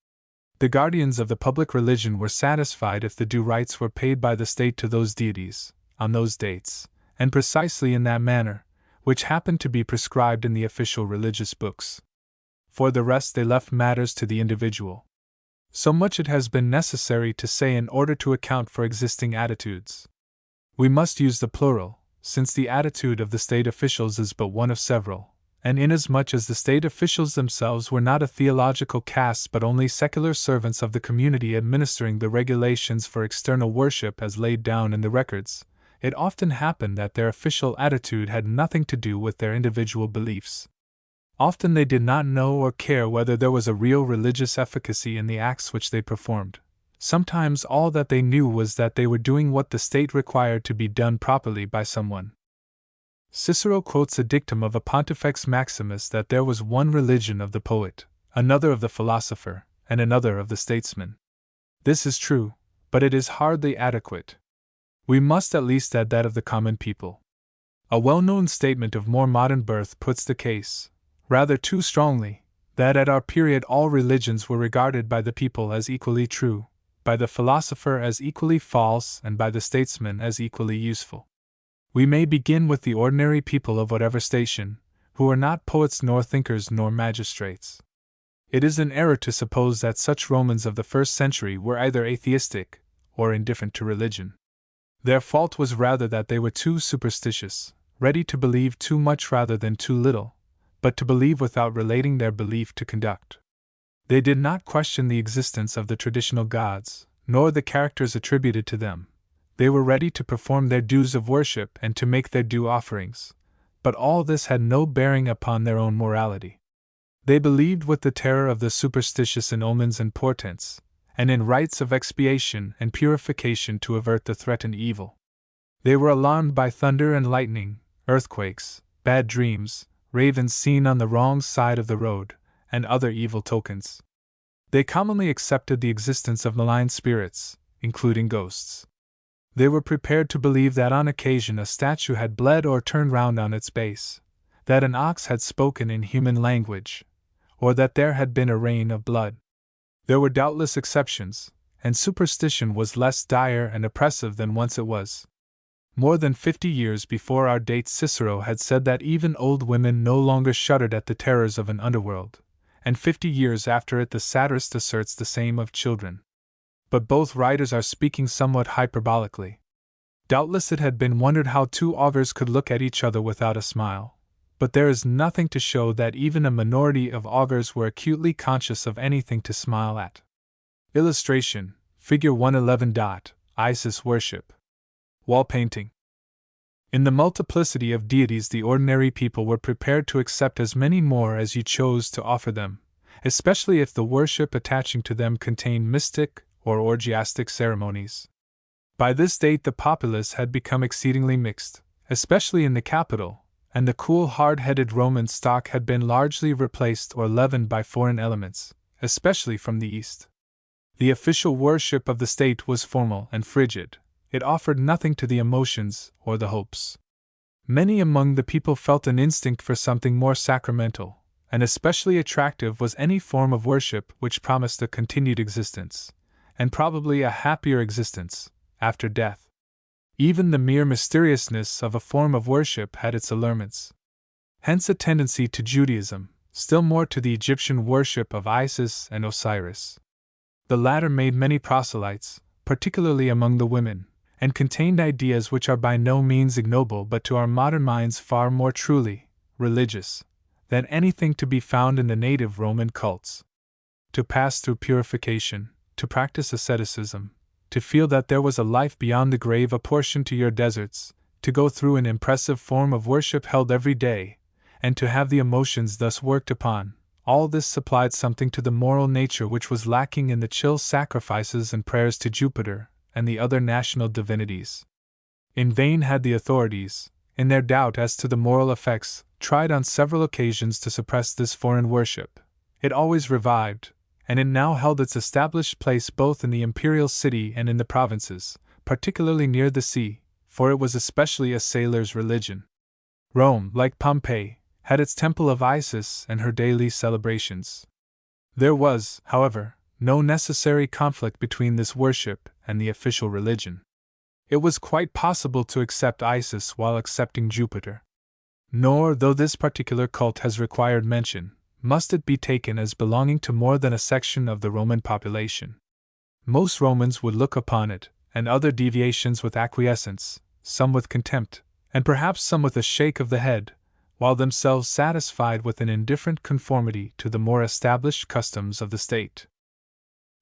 The guardians of the public religion were satisfied if the due rites were paid by the state to those deities, on those dates, and precisely in that manner, which happened to be prescribed in the official religious books. For the rest, they left matters to the individual. So much it has been necessary to say in order to account for existing attitudes. We must use the plural, since the attitude of the state officials is but one of several, and inasmuch as the state officials themselves were not a theological caste but only secular servants of the community administering the regulations for external worship as laid down in the records, it often happened that their official attitude had nothing to do with their individual beliefs. Often they did not know or care whether there was a real religious efficacy in the acts which they performed. Sometimes all that they knew was that they were doing what the state required to be done properly by someone. Cicero quotes a dictum of a Pontifex Maximus that there was one religion of the poet, another of the philosopher, and another of the statesman. This is true, but it is hardly adequate. We must at least add that of the common people. A well-known statement of more modern birth puts the case, rather too strongly, that at our period all religions were regarded by the people as equally true, by the philosopher as equally false, and by the statesman as equally useful. We may begin with the ordinary people of whatever station, who are not poets nor thinkers nor magistrates. It is an error to suppose that such Romans of the first century were either atheistic or indifferent to religion. Their fault was rather that they were too superstitious, ready to believe too much rather than too little, but to believe without relating their belief to conduct. They did not question the existence of the traditional gods, nor the characters attributed to them. They were ready to perform their dues of worship and to make their due offerings, but all this had no bearing upon their own morality. They believed with the terror of the superstitious in omens and portents, and in rites of expiation and purification to avert the threatened evil. They were alarmed by thunder and lightning, earthquakes, bad dreams, ravens seen on the wrong side of the road, and other evil tokens. They commonly accepted the existence of malign spirits, including ghosts. They were prepared to believe that on occasion a statue had bled or turned round on its base, that an ox had spoken in human language, or that there had been a rain of blood. There were doubtless exceptions, and superstition was less dire and oppressive than once it was. More than 50 years before our date, Cicero had said that even old women no longer shuddered at the terrors of an underworld, and 50 years after it the satirist asserts the same of children. But both writers are speaking somewhat hyperbolically. Doubtless it had been wondered how two augurs could look at each other without a smile, but there is nothing to show that even a minority of augurs were acutely conscious of anything to smile at. Illustration, Figure 111. Isis worship. Wall painting. In the multiplicity of deities, the ordinary people were prepared to accept as many more as you chose to offer them, especially if the worship attaching to them contained mystic or orgiastic ceremonies. By this date, the populace had become exceedingly mixed, especially in the capital, and the cool, hard-headed Roman stock had been largely replaced or leavened by foreign elements, especially from the east. The official worship of the state was formal and frigid. It offered nothing to the emotions or the hopes. Many among the people felt an instinct for something more sacramental, and especially attractive was any form of worship which promised a continued existence, and probably a happier existence, after death. Even the mere mysteriousness of a form of worship had its allurements. Hence a tendency to Judaism, still more to the Egyptian worship of Isis and Osiris. The latter made many proselytes, particularly among the women, and contained ideas which are by no means ignoble but to our modern minds far more truly religious than anything to be found in the native Roman cults. To pass through purification, to practice asceticism, to feel that there was a life beyond the grave apportioned to your deserts, to go through an impressive form of worship held every day, and to have the emotions thus worked upon, all this supplied something to the moral nature which was lacking in the chill sacrifices and prayers to Jupiter and the other national divinities. In vain had the authorities, in their doubt as to the moral effects, tried on several occasions to suppress this foreign worship. It always revived, and it now held its established place both in the imperial city and in the provinces, particularly near the sea, for it was especially a sailor's religion. Rome, like Pompeii, had its temple of Isis and her daily celebrations. There was, however, no necessary conflict between this worship and the official religion. It was quite possible to accept Isis while accepting Jupiter. Nor, though this particular cult has required mention, must it be taken as belonging to more than a section of the Roman population. Most Romans would look upon it, and other deviations, with acquiescence, some with contempt, and perhaps some with a shake of the head, while themselves satisfied with an indifferent conformity to the more established customs of the state.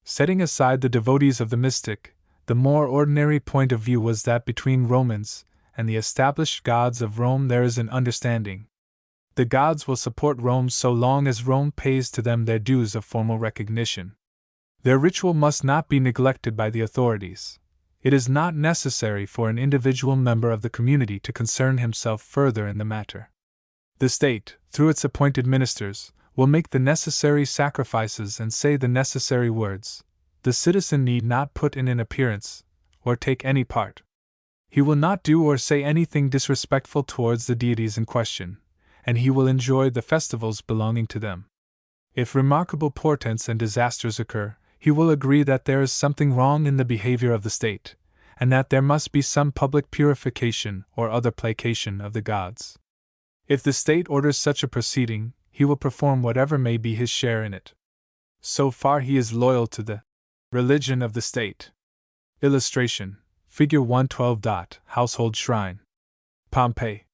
Setting aside the devotees of the mystic, the more ordinary point of view was that between Romans and the established gods of Rome there is an understanding. The gods will support Rome so long as Rome pays to them their dues of formal recognition. Their ritual must not be neglected by the authorities. It is not necessary for an individual member of the community to concern himself further in the matter. The state, through its appointed ministers, will make the necessary sacrifices and say the necessary words. The citizen need not put in an appearance, or take any part. He will not do or say anything disrespectful towards the deities in question, and he will enjoy the festivals belonging to them. If remarkable portents and disasters occur, he will agree that there is something wrong in the behavior of the state, and that there must be some public purification or other placation of the gods. If the state orders such a proceeding, he will perform whatever may be his share in it. So far he is loyal to the religion of the state. Illustration: Figure 112. Household shrine. Pompeii.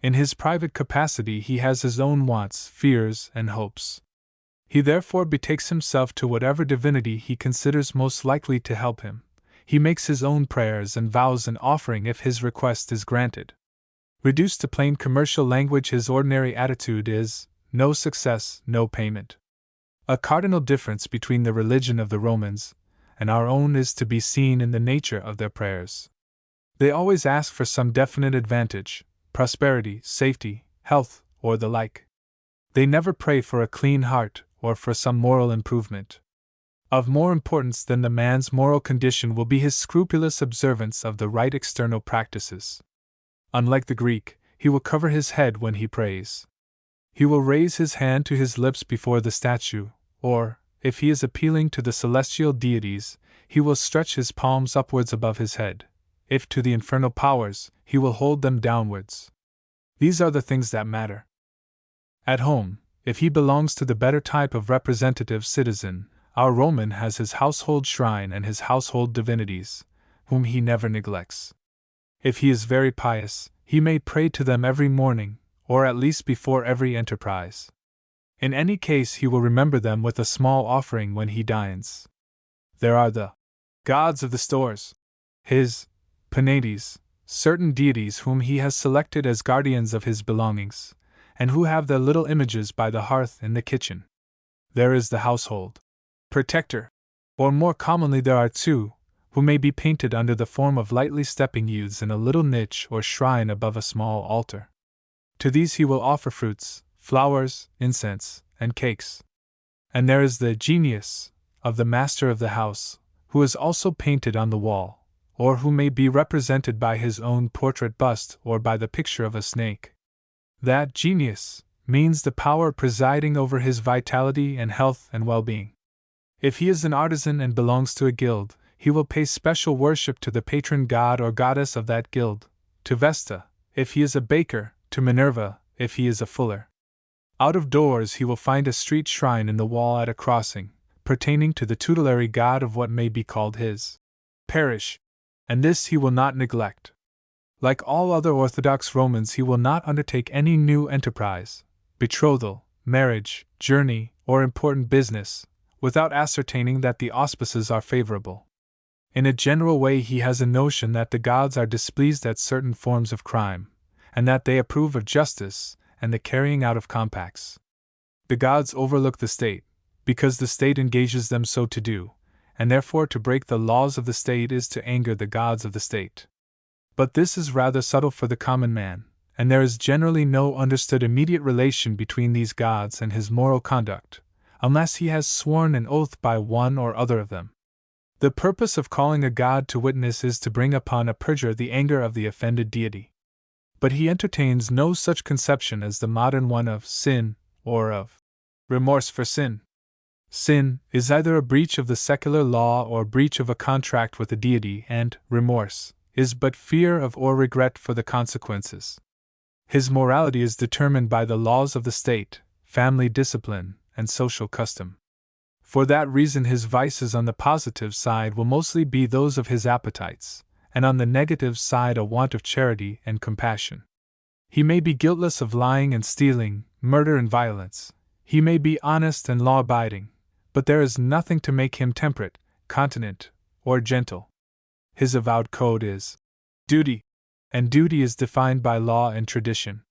In his private capacity he has his own wants, fears, and hopes. He therefore betakes himself to whatever divinity he considers most likely to help him. He makes his own prayers and vows an offering if his request is granted. Reduced to plain commercial language, his ordinary attitude is, no success, no payment. A cardinal difference between the religion of the Romans and our own is to be seen in the nature of their prayers. They always ask for some definite advantage, prosperity, safety, health, or the like. They never pray for a clean heart or for some moral improvement. Of more importance than the man's moral condition will be his scrupulous observance of the right external practices. Unlike the Greek, he will cover his head when he prays. He will raise his hand to his lips before the statue, or, if he is appealing to the celestial deities, he will stretch his palms upwards above his head. If to the infernal powers, he will hold them downwards. These are the things that matter. At home, if he belongs to the better type of representative citizen, our Roman has his household shrine and his household divinities, whom he never neglects. If he is very pious, he may pray to them every morning, or at least before every enterprise. In any case, he will remember them with a small offering when he dines. There are the gods of the stores. His Penates, certain deities whom he has selected as guardians of his belongings, and who have their little images by the hearth in the kitchen. There is the household protector, or more commonly there are two, who may be painted under the form of lightly stepping youths in a little niche or shrine above a small altar. To these he will offer fruits, flowers, incense, and cakes. And there is the genius of the master of the house, who is also painted on the wall, or who may be represented by his own portrait bust or by the picture of a snake. That genius means the power presiding over his vitality and health and well-being. If he is an artisan and belongs to a guild, he will pay special worship to the patron god or goddess of that guild, to Vesta, if he is a baker, to Minerva, if he is a fuller. Out of doors he will find a street shrine in the wall at a crossing, pertaining to the tutelary god of what may be called his parish, and this he will not neglect. Like all other Orthodox Romans, he will not undertake any new enterprise, betrothal, marriage, journey, or important business, without ascertaining that the auspices are favorable. In a general way, he has a notion that the gods are displeased at certain forms of crime, and that they approve of justice and the carrying out of compacts. The gods overlook the state, because the state engages them so to do, and therefore to break the laws of the state is to anger the gods of the state. But this is rather subtle for the common man, and there is generally no understood immediate relation between these gods and his moral conduct, unless he has sworn an oath by one or other of them. The purpose of calling a god to witness is to bring upon a perjurer the anger of the offended deity. But he entertains no such conception as the modern one of sin, or of remorse for sin. Sin is either a breach of the secular law or breach of a contract with the deity, and remorse is but fear of or regret for the consequences. His morality is determined by the laws of the state, family discipline, and social custom. For that reason, his vices on the positive side will mostly be those of his appetites, and on the negative side a want of charity and compassion. He may be guiltless of lying and stealing, murder and violence. He may be honest and law-abiding, but there is nothing to make him temperate, continent, or gentle. His avowed code is duty, and duty is defined by law and tradition.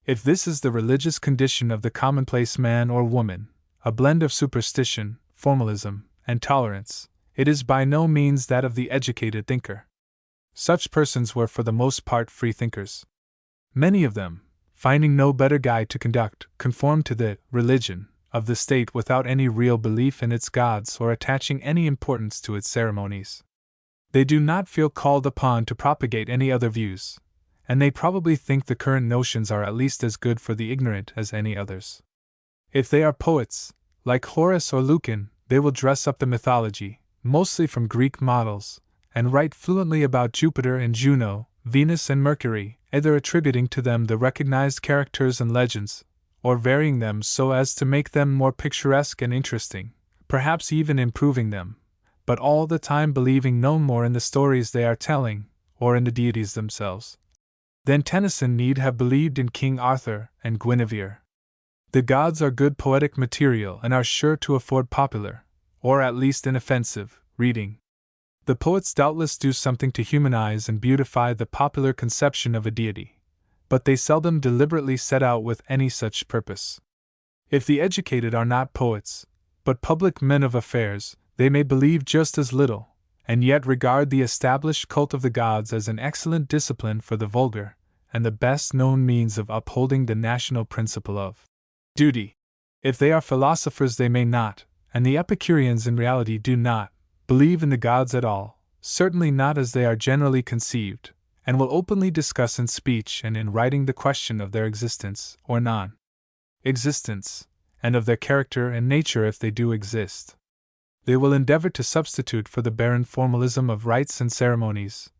If this is the religious condition of the commonplace man or woman, a blend of superstition, formalism, and tolerance, it is by no means that of the educated thinker. Such persons were for the most part free thinkers. Many of them, finding no better guide to conduct, conform to the religion of the state without any real belief in its gods or attaching any importance to its ceremonies. They do not feel called upon to propagate any other views, and they probably think the current notions are at least as good for the ignorant as any others. If they are poets, like Horace or Lucan, they will dress up the mythology, mostly from Greek models, and write fluently about Jupiter and Juno, Venus and Mercury, either attributing to them the recognized characters and legends, or varying them so as to make them more picturesque and interesting, perhaps even improving them, but all the time believing no more in the stories they are telling, or in the deities themselves, than Tennyson need have believed in King Arthur and Guinevere. The gods are good poetic material and are sure to afford popular, or at least inoffensive, reading. The poets doubtless do something to humanize and beautify the popular conception of a deity, but they seldom deliberately set out with any such purpose. If the educated are not poets, but public men of affairs, they may believe just as little, and yet regard the established cult of the gods as an excellent discipline for the vulgar, and the best known means of upholding the national principle of duty. If they are philosophers, they may not, and the Epicureans in reality do not, believe in the gods at all, certainly not as they are generally conceived, and will openly discuss in speech and in writing the question of their existence or non-existence, and of their character and nature if they do exist. They will endeavor to substitute for the barren formalism of rites and ceremonies,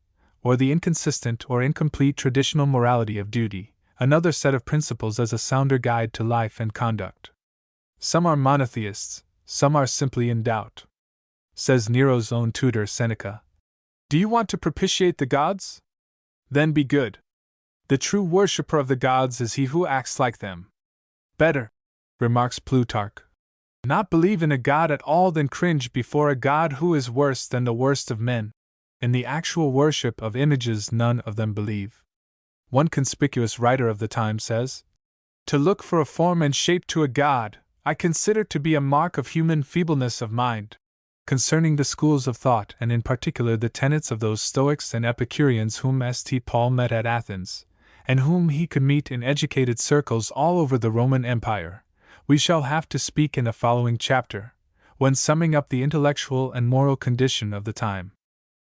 or the inconsistent or incomplete traditional morality of duty, another set of principles as a sounder guide to life and conduct. Some are monotheists, some are simply in doubt. Says Nero's own tutor Seneca, "Do you want to propitiate the gods? Then be good. The true worshipper of the gods is he who acts like them. Better," remarks Plutarch, "not believe in a god at all than cringe before a god who is worse than the worst of men." in the actual worship of images none of them believe. One conspicuous writer of the time says, "To look for a form and shape to a god, I consider to be a mark of human feebleness of mind." Concerning the schools of thought, and in particular the tenets of those Stoics and Epicureans whom St. Paul met at Athens, and whom he could meet in educated circles all over the Roman Empire, we shall have to speak in the following chapter, when summing up the intellectual and moral condition of the time.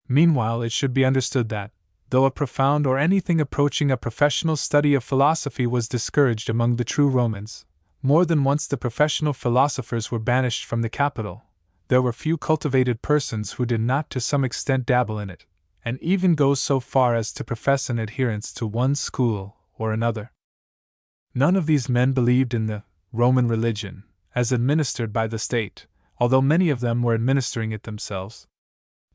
Meanwhile, it should be understood that, though a profound or anything approaching a professional study of philosophy was discouraged among the true Romans, more than once the professional philosophers were banished from the capital, there were few cultivated persons who did not to some extent dabble in it, and even go so far as to profess an adherence to one school or another. None of these men believed in the Roman religion, as administered by the state, although many of them were administering it themselves.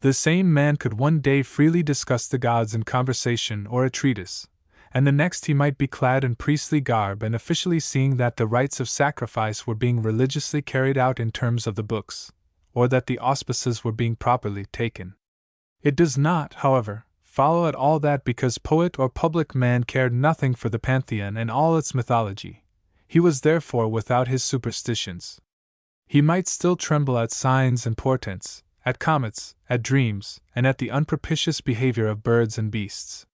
The same man could one day freely discuss the gods in conversation or a treatise, and the next he might be clad in priestly garb and officially seeing that the rites of sacrifice were being religiously carried out in terms of the books, or that the auspices were being properly taken. It does not, however, follow at all that because poet or public man cared nothing for the pantheon and all its mythology, he was therefore without his superstitions. He might still tremble at signs and portents, at comets, at dreams, and at the unpropitious behavior of birds and beasts.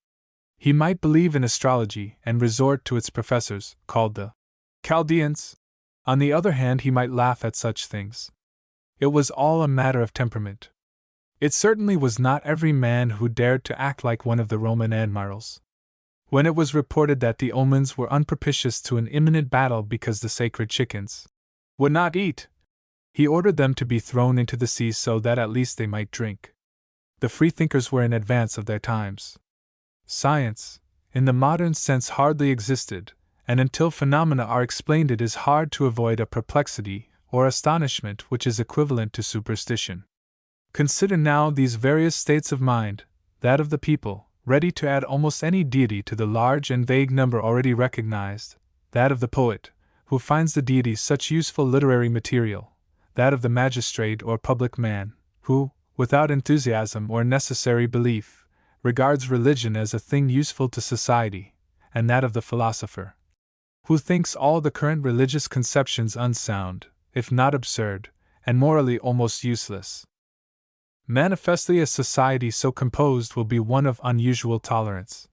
He might believe in astrology and resort to its professors, called the Chaldeans. On the other hand, he might laugh at such things. It was all a matter of temperament. It certainly was not every man who dared to act like one of the Roman admirals. When it was reported that the omens were unpropitious to an imminent battle because the sacred chickens would not eat, he ordered them to be thrown into the sea so that at least they might drink. The freethinkers were in advance of their times. Science, in the modern sense, hardly existed, and until phenomena are explained it is hard to avoid a perplexity or astonishment which is equivalent to superstition. Consider now these various states of mind: that of the people, ready to add almost any deity to the large and vague number already recognized; that of the poet, who finds the deity such useful literary material; that of the magistrate or public man, who, without enthusiasm or necessary belief, regards religion as a thing useful to society; and that of the philosopher, who thinks all the current religious conceptions unsound, if not absurd, and morally almost useless. Manifestly, a society so composed will be one of unusual tolerance.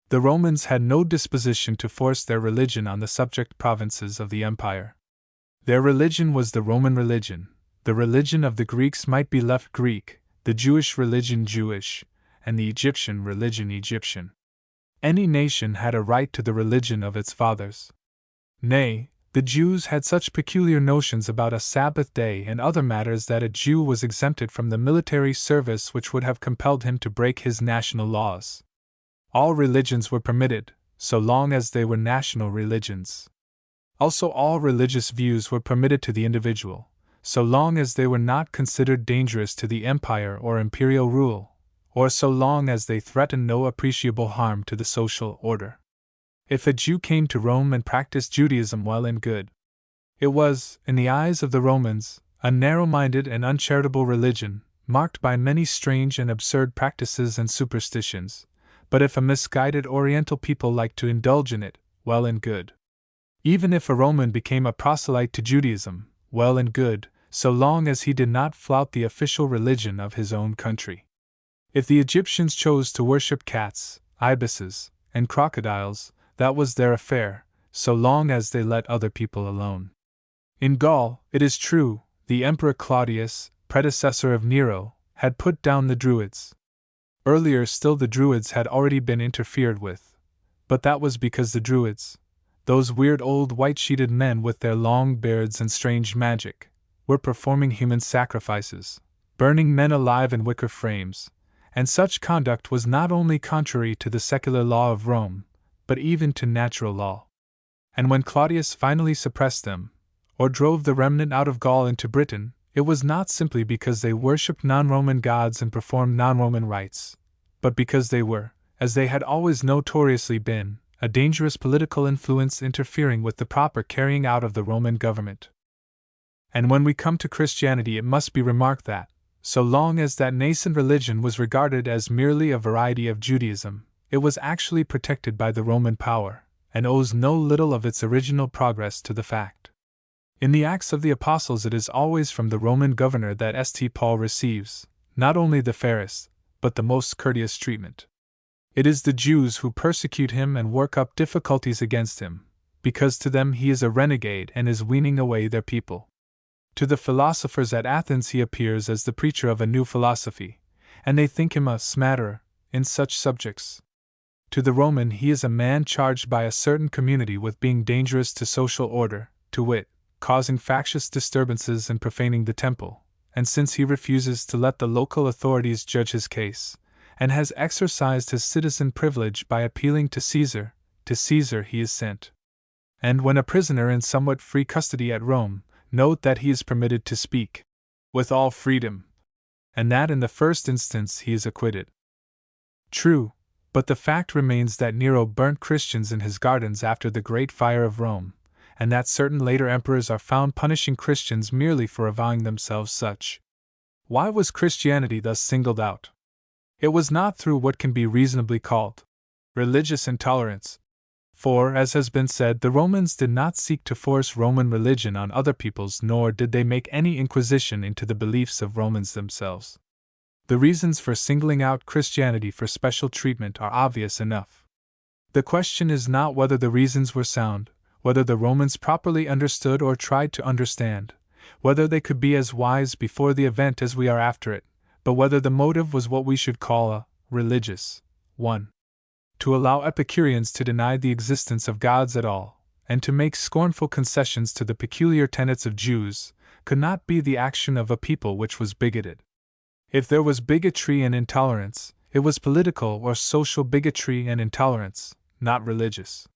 The Romans had no disposition to force their religion on the subject provinces of the empire. Their religion was the Roman religion; the religion of the Greeks might be left Greek, the Jewish religion Jewish, and the Egyptian religion Egyptian. Any nation had a right to the religion of its fathers. Nay, the Jews had such peculiar notions about a Sabbath day and other matters that a Jew was exempted from the military service which would have compelled him to break his national laws. All religions were permitted, so long as they were national religions. Also, all religious views were permitted to the individual, so long as they were not considered dangerous to the empire or imperial rule, or so long as they threatened no appreciable harm to the social order. If a Jew came to Rome and practiced Judaism, well and good. It was, in the eyes of the Romans, a narrow-minded and uncharitable religion, marked by many strange and absurd practices and superstitions, but if a misguided Oriental people liked to indulge in it, well and good. Even if a Roman became a proselyte to Judaism, well and good, so long as he did not flout the official religion of his own country. If the Egyptians chose to worship cats, ibises, and crocodiles, that was their affair, so long as they let other people alone. In Gaul, it is true, the Emperor Claudius, predecessor of Nero, had put down the Druids. Earlier still the Druids had already been interfered with, but that was because the Druids, those weird old white-sheeted men with their long beards and strange magic, were performing human sacrifices, burning men alive in wicker frames, and such conduct was not only contrary to the secular law of Rome, but even to natural law. And when Claudius finally suppressed them, or drove the remnant out of Gaul into Britain, it was not simply because they worshipped non-Roman gods and performed non-Roman rites, but because they were, as they had always notoriously been, a dangerous political influence interfering with the proper carrying out of the Roman government. And when we come to Christianity, it must be remarked that, So long as that nascent religion was regarded as merely a variety of Judaism, it was actually protected by the Roman power, and owes no little of its original progress to the fact. In the Acts of the Apostles, it is always from the Roman governor that St. Paul receives, not only the fairest, but the most courteous treatment. It is the Jews who persecute him and work up difficulties against him, because to them he is a renegade and is weaning away their people. To the philosophers at Athens he appears as the preacher of a new philosophy, and they think him a smatterer in such subjects. To the Roman he is a man charged by a certain community with being dangerous to social order, to wit, causing factious disturbances and profaning the temple, and since he refuses to let the local authorities judge his case, and has exercised his citizen privilege by appealing to Caesar he is sent. And when a prisoner in somewhat free custody at Rome, note that he is permitted to speak with all freedom, and that in the first instance he is acquitted. True, but the fact remains that Nero burnt Christians in his gardens after the Great Fire of Rome, and that certain later emperors are found punishing Christians merely for avowing themselves such. Why was Christianity thus singled out? It was not through what can be reasonably called religious intolerance. For, as has been said, the Romans did not seek to force Roman religion on other peoples, nor did they make any inquisition into the beliefs of Romans themselves. The reasons for singling out Christianity for special treatment are obvious enough. The question is not whether the reasons were sound, whether the Romans properly understood or tried to understand, whether they could be as wise before the event as we are after it, but whether the motive was what we should call a religious one. To allow Epicureans to deny the existence of gods at all, and to make scornful concessions to the peculiar tenets of Jews, could not be the action of a people which was bigoted. If there was bigotry and intolerance, it was political or social bigotry and intolerance, not religious.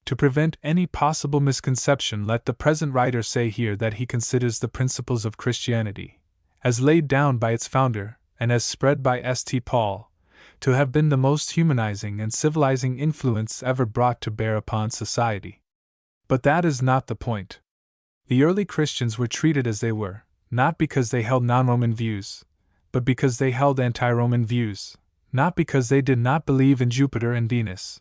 To prevent any possible misconception, let the present writer say here that he considers the principles of Christianity, as laid down by its founder, and as spread by St. Paul, to have been the most humanizing and civilizing influence ever brought to bear upon society. But that is not the point. The early Christians were treated as they were, not because they held non-Roman views, but because they held anti-Roman views, not because they did not believe in Jupiter and Venus,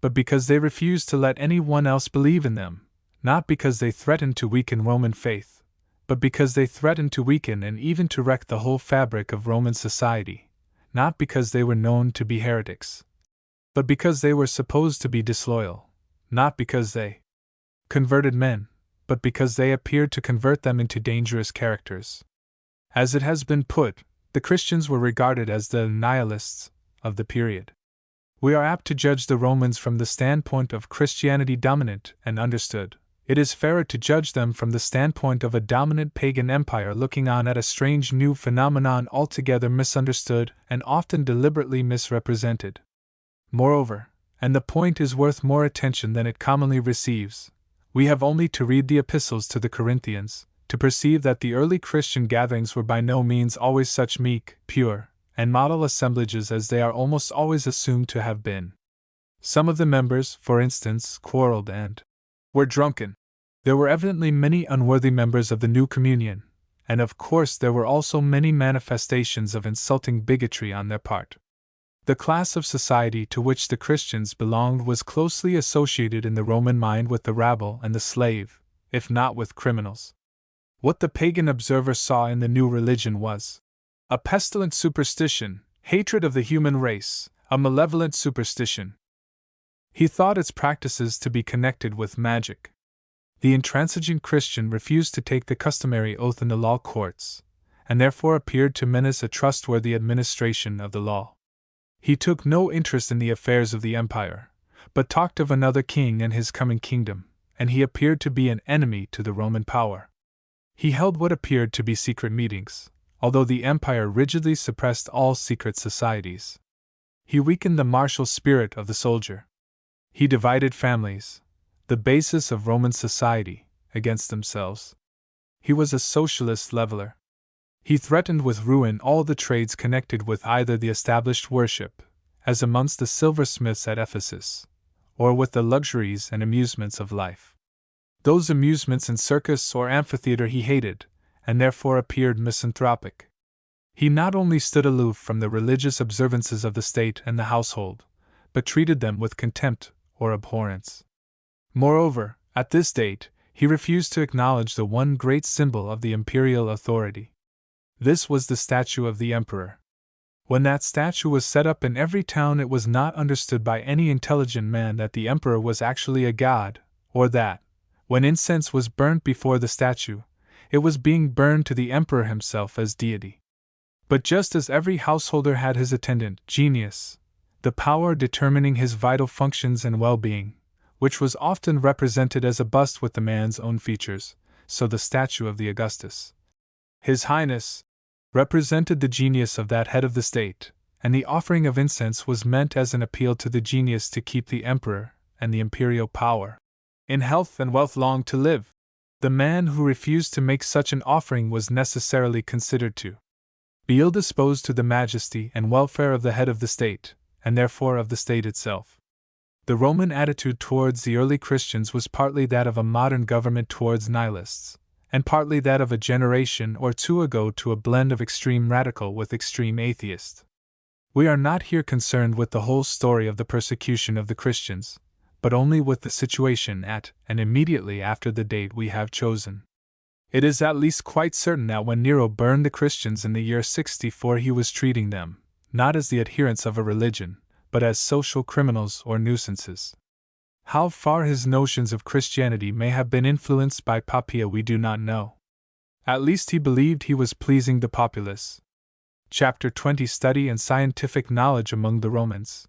but because they refused to let anyone else believe in them, not because they threatened to weaken Roman faith, but because they threatened to weaken and even to wreck the whole fabric of Roman society, not because they were known to be heretics, but because they were supposed to be disloyal, not because they converted men, but because they appeared to convert them into dangerous characters. As it has been put, the Christians were regarded as the nihilists of the period. We are apt to judge the Romans from the standpoint of Christianity dominant and understood. It is fairer to judge them from the standpoint of a dominant pagan empire looking on at a strange new phenomenon altogether misunderstood and often deliberately misrepresented. Moreover, and the point is worth more attention than it commonly receives, we have only to read the epistles to the Corinthians, to perceive that the early Christian gatherings were by no means always such meek, pure, and model assemblages as they are almost always assumed to have been. Some of the members, for instance, quarreled and were drunken. There were evidently many unworthy members of the new communion, and of course there were also many manifestations of insulting bigotry on their part. The class of society to which the Christians belonged was closely associated in the Roman mind with the rabble and the slave, if not with criminals. What the pagan observer saw in the new religion was a pestilent superstition, hatred of the human race, a malevolent superstition. He thought its practices to be connected with magic. The intransigent Christian refused to take the customary oath in the law courts, and therefore appeared to menace a trustworthy administration of the law. He took no interest in the affairs of the empire, but talked of another king and his coming kingdom, and he appeared to be an enemy to the Roman power. He held what appeared to be secret meetings, although the empire rigidly suppressed all secret societies. He weakened the martial spirit of the soldier. He divided families, the basis of Roman society, against themselves. He was a socialist leveler. He threatened with ruin all the trades connected with either the established worship, as amongst the silversmiths at Ephesus, or with the luxuries and amusements of life. Those amusements in circus or amphitheater he hated, and therefore appeared misanthropic. He not only stood aloof from the religious observances of the state and the household, but treated them with contempt or abhorrence. Moreover, at this date, he refused to acknowledge the one great symbol of the imperial authority. This was the statue of the emperor. When that statue was set up in every town, it was not understood by any intelligent man that the emperor was actually a god, or that, when incense was burnt before the statue, it was being burned to the emperor himself as deity. But just as every householder had his attendant, genius, the power determining his vital functions and well-being, which was often represented as a bust with the man's own features, so the statue of the Augustus, His Highness, represented the genius of that head of the state, and the offering of incense was meant as an appeal to the genius to keep the emperor and the imperial power in health and wealth long to live. The man who refused to make such an offering was necessarily considered to be ill-disposed to the majesty and welfare of the head of the state, and therefore of the state itself. The Roman attitude towards the early Christians was partly that of a modern government towards nihilists, and partly that of a generation or two ago to a blend of extreme radical with extreme atheist. We are not here concerned with the whole story of the persecution of the Christians, but only with the situation at and immediately after the date we have chosen. It is at least quite certain that when Nero burned the Christians in the year 64, he was treating them, not as the adherents of a religion, but as social criminals or nuisances. How far his notions of Christianity may have been influenced by Poppaea we do not know. At least he believed he was pleasing the populace. Chapter 20: Study and Scientific Knowledge among the Romans.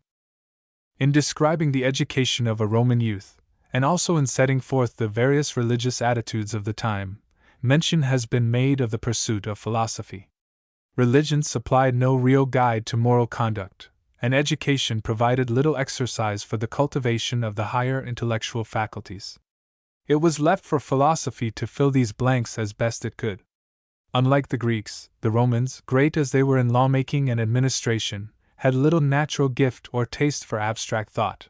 In describing the education of a Roman youth, and also in setting forth the various religious attitudes of the time, mention has been made of the pursuit of philosophy. Religion supplied no real guide to moral conduct, and education provided little exercise for the cultivation of the higher intellectual faculties. It was left for philosophy to fill these blanks as best it could. Unlike the Greeks, the Romans, great as they were in lawmaking and administration, had little natural gift or taste for abstract thought.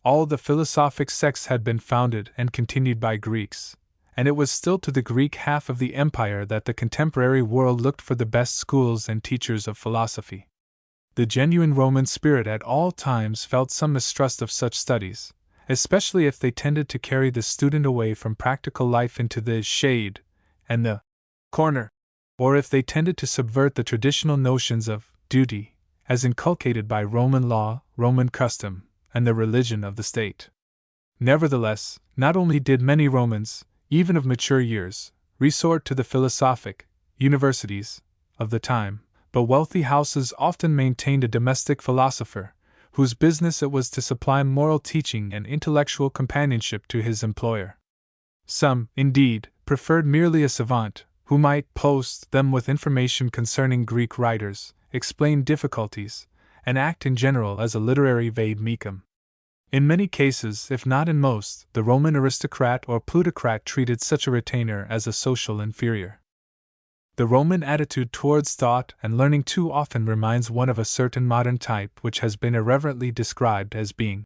All the philosophic sects had been founded and continued by Greeks, and it was still to the Greek half of the empire that the contemporary world looked for the best schools and teachers of philosophy. The genuine Roman spirit at all times felt some mistrust of such studies, especially if they tended to carry the student away from practical life into the shade and the corner, or if they tended to subvert the traditional notions of duty, as inculcated by Roman law, Roman custom, and the religion of the state. Nevertheless, not only did many Romans, even of mature years, resort to the philosophic universities of the time, but wealthy houses often maintained a domestic philosopher, whose business it was to supply moral teaching and intellectual companionship to his employer. Some, indeed, preferred merely a savant, who might post them with information concerning Greek writers, explain difficulties, and act in general as a literary vade-mecum. In many cases, if not in most, the Roman aristocrat or plutocrat treated such a retainer as a social inferior. The Roman attitude towards thought and learning too often reminds one of a certain modern type which has been irreverently described as being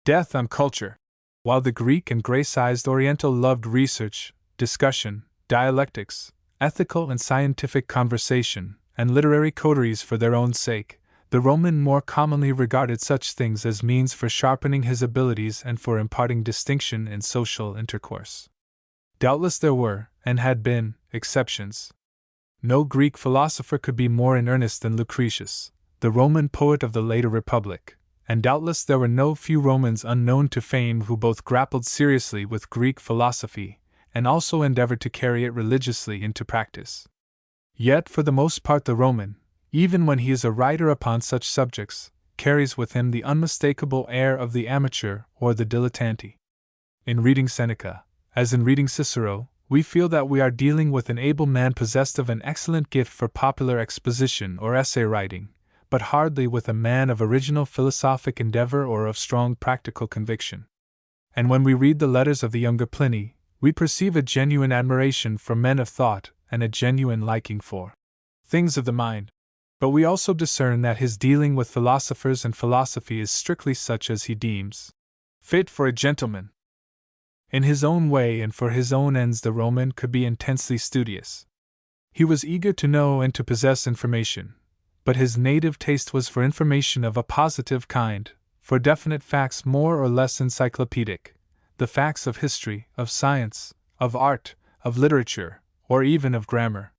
death on culture, while the Greek and gray-sized Oriental loved research, discussion, dialectics, ethical and scientific conversation, and literary coteries for their own sake. The Roman more commonly regarded such things as means for sharpening his abilities and for imparting distinction in social intercourse. Doubtless there were, and had been, exceptions. No Greek philosopher could be more in earnest than Lucretius, the Roman poet of the later Republic, and doubtless there were no few Romans unknown to fame who both grappled seriously with Greek philosophy and also endeavored to carry it religiously into practice. Yet for the most part the Roman, even when he is a writer upon such subjects, carries with him the unmistakable air of the amateur or the dilettante. In reading Seneca, as in reading Cicero, we feel that we are dealing with an able man possessed of an excellent gift for popular exposition or essay writing, but hardly with a man of original philosophic endeavor or of strong practical conviction. And when we read the letters of the younger Pliny, we perceive a genuine admiration for men of thought and a genuine liking for things of the mind. But we also discern that his dealing with philosophers and philosophy is strictly such as he deems fit for a gentleman. In his own way and for his own ends the Roman could be intensely studious. He was eager to know and to possess information, but his native taste was for information of a positive kind, for definite facts more or less encyclopedic, the facts of history, of science, of art, of literature, or even of grammar.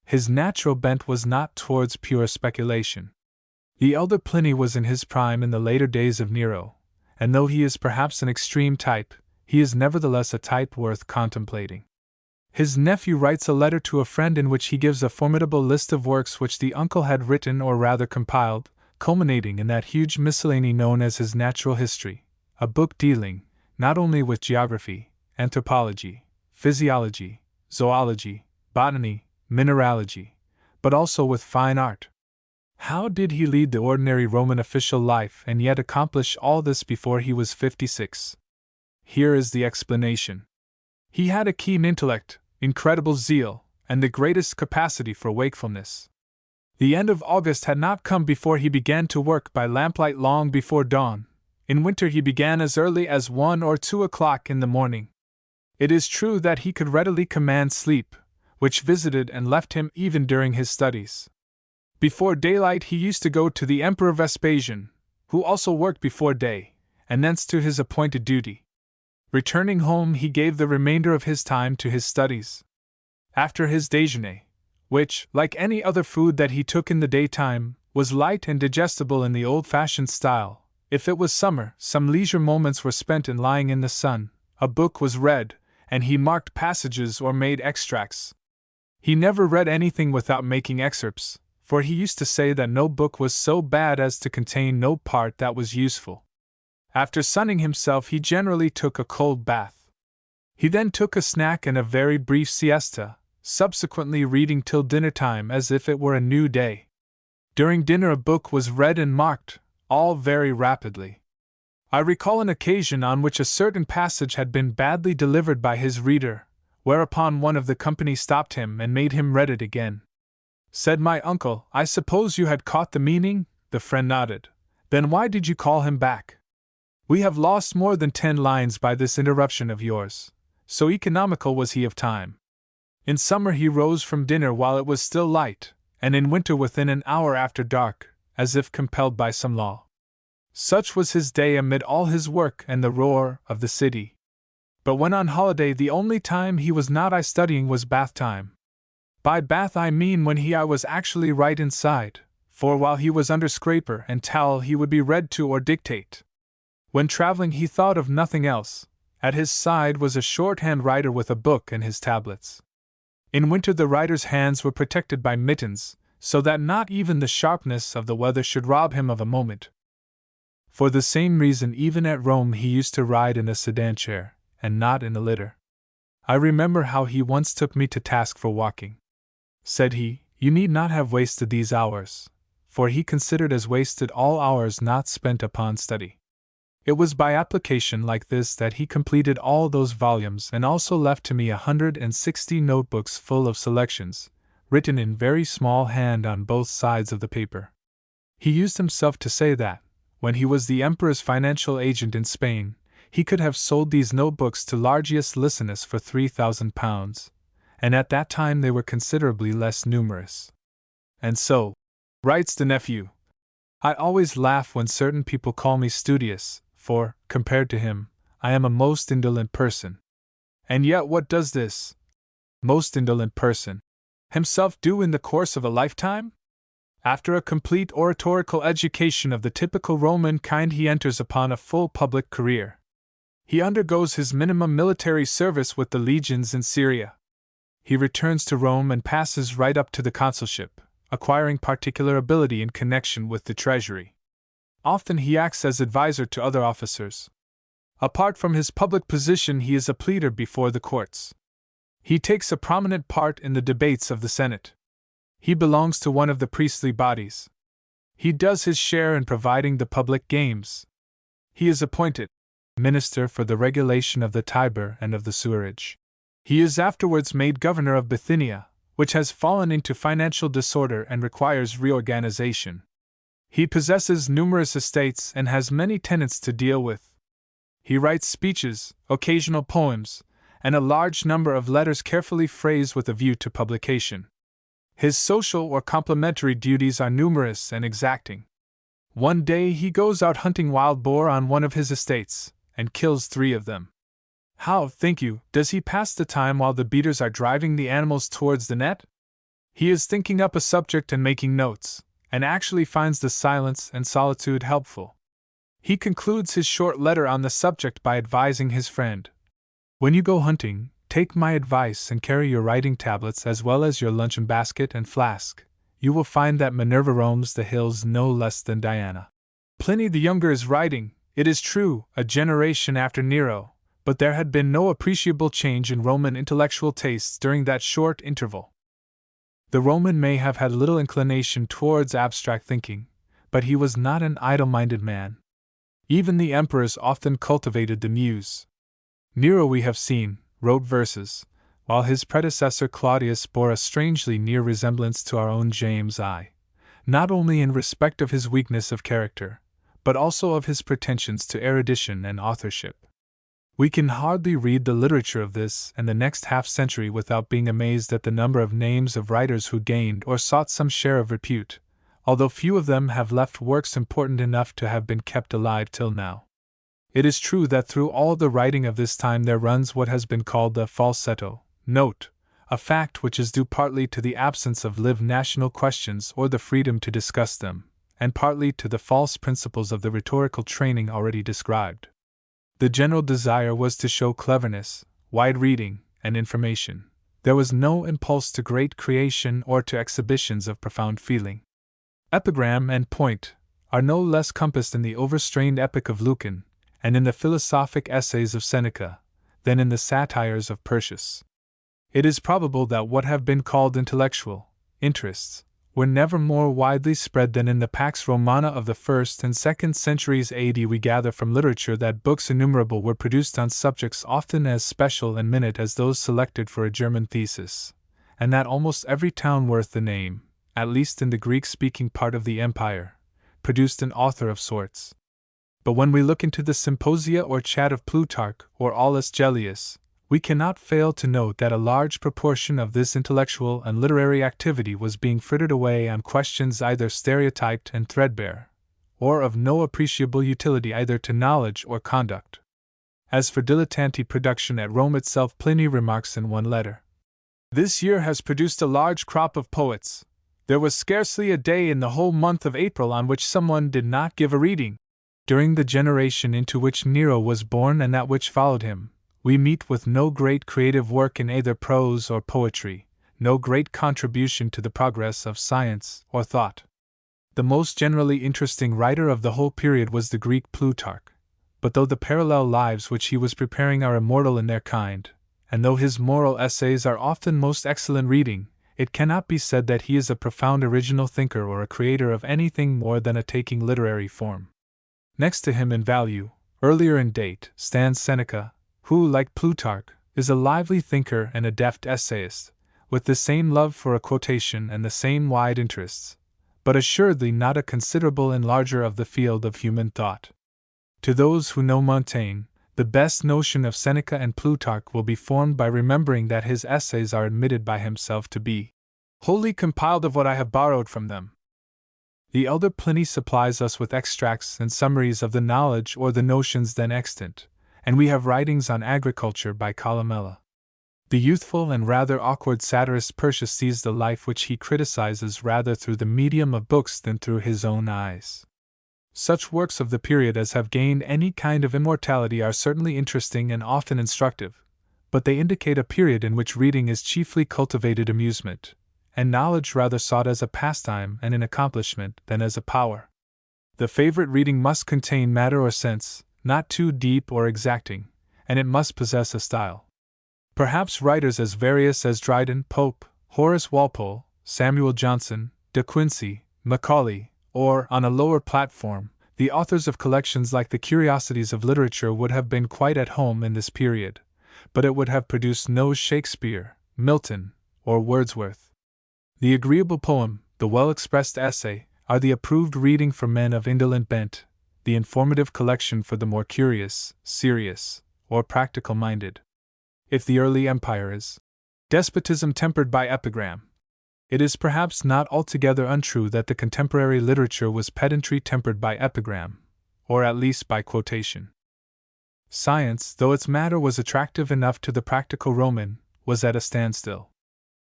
His natural bent was not towards pure speculation. The elder Pliny was in his prime in the later days of Nero, and though he is perhaps an extreme type, he is nevertheless a type worth contemplating. His nephew writes a letter to a friend in which he gives a formidable list of works which the uncle had written or rather compiled, culminating in that huge miscellany known as his Natural History, a book dealing, not only with geography, anthropology, physiology, zoology, botany, mineralogy, but also with fine art. How did he lead the ordinary Roman official life and yet accomplish all this before he was 56? Here is the explanation. He had a keen intellect, incredible zeal, and the greatest capacity for wakefulness. The end of August had not come before he began to work by lamplight long before dawn. In winter he began as early as 1 or 2 o'clock in the morning. It is true that he could readily command sleep, which visited and left him even during his studies. Before daylight he used to go to the Emperor Vespasian, who also worked before day, and thence to his appointed duty. Returning home he gave the remainder of his time to his studies. After his déjeuner, which, like any other food that he took in the daytime, was light and digestible in the old-fashioned style, if it was summer, some leisure moments were spent in lying in the sun, a book was read, and he marked passages or made extracts. He never read anything without making excerpts, for he used to say that no book was so bad as to contain no part that was useful. After sunning himself he generally took a cold bath. He then took a snack and a very brief siesta, subsequently reading till dinner time as if it were a new day. During dinner a book was read and marked, all very rapidly. I recall an occasion on which a certain passage had been badly delivered by his reader, whereupon one of the company stopped him and made him read it again. Said my uncle, "I suppose you had caught the meaning?" The friend nodded. "Then why did you call him back? We have lost more than 10 lines by this interruption of yours." So economical was he of time. In summer he rose from dinner while it was still light, and in winter within an hour after dark, as if compelled by some law. Such was his day amid all his work and the roar of the city. But when on holiday the only time he was not studying was bath time. By bath I mean when I was actually right inside, for while he was under scraper and towel he would be read to or dictate. When traveling he thought of nothing else. At his side was a shorthand writer with a book and his tablets. In winter the writer's hands were protected by mittens, so that not even the sharpness of the weather should rob him of a moment. For the same reason even at Rome he used to ride in a sedan chair, and not in a litter. I remember how he once took me to task for walking. Said he, "You need not have wasted these hours," for he considered as wasted all hours not spent upon study. It was by application like this that he completed all those volumes and also left to me 160 notebooks full of selections, written in very small hand on both sides of the paper. He used himself to say that, when he was the emperor's financial agent in Spain, he could have sold these notebooks to Largius Licinus for £3,000, and at that time they were considerably less numerous. And so, writes the nephew, I always laugh when certain people call me studious, for, compared to him, I am a most indolent person. And yet what does this most indolent person himself do in the course of a lifetime? After a complete oratorical education of the typical Roman kind he enters upon a full public career. He undergoes his minimum military service with the legions in Syria. He returns to Rome and passes right up to the consulship, acquiring particular ability in connection with the treasury. Often he acts as advisor to other officers. Apart from his public position he is a pleader before the courts. He takes a prominent part in the debates of the Senate. He belongs to one of the priestly bodies. He does his share in providing the public games. He is appointed minister for the regulation of the Tiber and of the sewerage. He is afterwards made governor of Bithynia, which has fallen into financial disorder and requires reorganization. He possesses numerous estates and has many tenants to deal with. He writes speeches, occasional poems, and a large number of letters carefully phrased with a view to publication. His social or complementary duties are numerous and exacting. One day he goes out hunting wild boar on one of his estates, and kills 3 of them. How, think you, does he pass the time while the beaters are driving the animals towards the net? He is thinking up a subject and making notes, and actually finds the silence and solitude helpful. He concludes his short letter on the subject by advising his friend, "When you go hunting, take my advice and carry your writing tablets as well as your luncheon basket and flask. You will find that Minerva roams the hills no less than Diana." Pliny the Younger is writing, it is true, a generation after Nero, but there had been no appreciable change in Roman intellectual tastes during that short interval. The Roman may have had little inclination towards abstract thinking, but he was not an idle-minded man. Even the emperors often cultivated the muse. Nero, we have seen, wrote verses, while his predecessor Claudius bore a strangely near resemblance to our own James I, not only in respect of his weakness of character, but also of his pretensions to erudition and authorship. We can hardly read the literature of this and the next half-century without being amazed at the number of names of writers who gained or sought some share of repute, although few of them have left works important enough to have been kept alive till now. It is true that through all the writing of this time there runs what has been called the falsetto note, a fact which is due partly to the absence of live national questions or the freedom to discuss them, and partly to the false principles of the rhetorical training already described. The general desire was to show cleverness, wide reading, and information. There was no impulse to great creation or to exhibitions of profound feeling. Epigram and point are no less compassed in the overstrained epic of Lucan, and in the philosophic essays of Seneca, than in the satires of Persius. It is probable that what have been called intellectual interests were never more widely spread than in the Pax Romana of the 1st and 2nd centuries AD. We gather from literature that books innumerable were produced on subjects often as special and minute as those selected for a German thesis, and that almost every town worth the name, at least in the Greek-speaking part of the empire, produced an author of sorts. But when we look into the Symposia or Chat of Plutarch or Aulus Gellius, we cannot fail to note that a large proportion of this intellectual and literary activity was being frittered away on questions either stereotyped and threadbare, or of no appreciable utility either to knowledge or conduct. As for dilettanti production at Rome itself, Pliny remarks in one letter, "This year has produced a large crop of poets. There was scarcely a day in the whole month of April on which someone did not give a reading." During the generation into which Nero was born and that which followed him, we meet with no great creative work in either prose or poetry, no great contribution to the progress of science or thought. The most generally interesting writer of the whole period was the Greek Plutarch, but though the parallel lives which he was preparing are immortal in their kind, and though his moral essays are often most excellent reading, it cannot be said that he is a profound original thinker or a creator of anything more than a taking literary form. Next to him in value, earlier in date, stands Seneca, who, like Plutarch, is a lively thinker and a deft essayist, with the same love for a quotation and the same wide interests, but assuredly not a considerable enlarger of the field of human thought. To those who know Montaigne, the best notion of Seneca and Plutarch will be formed by remembering that his essays are admitted by himself to be wholly compiled of what I have borrowed from them. The elder Pliny supplies us with extracts and summaries of the knowledge or the notions then extant, and we have writings on agriculture by Columella. The youthful and rather awkward satirist Persius sees the life which he criticizes rather through the medium of books than through his own eyes. Such works of the period as have gained any kind of immortality are certainly interesting and often instructive, but they indicate a period in which reading is chiefly cultivated amusement, and knowledge rather sought as a pastime and an accomplishment than as a power. The favorite reading must contain matter or sense, not too deep or exacting, and it must possess a style. Perhaps writers as various as Dryden, Pope, Horace Walpole, Samuel Johnson, De Quincey, Macaulay, or, on a lower platform, the authors of collections like the Curiosities of Literature would have been quite at home in this period, but it would have produced no Shakespeare, Milton, or Wordsworth. The agreeable poem, the well-expressed essay, are the approved reading for men of indolent bent, the informative collection for the more curious, serious, or practical-minded. If the early empire is despotism tempered by epigram, It is perhaps not altogether untrue that the contemporary literature was pedantry tempered by epigram, or at least by quotation. Science, though its matter was attractive enough to the practical Roman, was at a standstill.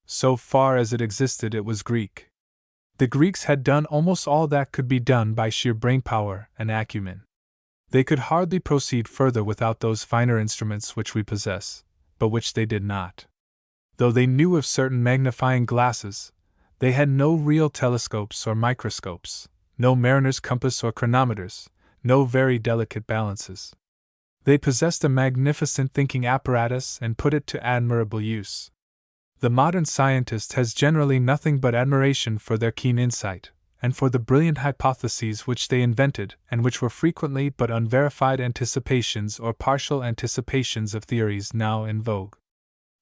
So far as it existed, it was Greek. The Greeks had done almost all that could be done by sheer brainpower and acumen. They could hardly proceed further without those finer instruments which we possess, but which they did not. Though they knew of certain magnifying glasses, they had no real telescopes or microscopes, no mariner's compass or chronometers, no very delicate balances. They possessed a magnificent thinking apparatus and put it to admirable use. The modern scientist has generally nothing but admiration for their keen insight, and for the brilliant hypotheses which they invented and which were frequently but unverified anticipations or partial anticipations of theories now in vogue.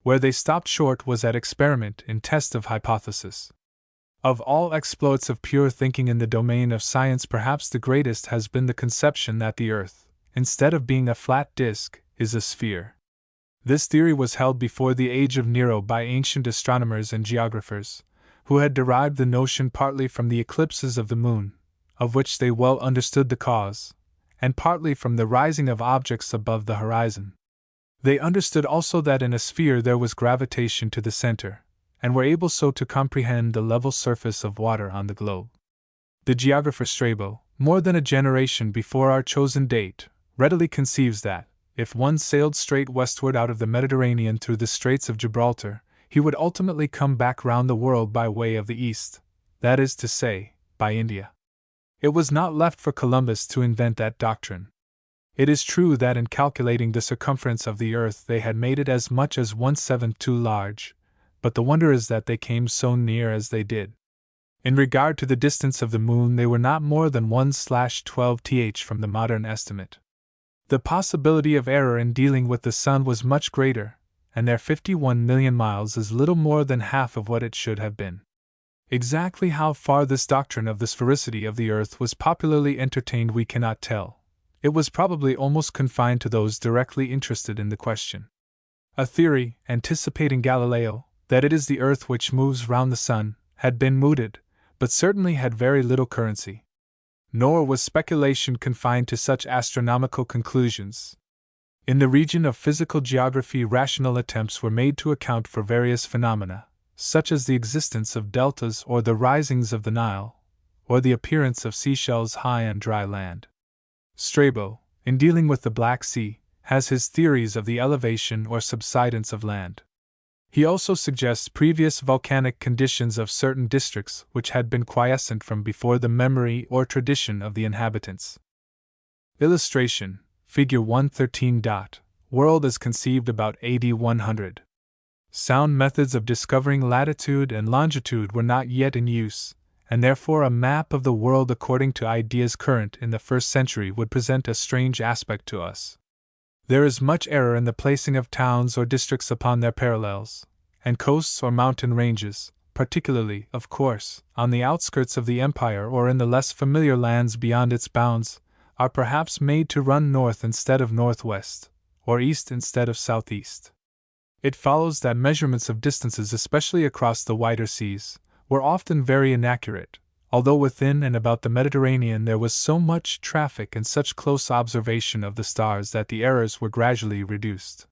Where they stopped short was at experiment in test of hypothesis. Of all exploits of pure thinking in the domain of science, perhaps the greatest has been the conception that the earth, instead of being a flat disk, is a sphere. This theory was held before the age of Nero by ancient astronomers and geographers, who had derived the notion partly from the eclipses of the moon, of which they well understood the cause, and partly from the rising of objects above the horizon. They understood also that in a sphere there was gravitation to the center, and were able so to comprehend the level surface of water on the globe. The geographer Strabo, more than a generation before our chosen date, readily conceives that, if one sailed straight westward out of the Mediterranean through the Straits of Gibraltar, he would ultimately come back round the world by way of the east, that is to say, by India. It was not left for Columbus to invent that doctrine. It is true that in calculating the circumference of the earth they had made it as much as 1/7 too large, but the wonder is that they came so near as they did. In regard to the distance of the moon, they were not more than 1/12th from the modern estimate. The possibility of error in dealing with the sun was much greater, and their 51 million miles is little more than half of what it should have been. Exactly how far this doctrine of the sphericity of the earth was popularly entertained we cannot tell. It was probably almost confined to those directly interested in the question. A theory, anticipating Galileo, that it is the earth which moves round the sun, had been mooted, but certainly had very little currency. Nor was speculation confined to such astronomical conclusions. In the region of physical geography, rational attempts were made to account for various phenomena, such as the existence of deltas or the risings of the Nile, or the appearance of seashells high on dry land. Strabo, in dealing with the Black Sea, has his theories of the elevation or subsidence of land. He also suggests previous volcanic conditions of certain districts which had been quiescent from before the memory or tradition of the inhabitants. Illustration: Figure 113. World as conceived about AD 100. Sound methods of discovering latitude and longitude were not yet in use, and therefore a map of the world according to ideas current in the first century would present a strange aspect to us. There is much error in the placing of towns or districts upon their parallels, and coasts or mountain ranges, particularly, of course, on the outskirts of the empire or in the less familiar lands beyond its bounds, are perhaps made to run north instead of northwest, or east instead of southeast. It follows that measurements of distances, especially across the wider seas, were often very inaccurate, although within and about the Mediterranean there was so much traffic and such close observation of the stars that the errors were gradually reduced.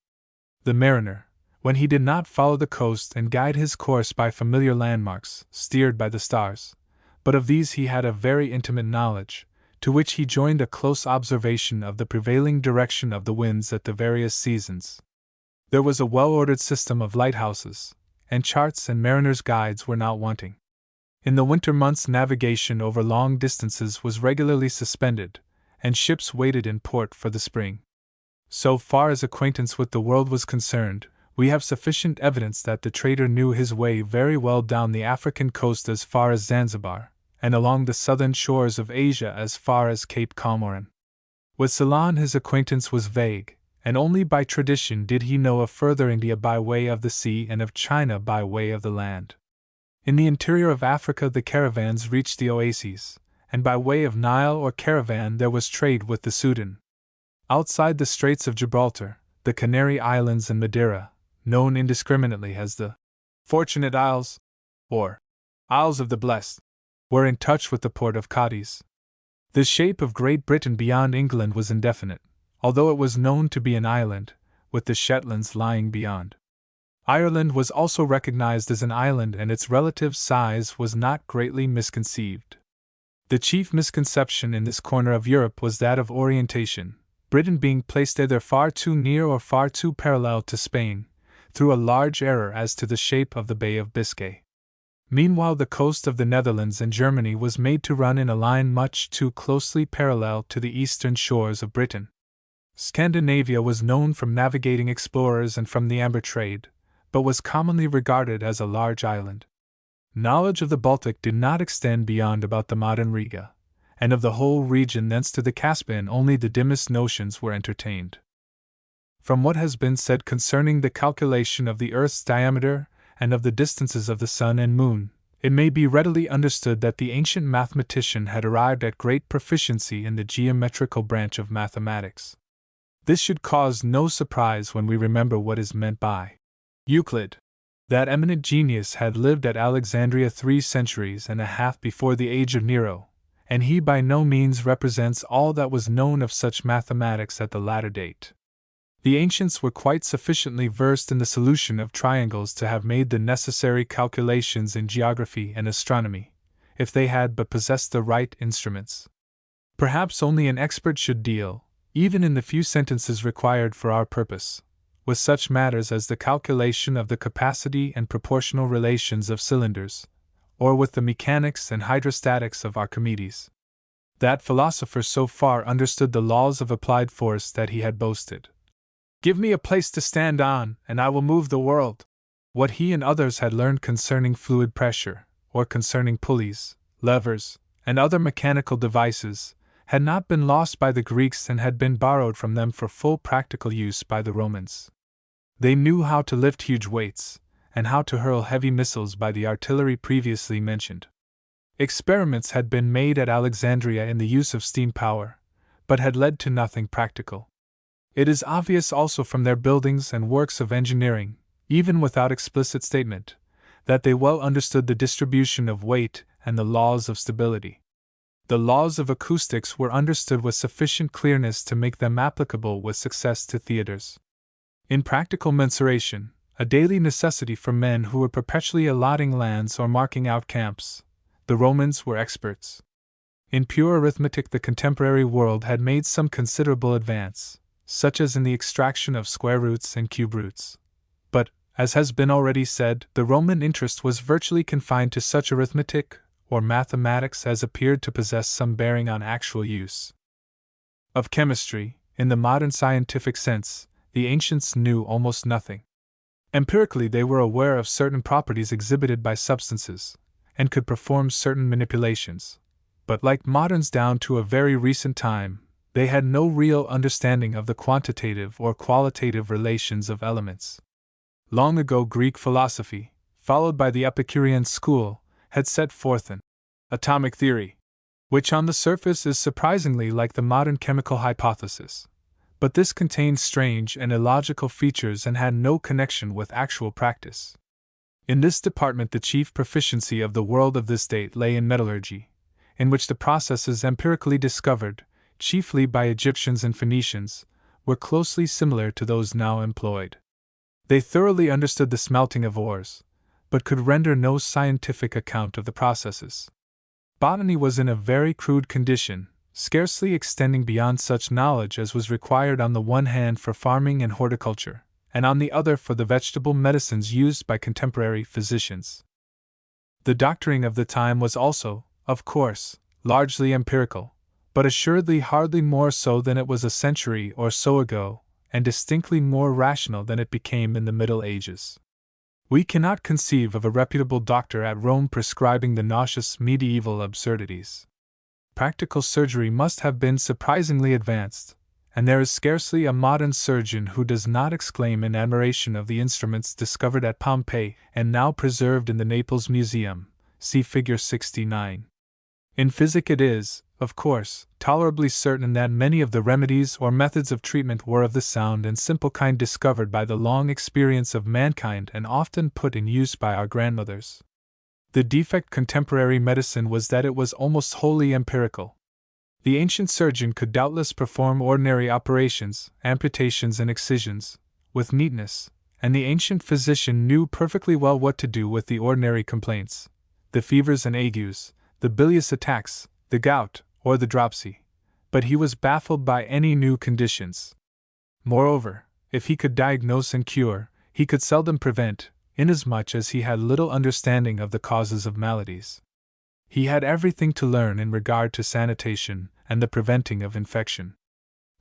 The mariner, when he did not follow the coast and guide his course by familiar landmarks, steered by the stars, but of these he had a very intimate knowledge, to which he joined a close observation of the prevailing direction of the winds at the various seasons. There was a well-ordered system of lighthouses, and charts and mariners' guides were not wanting. In the winter months navigation over long distances was regularly suspended, and ships waited in port for the spring. So far as acquaintance with the world was concerned, we have sufficient evidence that the trader knew his way very well down the African coast as far as Zanzibar, and along the southern shores of Asia as far as Cape Comorin. With Ceylon his acquaintance was vague, and only by tradition did he know of further India by way of the sea and of China by way of the land. In the interior of Africa the caravans reached the oases, and by way of Nile or caravan there was trade with the Sudan. Outside the Straits of Gibraltar, the Canary Islands and Madeira, known indiscriminately as the Fortunate Isles, or Isles of the Blessed, were in touch with the port of Cadiz. The shape of Great Britain beyond England was indefinite, although it was known to be an island, with the Shetlands lying beyond. Ireland was also recognized as an island, and its relative size was not greatly misconceived. The chief misconception in this corner of Europe was that of orientation, Britain being placed either far too near or far too parallel to Spain, through a large error as to the shape of the Bay of Biscay. Meanwhile, the coast of the Netherlands and Germany was made to run in a line much too closely parallel to the eastern shores of Britain. Scandinavia was known from navigating explorers and from the amber trade, but was commonly regarded as a large island. Knowledge of the Baltic did not extend beyond about the modern Riga, and of the whole region thence to the Caspian only the dimmest notions were entertained. From what has been said concerning the calculation of the Earth's diameter and of the distances of the Sun and Moon, it may be readily understood that the ancient mathematician had arrived at great proficiency in the geometrical branch of mathematics. This should cause no surprise when we remember what is meant by Euclid. That eminent genius had lived at Alexandria 3 centuries and a half before the age of Nero, and he by no means represents all that was known of such mathematics at the latter date. The ancients were quite sufficiently versed in the solution of triangles to have made the necessary calculations in geography and astronomy, if they had but possessed the right instruments. Perhaps only an expert should deal, even in the few sentences required for our purpose, with such matters as the calculation of the capacity and proportional relations of cylinders, or with the mechanics and hydrostatics of Archimedes. That philosopher so far understood the laws of applied force that he had boasted, "Give me a place to stand on, and I will move the world." What he and others had learned concerning fluid pressure, or concerning pulleys, levers, and other mechanical devices, had not been lost by the Greeks and had been borrowed from them for full practical use by the Romans. They knew how to lift huge weights, and how to hurl heavy missiles by the artillery previously mentioned. Experiments had been made at Alexandria in the use of steam power, but had led to nothing practical. It is obvious also from their buildings and works of engineering, even without explicit statement, that they well understood the distribution of weight and the laws of stability. The laws of acoustics were understood with sufficient clearness to make them applicable with success to theaters. In practical mensuration, a daily necessity for men who were perpetually allotting lands or marking out camps, the Romans were experts. In pure arithmetic, the contemporary world had made some considerable advance, such as in the extraction of square roots and cube roots. But, as has been already said, the Roman interest was virtually confined to such arithmetic or mathematics as appeared to possess some bearing on actual use. Of chemistry, in the modern scientific sense, the ancients knew almost nothing. Empirically, they were aware of certain properties exhibited by substances, and could perform certain manipulations, but like moderns down to a very recent time, they had no real understanding of the quantitative or qualitative relations of elements. Long ago, Greek philosophy, followed by the Epicurean school, had set forth an atomic theory, which on the surface is surprisingly like the modern chemical hypothesis. But this contained strange and illogical features and had no connection with actual practice. In this department, the chief proficiency of the world of this date lay in metallurgy, in which the processes empirically discovered, chiefly by Egyptians and Phoenicians, were closely similar to those now employed. They thoroughly understood the smelting of ores, but could render no scientific account of the processes. Botany was in a very crude condition, scarcely extending beyond such knowledge as was required on the one hand for farming and horticulture, and on the other for the vegetable medicines used by contemporary physicians. The doctoring of the time was also, of course, largely empirical, but assuredly hardly more so than it was a century or so ago, and distinctly more rational than it became in the Middle Ages. We cannot conceive of a reputable doctor at Rome prescribing the nauseous medieval absurdities. Practical surgery must have been surprisingly advanced, and there is scarcely a modern surgeon who does not exclaim in admiration of the instruments discovered at Pompeii and now preserved in the Naples Museum, see Figure 69. In physic it is, of course, tolerably certain that many of the remedies or methods of treatment were of the sound and simple kind discovered by the long experience of mankind and often put in use by our grandmothers. The defect contemporary medicine was that it was almost wholly empirical. The ancient surgeon could doubtless perform ordinary operations, amputations and excisions, with neatness, and the ancient physician knew perfectly well what to do with the ordinary complaints, the fevers and agues, the bilious attacks, the gout, or the dropsy, but he was baffled by any new conditions. Moreover, if he could diagnose and cure, he could seldom prevent, inasmuch as he had little understanding of the causes of maladies. He had everything to learn in regard to sanitation and the preventing of infection.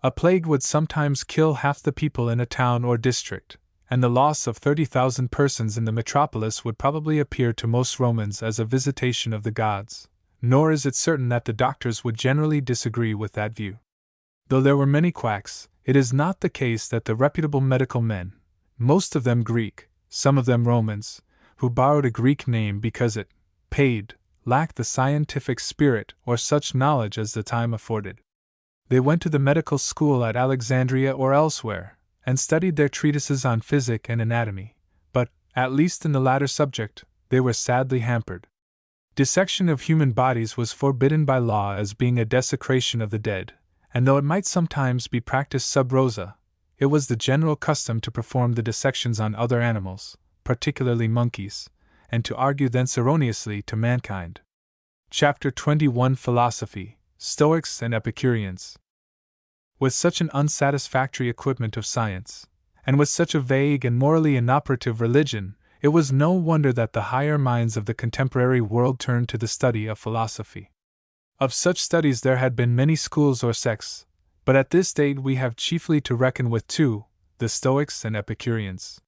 A plague would sometimes kill half the people in a town or district, and the loss of 30,000 persons in the metropolis would probably appear to most Romans as a visitation of the gods, nor is it certain that the doctors would generally disagree with that view. Though there were many quacks, it is not the case that the reputable medical men, most of them Greek, some of them Romans, who borrowed a Greek name because it paid, lacked the scientific spirit or such knowledge as the time afforded. They went to the medical school at Alexandria or elsewhere, and studied their treatises on physic and anatomy, but, at least in the latter subject, they were sadly hampered. Dissection of human bodies was forbidden by law as being a desecration of the dead, and though it might sometimes be practiced sub rosa, it was the general custom to perform the dissections on other animals, particularly monkeys, and to argue thence erroneously to mankind. Chapter 21 Philosophy, Stoics and Epicureans. With such an unsatisfactory equipment of science, and with such a vague and morally inoperative religion, it was no wonder that the higher minds of the contemporary world turned to the study of philosophy. Of such studies there had been many schools or sects, but at this date we have chiefly to reckon with two, the Stoics and Epicureans.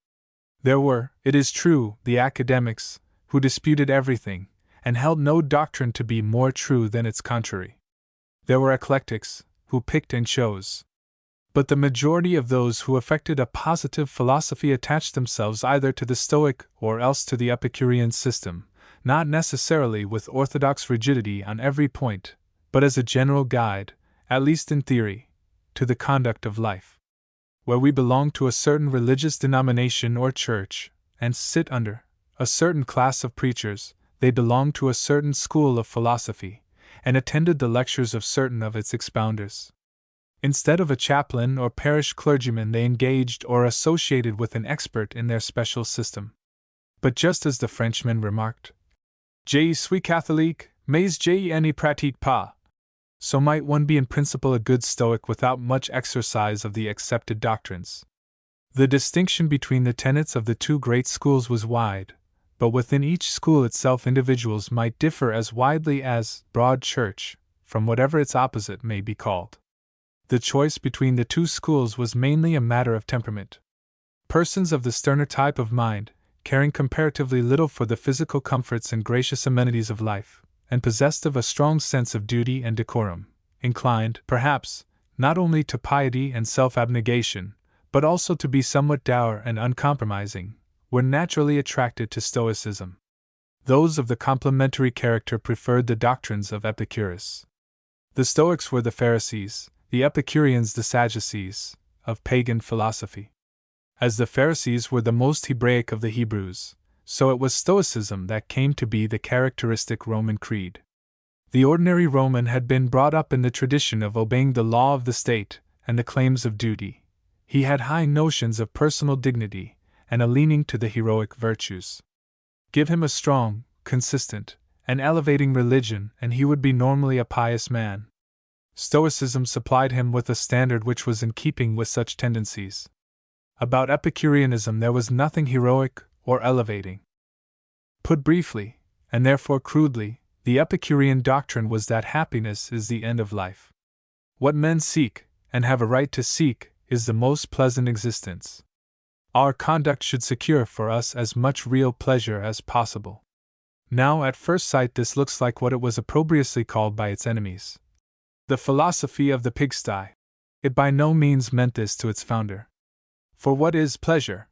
There were, it is true, the academics, who disputed everything, and held no doctrine to be more true than its contrary. There were eclectics, who picked and chose. But the majority of those who affected a positive philosophy attached themselves either to the Stoic or else to the Epicurean system, not necessarily with orthodox rigidity on every point, but as a general guide, at least in theory, to the conduct of life. Where we belong to a certain religious denomination or church, and sit under a certain class of preachers, they belonged to a certain school of philosophy, and attended the lectures of certain of its expounders. Instead of a chaplain or parish clergyman, they engaged or associated with an expert in their special system. But just as the Frenchman remarked, Je suis catholique, mais je n'y pratique pas, so might one be in principle a good Stoic without much exercise of the accepted doctrines. The distinction between the tenets of the two great schools was wide, but within each school itself individuals might differ as widely as Broad Church, from whatever its opposite may be called. The choice between the two schools was mainly a matter of temperament. Persons of the sterner type of mind, caring comparatively little for the physical comforts and gracious amenities of life, and possessed of a strong sense of duty and decorum, inclined, perhaps, not only to piety and self-abnegation, but also to be somewhat dour and uncompromising, were naturally attracted to Stoicism. Those of the complementary character preferred the doctrines of Epicurus. The Stoics were the Pharisees, the Epicureans the Sadducees, of pagan philosophy. As the Pharisees were the most Hebraic of the Hebrews, so it was Stoicism that came to be the characteristic Roman creed. The ordinary Roman had been brought up in the tradition of obeying the law of the state and the claims of duty. He had high notions of personal dignity and a leaning to the heroic virtues. Give him a strong, consistent, and elevating religion, and he would be normally a pious man. Stoicism supplied him with a standard which was in keeping with such tendencies. About Epicureanism there was nothing heroic or elevating. Put briefly, and therefore crudely, the Epicurean doctrine was that happiness is the end of life. What men seek, and have a right to seek, is the most pleasant existence. Our conduct should secure for us as much real pleasure as possible. Now, at first sight, this looks like what it was opprobriously called by its enemies, the philosophy of the pigsty. It by no means meant this to its founder. For what is pleasure?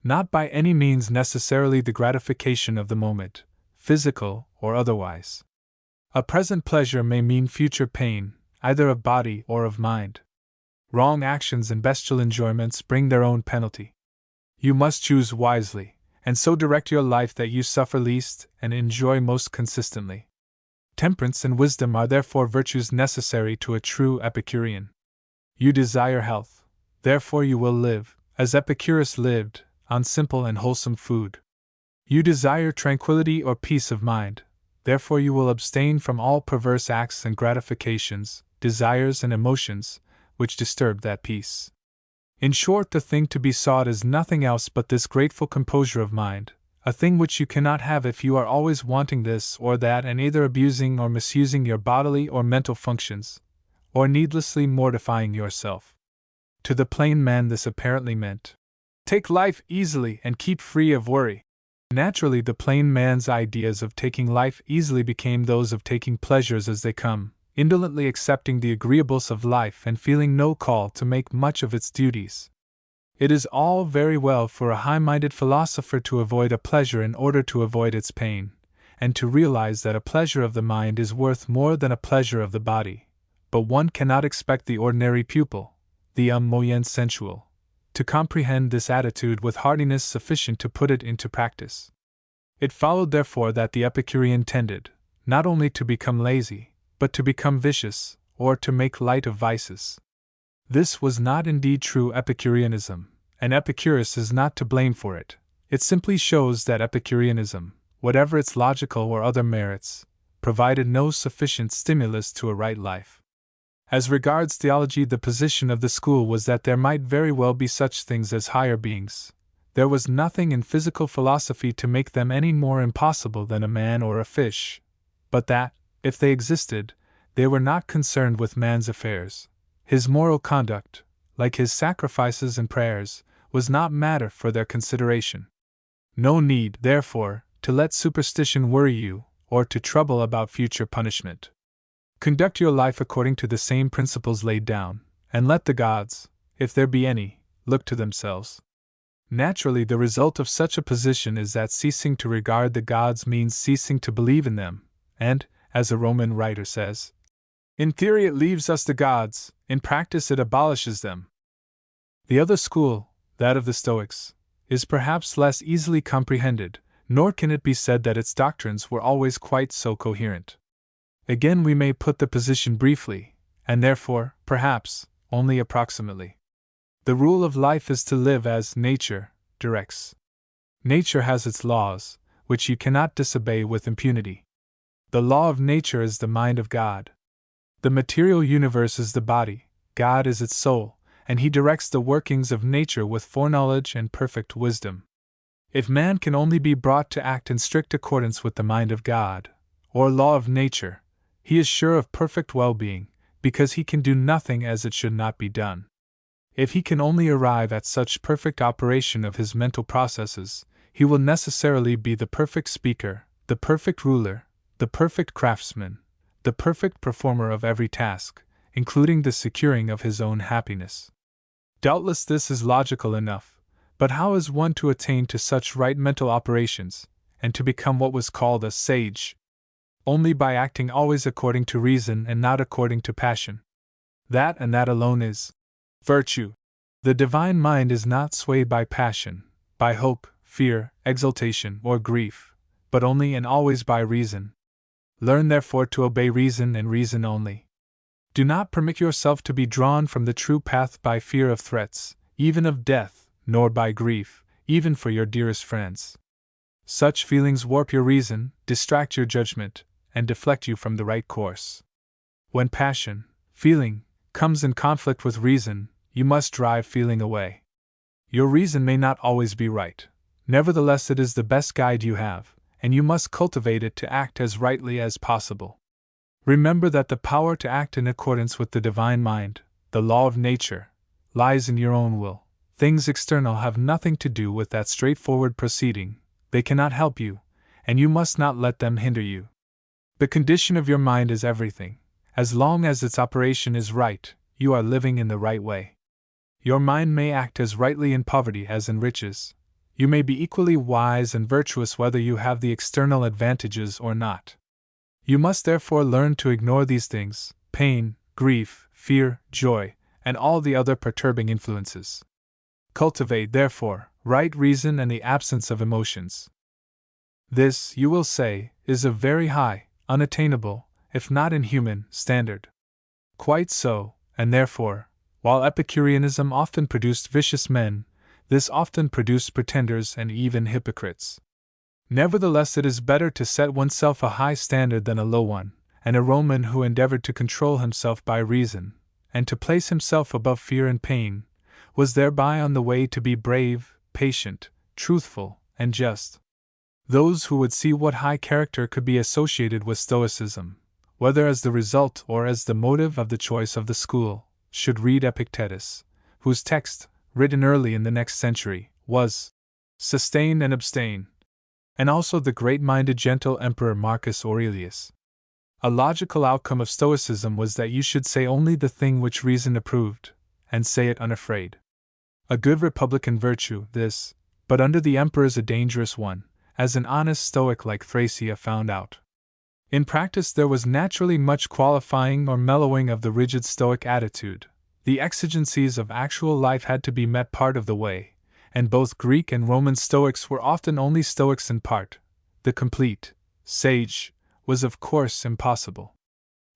Not by any means necessarily the gratification of the moment, physical or otherwise. A present pleasure may mean future pain, either of body or of mind. Wrong actions and bestial enjoyments bring their own penalty. You must choose wisely, and so direct your life that you suffer least and enjoy most consistently. Temperance and wisdom are therefore virtues necessary to a true Epicurean. You desire health, therefore you will live, as Epicurus lived, on simple and wholesome food. You desire tranquility or peace of mind, therefore you will abstain from all perverse acts and gratifications, desires and emotions, which disturb that peace. In short, the thing to be sought is nothing else but this grateful composure of mind, a thing which you cannot have if you are always wanting this or that and either abusing or misusing your bodily or mental functions, or needlessly mortifying yourself. To the plain man this apparently meant, take life easily and keep free of worry. Naturally, the plain man's ideas of taking life easily became those of taking pleasures as they come, indolently accepting the agreeables of life and feeling no call to make much of its duties. It is all very well for a high-minded philosopher to avoid a pleasure in order to avoid its pain, and to realize that a pleasure of the mind is worth more than a pleasure of the body, but one cannot expect the ordinary pupil, the moyen sensual, to comprehend this attitude with heartiness sufficient to put it into practice. It followed therefore that the Epicurean tended, not only to become lazy, but to become vicious, or to make light of vices. This was not indeed true Epicureanism, and Epicurus is not to blame for it. It simply shows that Epicureanism, whatever its logical or other merits, provided no sufficient stimulus to a right life. As regards theology, the position of the school was that there might very well be such things as higher beings. There was nothing in physical philosophy to make them any more impossible than a man or a fish, but that, if they existed, they were not concerned with man's affairs. His moral conduct, like his sacrifices and prayers, was not matter for their consideration. No need, therefore, to let superstition worry you, or to trouble about future punishment. Conduct your life according to the same principles laid down, and let the gods, if there be any, look to themselves. Naturally, the result of such a position is that ceasing to regard the gods means ceasing to believe in them, and, as a Roman writer says, in theory it leaves us the gods, in practice it abolishes them. The other school, that of the Stoics, is perhaps less easily comprehended, nor can it be said that its doctrines were always quite so coherent. Again, we may put the position briefly, and therefore, perhaps, only approximately. The rule of life is to live as nature directs. Nature has its laws, which you cannot disobey with impunity. The law of nature is the mind of God. The material universe is the body, God is its soul, and He directs the workings of nature with foreknowledge and perfect wisdom. If man can only be brought to act in strict accordance with the mind of God, or law of nature, he is sure of perfect well-being, because he can do nothing as it should not be done. If he can only arrive at such perfect operation of his mental processes, he will necessarily be the perfect speaker, the perfect ruler, the perfect craftsman, the perfect performer of every task, including the securing of his own happiness. Doubtless this is logical enough, but how is one to attain to such right mental operations, and to become what was called a sage? Only by acting always according to reason and not according to passion. That and that alone is virtue. The divine mind is not swayed by passion, by hope, fear, exultation, or grief, but only and always by reason. Learn therefore to obey reason and reason only. Do not permit yourself to be drawn from the true path by fear of threats, even of death, nor by grief, even for your dearest friends. Such feelings warp your reason, distract your judgment, and deflect you from the right course. When passion, feeling, comes in conflict with reason, you must drive feeling away. Your reason may not always be right, nevertheless it is the best guide you have, and you must cultivate it to act as rightly as possible. Remember that the power to act in accordance with the divine mind, the law of nature, lies in your own will. Things external have nothing to do with that straightforward proceeding, they cannot help you, and you must not let them hinder you. The condition of your mind is everything. As long as its operation is right, you are living in the right way. Your mind may act as rightly in poverty as in riches. You may be equally wise and virtuous whether you have the external advantages or not. You must therefore learn to ignore these things, pain, grief, fear, joy, and all the other perturbing influences. Cultivate, therefore, right reason and the absence of emotions. This, you will say, is a very high, unattainable, if not inhuman, standard. Quite so, and therefore, while Epicureanism often produced vicious men, this often produced pretenders and even hypocrites. Nevertheless, it is better to set oneself a high standard than a low one, and a Roman who endeavored to control himself by reason, and to place himself above fear and pain, was thereby on the way to be brave, patient, truthful, and just. Those who would see what high character could be associated with Stoicism, whether as the result or as the motive of the choice of the school, should read Epictetus, whose text, written early in the next century, was sustain and abstain, and also the great-minded gentle Emperor Marcus Aurelius. A logical outcome of Stoicism was that you should say only the thing which reason approved, and say it unafraid. A good republican virtue, this, but under the emperors a dangerous one, as an honest Stoic like Thrasea found out. In practice there was naturally much qualifying or mellowing of the rigid Stoic attitude. The exigencies of actual life had to be met part of the way, and both Greek and Roman Stoics were often only Stoics in part. The complete sage was of course impossible.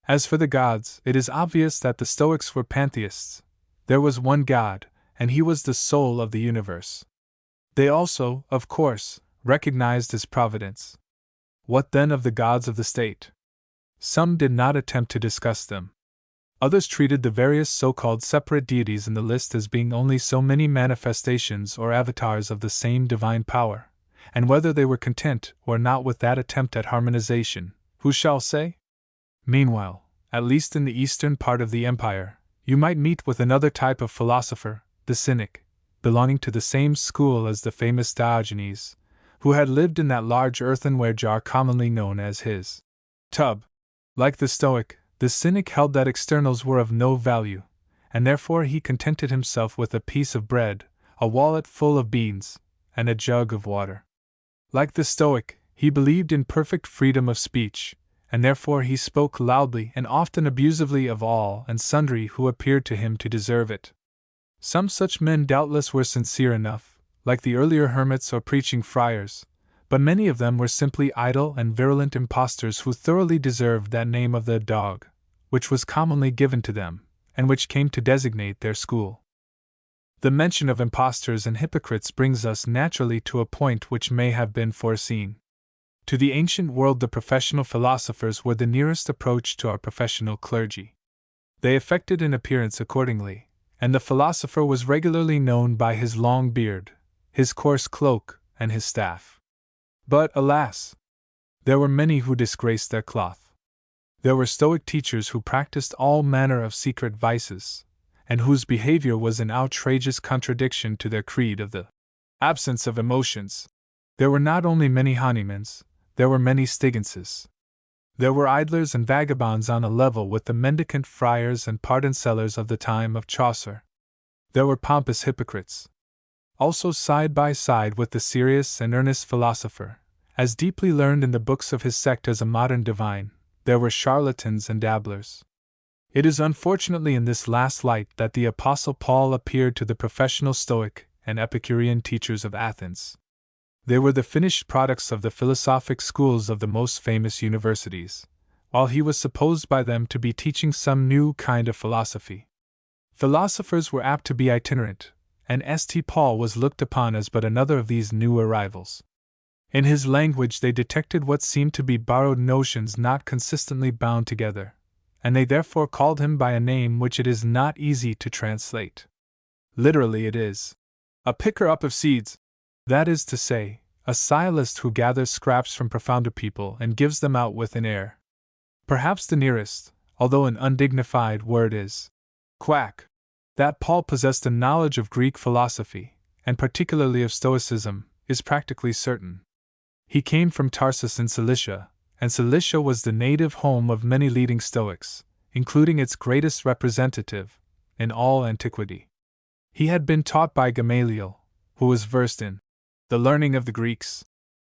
As for the gods, it is obvious that the Stoics were pantheists. There was one God, and he was the soul of the universe. They also, of course, recognized his providence. What then of the gods of the state? Some did not attempt to discuss them. Others treated the various so-called separate deities in the list as being only so many manifestations or avatars of the same divine power, and whether they were content or not with that attempt at harmonization, who shall say? Meanwhile, at least in the eastern part of the empire, you might meet with another type of philosopher, the Cynic, belonging to the same school as the famous Diogenes, who had lived in that large earthenware jar commonly known as his tub. Like the Stoic, the Cynic held that externals were of no value, and therefore he contented himself with a piece of bread, a wallet full of beans, and a jug of water. Like the Stoic, he believed in perfect freedom of speech, and therefore he spoke loudly and often abusively of all and sundry who appeared to him to deserve it. Some such men doubtless were sincere enough, like the earlier hermits or preaching friars, but many of them were simply idle and virulent impostors who thoroughly deserved that name of the dog, which was commonly given to them, and which came to designate their school. The mention of impostors and hypocrites brings us naturally to a point which may have been foreseen. To the ancient world the professional philosophers were the nearest approach to our professional clergy. They affected an appearance accordingly, and the philosopher was regularly known by his long beard, his coarse cloak, and his staff. But, alas! There were many who disgraced their cloth. There were Stoic teachers who practiced all manner of secret vices, and whose behavior was in outrageous contradiction to their creed of the absence of emotions. There were not only many Hahnemans, there were many Stigenses. There were idlers and vagabonds on a level with the mendicant friars and pardon sellers of the time of Chaucer. There were pompous hypocrites. Also side by side with the serious and earnest philosopher, as deeply learned in the books of his sect as a modern divine, there were charlatans and dabblers. It is unfortunately in this last light that the Apostle Paul appeared to the professional Stoic and Epicurean teachers of Athens. They were the finished products of the philosophic schools of the most famous universities, while he was supposed by them to be teaching some new kind of philosophy. Philosophers were apt to be itinerant, and St. Paul was looked upon as but another of these new arrivals. In his language they detected what seemed to be borrowed notions not consistently bound together, and they therefore called him by a name which it is not easy to translate. Literally it is a picker-up of seeds, that is to say, a sciolist who gathers scraps from profounder people and gives them out with an air. Perhaps the nearest, although an undignified word is quack. That Paul possessed a knowledge of Greek philosophy, and particularly of Stoicism, is practically certain. He came from Tarsus in Cilicia, and Cilicia was the native home of many leading Stoics, including its greatest representative, in all antiquity. He had been taught by Gamaliel, who was versed in the learning of the Greeks.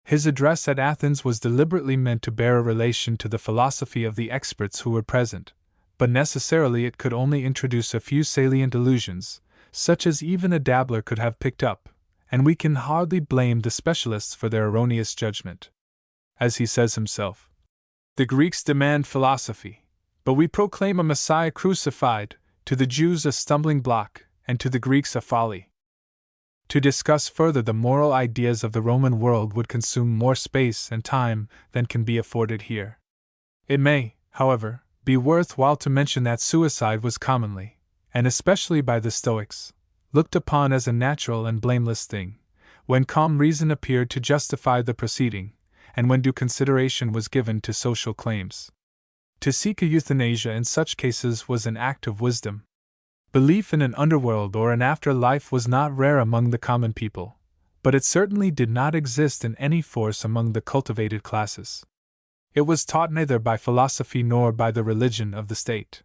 His address at Athens was deliberately meant to bear a relation to the philosophy of the experts who were present, but necessarily it could only introduce a few salient allusions, such as even a dabbler could have picked up, and we can hardly blame the specialists for their erroneous judgment. As he says himself, the Greeks demand philosophy, but we proclaim a Messiah crucified, to the Jews a stumbling block, and to the Greeks a folly. To discuss further the moral ideas of the Roman world would consume more space and time than can be afforded here. It may, however, be worthwhile to mention that suicide was commonly, and especially by the Stoics, looked upon as a natural and blameless thing, when calm reason appeared to justify the proceeding, and when due consideration was given to social claims. To seek a euthanasia in such cases was an act of wisdom. Belief in an underworld or an afterlife was not rare among the common people, but it certainly did not exist in any force among the cultivated classes. It was taught neither by philosophy nor by the religion of the state.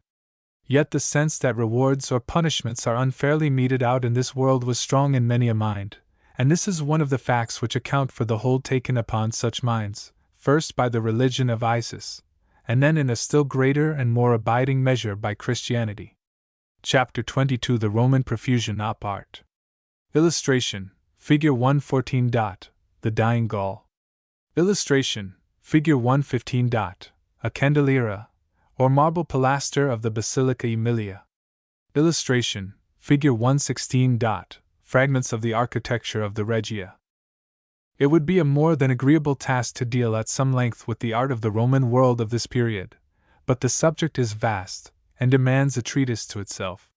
Yet the sense that rewards or punishments are unfairly meted out in this world was strong in many a mind, and this is one of the facts which account for the hold taken upon such minds, first by the religion of Isis, and then in a still greater and more abiding measure by Christianity. Chapter 22 The Roman Profusion Op Art. Illustration, Figure 114. The Dying Gaul. Illustration, Figure 115. A candelera, or marble pilaster of the Basilica Aemilia. Illustration, Figure 116. Fragments of the architecture of the Regia. It would be a more than agreeable task to deal at some length with the art of the Roman world of this period, but the subject is vast, and demands a treatise to itself.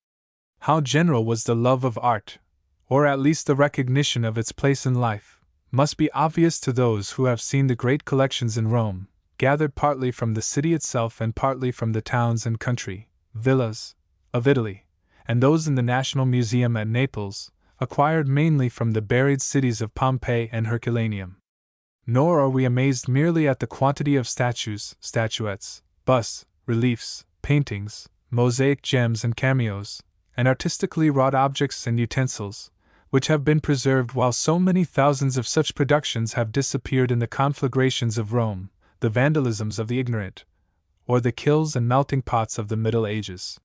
How general was the love of art, or at least the recognition of its place in life, must be obvious to those who have seen the great collections in Rome, gathered partly from the city itself and partly from the towns and country villas of Italy, and those in the National Museum at Naples, acquired mainly from the buried cities of Pompeii and Herculaneum. Nor are we amazed merely at the quantity of statues, statuettes, busts, reliefs, paintings, mosaic gems and cameos, and artistically wrought objects and utensils, which have been preserved while so many thousands of such productions have disappeared in the conflagrations of Rome, the vandalisms of the ignorant, or the kilns and melting pots of the Middle Ages.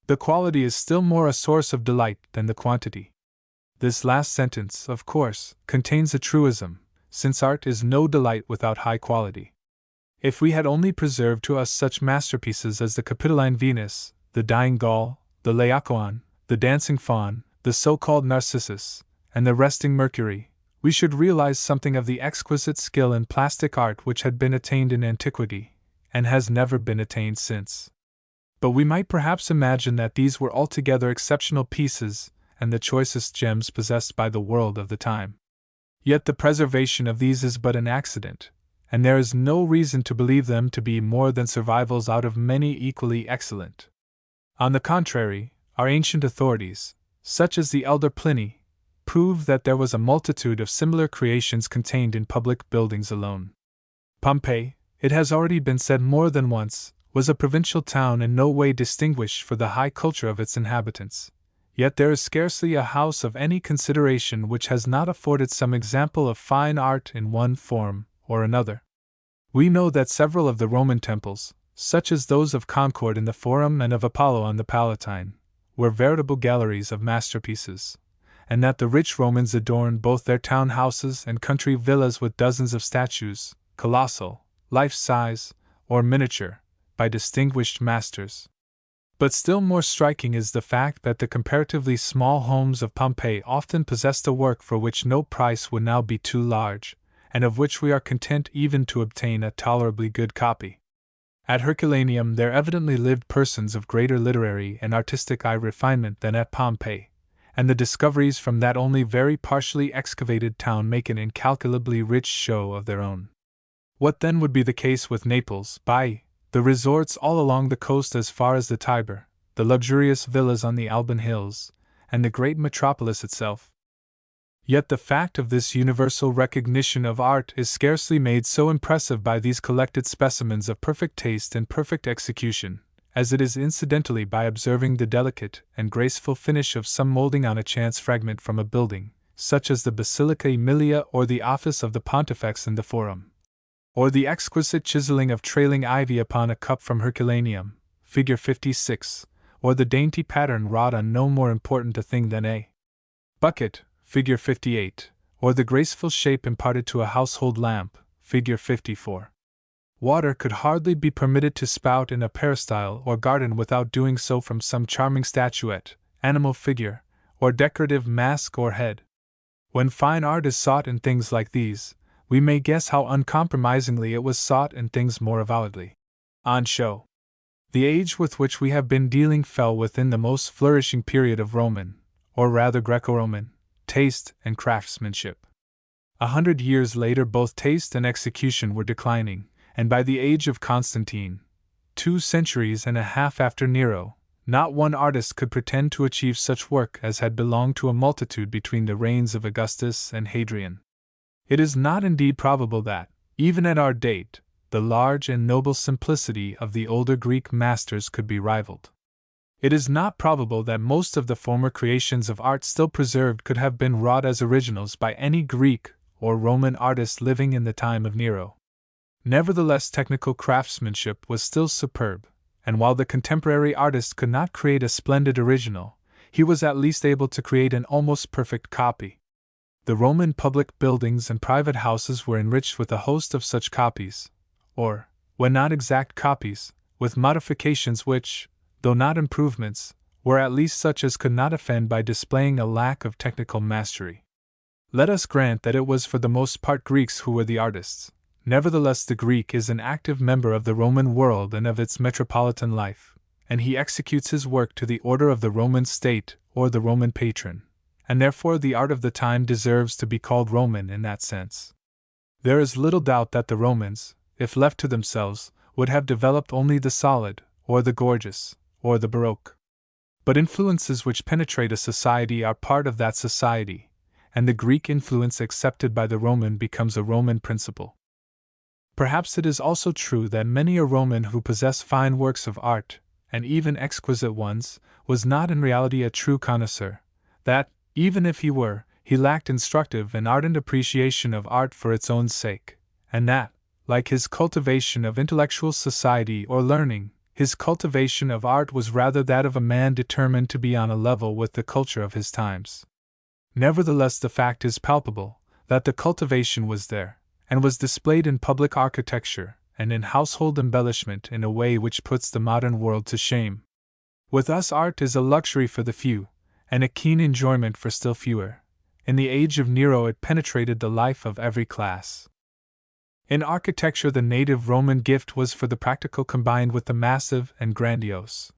The quality is still more a source of delight than the quantity. This last sentence, of course, contains a truism, since art is no delight without high quality. If we had only preserved to us such masterpieces as the Capitoline Venus, the Dying Gaul, the Laocoon, the Dancing Faun, the so-called Narcissus, and the Resting Mercury, we should realize something of the exquisite skill in plastic art which had been attained in antiquity, and has never been attained since. But we might perhaps imagine that these were altogether exceptional pieces, and the choicest gems possessed by the world of the time. Yet the preservation of these is but an accident, and there is no reason to believe them to be more than survivals out of many equally excellent. On the contrary, our ancient authorities, such as the elder Pliny, prove that there was a multitude of similar creations contained in public buildings alone. Pompeii, it has already been said more than once, was a provincial town in no way distinguished for the high culture of its inhabitants. Yet there is scarcely a house of any consideration which has not afforded some example of fine art in one form or another. We know that several of the Roman temples, such as those of Concord in the Forum and of Apollo on the Palatine, were veritable galleries of masterpieces, and that the rich Romans adorned both their town houses and country villas with dozens of statues, colossal, life-size, or miniature, by distinguished masters. But still more striking is the fact that the comparatively small homes of Pompeii often possessed a work for which no price would now be too large, and of which we are content even to obtain a tolerably good copy. At Herculaneum there evidently lived persons of greater literary and artistic eye refinement than at Pompeii, and the discoveries from that only very partially excavated town make an incalculably rich show of their own. What then would be the case with Naples, Baiae, the resorts all along the coast as far as the Tiber, the luxurious villas on the Alban hills, and the great metropolis itself? Yet the fact of this universal recognition of art is scarcely made so impressive by these collected specimens of perfect taste and perfect execution, as it is incidentally by observing the delicate and graceful finish of some molding on a chance fragment from a building, such as the Basilica Aemilia or the office of the Pontifex in the Forum, or the exquisite chiseling of trailing ivy upon a cup from Herculaneum, figure 56, or the dainty pattern wrought on no more important a thing than a bucket, Figure 58, or the graceful shape imparted to a household lamp, Figure 54. Water could hardly be permitted to spout in a peristyle or garden without doing so from some charming statuette, animal figure, or decorative mask or head. When fine art is sought in things like these, we may guess how uncompromisingly it was sought in things more avowedly on show. The age with which we have been dealing fell within the most flourishing period of Roman, or rather Greco-Roman, taste and craftsmanship. 100 years later both taste and execution were declining, and by the age of Constantine, 2 centuries and a half after Nero, not one artist could pretend to achieve such work as had belonged to a multitude between the reigns of Augustus and Hadrian. It is not indeed probable that, even at our date, the large and noble simplicity of the older Greek masters could be rivaled. It is not probable that most of the former creations of art still preserved could have been wrought as originals by any Greek or Roman artist living in the time of Nero. Nevertheless, technical craftsmanship was still superb, and while the contemporary artist could not create a splendid original, he was at least able to create an almost perfect copy. The Roman public buildings and private houses were enriched with a host of such copies, or, when not exact copies, with modifications which, though not improvements, were at least such as could not offend by displaying a lack of technical mastery. Let us grant that it was for the most part Greeks who were the artists. Nevertheless, the Greek is an active member of the Roman world and of its metropolitan life, and he executes his work to the order of the Roman state or the Roman patron, and therefore the art of the time deserves to be called Roman in that sense. There is little doubt that the Romans, if left to themselves, would have developed only the solid, or the gorgeous, or the Baroque. But influences which penetrate a society are part of that society, and the Greek influence accepted by the Roman becomes a Roman principle. Perhaps it is also true that many a Roman who possessed fine works of art, and even exquisite ones, was not in reality a true connoisseur, that, even if he were, he lacked instructive and ardent appreciation of art for its own sake, and that, like his cultivation of intellectual society or learning, his cultivation of art was rather that of a man determined to be on a level with the culture of his times. Nevertheless, the fact is palpable that the cultivation was there, and was displayed in public architecture and in household embellishment in a way which puts the modern world to shame. With us, art is a luxury for the few, and a keen enjoyment for still fewer. In the age of Nero, it penetrated the life of every class. In architecture, the native Roman gift was for the practical combined with the massive and grandiose.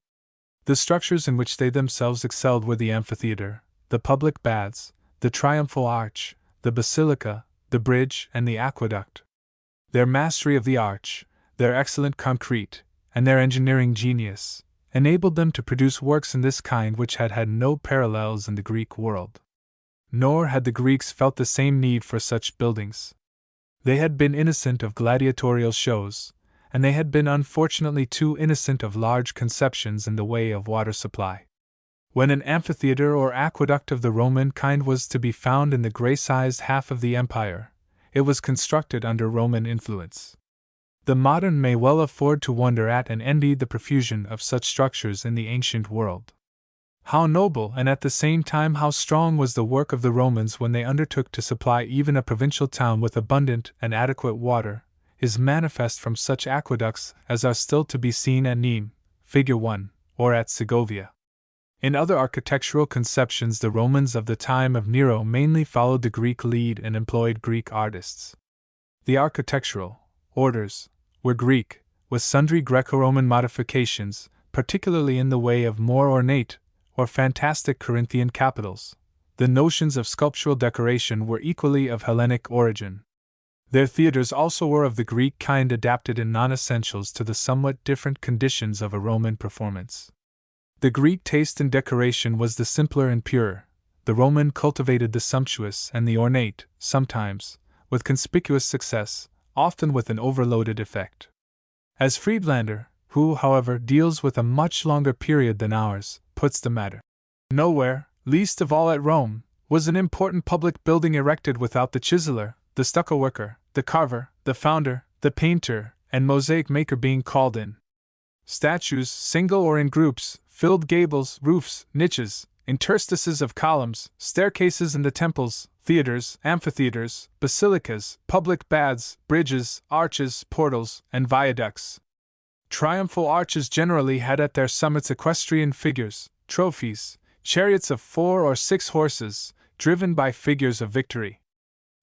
The structures in which they themselves excelled were the amphitheater, the public baths, the triumphal arch, the basilica, the bridge, and the aqueduct. Their mastery of the arch, their excellent concrete, and their engineering genius, enabled them to produce works in this kind which had had no parallels in the Greek world. Nor had the Greeks felt the same need for such buildings. They had been innocent of gladiatorial shows, and they had been unfortunately too innocent of large conceptions in the way of water supply. When an amphitheater or aqueduct of the Roman kind was to be found in the gray-sized half of the empire, it was constructed under Roman influence. The modern may well afford to wonder at and envy the profusion of such structures in the ancient world. How noble and at the same time how strong was the work of the Romans when they undertook to supply even a provincial town with abundant and adequate water, is manifest from such aqueducts as are still to be seen at Nîmes, Figure 1, or at Segovia. In other architectural conceptions, the Romans of the time of Nero mainly followed the Greek lead and employed Greek artists. The architectural orders were Greek, with sundry Greco-Roman modifications, particularly in the way of more ornate or fantastic Corinthian capitals. The notions of sculptural decoration were equally of Hellenic origin. Their theaters also were of the Greek kind, adapted in non-essentials to the somewhat different conditions of a Roman performance. The Greek taste in decoration was the simpler and purer. The Roman cultivated the sumptuous and the ornate, sometimes, with conspicuous success, often with an overloaded effect. As Friedlander, who, however, deals with a much longer period than ours, puts the matter, nowhere, least of all at Rome, was an important public building erected without the chiseler, the stucco worker, the carver, the founder, the painter, and mosaic maker being called in. Statues, single or in groups, filled gables, roofs, niches, interstices of columns, staircases in the temples, theaters, amphitheaters, basilicas, public baths, bridges, arches, portals, and viaducts. Triumphal arches generally had at their summits equestrian figures, trophies, chariots of 4 or 6 horses, driven by figures of victory.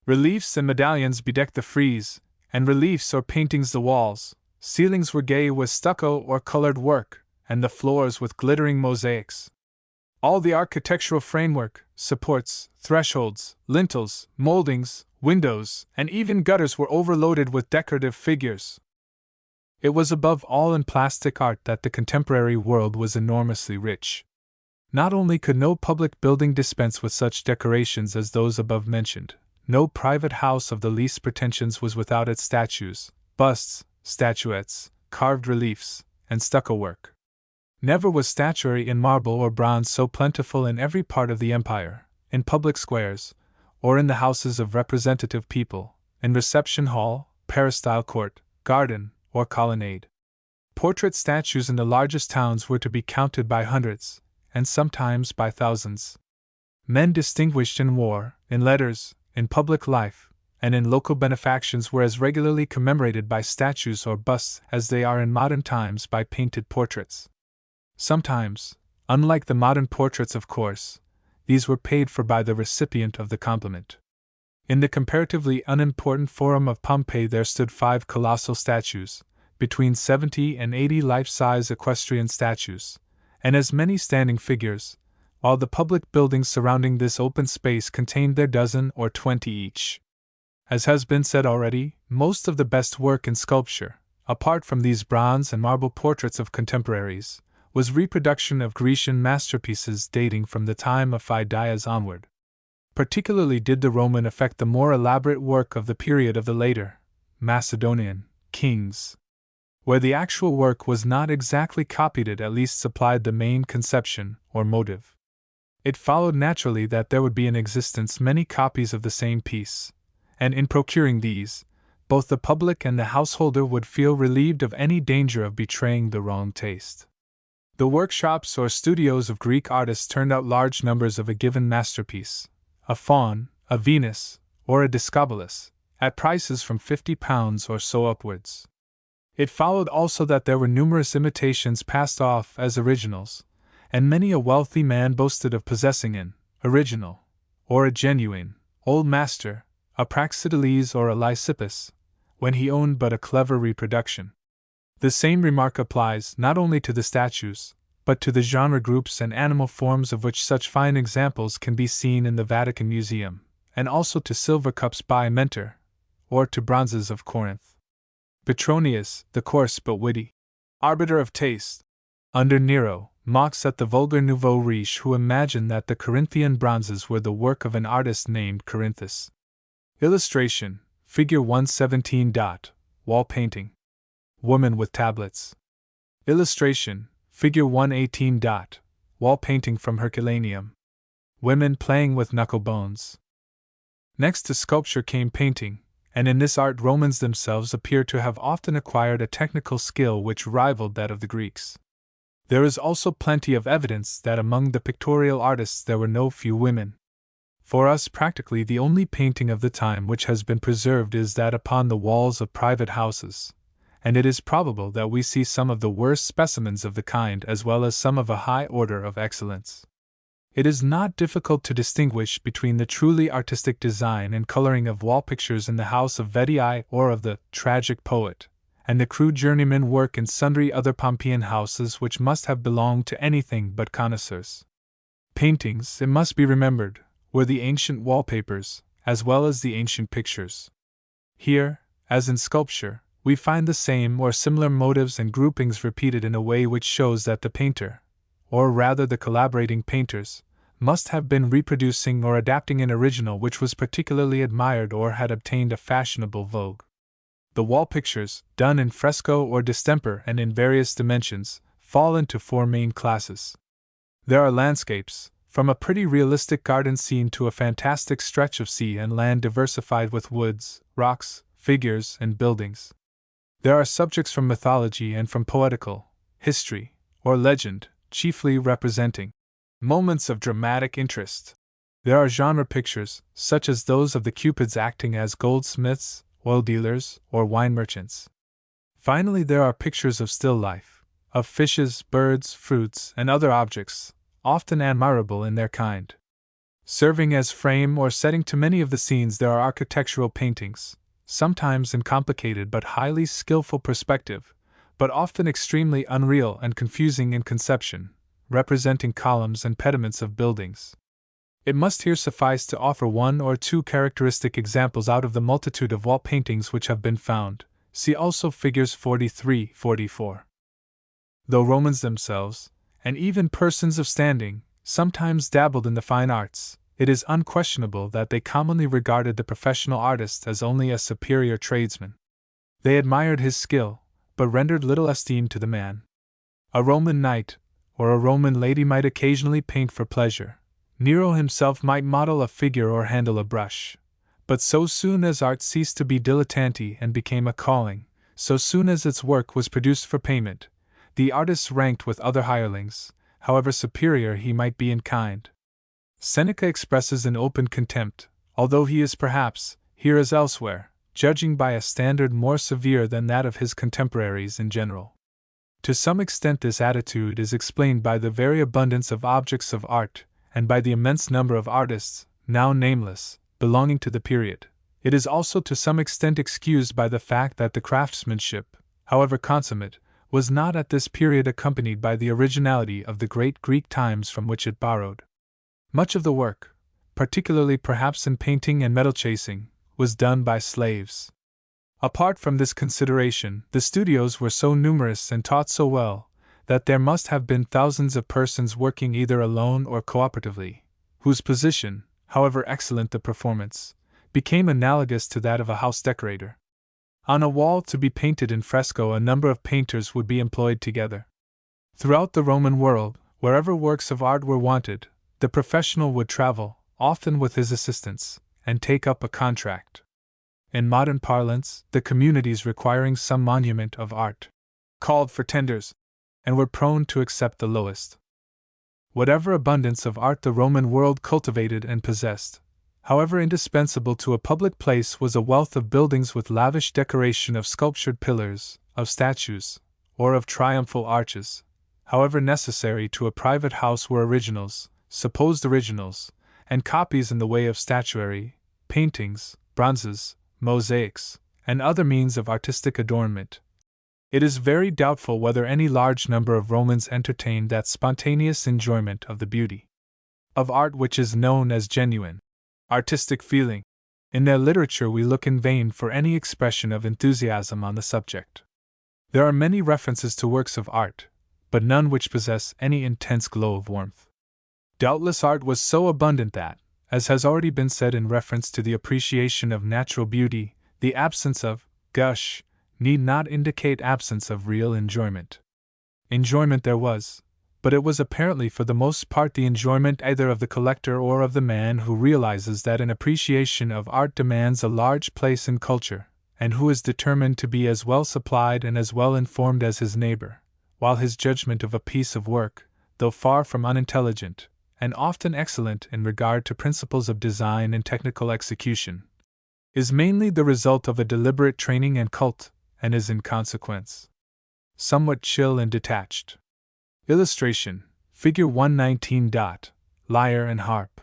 Reliefs and medallions bedecked the frieze, and reliefs or paintings the walls. Ceilings were gay with stucco or colored work, and the floors with glittering mosaics. All the architectural framework, supports, thresholds, lintels, moldings, windows, and even gutters were overloaded with decorative figures. It was above all in plastic art that the contemporary world was enormously rich. Not only could no public building dispense with such decorations as those above mentioned, no private house of the least pretensions was without its statues, busts, statuettes, carved reliefs, and stucco work. Never was statuary in marble or bronze so plentiful in every part of the empire, in public squares, or in the houses of representative people, in reception hall, peristyle court, garden, or colonnade. Portrait statues in the largest towns were to be counted by hundreds, and sometimes by thousands. Men distinguished in war, in letters, in public life, and in local benefactions were as regularly commemorated by statues or busts as they are in modern times by painted portraits. Sometimes, unlike the modern portraits of course, these were paid for by the recipient of the compliment. In the comparatively unimportant Forum of Pompeii there stood 5 colossal statues, between 70 and 80 life-size equestrian statues, and as many standing figures, while the public buildings surrounding this open space contained their dozen or 20 each. As has been said already, most of the best work in sculpture, apart from these bronze and marble portraits of contemporaries, was reproduction of Grecian masterpieces dating from the time of Phidias onward. Particularly did the Roman affect the more elaborate work of the period of the later Macedonian kings. Where the actual work was not exactly copied, it at least supplied the main conception or motive. It followed naturally that there would be in existence many copies of the same piece, and in procuring these, both the public and the householder would feel relieved of any danger of betraying the wrong taste. The workshops or studios of Greek artists turned out large numbers of a given masterpiece, a Faun, a Venus, or a Discobolus, at prices from £50 or so upwards. It followed also that there were numerous imitations passed off as originals, and many a wealthy man boasted of possessing an original, or a genuine, old master, a Praxiteles or a Lysippus, when he owned but a clever reproduction. The same remark applies not only to the statues, but to the genre groups and animal forms of which such fine examples can be seen in the Vatican Museum, and also to silver cups by Mentor, or to bronzes of Corinth. Petronius, the coarse but witty arbiter of taste, under Nero, mocks at the vulgar nouveau riche who imagine that the Corinthian bronzes were the work of an artist named Corinthus. Illustration, Figure 117. Wall painting. Woman with tablets. Illustration, Figure 118. Wall painting from Herculaneum. Women playing with knuckle bones. Next to sculpture came painting, and in this art Romans themselves appear to have often acquired a technical skill which rivaled that of the Greeks. There is also plenty of evidence that among the pictorial artists there were no few women. For us, practically the only painting of the time which has been preserved is that upon the walls of private houses, and it is probable that we see some of the worst specimens of the kind as well as some of a high order of excellence. It is not difficult to distinguish between the truly artistic design and coloring of wall pictures in the house of Vetii or of the tragic poet, and the crude journeyman work in sundry other Pompeian houses which must have belonged to anything but connoisseurs. Paintings, it must be remembered, were the ancient wallpapers, as well as the ancient pictures. Here, as in sculpture, we find the same or similar motives and groupings repeated in a way which shows that the painter, or rather the collaborating painters, must have been reproducing or adapting an original which was particularly admired or had obtained a fashionable vogue. The wall pictures, done in fresco or distemper and in various dimensions, fall into 4 main classes. There are landscapes, from a pretty realistic garden scene to a fantastic stretch of sea and land diversified with woods, rocks, figures, and buildings. There are subjects from mythology and from poetical, history, or legend, chiefly representing Moments of dramatic interest. There are genre pictures, such as those of the Cupids acting as goldsmiths, oil dealers, or wine merchants. Finally, there are pictures of still life, of fishes, birds, fruits, and other objects, often admirable in their kind. Serving as frame or setting to many of the scenes, there are architectural paintings, sometimes in complicated but highly skillful perspective, but often extremely unreal and confusing in conception, representing columns and pediments of buildings. It must here suffice to offer one or two characteristic examples out of the multitude of wall paintings which have been found. See also figures 43-44. Though Romans themselves, and even persons of standing, sometimes dabbled in the fine arts, it is unquestionable that they commonly regarded the professional artist as only a superior tradesman. They admired his skill, but rendered little esteem to the man. A Roman knight, or a Roman lady might occasionally paint for pleasure. Nero himself might model a figure or handle a brush. But so soon as art ceased to be dilettante and became a calling, so soon as its work was produced for payment, the artist ranked with other hirelings, however superior he might be in kind. Seneca expresses an open contempt, although he is perhaps, here as elsewhere, judging by a standard more severe than that of his contemporaries in general. To some extent this attitude is explained by the very abundance of objects of art, and by the immense number of artists, now nameless, belonging to the period. It is also to some extent excused by the fact that the craftsmanship, however consummate, was not at this period accompanied by the originality of the great Greek times from which it borrowed. Much of the work, particularly perhaps in painting and metal chasing, was done by slaves. Apart from this consideration, the studios were so numerous and taught so well, that there must have been thousands of persons working either alone or cooperatively, whose position, however excellent the performance, became analogous to that of a house decorator. On a wall to be painted in fresco, a number of painters would be employed together. Throughout the Roman world, wherever works of art were wanted, the professional would travel, often with his assistants, and take up a contract. In modern parlance, the communities requiring some monument of art called for tenders, and were prone to accept the lowest. Whatever abundance of art the Roman world cultivated and possessed, however indispensable to a public place was a wealth of buildings with lavish decoration of sculptured pillars, of statues, or of triumphal arches. However necessary to a private house were originals, supposed originals, and copies in the way of statuary, paintings, bronzes, mosaics, and other means of artistic adornment. It is very doubtful whether any large number of Romans entertained that spontaneous enjoyment of the beauty of art which is known as genuine artistic feeling. In their literature we look in vain for any expression of enthusiasm on the subject. There are many references to works of art, but none which possess any intense glow of warmth. Doubtless art was so abundant that, as has already been said in reference to the appreciation of natural beauty, the absence of gush need not indicate absence of real enjoyment. Enjoyment there was, but it was apparently for the most part the enjoyment either of the collector or of the man who realizes that an appreciation of art demands a large place in culture, and who is determined to be as well supplied and as well informed as his neighbor, while his judgment of a piece of work, though far from unintelligent, and often excellent in regard to principles of design and technical execution, is mainly the result of a deliberate training and cult, and is in consequence somewhat chill and detached. Illustration: Figure 119. Lyre and harp.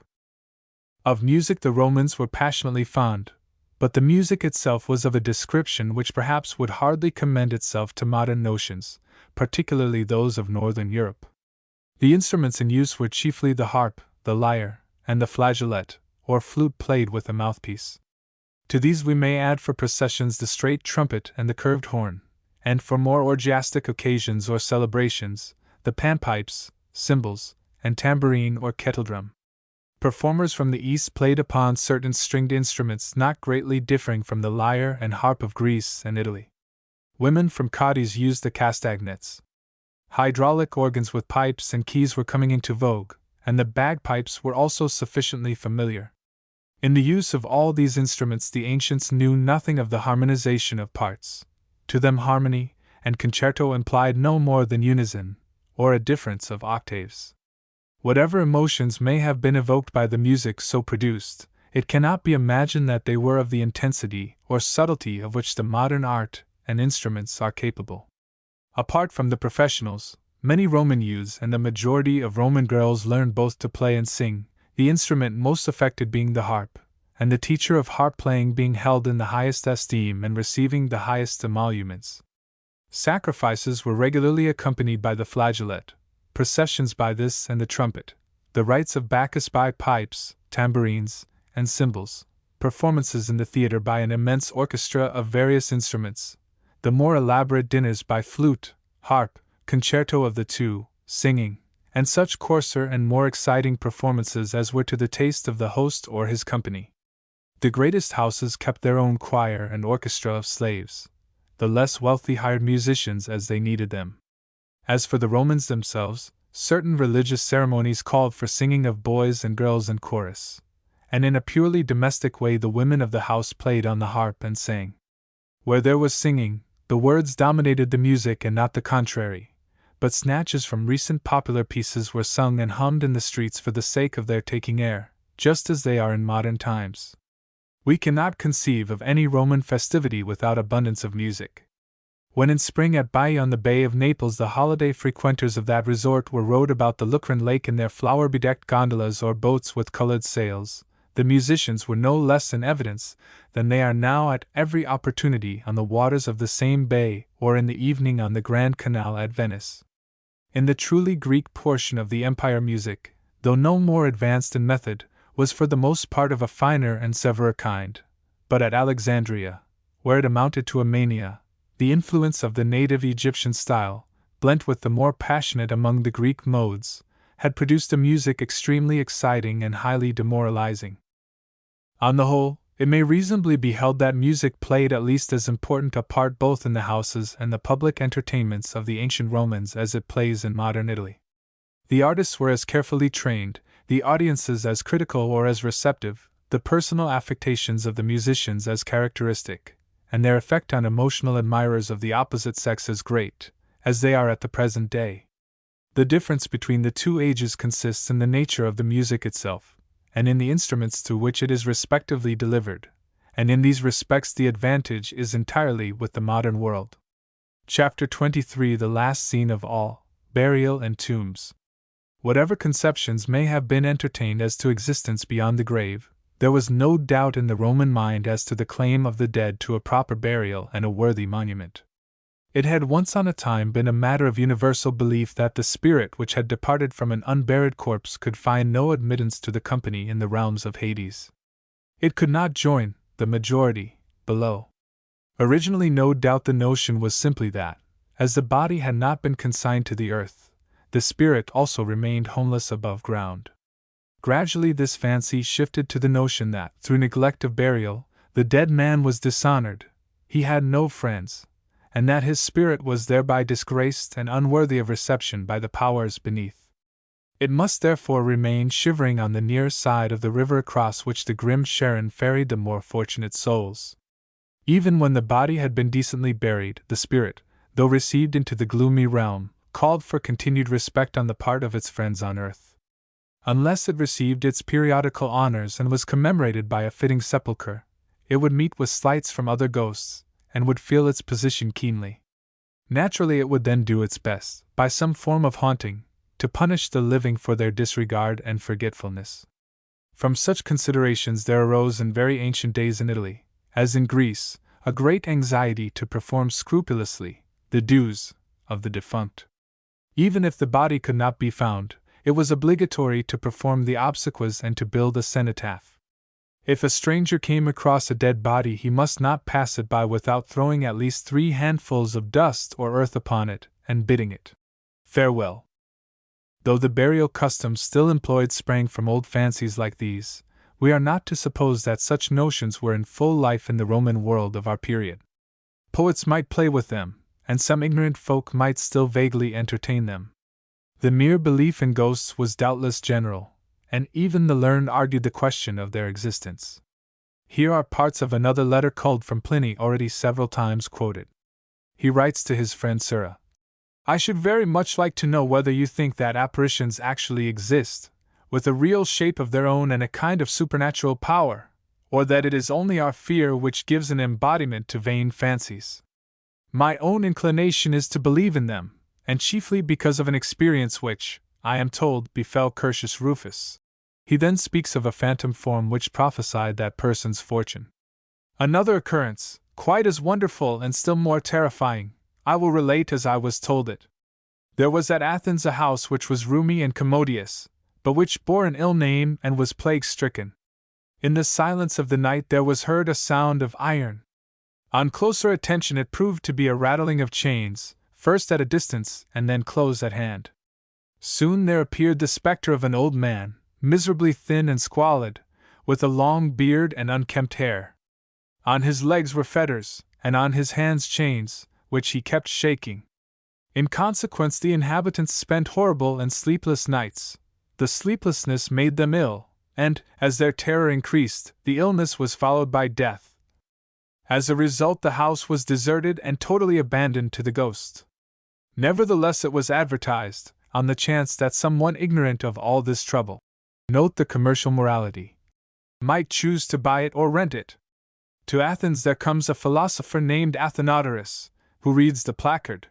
Of music the Romans were passionately fond, but the music itself was of a description which perhaps would hardly commend itself to modern notions, particularly those of Northern Europe. The instruments in use were chiefly the harp, the lyre, and the flageolet, or flute played with a mouthpiece. To these we may add for processions the straight trumpet and the curved horn, and for more orgiastic occasions or celebrations, the panpipes, cymbals, and tambourine or kettledrum. Performers from the East played upon certain stringed instruments not greatly differing from the lyre and harp of Greece and Italy. Women from Cadiz used the castagnets. Hydraulic organs with pipes and keys were coming into vogue, and the bagpipes were also sufficiently familiar. In the use of all these instruments the ancients knew nothing of the harmonization of parts. To them harmony and concerto implied no more than unison, or a difference of octaves. Whatever emotions may have been evoked by the music so produced, it cannot be imagined that they were of the intensity or subtlety of which the modern art and instruments are capable. Apart from the professionals, many Roman youths and the majority of Roman girls learned both to play and sing, the instrument most affected being the harp, and the teacher of harp playing being held in the highest esteem and receiving the highest emoluments. Sacrifices were regularly accompanied by the flageolet, processions by this and the trumpet, the rites of Bacchus by pipes, tambourines, and cymbals, performances in the theater by an immense orchestra of various instruments, the more elaborate dinners by flute, harp, concerto of the two, singing, and such coarser and more exciting performances as were to the taste of the host or his company. The greatest houses kept their own choir and orchestra of slaves, the less wealthy hired musicians as they needed them. As for the Romans themselves, certain religious ceremonies called for singing of boys and girls in chorus, and in a purely domestic way the women of the house played on the harp and sang. Where there was singing, the words dominated the music and not the contrary, but snatches from recent popular pieces were sung and hummed in the streets for the sake of their taking air, just as they are in modern times. We cannot conceive of any Roman festivity without abundance of music. When in spring at Baiae on the Bay of Naples the holiday frequenters of that resort were rowed about the Lucrine Lake in their flower-bedecked gondolas or boats with colored sails, the musicians were no less in evidence than they are now at every opportunity on the waters of the same bay or in the evening on the Grand Canal at Venice. In the truly Greek portion of the empire music, though no more advanced in method, was for the most part of a finer and severer kind, but at Alexandria, where it amounted to a mania, the influence of the native Egyptian style, blent with the more passionate among the Greek modes, had produced a music extremely exciting and highly demoralizing. On the whole, it may reasonably be held that music played at least as important a part both in the houses and the public entertainments of the ancient Romans as it plays in modern Italy. The artists were as carefully trained, the audiences as critical or as receptive, the personal affectations of the musicians as characteristic, and their effect on emotional admirers of the opposite sex as great, as they are at the present day. The difference between the two ages consists in the nature of the music itself, and in the instruments through which it is respectively delivered, and in these respects the advantage is entirely with the modern world. Chapter 23 The last scene of all, burial and tombs. Whatever conceptions may have been entertained as to existence beyond the grave, there was no doubt in the Roman mind as to the claim of the dead to a proper burial and a worthy monument. It had once on a time been a matter of universal belief that the spirit which had departed from an unburied corpse could find no admittance to the company in the realms of Hades. It could not join the majority below. Originally, no doubt, the notion was simply that, as the body had not been consigned to the earth, the spirit also remained homeless above ground. Gradually this fancy shifted to the notion that, through neglect of burial, the dead man was dishonored, he had no friends, and that his spirit was thereby disgraced and unworthy of reception by the powers beneath. It must therefore remain shivering on the near side of the river across which the grim Charon ferried the more fortunate souls. Even when the body had been decently buried, the spirit, though received into the gloomy realm, called for continued respect on the part of its friends on earth. Unless it received its periodical honors and was commemorated by a fitting sepulchre, it would meet with slights from other ghosts, and would feel its position keenly. Naturally, it would then do its best, by some form of haunting, to punish the living for their disregard and forgetfulness. From such considerations there arose in very ancient days in Italy, as in Greece, a great anxiety to perform scrupulously the dues of the defunct. Even if the body could not be found, it was obligatory to perform the obsequies and to build a cenotaph. If a stranger came across a dead body, he must not pass it by without throwing at least 3 handfuls of dust or earth upon it, and bidding it farewell. Though the burial customs still employed sprang from old fancies like these, we are not to suppose that such notions were in full life in the Roman world of our period. Poets might play with them, and some ignorant folk might still vaguely entertain them. The mere belief in ghosts was doubtless general, and even the learned argued the question of their existence. Here are parts of another letter culled from Pliny already several times quoted. He writes to his friend Sura, I should very much like to know whether you think that apparitions actually exist, with a real shape of their own and a kind of supernatural power, or that it is only our fear which gives an embodiment to vain fancies. My own inclination is to believe in them, and chiefly because of an experience which, I am told, befell Curtius Rufus. He then speaks of a phantom form which prophesied that person's fortune. Another occurrence, quite as wonderful and still more terrifying, I will relate as I was told it. There was at Athens a house which was roomy and commodious, but which bore an ill name and was plague-stricken. In the silence of the night there was heard a sound of iron. On closer attention it proved to be a rattling of chains, first at a distance and then close at hand. Soon there appeared the spectre of an old man, miserably thin and squalid, with a long beard and unkempt hair. On his legs were fetters, and on his hands chains, which he kept shaking. In consequence the inhabitants spent horrible and sleepless nights. The sleeplessness made them ill, and, as their terror increased, the illness was followed by death. As a result the house was deserted and totally abandoned to the ghost. Nevertheless it was advertised, on the chance that someone ignorant of all this trouble, note the commercial morality, might choose to buy it or rent it. To Athens there comes a philosopher named Athenodorus, who reads the placard.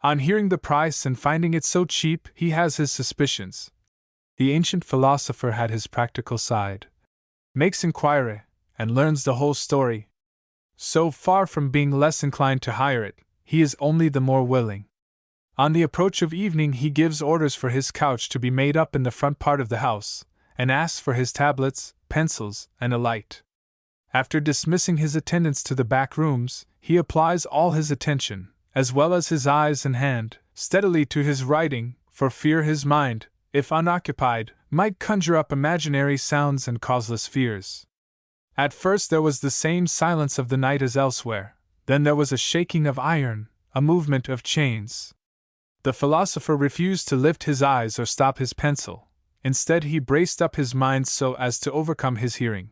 On hearing the price and finding it so cheap, he has his suspicions. The ancient philosopher had his practical side, makes inquiry, and learns the whole story. So far from being less inclined to hire it, he is only the more willing. On the approach of evening he gives orders for his couch to be made up in the front part of the house, and asks for his tablets, pencils, and a light. After dismissing his attendants to the back rooms, he applies all his attention, as well as his eyes and hand, steadily to his writing, for fear his mind, if unoccupied, might conjure up imaginary sounds and causeless fears. At first there was the same silence of the night as elsewhere, then there was a shaking of iron, a movement of chains. The philosopher refused to lift his eyes or stop his pencil. Instead he braced up his mind so as to overcome his hearing.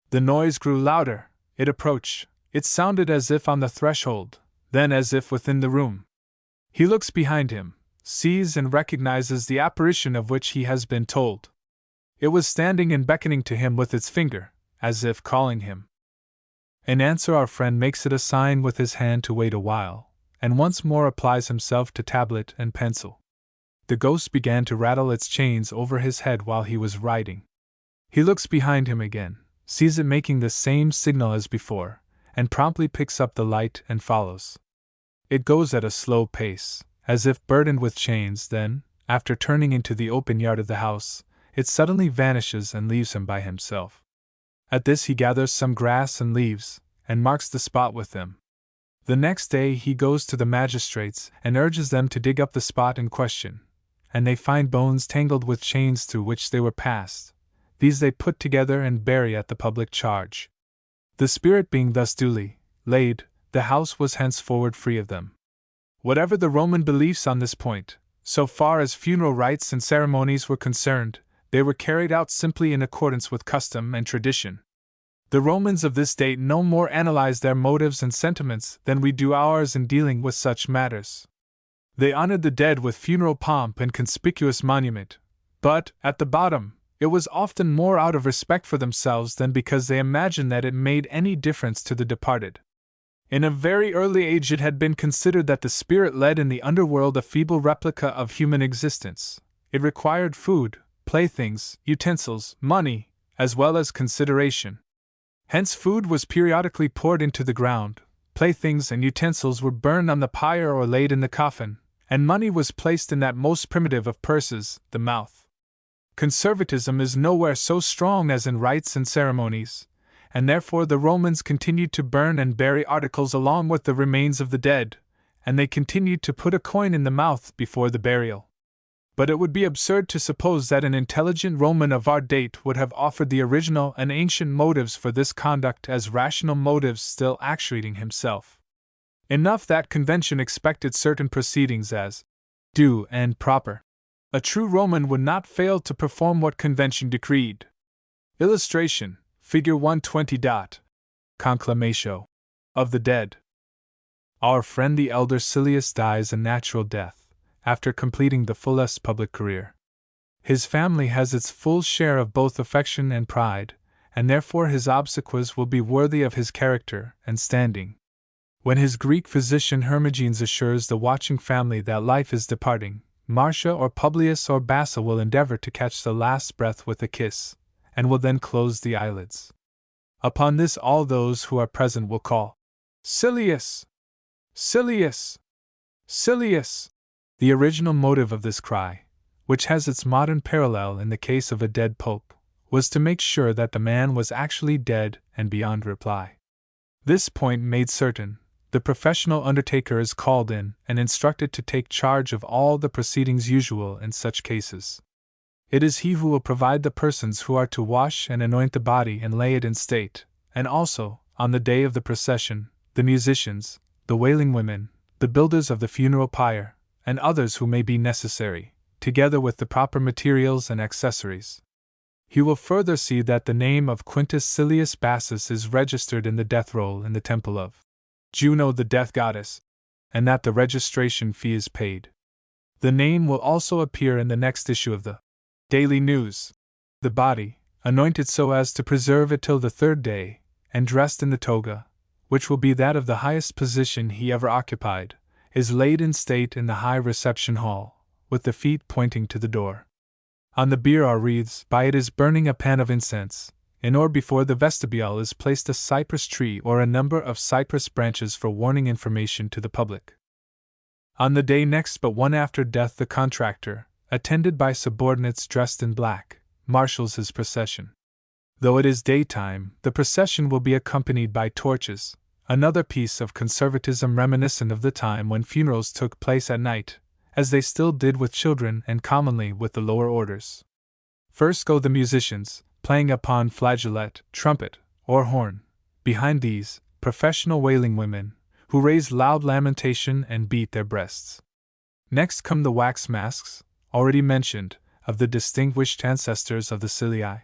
The noise grew louder, it approached, it sounded as if on the threshold, then as if within the room. He looks behind him, sees and recognizes the apparition of which he has been told. It was standing and beckoning to him with its finger, as if calling him. In answer our friend makes it a sign with his hand to wait a while, and once more applies himself to tablet and pencil. The ghost began to rattle its chains over his head while he was writing. He looks behind him again, sees it making the same signal as before, and promptly picks up the light and follows. It goes at a slow pace, as if burdened with chains, then, after turning into the open yard of the house, it suddenly vanishes and leaves him by himself. At this he gathers some grass and leaves, and marks the spot with them. The next day he goes to the magistrates and urges them to dig up the spot in question, and they find bones tangled with chains through which they were passed. These they put together and bury at the public charge. The spirit being thus duly laid, the house was henceforward free of them. Whatever the Roman beliefs on this point, so far as funeral rites and ceremonies were concerned, they were carried out simply in accordance with custom and tradition. The Romans of this date no more analyze their motives and sentiments than we do ours in dealing with such matters. They honored the dead with funeral pomp and conspicuous monument, but, at the bottom, it was often more out of respect for themselves than because they imagined that it made any difference to the departed. In a very early age it had been considered that the spirit led in the underworld a feeble replica of human existence. It required food, playthings, utensils, money, as well as consideration. Hence food was periodically poured into the ground, playthings and utensils were burned on the pyre or laid in the coffin, and money was placed in that most primitive of purses, the mouth. Conservatism is nowhere so strong as in rites and ceremonies, and therefore the Romans continued to burn and bury articles along with the remains of the dead, and they continued to put a coin in the mouth before the burial. But it would be absurd to suppose that an intelligent Roman of our date would have offered the original and ancient motives for this conduct as rational motives still actuating himself. Enough that convention expected certain proceedings as due and proper. A true Roman would not fail to perform what convention decreed. Illustration, Figure 120. Conclamatio of the dead. Our friend the elder Silius dies a natural death, after completing the fullest public career. His family has its full share of both affection and pride, and therefore his obsequies will be worthy of his character and standing. When his Greek physician Hermogenes assures the watching family that life is departing, Marcia or Publius or Bassa will endeavor to catch the last breath with a kiss, and will then close the eyelids. Upon this all those who are present will call, "Silius! Silius! Silius!" The original motive of this cry, which has its modern parallel in the case of a dead pope, was to make sure that the man was actually dead and beyond reply. This point made certain, the professional undertaker is called in and instructed to take charge of all the proceedings usual in such cases. It is he who will provide the persons who are to wash and anoint the body and lay it in state, and also, on the day of the procession, the musicians, the wailing women, the builders of the funeral pyre, and others who may be necessary, together with the proper materials and accessories. He will further see that the name of Quintus Silius Bassus is registered in the death roll in the temple of Juno the death goddess, and that the registration fee is paid. The name will also appear in the next issue of the Daily News. The body, anointed so as to preserve it till the third day, and dressed in the toga, which will be that of the highest position he ever occupied, is laid in state in the high reception hall, with the feet pointing to the door. On the bier are wreaths, by it is burning a pan of incense, in or before the vestibule is placed a cypress tree or a number of cypress branches for warning information to the public. On the day next but one after death the contractor, attended by subordinates dressed in black, marshals his procession. Though it is daytime, the procession will be accompanied by torches, another piece of conservatism reminiscent of the time when funerals took place at night, as they still did with children and commonly with the lower orders. First go the musicians, playing upon flageolet, trumpet, or horn. Behind these, professional wailing women, who raise loud lamentation and beat their breasts. Next come the wax masks, already mentioned, of the distinguished ancestors of the Cilii.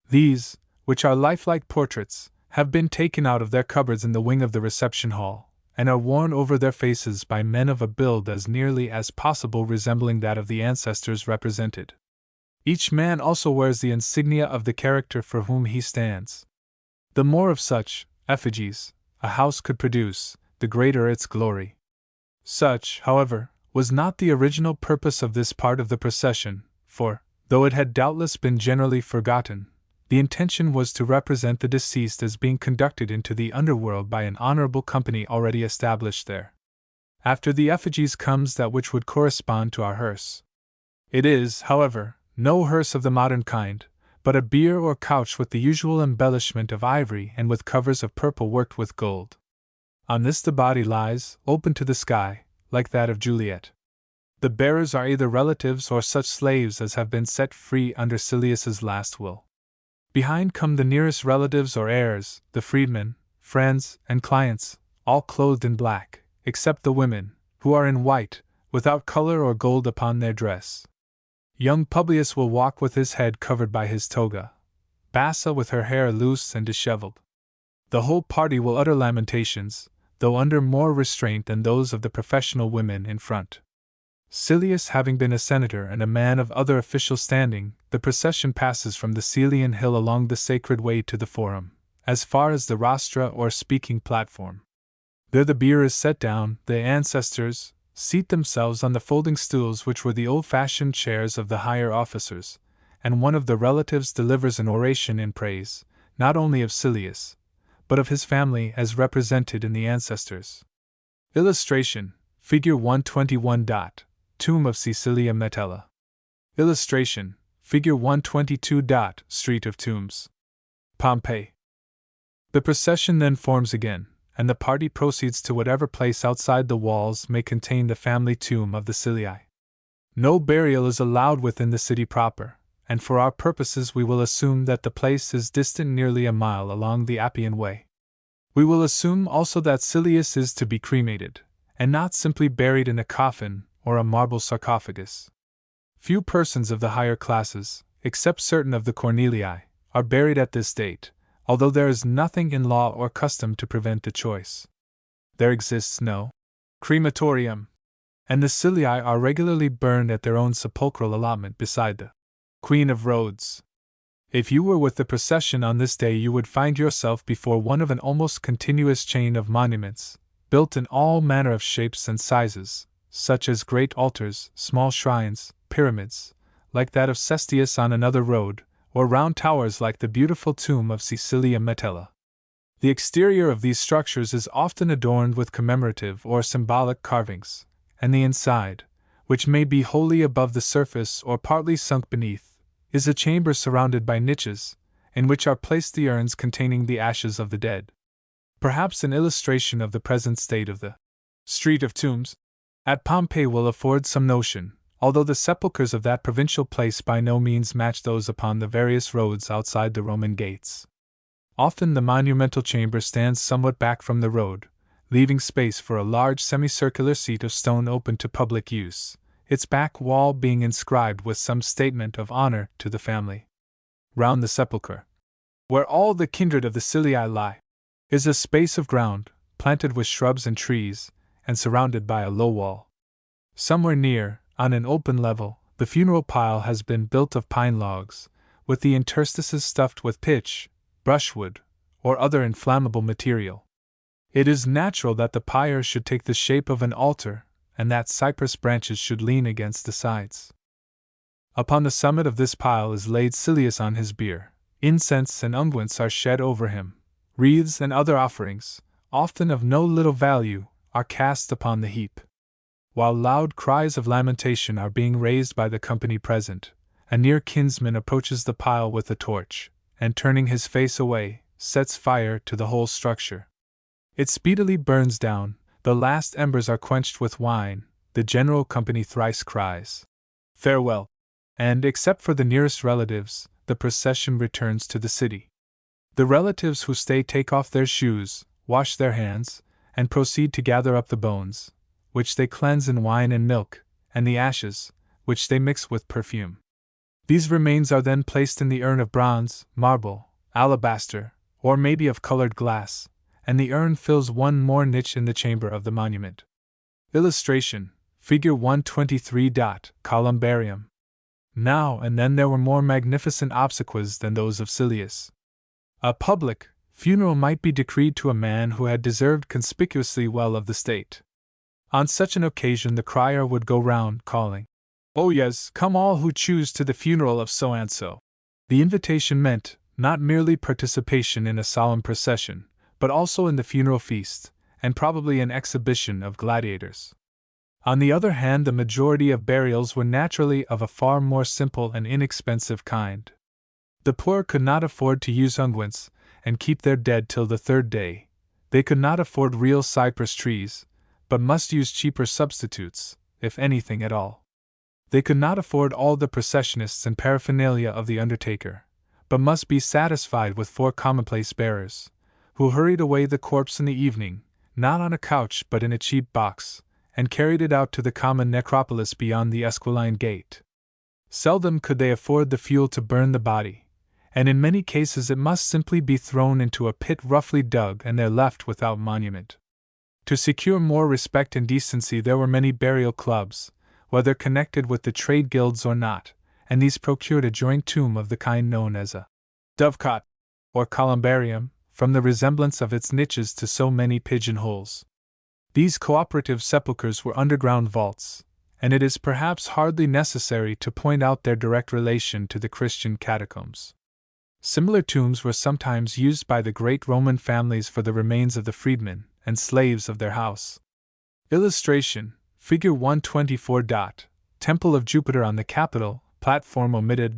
These, which are lifelike portraits, have been taken out of their cupboards in the wing of the reception hall, and are worn over their faces by men of a build as nearly as possible resembling that of the ancestors represented. Each man also wears the insignia of the character for whom he stands. The more of such effigies a house could produce, the greater its glory. Such, however, was not the original purpose of this part of the procession, for, though it had doubtless been generally forgotten, the intention was to represent the deceased as being conducted into the underworld by an honorable company already established there. After the effigies comes that which would correspond to our hearse. It is, however, no hearse of the modern kind, but a bier or couch with the usual embellishment of ivory and with covers of purple worked with gold. On this the body lies, open to the sky, like that of Juliet. The bearers are either relatives or such slaves as have been set free under Silius's last will. Behind come the nearest relatives or heirs, the freedmen, friends, and clients, all clothed in black, except the women, who are in white, without color or gold upon their dress. Young Publius will walk with his head covered by his toga, Bassa with her hair loose and disheveled. The whole party will utter lamentations, though under more restraint than those of the professional women in front. Silius having been a senator and a man of other official standing, the procession passes from the Celian hill along the sacred way to the Forum, as far as the rostra or speaking platform. There the bier is set down, the ancestors seat themselves on the folding stools which were the old-fashioned chairs of the higher officers, and one of the relatives delivers an oration in praise, not only of Silius, but of his family as represented in the ancestors. Illustration, Figure 121. Tomb of Caecilia Metella. Illustration, Figure 122. Street of Tombs. Pompeii. The procession then forms again, and the party proceeds to whatever place outside the walls may contain the family tomb of the Cilii. No burial is allowed within the city proper, and for our purposes we will assume that the place is distant nearly a mile along the Appian Way. We will assume also that Silius is to be cremated, and not simply buried in a coffin or a marble sarcophagus. Few persons of the higher classes, except certain of the Cornelii, are buried at this date, although there is nothing in law or custom to prevent the choice. There exists no crematorium, and the ciliae are regularly burned at their own sepulchral allotment beside the Queen of Rhodes. If you were with the procession on this day, you would find yourself before one of an almost continuous chain of monuments, built in all manner of shapes and sizes, such as great altars, small shrines, pyramids, like that of Cestius on another road, or round towers like the beautiful tomb of Cecilia Metella. The exterior of these structures is often adorned with commemorative or symbolic carvings, and the inside, which may be wholly above the surface or partly sunk beneath, is a chamber surrounded by niches, in which are placed the urns containing the ashes of the dead. Perhaps an illustration of the present state of the Street of Tombs at Pompeii will afford some notion, although the sepulchres of that provincial place by no means match those upon the various roads outside the Roman gates. Often the monumental chamber stands somewhat back from the road, leaving space for a large semicircular seat of stone open to public use, its back wall being inscribed with some statement of honor to the family. Round the sepulchre, where all the kindred of the ciliae lie, is a space of ground, planted with shrubs and trees, and surrounded by a low wall. Somewhere near, on an open level, the funeral pile has been built of pine logs, with the interstices stuffed with pitch, brushwood, or other inflammable material. It is natural that the pyre should take the shape of an altar, and that cypress branches should lean against the sides. Upon the summit of this pile is laid Cilius on his bier. Incense and unguents are shed over him. Wreaths and other offerings, often of no little value, are cast upon the heap. While loud cries of lamentation are being raised by the company present, a near kinsman approaches the pile with a torch, and turning his face away, sets fire to the whole structure. It speedily burns down, the last embers are quenched with wine, the general company thrice cries, "Farewell!" and, except for the nearest relatives, the procession returns to the city. The relatives who stay take off their shoes, wash their hands, and proceed to gather up the bones, which they cleanse in wine and milk, and the ashes, which they mix with perfume. These remains are then placed in the urn of bronze, marble, alabaster, or maybe of colored glass, and the urn fills one more niche in the chamber of the monument. Illustration: Figure 123. Columbarium. Now and then there were more magnificent obsequies than those of Cilius. A public funeral might be decreed to a man who had deserved conspicuously well of the state. On such an occasion the crier would go round calling, "Oh yes, come all who choose to the funeral of so-and-so." The invitation meant not merely participation in a solemn procession, but also in the funeral feast, and probably an exhibition of gladiators. On the other hand, the majority of burials were naturally of a far more simple and inexpensive kind. The poor could not afford to use unguents and keep their dead till the third day. They could not afford real cypress trees, but must use cheaper substitutes, if anything at all. They could not afford all the processionists and paraphernalia of the undertaker, but must be satisfied with 4 commonplace bearers, who hurried away the corpse in the evening, not on a couch but in a cheap box, and carried it out to the common necropolis beyond the Esquiline gate. Seldom could they afford the fuel to burn the body, and in many cases it must simply be thrown into a pit roughly dug and there left without monument. To secure more respect and decency there were many burial clubs, whether connected with the trade guilds or not, and these procured a joint tomb of the kind known as a dovecot, or columbarium, from the resemblance of its niches to so many pigeonholes. These cooperative sepulchres were underground vaults, and it is perhaps hardly necessary to point out their direct relation to the Christian catacombs. Similar tombs were sometimes used by the great Roman families for the remains of the freedmen and slaves of their house. Illustration: Figure 124. Temple of Jupiter on the Capitol, platform omitted.